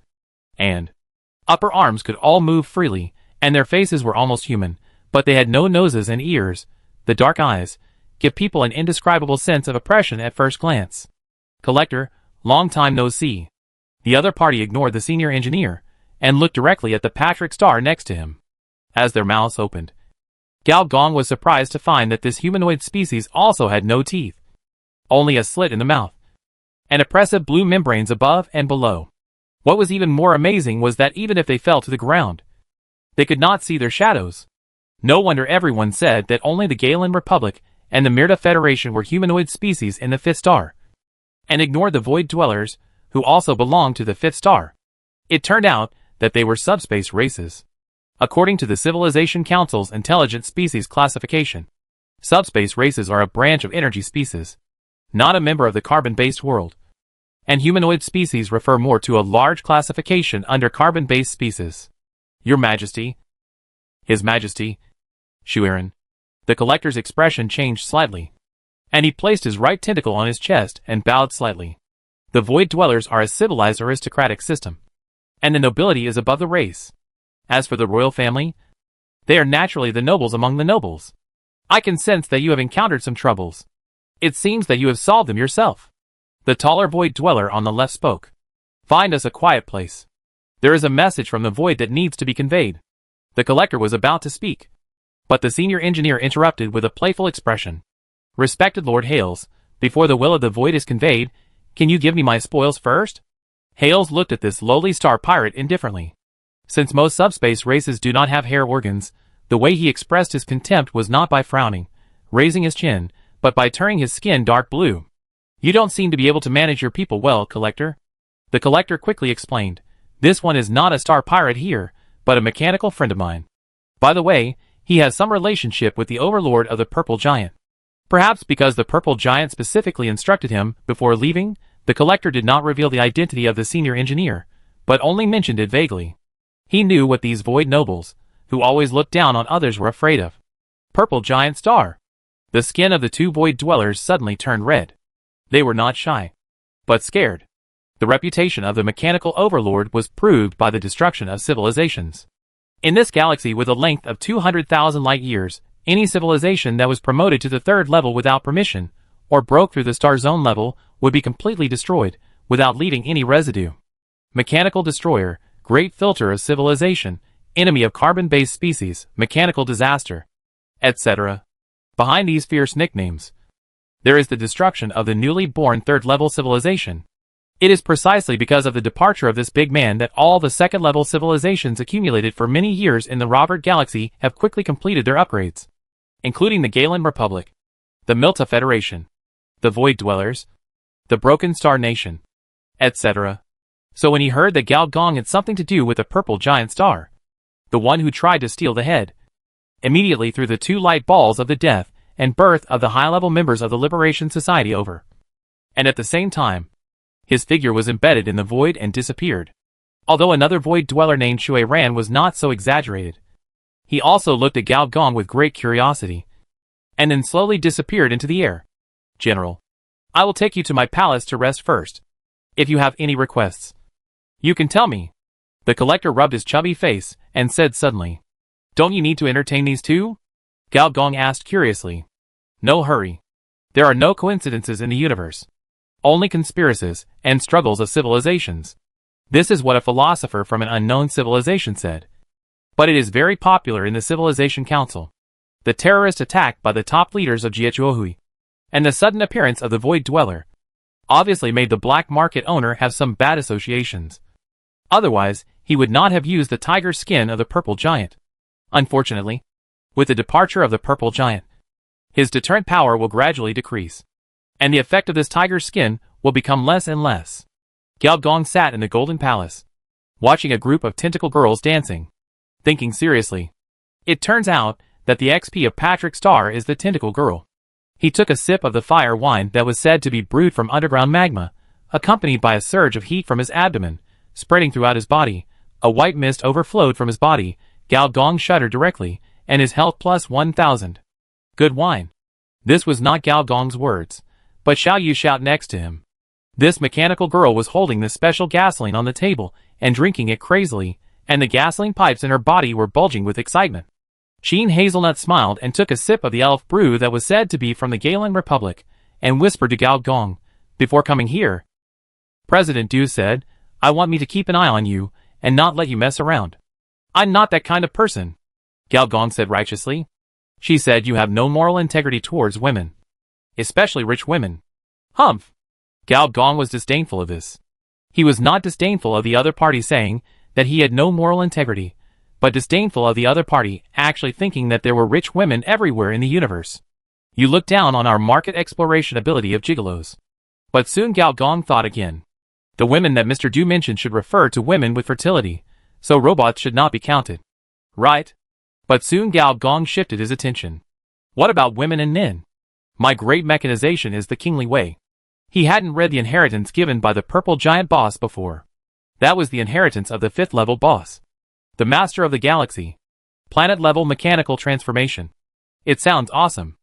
and upper arms could all move freely, and their faces were almost human, but they had no noses and ears. The dark eyes give people an indescribable sense of oppression at first glance. Collector, long time no see. The other party ignored the senior engineer and looked directly at the Patrick star next to him. As their mouths opened, Gao Gong was surprised to find that this humanoid species also had no teeth, only a slit in the mouth, and oppressive blue membranes above and below. What was even more amazing was that even if they fell to the ground, they could not see their shadows. No wonder everyone said that only the Galen Republic and the Myrta Federation were humanoid species in the 5th star, and ignored the Void Dwellers, who also belonged to the 5th star. It turned out that they were subspace races. According to the Civilization Council's Intelligent Species Classification, subspace races are a branch of energy species, not a member of the carbon-based world, and humanoid species refer more to a large classification under carbon-based species. Your Majesty. His Majesty. Shuiran. The collector's expression changed slightly, and he placed his right tentacle on his chest and bowed slightly. The Void Dwellers are a civilized aristocratic system, and the nobility is above the race. As for the royal family, they are naturally the nobles among the nobles. I can sense that you have encountered some troubles. It seems that you have solved them yourself. The taller Void Dweller on the left spoke. Find us a quiet place. There is a message from the Void that needs to be conveyed. The collector was about to speak, but the senior engineer interrupted with a playful expression. Respected Lord Hales, before the will of the Void is conveyed, can you give me my spoils first? Hales looked at this lowly star pirate indifferently. Since most subspace races do not have hair organs, the way he expressed his contempt was not by frowning, raising his chin, but by turning his skin dark blue. You don't seem to be able to manage your people well, Collector. The Collector quickly explained. This one is not a star pirate here, but a mechanical friend of mine. By the way, he has some relationship with the overlord of the Purple Giant. Perhaps because the Purple Giant specifically instructed him before leaving, the Collector did not reveal the identity of the senior engineer, but only mentioned it vaguely. He knew what these Void nobles, who always looked down on others, were afraid of. Purple Giant Star. The skin of the 2 Void Dwellers suddenly turned red. They were not shy, but scared. The reputation of the mechanical overlord was proved by the destruction of civilizations. In this galaxy with a length of 200,000 light-years, any civilization that was promoted to the 3rd level without permission, or broke through the star zone level, would be completely destroyed, without leaving any residue. Mechanical Destroyer, Great Filter of Civilization, Enemy of Carbon-Based Species, Mechanical Disaster, etc. Behind these fierce nicknames, there is the destruction of the newly born 3rd-level civilization. It is precisely because of the departure of this big man that all the 2nd-level civilizations accumulated for many years in the Robert Galaxy have quickly completed their upgrades, including the Galen Republic, the Milta Federation, the Void Dwellers, the Broken Star Nation, etc. So when he heard that Gao Gong had something to do with the Purple Giant Star, the one who tried to steal the head, immediately threw the 2 light balls of the death and birth of the high-level members of the Liberation Society over. And at the same time, his figure was embedded in the void and disappeared. Although another Void Dweller named Shui Ran was not so exaggerated, he also looked at Gao Gong with great curiosity, and then slowly disappeared into the air. General, I will take you to my palace to rest first. If you have any requests, you can tell me. The Collector rubbed his chubby face and said suddenly, Don't you need to entertain these 2? Gao Gong asked curiously. No hurry. There are no coincidences in the universe. Only conspiracies and struggles of civilizations. This is what a philosopher from an unknown civilization said. But it is very popular in the Civilization Council. The terrorist attack by the top leaders of Jiechuohui, and the sudden appearance of the Void Dweller, obviously made the black market owner have some bad associations. Otherwise, he would not have used the tiger skin of the purple giant. Unfortunately, with the departure of the purple giant, his deterrent power will gradually decrease, and the effect of this tiger skin will become less and less. Gao Gong sat in the Golden Palace, watching a group of tentacle girls dancing, thinking seriously. It turns out that the XP of Patrick Star is the tentacle girl. He took a sip of the fire wine that was said to be brewed from underground magma, accompanied by a surge of heat from his abdomen, spreading throughout his body. A white mist overflowed from his body. Gao Gong shuddered directly, and his health plus 1,000. Good wine. This was not Gao Gong's words, but Xiao Yu shout next to him. This mechanical girl was holding this special gasoline on the table and drinking it crazily, and the gasoline pipes in her body were bulging with excitement. Sheen Hazelnut smiled and took a sip of the elf brew that was said to be from the Galen Republic, and whispered to Gao Gong, "Before coming here, President Du said, I want me to keep an eye on you, and not let you mess around." "I'm not that kind of person," Gao Gong said righteously. "She said you have no moral integrity towards women, especially rich women." Humph! Gao Gong was disdainful of this. He was not disdainful of the other party saying that he had no moral integrity, but disdainful of the other party actually thinking that there were rich women everywhere in the universe. You look down on our market exploration ability of gigolos. But soon Gao Gong thought again. The women that Mr. Du mentioned should refer to women with fertility, so robots should not be counted. Right? But soon Gao Gong shifted his attention. What about women and men? My great mechanization is the kingly way. He hadn't read the inheritance given by the purple giant boss before. That was the inheritance of the 5th level boss, the master of the galaxy. Planet level mechanical transformation. It sounds awesome.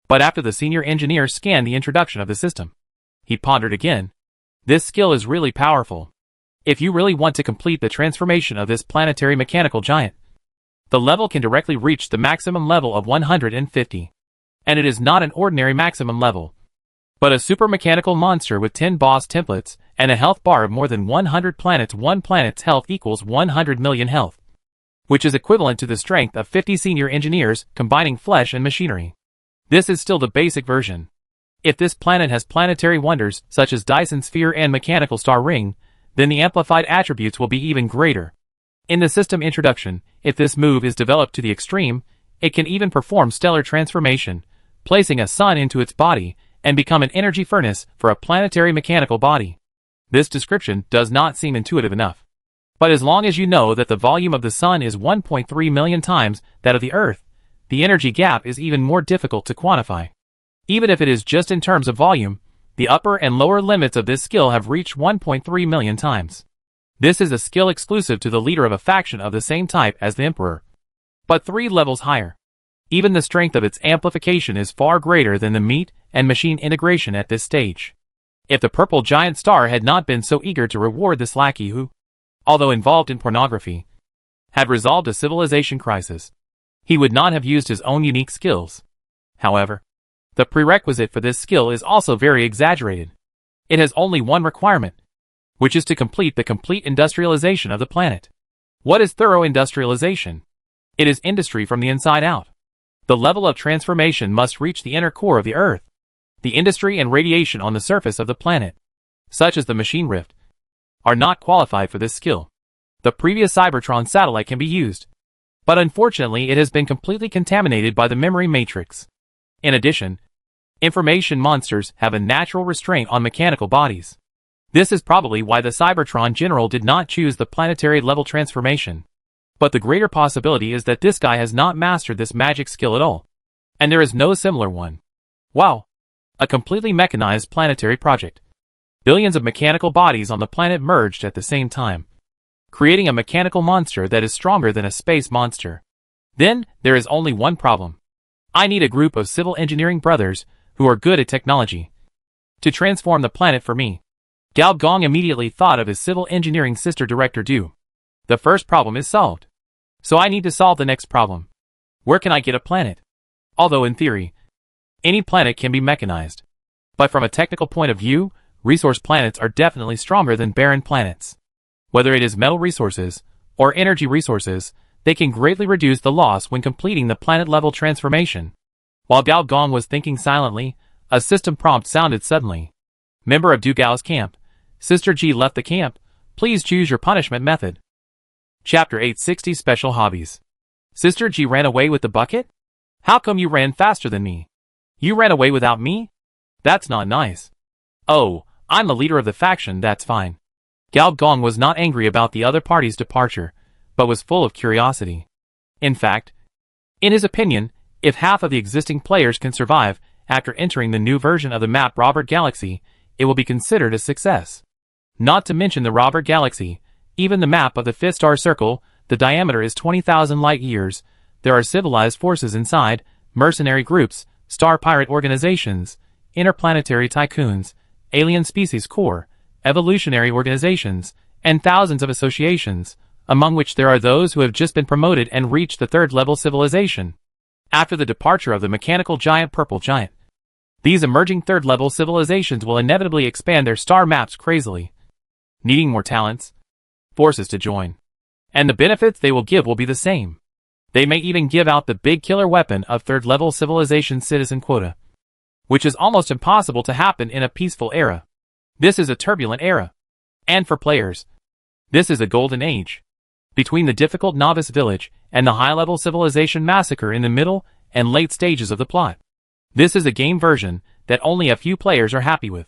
But after the senior engineer scanned the introduction of the system, he pondered again. This skill is really powerful. If you really want to complete the transformation of this planetary mechanical giant, the level can directly reach the maximum level of 150. And it is not an ordinary maximum level, but a super mechanical monster with 10 boss templates and a health bar of more than 100 planets. One planet's health equals 100 million health, which is equivalent to the strength of 50 senior engineers combining flesh and machinery. This is still the basic version. If this planet has planetary wonders such as Dyson Sphere and Mechanical Star Ring, then the amplified attributes will be even greater. In the system introduction, if this move is developed to the extreme, it can even perform stellar transformation, placing a sun into its body and become an energy furnace for a planetary mechanical body. This description does not seem intuitive enough. But as long as you know that the volume of the sun is 1.3 million times that of the Earth, the energy gap is even more difficult to quantify. Even if it is just in terms of volume, the upper and lower limits of this skill have reached 1.3 million times. This is a skill exclusive to the leader of a faction of the same type as the Emperor, but 3 levels higher. Even the strength of its amplification is far greater than the meat and machine integration at this stage. If the purple giant star had not been so eager to reward this lackey who, although involved in pornography, had resolved a civilization crisis, he would not have used his own unique skills. However, the prerequisite for this skill is also very exaggerated. It has only one requirement, which is to complete the complete industrialization of the planet. What is thorough industrialization? It is industry from the inside out. The level of transformation must reach the inner core of the Earth. The industry and radiation on the surface of the planet, such as the machine rift, are not qualified for this skill. The previous Cybertron satellite can be used, but unfortunately it has been completely contaminated by the memory matrix. In addition, information monsters have a natural restraint on mechanical bodies. This is probably why the Cybertron general did not choose the planetary level transformation. But the greater possibility is that this guy has not mastered this magic skill at all, and there is no similar one. Wow! A completely mechanized planetary project. Billions of mechanical bodies on the planet merged at the same time, creating a mechanical monster that is stronger than a space monster. Then, there is only one problem. I need a group of civil engineering brothers who are good at technology to transform the planet for me. Gao Gong immediately thought of his civil engineering sister director Du. The first problem is solved. So I need to solve the next problem. Where can I get a planet? Although in theory, any planet can be mechanized. But from a technical point of view, resource planets are definitely stronger than barren planets. Whether it is metal resources or energy resources, they can greatly reduce the loss when completing the planet-level transformation. While Gao Gong was thinking silently, a system prompt sounded suddenly. Member of Du Gao's camp. Sister Ji left the camp, Please choose your punishment method. Chapter 860 Special Hobbies. Sister G ran away with the bucket? How come you ran faster than me? You ran away without me? That's not nice. Oh, I'm the leader of the faction, that's fine. Gao Gong was not angry about the other party's departure, but was full of curiosity. In fact, in his opinion, if half of the existing players can survive after entering the new version of the map Robert Galaxy, it will be considered a success. Not to mention the Robert Galaxy, even the map of the fifth star circle, the diameter is 20,000 light years, there are civilized forces inside, mercenary groups, star pirate organizations, interplanetary tycoons, alien species corps, evolutionary organizations, and thousands of associations, among which there are those who have just been promoted and reached the third-level civilization. After the departure of the mechanical giant purple giant, these emerging third-level civilizations will inevitably expand their star maps crazily, needing more talents, forces to join. And the benefits they will give will be the same. They may even give out the big killer weapon of third-level civilization citizen quota, which is almost impossible to happen in a peaceful era. This is a turbulent era. And for players, this is a golden age. Between the difficult novice village and the high-level civilization massacre in the middle and late stages of the plot, this is a game version that only a few players are happy with.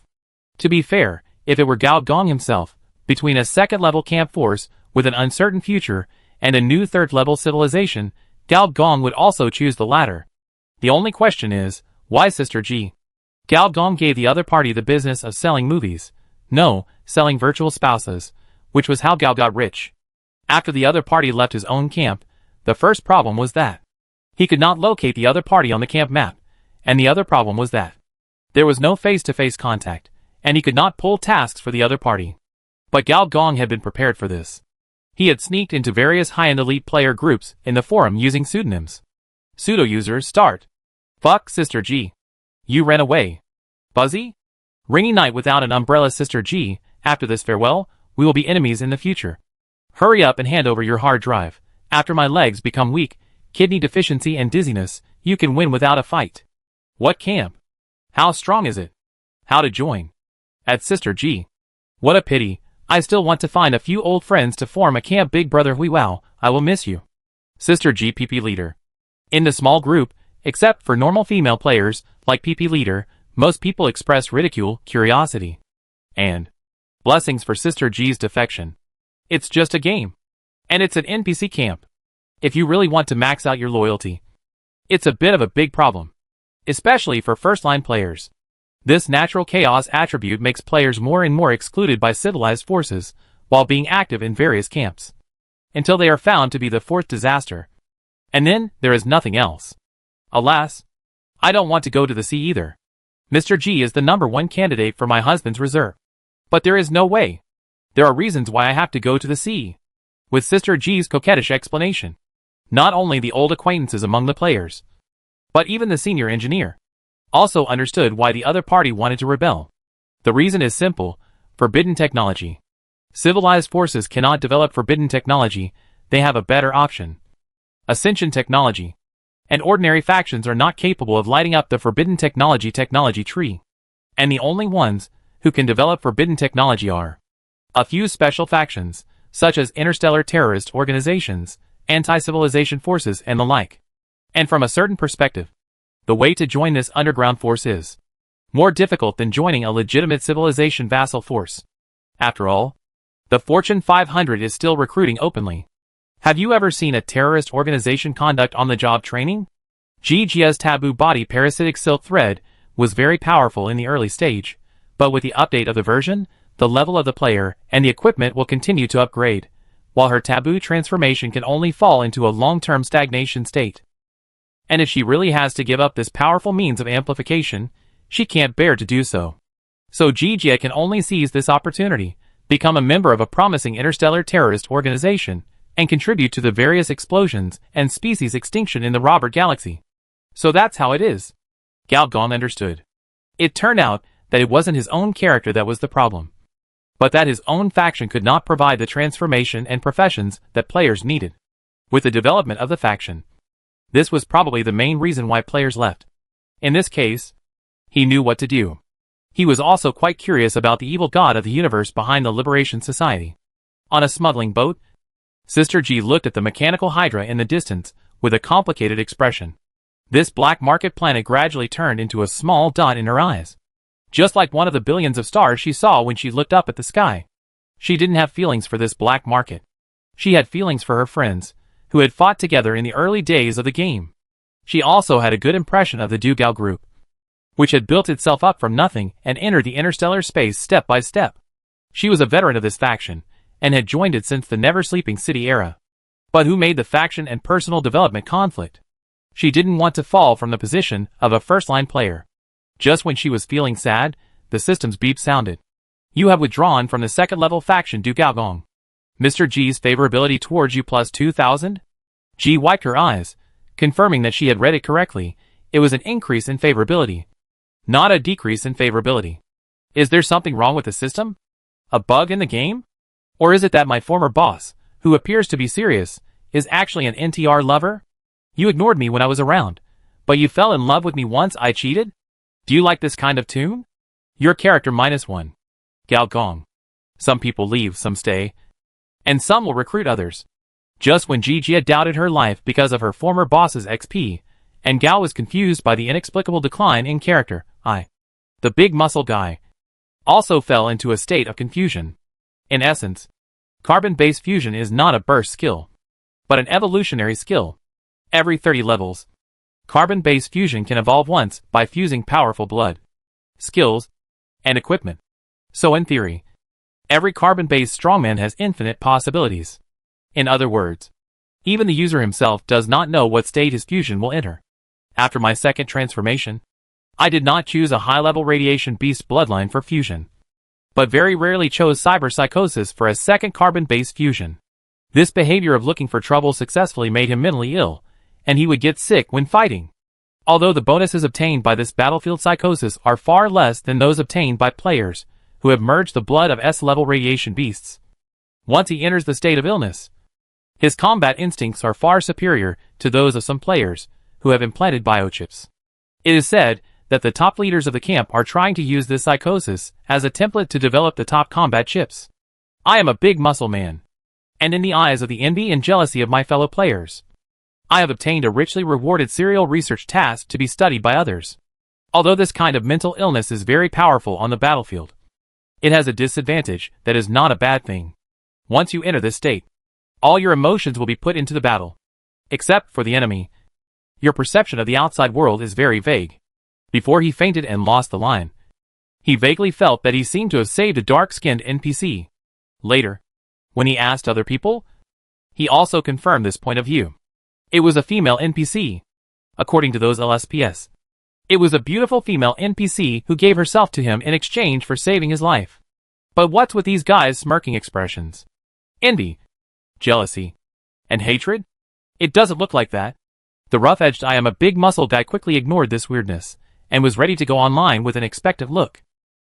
To be fair, if it were Gao Gong himself, between a second-level camp force with an uncertain future and a new third-level civilization, Gao Gong would also choose the latter. The only question is, why Sister G? Gao Gong gave the other party the business of selling movies. No, selling virtual spouses, which was how Gao got rich. After the other party left his own camp, the first problem was that he could not locate the other party on the camp map, and the other problem was that there was no face-to-face contact, and he could not pull tasks for the other party. But Gao Gong had been prepared for this. He had sneaked into various high-end elite player groups in the forum using pseudonyms. Pseudo-users start. Fuck Sister G. You ran away. Buzzy? Rainy night without an umbrella. Sister G, after this farewell, we will be enemies in the future. Hurry up and hand over your hard drive. After my legs become weak, kidney deficiency and dizziness, you can win without a fight. What camp? How strong is it? How to join? At Sister G. What a pity, I still want to find a few old friends to form a camp. Big brother Hui Wow, I will miss you. Sister G PP Leader. In the small group, except for normal female players, like PP Leader, most people express ridicule, curiosity, and blessings for Sister G's defection. It's just a game. And it's an NPC camp. If you really want to max out your loyalty, it's a bit of a big problem. Especially for first-line players. This natural chaos attribute makes players more and more excluded by civilized forces, while being active in various camps. Until they are found to be the fourth disaster. And then, there is nothing else. Alas, I don't want to go to the sea either. Mr. G is the #1 candidate for my husband's reserve. But there is no way. There are reasons why I have to go to the sea. With Sister G's coquettish explanation. Not only the old acquaintances among the players, but even the senior engineer also understood why the other party wanted to rebel. The reason is simple: forbidden technology. Civilized forces cannot develop forbidden technology, they have a better option. Ascension technology. And ordinary factions are not capable of lighting up the forbidden technology tree. And the only ones who can develop forbidden technology are a few special factions, such as interstellar terrorist organizations, anti-civilization forces and the like. And from a certain perspective, the way to join this underground force is more difficult than joining a legitimate civilization vassal force. After all, the Fortune 500 is still recruiting openly. Have you ever seen a terrorist organization conduct on-the-job training? GG's taboo body parasitic silk thread was very powerful in the early stage, but with the update of the version, the level of the player and the equipment will continue to upgrade, while her taboo transformation can only fall into a long-term stagnation state. And if she really has to give up this powerful means of amplification, she can't bear to do so. So GG can only seize this opportunity, become a member of a promising interstellar terrorist organization, and contribute to the various explosions and species extinction in the Robert Galaxy. So that's how it is. Gao Gong understood. It turned out that it wasn't his own character that was the problem, but that his own faction could not provide the transformation and professions that players needed. With the development of the faction, this was probably the main reason why players left. In this case, he knew what to do. He was also quite curious about the evil god of the universe behind the Liberation Society. On a smuggling boat? Sister G looked at the mechanical hydra in the distance with a complicated expression. This black market planet gradually turned into a small dot in her eyes. Just like one of the billions of stars she saw when she looked up at the sky. She didn't have feelings for this black market. She had feelings for her friends, who had fought together in the early days of the game. She also had a good impression of the Dougal group, which had built itself up from nothing and entered the interstellar space step by step. She was a veteran of this faction, and had joined it since the never-sleeping city era. But who made the faction and personal development conflict? She didn't want to fall from the position of a first-line player. Just when she was feeling sad, the system's beep sounded. You have withdrawn from the second-level faction Dougal. Mr. G's favorability towards you plus 2,000? G wiped her eyes, confirming that she had read it correctly. It was an increase in favorability, not a decrease in favorability. Is there something wrong with the system? A bug in the game? Or is it that my former boss, who appears to be serious, is actually an NTR lover? You ignored me when I was around, but you fell in love with me once I cheated? Do you like this kind of tune? Your character -1. Galgong. Some people leave, some stay, and some will recruit others. Just when Gigi had doubted her life because of her former boss's XP, and Gal was confused by the inexplicable decline in character, the big muscle guy, also fell into a state of confusion. In essence, carbon-based fusion is not a burst skill, but an evolutionary skill. Every 30 levels, carbon-based fusion can evolve once by fusing powerful blood, skills, and equipment. So in theory, every carbon-based strongman has infinite possibilities. In other words, even the user himself does not know what state his fusion will enter. After my second transformation, I did not choose a high-level radiation beast bloodline for fusion, but very rarely chose cyber psychosis for a second carbon-based fusion. This behavior of looking for trouble successfully made him mentally ill, and he would get sick when fighting. Although the bonuses obtained by this battlefield psychosis are far less than those obtained by players who have merged the blood of S-level radiation beasts. Once he enters the state of illness, his combat instincts are far superior to those of some players who have implanted biochips. It is said that the top leaders of the camp are trying to use this psychosis as a template to develop the top combat chips. I am a big muscle man, and in the eyes of the envy and jealousy of my fellow players, I have obtained a richly rewarded serial research task to be studied by others. Although this kind of mental illness is very powerful on the battlefield, it has a disadvantage that is not a bad thing. Once you enter this state, all your emotions will be put into the battle. Except for the enemy, your perception of the outside world is very vague. Before he fainted and lost the line, he vaguely felt that he seemed to have saved a dark-skinned NPC. Later, when he asked other people, he also confirmed this point of view. It was a female NPC. According to those LSPS, it was a beautiful female NPC who gave herself to him in exchange for saving his life. But what's with these guys' smirking expressions? Envy, jealousy, and hatred? It doesn't look like that. The rough-edged I am a big muscle guy quickly ignored this weirdness, and was ready to go online with an expectant look.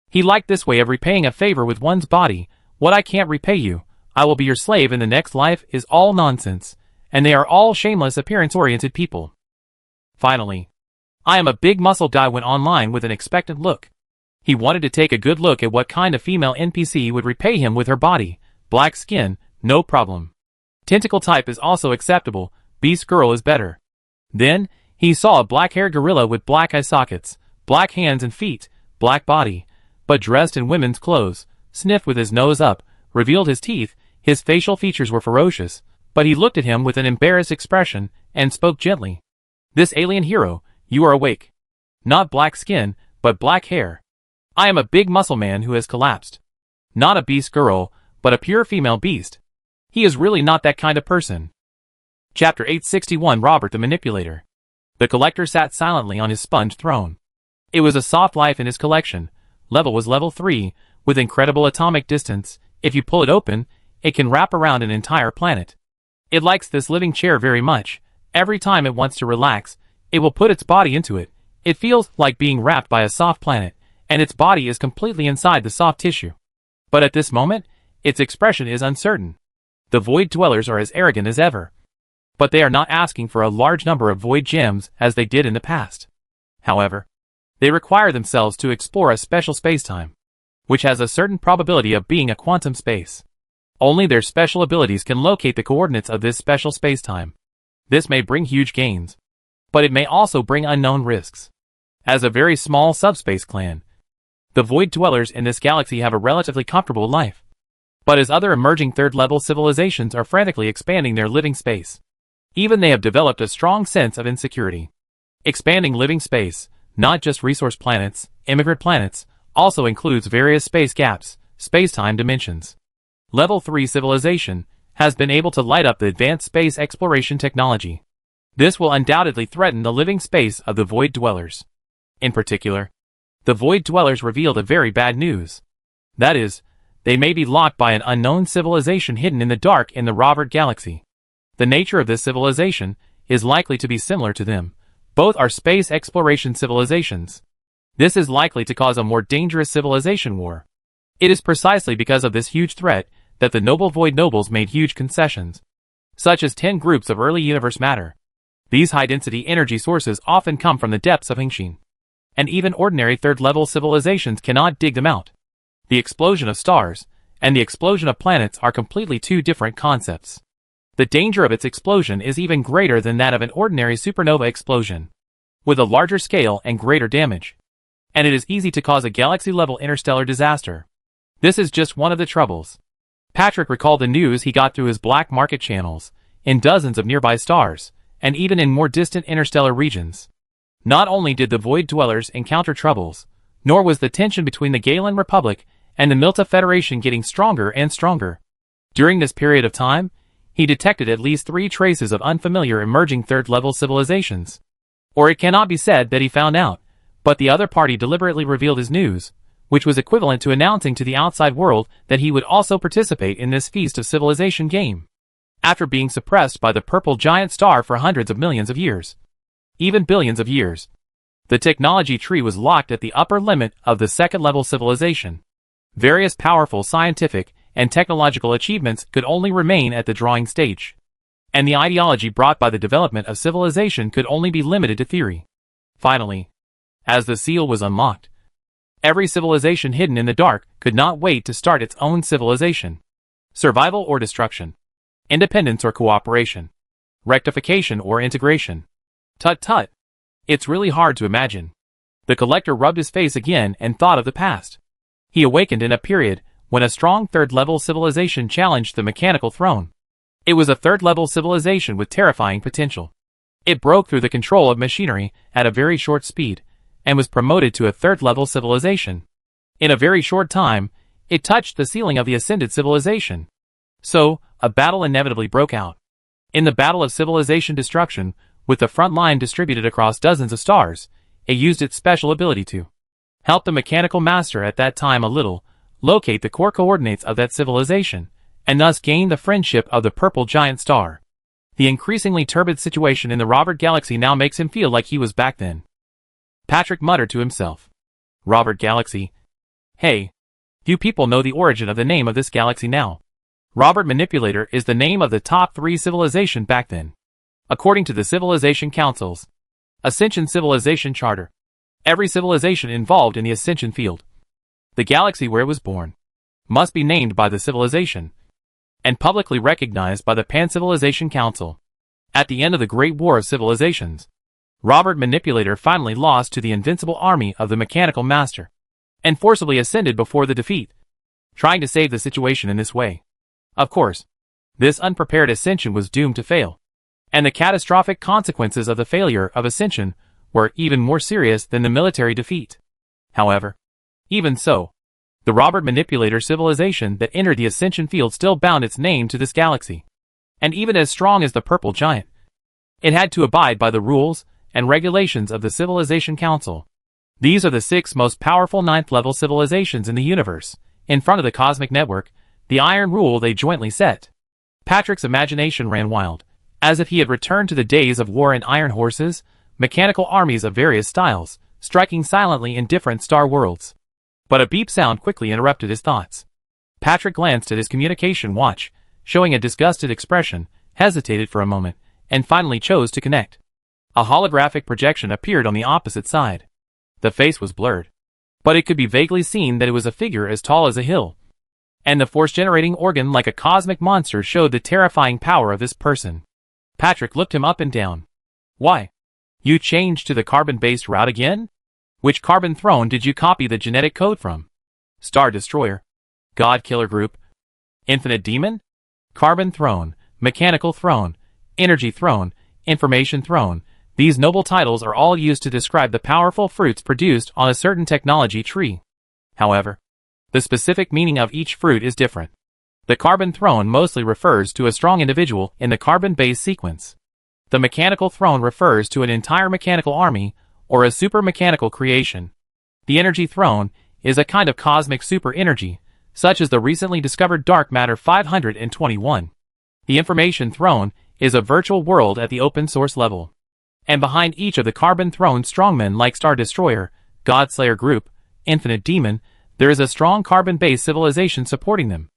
He liked this way of repaying a favor with one's body. What I can't repay you, I will be your slave in the next life is all nonsense, and they are all shameless appearance-oriented people. Finally, I am a big muscle guy went online with an expectant look. He wanted to take a good look at what kind of female NPC would repay him with her body. Black skin, no problem. Tentacle type is also acceptable, beast girl is better. Then, he saw a black-haired gorilla with black eye sockets, black hands and feet, black body, but dressed in women's clothes, sniffed with his nose up, revealed his teeth. His facial features were ferocious, but he looked at him with an embarrassed expression, and spoke gently. This alien hero, you are awake. Not black skin, but black hair. I am a big muscle man who has collapsed. Not a beast girl, but a pure female beast. He is really not that kind of person. Chapter 861 Robert the Manipulator. The collector sat silently on his sponge throne. It was a soft life in his collection. Level was level 3, with incredible atomic distance. If you pull it open, it can wrap around an entire planet. It likes this living chair very much. Every time it wants to relax, it will put its body into it. It feels like being wrapped by a soft planet, and its body is completely inside the soft tissue. But at this moment, its expression is uncertain. The void dwellers are as arrogant as ever. But they are not asking for a large number of void gems as they did in the past. However, they require themselves to explore a special spacetime, which has a certain probability of being a quantum space. Only their special abilities can locate the coordinates of this special spacetime. This may bring huge gains, but it may also bring unknown risks. As a very small subspace clan, the void dwellers in this galaxy have a relatively comfortable life. But as other emerging third-level civilizations are frantically expanding their living space, even they have developed a strong sense of insecurity. Expanding living space, not just resource planets, immigrant planets, also includes various space gaps, space-time dimensions. Level 3 civilization has been able to light up the advanced space exploration technology. This will undoubtedly threaten the living space of the void dwellers. In particular, the void dwellers revealed a very bad news. That is, they may be locked by an unknown civilization hidden in the dark in the Robert Galaxy. The nature of this civilization is likely to be similar to them. Both are space exploration civilizations. This is likely to cause a more dangerous civilization war. It is precisely because of this huge threat that the noble void nobles made huge concessions, such as 10 groups of early universe matter. These high-density energy sources often come from the depths of Hengxin, and even ordinary third-level civilizations cannot dig them out. The explosion of stars and the explosion of planets are completely two different concepts. The danger of its explosion is even greater than that of an ordinary supernova explosion, with a larger scale and greater damage. And it is easy to cause a galaxy-level interstellar disaster. This is just one of the troubles. Patrick recalled the news he got through his black market channels, in dozens of nearby stars, and even in more distant interstellar regions. Not only did the void dwellers encounter troubles, nor was the tension between the Galen Republic and the Milta Federation getting stronger and stronger. During this period of time, he detected at least 3 traces of unfamiliar emerging third-level civilizations. Or it cannot be said that he found out, but the other party deliberately revealed his news, which was equivalent to announcing to the outside world that he would also participate in this feast of civilization game. After being suppressed by the purple giant star for hundreds of millions of years, even billions of years, the technology tree was locked at the upper limit of the second-level civilization. Various powerful scientific and technological achievements could only remain at the drawing stage, and the ideology brought by the development of civilization could only be limited to theory. Finally, as the seal was unlocked, every civilization hidden in the dark could not wait to start its own civilization. Survival or destruction. Independence or cooperation. Rectification or integration. Tut-tut. It's really hard to imagine. The collector rubbed his face again and thought of the past. He awakened in a period when a strong third-level civilization challenged the mechanical throne. It was a third-level civilization with terrifying potential. It broke through the control of machinery at a very short speed, and was promoted to a third-level civilization. In a very short time, it touched the ceiling of the ascended civilization. So, a battle inevitably broke out. In the battle of civilization destruction, with the front line distributed across dozens of stars, it used its special ability to help the mechanical master at that time a little, locate the core coordinates of that civilization, and thus gain the friendship of the purple giant star. The increasingly turbid situation in the Robert Galaxy now makes him feel like he was back then. Patrick muttered to himself. Robert Galaxy. Hey. Few people know the origin of the name of this galaxy now. Robert Manipulator is the name of the top 3 civilization back then, according to the Civilization Council's Ascension Civilization Charter. Every civilization involved in the Ascension field, the galaxy where it was born, must be named by the civilization, and publicly recognized by the Pan-Civilization Council. At the end of the Great War of Civilizations, Robert Manipulator finally lost to the invincible army of the Mechanical Master, and forcibly ascended before the defeat, trying to save the situation in this way. Of course, this unprepared ascension was doomed to fail, and the catastrophic consequences of the failure of ascension were even more serious than the military defeat. However, even so, the Robert Manipulator civilization that entered the ascension field still bound its name to this galaxy, and even as strong as the Purple Giant, it had to abide by the rules and regulations of the Civilization Council. These are the 6 most powerful 9th-level civilizations in the universe. In front of the cosmic network, the iron rule they jointly set. Patrick's imagination ran wild, as if he had returned to the days of war and iron horses, mechanical armies of various styles, striking silently in different star worlds. But a beep sound quickly interrupted his thoughts. Patrick glanced at his communication watch, showing a disgusted expression, hesitated for a moment, and finally chose to connect. A holographic projection appeared on the opposite side. The face was blurred, but it could be vaguely seen that it was a figure as tall as a hill, And the force-generating organ like a cosmic monster showed the terrifying power of this person. Patrick looked him up and down. Why? You changed to the carbon-based route again? Which carbon throne did you copy the genetic code from? Star Destroyer. God Killer Group. Infinite Demon? Carbon Throne, Mechanical Throne, Energy Throne, Information Throne. These noble titles are all used to describe the powerful fruits produced on a certain technology tree. However, the specific meaning of each fruit is different. The Carbon Throne mostly refers to a strong individual in the carbon-based sequence. The Mechanical Throne refers to an entire mechanical army or a super-mechanical creation. The Energy Throne is a kind of cosmic super-energy, such as the recently discovered dark matter 521. The Information Throne is a virtual world at the open-source level. And behind each of the Carbon Throne strongmen like Star Destroyer, Godslayer Group, Infinite Demon, there is a strong carbon-based civilization supporting them.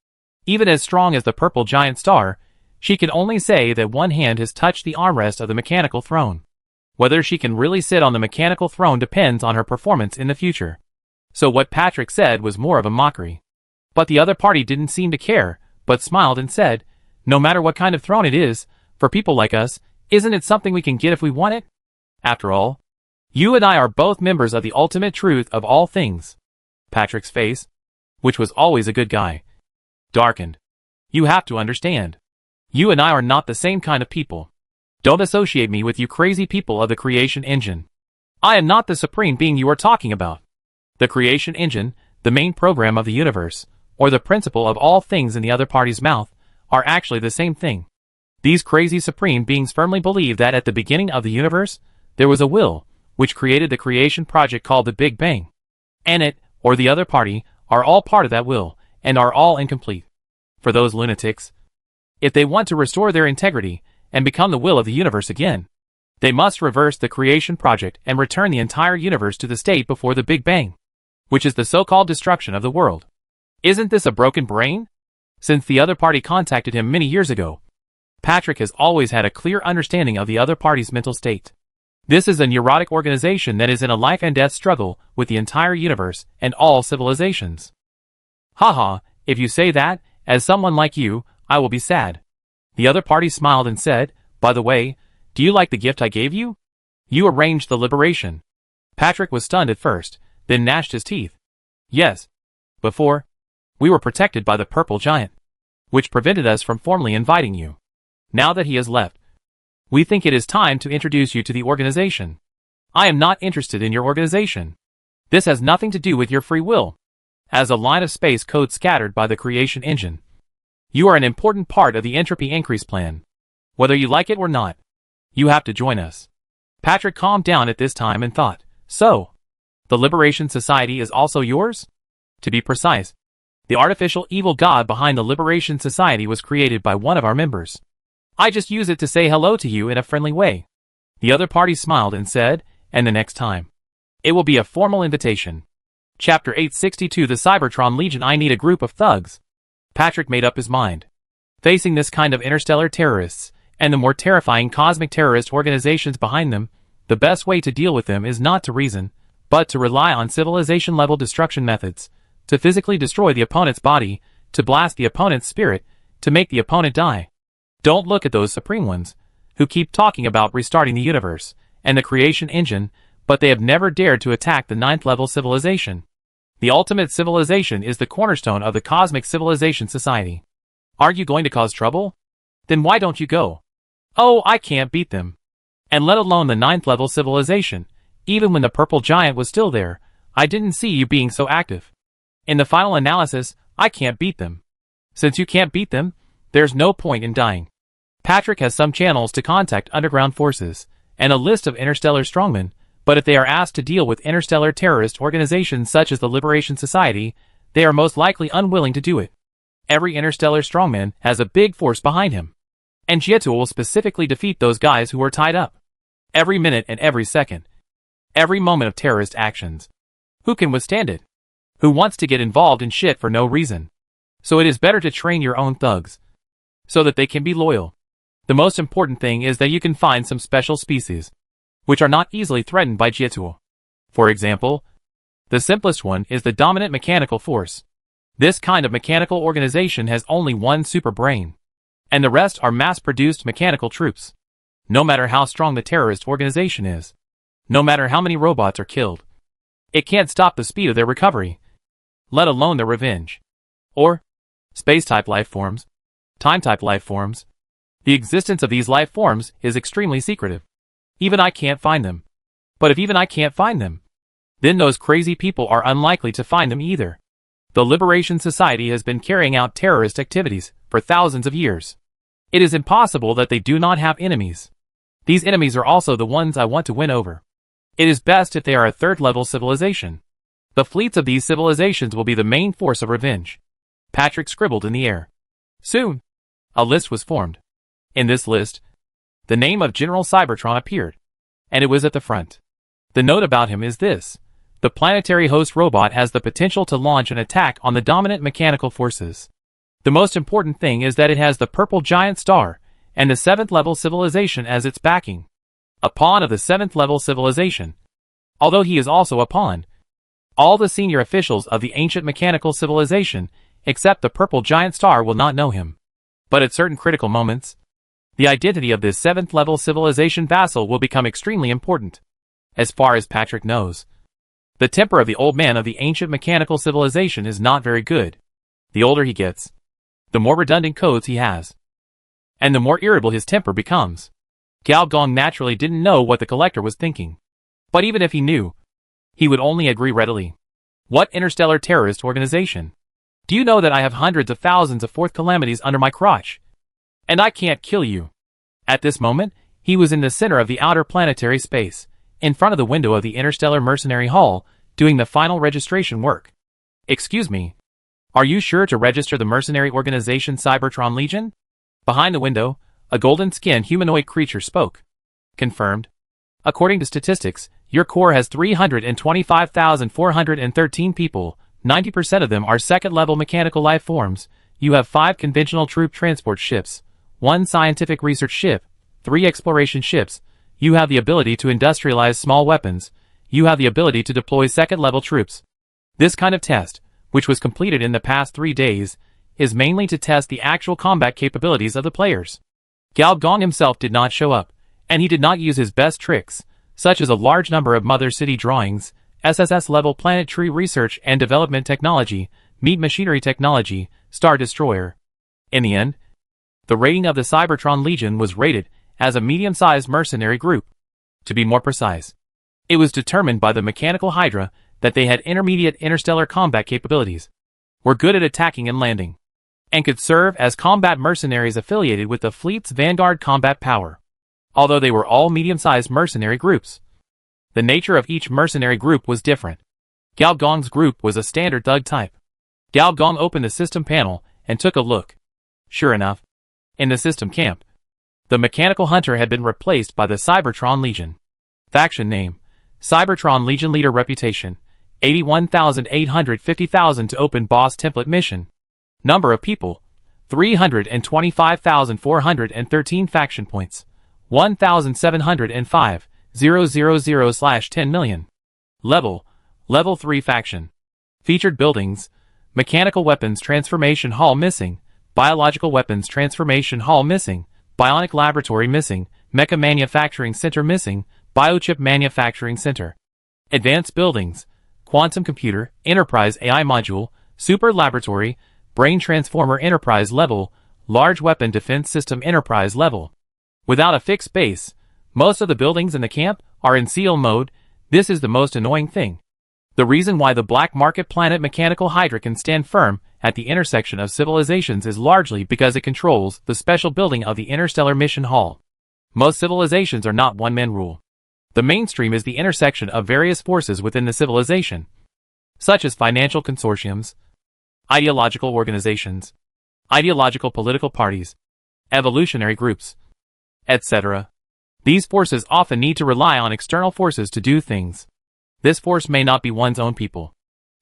Even as strong as the purple giant star, she can only say that one hand has touched the armrest of the Mechanical Throne. Whether she can really sit on the Mechanical Throne depends on her performance in the future. So what Patrick said was more of a mockery. But the other party didn't seem to care, but smiled and said, no matter what kind of throne it is, for people like us, isn't it something we can get if we want it? After all, you and I are both members of the ultimate truth of all things. Patrick's face, which was always a good guy, darkened. You have to understand. You and I are not the same kind of people. Don't associate me with you crazy people of the creation engine. I am not the supreme being you are talking about. The creation engine, the main program of the universe, or the principle of all things in the other party's mouth, are actually the same thing. These crazy supreme beings firmly believe that at the beginning of the universe, there was a will, which created the creation project called the Big Bang. And it, or the other party, are all part of that will, and are all incomplete. For those lunatics, if they want to restore their integrity, and become the will of the universe again, they must reverse the creation project and return the entire universe to the state before the Big Bang, which is the so-called destruction of the world. Isn't this a broken brain? Since the other party contacted him many years ago, Patrick has always had a clear understanding of the other party's mental state. This is a neurotic organization that is in a life-and-death struggle with the entire universe and all civilizations. Haha, if you say that, as someone like you, I will be sad. The other party smiled and said, by the way, do you like the gift I gave you? You arranged the liberation. Patrick was stunned at first, then gnashed his teeth. Yes. Before, we were protected by the purple giant, which prevented us from formally inviting you. Now that he has left, we think it is time to introduce you to the organization. I am not interested in your organization. This has nothing to do with your free will. As a line of space code scattered by the creation engine, you are an important part of the entropy increase plan. Whether you like it or not, you have to join us. Patrick calmed down at this time and thought, so, the Liberation Society is also yours? To be precise, the artificial evil god behind the Liberation Society was created by one of our members. I just use it to say hello to you in a friendly way. The other party smiled and said, and the next time, it will be a formal invitation. Chapter 862 The Cybertron Legion. I need a group of thugs. Patrick made up his mind. Facing this kind of interstellar terrorists, and the more terrifying cosmic terrorist organizations behind them, the best way to deal with them is not to reason, but to rely on civilization-level destruction methods, to physically destroy the opponent's body, to blast the opponent's spirit, to make the opponent die. Don't look at those supreme ones, who keep talking about restarting the universe, and the creation engine, but they have never dared to attack the 9th level civilization. The ultimate civilization is the cornerstone of the cosmic civilization society. Are you going to cause trouble? Then why don't you go? Oh, I can't beat them. And let alone the 9th level civilization, even when the purple giant was still there, I didn't see you being so active. In the final analysis, I can't beat them. Since you can't beat them, there's no point in dying. Patrick has some channels to contact underground forces, and a list of interstellar strongmen, but if they are asked to deal with interstellar terrorist organizations such as the Liberation Society, they are most likely unwilling to do it. Every interstellar strongman has a big force behind him. And Jietu will specifically defeat those guys who are tied up. Every minute and every second. Every moment of terrorist actions. Who can withstand it? Who wants to get involved in shit for no reason? So it is better to train your own thugs, so that they can be loyal. The most important thing is that you can find some special species, which are not easily threatened by Jietu. For example, the simplest one is the dominant mechanical force. This kind of mechanical organization has only one super brain, and the rest are mass-produced mechanical troops. No matter how strong the terrorist organization is, no matter how many robots are killed, it can't stop the speed of their recovery, let alone their revenge. Or space-type life forms, time-type life forms. The existence of these life forms is extremely secretive. Even I can't find them. But if even I can't find them, then those crazy people are unlikely to find them either. The Liberation Society has been carrying out terrorist activities for thousands of years. It is impossible that they do not have enemies. These enemies are also the ones I want to win over. It is best if they are a third-level civilization. The fleets of these civilizations will be the main force of revenge. Patrick scribbled in the air. Soon, a list was formed. In this list, the name of General Cybertron appeared, and it was at the front. The note about him is this: the planetary host robot has the potential to launch an attack on the dominant mechanical forces. The most important thing is that it has the purple giant star and the 7th-level civilization as its backing. A pawn of the 7th-level civilization. Although he is also a pawn, all the senior officials of the ancient mechanical civilization, except the purple giant star, will not know him. But at certain critical moments, the identity of this 7th-level civilization vassal will become extremely important. As far as Patrick knows, the temper of the old man of the ancient mechanical civilization is not very good. The older he gets, the more redundant codes he has, and the more irritable his temper becomes. Gao Gong naturally didn't know what the collector was thinking. But even if he knew, he would only agree readily. What interstellar terrorist organization? Do you know that I have hundreds of thousands of fourth calamities under my crotch? And I can't kill you. At this moment, he was in the center of the outer planetary space, in front of the window of the Interstellar Mercenary Hall, doing the final registration work. Excuse me. Are you sure to register the mercenary organization Cybertron Legion? Behind the window, a golden-skinned humanoid creature spoke. Confirmed. According to statistics, your core has 325,413 people. 90% of them are second-level mechanical life forms. You have 5 conventional troop transport ships, 1 scientific research ship, 3 exploration ships. You have the ability to industrialize small weapons. You have the ability to deploy second-level troops. This kind of test, which was completed in the past 3 days, is mainly to test the actual combat capabilities of the players. Gao Gong himself did not show up, and he did not use his best tricks, such as a large number of Mother City drawings, SSS-level planetary research and development technology, meat machinery technology, Star Destroyer. In the end, the rating of the Cybertron Legion was rated as a medium-sized mercenary group. To be more precise, it was determined by the Mechanical Hydra that they had intermediate interstellar combat capabilities, were good at attacking and landing, and could serve as combat mercenaries affiliated with the fleet's vanguard combat power. Although they were all medium-sized mercenary groups, the nature of each mercenary group was different. Gao Gong's group was a standard thug type. Gao Gong opened the system panel and took a look. Sure enough, in the system camp, the Mechanical Hunter had been replaced by the Cybertron Legion. Faction name: Cybertron Legion. Leader reputation: 81,850,000 to open boss template mission. Number of people: 325,413. Faction points: 1,705. 000/10 million. Level: Level 3 faction. Featured buildings: Mechanical Weapons Transformation Hall missing, Biological Weapons Transformation Hall missing, Bionic Laboratory missing, Mecha Manufacturing Center missing, Biochip Manufacturing Center. Advanced buildings: Quantum Computer, Enterprise AI Module, Super Laboratory, Brain Transformer Enterprise Level, Large Weapon Defense System Enterprise Level. Without a fixed base, most of the buildings in the camp are in seal mode. This is the most annoying thing. The reason why the black market planet Mechanical Hydra can stand firm at the intersection of civilizations is largely because it controls the special building of the Interstellar Mission Hall. Most civilizations are not one-man rule. The mainstream is the intersection of various forces within the civilization, such as financial consortiums, ideological organizations, ideological political parties, evolutionary groups, etc. These forces often need to rely on external forces to do things. This force may not be one's own people,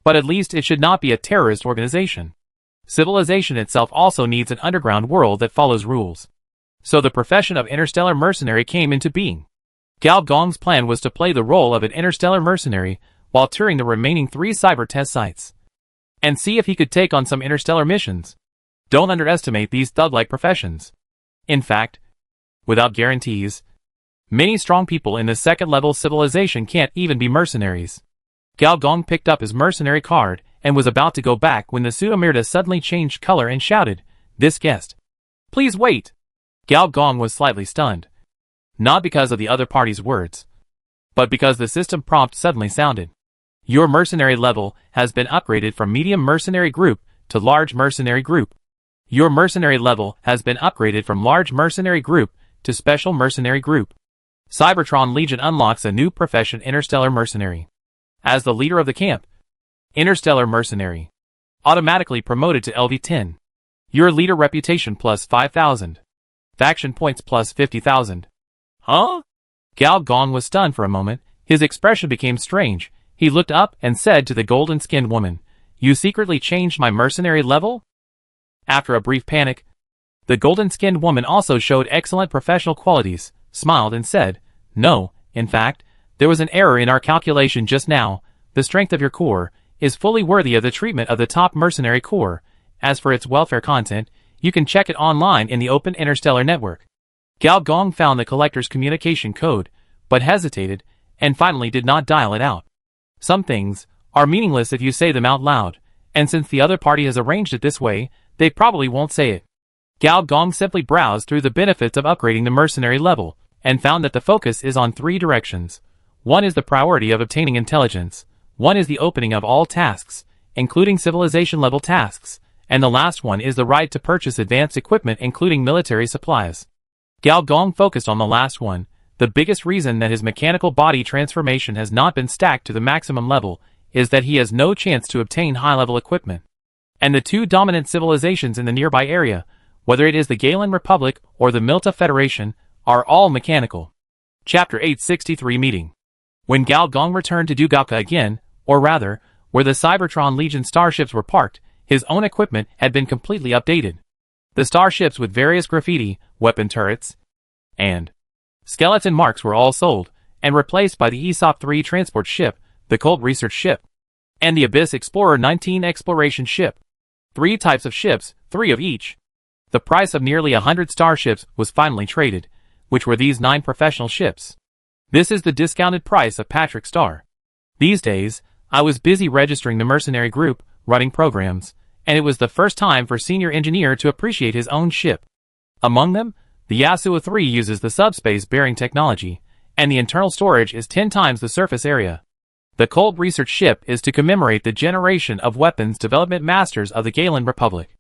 but at least it should not be a terrorist organization. Civilization itself also needs an underground world that follows rules. So the profession of interstellar mercenary came into being. Gao Gong's plan was to play the role of an interstellar mercenary while touring the remaining 3 cyber test sites. and see if he could take on some interstellar missions. Don't underestimate these thug-like professions. In fact, without guarantees, many strong people in the second-level civilization can't even be mercenaries. Gao Gong picked up his mercenary card and was about to go back when the pseudo-Mirta suddenly changed color and shouted, "This guest! Please wait!" Gao Gong was slightly stunned. Not because of the other party's words, but because the system prompt suddenly sounded. Your mercenary level has been upgraded from medium mercenary group to large mercenary group. Your mercenary level has been upgraded from large mercenary group to special mercenary group. Cybertron Legion unlocks a new profession, Interstellar Mercenary. As the leader of the camp, Interstellar Mercenary. Automatically promoted to LV10. Your leader reputation plus 5,000. Faction points plus 50,000. Huh? Gao Gong was stunned for a moment. His expression became strange. He looked up and said to the golden-skinned woman, "You secretly changed my mercenary level?" After a brief panic, the golden-skinned woman also showed excellent professional qualities, smiled and said, "No, in fact, there was an error in our calculation just now. The strength of your core is fully worthy of the treatment of the top mercenary core. As for its welfare content, you can check it online in the open interstellar network." Gao Gong found the collector's communication code, but hesitated, and finally did not dial it out. Some things are meaningless if you say them out loud, and since the other party has arranged it this way, they probably won't say it. Gao Gong simply browsed through the benefits of upgrading the mercenary level, and found that the focus is on 3 directions. One is the priority of obtaining intelligence, one is the opening of all tasks, including civilization-level tasks, and the last one is the right to purchase advanced equipment including military supplies. Gao Gong focused on the last one. The biggest reason that his mechanical body transformation has not been stacked to the maximum level is that he has no chance to obtain high-level equipment. And the 2 dominant civilizations in the nearby area, whether it is the Galen Republic or the Milta Federation, are all mechanical. Chapter 863 Meeting. When Gao Gong returned to Dugaoka again, or rather, where the Cybertron Legion starships were parked, his own equipment had been completely updated. The starships with various graffiti, weapon turrets, and skeleton marks were all sold, and replaced by the ESOP-3 transport ship, the Cold Research ship, and the Abyss Explorer 19 exploration ship. 3 types of ships, 3 of each. The price of nearly 100 starships was finally traded, which were these 9 professional ships. This is the discounted price of Patrick Star. These days, I was busy registering the mercenary group, running programs, and it was the first time for Senior Engineer to appreciate his own ship. Among them, the Yasuo 3 uses the subspace bearing technology, and the internal storage is 10 times the surface area. The Cold Research ship is to commemorate the generation of weapons development masters of the Galen Republic.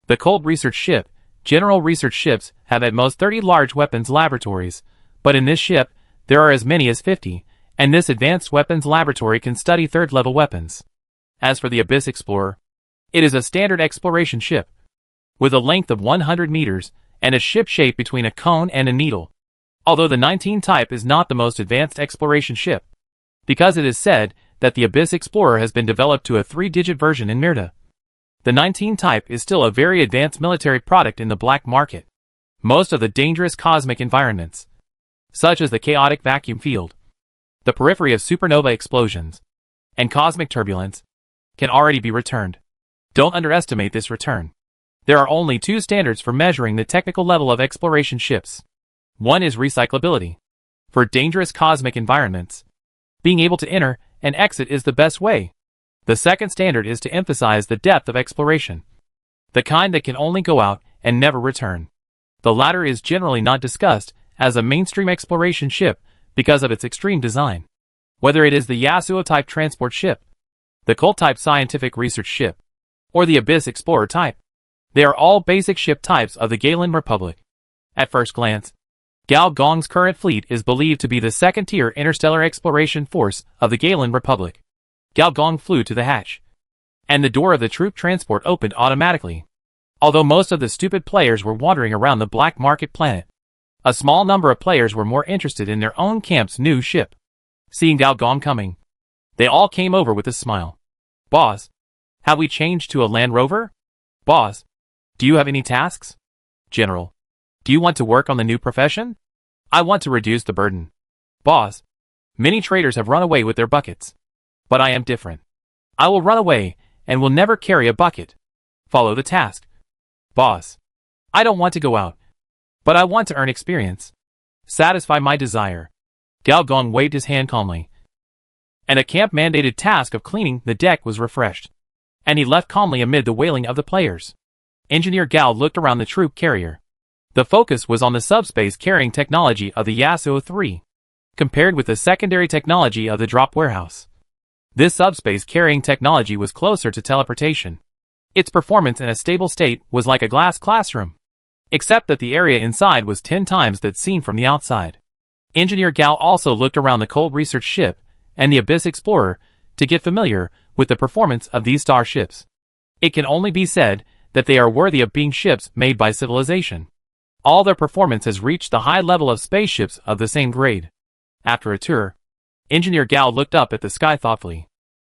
The Cold Research ship, general research ships have at most 30 large weapons laboratories, but in this ship, there are as many as 50, and this advanced weapons laboratory can study 3rd-level weapons. As for the Abyss Explorer, it is a standard exploration ship, with a length of 100 meters, and a ship shape between a cone and a needle. Although the 19 type is not the most advanced exploration ship, because it is said that the Abyss Explorer has been developed to a 3-digit version in Mirta. The 19 type is still a very advanced military product in the black market. Most of the dangerous cosmic environments, such as the chaotic vacuum field, the periphery of supernova explosions, and cosmic turbulence, can already be returned. Don't underestimate this return. There are only 2 standards for measuring the technical level of exploration ships. One is recyclability. For dangerous cosmic environments, being able to enter and exit is the best way. The second standard is to emphasize the depth of exploration, the kind that can only go out and never return. The latter is generally not discussed as a mainstream exploration ship because of its extreme design. Whether it is the Yasuo-type transport ship, the Colt-type scientific research ship, or the Abyss Explorer type, they are all basic ship types of the Galen Republic. At first glance, Gao Gong's current fleet is believed to be the second-tier interstellar exploration force of the Galen Republic. Gao Gong flew to the hatch, and the door of the troop transport opened automatically. Although most of the stupid players were wandering around the black market planet, a small number of players were more interested in their own camp's new ship. Seeing Gao Gong coming, they all came over with a smile. "Boss, have we changed to a Land Rover? Boss, do you have any tasks? General, do you want to work on the new profession? I want to reduce the burden. Boss, many traders have run away with their buckets. But I am different. I will run away and will never carry a bucket. Follow the task. Boss. I don't want to go out. But I want to earn experience. Satisfy my desire. Gao Gong waved his hand calmly. And a camp-mandated task of cleaning the deck was refreshed. And he left calmly amid the wailing of the players. Engineer Gao looked around the troop carrier. The focus was on the subspace carrying technology of the Yasuo 3, compared with the secondary technology of the drop warehouse. This subspace carrying technology was closer to teleportation. Its performance in a stable state was like a glass classroom, except that the area inside was 10 times that seen from the outside. Engineer Gao also looked around the cold research ship and the Abyss Explorer to get familiar with the performance of these starships. It can only be said that they are worthy of being ships made by civilization. All their performance has reached the high level of spaceships of the same grade. After a tour, Engineer Gao looked up at the sky thoughtfully.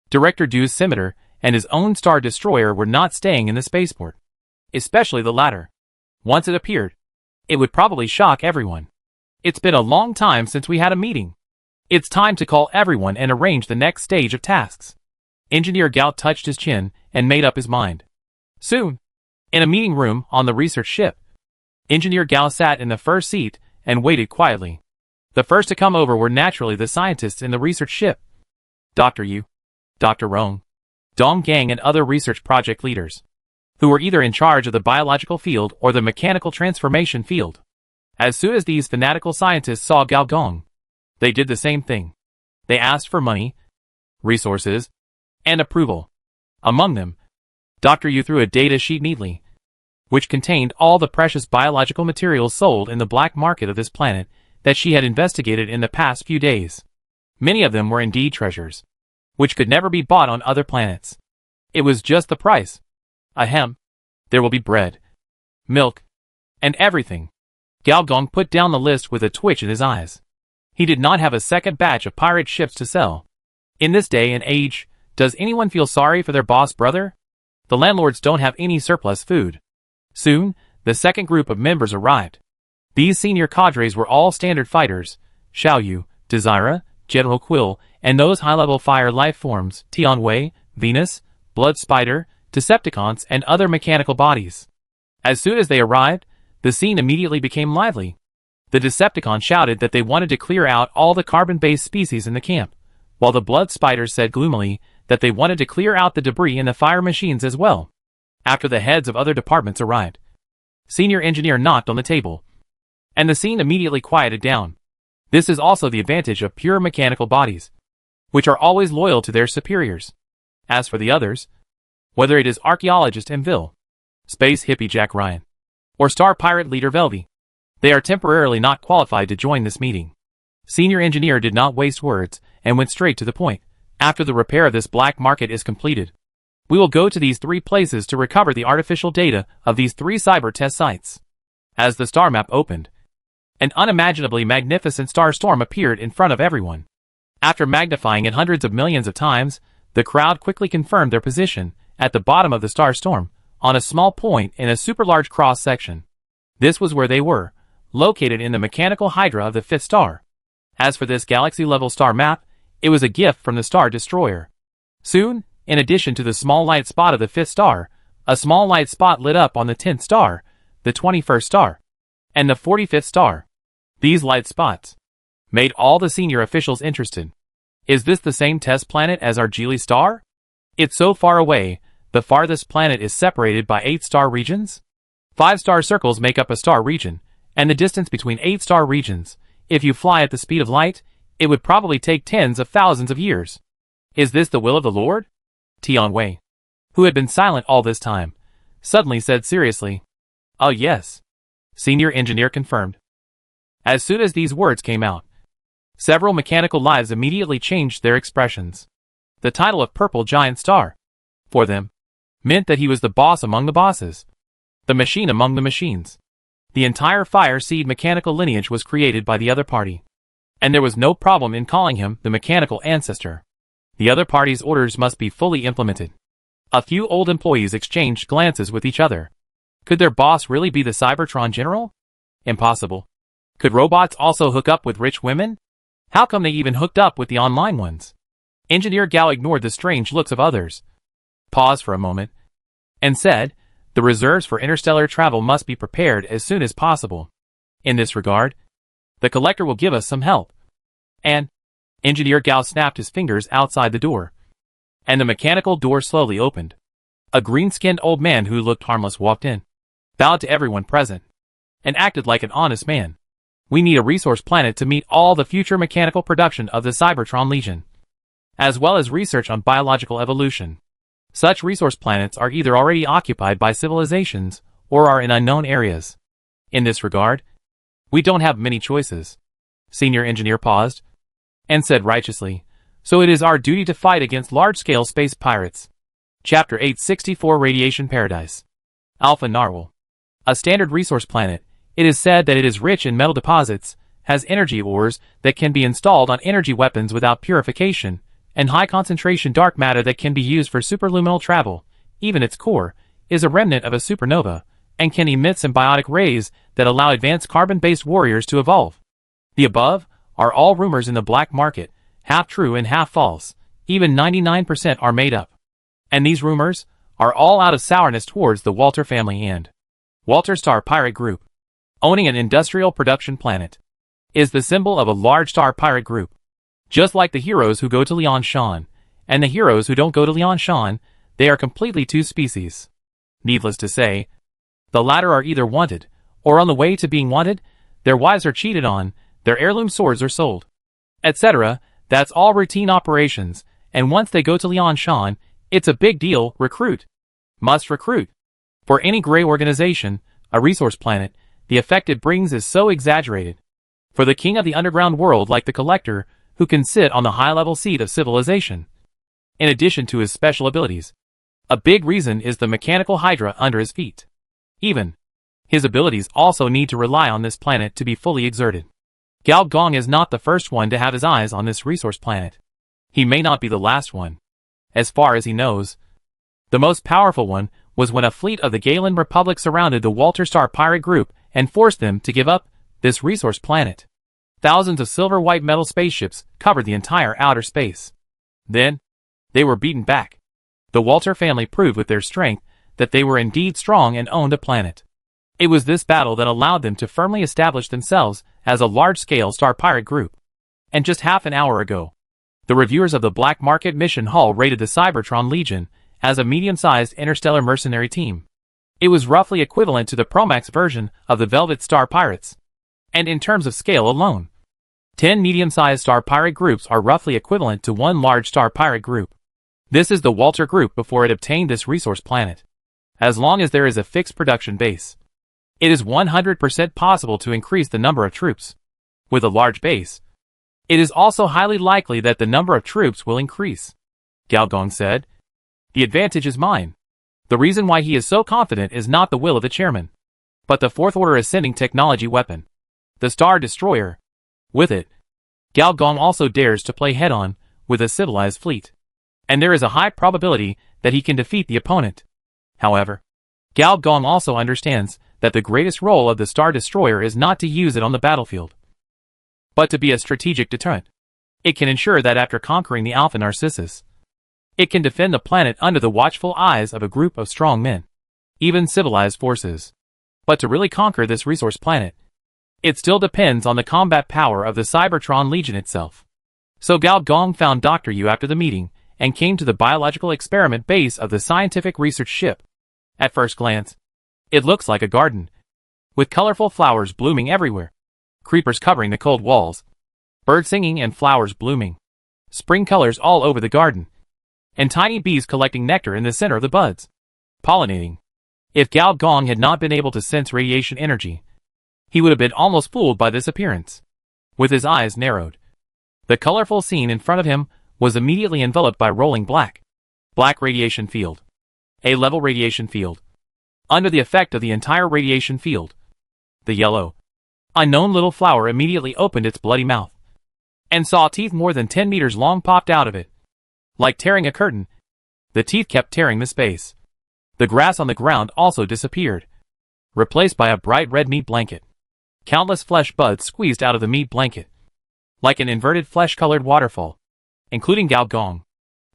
Director Du's scimitar and his own star destroyer were not staying in the spaceport. Especially the latter. Once it appeared, it would probably shock everyone. It's been a long time since we had a meeting. It's time to call everyone and arrange the next stage of tasks. Engineer Gao touched his chin and made up his mind. Soon, in a meeting room on the research ship, Engineer Gao sat in the first seat and waited quietly. The first to come over were naturally the scientists in the research ship. Dr. Yu, Dr. Rong, Dong Gang and other research project leaders, who were either in charge of the biological field or the mechanical transformation field. As soon as these fanatical scientists saw Gao Gong, they did the same thing. They asked for money, resources, and approval. Among them, Dr. Yu threw a data sheet neatly, which contained all the precious biological materials sold in the black market of this planet that she had investigated in the past few days. Many of them were indeed treasures, which could never be bought on other planets. It was just the price. Ahem. There will be bread, milk, and everything. Gao Gong put down the list with a twitch in his eyes. He did not have a second batch of pirate ships to sell. In this day and age, does anyone feel sorry for their boss brother? The landlords don't have any surplus food. Soon, the second group of members arrived. These senior cadres were all standard fighters, Xiaoyu, Desira, General Quill, and those high-level fire life forms, Tianwei, Venus, Blood Spider, Decepticons, and other mechanical bodies. As soon as they arrived, the scene immediately became lively. The Decepticons shouted that they wanted to clear out all the carbon-based species in the camp, while the Blood Spiders said gloomily that they wanted to clear out the debris in the fire machines as well. After the heads of other departments arrived, Senior Engineer knocked on the table, and the scene immediately quieted down. This is also the advantage of pure mechanical bodies, which are always loyal to their superiors. As for the others, whether it is archaeologist Mville, space hippie Jack Ryan, or star pirate leader Velvy, they are temporarily not qualified to join this meeting. Senior Engineer did not waste words and went straight to the point. After the repair of this black market is completed, we will go to these 3 places to recover the artificial data of these 3 cyber test sites. As the star map opened, an unimaginably magnificent star storm appeared in front of everyone. After magnifying it hundreds of millions of times, the crowd quickly confirmed their position at the bottom of the star storm, on a small point in a super large cross-section. This was where they were, located in the mechanical hydra of the 5th star. As for this galaxy-level star map, it was a gift from the Star Destroyer. Soon, in addition to the small light spot of the 5th star, a small light spot lit up on the 10th star, the 21st star, and the 45th star. These light spots made all the senior officials interested. Is this the same test planet as our Geely star? It's so far away, the farthest planet is separated by 8 star regions? 5 star circles make up a star region, and the distance between 8 star regions, if you fly at the speed of light, it would probably take tens of thousands of years. Is this the will of the Lord? Tianwei, who had been silent all this time, suddenly said seriously, "Oh yes." Senior Engineer confirmed. As soon as these words came out, several mechanical lives immediately changed their expressions. The title of Purple Giant Star, for them, meant that he was the boss among the bosses, the machine among the machines. The entire Fire Seed mechanical lineage was created by the other party, and there was no problem in calling him the mechanical ancestor. The other party's orders must be fully implemented. A few old employees exchanged glances with each other. Could their boss really be the Cybertron general? Impossible. Could robots also hook up with rich women? How come they even hooked up with the online ones? Engineer Gao ignored the strange looks of others. paused for a moment, and said, "The reserves for interstellar travel must be prepared as soon as possible. In this regard, the collector will give us some help." And Engineer Gao snapped his fingers outside the door, and the mechanical door slowly opened. A green-skinned old man who looked harmless walked in, bowed to everyone present, and acted like an honest man. "We need a resource planet to meet all the future mechanical production of the Cybertron Legion, as well as research on biological evolution. Such resource planets are either already occupied by civilizations or are in unknown areas. In this regard, we don't have many choices." Senior Engineer paused, and said righteously, "So it is our duty to fight against large-scale space pirates." Chapter 864 Radiation Paradise. Alpha Narwhal. A standard resource planet, it is said that it is rich in metal deposits, has energy ores that can be installed on energy weapons without purification, and high-concentration dark matter that can be used for superluminal travel. Even its core is a remnant of a supernova, and can emit symbiotic rays that allow advanced carbon-based warriors to evolve. The above are all rumors in the black market, half true and half false. Even 99% are made up. And these rumors are all out of sourness towards the Walter family and Walter Star Pirate Group. Owning an industrial production planet is the symbol of a large star pirate group. Just like the heroes who go to Liangshan and the heroes who don't go to Liangshan, they are completely two species. Needless to say, the latter are either wanted, or on the way to being wanted, their wives are cheated on, their heirloom swords are sold, etc. That's all routine operations, and once they go to Liangshan, it's a big deal. Recruit. Must recruit. For any gray organization, a resource planet, the effect it brings is so exaggerated. For the king of the underground world like the collector, who can sit on the high-level seat of civilization, in addition to his special abilities, a big reason is the mechanical hydra under his feet. Even his abilities also need to rely on this planet to be fully exerted. Gao Gong is not the first one to have his eyes on this resource planet. He may not be the last one. As far as he knows, the most powerful one was when a fleet of the Galen Republic surrounded the Walter Star Pirate Group and forced them to give up this resource planet. Thousands of silver-white metal spaceships covered the entire outer space. Then, they were beaten back. The Walter family proved with their strength that they were indeed strong and owned a planet. It was this battle that allowed them to firmly establish themselves as a large-scale star pirate group. And just half an hour ago, the reviewers of the Black Market Mission Hall rated the Cybertron Legion as a medium-sized interstellar mercenary team. It was roughly equivalent to the Promax version of the Velvet Star Pirates. And in terms of scale alone, 10 medium-sized star pirate groups are roughly equivalent to one large star pirate group. This is the Walter Group before it obtained this resource planet. As long as there is a fixed production base, it is 100% possible to increase the number of troops. With a large base, it is also highly likely that the number of troops will increase. Gao Gong said, "The advantage is mine." The reason why he is so confident is not the will of the chairman, but the Fourth Order Ascending Technology weapon, the Star Destroyer. With it, Gao Gong also dares to play head-on with a civilized fleet, and there is a high probability that he can defeat the opponent. However, Gao Gong also understands that the greatest role of the Star Destroyer is not to use it on the battlefield, but to be a strategic deterrent. It can ensure that after conquering the Alpha Narcissus, it can defend the planet under the watchful eyes of a group of strong men, even civilized forces. But to really conquer this resource planet, it still depends on the combat power of the Cybertron Legion itself. So Gao Gong found Dr. Yu after the meeting, and came to the biological experiment base of the scientific research ship. At first glance, it looks like a garden, with colorful flowers blooming everywhere, creepers covering the cold walls, birds singing and flowers blooming, spring colors all over the garden, and tiny bees collecting nectar in the center of the buds, pollinating. If Gao Gong had not been able to sense radiation energy, he would have been almost fooled by this appearance. With his eyes narrowed, the colorful scene in front of him was immediately enveloped by rolling black radiation field, a level radiation field. Under the effect of the entire radiation field, the yellow, unknown little flower immediately opened its bloody mouth, and saw teeth more than 10 meters long popped out of it. Like tearing a curtain, the teeth kept tearing the space. The grass on the ground also disappeared, replaced by a bright red meat blanket. Countless flesh buds squeezed out of the meat blanket, like an inverted flesh-colored waterfall, including Gao Gong,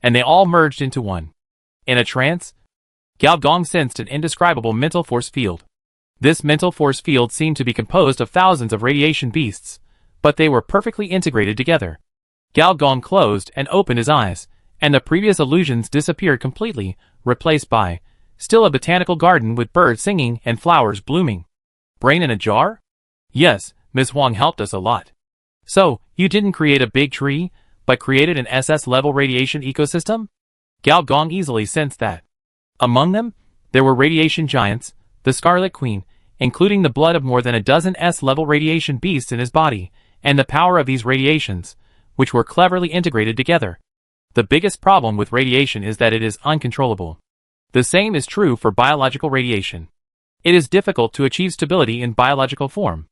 and they all merged into one. In a trance, Gao Gong sensed an indescribable mental force field. This mental force field seemed to be composed of thousands of radiation beasts, but they were perfectly integrated together. Gao Gong closed and opened his eyes, and the previous illusions disappeared completely, replaced by, still a botanical garden with birds singing and flowers blooming. Brain in a jar? Yes, Miss Huang helped us a lot. So, you didn't create a big tree, but created an SS-level radiation ecosystem? Gao Gong easily sensed that. Among them, there were radiation giants, the Scarlet Queen, including the blood of more than a dozen S-level radiation beasts in his body, and the power of these radiations, which were cleverly integrated together. The biggest problem with radiation is that it is uncontrollable. The same is true for biological radiation. It is difficult to achieve stability in biological form.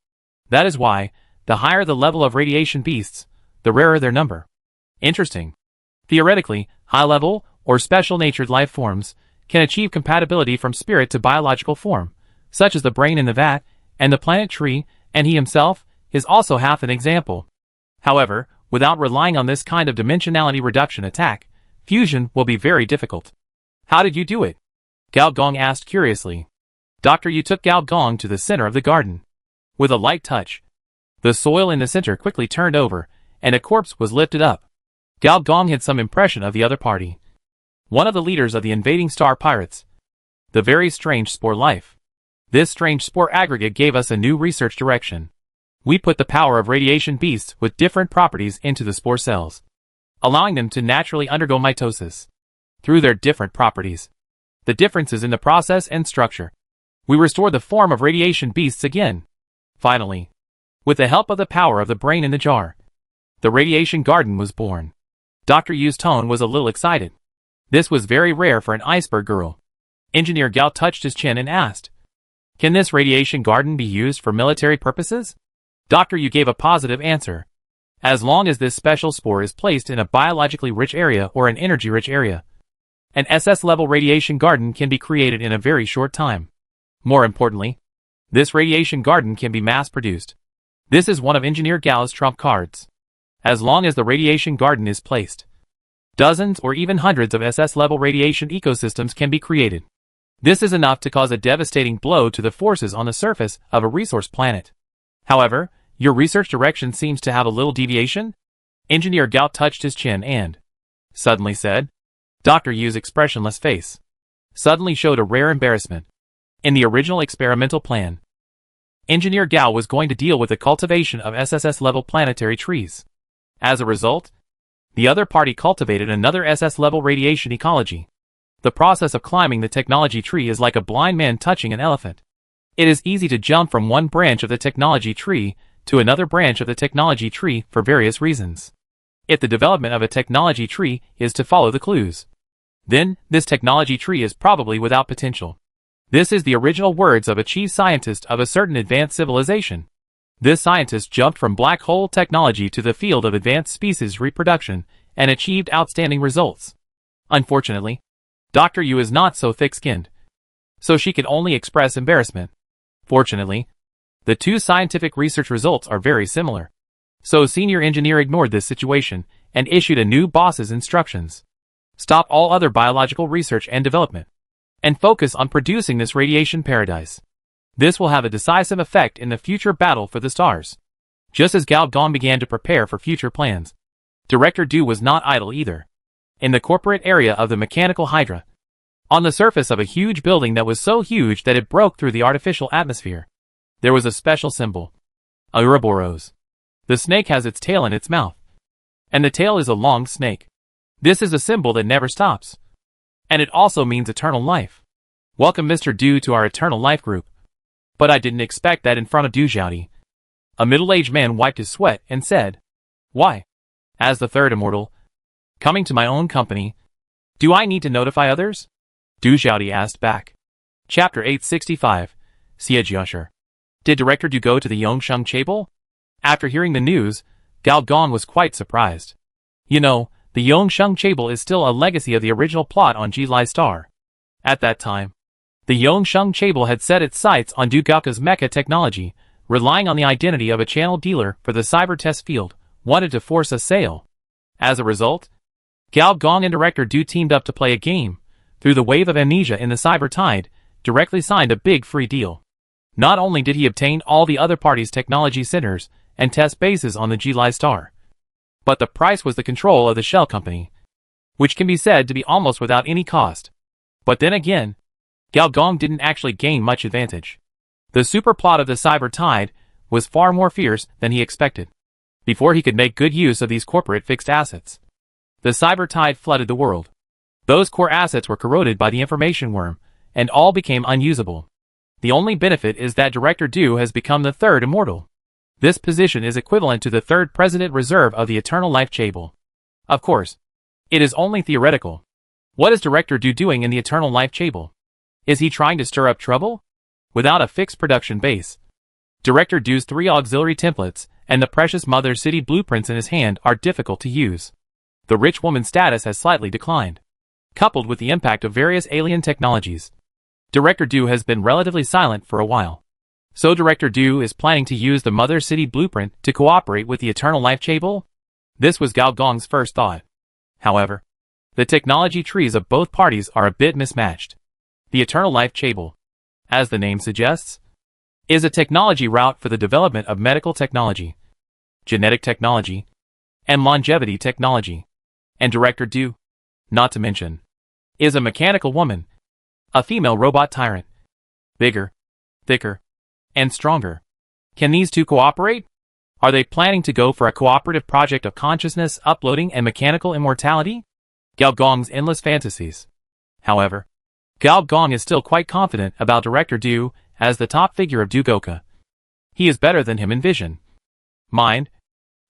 That is why, the higher the level of radiation beasts, the rarer their number. Interesting. Theoretically, high-level, or special-natured life forms can achieve compatibility from spirit to biological form, such as the brain in the vat, and the planet tree, and he himself, is also half an example. However, without relying on this kind of dimensionality reduction attack, fusion will be very difficult. How did you do it? Gao Gong asked curiously. Doctor Yu took Gao Gong to the center of the garden. With a light touch, the soil in the center quickly turned over, and a corpse was lifted up. Gao Gong had some impression of the other party. One of the leaders of the invading star pirates. The very strange spore life. This strange spore aggregate gave us a new research direction. We put the power of radiation beasts with different properties into the spore cells, allowing them to naturally undergo mitosis. Through their different properties, the differences in the process and structure, we restore the form of radiation beasts again. Finally, with the help of the power of the brain in the jar, the radiation garden was born. Dr. Yu's tone was a little excited. This was very rare for an iceberg girl. Engineer Gao touched his chin and asked, "Can this radiation garden be used for military purposes?" Dr. Yu gave a positive answer. As long as this special spore is placed in a biologically rich area or an energy-rich area, an SS-level radiation garden can be created in a very short time. More importantly, this radiation garden can be mass-produced. This is one of Engineer Gao's trump cards. As long as the radiation garden is placed, dozens or even hundreds of SS-level radiation ecosystems can be created. This is enough to cause a devastating blow to the forces on the surface of a resource planet. However, your research direction seems to have a little deviation? Engineer Gao touched his chin and suddenly said. Dr. Yu's expressionless face suddenly showed a rare embarrassment. In the original experimental plan, Engineer Gao was going to deal with the cultivation of SSS-level planetary trees. As a result, the other party cultivated another SS-level radiation ecology. The process of climbing the technology tree is like a blind man touching an elephant. It is easy to jump from one branch of the technology tree to another branch of the technology tree for various reasons. If the development of a technology tree is to follow the clues, then this technology tree is probably without potential. This is the original words of a chief scientist of a certain advanced civilization. This scientist jumped from black hole technology to the field of advanced species reproduction and achieved outstanding results. Unfortunately, Dr. Yu is not so thick-skinned, so she could only express embarrassment. Fortunately, the two scientific research results are very similar. So senior engineer ignored this situation and issued a new boss's instructions. Stop all other biological research and development, and focus on producing this radiation paradise. This will have a decisive effect in the future battle for the stars. Just as Gao Gong began to prepare for future plans, Director Du was not idle either. In the corporate area of the Mechanical Hydra, on the surface of a huge building that was so huge that it broke through the artificial atmosphere, there was a special symbol. A Ouroboros. The snake has its tail in its mouth, and the tail is a long snake. This is a symbol that never stops, and it also means eternal life. Welcome Mr. Du to our eternal life group. But I didn't expect that in front of Du Xiaodi. A middle-aged man wiped his sweat and said, "Why? As the third immortal, coming to my own company, do I need to notify others?" Du Xiaodi asked back. Chapter 865, Xie. Did Director Du go to the Yongsheng Chapel? After hearing the news, Gao Gong was quite surprised. You know, the Yongsheng Chapel is still a legacy of the original plot on Jilai Star. At that time, the Yongsheng Chapel had set its sights on Du Gaoka's mecha technology, relying on the identity of a channel dealer for the cyber test field, wanted to force a sale. As a result, Gao Gong and Director Du teamed up to play a game, through the wave of amnesia in the cyber tide, directly signed a big free deal. Not only did he obtain all the other parties' technology centers and test bases on the G-Li star, but the price was the control of the shell company, which can be said to be almost without any cost. But then again, Gao Gong didn't actually gain much advantage. The super plot of the cyber tide was far more fierce than he expected. Before he could make good use of these corporate fixed assets, the cyber tide flooded the world. Those core assets were corroded by the information worm, and all became unusable. The only benefit is that Director Du has become the third immortal. This position is equivalent to the third president reserve of the Eternal Life Chable. Of course, it is only theoretical. What is Director Du doing in the Eternal Life Chable? Is he trying to stir up trouble? Without a fixed production base, Director Du's 3 auxiliary templates and the precious Mother City blueprints in his hand are difficult to use. The rich woman's status has slightly declined, coupled with the impact of various alien technologies. Director Du has been relatively silent for a while. So Director Du is planning to use the Mother City blueprint to cooperate with the Eternal Life Chable? This was Gao Gong's first thought. However, the technology trees of both parties are a bit mismatched. The Eternal Life Chable, as the name suggests, is a technology route for the development of medical technology, genetic technology, and longevity technology. And Director Du, not to mention, is a mechanical woman, a female robot tyrant. Bigger, thicker, and stronger. Can these two cooperate? Are they planning to go for a cooperative project of consciousness uploading and mechanical immortality? Gao Gong's endless fantasies. However, Gao Gong is still quite confident about Director Du as the top figure of Dugoka. He is better than him in vision, mind,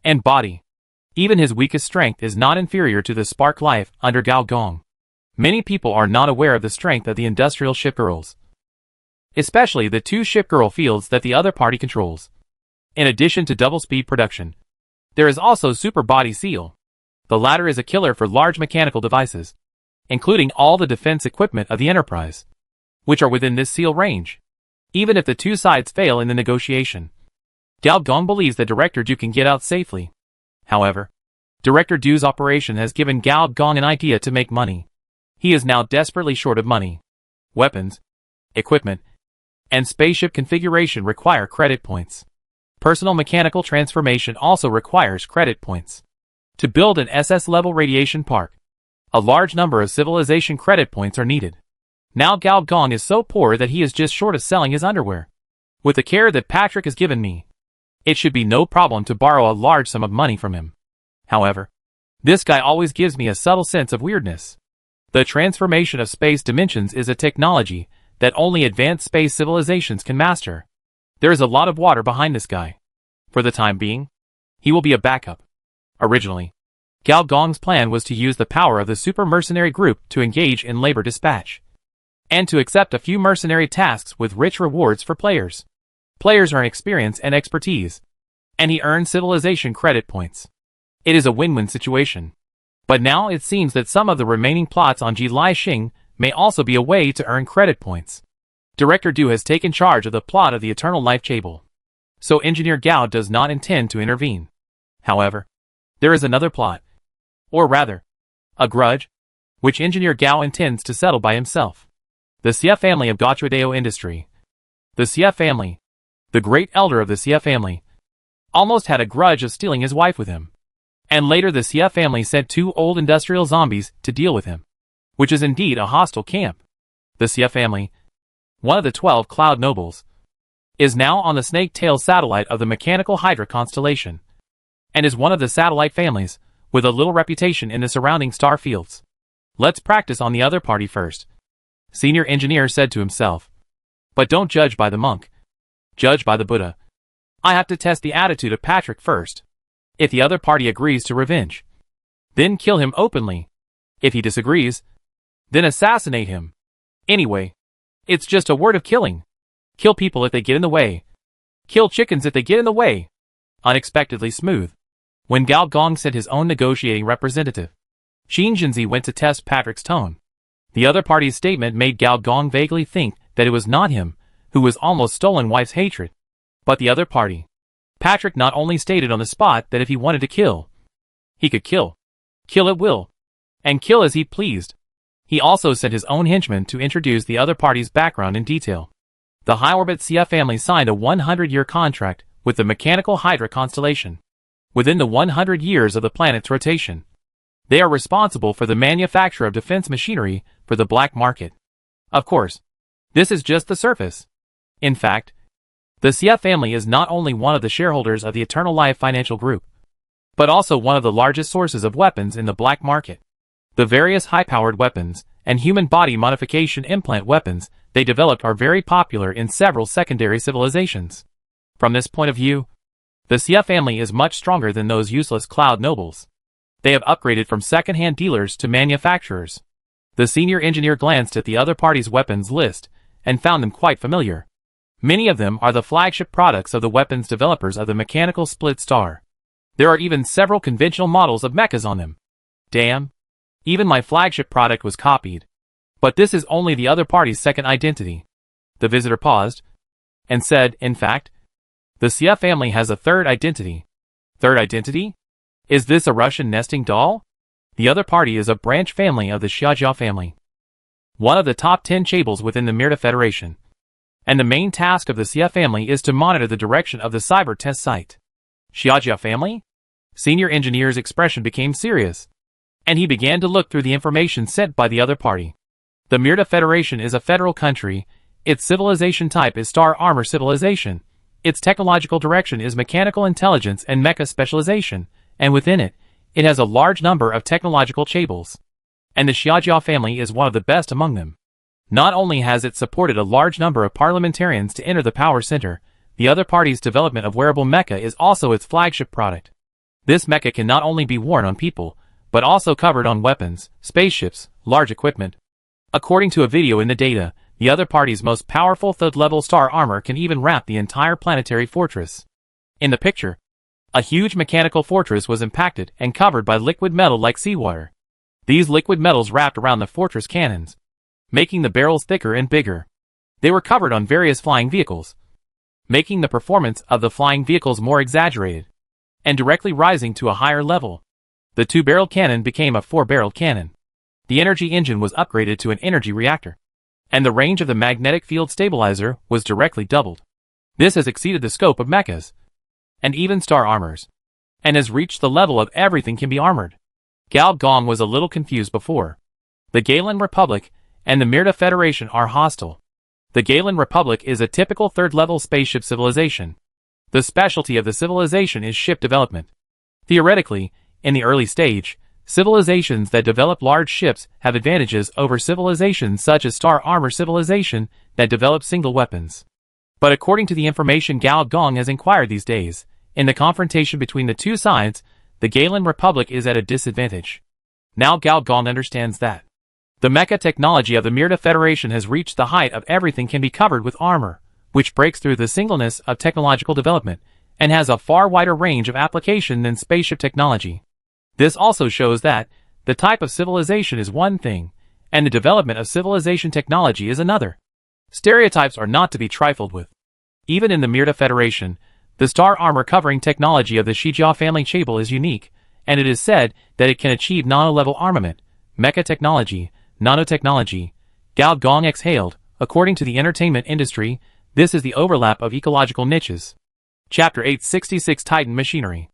and body. Even his weakest strength is not inferior to the spark life under Gao Gong. Many people are not aware of the strength of the industrial ship girls, especially the 2 ship girl fields that the other party controls. In addition to double-speed production, there is also Super Body Seal. The latter is a killer for large mechanical devices, including all the defense equipment of the Enterprise, which are within this seal range. Even if the 2 sides fail in the negotiation, Gao Gong believes that Director Du can get out safely. However, Director Du's operation has given Gao Gong an idea to make money. He is now desperately short of money. Weapons, equipment, and spaceship configuration require credit points. Personal mechanical transformation also requires credit points. To build an SS-level radiation park, a large number of civilization credit points are needed. Now Gao Gong is so poor that he is just short of selling his underwear. With the care that Patrick has given me, it should be no problem to borrow a large sum of money from him. However, this guy always gives me a subtle sense of weirdness. The transformation of space dimensions is a technology that only advanced space civilizations can master. There is a lot of water behind this guy. For the time being, he will be a backup. Originally, Gao Gong's plan was to use the power of the super mercenary group to engage in labor dispatch, and to accept a few mercenary tasks with rich rewards for players. Players earn experience and expertise, and he earns civilization credit points. It is a win-win situation. But now it seems that some of the remaining plots on Ji-Lai Xing may also be a way to earn credit points. Director Du has taken charge of the plot of the Eternal Life Chable, so Engineer Gao does not intend to intervene. However, there is another plot, or rather, a grudge, which Engineer Gao intends to settle by himself. The Xia family of Gochuadeo Industry. The Xia family, the great elder of the Xia family, almost had a grudge of stealing his wife with him. And later the Xia family sent 2 old industrial zombies to deal with him, which is indeed a hostile camp. The Xia family, one of the 12 Cloud Nobles, is now on the snake-tail satellite of the Mechanical Hydra constellation, and is one of the satellite families with a little reputation in the surrounding star fields. Let's practice on the other party first, Senior Engineer said to himself. But don't judge by the monk. Judge by the Buddha. I have to test the attitude of Patrick first. If the other party agrees to revenge, then kill him openly. If he disagrees, then assassinate him. Anyway, it's just a word of killing. Kill people if they get in the way. Kill chickens if they get in the way. Unexpectedly smooth. When Gao Gong sent his own negotiating representative, Xin Jinzi went to test Patrick's tone. The other party's statement made Gao Gong vaguely think that it was not him who was almost stolen wife's hatred, but the other party. Patrick not only stated on the spot that if he wanted to kill, he could kill. Kill at will. And kill as he pleased. He also sent his own henchmen to introduce the other party's background in detail. The high-orbit CF family signed a 100-year contract with the mechanical Hydra constellation. Within the 100 years of the planet's rotation, they are responsible for the manufacture of defense machinery for the black market. Of course, this is just the surface. In fact, the CF family is not only one of the shareholders of the Eternal Life Financial Group, but also one of the largest sources of weapons in the black market. The various high-powered weapons and human body modification implant weapons they developed are very popular in several secondary civilizations. From this point of view, the CF family is much stronger than those useless cloud nobles. They have upgraded from second-hand dealers to manufacturers. The senior engineer glanced at the other party's weapons list and found them quite familiar. Many of them are the flagship products of the weapons developers of the mechanical split star. There are even several conventional models of mechas on them. Damn. Even my flagship product was copied. But this is only the other party's second identity. The visitor paused and said, in fact, the CF family has a third identity. Third identity? Is this a Russian nesting doll? The other party is a branch family of the Xiajia family, one of the top 10 chaebol within the Mirta Federation. And the main task of the CF family is to monitor the direction of the cyber test site. Xiajia family? Senior engineer's expression became serious, and he began to look through the information sent by the other party. The Mirta Federation is a federal country. Its civilization type is Star Armor civilization. Its technological direction is mechanical intelligence and mecha specialization, and within it, it has a large number of technological chaebols. And the Xiajia family is one of the best among them. Not only has it supported a large number of parliamentarians to enter the power center, the other party's development of wearable mecha is also its flagship product. This mecha can not only be worn on people, but also covered on weapons, spaceships, large equipment. According to a video in the data, the other party's most powerful third-level star armor can even wrap the entire planetary fortress. In the picture, a huge mechanical fortress was impacted and covered by liquid metal like seawater. These liquid metals wrapped around the fortress cannons, making the barrels thicker and bigger. They were covered on various flying vehicles, making the performance of the flying vehicles more exaggerated, and directly rising to a higher level. The 2-barreled cannon became a 4-barreled cannon. The energy engine was upgraded to an energy reactor, and the range of the magnetic field stabilizer was directly doubled. This has exceeded the scope of mechas, and even star armors, and has reached the level of everything can be armored. Gao Gong was a little confused before. The Galen Republic and the Mirta Federation are hostile. The Galen Republic is a typical third-level spaceship civilization. The specialty of the civilization is ship development. Theoretically, in the early stage, civilizations that develop large ships have advantages over civilizations such as Star Armor civilization that develop single weapons. But according to the information Gao Gong has inquired these days, in the confrontation between the two sides, the Galen Republic is at a disadvantage. Now Gao Gong understands that the mecha technology of the Mirta Federation has reached the height of everything can be covered with armor, which breaks through the singleness of technological development, and has a far wider range of application than spaceship technology. This also shows that the type of civilization is one thing, and the development of civilization technology is another. Stereotypes are not to be trifled with. Even in the Mirta Federation, the star armor covering technology of the Xiajia family chaebol is unique, and it is said that it can achieve nano-level armament, mecha technology, nanotechnology. Gao Gong exhaled. According to the entertainment industry, this is the overlap of ecological niches. Chapter 866 Titan Machinery.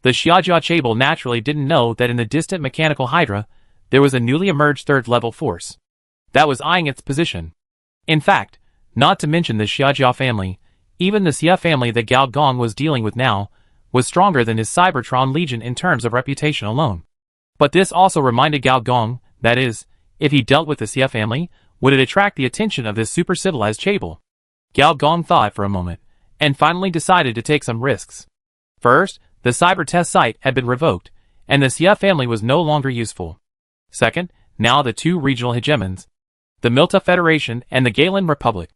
The Xiajia chaebol naturally didn't know that in the distant mechanical Hydra, there was a newly emerged third-level force that was eyeing its position. In fact, not to mention the Xiajia family, even the CF family that Gao Gong was dealing with now, was stronger than his Cybertron Legion in terms of reputation alone. But this also reminded Gao Gong, that is, if he dealt with the CF family, would it attract the attention of this super-civilized chaebol? Gao Gong thought for a moment, and finally decided to take some risks. First, the cyber test site had been revoked, and the CF family was no longer useful. Second, now the two regional hegemons, the Mirta Federation and the Galen Republic,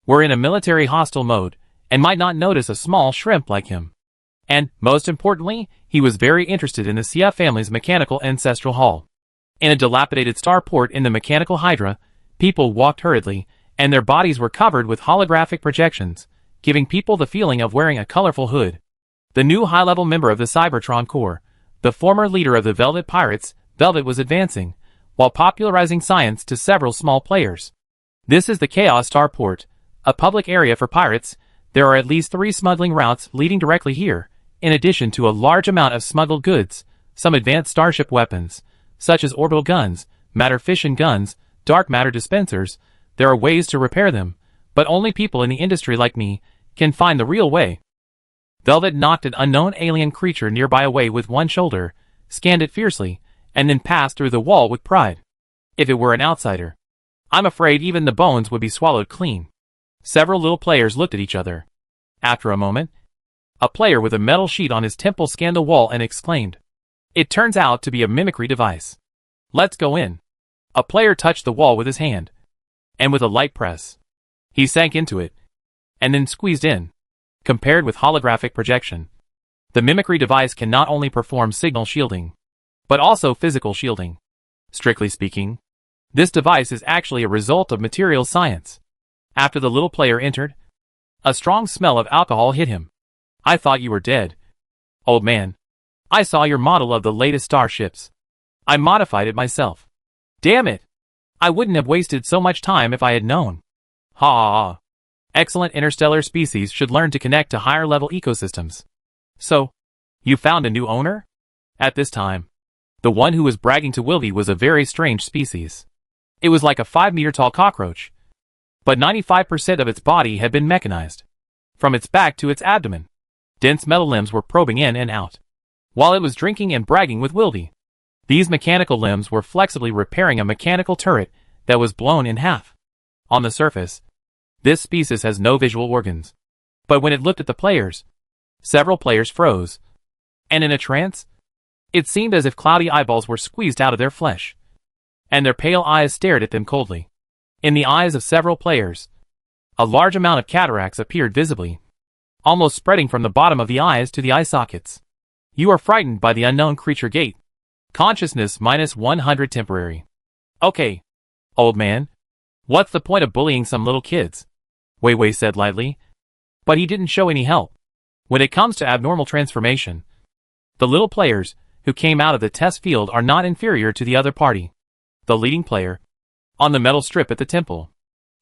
were in a military hostile mode, and might not notice a small shrimp like him. And, most importantly, he was very interested in the CF family's mechanical ancestral hall. In a dilapidated starport in the mechanical Hydra, people walked hurriedly, and their bodies were covered with holographic projections, giving people the feeling of wearing a colorful hood. The new high-level member of the Cybertron Corps, the former leader of the Velvet Pirates, Velvet was advancing, while popularizing science to several small players. This is the Chaos Starport, a public area for pirates. There are at least 3 smuggling routes leading directly here, in addition to a large amount of smuggled goods, some advanced starship weapons, such as orbital guns, matter fission guns, dark matter dispensers. There are ways to repair them, but only people in the industry like me can find the real way. Velvet knocked an unknown alien creature nearby away with one shoulder, scanned it fiercely, and then passed through the wall with pride. If it were an outsider, I'm afraid even the bones would be swallowed clean. Several little players looked at each other. After a moment, a player with a metal sheet on his temple scanned the wall and exclaimed, "It turns out to be a mimicry device. Let's go in." A player touched the wall with his hand, and with a light press, he sank into it, and then squeezed in. Compared with holographic projection, the mimicry device can not only perform signal shielding, but also physical shielding. Strictly speaking, this device is actually a result of materials science. After the little player entered, a strong smell of alcohol hit him. "I thought you were dead. Old man, I saw your model of the latest starships. I modified it myself. Damn it! I wouldn't have wasted so much time if I had known." Ha ha ha. Excellent interstellar species should learn to connect to higher-level ecosystems. "So, you found a new owner?" At this time, the one who was bragging to Wilby was a very strange species. It was like a 5-meter-tall cockroach, but 95% of its body had been mechanized. From its back to its abdomen, dense metal limbs were probing in and out, while it was drinking and bragging with Wilby. These mechanical limbs were flexibly repairing a mechanical turret that was blown in half. On the surface, this species has no visual organs, but when it looked at the players, several players froze, and in a trance, it seemed as if cloudy eyeballs were squeezed out of their flesh, and their pale eyes stared at them coldly. In the eyes of several players, a large amount of cataracts appeared visibly, almost spreading from the bottom of the eyes to the eye sockets. "You are frightened by the unknown creature Gate. Consciousness minus 100 temporary. Okay, old man, what's the point of bullying some little kids?" Wei Wei said lightly, but he didn't show any help. When it comes to abnormal transformation, the little players who came out of the test field are not inferior to the other party. The leading player, on the metal strip at the temple,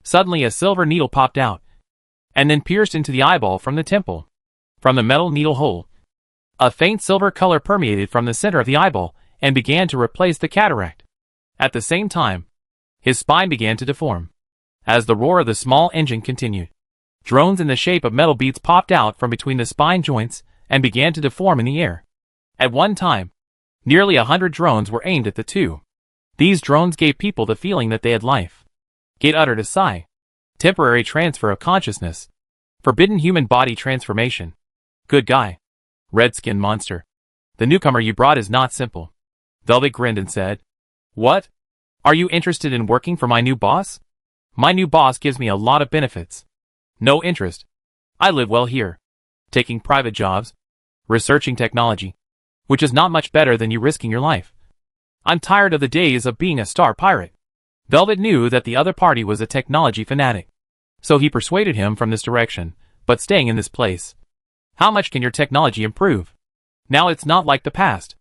suddenly a silver needle popped out, and then pierced into the eyeball from the temple. From the metal needle hole, a faint silver color permeated from the center of the eyeball and began to replace the cataract. At the same time, his spine began to deform. As the roar of the small engine continued, drones in the shape of metal beads popped out from between the spine joints and began to deform in the air. At one time, nearly 100 drones were aimed at the two. These drones gave people the feeling that they had life. Gate uttered a sigh. Temporary transfer of consciousness. Forbidden human body transformation. Good guy. Red-skinned monster. The newcomer you brought is not simple. Velvet grinned and said, "What? Are you interested in working for my new boss? My new boss gives me a lot of benefits." "No interest. I live well here. Taking private jobs. Researching technology. Which is not much better than you risking your life. I'm tired of the days of being a star pirate." Velvet knew that the other party was a technology fanatic, so he persuaded him from this direction, but staying in this place. "How much can your technology improve? Now it's not like the past.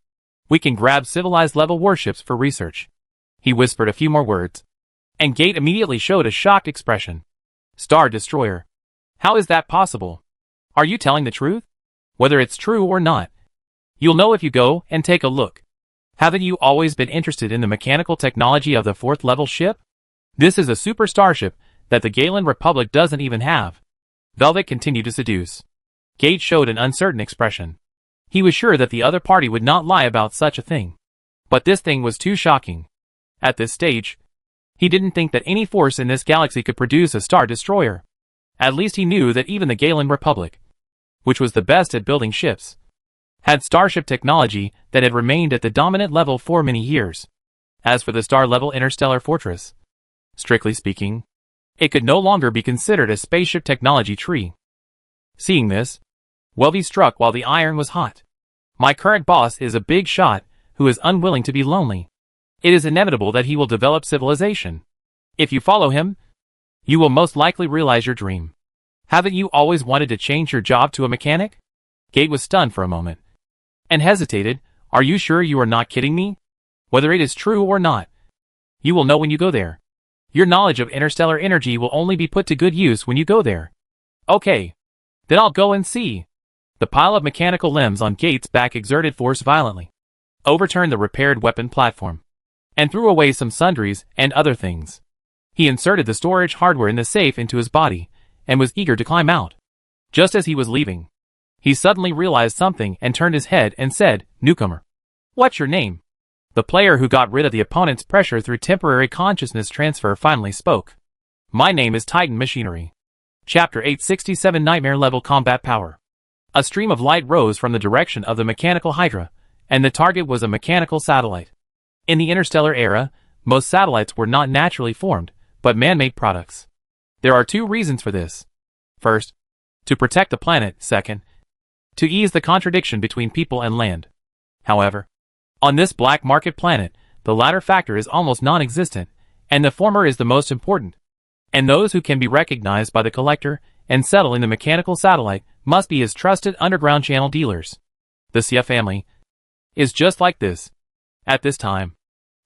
We can grab civilized level warships for research." He whispered a few more words, and Gate immediately showed a shocked expression. "Star Destroyer. How is that possible? Are you telling the truth? Whether it's true or not, you'll know if you go and take a look. Haven't you always been interested in the mechanical technology of the 4th level ship? This is a super starship that the Galen Republic doesn't even have." Velvet continued to seduce. Gate showed an uncertain expression. He was sure that the other party would not lie about such a thing. But this thing was too shocking. At this stage, he didn't think that any force in this galaxy could produce a star destroyer. At least he knew that even the Galen Republic, which was the best at building ships, had starship technology that had remained at the dominant level for many years. As for the star-level interstellar fortress, strictly speaking, it could no longer be considered a spaceship technology tree. Seeing this, Welby struck while the iron was hot. "My current boss is a big shot who is unwilling to be lonely. It is inevitable that he will develop civilization. If you follow him, you will most likely realize your dream. Haven't you always wanted to change your job to a mechanic?" Gate was stunned for a moment, and hesitated. "Are you sure you are not kidding me? Whether it is true or not, You will know when you go there. Your knowledge of interstellar energy will only be put to good use when you go there. Okay. Then I'll go and see. The pile of mechanical limbs on Gates' back exerted force violently, overturned the repaired weapon platform, and threw away some sundries and other things. He inserted the storage hardware in the safe into his body, and was eager to climb out. Just as he was leaving, he suddenly realized something and turned his head and said, "Newcomer, what's your name?" The player who got rid of the opponent's pressure through temporary consciousness transfer finally spoke. "My name is Titan Machinery." Chapter 867 Nightmare Level Combat Power. A stream of light rose from the direction of the mechanical Hydra, and the target was a mechanical satellite. In the interstellar era, most satellites were not naturally formed, but man-made products. There are two reasons for this. First, to protect the planet. Second, to ease the contradiction between people and land. However, on this black market planet, the latter factor is almost non-existent, and the former is the most important. And those who can be recognized by the collector and settle in the mechanical satellite must be his trusted underground channel dealers. The Xia family is just like this. At this time,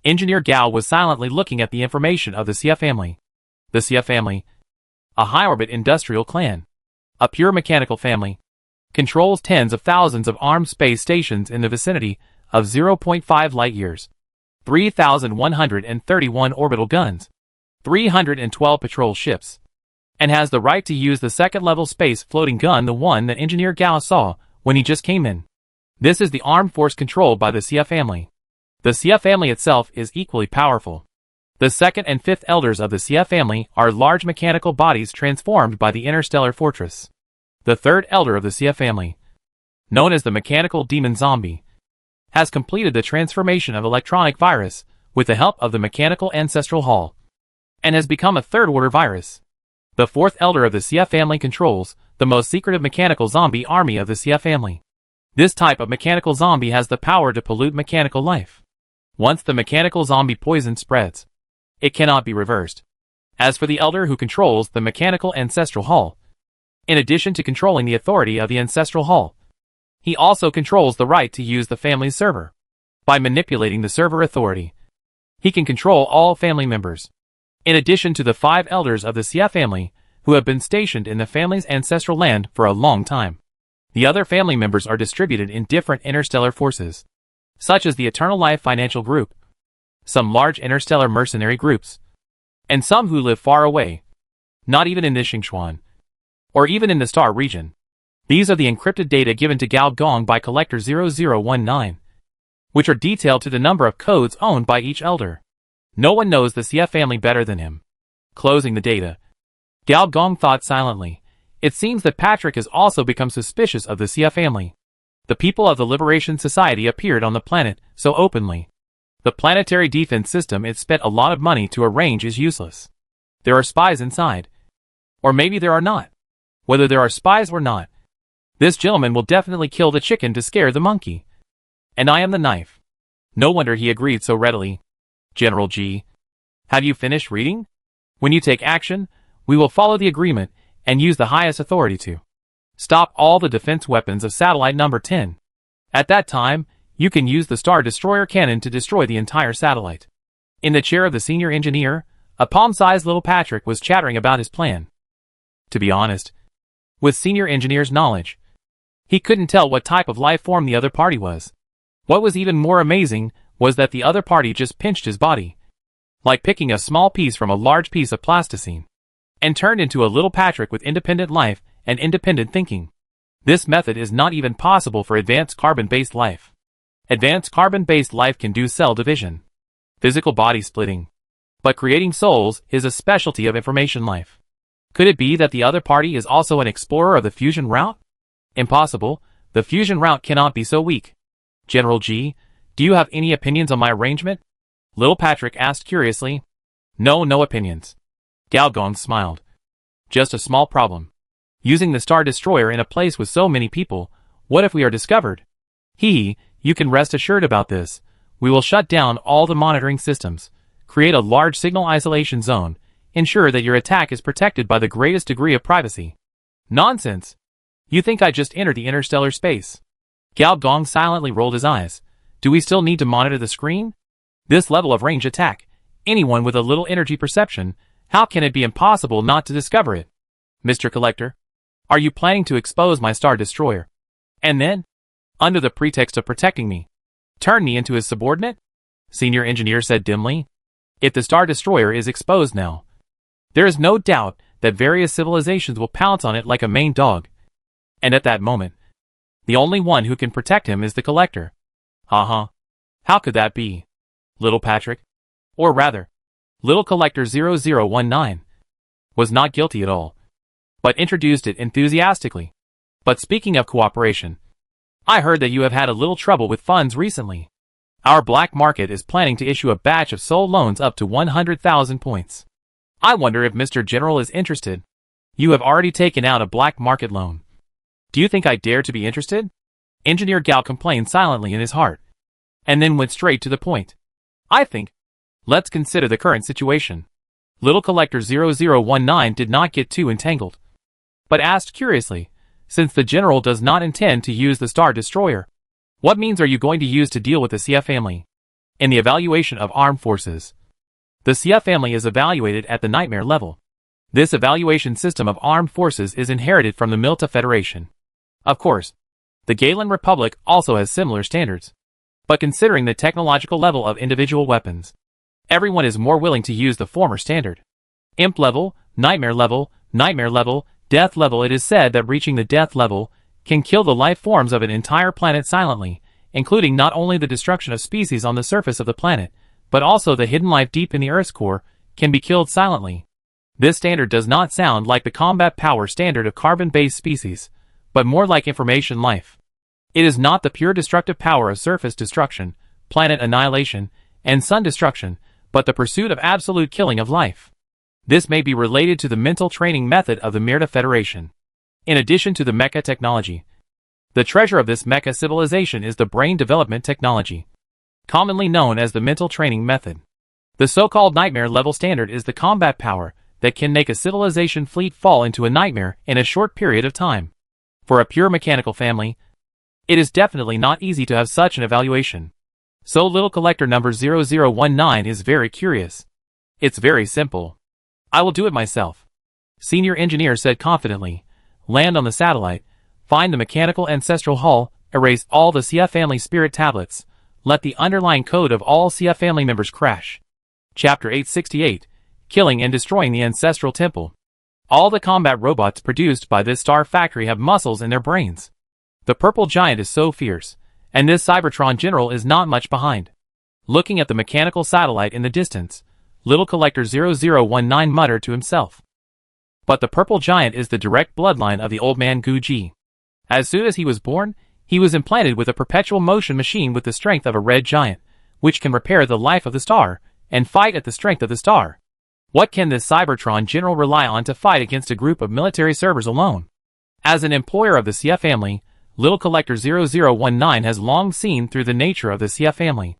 Engineer Gao was silently looking at the information of the Xia family. The Xia family, a high-orbit industrial clan, a pure mechanical family, controls tens of thousands of armed space stations in the vicinity of 0.5 light-years, 3,131 orbital guns, 312 patrol ships, and has the right to use the second-level space floating gun, the one that Engineer Gao saw when he just came in. This is the armed force controlled by the Xia family. The Xia family itself is equally powerful. The second and fifth elders of the Xia family are large mechanical bodies transformed by the interstellar fortress. The third elder of the Xia family, known as the mechanical demon zombie, has completed the transformation of electronic virus with the help of the mechanical ancestral hall, and has become a third-order virus. The fourth elder of the Xia family controls the most secretive mechanical zombie army of the Xia family. This type of mechanical zombie has the power to pollute mechanical life. Once the mechanical zombie poison spreads, it cannot be reversed. As for the elder who controls the mechanical ancestral hall, in addition to controlling the authority of the ancestral hall, he also controls the right to use the family's server. By manipulating the server authority, he can control all family members. In addition to the 5 elders of the Xia family, who have been stationed in the family's ancestral land for a long time, the other family members are distributed in different interstellar forces, such as the Eternal Life Financial Group, some large interstellar mercenary groups, and some who live far away, not even in the Xingchuan, or even in the Star region. These are the encrypted data given to Gao Gong by Collector 0019, which are detailed to the number of codes owned by each elder. No one knows the Xia family better than him. Closing the data, Gao Gong thought silently. It seems that Patrick has also become suspicious of the Xia family. The people of the Liberation Society appeared on the planet so openly. The planetary defense system it spent a lot of money to arrange is useless. There are spies inside. Or maybe there are not. Whether there are spies or not, this gentleman will definitely kill the chicken to scare the monkey. And I am the knife. No wonder he agreed so readily. General G, have you finished reading? When you take action, we will follow the agreement and use the highest authority to stop all the defense weapons of satellite number 10. At that time, you can use the Star Destroyer cannon to destroy the entire satellite. In the chair of the senior engineer, a palm-sized little Patrick was chattering about his plan. To be honest, with senior engineer's knowledge, he couldn't tell what type of life form the other party was. What was even more amazing was that the other party just pinched his body, like picking a small piece from a large piece of plasticine, and turned into a little Patrick with independent life and independent thinking. This method is not even possible for advanced carbon-based life. Advanced carbon-based life can do cell division, physical body splitting, but creating souls is a specialty of information life. Could it be that the other party is also an explorer of the fusion route? Impossible. The fusion route cannot be so weak. General G, do you have any opinions on my arrangement? Little Patrick asked curiously. No opinions. Gao Gong smiled. Just a small problem. Using the Star Destroyer in a place with so many people, what if we are discovered? You can rest assured about this. We will shut down all the monitoring systems, create a large signal isolation zone, ensure that your attack is protected by the greatest degree of privacy. Nonsense. You think I just entered the interstellar space? Gao Gong silently rolled his eyes. Do we still need to monitor the screen? This level of range attack Anyone with a little energy perception, how can it be impossible not to discover it? Mr. Collector, are you planning to expose my Star Destroyer? And then, under the pretext of protecting me, turn me into his subordinate? Senior Engineer said dimly. If the Star Destroyer is exposed now, there is no doubt that various civilizations will pounce on it like a maned dog. And at that moment, the only one who can protect him is the Collector. How could that be? Little Patrick, or rather, Little Collector 0019, was not guilty at all, but introduced it enthusiastically. But speaking of cooperation, I heard that you have had a little trouble with funds recently. Our black market is planning to issue a batch of soul loans up to 100,000 points. I wonder if Mr. General is interested. You have already taken out a black market loan. Do you think I dare to be interested? Engineer Gao complained silently in his heart, and then went straight to the point. I think, let's consider the current situation. Little Collector 0019 did not get too entangled, but asked curiously, since the General does not intend to use the Star Destroyer, what means are you going to use to deal with the Xia family? In the evaluation of armed forces, the Xia family is evaluated at the nightmare level. This evaluation system of armed forces is inherited from the Milta Federation. Of course, the Galen Republic also has similar standards. But considering the technological level of individual weapons, everyone is more willing to use the former standard. Imp level, nightmare level, death level. It is said that reaching the death level can kill the life forms of an entire planet silently, including not only the destruction of species on the surface of the planet, but also the hidden life deep in the Earth's core, can be killed silently. This standard does not sound like the combat power standard of carbon-based species, but more like information life. It is not the pure destructive power of surface destruction, planet annihilation, and sun destruction, but the pursuit of absolute killing of life. This may be related to the mental training method of the Mirta Federation. In addition to the mecha technology, the treasure of this mecha civilization is the brain development technology, commonly known as the mental training method. The so-called nightmare level standard is the combat power that can make a civilization fleet fall into a nightmare in a short period of time. For a pure mechanical family, it is definitely not easy to have such an evaluation. So Little Collector number 0019 is very curious. It's very simple. I will do it myself. Senior Engineer said confidently. Land on the satellite, find the mechanical ancestral hall, erase all the Xia family spirit tablets, let the underlying code of all Xia family members crash. Chapter 868, Killing and Destroying the Ancestral Temple. All the combat robots produced by this star factory have muscles in their brains. The purple giant is so fierce, and this Cybertron general is not much behind. Looking at the mechanical satellite in the distance, Little Collector 0019 muttered to himself. But the purple giant is the direct bloodline of the old man Guji. As soon as he was born, he was implanted with a perpetual motion machine with the strength of a red giant, which can repair the life of the star, and fight at the strength of the star. What can this Cybertron general rely on to fight against a group of military servers alone? As an employer of the Xia family, Little Collector 0019 has long seen through the nature of the Xia family.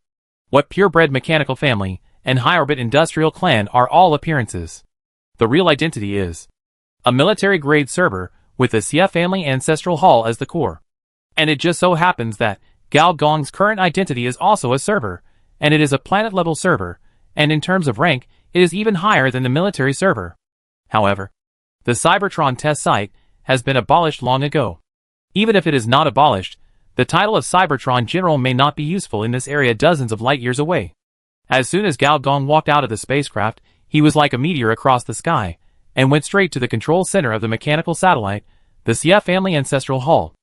What purebred mechanical family and high-orbit industrial clan are all appearances. The real identity is a military-grade server with the Xia family ancestral hall as the core. And it just so happens that Gao Gong's current identity is also a server, and it is a planet-level server, and in terms of rank, it is even higher than the military server. However, the Cybertron test site has been abolished long ago. Even if it is not abolished, the title of Cybertron General may not be useful in this area dozens of light years away. As soon as Gao Gong walked out of the spacecraft, he was like a meteor across the sky, and went straight to the control center of the mechanical satellite, the Xia family ancestral hall.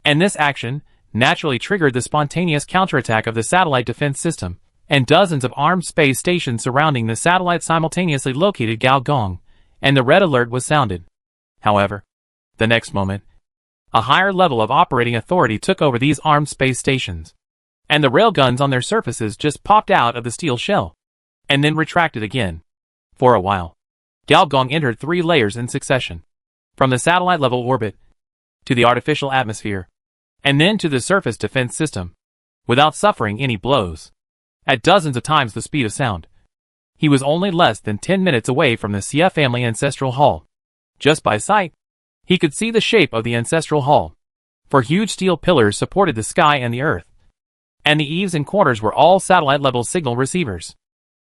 And this action naturally triggered the spontaneous counterattack of the satellite defense system, and dozens of armed space stations surrounding the satellite simultaneously located Gao Gong, and the red alert was sounded. However, the next moment, a higher level of operating authority took over these armed space stations, and the railguns on their surfaces just popped out of the steel shell, and then retracted again. For a while, Gao Gong entered 3 layers in succession, from the satellite-level orbit, to the artificial atmosphere, and then to the surface defense system, without suffering any blows. At dozens of times the speed of sound, he was only less than 10 minutes away from the Xia family ancestral hall. Just by sight, he could see the shape of the ancestral hall, for huge steel pillars supported the sky and the earth, and the eaves and corners were all satellite-level signal receivers.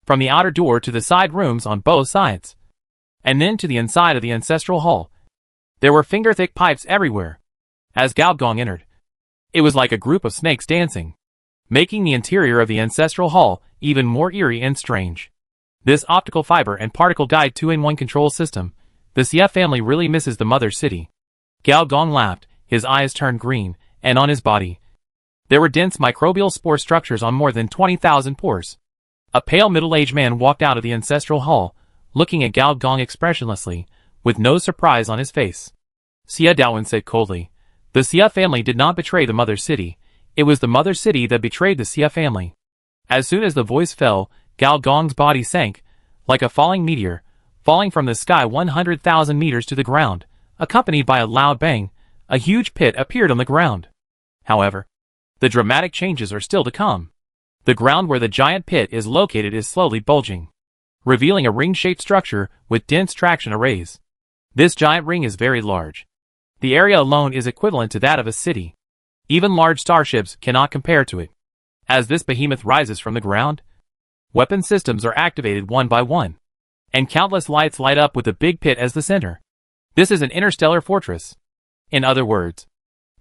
from the outer door to the side rooms on both sides, and then to the inside of the ancestral hall. There were finger-thick pipes everywhere. As Gao Gong entered, it was like a group of snakes dancing, making the interior of the ancestral hall even more eerie and strange. This optical fiber and particle guide 2-in-1 control system, the Xia family really misses the mother city. Gao Gong laughed, his eyes turned green, and on his body, there were dense microbial spore structures on more than 20,000 pores. A pale middle-aged man walked out of the ancestral hall, looking at Gao Gong expressionlessly, with no surprise on his face. Xia Daowen said coldly, "The Xia family did not betray the mother city. It was the mother city that betrayed the Xia family." As soon as the voice fell, Gao Gong's body sank, like a falling meteor, falling from the sky 100,000 meters to the ground, accompanied by a loud bang. A huge pit appeared on the ground. However, the dramatic changes are still to come. The ground where the giant pit is located is slowly bulging, revealing a ring-shaped structure with dense traction arrays. This giant ring is very large. The area alone is equivalent to that of a city. Even large starships cannot compare to it. As this behemoth rises from the ground, weapon systems are activated one by one, and countless lights light up with the big pit as the center. This is an interstellar fortress. In other words,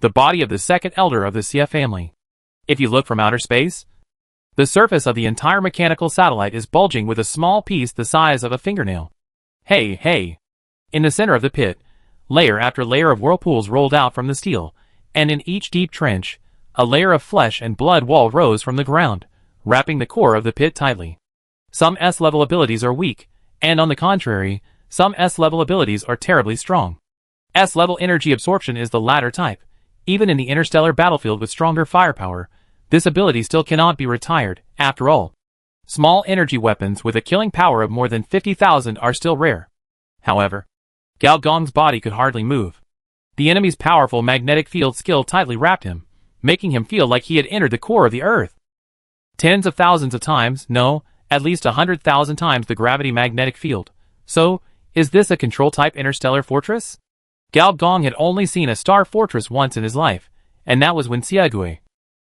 the body of the second elder of the Xia family. If you look from outer space, the surface of the entire mechanical satellite is bulging with a small piece the size of a fingernail. Hey! In the center of the pit, layer after layer of whirlpools rolled out from the steel, and in each deep trench, a layer of flesh and blood wall rose from the ground, wrapping the core of the pit tightly. Some S-level abilities are weak, and on the contrary, some S-level abilities are terribly strong. S-level energy absorption is the latter type. Even in the interstellar battlefield with stronger firepower, this ability still cannot be retired. After all, small energy weapons with a killing power of more than 50,000 are still rare. However, Gao Gong's body could hardly move. The enemy's powerful magnetic field skill tightly wrapped him, making him feel like he had entered the core of the Earth. Tens of thousands of times, no, at least 100,000 times the gravity magnetic field. So, is this a control-type interstellar fortress? Gao Gong had only seen a star fortress once in his life, and that was when Xia Gui,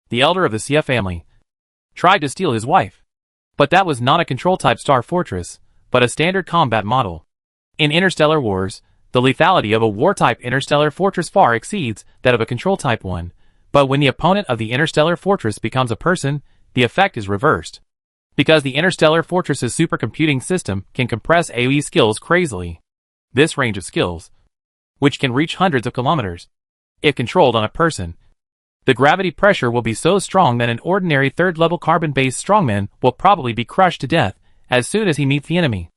the elder of the Xia family, tried to steal his wife. But that was not a control-type star fortress, but a standard combat model. In interstellar wars, the lethality of a war-type interstellar fortress far exceeds that of a control-type one, but when the opponent of the interstellar fortress becomes a person, the effect is reversed. Because the interstellar fortress's supercomputing system can compress AoE skills crazily. This range of skills, which can reach hundreds of kilometers, if controlled on a person, the gravity pressure will be so strong that an ordinary third-level carbon-based strongman will probably be crushed to death as soon as he meets the enemy.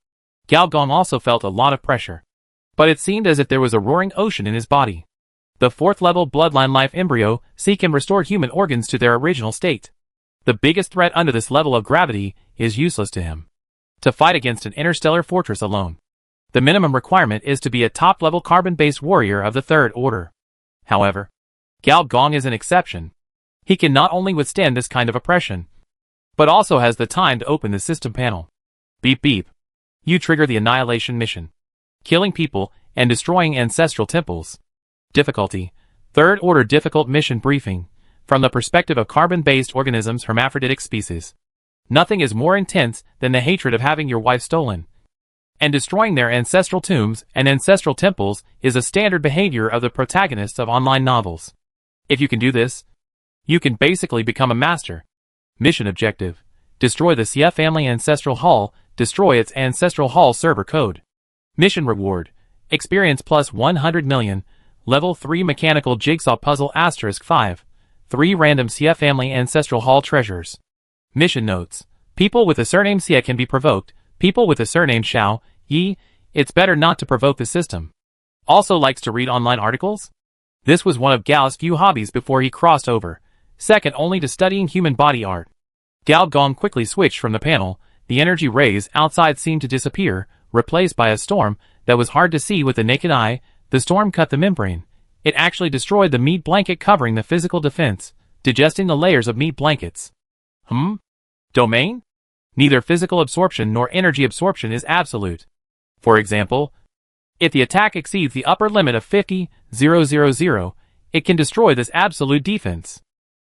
Gao Gong also felt a lot of pressure, but it seemed as if there was a roaring ocean in his body. The fourth-level bloodline life embryo can restore human organs to their original state. The biggest threat under this level of gravity is useless to him. To fight against an interstellar fortress alone, the minimum requirement is to be a top-level carbon-based warrior of the third order. However, Gao Gong is an exception. He can not only withstand this kind of oppression, but also has the time to open the system panel. Beep beep. You trigger the annihilation mission. Killing people and destroying ancestral temples. Difficulty: Third Order Difficult Mission Briefing. From the perspective of carbon-based organisms hermaphroditic species, nothing is more intense than the hatred of having your wife stolen. And destroying their ancestral tombs and ancestral temples is a standard behavior of the protagonists of online novels. If you can do this, you can basically become a master. Mission Objective: Destroy the Xia family ancestral hall, destroy its ancestral hall server code. Mission Reward: Experience plus 100 million, Level 3 Mechanical Jigsaw Puzzle *5, 3 random Xia family ancestral hall treasures. Mission Notes: People with the surname Xia can be provoked, people with the surname Xiao, Yi, it's better not to provoke the system. Also likes to read online articles? This was one of Gao's few hobbies before he crossed over, second only to studying human body art. Gao Gong quickly switched from the panel. The energy rays outside seemed to disappear, replaced by a storm that was hard to see with the naked eye. The storm cut the membrane. It actually destroyed the meat blanket covering the physical defense, digesting the layers of meat blankets. Domain? Neither physical absorption nor energy absorption is absolute. For example, if the attack exceeds the upper limit of 50,000, it can destroy this absolute defense.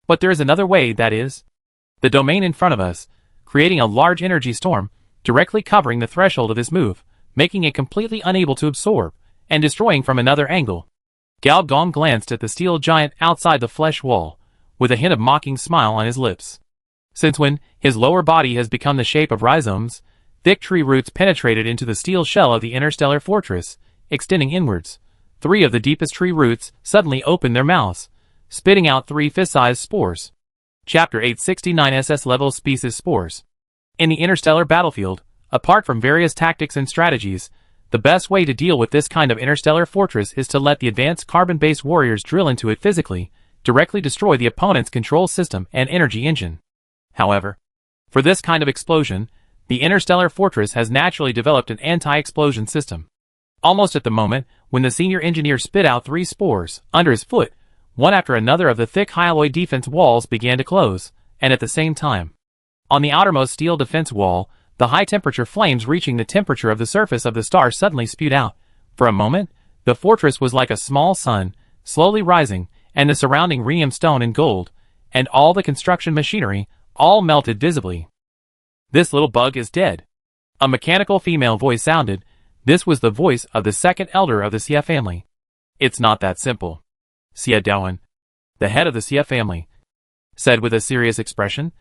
But there is another way, that is, the domain in front of us, creating a large energy storm, directly covering the threshold of his move, making it completely unable to absorb, and destroying from another angle. Gao Gong glanced at the steel giant outside the flesh wall, with a hint of mocking smile on his lips. Since when his lower body has become the shape of rhizomes, thick tree roots penetrated into the steel shell of the interstellar fortress, extending inwards. 3 of the deepest tree roots suddenly opened their mouths, spitting out 3 fist-sized spores. Chapter 869 SS-level species spores. In the interstellar battlefield, apart from various tactics and strategies, the best way to deal with this kind of interstellar fortress is to let the advanced carbon-based warriors drill into it physically, directly destroy the opponent's control system and energy engine. However, for this kind of explosion, the interstellar fortress has naturally developed an anti-explosion system. Almost at the moment when the senior engineer spit out 3 spores under his foot, one after another of the thick hyalloy defense walls began to close, and at the same time, on the outermost steel defense wall, the high-temperature flames reaching the temperature of the surface of the star suddenly spewed out. For a moment, the fortress was like a small sun, slowly rising, and the surrounding rhenium stone and gold, and all the construction machinery, all melted visibly. "This little bug is dead." A mechanical female voice sounded. This was the voice of the second elder of the Xia family. "It's not that simple," Xia Daowen, the head of the Xia family, said with a serious expression.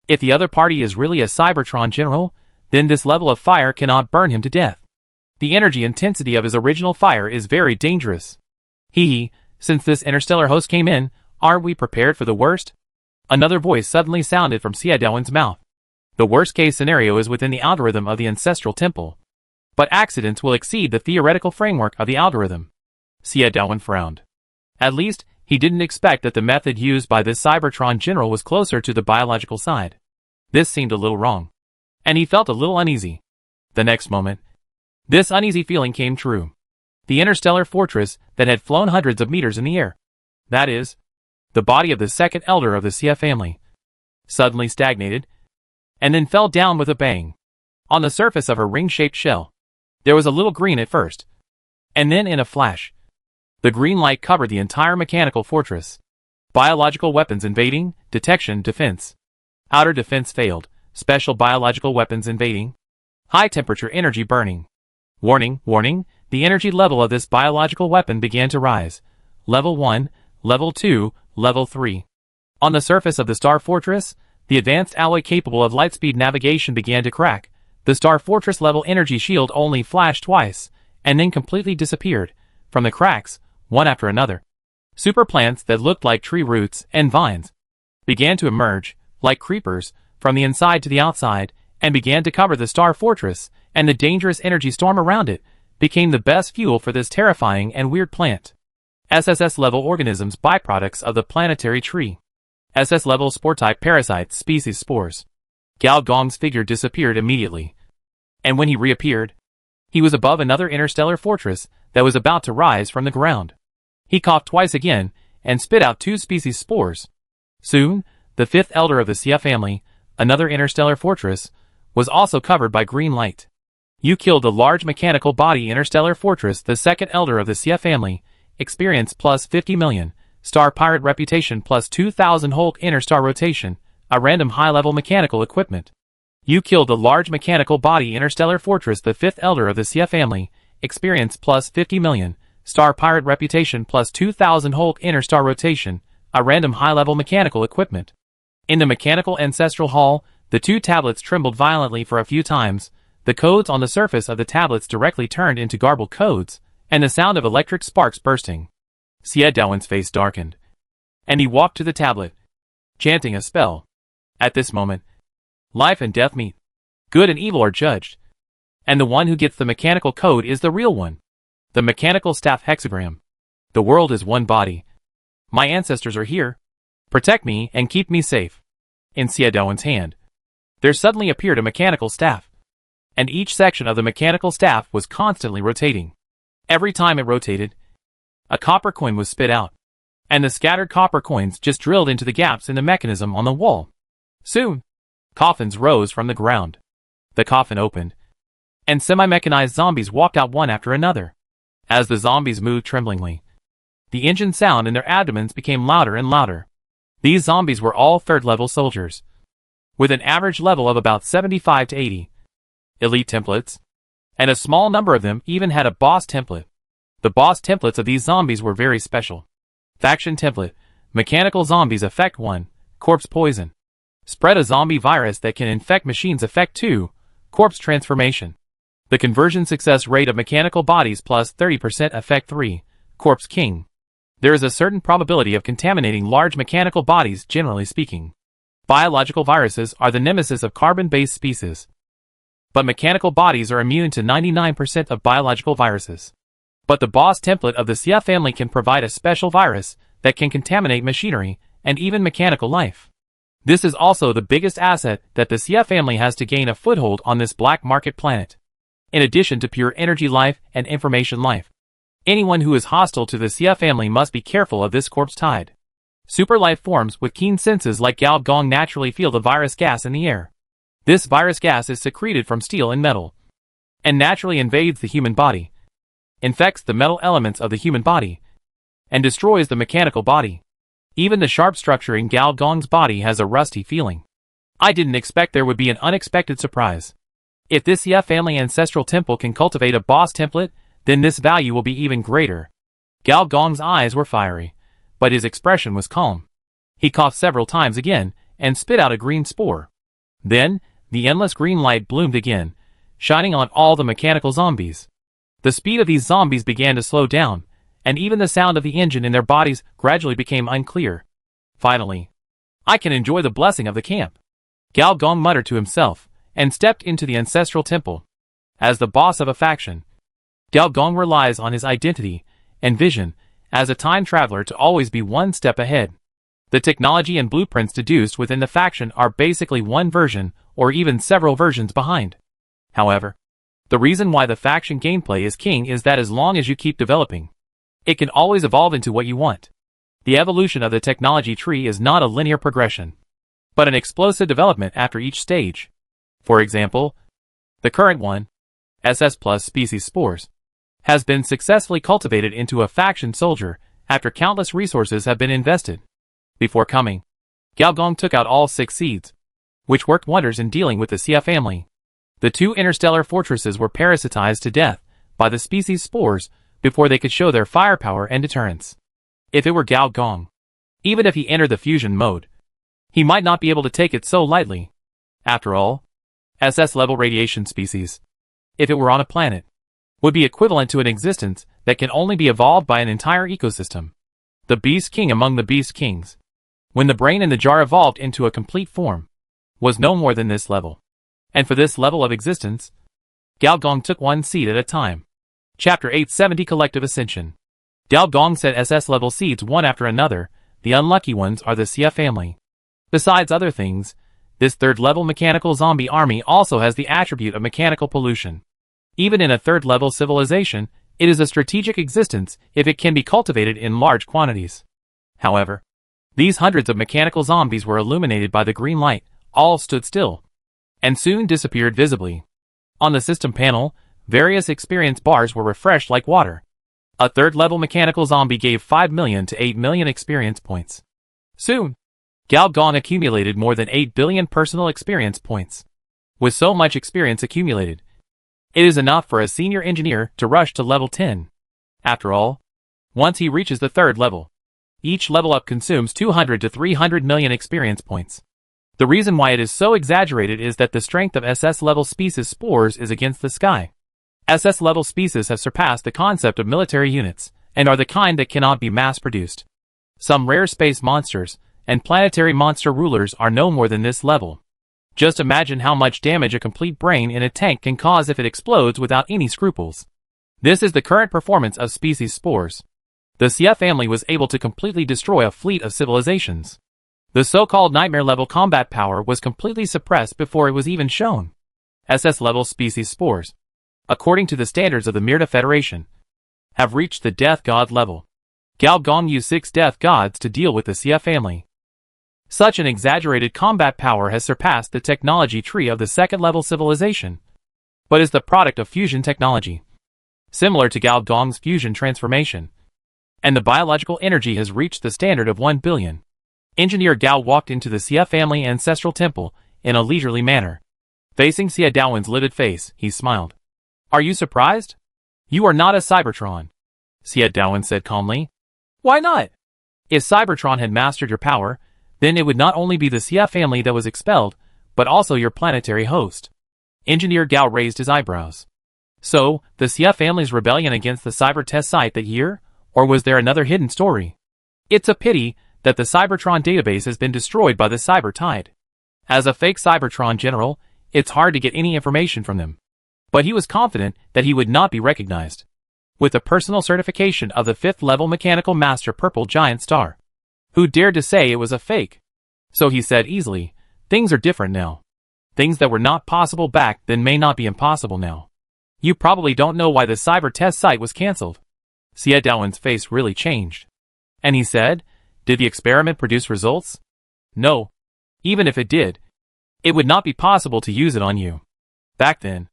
"If the other party is really a Cybertron general, then this level of fire cannot burn him to death. The energy intensity of his original fire is very dangerous. Since this interstellar host came in, aren't we prepared for the worst?" Another voice suddenly sounded from Xia Daowen's mouth. "The worst-case scenario is within the algorithm of the ancestral temple. But accidents will exceed the theoretical framework of the algorithm." Xia Daowen frowned. At least, he didn't expect that the method used by this Cybertron general was closer to the biological side. This seemed a little wrong, and he felt a little uneasy. The next moment, this uneasy feeling came true. The interstellar fortress that had flown hundreds of meters in the air, that is, the body of the second elder of the Xia family, suddenly stagnated, and then fell down with a bang. On the surface of her ring-shaped shell, there was a little green at first, and then in a flash, the green light covered the entire mechanical fortress. Biological weapons invading, detection, defense. Outer defense failed, special biological weapons invading. High temperature energy burning. Warning, warning, the energy level of this biological weapon began to rise. Level 1, Level 2, Level 3. On the surface of the Star Fortress, the advanced alloy capable of lightspeed navigation began to crack. The Star Fortress level energy shield only flashed twice, and then completely disappeared. From the cracks, one after another, super plants that looked like tree roots and vines began to emerge, like creepers, from the inside to the outside, and began to cover the Star Fortress, and the dangerous energy storm around it became the best fuel for this terrifying and weird plant. SSS-level organisms byproducts of the planetary tree. SS-level spore-type parasites species spores. Gao Gong's figure disappeared immediately, and when he reappeared, he was above another interstellar fortress that was about to rise from the ground. He coughed twice again, and spit out 2 species spores. Soon, the 5th elder of the Xia family, another interstellar fortress, was also covered by green light. "You killed the large mechanical body interstellar fortress, the 2nd elder of the Xia family, experience plus 50 million, star pirate reputation plus 2000 Hulk interstar rotation, a random high-level mechanical equipment. You killed the large mechanical body interstellar fortress, the 5th elder of the Xia family, experience plus 50 million, star pirate reputation plus 2000 Hulk interstar rotation, a random high-level mechanical equipment." In the mechanical ancestral hall, the 2 tablets trembled violently for a few times. The codes on the surface of the tablets directly turned into garbled codes, and the sound of electric sparks bursting. Xia Daowen's face darkened, and he walked to the tablet, chanting a spell. At this moment, life and death meet. Good and evil are judged, and the one who gets the mechanical code is the real one. The mechanical staff hexagram. The world is one body. My ancestors are here. Protect me and keep me safe. In Xia Daowen's hand, there suddenly appeared a mechanical staff, and each section of the mechanical staff was constantly rotating. Every time it rotated, a copper coin was spit out, and the scattered copper coins just drilled into the gaps in the mechanism on the wall. Soon, coffins rose from the ground. The coffin opened, and semi-mechanized zombies walked out one after another. As the zombies moved tremblingly, the engine sound in their abdomens became louder and louder. These zombies were all 3rd-level soldiers, with an average level of about 75 to 80. elite templates, and a small number of them even had a boss template. The boss templates of these zombies were very special. Faction template, mechanical zombies effect 1, corpse poison. Spread a zombie virus that can infect machines effect 2, corpse transformation. The conversion success rate of mechanical bodies plus 30% effect 3, corpse king. There is a certain probability of contaminating large mechanical bodies generally speaking. Biological viruses are the nemesis of carbon-based species. But mechanical bodies are immune to 99% of biological viruses. But the boss template of the Sia family can provide a special virus that can contaminate machinery and even mechanical life. This is also the biggest asset that the Sia family has to gain a foothold on this black market planet. In addition to pure energy life and information life, anyone who is hostile to the Sia family must be careful of this corpse tide. Super life forms with keen senses like Gao Gong naturally feel the virus gas in the air. This virus gas is secreted from steel and metal, and naturally invades the human body, infects the metal elements of the human body, and destroys the mechanical body. Even the sharp structure in Gao Gong's body has a rusty feeling. I didn't expect there would be an unexpected surprise. If this Sia family ancestral temple can cultivate a boss template, then this value will be even greater. Gao Gong's eyes were fiery, but his expression was calm. He coughed several times again, and spit out a green spore. Then, the endless green light bloomed again, shining on all the mechanical zombies. The speed of these zombies began to slow down, and even the sound of the engine in their bodies gradually became unclear. Finally, I can enjoy the blessing of the camp, Gao Gong muttered to himself, and stepped into the ancestral temple. As the boss of a faction, Gao Gong relies on his identity and vision as a time traveler to always be one step ahead. The technology and blueprints deduced within the faction are basically one version or even several versions behind. However, the reason why the faction gameplay is king is that as long as you keep developing, it can always evolve into what you want. The evolution of the technology tree is not a linear progression, but an explosive development after each stage. For example, the current one, SS plus species spores, has been successfully cultivated into a faction soldier after countless resources have been invested. Before coming, Gao Gong took out all 6 seeds, which worked wonders in dealing with the Sia family. The 2 interstellar fortresses were parasitized to death by the species spores before they could show their firepower and deterrence. If it were Gao Gong, even if he entered the fusion mode, he might not be able to take it so lightly. After all, SS-level radiation species, if it were on a planet, would be equivalent to an existence that can only be evolved by an entire ecosystem. The Beast King among the Beast Kings, when the brain in the jar evolved into a complete form, was no more than this level. And for this level of existence, Gao Gong took one seed at a time. Chapter 870 Collective Ascension. Gao Gong set SS-level seeds one after another. The unlucky ones are the Sia family. Besides other things, this third-level mechanical zombie army also has the attribute of mechanical pollution. Even in a third-level civilization, it is a strategic existence if it can be cultivated in large quantities. However, these hundreds of mechanical zombies were illuminated by the green light, all stood still, and soon disappeared visibly. On the system panel, various experience bars were refreshed like water. A third-level mechanical zombie gave 5 million to 8 million experience points. Soon, Gao Gong accumulated more than 8 billion personal experience points. With so much experience accumulated, it is enough for a senior engineer to rush to level 10. After all, once he reaches the 3rd level, each level up consumes 200 to 300 million experience points. The reason why it is so exaggerated is that the strength of SS-level species spores is against the sky. SS-level species have surpassed the concept of military units, and are the kind that cannot be mass-produced. Some rare space monsters and planetary monster rulers are no more than this level. Just imagine how much damage a complete brain in a tank can cause if it explodes without any scruples. This is the current performance of species spores. The Sia family was able to completely destroy a fleet of civilizations. The so-called nightmare-level combat power was completely suppressed before it was even shown. SS-level species spores, according to the standards of the Mirta Federation, have reached the Death God level. Gao Gong used 6 Death Gods to deal with the Sia family. Such an exaggerated combat power has surpassed the technology tree of the 2nd-level civilization, but is the product of fusion technology, similar to Gao Gong's fusion transformation, and the biological energy has reached the standard of 1 billion. Engineer Gao walked into the Sia family ancestral temple in a leisurely manner. Facing Xia Daowen's livid face, he smiled. Are you surprised? You are not a Cybertron, Xia Daowen said calmly. Why not? If Cybertron had mastered your power, then it would not only be the Xia family that was expelled, but also your planetary host. Engineer Gao raised his eyebrows. So, the Xia family's rebellion against the cyber test site that year? Or was there another hidden story? It's a pity that the Cybertron database has been destroyed by the Cyber Tide. As a fake Cybertron general, it's hard to get any information from them. But he was confident that he would not be recognized. With the personal certification of the 5th level mechanical master Purple Giant Star. Who dared to say it was a fake? So he said easily, things are different now. Things that were not possible back then may not be impossible now. You probably don't know why the cyber test site was cancelled. Xia Daowen's face really changed. And he said, did the experiment produce results? No. Even if it did, it would not be possible to use it on you. Back then,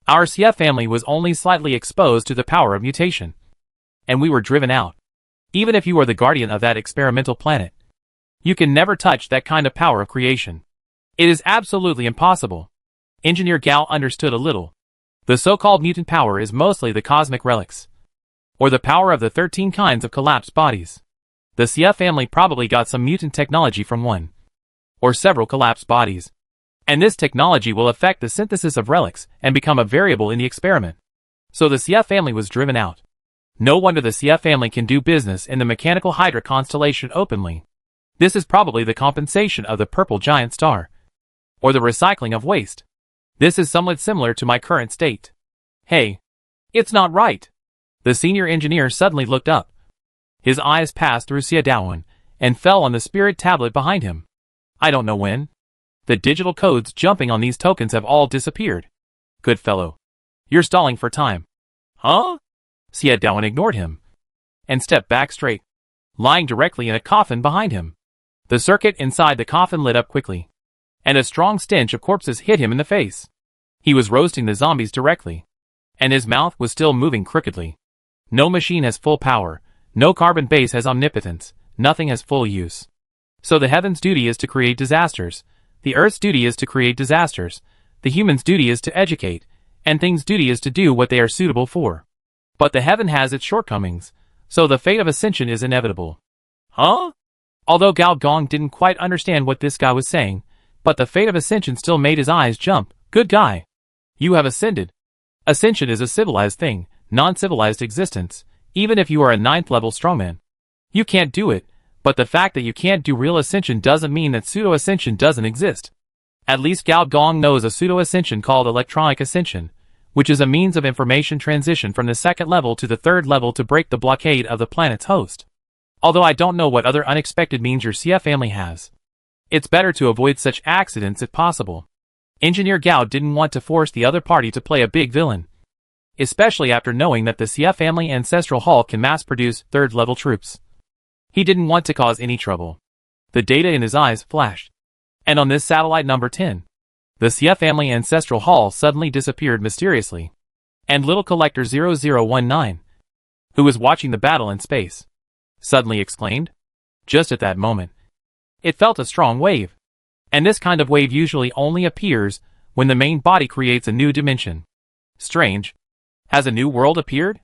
our Xia family was only slightly exposed to the power of mutation. And we were driven out. Even if you are the guardian of that experimental planet, you can never touch that kind of power of creation. It is absolutely impossible. Engineer Gao understood a little. The so-called mutant power is mostly the cosmic relics, or the power of the 13 kinds of collapsed bodies. The Xia family probably got some mutant technology from one, or several collapsed bodies. And this technology will affect the synthesis of relics and become a variable in the experiment. So the Xia family was driven out. No wonder the Xia family can do business in the mechanical Hydra constellation openly. This is probably the compensation of the Purple Giant Star, or the recycling of waste. This is somewhat similar to my current state. Hey, it's not right. The senior engineer suddenly looked up. His eyes passed through Xia Daowen and fell on the spirit tablet behind him. I don't know when. The digital codes jumping on these tokens have all disappeared. Good fellow. You're stalling for time. Huh? Xia Daowen ignored him and stepped back straight, lying directly in a coffin behind him. The circuit inside the coffin lit up quickly, and a strong stench of corpses hit him in the face. He was roasting the zombies directly, and his mouth was still moving crookedly. No machine has full power, no carbon base has omnipotence, nothing has full use. So the heaven's duty is to create disasters, the earth's duty is to create disasters, the human's duty is to educate, and things' duty is to do what they are suitable for. But the heaven has its shortcomings, so the fate of ascension is inevitable. Huh? Although Gao Gong didn't quite understand what this guy was saying, but the fate of ascension still made his eyes jump. Good guy. You have ascended. Ascension is a civilized thing, non-civilized existence, even if you are a 9th level strongman. You can't do it, but the fact that you can't do real ascension doesn't mean that pseudo-ascension doesn't exist. At least Gao Gong knows a pseudo-ascension called electronic ascension, which is a means of information transition from the 2nd level to the 3rd level to break the blockade of the planet's host. Although I don't know what other unexpected means your Xia family has. It's better to avoid such accidents if possible. Engineer Gao didn't want to force the other party to play a big villain, especially after knowing that the Xia family ancestral hall can mass-produce 3rd level troops. He didn't want to cause any trouble. The data in his eyes flashed. And on this satellite number 10, the Xia family ancestral hall suddenly disappeared mysteriously. And little collector 0019, who was watching the battle in space, suddenly exclaimed. Just at that moment, it felt a strong wave. And this kind of wave usually only appears when the main body creates a new dimension. Strange. Has a new world appeared?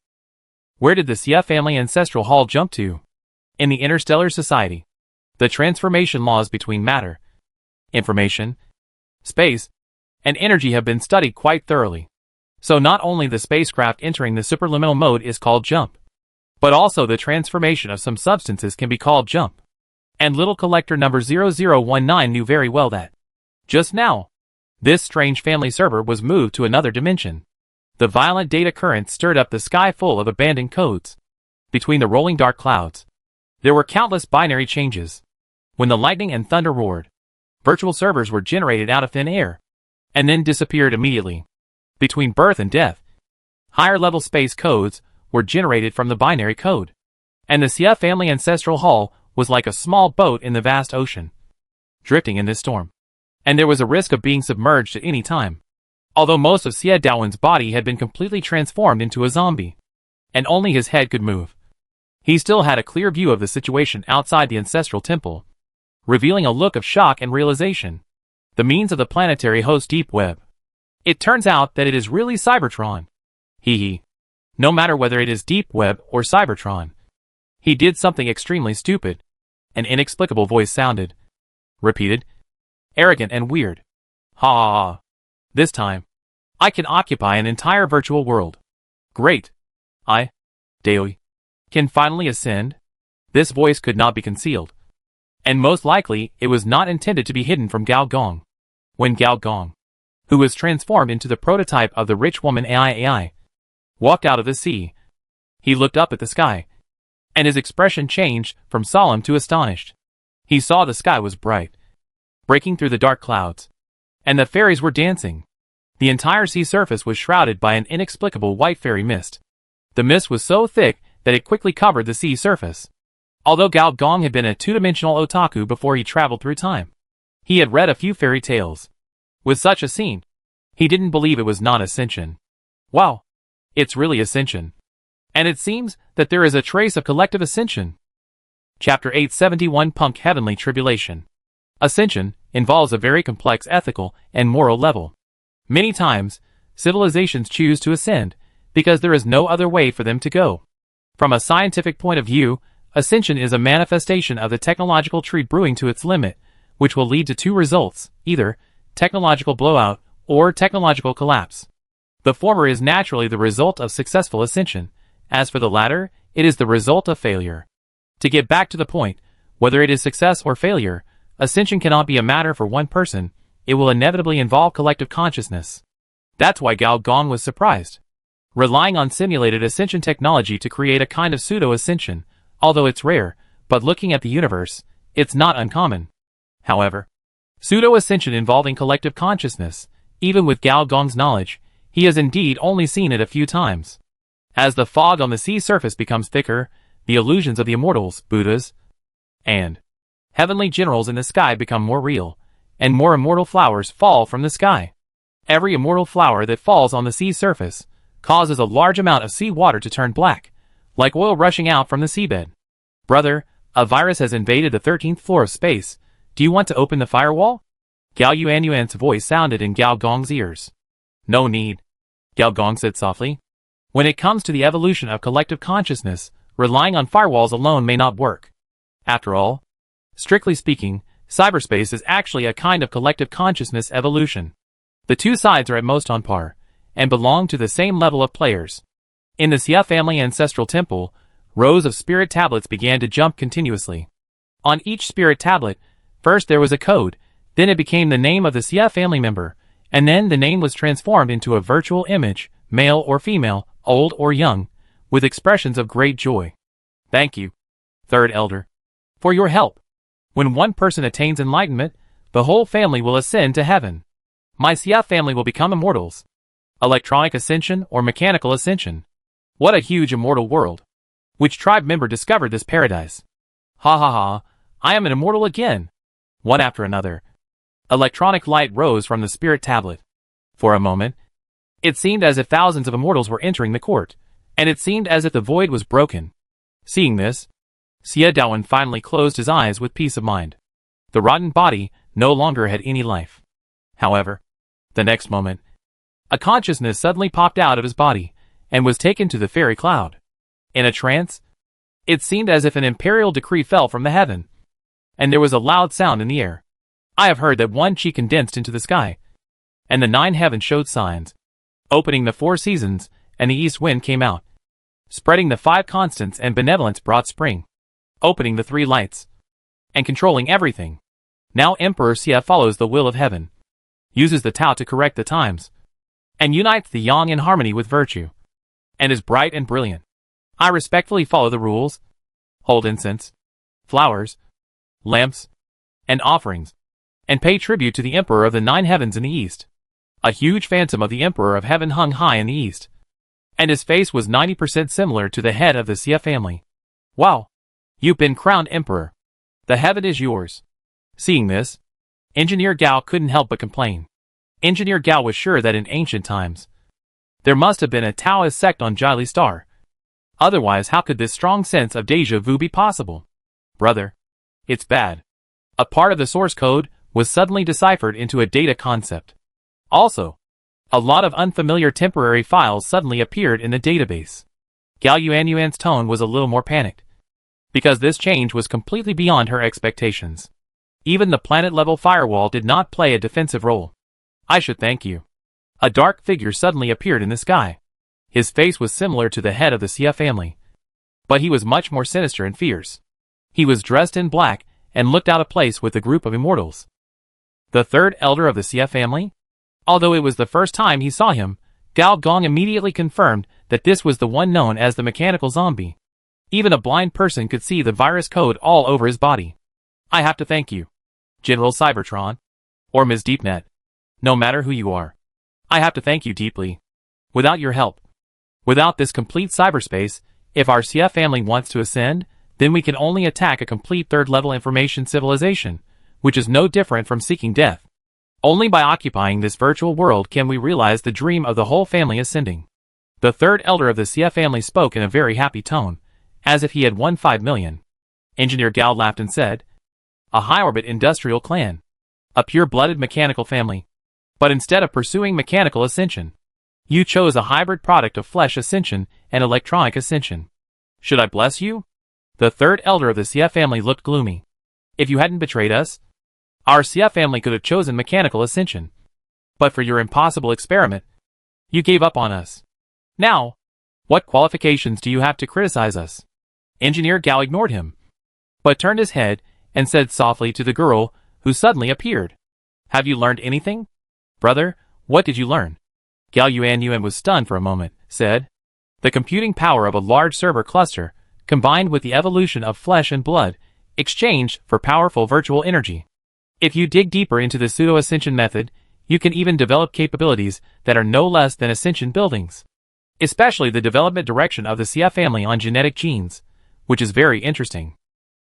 Where did the Xia family ancestral hall jump to? In the interstellar society, the transformation laws between matter, information, space, and energy have been studied quite thoroughly. So not only the spacecraft entering the superliminal mode is called jump, but also the transformation of some substances can be called jump. And little collector number 0019 knew very well that. Just now, this strange family server was moved to another dimension. The violent data currents stirred up the sky full of abandoned codes. Between the rolling dark clouds, there were countless binary changes. When the lightning and thunder roared, virtual servers were generated out of thin air, and then disappeared immediately. Between birth and death, higher-level space codes were generated from the binary code. And the Xia family ancestral hall was like a small boat in the vast ocean, drifting in this storm. And there was a risk of being submerged at any time. Although most of Xia Daowen's body had been completely transformed into a zombie, and only his head could move, he still had a clear view of the situation outside the ancestral temple, revealing a look of shock and realization. The means of the planetary host deep web It turns out that it is really Cybertron. Hee hee. No matter whether it is Deep Web or Cybertron. He did something extremely stupid. An inexplicable voice sounded. Repeated. Arrogant and weird. Ha ha ha. This time, I can occupy an entire virtual world. Great. Daoi, can finally ascend? This voice could not be concealed. And most likely, it was not intended to be hidden from Gao Gong. When Gao Gong, who was transformed into the prototype of the rich woman AI, walked out of the sea, he looked up at the sky, and his expression changed from solemn to astonished. He saw the sky was bright, breaking through the dark clouds, and the fairies were dancing. The entire sea surface was shrouded by an inexplicable white fairy mist. The mist was so thick that it quickly covered the sea surface. Although Gao Gong had been a two-dimensional otaku before he traveled through time, he had read a few fairy tales. With such a scene, he didn't believe it was not ascension. Wow, it's really ascension. And it seems that there is a trace of collective ascension. Chapter 871 Punk Heavenly Tribulation. Ascension involves a very complex ethical and moral level. Many times, civilizations choose to ascend because there is no other way for them to go. From a scientific point of view, ascension is a manifestation of the technological tree brewing to its limit, which will lead to two results, either technological blowout or technological collapse. The former is naturally the result of successful ascension. As for the latter, it is the result of failure. To get back to the point, whether it is success or failure, ascension cannot be a matter for one person. It will inevitably involve collective consciousness. That's why Gao Gong was surprised. Relying on simulated ascension technology to create a kind of pseudo-ascension, although it's rare, but looking at the universe, it's not uncommon. However, pseudo-ascension involving collective consciousness, even with Gao Gong's knowledge, he has indeed only seen it a few times. As the fog on the sea surface becomes thicker, the illusions of the immortals, Buddhas, and heavenly generals in the sky become more real, and more immortal flowers fall from the sky. Every immortal flower that falls on the sea surface causes a large amount of sea water to turn black, like oil rushing out from the seabed. Brother, a virus has invaded the 13th floor of space. Do you want to open the firewall? Gao Yuanyuan's voice sounded in Gao Gong's ears. No need, Gao Gong said softly. When it comes to the evolution of collective consciousness, relying on firewalls alone may not work. After all, strictly speaking, cyberspace is actually a kind of collective consciousness evolution. The two sides are at most on par, and belong to the same level of players. In the Xia family ancestral temple, rows of spirit tablets began to jump continuously. On each spirit tablet, first there was a code, then it became the name of the Xia family member, and then the name was transformed into a virtual image, male or female, old or young, with expressions of great joy. Thank you, Third Elder, for your help. When one person attains enlightenment, the whole family will ascend to heaven. My Xia family will become immortals. Electronic ascension or mechanical ascension. What a huge immortal world. Which tribe member discovered this paradise? Ha ha ha, I am an immortal again. One after another. Electronic light rose from the spirit tablet. For a moment, it seemed as if thousands of immortals were entering the court, and it seemed as if the void was broken. Seeing this, Xie Daowen finally closed his eyes with peace of mind. The rotten body no longer had any life. However, the next moment, a consciousness suddenly popped out of his body, and was taken to the fairy cloud. In a trance, it seemed as if an imperial decree fell from the heaven, and there was a loud sound in the air. I have heard that one chi condensed into the sky, and the 9 heavens showed signs, opening the 4 seasons, and the east wind came out, spreading the 5 constants, and benevolence brought spring, opening the 3 lights, and controlling everything. Now Emperor Xia follows the will of heaven, uses the Tao to correct the times, and unites the yang in harmony with virtue, and is bright and brilliant. I respectfully follow the rules, hold incense, flowers, lamps, and offerings, and pay tribute to the Emperor of the 9 heavens in the east. A huge phantom of the Emperor of heaven hung high in the east, and his face was 90% similar to the head of the Xia family. Wow! You've been crowned Emperor. The heaven is yours. Seeing this, Engineer Gao couldn't help but complain. Engineer Gao was sure that in ancient times, there must have been a Taoist sect on Jili Star. Otherwise, how could this strong sense of déjà vu be possible? Brother, it's bad. A part of the source code was suddenly deciphered into a data concept. Also, A lot of unfamiliar temporary files suddenly appeared in the database. Gao Yuanyuan's tone was a little more panicked, because this change was completely beyond her expectations. Even the planet-level firewall did not play a defensive role. I should thank you. A dark figure suddenly appeared in the sky. His face was similar to the head of the Xia family, but he was much more sinister and fierce. He was dressed in black and looked out of place with the group of immortals. The third elder of the Xia family? Although it was the first time he saw him, Gao Gong immediately confirmed that this was the one known as the mechanical zombie. Even a blind person could see the virus code all over his body. I have to thank you, General Cybertron, or Ms. DeepNet. No matter who you are, I have to thank you deeply. Without your help, without this complete cyberspace, if our Xia family wants to ascend, then we can only attack a complete third-level information civilization, which is no different from seeking death. Only by occupying this virtual world can we realize the dream of the whole family ascending. The third elder of the Xia family spoke in a very happy tone, as if he had won 5 million. Engineer Gao laughed and said, a high-orbit industrial clan. A pure-blooded mechanical family. But instead of pursuing mechanical ascension, you chose a hybrid product of flesh ascension and electronic ascension. Should I bless you? The third elder of the Xia family looked gloomy. If you hadn't betrayed us, our Xia family could have chosen mechanical ascension. But for your impossible experiment, you gave up on us. Now, what qualifications do you have to criticize us? Engineer Gao ignored him, but turned his head and said softly to the girl who suddenly appeared. Have you learned anything? Brother, what did you learn? Gao Yuanyuan was stunned for a moment, said, the computing power of a large server cluster, combined with the evolution of flesh and blood, exchanged for powerful virtual energy. If you dig deeper into the pseudo-ascension method, you can even develop capabilities that are no less than ascension buildings. Especially the development direction of the Xia family on genetic genes, which is very interesting.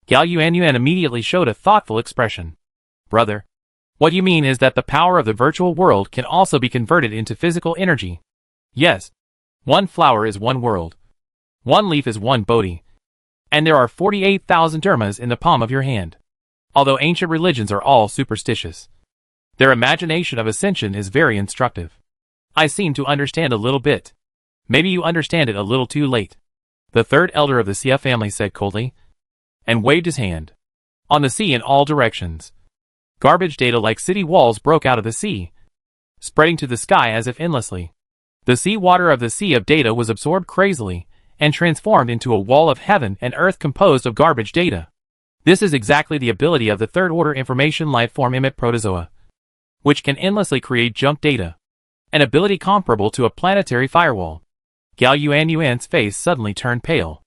Gao Yuanyuan immediately showed a thoughtful expression. Brother, what you mean is that the power of the virtual world can also be converted into physical energy. Yes. One flower is one world. One leaf is one bodhi. And there are 48,000 dermas in the palm of your hand. Although ancient religions are all superstitious, their imagination of ascension is very instructive. I seem to understand a little bit. Maybe you understand it a little too late. The third elder of the Xia family said coldly, and waved his hand. On the sea in all directions, garbage data like city walls broke out of the sea, spreading to the sky as if endlessly. The sea water of the sea of data was absorbed crazily, and transformed into a wall of heaven and earth composed of garbage data. This is exactly the ability of the third-order information lifeform Emmet protozoa, which can endlessly create junk data, an ability comparable to a planetary firewall. Gao Yuanyuan's face suddenly turned pale.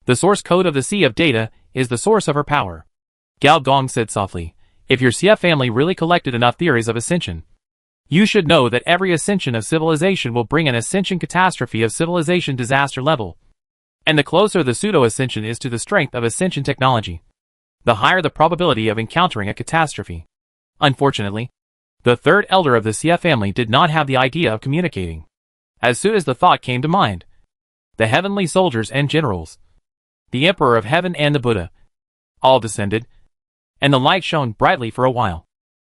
The source code of the sea of data is the source of her power. Gao Gong said softly, if your Xia family really collected enough theories of ascension, you should know that every ascension of civilization will bring an ascension catastrophe of civilization disaster level. And the closer the pseudo-ascension is to the strength of ascension technology, the higher the probability of encountering a catastrophe. Unfortunately, the third elder of the Xia family did not have the idea of communicating. As soon as the thought came to mind, the heavenly soldiers and generals, the Emperor of Heaven and the Buddha, all descended, and the light shone brightly for a while,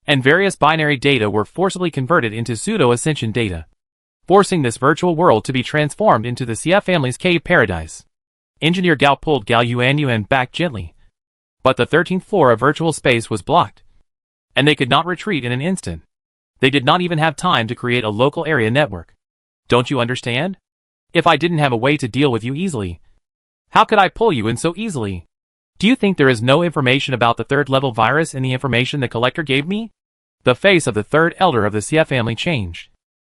and various binary data were forcibly converted into pseudo-ascension data, forcing this virtual world to be transformed into the Xia family's cave paradise. Engineer Gao pulled Gao Yuanyuan back gently, but the 13th floor of virtual space was blocked, and they could not retreat in an instant. They did not even have time to create a local area network. Don't you understand? If I didn't have a way to deal with you easily, how could I pull you in so easily? Do you think there is no information about the third-level virus in the information the collector gave me? The face of the third elder of the Xia family changed.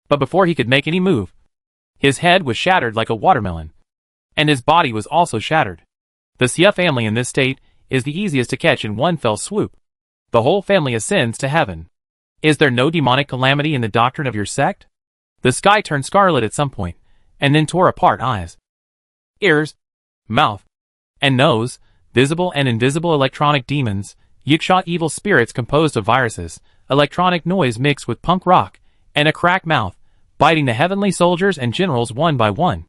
But before he could make any move, his head was shattered like a watermelon, and his body was also shattered. The Xia family in this state is the easiest to catch in one fell swoop. The whole family ascends to heaven. Is there no demonic calamity in the doctrine of your sect? The sky turned scarlet at some point, and then tore apart eyes, ears, mouth, and nose, visible and invisible electronic demons, yiksha evil spirits composed of viruses, electronic noise mixed with punk rock, and a cracked mouth, biting the heavenly soldiers and generals one by one.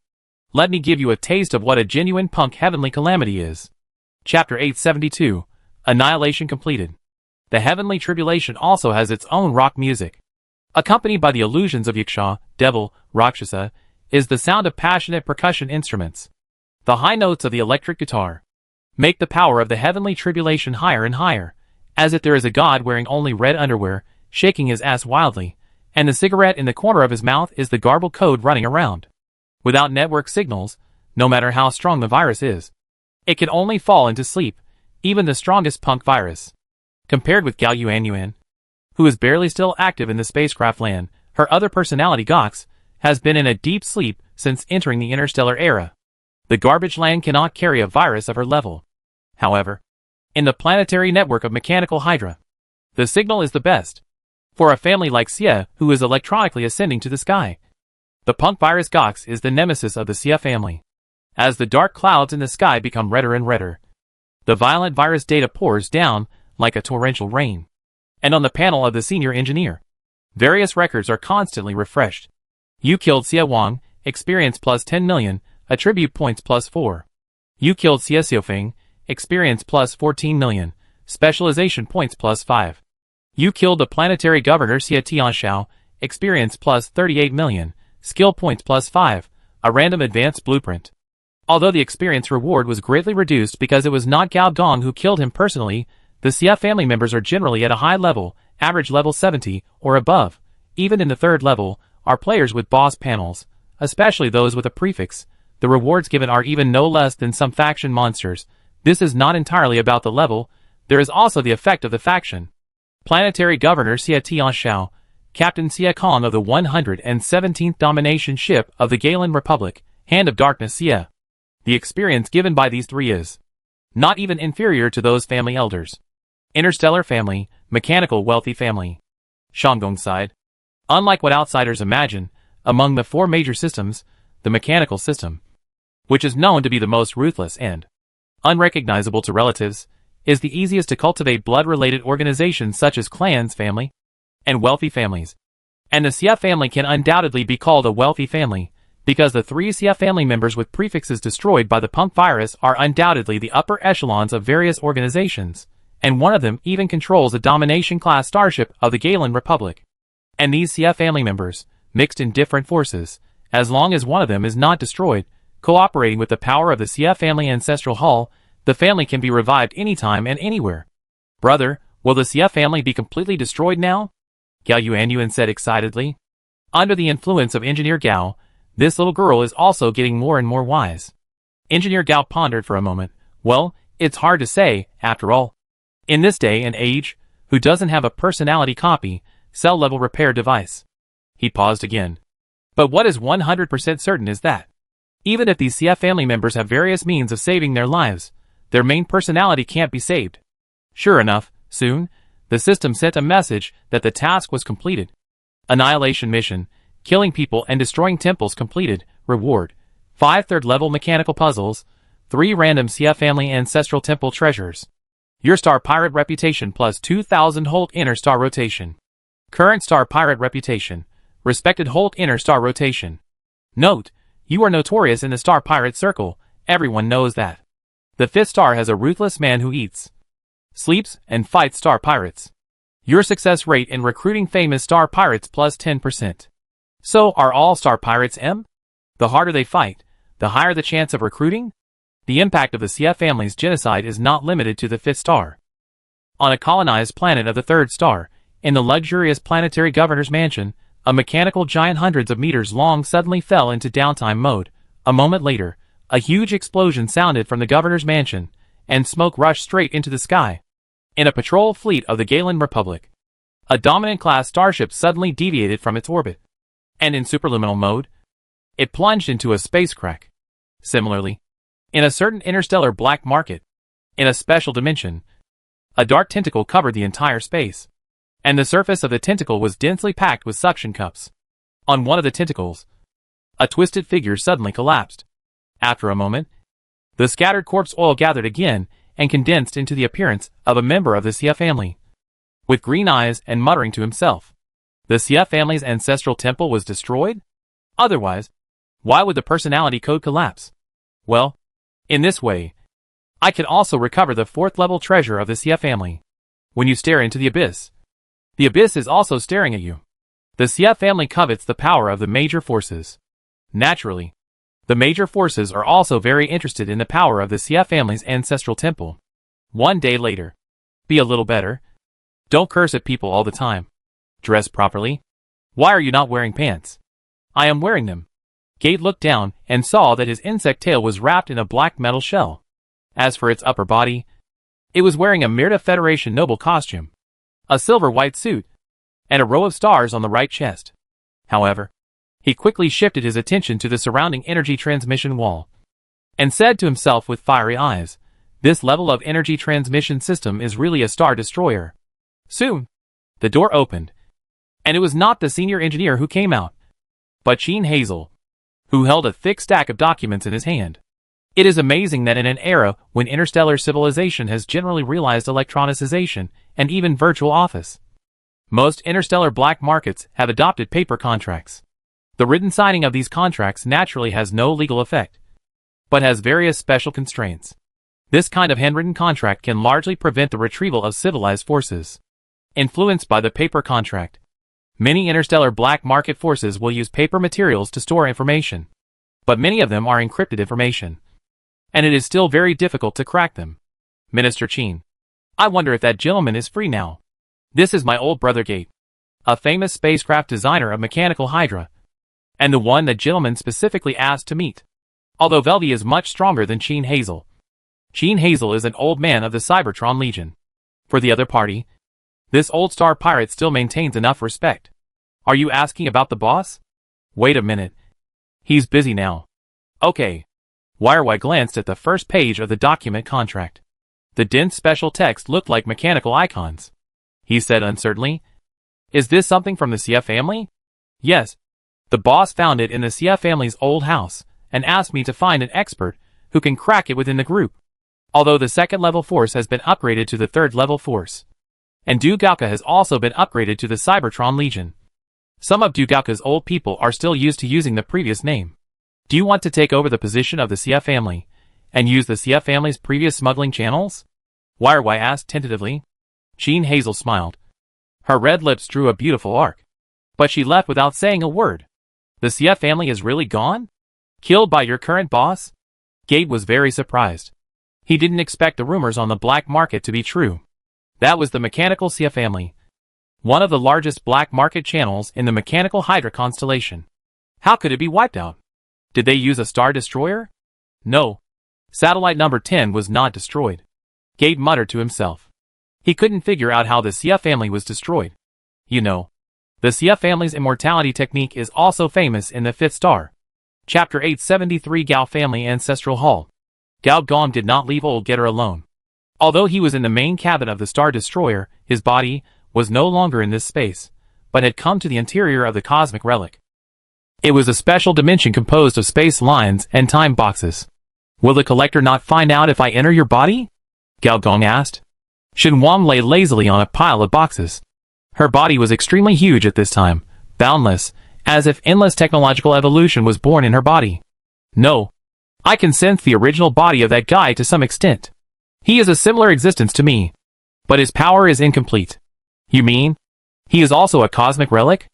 Let me give you a taste of what a genuine punk heavenly calamity is. Chapter 872, Annihilation completed. The heavenly tribulation also has its own rock music. accompanied by the illusions of Yaksha, devil, Rakshasa, is the sound of passionate percussion instruments. The high notes of the electric guitar make the power of the heavenly tribulation higher and higher, as if there is a god wearing only red underwear, shaking his ass wildly, and the cigarette in the corner of his mouth is the garbled code running around. Without network signals, no matter how strong the virus is, it can only fall into sleep, even the strongest punk virus. Compared with Gao Yuanyuan, who is barely still active in the spacecraft land, her other personality Gox has been in a deep sleep since entering the interstellar era. The garbage land cannot carry a virus of her level. However, in the planetary network of mechanical Hydra, the signal is the best. For a family like Xia, who is electronically ascending to the sky, the punk virus Gox is the nemesis of the Xia family. As the dark clouds in the sky become redder and redder, the violent virus data pours down like a torrential rain. And on the panel of the senior engineer, various records are constantly refreshed. You killed Xia Wang, experience plus 10 million, attribute points plus 4. You killed Xia Xiaofeng, experience plus 14 million, specialization points plus 5. You killed the planetary governor Xia Tianshao, experience plus 38 million, skill points plus 5, a random advanced blueprint. Although the experience reward was greatly reduced because it was not Gao Gong who killed him personally, the Xia family members are generally at a high level, average level 70 or above. Even in the third level, are players with boss panels, especially those with a prefix. The rewards given are even no less than some faction monsters. This is not entirely about the level, there is also the effect of the faction. Planetary Governor Xia Tianshao, Captain Xia Kong of the 117th Domination Ship of the Galen Republic, Hand of Darkness Xia. The experience given by these three is not even inferior to those family elders. Interstellar family, mechanical wealthy family. Shanggong side. Unlike what outsiders imagine, among the four major systems, the mechanical system, which is known to be the most ruthless and unrecognizable to relatives, is the easiest to cultivate blood-related organizations such as clans family and wealthy families. And the Xia family can undoubtedly be called a wealthy family, because the three Xia family members with prefixes destroyed by the punk virus are undoubtedly the upper echelons of various organizations, and one of them even controls a domination-class starship of the Galen Republic. And these Xia family members, mixed in different forces, as long as one of them is not destroyed, cooperating with the power of the Xia family ancestral hall, the family can be revived anytime and anywhere. Brother, will the Xia family be completely destroyed now? Gao Yuanyuan said excitedly. Under the influence of Engineer Gao, this little girl is also getting more and more wise. Engineer Gao pondered for a moment. Well, it's hard to say, after all. In this day and age, who doesn't have a personality copy, cell-level repair device? He paused again. But what is 100% certain is that, even if these Xia family members have various means of saving their lives, their main personality can't be saved. Sure enough, soon, the system sent a message that the task was completed. Annihilation mission, killing people and destroying temples completed, reward, 5 third-level mechanical puzzles, 3 random Xia family ancestral temple treasures. Your star pirate reputation plus 2000 Holt inner star rotation. Current star pirate reputation, respected Holt inner star rotation. Note, you are notorious in the star pirate circle, everyone knows that. The 5th star has a ruthless man who eats, sleeps, and fights star pirates. Your success rate in recruiting famous star pirates plus 10%. So are all star pirates M? The harder they fight, the higher the chance of recruiting? The impact of the Xia family's genocide is not limited to the 5th star. On a colonized planet of the 3rd star, in the luxurious planetary governor's mansion, a mechanical giant hundreds of meters long suddenly fell into downtime mode. A moment later, a huge explosion sounded from the governor's mansion, and smoke rushed straight into the sky. In a patrol fleet of the Galen Republic, a dominant-class starship suddenly deviated from its orbit, and in superluminal mode, it plunged into a space crack. Similarly, in a certain interstellar black market, in a special dimension, a dark tentacle covered the entire space, and the surface of the tentacle was densely packed with suction cups. On one of the tentacles, a twisted figure suddenly collapsed. After a moment, the scattered corpse oil gathered again and condensed into the appearance of a member of the Xia family, with green eyes and muttering to himself. The Xia family's ancestral temple was destroyed? Otherwise, why would the personality code collapse? Well, in this way, I can also recover the 4th level treasure of the Xia family. When you stare into the abyss is also staring at you. The CF family covets the power of the major forces. Naturally, the major forces are also very interested in the power of the CF family's ancestral temple. One day later. Be a little better. Don't curse at people all the time. Dress properly. Why are you not wearing pants? I am wearing them. Gate looked down and saw that his insect tail was wrapped in a black metal shell. As for its upper body, it was wearing a Mirta Federation noble costume, a silver white suit, and a row of stars on the right chest. However, he quickly shifted his attention to the surrounding energy transmission wall, and said to himself with fiery eyes, this level of energy transmission system is really a star destroyer. Soon, the door opened, and it was not the senior engineer who came out, but Sheen Hazel, who held a thick stack of documents in his hand. It is amazing that in an era when interstellar civilization has generally realized electronicization and even virtual office, most interstellar black markets have adopted paper contracts. The written signing of these contracts naturally has no legal effect, but has various special constraints. This kind of handwritten contract can largely prevent the retrieval of civilized forces. Influenced by the paper contract, many interstellar black market forces will use paper materials to store information, but many of them are encrypted information, and it is still very difficult to crack them. Minister Cheen, I wonder if that gentleman is free now. This is my old brother Gate, a famous spacecraft designer of mechanical hydra, and the one that gentleman specifically asked to meet. Although Velvy is much stronger than Sheen Hazel. Sheen Hazel is an old man of the Cybertron Legion. For the other party, this old star pirate still maintains enough respect. Are you asking about the boss? Wait a minute. He's busy now. Okay. Wirewhite glanced at the first page of the document contract. The dense special text looked like mechanical icons. He said uncertainly, is this something from the CF family? Yes. The boss found it in the CF family's old house, and asked me to find an expert who can crack it within the group. Although the second level force has been upgraded to the third level force, and Dugauka has also been upgraded to the Cybertron Legion. Some of Dugauka's old people are still used to using the previous name. Do you want to take over the position of the CF family, and use the CF family's previous smuggling channels? Wirewhite asked tentatively. Sheen Hazel smiled. Her red lips drew a beautiful arc. But she left without saying a word. The CF family is really gone? Killed by your current boss? Gate was very surprised. He didn't expect the rumors on the black market to be true. That was the Mechanical CF family, one of the largest black market channels in the Mechanical Hydra constellation. How could it be wiped out? Did they use a star destroyer? No. Satellite number 10 was not destroyed. Gate muttered to himself. He couldn't figure out how the CF family was destroyed. You know, the CF family's immortality technique is also famous in the 5th star. Chapter 873 Gao Family Ancestral Hall. Gao Gong did not leave old Getter alone. Although he was in the main cabin of the Star Destroyer, his body was no longer in this space, but had come to the interior of the cosmic relic. It was a special dimension composed of space lines and time boxes. Will the collector not find out if I enter your body? Gao Gong asked. Shen Wang lay lazily on a pile of boxes. Her body was extremely huge at this time, boundless, as if endless technological evolution was born in her body. No. I can sense the original body of that guy to some extent. He is a similar existence to me, but his power is incomplete. You mean? He is also a cosmic relic?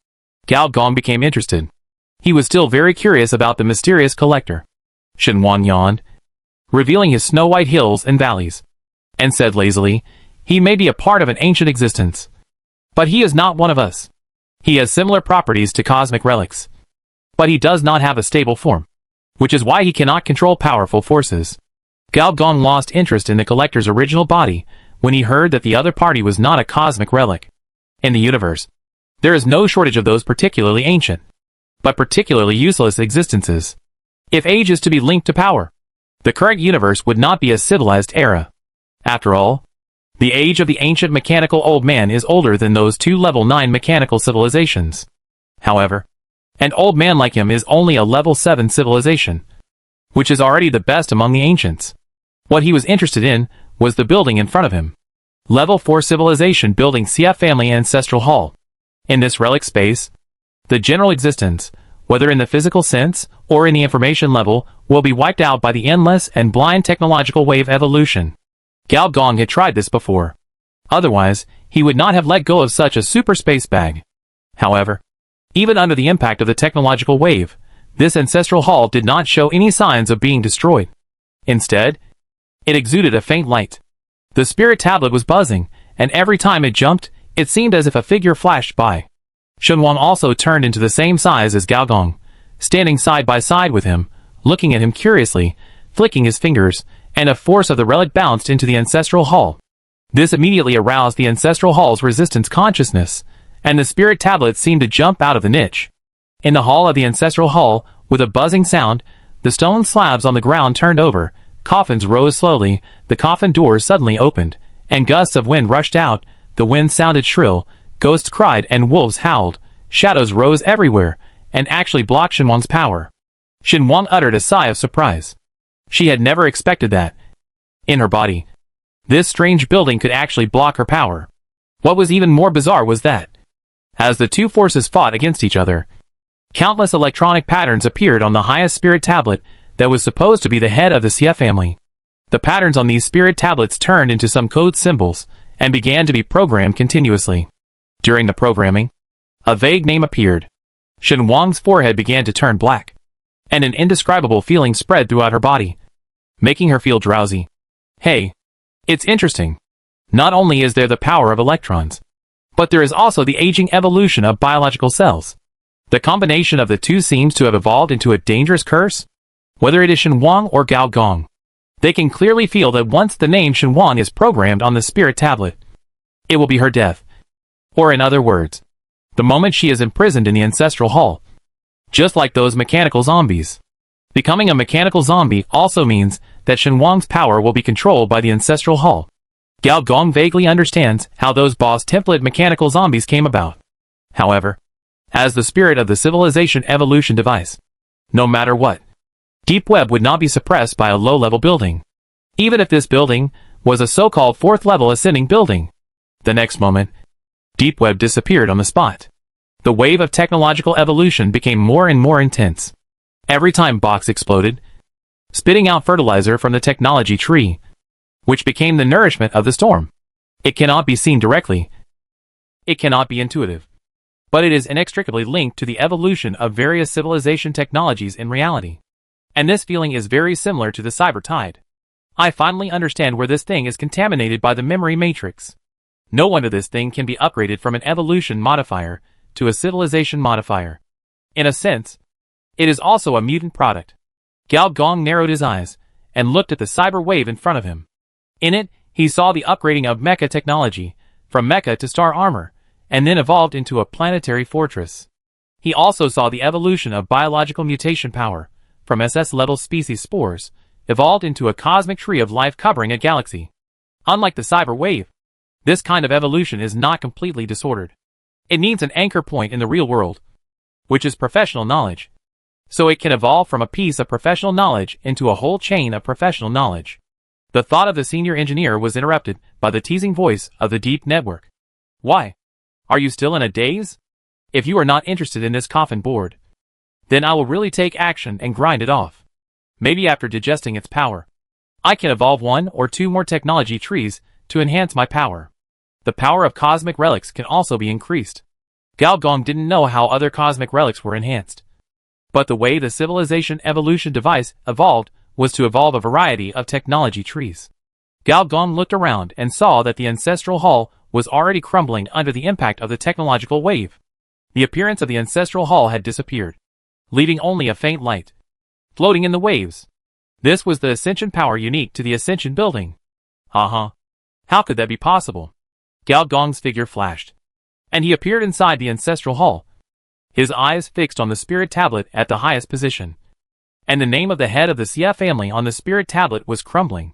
Gao Gong became interested. He was still very curious about the mysterious collector. Shen Wang yawned, revealing his snow-white hills and valleys, and said lazily, he may be a part of an ancient existence, but he is not one of us. He has similar properties to cosmic relics, but he does not have a stable form, which is why he cannot control powerful forces. Gao Gong lost interest in the collector's original body when he heard that the other party was not a cosmic relic. In the universe, there is no shortage of those particularly ancient, but particularly useless existences. If age is to be linked to power, the current universe would not be a civilized era. After all, the age of the ancient mechanical old man is older than those 2 level 9 mechanical civilizations. However, an old man like him is only a level 7 civilization, which is already the best among the ancients. What he was interested in was the building in front of him. Level 4 civilization building CF Family Ancestral Hall. In this relic space, the general existence, whether in the physical sense or in the information level, will be wiped out by the endless and blind technological wave evolution. Gao Gong had tried this before. Otherwise, he would not have let go of such a super space bag. However, Even under the impact of the technological wave, this ancestral hall did not show any signs of being destroyed. Instead, it exuded a faint light. The spirit tablet was buzzing, and every time it jumped, it seemed as if a figure flashed by. Shenhuang also turned into the same size as Gao Gong, standing side by side with him, looking at him curiously, flicking his fingers, and a force of the relic bounced into the ancestral hall. This immediately aroused the ancestral hall's resistance consciousness, and the spirit tablet seemed to jump out of the niche. In the hall of the ancestral hall, with a buzzing sound, the stone slabs on the ground turned over, coffins rose slowly, the coffin doors suddenly opened, and gusts of wind rushed out, the wind sounded shrill, ghosts cried and wolves howled, shadows rose everywhere, and actually blocked Shenhuang's power. Shenhuang uttered a sigh of surprise. She had never expected that. In her body, this strange building could actually block her power. What was even more bizarre was that, as the two forces fought against each other, countless electronic patterns appeared on the highest spirit tablet that was supposed to be the head of the Xia family. The patterns on these spirit tablets turned into some code symbols and began to be programmed continuously. During the programming, a vague name appeared. Shenhuang's forehead began to turn black, and an indescribable feeling spread throughout her body, making her feel drowsy. Hey, it's interesting. Not only is there the power of electrons, but there is also the aging evolution of biological cells. The combination of the two seems to have evolved into a dangerous curse. Whether it is Shenhuang or Gao Gong, they can clearly feel that once the name Shenhuang is programmed on the spirit tablet, it will be her death. Or in other words, the moment she is imprisoned in the ancestral hall. Just like those mechanical zombies. Becoming a mechanical zombie also means that Shenhuang's power will be controlled by the ancestral hall. Gao Gong vaguely understands how those boss template mechanical zombies came about. However, as the spirit of the civilization evolution device, no matter what, Deep Web would not be suppressed by a low-level building. Even if this building was a so-called fourth-level ascending building. The next moment, Deep Web disappeared on the spot. The wave of technological evolution became more and more intense. Every time Box exploded, spitting out fertilizer from the technology tree, which became the nourishment of the storm. It cannot be seen directly. It cannot be intuitive. But it is inextricably linked to the evolution of various civilization technologies in reality. And this feeling is very similar to the cyber tide. I finally understand where this thing is contaminated by the memory matrix. No wonder this thing can be upgraded from an evolution modifier to a civilization modifier. In a sense, it is also a mutant product. Gao Gong narrowed his eyes and looked at the cyber wave in front of him. In it, he saw the upgrading of mecha technology, from mecha to star armor, and then evolved into a planetary fortress. He also saw the evolution of biological mutation power, from SS-level species spores, evolved into a cosmic tree of life covering a galaxy. Unlike the cyber wave, this kind of evolution is not completely disordered. It needs an anchor point in the real world, which is professional knowledge. So it can evolve from a piece of professional knowledge into a whole chain of professional knowledge. The thought of the senior engineer was interrupted by the teasing voice of the deep network. Why? Are you still in a daze? If you are not interested in this coffin board, then I will really take action and grind it off. Maybe after digesting its power, I can evolve 1 or 2 more technology trees to enhance my power. The power of cosmic relics can also be increased. Gao Gong didn't know how other cosmic relics were enhanced. But the way the civilization evolution device evolved was to evolve a variety of technology trees. Gao Gong looked around and saw that the ancestral hall was already crumbling under the impact of the technological wave. The appearance of the ancestral hall had disappeared, leaving only a faint light, floating in the waves. This was the ascension power unique to the ascension building. How could that be possible? Gao Gong's figure flashed, and he appeared inside the ancestral hall, his eyes fixed on the spirit tablet at the highest position. And the name of the head of the Xia family on the spirit tablet was crumbling.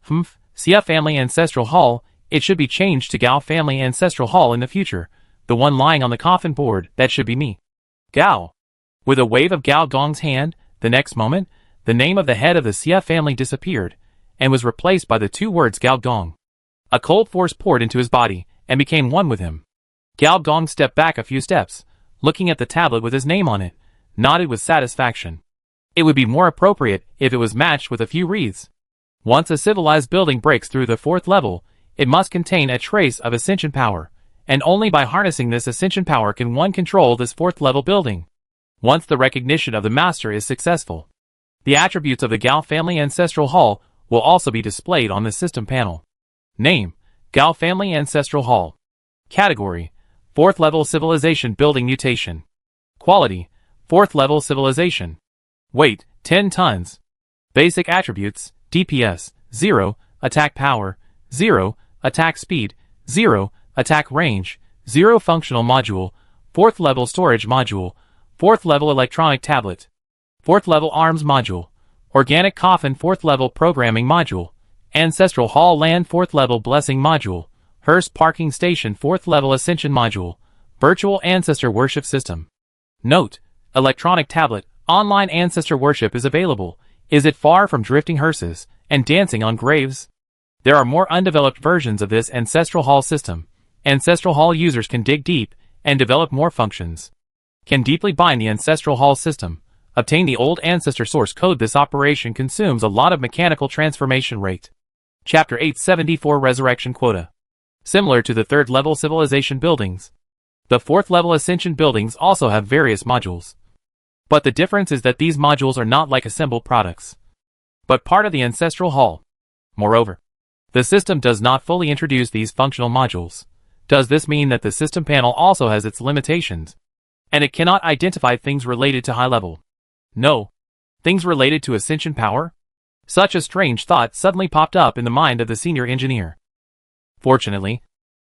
Xia family ancestral hall, it should be changed to Gao family ancestral hall in the future. The one lying on the coffin board, that should be me. Gao. With a wave of Gao Gong's hand, the next moment, the name of the head of the Xia family disappeared, and was replaced by the 2 words Gao Gong. A cold force poured into his body, and became one with him. Gao Gong stepped back a few steps, looking at the tablet with his name on it, nodded with satisfaction. It would be more appropriate if it was matched with a few wreaths. Once a civilized building breaks through the 4th level, it must contain a trace of ascension power, and only by harnessing this ascension power can one control this 4th level building. Once the recognition of the master is successful, the attributes of the Gao family Ancestral Hall will also be displayed on the system panel. Name: Gao Family Ancestral Hall. Category: 4th level civilization building mutation. Quality: 4th level civilization. Weight: 10 tons. Basic attributes: DPS 0, attack power 0, attack speed 0, attack range 0. Functional module: 4th level storage module, 4th level electronic tablet, 4th level arms module, organic coffin 4th level programming module, Ancestral Hall land 4th level blessing module, hearse parking station 4th level ascension module, virtual ancestor worship system. Note: electronic tablet, online ancestor worship is available. Is it far from drifting hearses and dancing on graves? There are more undeveloped versions of this Ancestral Hall system. Ancestral Hall users can dig deep and develop more functions. Can deeply bind the Ancestral Hall system. Obtain the old ancestor source code. This operation consumes a lot of mechanical transformation rate. Chapter 874 Resurrection Quota. Similar to the 3rd level civilization buildings, the 4th level ascension buildings also have various modules. But the difference is that these modules are not like assembled products, but part of the Ancestral Hall. Moreover, the system does not fully introduce these functional modules. Does this mean that the system panel also has its limitations, and it cannot identify things related to high level? No. Things related to ascension power? Such a strange thought suddenly popped up in the mind of the senior engineer. Fortunately,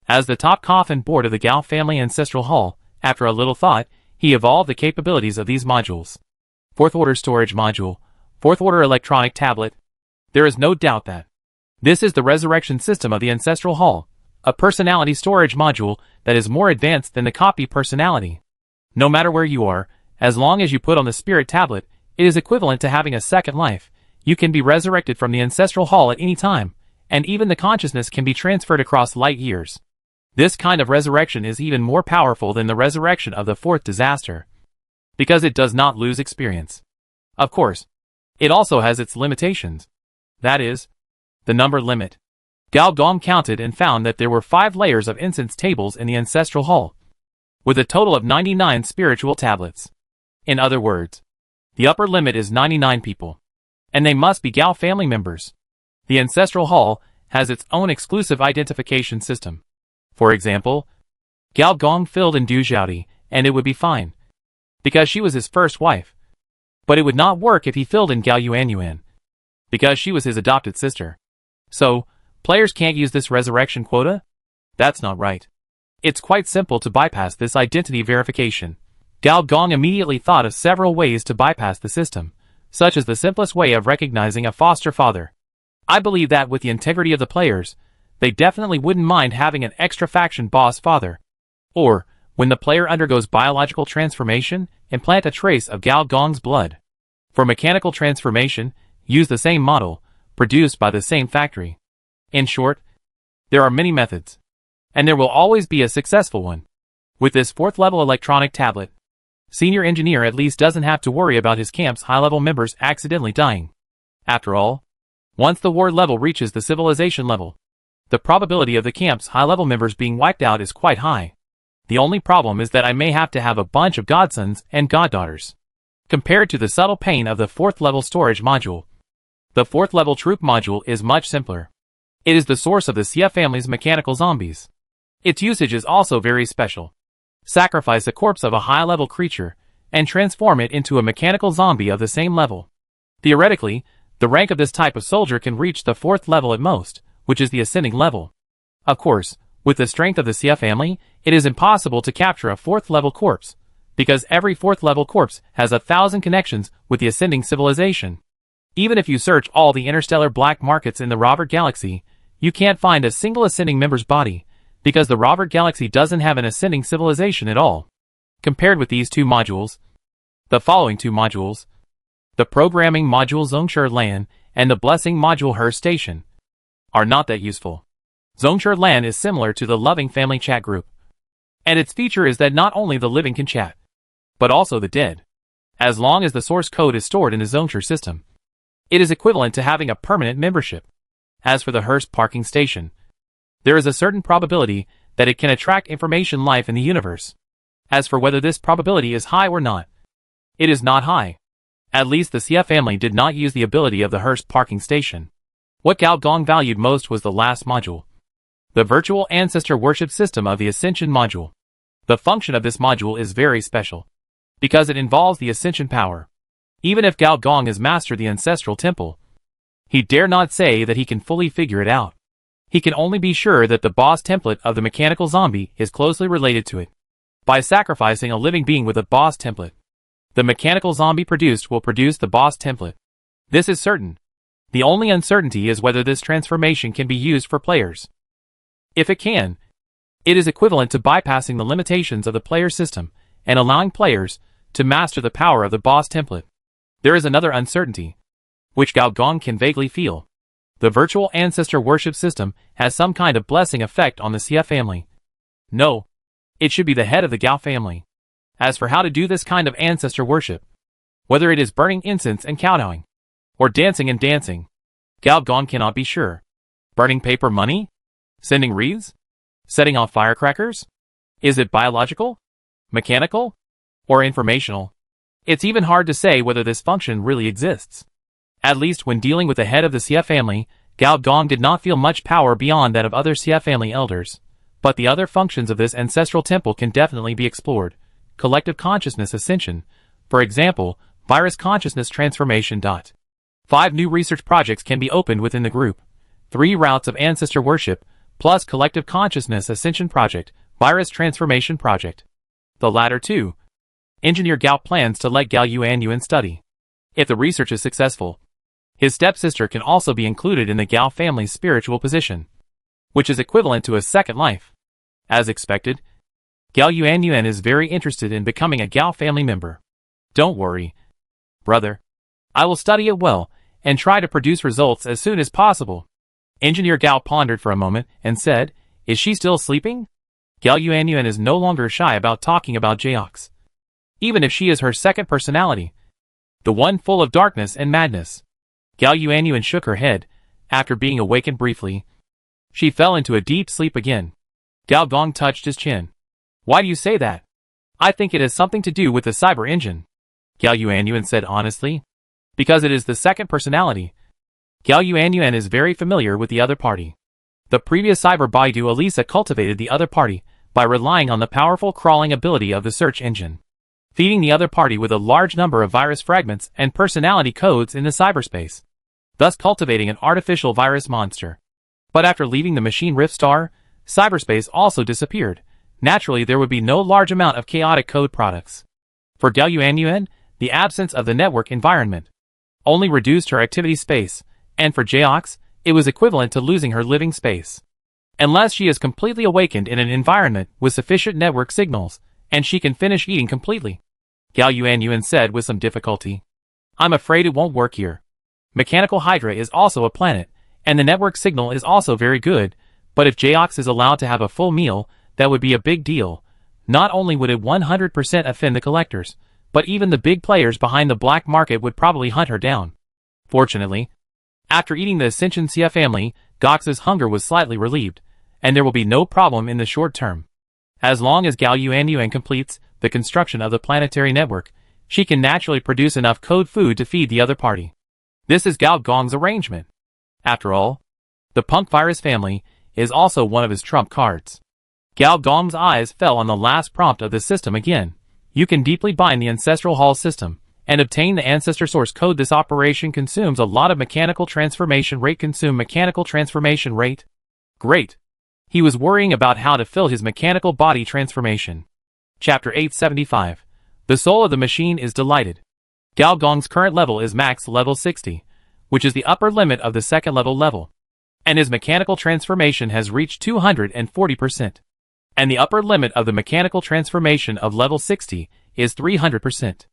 as the top coffin board of the Gao family Ancestral Hall, after a little thought, he evolved the capabilities of these modules. 4th order storage module, 4th order electronic tablet. There is no doubt that this is the resurrection system of the Ancestral Hall, a personality storage module that is more advanced than the copy personality. No matter where you are, as long as you put on the spirit tablet, it is equivalent to having a second life. You can be resurrected from the Ancestral Hall at any time, and even the consciousness can be transferred across light years. This kind of resurrection is even more powerful than the resurrection of the 4th disaster, because it does not lose experience. Of course, it also has its limitations. That is, the number limit. Gao Gong counted and found that there were 5 layers of incense tables in the Ancestral Hall, with a total of 99 spiritual tablets. In other words, the upper limit is 99 people, and they must be Gao family members. The Ancestral Hall has its own exclusive identification system. For example, Gao Gong filled in Du Xiaodi, and it would be fine, because she was his first wife. But it would not work if he filled in Gao Yuan, because she was his adopted sister. So, players can't use this resurrection quota? That's not right. It's quite simple to bypass this identity verification. Gao Gong immediately thought of several ways to bypass the system, such as the simplest way of recognizing a foster father. I believe that with the integrity of the players, they definitely wouldn't mind having an extra faction boss father. Or, when the player undergoes biological transformation, implant a trace of Gao Gong's blood. For mechanical transformation, use the same model, produced by the same factory. In short, there are many methods, and there will always be a successful one. With this 4th level electronic tablet, senior engineer at least doesn't have to worry about his camp's high-level members accidentally dying. After all, once the war level reaches the civilization level, the probability of the camp's high-level members being wiped out is quite high. The only problem is that I may have to have a bunch of godsons and goddaughters. Compared to the subtle pain of the 4th level storage module, the 4th level troop module is much simpler. It is the source of the Xia family's mechanical zombies. Its usage is also very special. Sacrifice a corpse of a high-level creature, and transform it into a mechanical zombie of the same level. Theoretically, the rank of this type of soldier can reach the 4th level at most, which is the ascending level. Of course, with the strength of the Xia family, it is impossible to capture a 4th level corpse, because every 4th level corpse has 1,000 connections with the ascending civilization. Even if you search all the interstellar black markets in the Robert Galaxy, you can't find a single ascending member's body, because the Robert Galaxy doesn't have an ascending civilization at all. Compared with these two modules, the following two modules, the programming module Zhongshi Lan and the blessing module Her Station, are not that useful. Zhongshi Lan is similar to the loving family chat group, and its feature is that not only the living can chat, but also the dead. As long as the source code is stored in the Zhongshi system, it is equivalent to having a permanent membership. As for the hearse parking station, there is a certain probability that it can attract information life in the universe. As for whether this probability is high or not, it is not high. At least the Xia family did not use the ability of the Hearst parking station. What Gao Gong valued most was the last module, the virtual ancestor worship system of the Ascension module. The function of this module is very special, because it involves the Ascension power. Even if Gao Gong has mastered the ancestral temple, he dare not say that he can fully figure it out. He can only be sure that the boss template of the mechanical zombie is closely related to it. By sacrificing a living being with a boss template, the mechanical zombie produced will produce the boss template. This is certain. The only uncertainty is whether this transformation can be used for players. If it can, it is equivalent to bypassing the limitations of the player system and allowing players to master the power of the boss template. There is another uncertainty, which Gao Gong can vaguely feel. The virtual ancestor worship system has some kind of blessing effect on the Xia family. No, it should be the head of the Gao family. As for how to do this kind of ancestor worship, whether it is burning incense and kowtowing, or dancing and dancing, Gao Gong cannot be sure. Burning paper money? Sending wreaths? Setting off firecrackers? Is it biological? Mechanical? Or informational? It's even hard to say whether this function really exists. At least when dealing with the head of the Xia family, Gao Gong did not feel much power beyond that of other Xia family elders. But the other functions of this ancestral temple can definitely be explored. Collective consciousness ascension, for example, virus consciousness transformation. 5 new research projects can be opened within the group. 3 routes of ancestor worship, plus collective consciousness ascension project, virus transformation project. The latter 2. Engineer Gao plans to let Gao Yuanyuan study. If the research is successful, his stepsister can also be included in the Gao family's spiritual position, which is equivalent to a second life. As expected, Gao Yuanyuan is very interested in becoming a Gao family member. Don't worry, brother. I will study it well, and try to produce results as soon as possible. Engineer Gao pondered for a moment, and said, Is she still sleeping? Gao Yuanyuan is no longer shy about talking about Jaox, even if she is her second personality, the one full of darkness and madness. Gao Yuanyuan shook her head. After being awakened briefly, she fell into a deep sleep again. Gao Gong touched his chin. Why do you say that? I think it has something to do with the cyber engine, Gao Yuanyuan said honestly. Because it is the second personality. Gao Yuanyuan is very familiar with the other party. The previous cyber Baidu Elisa cultivated the other party by relying on the powerful crawling ability of the search engine, feeding the other party with a large number of virus fragments and personality codes in the cyberspace, thus cultivating an artificial virus monster. But after leaving the machine Rift Star, cyberspace also disappeared. Naturally, there would be no large amount of chaotic code products. For Gao Yuanyuan, the absence of the network environment only reduced her activity space, and for Jaox, it was equivalent to losing her living space. Unless she is completely awakened in an environment with sufficient network signals, and she can finish eating completely, Gao Yuanyuan said with some difficulty. I'm afraid it won't work here. Mechanical Hydra is also a planet, and the network signal is also very good, but if Jaox is allowed to have a full meal, that would be a big deal. Not only would it 100% offend the collectors, but even the big players behind the black market would probably hunt her down. Fortunately, after eating the Ascension Xia family, Gox's hunger was slightly relieved, and there will be no problem in the short term. As long as Gao Yuanyuan completes the construction of the planetary network, she can naturally produce enough code food to feed the other party. This is Gao Gong's arrangement. After all, the punk virus family is also one of his trump cards. Gao Gong's eyes fell on the last prompt of the system again. You can deeply bind the ancestral hall system and obtain the ancestor source code. This operation consumes a lot of mechanical transformation rate. Consume mechanical transformation rate. Great. He was worrying about how to fill his mechanical body transformation. Chapter 875. The soul of the machine is delighted. Gao Gong's current level is max level 60, which is the upper limit of the second level, and his mechanical transformation has reached 240%. And the upper limit of the mechanical transformation of level 60 is 300%.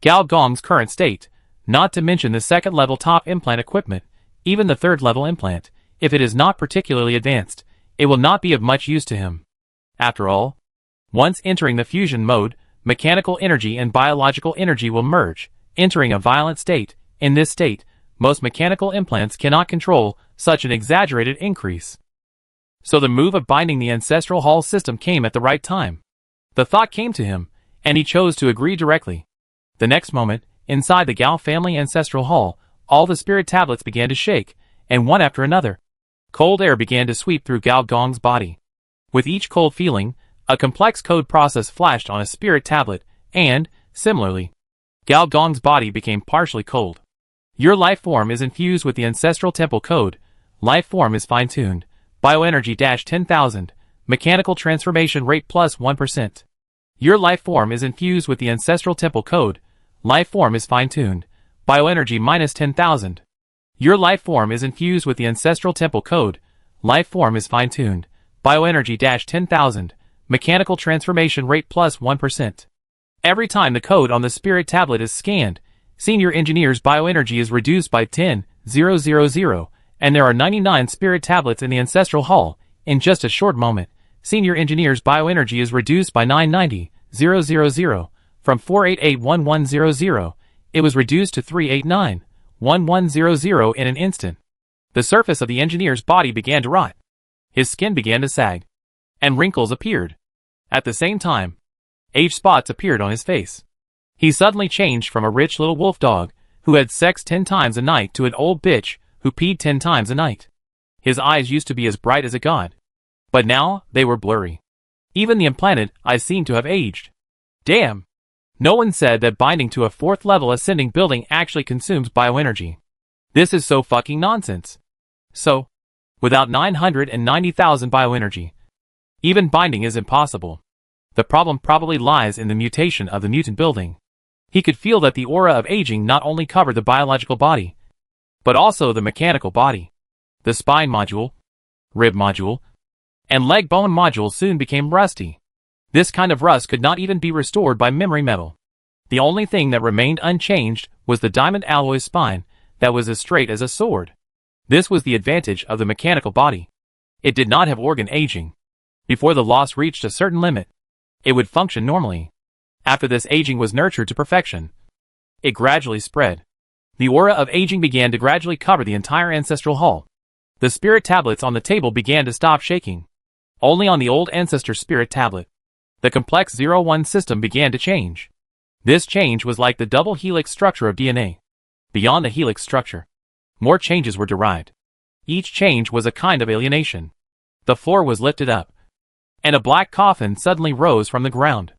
Gao Gong's current state, not to mention the second level top implant equipment, even the third level implant, if it is not particularly advanced, it will not be of much use to him. After all, once entering the fusion mode, mechanical energy and biological energy will merge, entering a violent state. In this state, most mechanical implants cannot control such an exaggerated increase. So the move of binding the ancestral hall system came at the right time. The thought came to him, and he chose to agree directly. The next moment, inside the Gao family ancestral hall, all the spirit tablets began to shake, and one after another, cold air began to sweep through Gao Gong's body. With each cold feeling, a complex code process flashed on a spirit tablet, and, similarly, Gao Gong's body became partially cold. Your life form is infused with the ancestral temple code. Life form is fine-tuned. Bioenergy-10,000. Mechanical transformation rate plus 1%. Your life form is infused with the ancestral temple code. Life form is fine-tuned. Bioenergy minus 10,000. Your life form is infused with the ancestral temple code. Life form is fine-tuned. Bioenergy-10,000. Mechanical transformation rate plus 1%. Every time the code on the spirit tablet is scanned, Senior Engineer's bioenergy is reduced by 10,000, and there are 99 spirit tablets in the ancestral hall. In just a short moment, Senior Engineer's bioenergy is reduced by 990,000. From 4881100, it was reduced to 389,1100 in an instant. The surface of the engineer's body began to rot. His skin began to sag, and wrinkles appeared. At the same time, age spots appeared on his face. He suddenly changed from a rich little wolf dog who had sex 10 times a night to an old bitch who peed 10 times a night. His eyes used to be as bright as a god, but now they were blurry. Even the implanted eyes seemed to have aged. Damn! No one said that binding to a 4th level ascending building actually consumes bioenergy. This is so fucking nonsense. So, without 990,000 bioenergy, even binding is impossible. The problem probably lies in the mutation of the mutant building. He could feel that the aura of aging not only covered the biological body, but also the mechanical body. The spine module, rib module, and leg bone module soon became rusty. This kind of rust could not even be restored by memory metal. The only thing that remained unchanged was the diamond alloy spine that was as straight as a sword. This was the advantage of the mechanical body. It did not have organ aging. Before the loss reached a certain limit, it would function normally. After this, aging was nurtured to perfection. It gradually spread. The aura of aging began to gradually cover the entire ancestral hall. The spirit tablets on the table began to stop shaking. Only on the old ancestor spirit tablet, the complex 01 system began to change. This change was like the double helix structure of DNA. Beyond the helix structure, more changes were derived. Each change was a kind of alienation. The floor was lifted up, and a black coffin suddenly rose from the ground.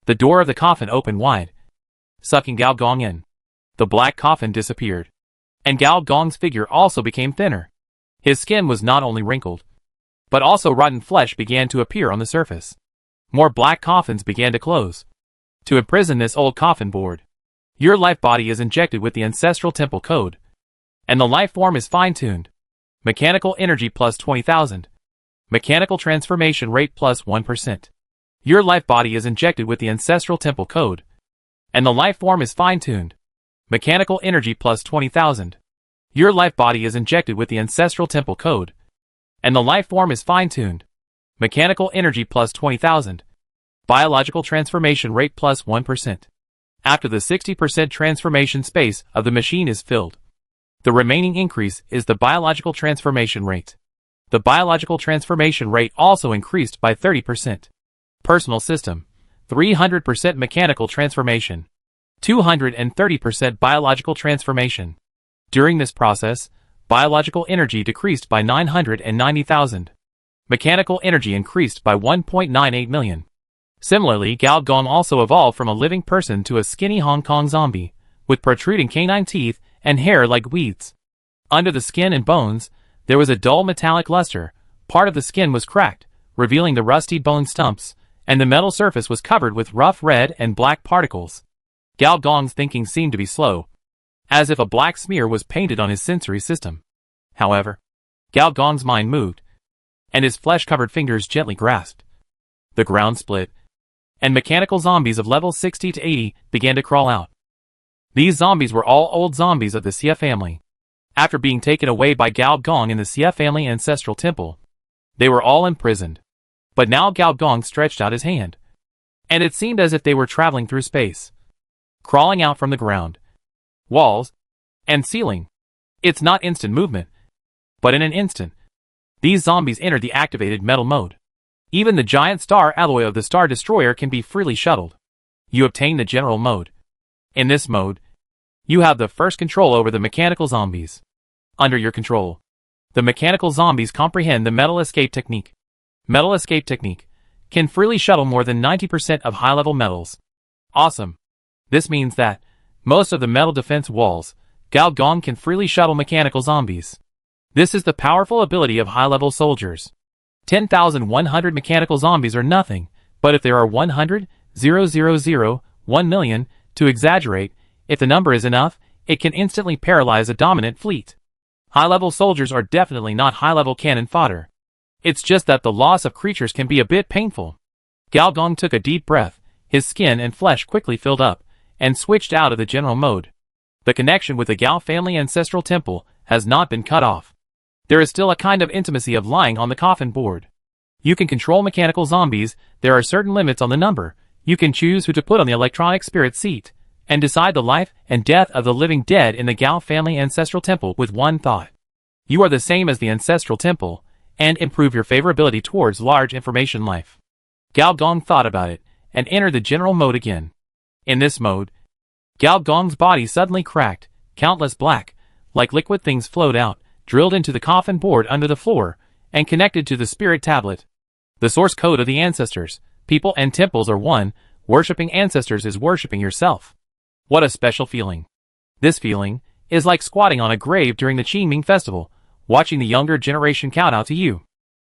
The door of the coffin opened wide, sucking Gao Gong in. The black coffin disappeared, and Gao Gong's figure also became thinner. His skin was not only wrinkled, but also rotten flesh began to appear on the surface. More black coffins began to close. To imprison this old coffin board, your life body is injected with the ancestral temple code, and the life form is fine-tuned. Mechanical energy plus 20,000. Mechanical transformation rate plus 1%. Your life body is injected with the ancestral temple code, and the life form is fine-tuned. Mechanical energy plus 20,000. Your life body is injected with the ancestral temple code, and the life form is fine-tuned. Mechanical energy plus 20,000. Biological transformation rate plus 1%. After the 60% transformation space of the machine is filled, the remaining increase is the biological transformation rate. The biological transformation rate also increased by 30%. Personal system, 300% mechanical transformation, 230% biological transformation. During this process, biological energy decreased by 990,000. Mechanical energy increased by 1.98 million. Similarly, Gao Gong also evolved from a living person to a skinny Hong Kong zombie, with protruding canine teeth and hair like weeds. Under the skin and bones, there was a dull metallic luster. Part of the skin was cracked, revealing the rusty bone stumps, and the metal surface was covered with rough red and black particles. Gao Gong's thinking seemed to be slow, as if a black smear was painted on his sensory system. However, Gao Gong's mind moved, and his flesh-covered fingers gently grasped. The ground split, and mechanical zombies of level 60 to 80 began to crawl out. These zombies were all old zombies of the Xia family. After being taken away by Gao Gong in the Xia family ancestral temple, they were all imprisoned. But now Gao Gong stretched out his hand, and it seemed as if they were traveling through space, crawling out from the ground, walls, and ceiling. It's not instant movement, but in an instant, These zombies enter the activated metal mode. Even the giant star alloy of the Star Destroyer can be freely shuttled. You obtain the general mode. In this mode, you have the first control over the mechanical zombies. Under your control, the mechanical zombies comprehend the metal escape technique. Metal escape technique can freely shuttle more than 90% of high-level metals. Awesome. This means that most of the metal defense walls, Galgong can freely shuttle mechanical zombies. This is the powerful ability of high-level soldiers. 10,100 mechanical zombies are nothing, but if there are 100, 000, 1 million, to exaggerate, if the number is enough, it can instantly paralyze a dominant fleet. High-level soldiers are definitely not high-level cannon fodder. It's just that the loss of creatures can be a bit painful. Galgong took a deep breath, his skin and flesh quickly filled up, and switched out of the general mode. The connection with the Gao family ancestral temple has not been cut off. There is still a kind of intimacy of lying on the coffin board. You can control mechanical zombies, there are certain limits on the number, you can choose who to put on the electronic spirit seat, and decide the life and death of the living dead in the Gao family ancestral temple with one thought. You are the same as the ancestral temple, and improve your favorability towards large information life. Galgong thought about it, and entered the general mode again. In this mode, Galgong's body suddenly cracked, countless black, like liquid things flowed out, drilled into the coffin board under the floor, and connected to the spirit tablet. The source code of the ancestors, people and temples are one, worshipping ancestors is worshipping yourself. What a special feeling. This feeling is like squatting on a grave during the Qingming festival, watching the younger generation kowtow to you.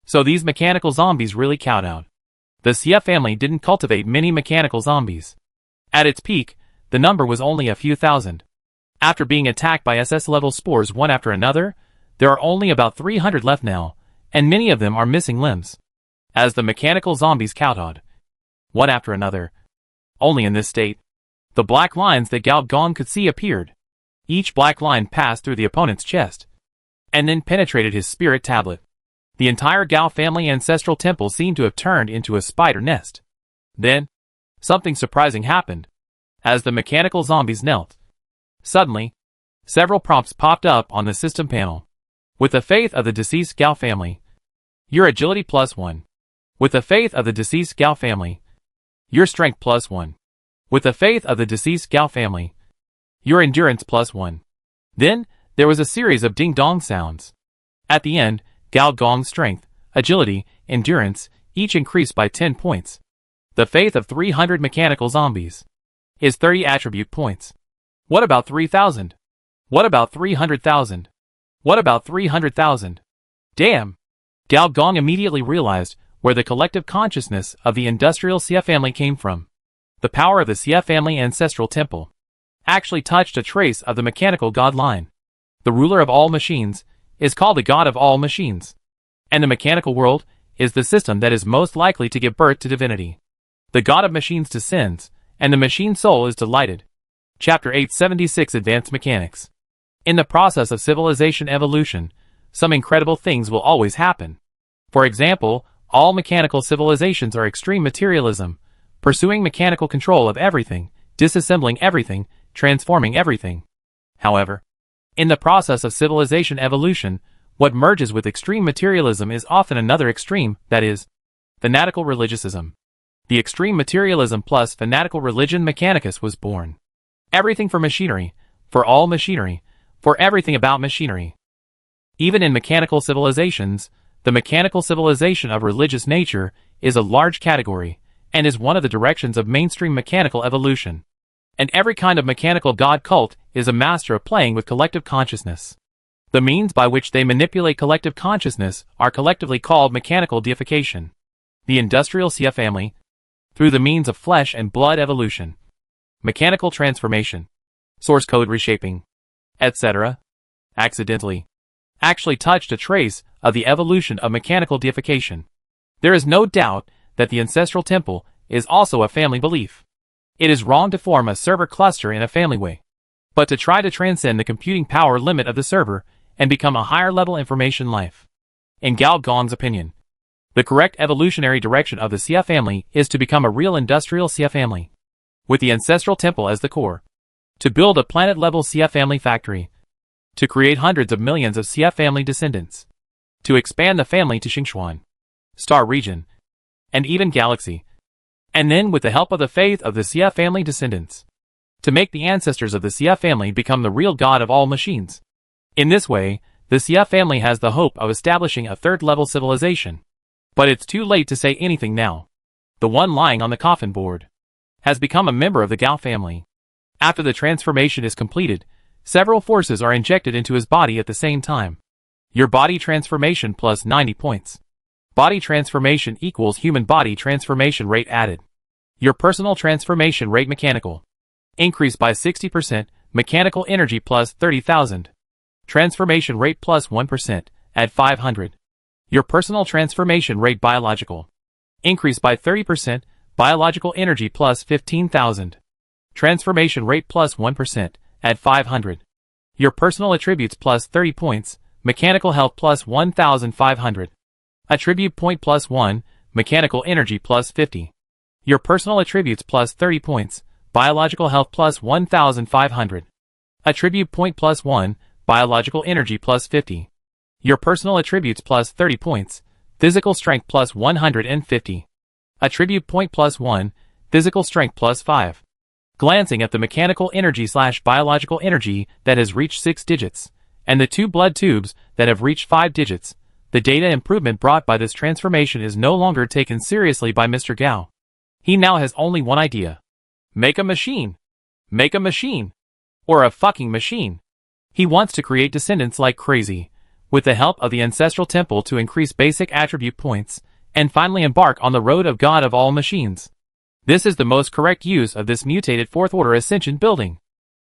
So these mechanical zombies really kowtowed. The Xia family didn't cultivate many mechanical zombies. At its peak, the number was only a few thousand. After being attacked by SS-level spores one after another, there are only about 300 left now, and many of them are missing limbs. As the mechanical zombies kowtowed, one after another, only in this state, the black lines that Galgong could see appeared. Each black line passed through the opponent's chest, and then penetrated his spirit tablet. The entire Gao family ancestral temple seemed to have turned into a spider nest. Then, something surprising happened. As the mechanical zombies knelt, suddenly, several prompts popped up on the system panel. With the faith of the deceased Gao family, your agility +1. With the faith of the deceased Gao family, your strength +1. With the faith of the deceased Gao family, your endurance +1. Then, there was a series of ding-dong sounds. At the end, Galgong's strength, agility, endurance, each increased by 10 points. The faith of 300 mechanical zombies is 30 attribute points. What about 3,000? What about 300,000? What about 300,000? Damn! Galgong immediately realized where the collective consciousness of the industrial Xia family came from. The power of the Xia family ancestral temple actually touched a trace of the mechanical god line. The ruler of all machines is called the god of all machines. And the mechanical world is the system that is most likely to give birth to divinity. The god of machines descends, and the machine soul is delighted. Chapter 876 Advanced Mechanics. In the process of civilization evolution, some incredible things will always happen. For example, all mechanical civilizations are extreme materialism, pursuing mechanical control of everything, disassembling everything, transforming everything. However, in the process of civilization evolution, what merges with extreme materialism is often another extreme, that is, fanatical religiosism. The extreme materialism plus fanatical religion mechanicus was born. Everything for machinery, for all machinery, for everything about machinery. Even in mechanical civilizations, the mechanical civilization of religious nature is a large category, and is one of the directions of mainstream mechanical evolution. And every kind of mechanical god cult is a master of playing with collective consciousness. The means by which they manipulate collective consciousness are collectively called mechanical deification. The industrial Xia family, through the means of flesh and blood evolution, mechanical transformation, source code reshaping, etc., accidentally, actually touched a trace of the evolution of mechanical deification. There is no doubt that the ancestral temple is also a family belief. It is wrong to form a server cluster in a family way, but to try to transcend the computing power limit of the server and become a higher level information life. In Galgong's opinion, the correct evolutionary direction of the Xia family is to become a real industrial Xia family, with the ancestral temple as the core, to build a planet-level Xia family factory, to create hundreds of millions of Xia family descendants, to expand the family to Xingchuan, star region, and even galaxy. And then with the help of the faith of the Xia family descendants, to make the ancestors of the Xia family become the real god of all machines. In this way, the Xia family has the hope of establishing a third-level civilization. But it's too late to say anything now. The one lying on the coffin board has become a member of the Gao family. After the transformation is completed, several forces are injected into his body at the same time. Your body transformation plus 90 points. Body transformation equals human body transformation rate added. Your personal transformation rate mechanical. Increase by 60%, mechanical energy plus 30,000. Transformation rate plus 1%, at 500. Your personal transformation rate biological. Increase by 30%, biological energy plus 15,000. Transformation rate plus 1%, at 500. Your personal attributes plus 30 points, mechanical health plus 1,500. Attribute point plus 1, mechanical energy plus 50. Your personal attributes plus 30 points, biological health plus 1,500. Attribute point plus 1, biological energy plus 50. Your personal attributes plus 30 points, physical strength plus 150. Attribute point plus 1, physical strength plus 5. Glancing at the mechanical energy / biological energy that has reached 6 digits, and the 2 blood tubes that have reached 5 digits, the data improvement brought by this transformation is no longer taken seriously by Mr. Gao. He now has only one idea. Make a machine. Make a machine. Or a fucking machine. He wants to create descendants like crazy, with the help of the ancestral temple to increase basic attribute points, and finally embark on the road of God of all machines. This is the most correct use of this mutated 4th order ascension building.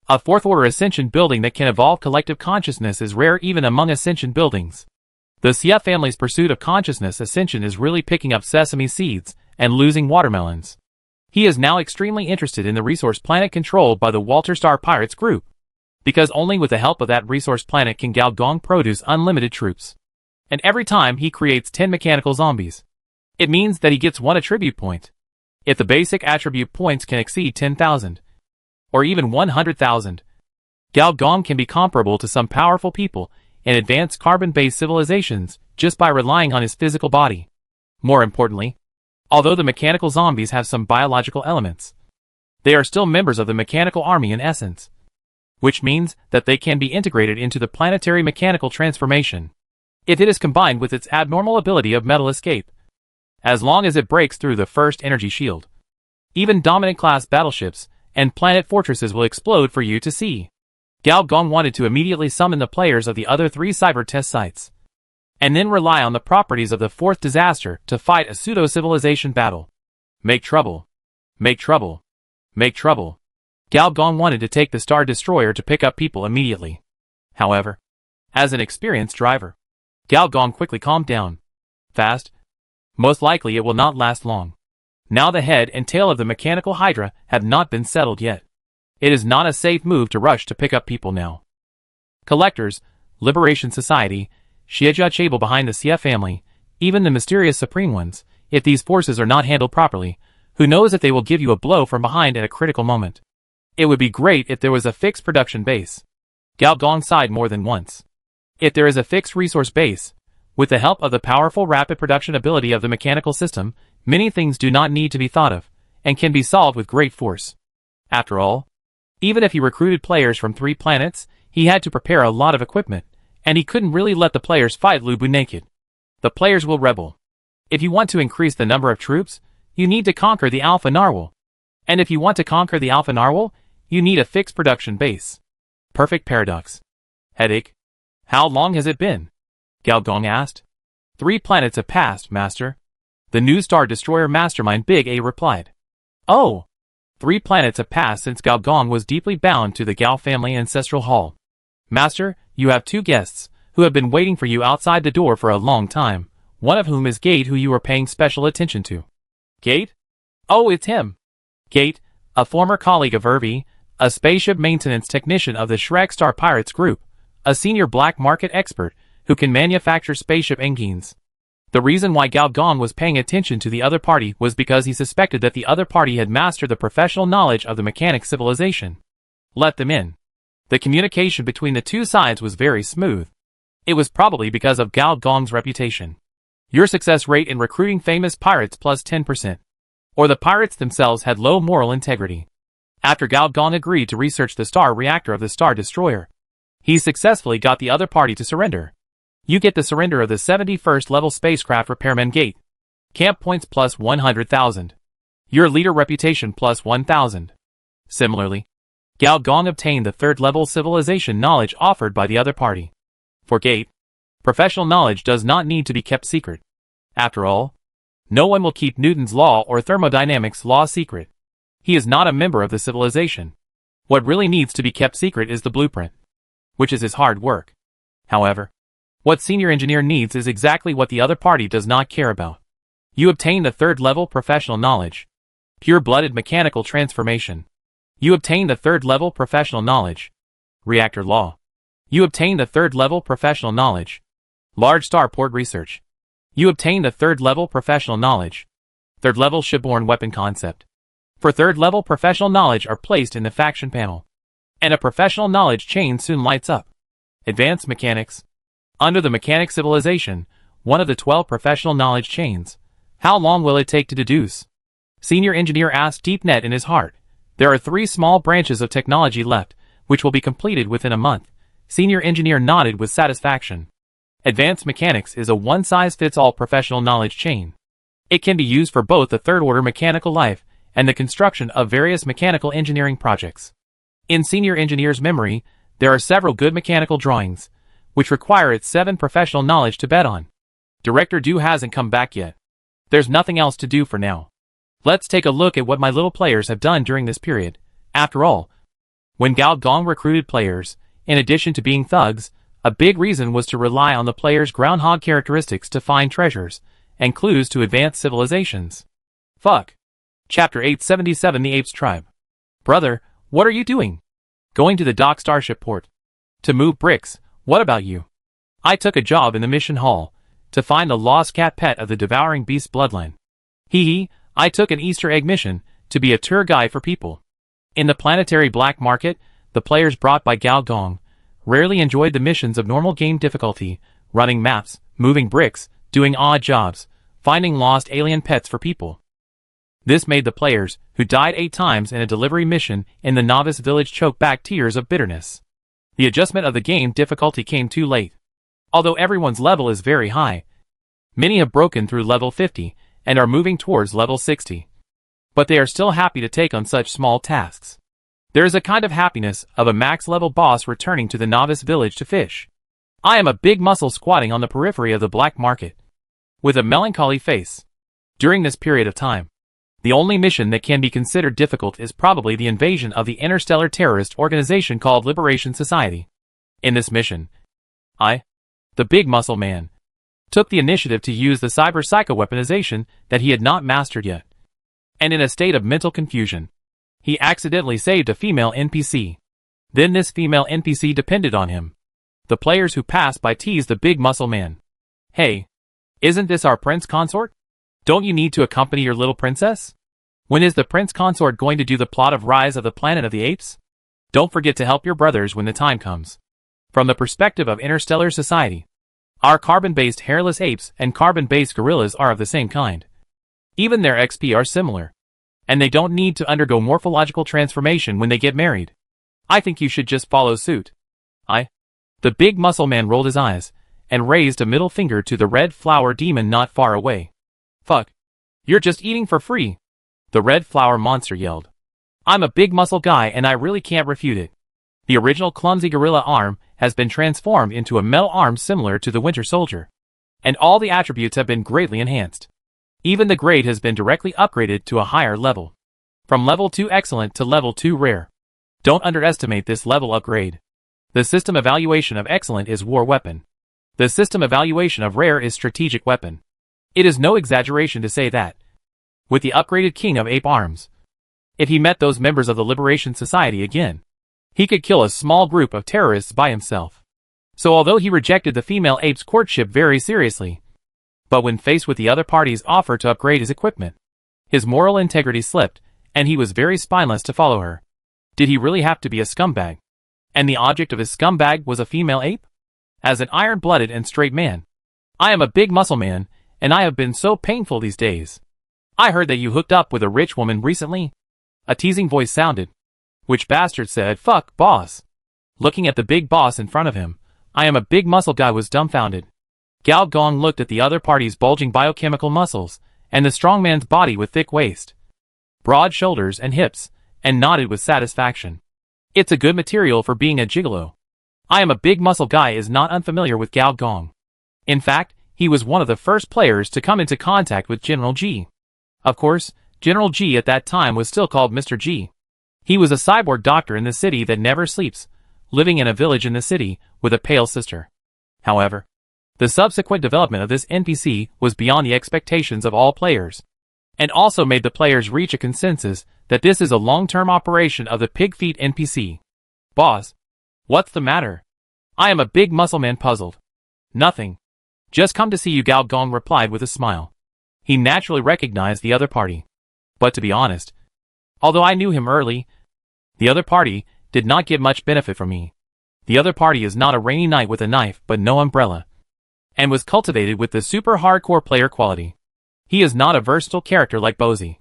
A 4th order ascension building that can evolve collective consciousness is rare even among ascension buildings. The Xia family's pursuit of consciousness ascension is really picking up sesame seeds and losing watermelons. He is now extremely interested in the resource planet controlled by the Walter Star Pirates group, because only with the help of that resource planet can Gao Gong produce unlimited troops. And every time he creates 10 mechanical zombies, it means that he gets 1 attribute point. If the basic attribute points can exceed 10,000, or even 100,000, Gao Gong can be comparable to some powerful people in advanced carbon-based civilizations just by relying on his physical body. More importantly, although the mechanical zombies have some biological elements, they are still members of the mechanical army in essence, which means that they can be integrated into the planetary mechanical transformation, if it is combined with its abnormal ability of metal escape, as long as it breaks through the first energy shield. Even dominant-class battleships and planet fortresses will explode for you to see. Gao Gong wanted to immediately summon the players of the other 3 cyber test sites, and then rely on the properties of the 4th disaster to fight a pseudo-civilization battle. Make trouble. Make trouble. Make trouble. Gao Gong wanted to take the Star Destroyer to pick up people immediately. However, as an experienced driver, Gao Gong quickly calmed down. Fast. Most likely it will not last long. Now the head and tail of the mechanical hydra have not been settled yet. It is not a safe move to rush to pick up people now. Collectors, Liberation Society, Xiejia Chable behind the Xia family, even the mysterious Supreme Ones, if these forces are not handled properly, who knows if they will give you a blow from behind at a critical moment. It would be great if there was a fixed production base. Gao Gong sighed more than once. If there is a fixed resource base, with the help of the powerful rapid production ability of the mechanical system, many things do not need to be thought of, and can be solved with great force. After all, even if he recruited players from 3 planets, he had to prepare a lot of equipment, and he couldn't really let the players fight Lu Bu naked. The players will rebel. If you want to increase the number of troops, you need to conquer the Alpha Narwhal. And if you want to conquer the Alpha Narwhal, you need a fixed production base. Perfect paradox. Headache. How long has it been? Gao Gong asked. 3 planets have passed, Master. The new Star Destroyer Mastermind Big A replied. Oh! 3 planets have passed since Gao Gong was deeply bound to the Gao family ancestral hall. Master, you have 2 guests, who have been waiting for you outside the door for a long time, one of whom is Gate, who you are paying special attention to. Gate? Oh, it's him. Gate, a former colleague of Irvi, a spaceship maintenance technician of the Shrek Star Pirates group, a senior black market expert, who can manufacture spaceship engines. The reason why Gao Gong was paying attention to the other party was because he suspected that the other party had mastered the professional knowledge of the mechanic civilization. Let them in. The communication between the 2 sides was very smooth. It was probably because of Gao Gong's reputation. Your success rate in recruiting famous pirates plus 10%. Or the pirates themselves had low moral integrity. After Gao Gong agreed to research the star reactor of the Star Destroyer, he successfully got the other party to surrender. You get the surrender of the 71st level spacecraft repairman gate. Camp points plus 100,000. Your leader reputation plus 1,000. Similarly, Gao Gong obtained the 3rd level civilization knowledge offered by the other party. For Gate, professional knowledge does not need to be kept secret. After all, no one will keep Newton's law or thermodynamics law secret. He is not a member of the civilization. What really needs to be kept secret is the blueprint, which is his hard work. However, what senior engineer needs is exactly what the other party does not care about. You obtain the 3rd level professional knowledge. Pure-blooded mechanical transformation. You obtain the 3rd level professional knowledge. Reactor law. You obtain the 3rd level professional knowledge. Large starport research. You obtain the 3rd level professional knowledge. 3rd level shipborne weapon concept. For 3rd level professional knowledge are placed in the faction panel. And a professional knowledge chain soon lights up. Advanced mechanics. Under the mechanic civilization, one of the 12 professional knowledge chains. How long will it take to deduce? Senior engineer asked DeepNet in his heart. There are 3 small branches of technology left, which will be completed within a month. Senior engineer nodded with satisfaction. Advanced mechanics is a one-size-fits-all professional knowledge chain. It can be used for both the 3rd-order mechanical life and the construction of various mechanical engineering projects. In senior engineer's memory, there are several good mechanical drawings, which require its 7 professional knowledge to bet on. Director Du hasn't come back yet. There's nothing else to do for now. Let's take a look at what my little players have done during this period. After all, when Gao Gong recruited players, in addition to being thugs, a big reason was to rely on the players' groundhog characteristics to find treasures and clues to advanced civilizations. Fuck. Chapter 877 The Apes Tribe. Brother, what are you doing? Going to the dock starship port. To move bricks. What about you? I took a job in the mission hall to find the lost cat pet of the devouring beast bloodline. Hee, I took an Easter egg mission to be a tour guide for people. In the planetary black market, the players brought by Gao Gong rarely enjoyed the missions of normal game difficulty, running maps, moving bricks, doing odd jobs, finding lost alien pets for people. This made the players, who died 8 times in a delivery mission in the novice village, choke back tears of bitterness. The adjustment of the game difficulty came too late. Although everyone's level is very high, many have broken through level 50 and are moving towards level 60. But they are still happy to take on such small tasks. There is a kind of happiness of a max-level boss returning to the novice village to fish. I am a big muscle squatting on the periphery of the black market, with a melancholy face. During this period of time, the only mission that can be considered difficult is probably the invasion of the interstellar terrorist organization called Liberation Society. In this mission, I, the big muscle man, took the initiative to use the cyber psycho-weaponization that he had not mastered yet. And in a state of mental confusion, he accidentally saved a female NPC. Then this female NPC depended on him. The players who passed by teased the big muscle man. Hey, isn't this our prince consort? Don't you need to accompany your little princess? When is the prince consort going to do the plot of Rise of the Planet of the Apes? Don't forget to help your brothers when the time comes. From the perspective of interstellar society, our carbon-based hairless apes and carbon-based gorillas are of the same kind. Even their XP are similar. And they don't need to undergo morphological transformation when they get married. I think you should just follow suit. The big muscle man rolled his eyes, and raised a middle finger to the red flower demon not far away. Fuck. You're just eating for free. The red flower monster yelled. I'm a big muscle guy and I really can't refute it. The original clumsy gorilla arm has been transformed into a metal arm similar to the Winter Soldier. And all the attributes have been greatly enhanced. Even the grade has been directly upgraded to a higher level. From level 2 excellent to level 2 rare. Don't underestimate this level upgrade. The system evaluation of excellent is war weapon. The system evaluation of rare is strategic weapon. It is no exaggeration to say that, with the upgraded King of Ape Arms, if he met those members of the Liberation Society again, he could kill a small group of terrorists by himself. So although he rejected the female ape's courtship very seriously, but when faced with the other party's offer to upgrade his equipment, his moral integrity slipped, and he was very spineless to follow her. Did he really have to be a scumbag? And the object of his scumbag was a female ape? As an iron-blooded and straight man, I am a big muscle man, and I have been so painful these days. I heard that you hooked up with a rich woman recently. A teasing voice sounded. Which bastard said, "Fuck, boss." Looking at the big boss in front of him, I am a big muscle guy was dumbfounded. Gao Gong looked at the other party's bulging biochemical muscles, and the strong man's body with thick waist, broad shoulders and hips, and nodded with satisfaction. It's a good material for being a gigolo. I am a big muscle guy is not unfamiliar with Gao Gong. In fact, he was one of the first players to come into contact with General G. Of course, General G at that time was still called Mr. G. He was a cyborg doctor in the city that never sleeps, living in a village in the city with a pale sister. However, the subsequent development of this NPC was beyond the expectations of all players, and also made the players reach a consensus that this is a long-term operation of the Pig Feet NPC. Boss, what's the matter? I am a big muscle man puzzled. Nothing. Just come to see you, Gao Gong replied with a smile. He naturally recognized the other party. But to be honest, although I knew him early, the other party did not get much benefit from me. The other party is not a rainy night with a knife but no umbrella, and was cultivated with the super hardcore player quality. He is not a versatile character like Bozy,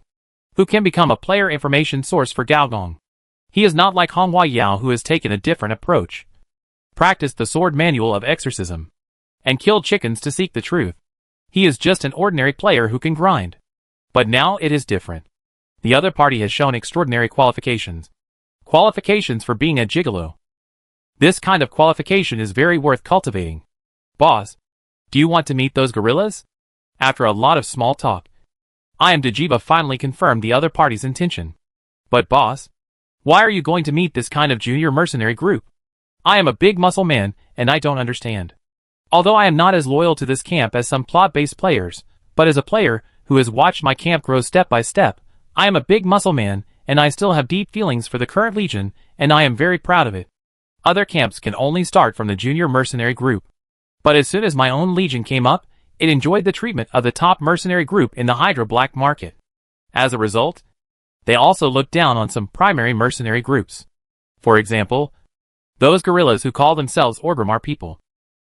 who can become a player information source for Gao Gong. He is not like Honghua Yao, who has taken a different approach, practiced the sword manual of exorcism, and killed chickens to seek the truth. He is just an ordinary player who can grind. But now it is different. The other party has shown extraordinary qualifications. Qualifications for being a gigolo. This kind of qualification is very worth cultivating. Boss, do you want to meet those gorillas? After a lot of small talk, I am Dejiva finally confirmed the other party's intention. But boss, why are you going to meet this kind of junior mercenary group? I am a big muscle man, and I don't understand. Although I am not as loyal to this camp as some plot-based players, but as a player who has watched my camp grow step by step, I am a big muscle man, and I still have deep feelings for the current legion, and I am very proud of it. Other camps can only start from the junior mercenary group. But as soon as my own legion came up, it enjoyed the treatment of the top mercenary group in the Hydra black market. As a result, they also looked down on some primary mercenary groups. For example, those gorillas who call themselves Orgrimmar people.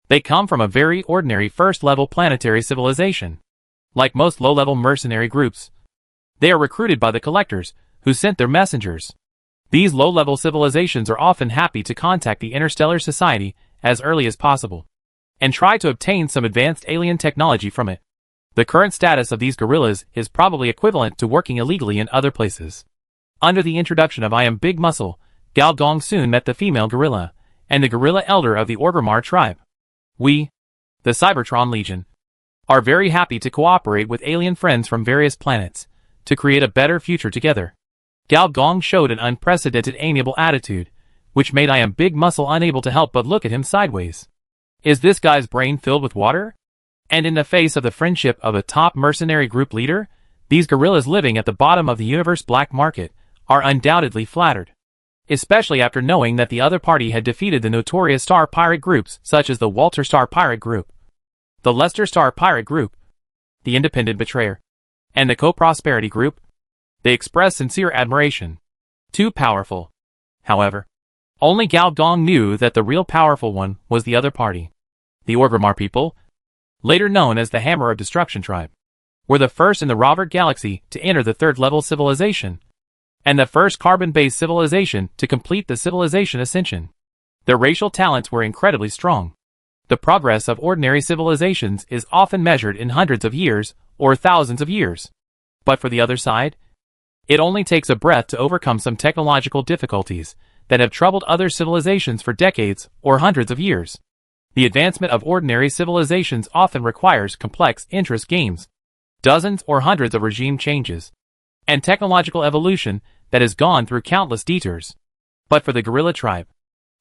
They come from a very ordinary first-level planetary civilization. Like most low-level mercenary groups, they are recruited by the collectors, who sent their messengers. These low-level civilizations are often happy to contact the interstellar society as early as possible, and try to obtain some advanced alien technology from it. The current status of these gorillas is probably equivalent to working illegally in other places. Under the introduction of I Am Big Muscle, Gao Gong soon met the female gorilla, and the gorilla elder of the Orgrimmar tribe. We, the Cybertron Legion, are very happy to cooperate with alien friends from various planets, to create a better future together. Gao Gong showed an unprecedented amiable attitude, which made I Am Big Muscle unable to help but look at him sideways. Is this guy's brain filled with water? And in the face of the friendship of a top mercenary group leader, these gorillas living at the bottom of the universe black market are undoubtedly flattered. Especially after knowing that the other party had defeated the notorious star pirate groups such as the Walter Star Pirate Group, the Lester Star Pirate Group, the Independent Betrayer, and the Co-Prosperity Group. They expressed sincere admiration. Too powerful. However, only Gao Gong knew that the real powerful one was the other party. The Orgrimmar people, later known as the Hammer of Destruction tribe, were the first in the Robert Galaxy to enter the third-level civilization, and the first carbon-based civilization to complete the civilization ascension. Their racial talents were incredibly strong. The progress of ordinary civilizations is often measured in hundreds of years or thousands of years. But for the other side, it only takes a breath to overcome some technological difficulties that have troubled other civilizations for decades or hundreds of years. The advancement of ordinary civilizations often requires complex interest games, dozens or hundreds of regime changes, and technological evolution that has gone through countless detours. But for the gorilla tribe,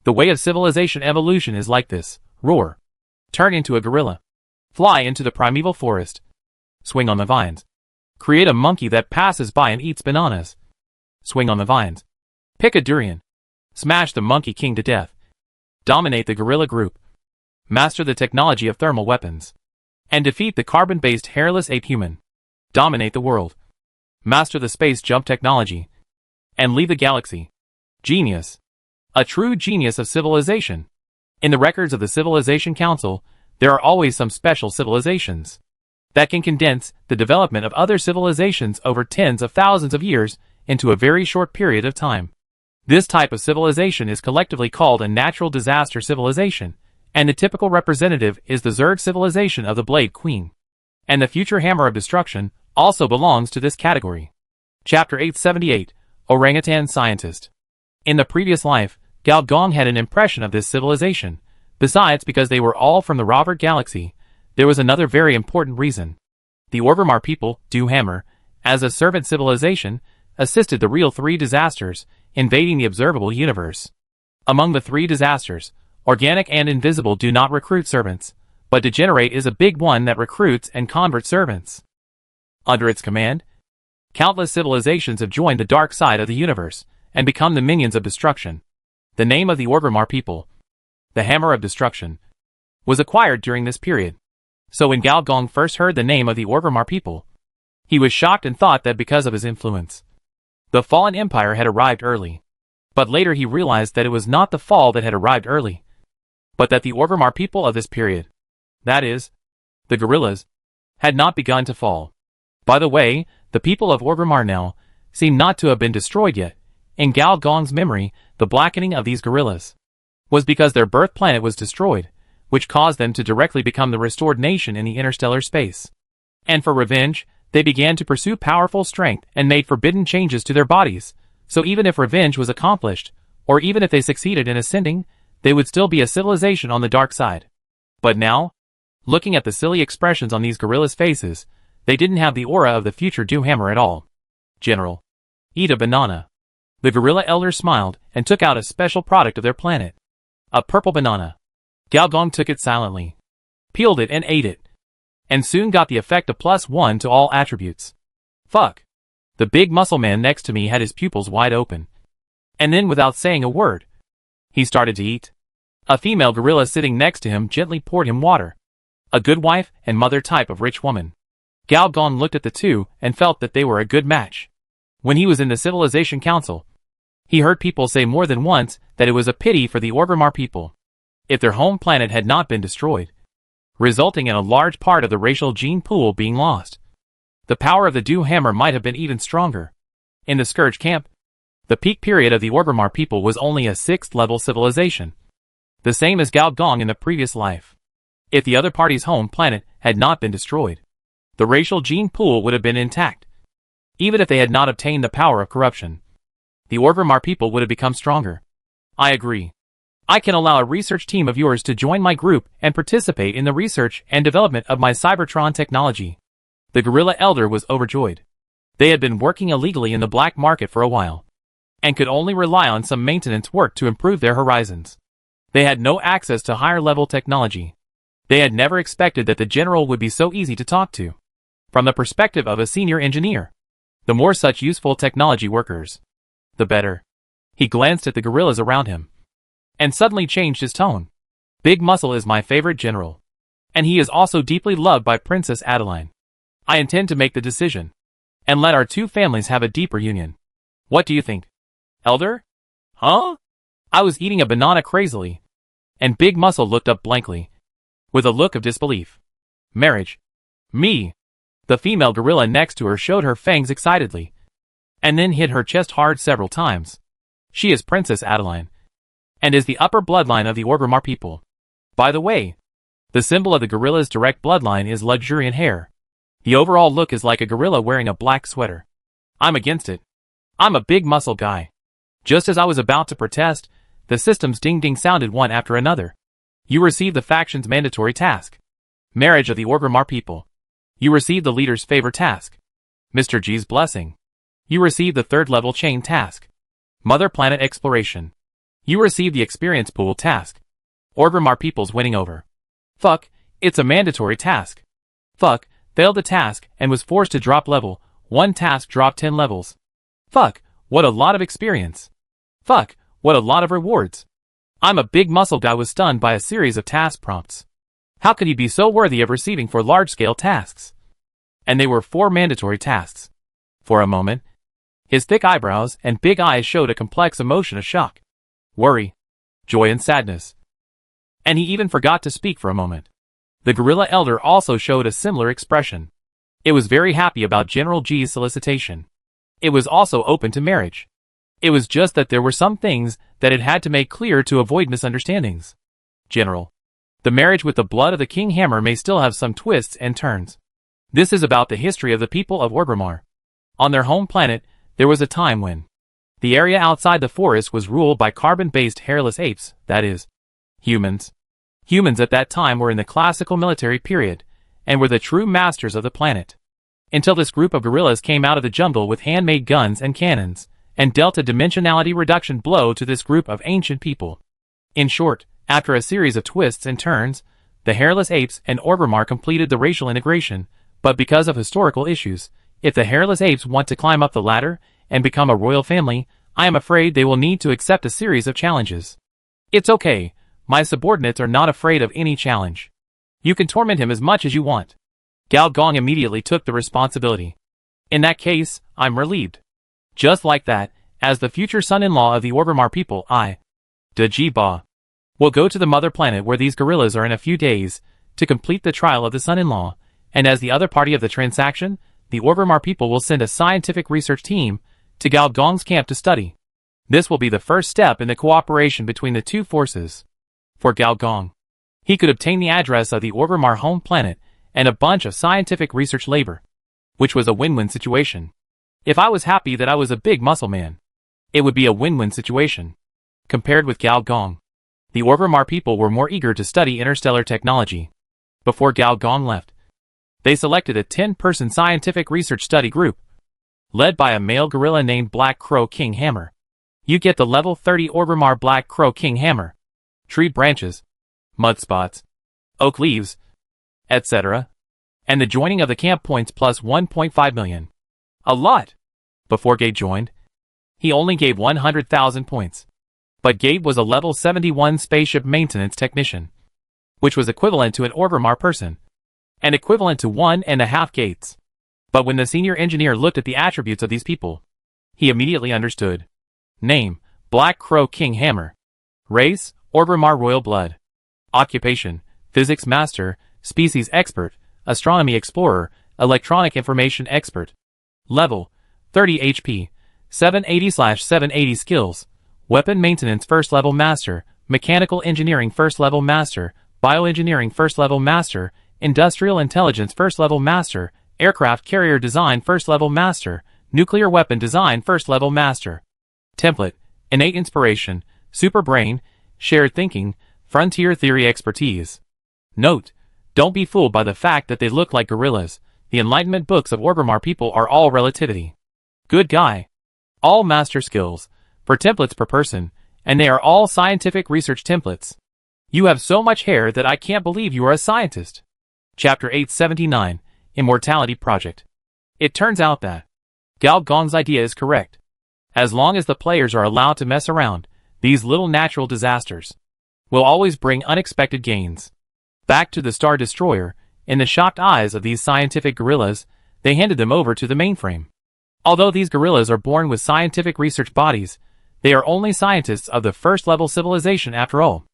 the way of civilization evolution is like this: roar, turn into a gorilla, fly into the primeval forest, swing on the vines, create a monkey that passes by and eats bananas, swing on the vines, pick a durian, smash the monkey king to death, dominate the gorilla group, master the technology of thermal weapons, and defeat the carbon-based hairless ape human, dominate the world, master the space jump technology, and leave the galaxy. Genius. A true genius of civilization. In the records of the Civilization Council, there are always some special civilizations that can condense the development of other civilizations over tens of thousands of years into a very short period of time. This type of civilization is collectively called a natural disaster civilization, and the typical representative is the Zerg civilization of the Blade Queen. And the future Hammer of Destruction also belongs to this category. Chapter 878, Orangutan Scientist. In the previous life, Gao Gong had an impression of this civilization. Besides, because they were all from the Robert Galaxy, there was another very important reason. The Orgrimmar people, Du Hammer, as a servant civilization, assisted the real three disasters, invading the observable universe. Among the three disasters, organic and invisible do not recruit servants, but degenerate is a big one that recruits and converts servants. Under its command, countless civilizations have joined the dark side of the universe, and become the minions of destruction. The name of the Orgrimmar people, the Hammer of Destruction, was acquired during this period. So when Gao Gong first heard the name of the Orgrimmar people, he was shocked and thought that because of his influence, the fallen empire had arrived early. But later he realized that it was not the fall that had arrived early, but that the Orgrimmar people of this period, that is, the gorillas, had not begun to fall. By the way, the people of Orgrimmar now seem not to have been destroyed yet. In Gao Gong's memory, the blackening of these gorillas was because their birth planet was destroyed, which caused them to directly become the restored nation in the interstellar space. And for revenge, they began to pursue powerful strength and made forbidden changes to their bodies, so even if revenge was accomplished, or even if they succeeded in ascending, they would still be a civilization on the dark side. But now, looking at the silly expressions on these gorillas' faces, they didn't have the aura of the future Du Hammer at all. General, eat a banana. The gorilla elder smiled and took out a special product of their planet. A purple banana. Gao Gong took it silently, peeled it and ate it, and soon got the effect of +1 to all attributes. Fuck. The big muscle man next to me had his pupils wide open. And then without saying a word, he started to eat. A female gorilla sitting next to him gently poured him water. A good wife and mother type of rich woman. Gao Gong looked at the two and felt that they were a good match. When he was in the Civilization Council, he heard people say more than once that it was a pity for the Orgrimmar people if their home planet had not been destroyed, resulting in a large part of the racial gene pool being lost. The power of the Du Hammer might have been even stronger. In the Scourge camp, the peak period of the Orgrimmar people was only a 6th-level civilization, the same as Gao Gong in the previous life. If the other party's home planet had not been destroyed, the racial gene pool would have been intact. Even if they had not obtained the power of corruption, the Orgrimmar people would have become stronger. I agree. I can allow a research team of yours to join my group and participate in the research and development of my Cybertron technology. The gorilla elder was overjoyed. They had been working illegally in the black market for a while, and could only rely on some maintenance work to improve their horizons. They had no access to higher-level technology. They had never expected that the general would be so easy to talk to. From the perspective of a senior engineer, the more such useful technology workers, the better. He glanced at the gorillas around him, and suddenly changed his tone. Big Muscle is my favorite general, and he is also deeply loved by Princess Adeline. I intend to make the decision, and let our two families have a deeper union. What do you think, Elder? Huh? I was eating a banana crazily, and Big Muscle looked up blankly, with a look of disbelief. Marriage? Me? The female gorilla next to her showed her fangs excitedly, and then hit her chest hard several times. She is Princess Adeline, and is the upper bloodline of the Orgrimmar people. By the way, the symbol of the gorilla's direct bloodline is luxuriant hair. The overall look is like a gorilla wearing a black sweater. I'm against it. I'm a big muscle guy. Just as I was about to protest, the system's ding-ding sounded one after another. You receive the faction's mandatory task. Marriage of the Orgrimmar people. You receive the leader's favor task. Mr. G's blessing. You receive the 3rd-level chain task. Mother planet exploration. You receive the experience pool task. Orgrimmar people's winning over. Fuck, it's a mandatory task. Fuck, failed the task and was forced to drop level. 1 task dropped 10 levels. Fuck, what a lot of experience. Fuck, what a lot of rewards. I'm a big muscle guy was stunned by a series of task prompts. How could he be so worthy of receiving 4 large-scale tasks? And they were 4 mandatory tasks. For a moment, his thick eyebrows and big eyes showed a complex emotion of shock, worry, joy and sadness. And he even forgot to speak for a moment. The gorilla elder also showed a similar expression. It was very happy about General G's solicitation. It was also open to marriage. It was just that there were some things that it had to make clear to avoid misunderstandings. General. The marriage with the blood of the King Hammer may still have some twists and turns. This is about the history of the people of Orgrimmar. On their home planet, there was a time when the area outside the forest was ruled by carbon-based hairless apes, that is, humans. Humans at that time were in the classical military period, and were the true masters of the planet. Until this group of gorillas came out of the jungle with handmade guns and cannons, and dealt a dimensionality reduction blow to this group of ancient people. In short, after a series of twists and turns, the hairless apes and Orgrimmar completed the racial integration, but because of historical issues, if the hairless apes want to climb up the ladder and become a royal family, I am afraid they will need to accept a series of challenges. It's okay, my subordinates are not afraid of any challenge. You can torment him as much as you want. Gao Gong immediately took the responsibility. In that case, I'm relieved. Just like that, as the future son-in-law of the Orgrimmar people, I, Dajiba, will go to the mother planet where these gorillas are in a few days, to complete the trial of the son-in-law, and as the other party of the transaction, the Orgrimmar people will send a scientific research team to Gao Gong's camp to study. This will be the first step in the cooperation between the two forces. For Gao Gong, he could obtain the address of the Orgrimmar home planet and a bunch of scientific research labor, which was a win-win situation. If I was happy that I was a big muscle man, it would be a win-win situation. Compared with Gao Gong, the Orgrimmar people were more eager to study interstellar technology. Before Gao Gong left, they selected a 10-person scientific research study group, led by a male gorilla named Black Crow King Hammer. You get the level 30 Orgrimmar Black Crow King Hammer, tree branches, mud spots, oak leaves, etc. And the joining of the camp points plus 1.5 million. A lot. Before Gabe joined, he only gave 100,000 points. But Gabe was a level 71 spaceship maintenance technician, which was equivalent to an Orgrimmar person, and equivalent to 1.5 gates. But when the senior engineer looked at the attributes of these people, he immediately understood. Name, Black Crow King Hammer. Race, Orgrimmar Royal Blood. Occupation, Physics Master, Species Expert, Astronomy Explorer, Electronic Information Expert. Level, 30 HP, 780/780 Skills, Weapon Maintenance First Level Master, Mechanical Engineering First Level Master, Bioengineering First Level Master, Industrial Intelligence First Level Master, Aircraft Carrier Design First Level Master, Nuclear Weapon Design First Level Master. Template, Innate Inspiration, Super Brain, Shared Thinking, Frontier Theory Expertise. Note, don't be fooled by the fact that they look like gorillas. The Enlightenment books of Orgrimmar people are all relativity. Good guy. All master skills, for templates per person, and they are all scientific research templates. You have so much hair that I can't believe you are a scientist. Chapter 879, Immortality Project. It turns out that Gao Gong's idea is correct. As long as the players are allowed to mess around, these little natural disasters will always bring unexpected gains. Back to the Star Destroyer, in the shocked eyes of these scientific gorillas, they handed them over to the mainframe. Although these gorillas are born with scientific research bodies, they are only scientists of the first-level civilization after all.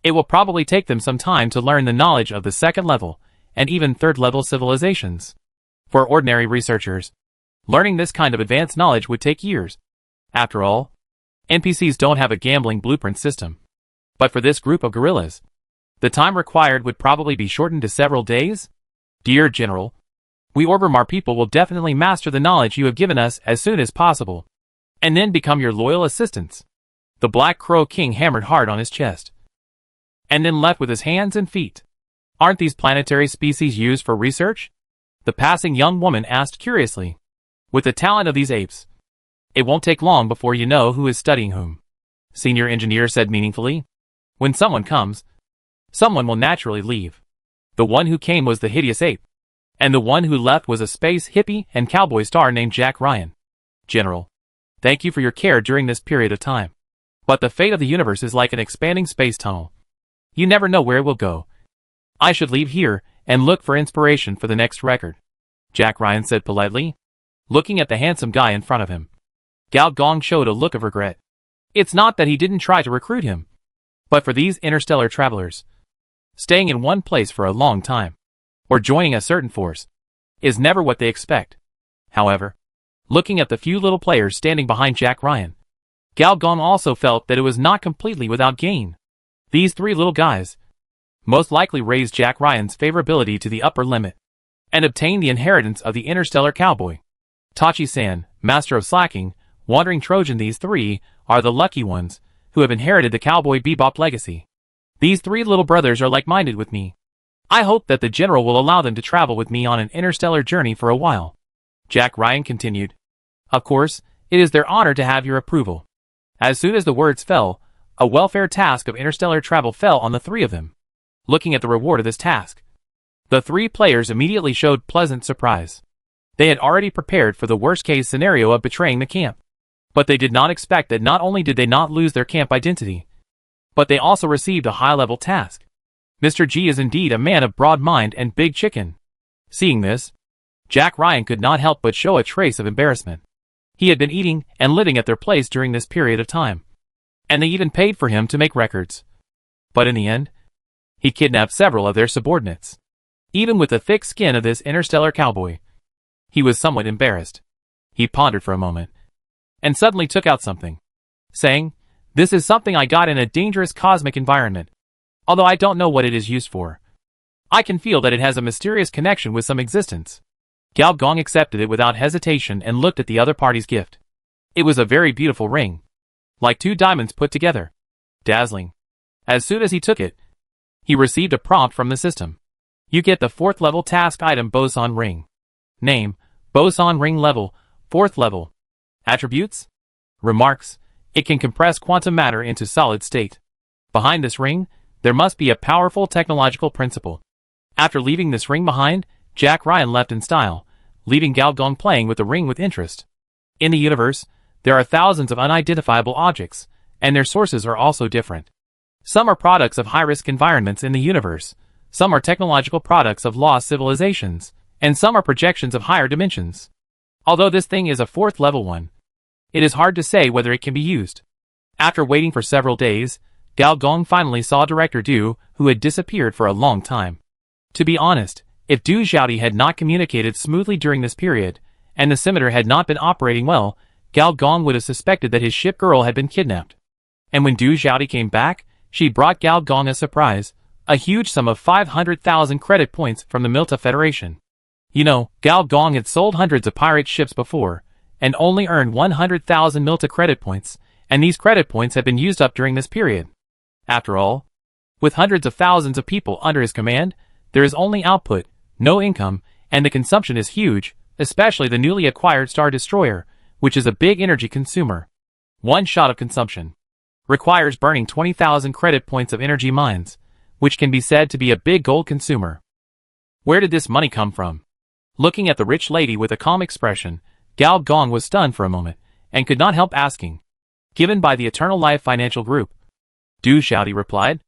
It will probably take them some time to learn the knowledge of the second-level, and even third-level civilizations. For ordinary researchers, learning this kind of advanced knowledge would take years. After all, NPCs don't have a gambling blueprint system. But for this group of gorillas, the time required would probably be shortened to several days. Dear General, we Orgrimmar people will definitely master the knowledge you have given us as soon as possible, and then become your loyal assistants. The Black Crow King hammered hard on his chest, and then left with his hands and feet. Aren't these planetary species used for research? The passing young woman asked curiously. With the talent of these apes, it won't take long before you know who is studying whom. Senior engineer said meaningfully. When someone comes, someone will naturally leave. The one who came was the hideous ape, and the one who left was a space hippie and cowboy star named Jack Ryan. General, thank you for your care during this period of time. But the fate of the universe is like an expanding space tunnel. You never know where it will go. I should leave here and look for inspiration for the next record, Jack Ryan said politely, looking at the handsome guy in front of him. Gao Gong showed a look of regret. It's not that he didn't try to recruit him, but for these interstellar travelers, staying in one place for a long time, or joining a certain force, is never what they expect. However, looking at the few little players standing behind Jack Ryan, Gao Gong also felt that it was not completely without gain. These three little guys most likely raised Jack Ryan's favorability to the upper limit, and obtained the inheritance of the interstellar cowboy. Tachi-san, master of slacking, wandering Trojan, these three are the lucky ones who have inherited the Cowboy Bebop legacy. These three little brothers are like-minded with me. I hope that the general will allow them to travel with me on an interstellar journey for a while. Jack Ryan continued. Of course, it is their honor to have your approval. As soon as the words fell, a welfare task of interstellar travel fell on the three of them. Looking at the reward of this task, the three players immediately showed pleasant surprise. They had already prepared for the worst-case scenario of betraying the camp. But they did not expect that not only did they not lose their camp identity, but they also received a high-level task. Mr. G is indeed a man of broad mind and big chicken. Seeing this, Jack Ryan could not help but show a trace of embarrassment. He had been eating and living at their place during this period of time, and they even paid for him to make records. But in the end, he kidnapped several of their subordinates. Even with the thick skin of this interstellar cowboy, he was somewhat embarrassed. He pondered for a moment, and suddenly took out something, saying, "This is something I got in a dangerous cosmic environment. Although I don't know what it is used for, I can feel that it has a mysterious connection with some existence." Gao Gong accepted it without hesitation and looked at the other party's gift. It was a very beautiful ring, like two diamonds put together. Dazzling. As soon as he took it, he received a prompt from the system. You get the 4th level task item Boson Ring. Name, Boson Ring level, 4th level. Attributes? Remarks, it can compress quantum matter into solid state. Behind this ring, there must be a powerful technological principle. After leaving this ring behind, Jack Ryan left in style, leaving Gao Gong playing with the ring with interest. In the universe, there are thousands of unidentifiable objects, and their sources are also different. Some are products of high-risk environments in the universe, some are technological products of lost civilizations, and some are projections of higher dimensions. Although this thing is a 4th level one, it is hard to say whether it can be used. After waiting for several days, Gao Gong finally saw Director Du, who had disappeared for a long time. To be honest, if Du Xiaodi had not communicated smoothly during this period, and the scimitar had not been operating well, Gao Gong would have suspected that his ship girl had been kidnapped. And when Du Xiaodi came back, she brought Gao Gong a surprise, a huge sum of 500,000 credit points from the Milta Federation. You know, Gao Gong had sold hundreds of pirate ships before, and only earned 100,000 Milta credit points, and these credit points had been used up during this period. After all, with hundreds of thousands of people under his command, there is only output, no income, and the consumption is huge, especially the newly acquired Star Destroyer, which is a big energy consumer. One shot of consumption requires burning 20,000 credit points of energy mines, which can be said to be a big gold consumer. Where did this money come from? Looking at the rich lady with a calm expression, Gao Gong was stunned for a moment, and could not help asking. Given by the Eternal Life Financial Group. Du Xiaodi replied.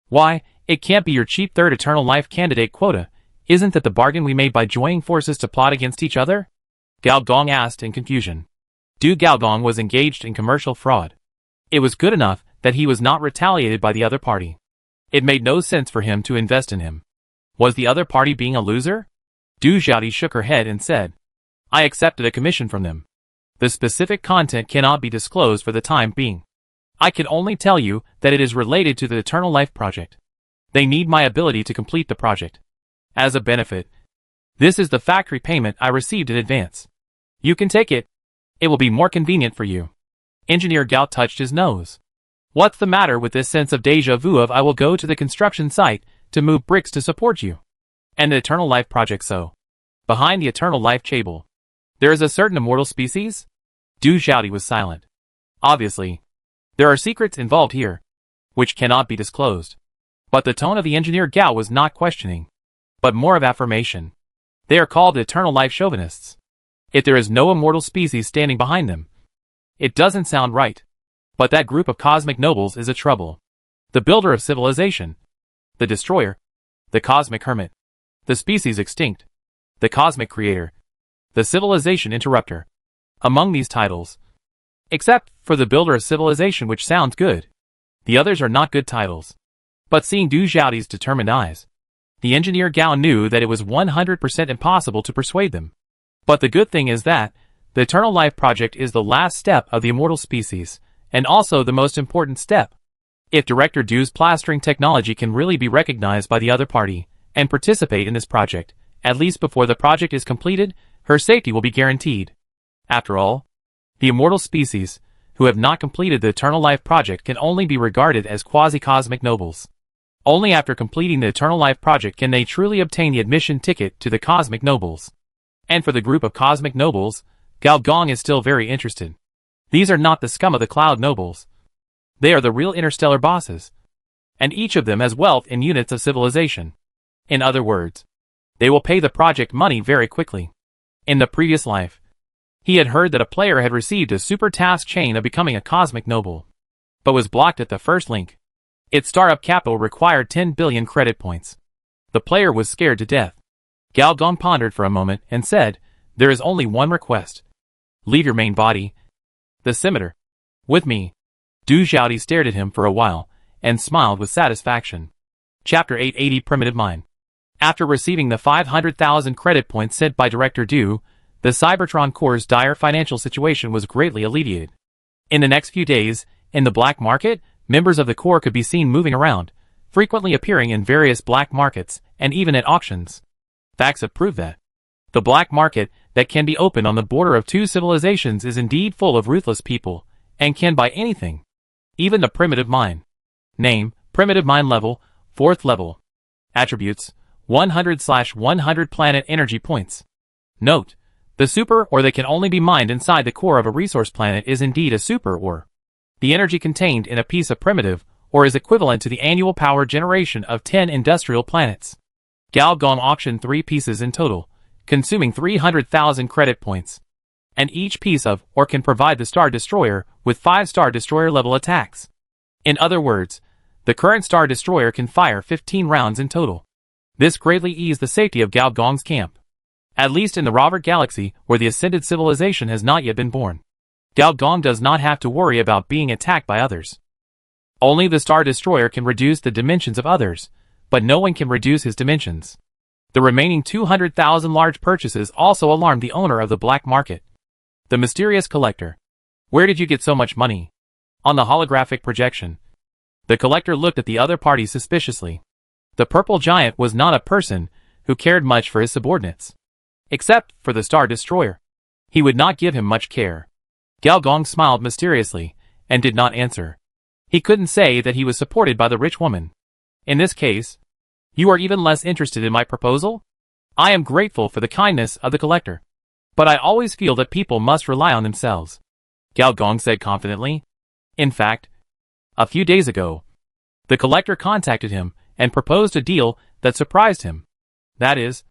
Why, it can't be your cheap third Eternal Life candidate quota. Isn't that the bargain we made by joining forces to plot against each other? Gao Gong asked in confusion. Du Gao Gong was engaged in commercial fraud. It was good enough that he was not retaliated by the other party. It made no sense for him to invest in him. Was the other party being a loser? Du Xiaodi shook her head and said, I accepted a commission from them. The specific content cannot be disclosed for the time being. I can only tell you that it is related to the Eternal Life Project. They need my ability to complete the project. As a benefit, this is the factory payment I received in advance. You can take it. It will be more convenient for you. Engineer Gao touched his nose. What's the matter with this sense of deja vu of I will go to the construction site to move bricks to support you? And the Eternal Life Project so? Behind the Eternal Life Chable, there is a certain immortal species? Du Xiaodi was silent. Obviously, there are secrets involved here, which cannot be disclosed. But the tone of the engineer Gao was not questioning, but more of affirmation. They are called Eternal Life Chauvinists. If there is no immortal species standing behind them, it doesn't sound right. But that group of cosmic nobles is a trouble. The builder of civilization, the destroyer, the cosmic hermit, the species extinct, the cosmic creator, the civilization interrupter. Among these titles, except for the builder of civilization, which sounds good, the others are not good titles. But seeing Du Xiaoti's determined eyes, the engineer Gao knew that it was 100% impossible to persuade them. But the good thing is that the Eternal Life Project is the last step of the immortal species, and also the most important step. If Director Du's plastering technology can really be recognized by the other party, and participate in this project, at least before the project is completed, her safety will be guaranteed. After all, the immortal species, who have not completed the Eternal Life Project, can only be regarded as quasi-cosmic nobles. Only after completing the Eternal Life Project can they truly obtain the admission ticket to the Cosmic Nobles. And for the group of Cosmic Nobles, Gao Gong is still very interested. These are not the scum of the Cloud Nobles. They are the real interstellar bosses. And each of them has wealth in units of civilization. In other words, they will pay the project money very quickly. In the previous life, he had heard that a player had received a super task chain of becoming a Cosmic Noble, but was blocked at the first link. Its startup capital required 10 billion credit points. The player was scared to death. Gao Gong pondered for a moment and said, "There is only one request. Leave your main body, the scimitar, with me." Du Xiaoti stared at him for a while, and smiled with satisfaction. Chapter 880 Primitive Mind. After receiving the 500,000 credit points sent by Director Du, the Cybertron Core's dire financial situation was greatly alleviated. In the next few days, in the black market, members of the Core could be seen moving around, frequently appearing in various black markets, and even at auctions. Facts have proved that the black market that can be opened on the border of two civilizations is indeed full of ruthless people, and can buy anything, even the primitive mind. Name, Primitive Mind Level, 4th level. Attributes, 100/100 planet energy points. Note, the super ore that can only be mined inside the core of a resource planet is indeed a super ore. The energy contained in a piece of primitive ore is equivalent to the annual power generation of 10 industrial planets. Gao Gong auctioned 3 pieces in total, consuming 300,000 credit points. And each piece of ore can provide the Star Destroyer with 5 Star Destroyer level attacks. In other words, the current Star Destroyer can fire 15 rounds in total. This greatly eased the safety of Gao Gong's camp, at least in the Robert Galaxy where the Ascended Civilization has not yet been born. Gao Gong does not have to worry about being attacked by others. Only the Star Destroyer can reduce the dimensions of others, but no one can reduce his dimensions. The remaining 200,000 large purchases also alarmed the owner of the black market. The mysterious collector. Where did you get so much money? On the holographic projection, the collector looked at the other party suspiciously. The purple giant was not a person who cared much for his subordinates. Except for the Star Destroyer. He would not give him much care. Gao Gong smiled mysteriously, and did not answer. He couldn't say that he was supported by the rich woman. In this case, you are even less interested in my proposal? I am grateful for the kindness of the collector, but I always feel that people must rely on themselves, Gao Gong said confidently. In fact, a few days ago, the collector contacted him and proposed a deal that surprised him. That is,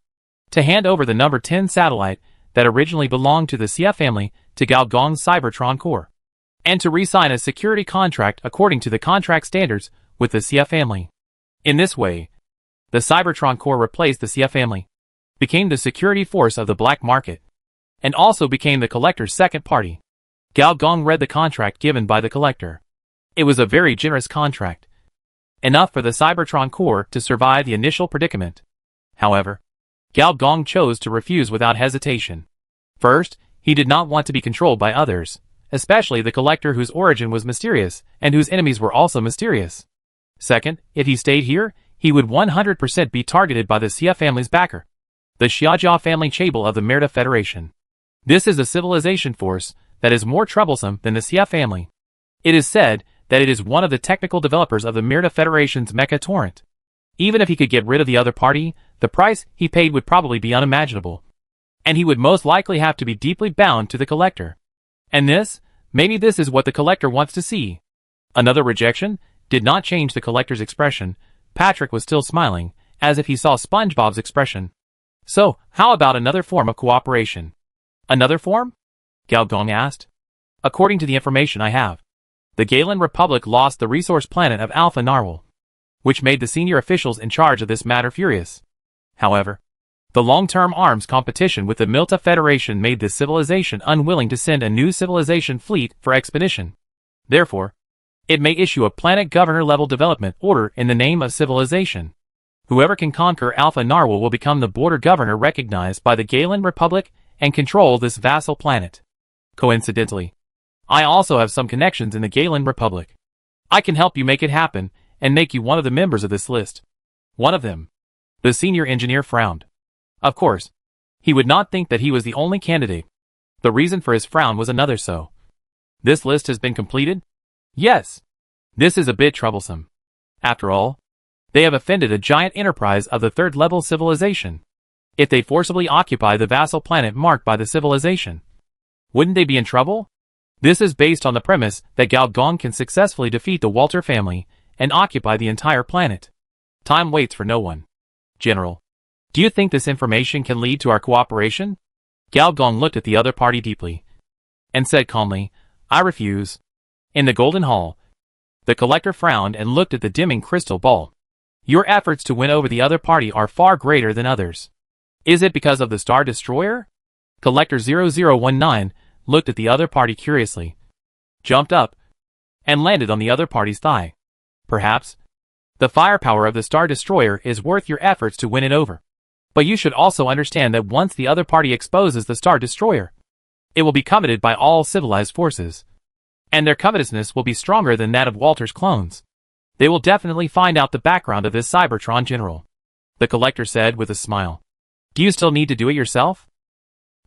to hand over the number 10 satellite that originally belonged to the Xia family to Gao Gong's Cybertron Core, and to re-sign a security contract according to the contract standards with the Xia family. In this way, the Cybertron Core replaced the Xia family, became the security force of the black market, and also became the collector's second party. Gao Gong read the contract given by the collector. It was a very generous contract, enough for the Cybertron Core to survive the initial predicament. However, Gao Gong chose to refuse without hesitation. First, he did not want to be controlled by others, especially the collector whose origin was mysterious and whose enemies were also mysterious. Second, if he stayed here, he would 100% be targeted by the Xia family's backer, the Xiajia family Chable of the Merida Federation. This is a civilization force that is more troublesome than the Xia family. It is said that it is one of the technical developers of the Merida Federation's Mecha Torrent. Even if he could get rid of the other party, the price he paid would probably be unimaginable. And he would most likely have to be deeply bound to the collector. And maybe this is what the collector wants to see. Another rejection did not change the collector's expression. Patrick was still smiling, as if he saw SpongeBob's expression. So, how about another form of cooperation? Another form? Gao Gong asked. According to the information I have, the Galen Republic lost the resource planet of Alpha Narwhal, which made the senior officials in charge of this matter furious. However, the long-term arms competition with the Milta Federation made this civilization unwilling to send a new civilization fleet for expedition. Therefore, It may issue a planet governor-level development order in the name of civilization. Whoever can conquer Alpha Narwhal will become the border governor recognized by the Galen Republic and control this vassal planet. Coincidentally, I also have some connections in the Galen Republic. I can help you make it happen and make you one of the members of this list. One of them. The senior engineer frowned. Of course, he would not think that he was the only candidate. The reason for his frown was another so. This list has been completed? Yes. This is a bit troublesome. After all, they have offended a giant enterprise of the third-level civilization. If they forcibly occupy the vassal planet marked by the civilization, wouldn't they be in trouble? This is based on the premise that Gao Gong can successfully defeat the Walter family and occupy the entire planet. Time waits for no one. General, do you think this information can lead to our cooperation? Gao Gong looked at the other party deeply and said calmly, I refuse. In the Golden Hall, the collector frowned and looked at the dimming crystal ball. Your efforts to win over the other party are far greater than others. Is it because of the Star Destroyer? Collector 0019 looked at the other party curiously, jumped up, and landed on the other party's thigh. Perhaps the firepower of the Star Destroyer is worth your efforts to win it over. But you should also understand that once the other party exposes the Star Destroyer, it will be coveted by all civilized forces. And their covetousness will be stronger than that of Walter's clones. They will definitely find out the background of this Cybertron general. The collector said with a smile. Do you still need to do it yourself?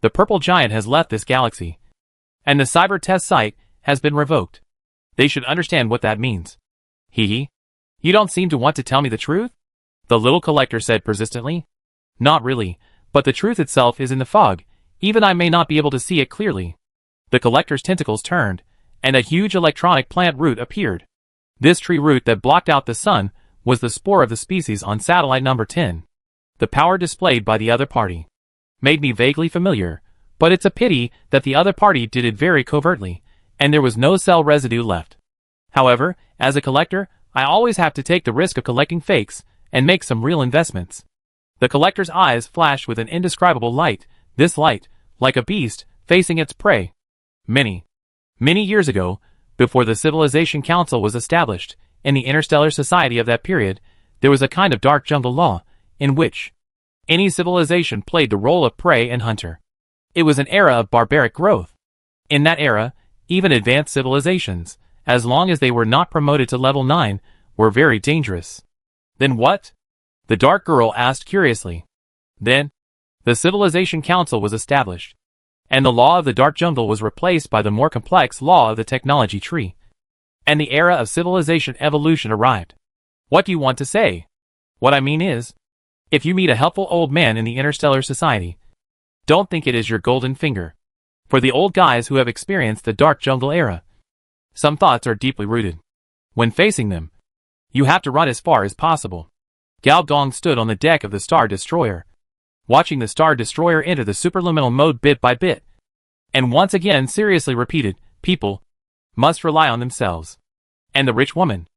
The purple giant has left this galaxy, and the cyber test site has been revoked. They should understand what that means. Hee. You don't seem to want to tell me the truth? The little collector said persistently. Not really, but the truth itself is in the fog. Even I may not be able to see it clearly. The collector's tentacles turned, and a huge electronic plant root appeared. This tree root that blocked out the sun was the spore of the species on satellite number 10. The power displayed by the other party made me vaguely familiar, but it's a pity that the other party did it very covertly, and there was no cell residue left. However, as a collector, I always have to take the risk of collecting fakes and make some real investments. The collector's eyes flashed with an indescribable light, this light, like a beast, facing its prey. Many years ago, before the Civilization Council was established, in the interstellar society of that period, there was a kind of dark jungle law, in which any civilization played the role of prey and hunter. It was an era of barbaric growth. In that era, even advanced civilizations, as long as they were not promoted to level 9, were very dangerous. Then what? The dark girl asked curiously. Then, the Civilization Council was established, and the law of the dark jungle was replaced by the more complex law of the technology tree. And the era of civilization evolution arrived. What do you want to say? What I mean is, if you meet a helpful old man in the interstellar society, don't think it is your golden finger. For the old guys who have experienced the dark jungle era, some thoughts are deeply rooted. When facing them, you have to run as far as possible. Gao Gong stood on the deck of the Star Destroyer, watching the Star Destroyer enter the superluminal mode bit by bit, and once again seriously repeated, people must rely on themselves. And the rich woman,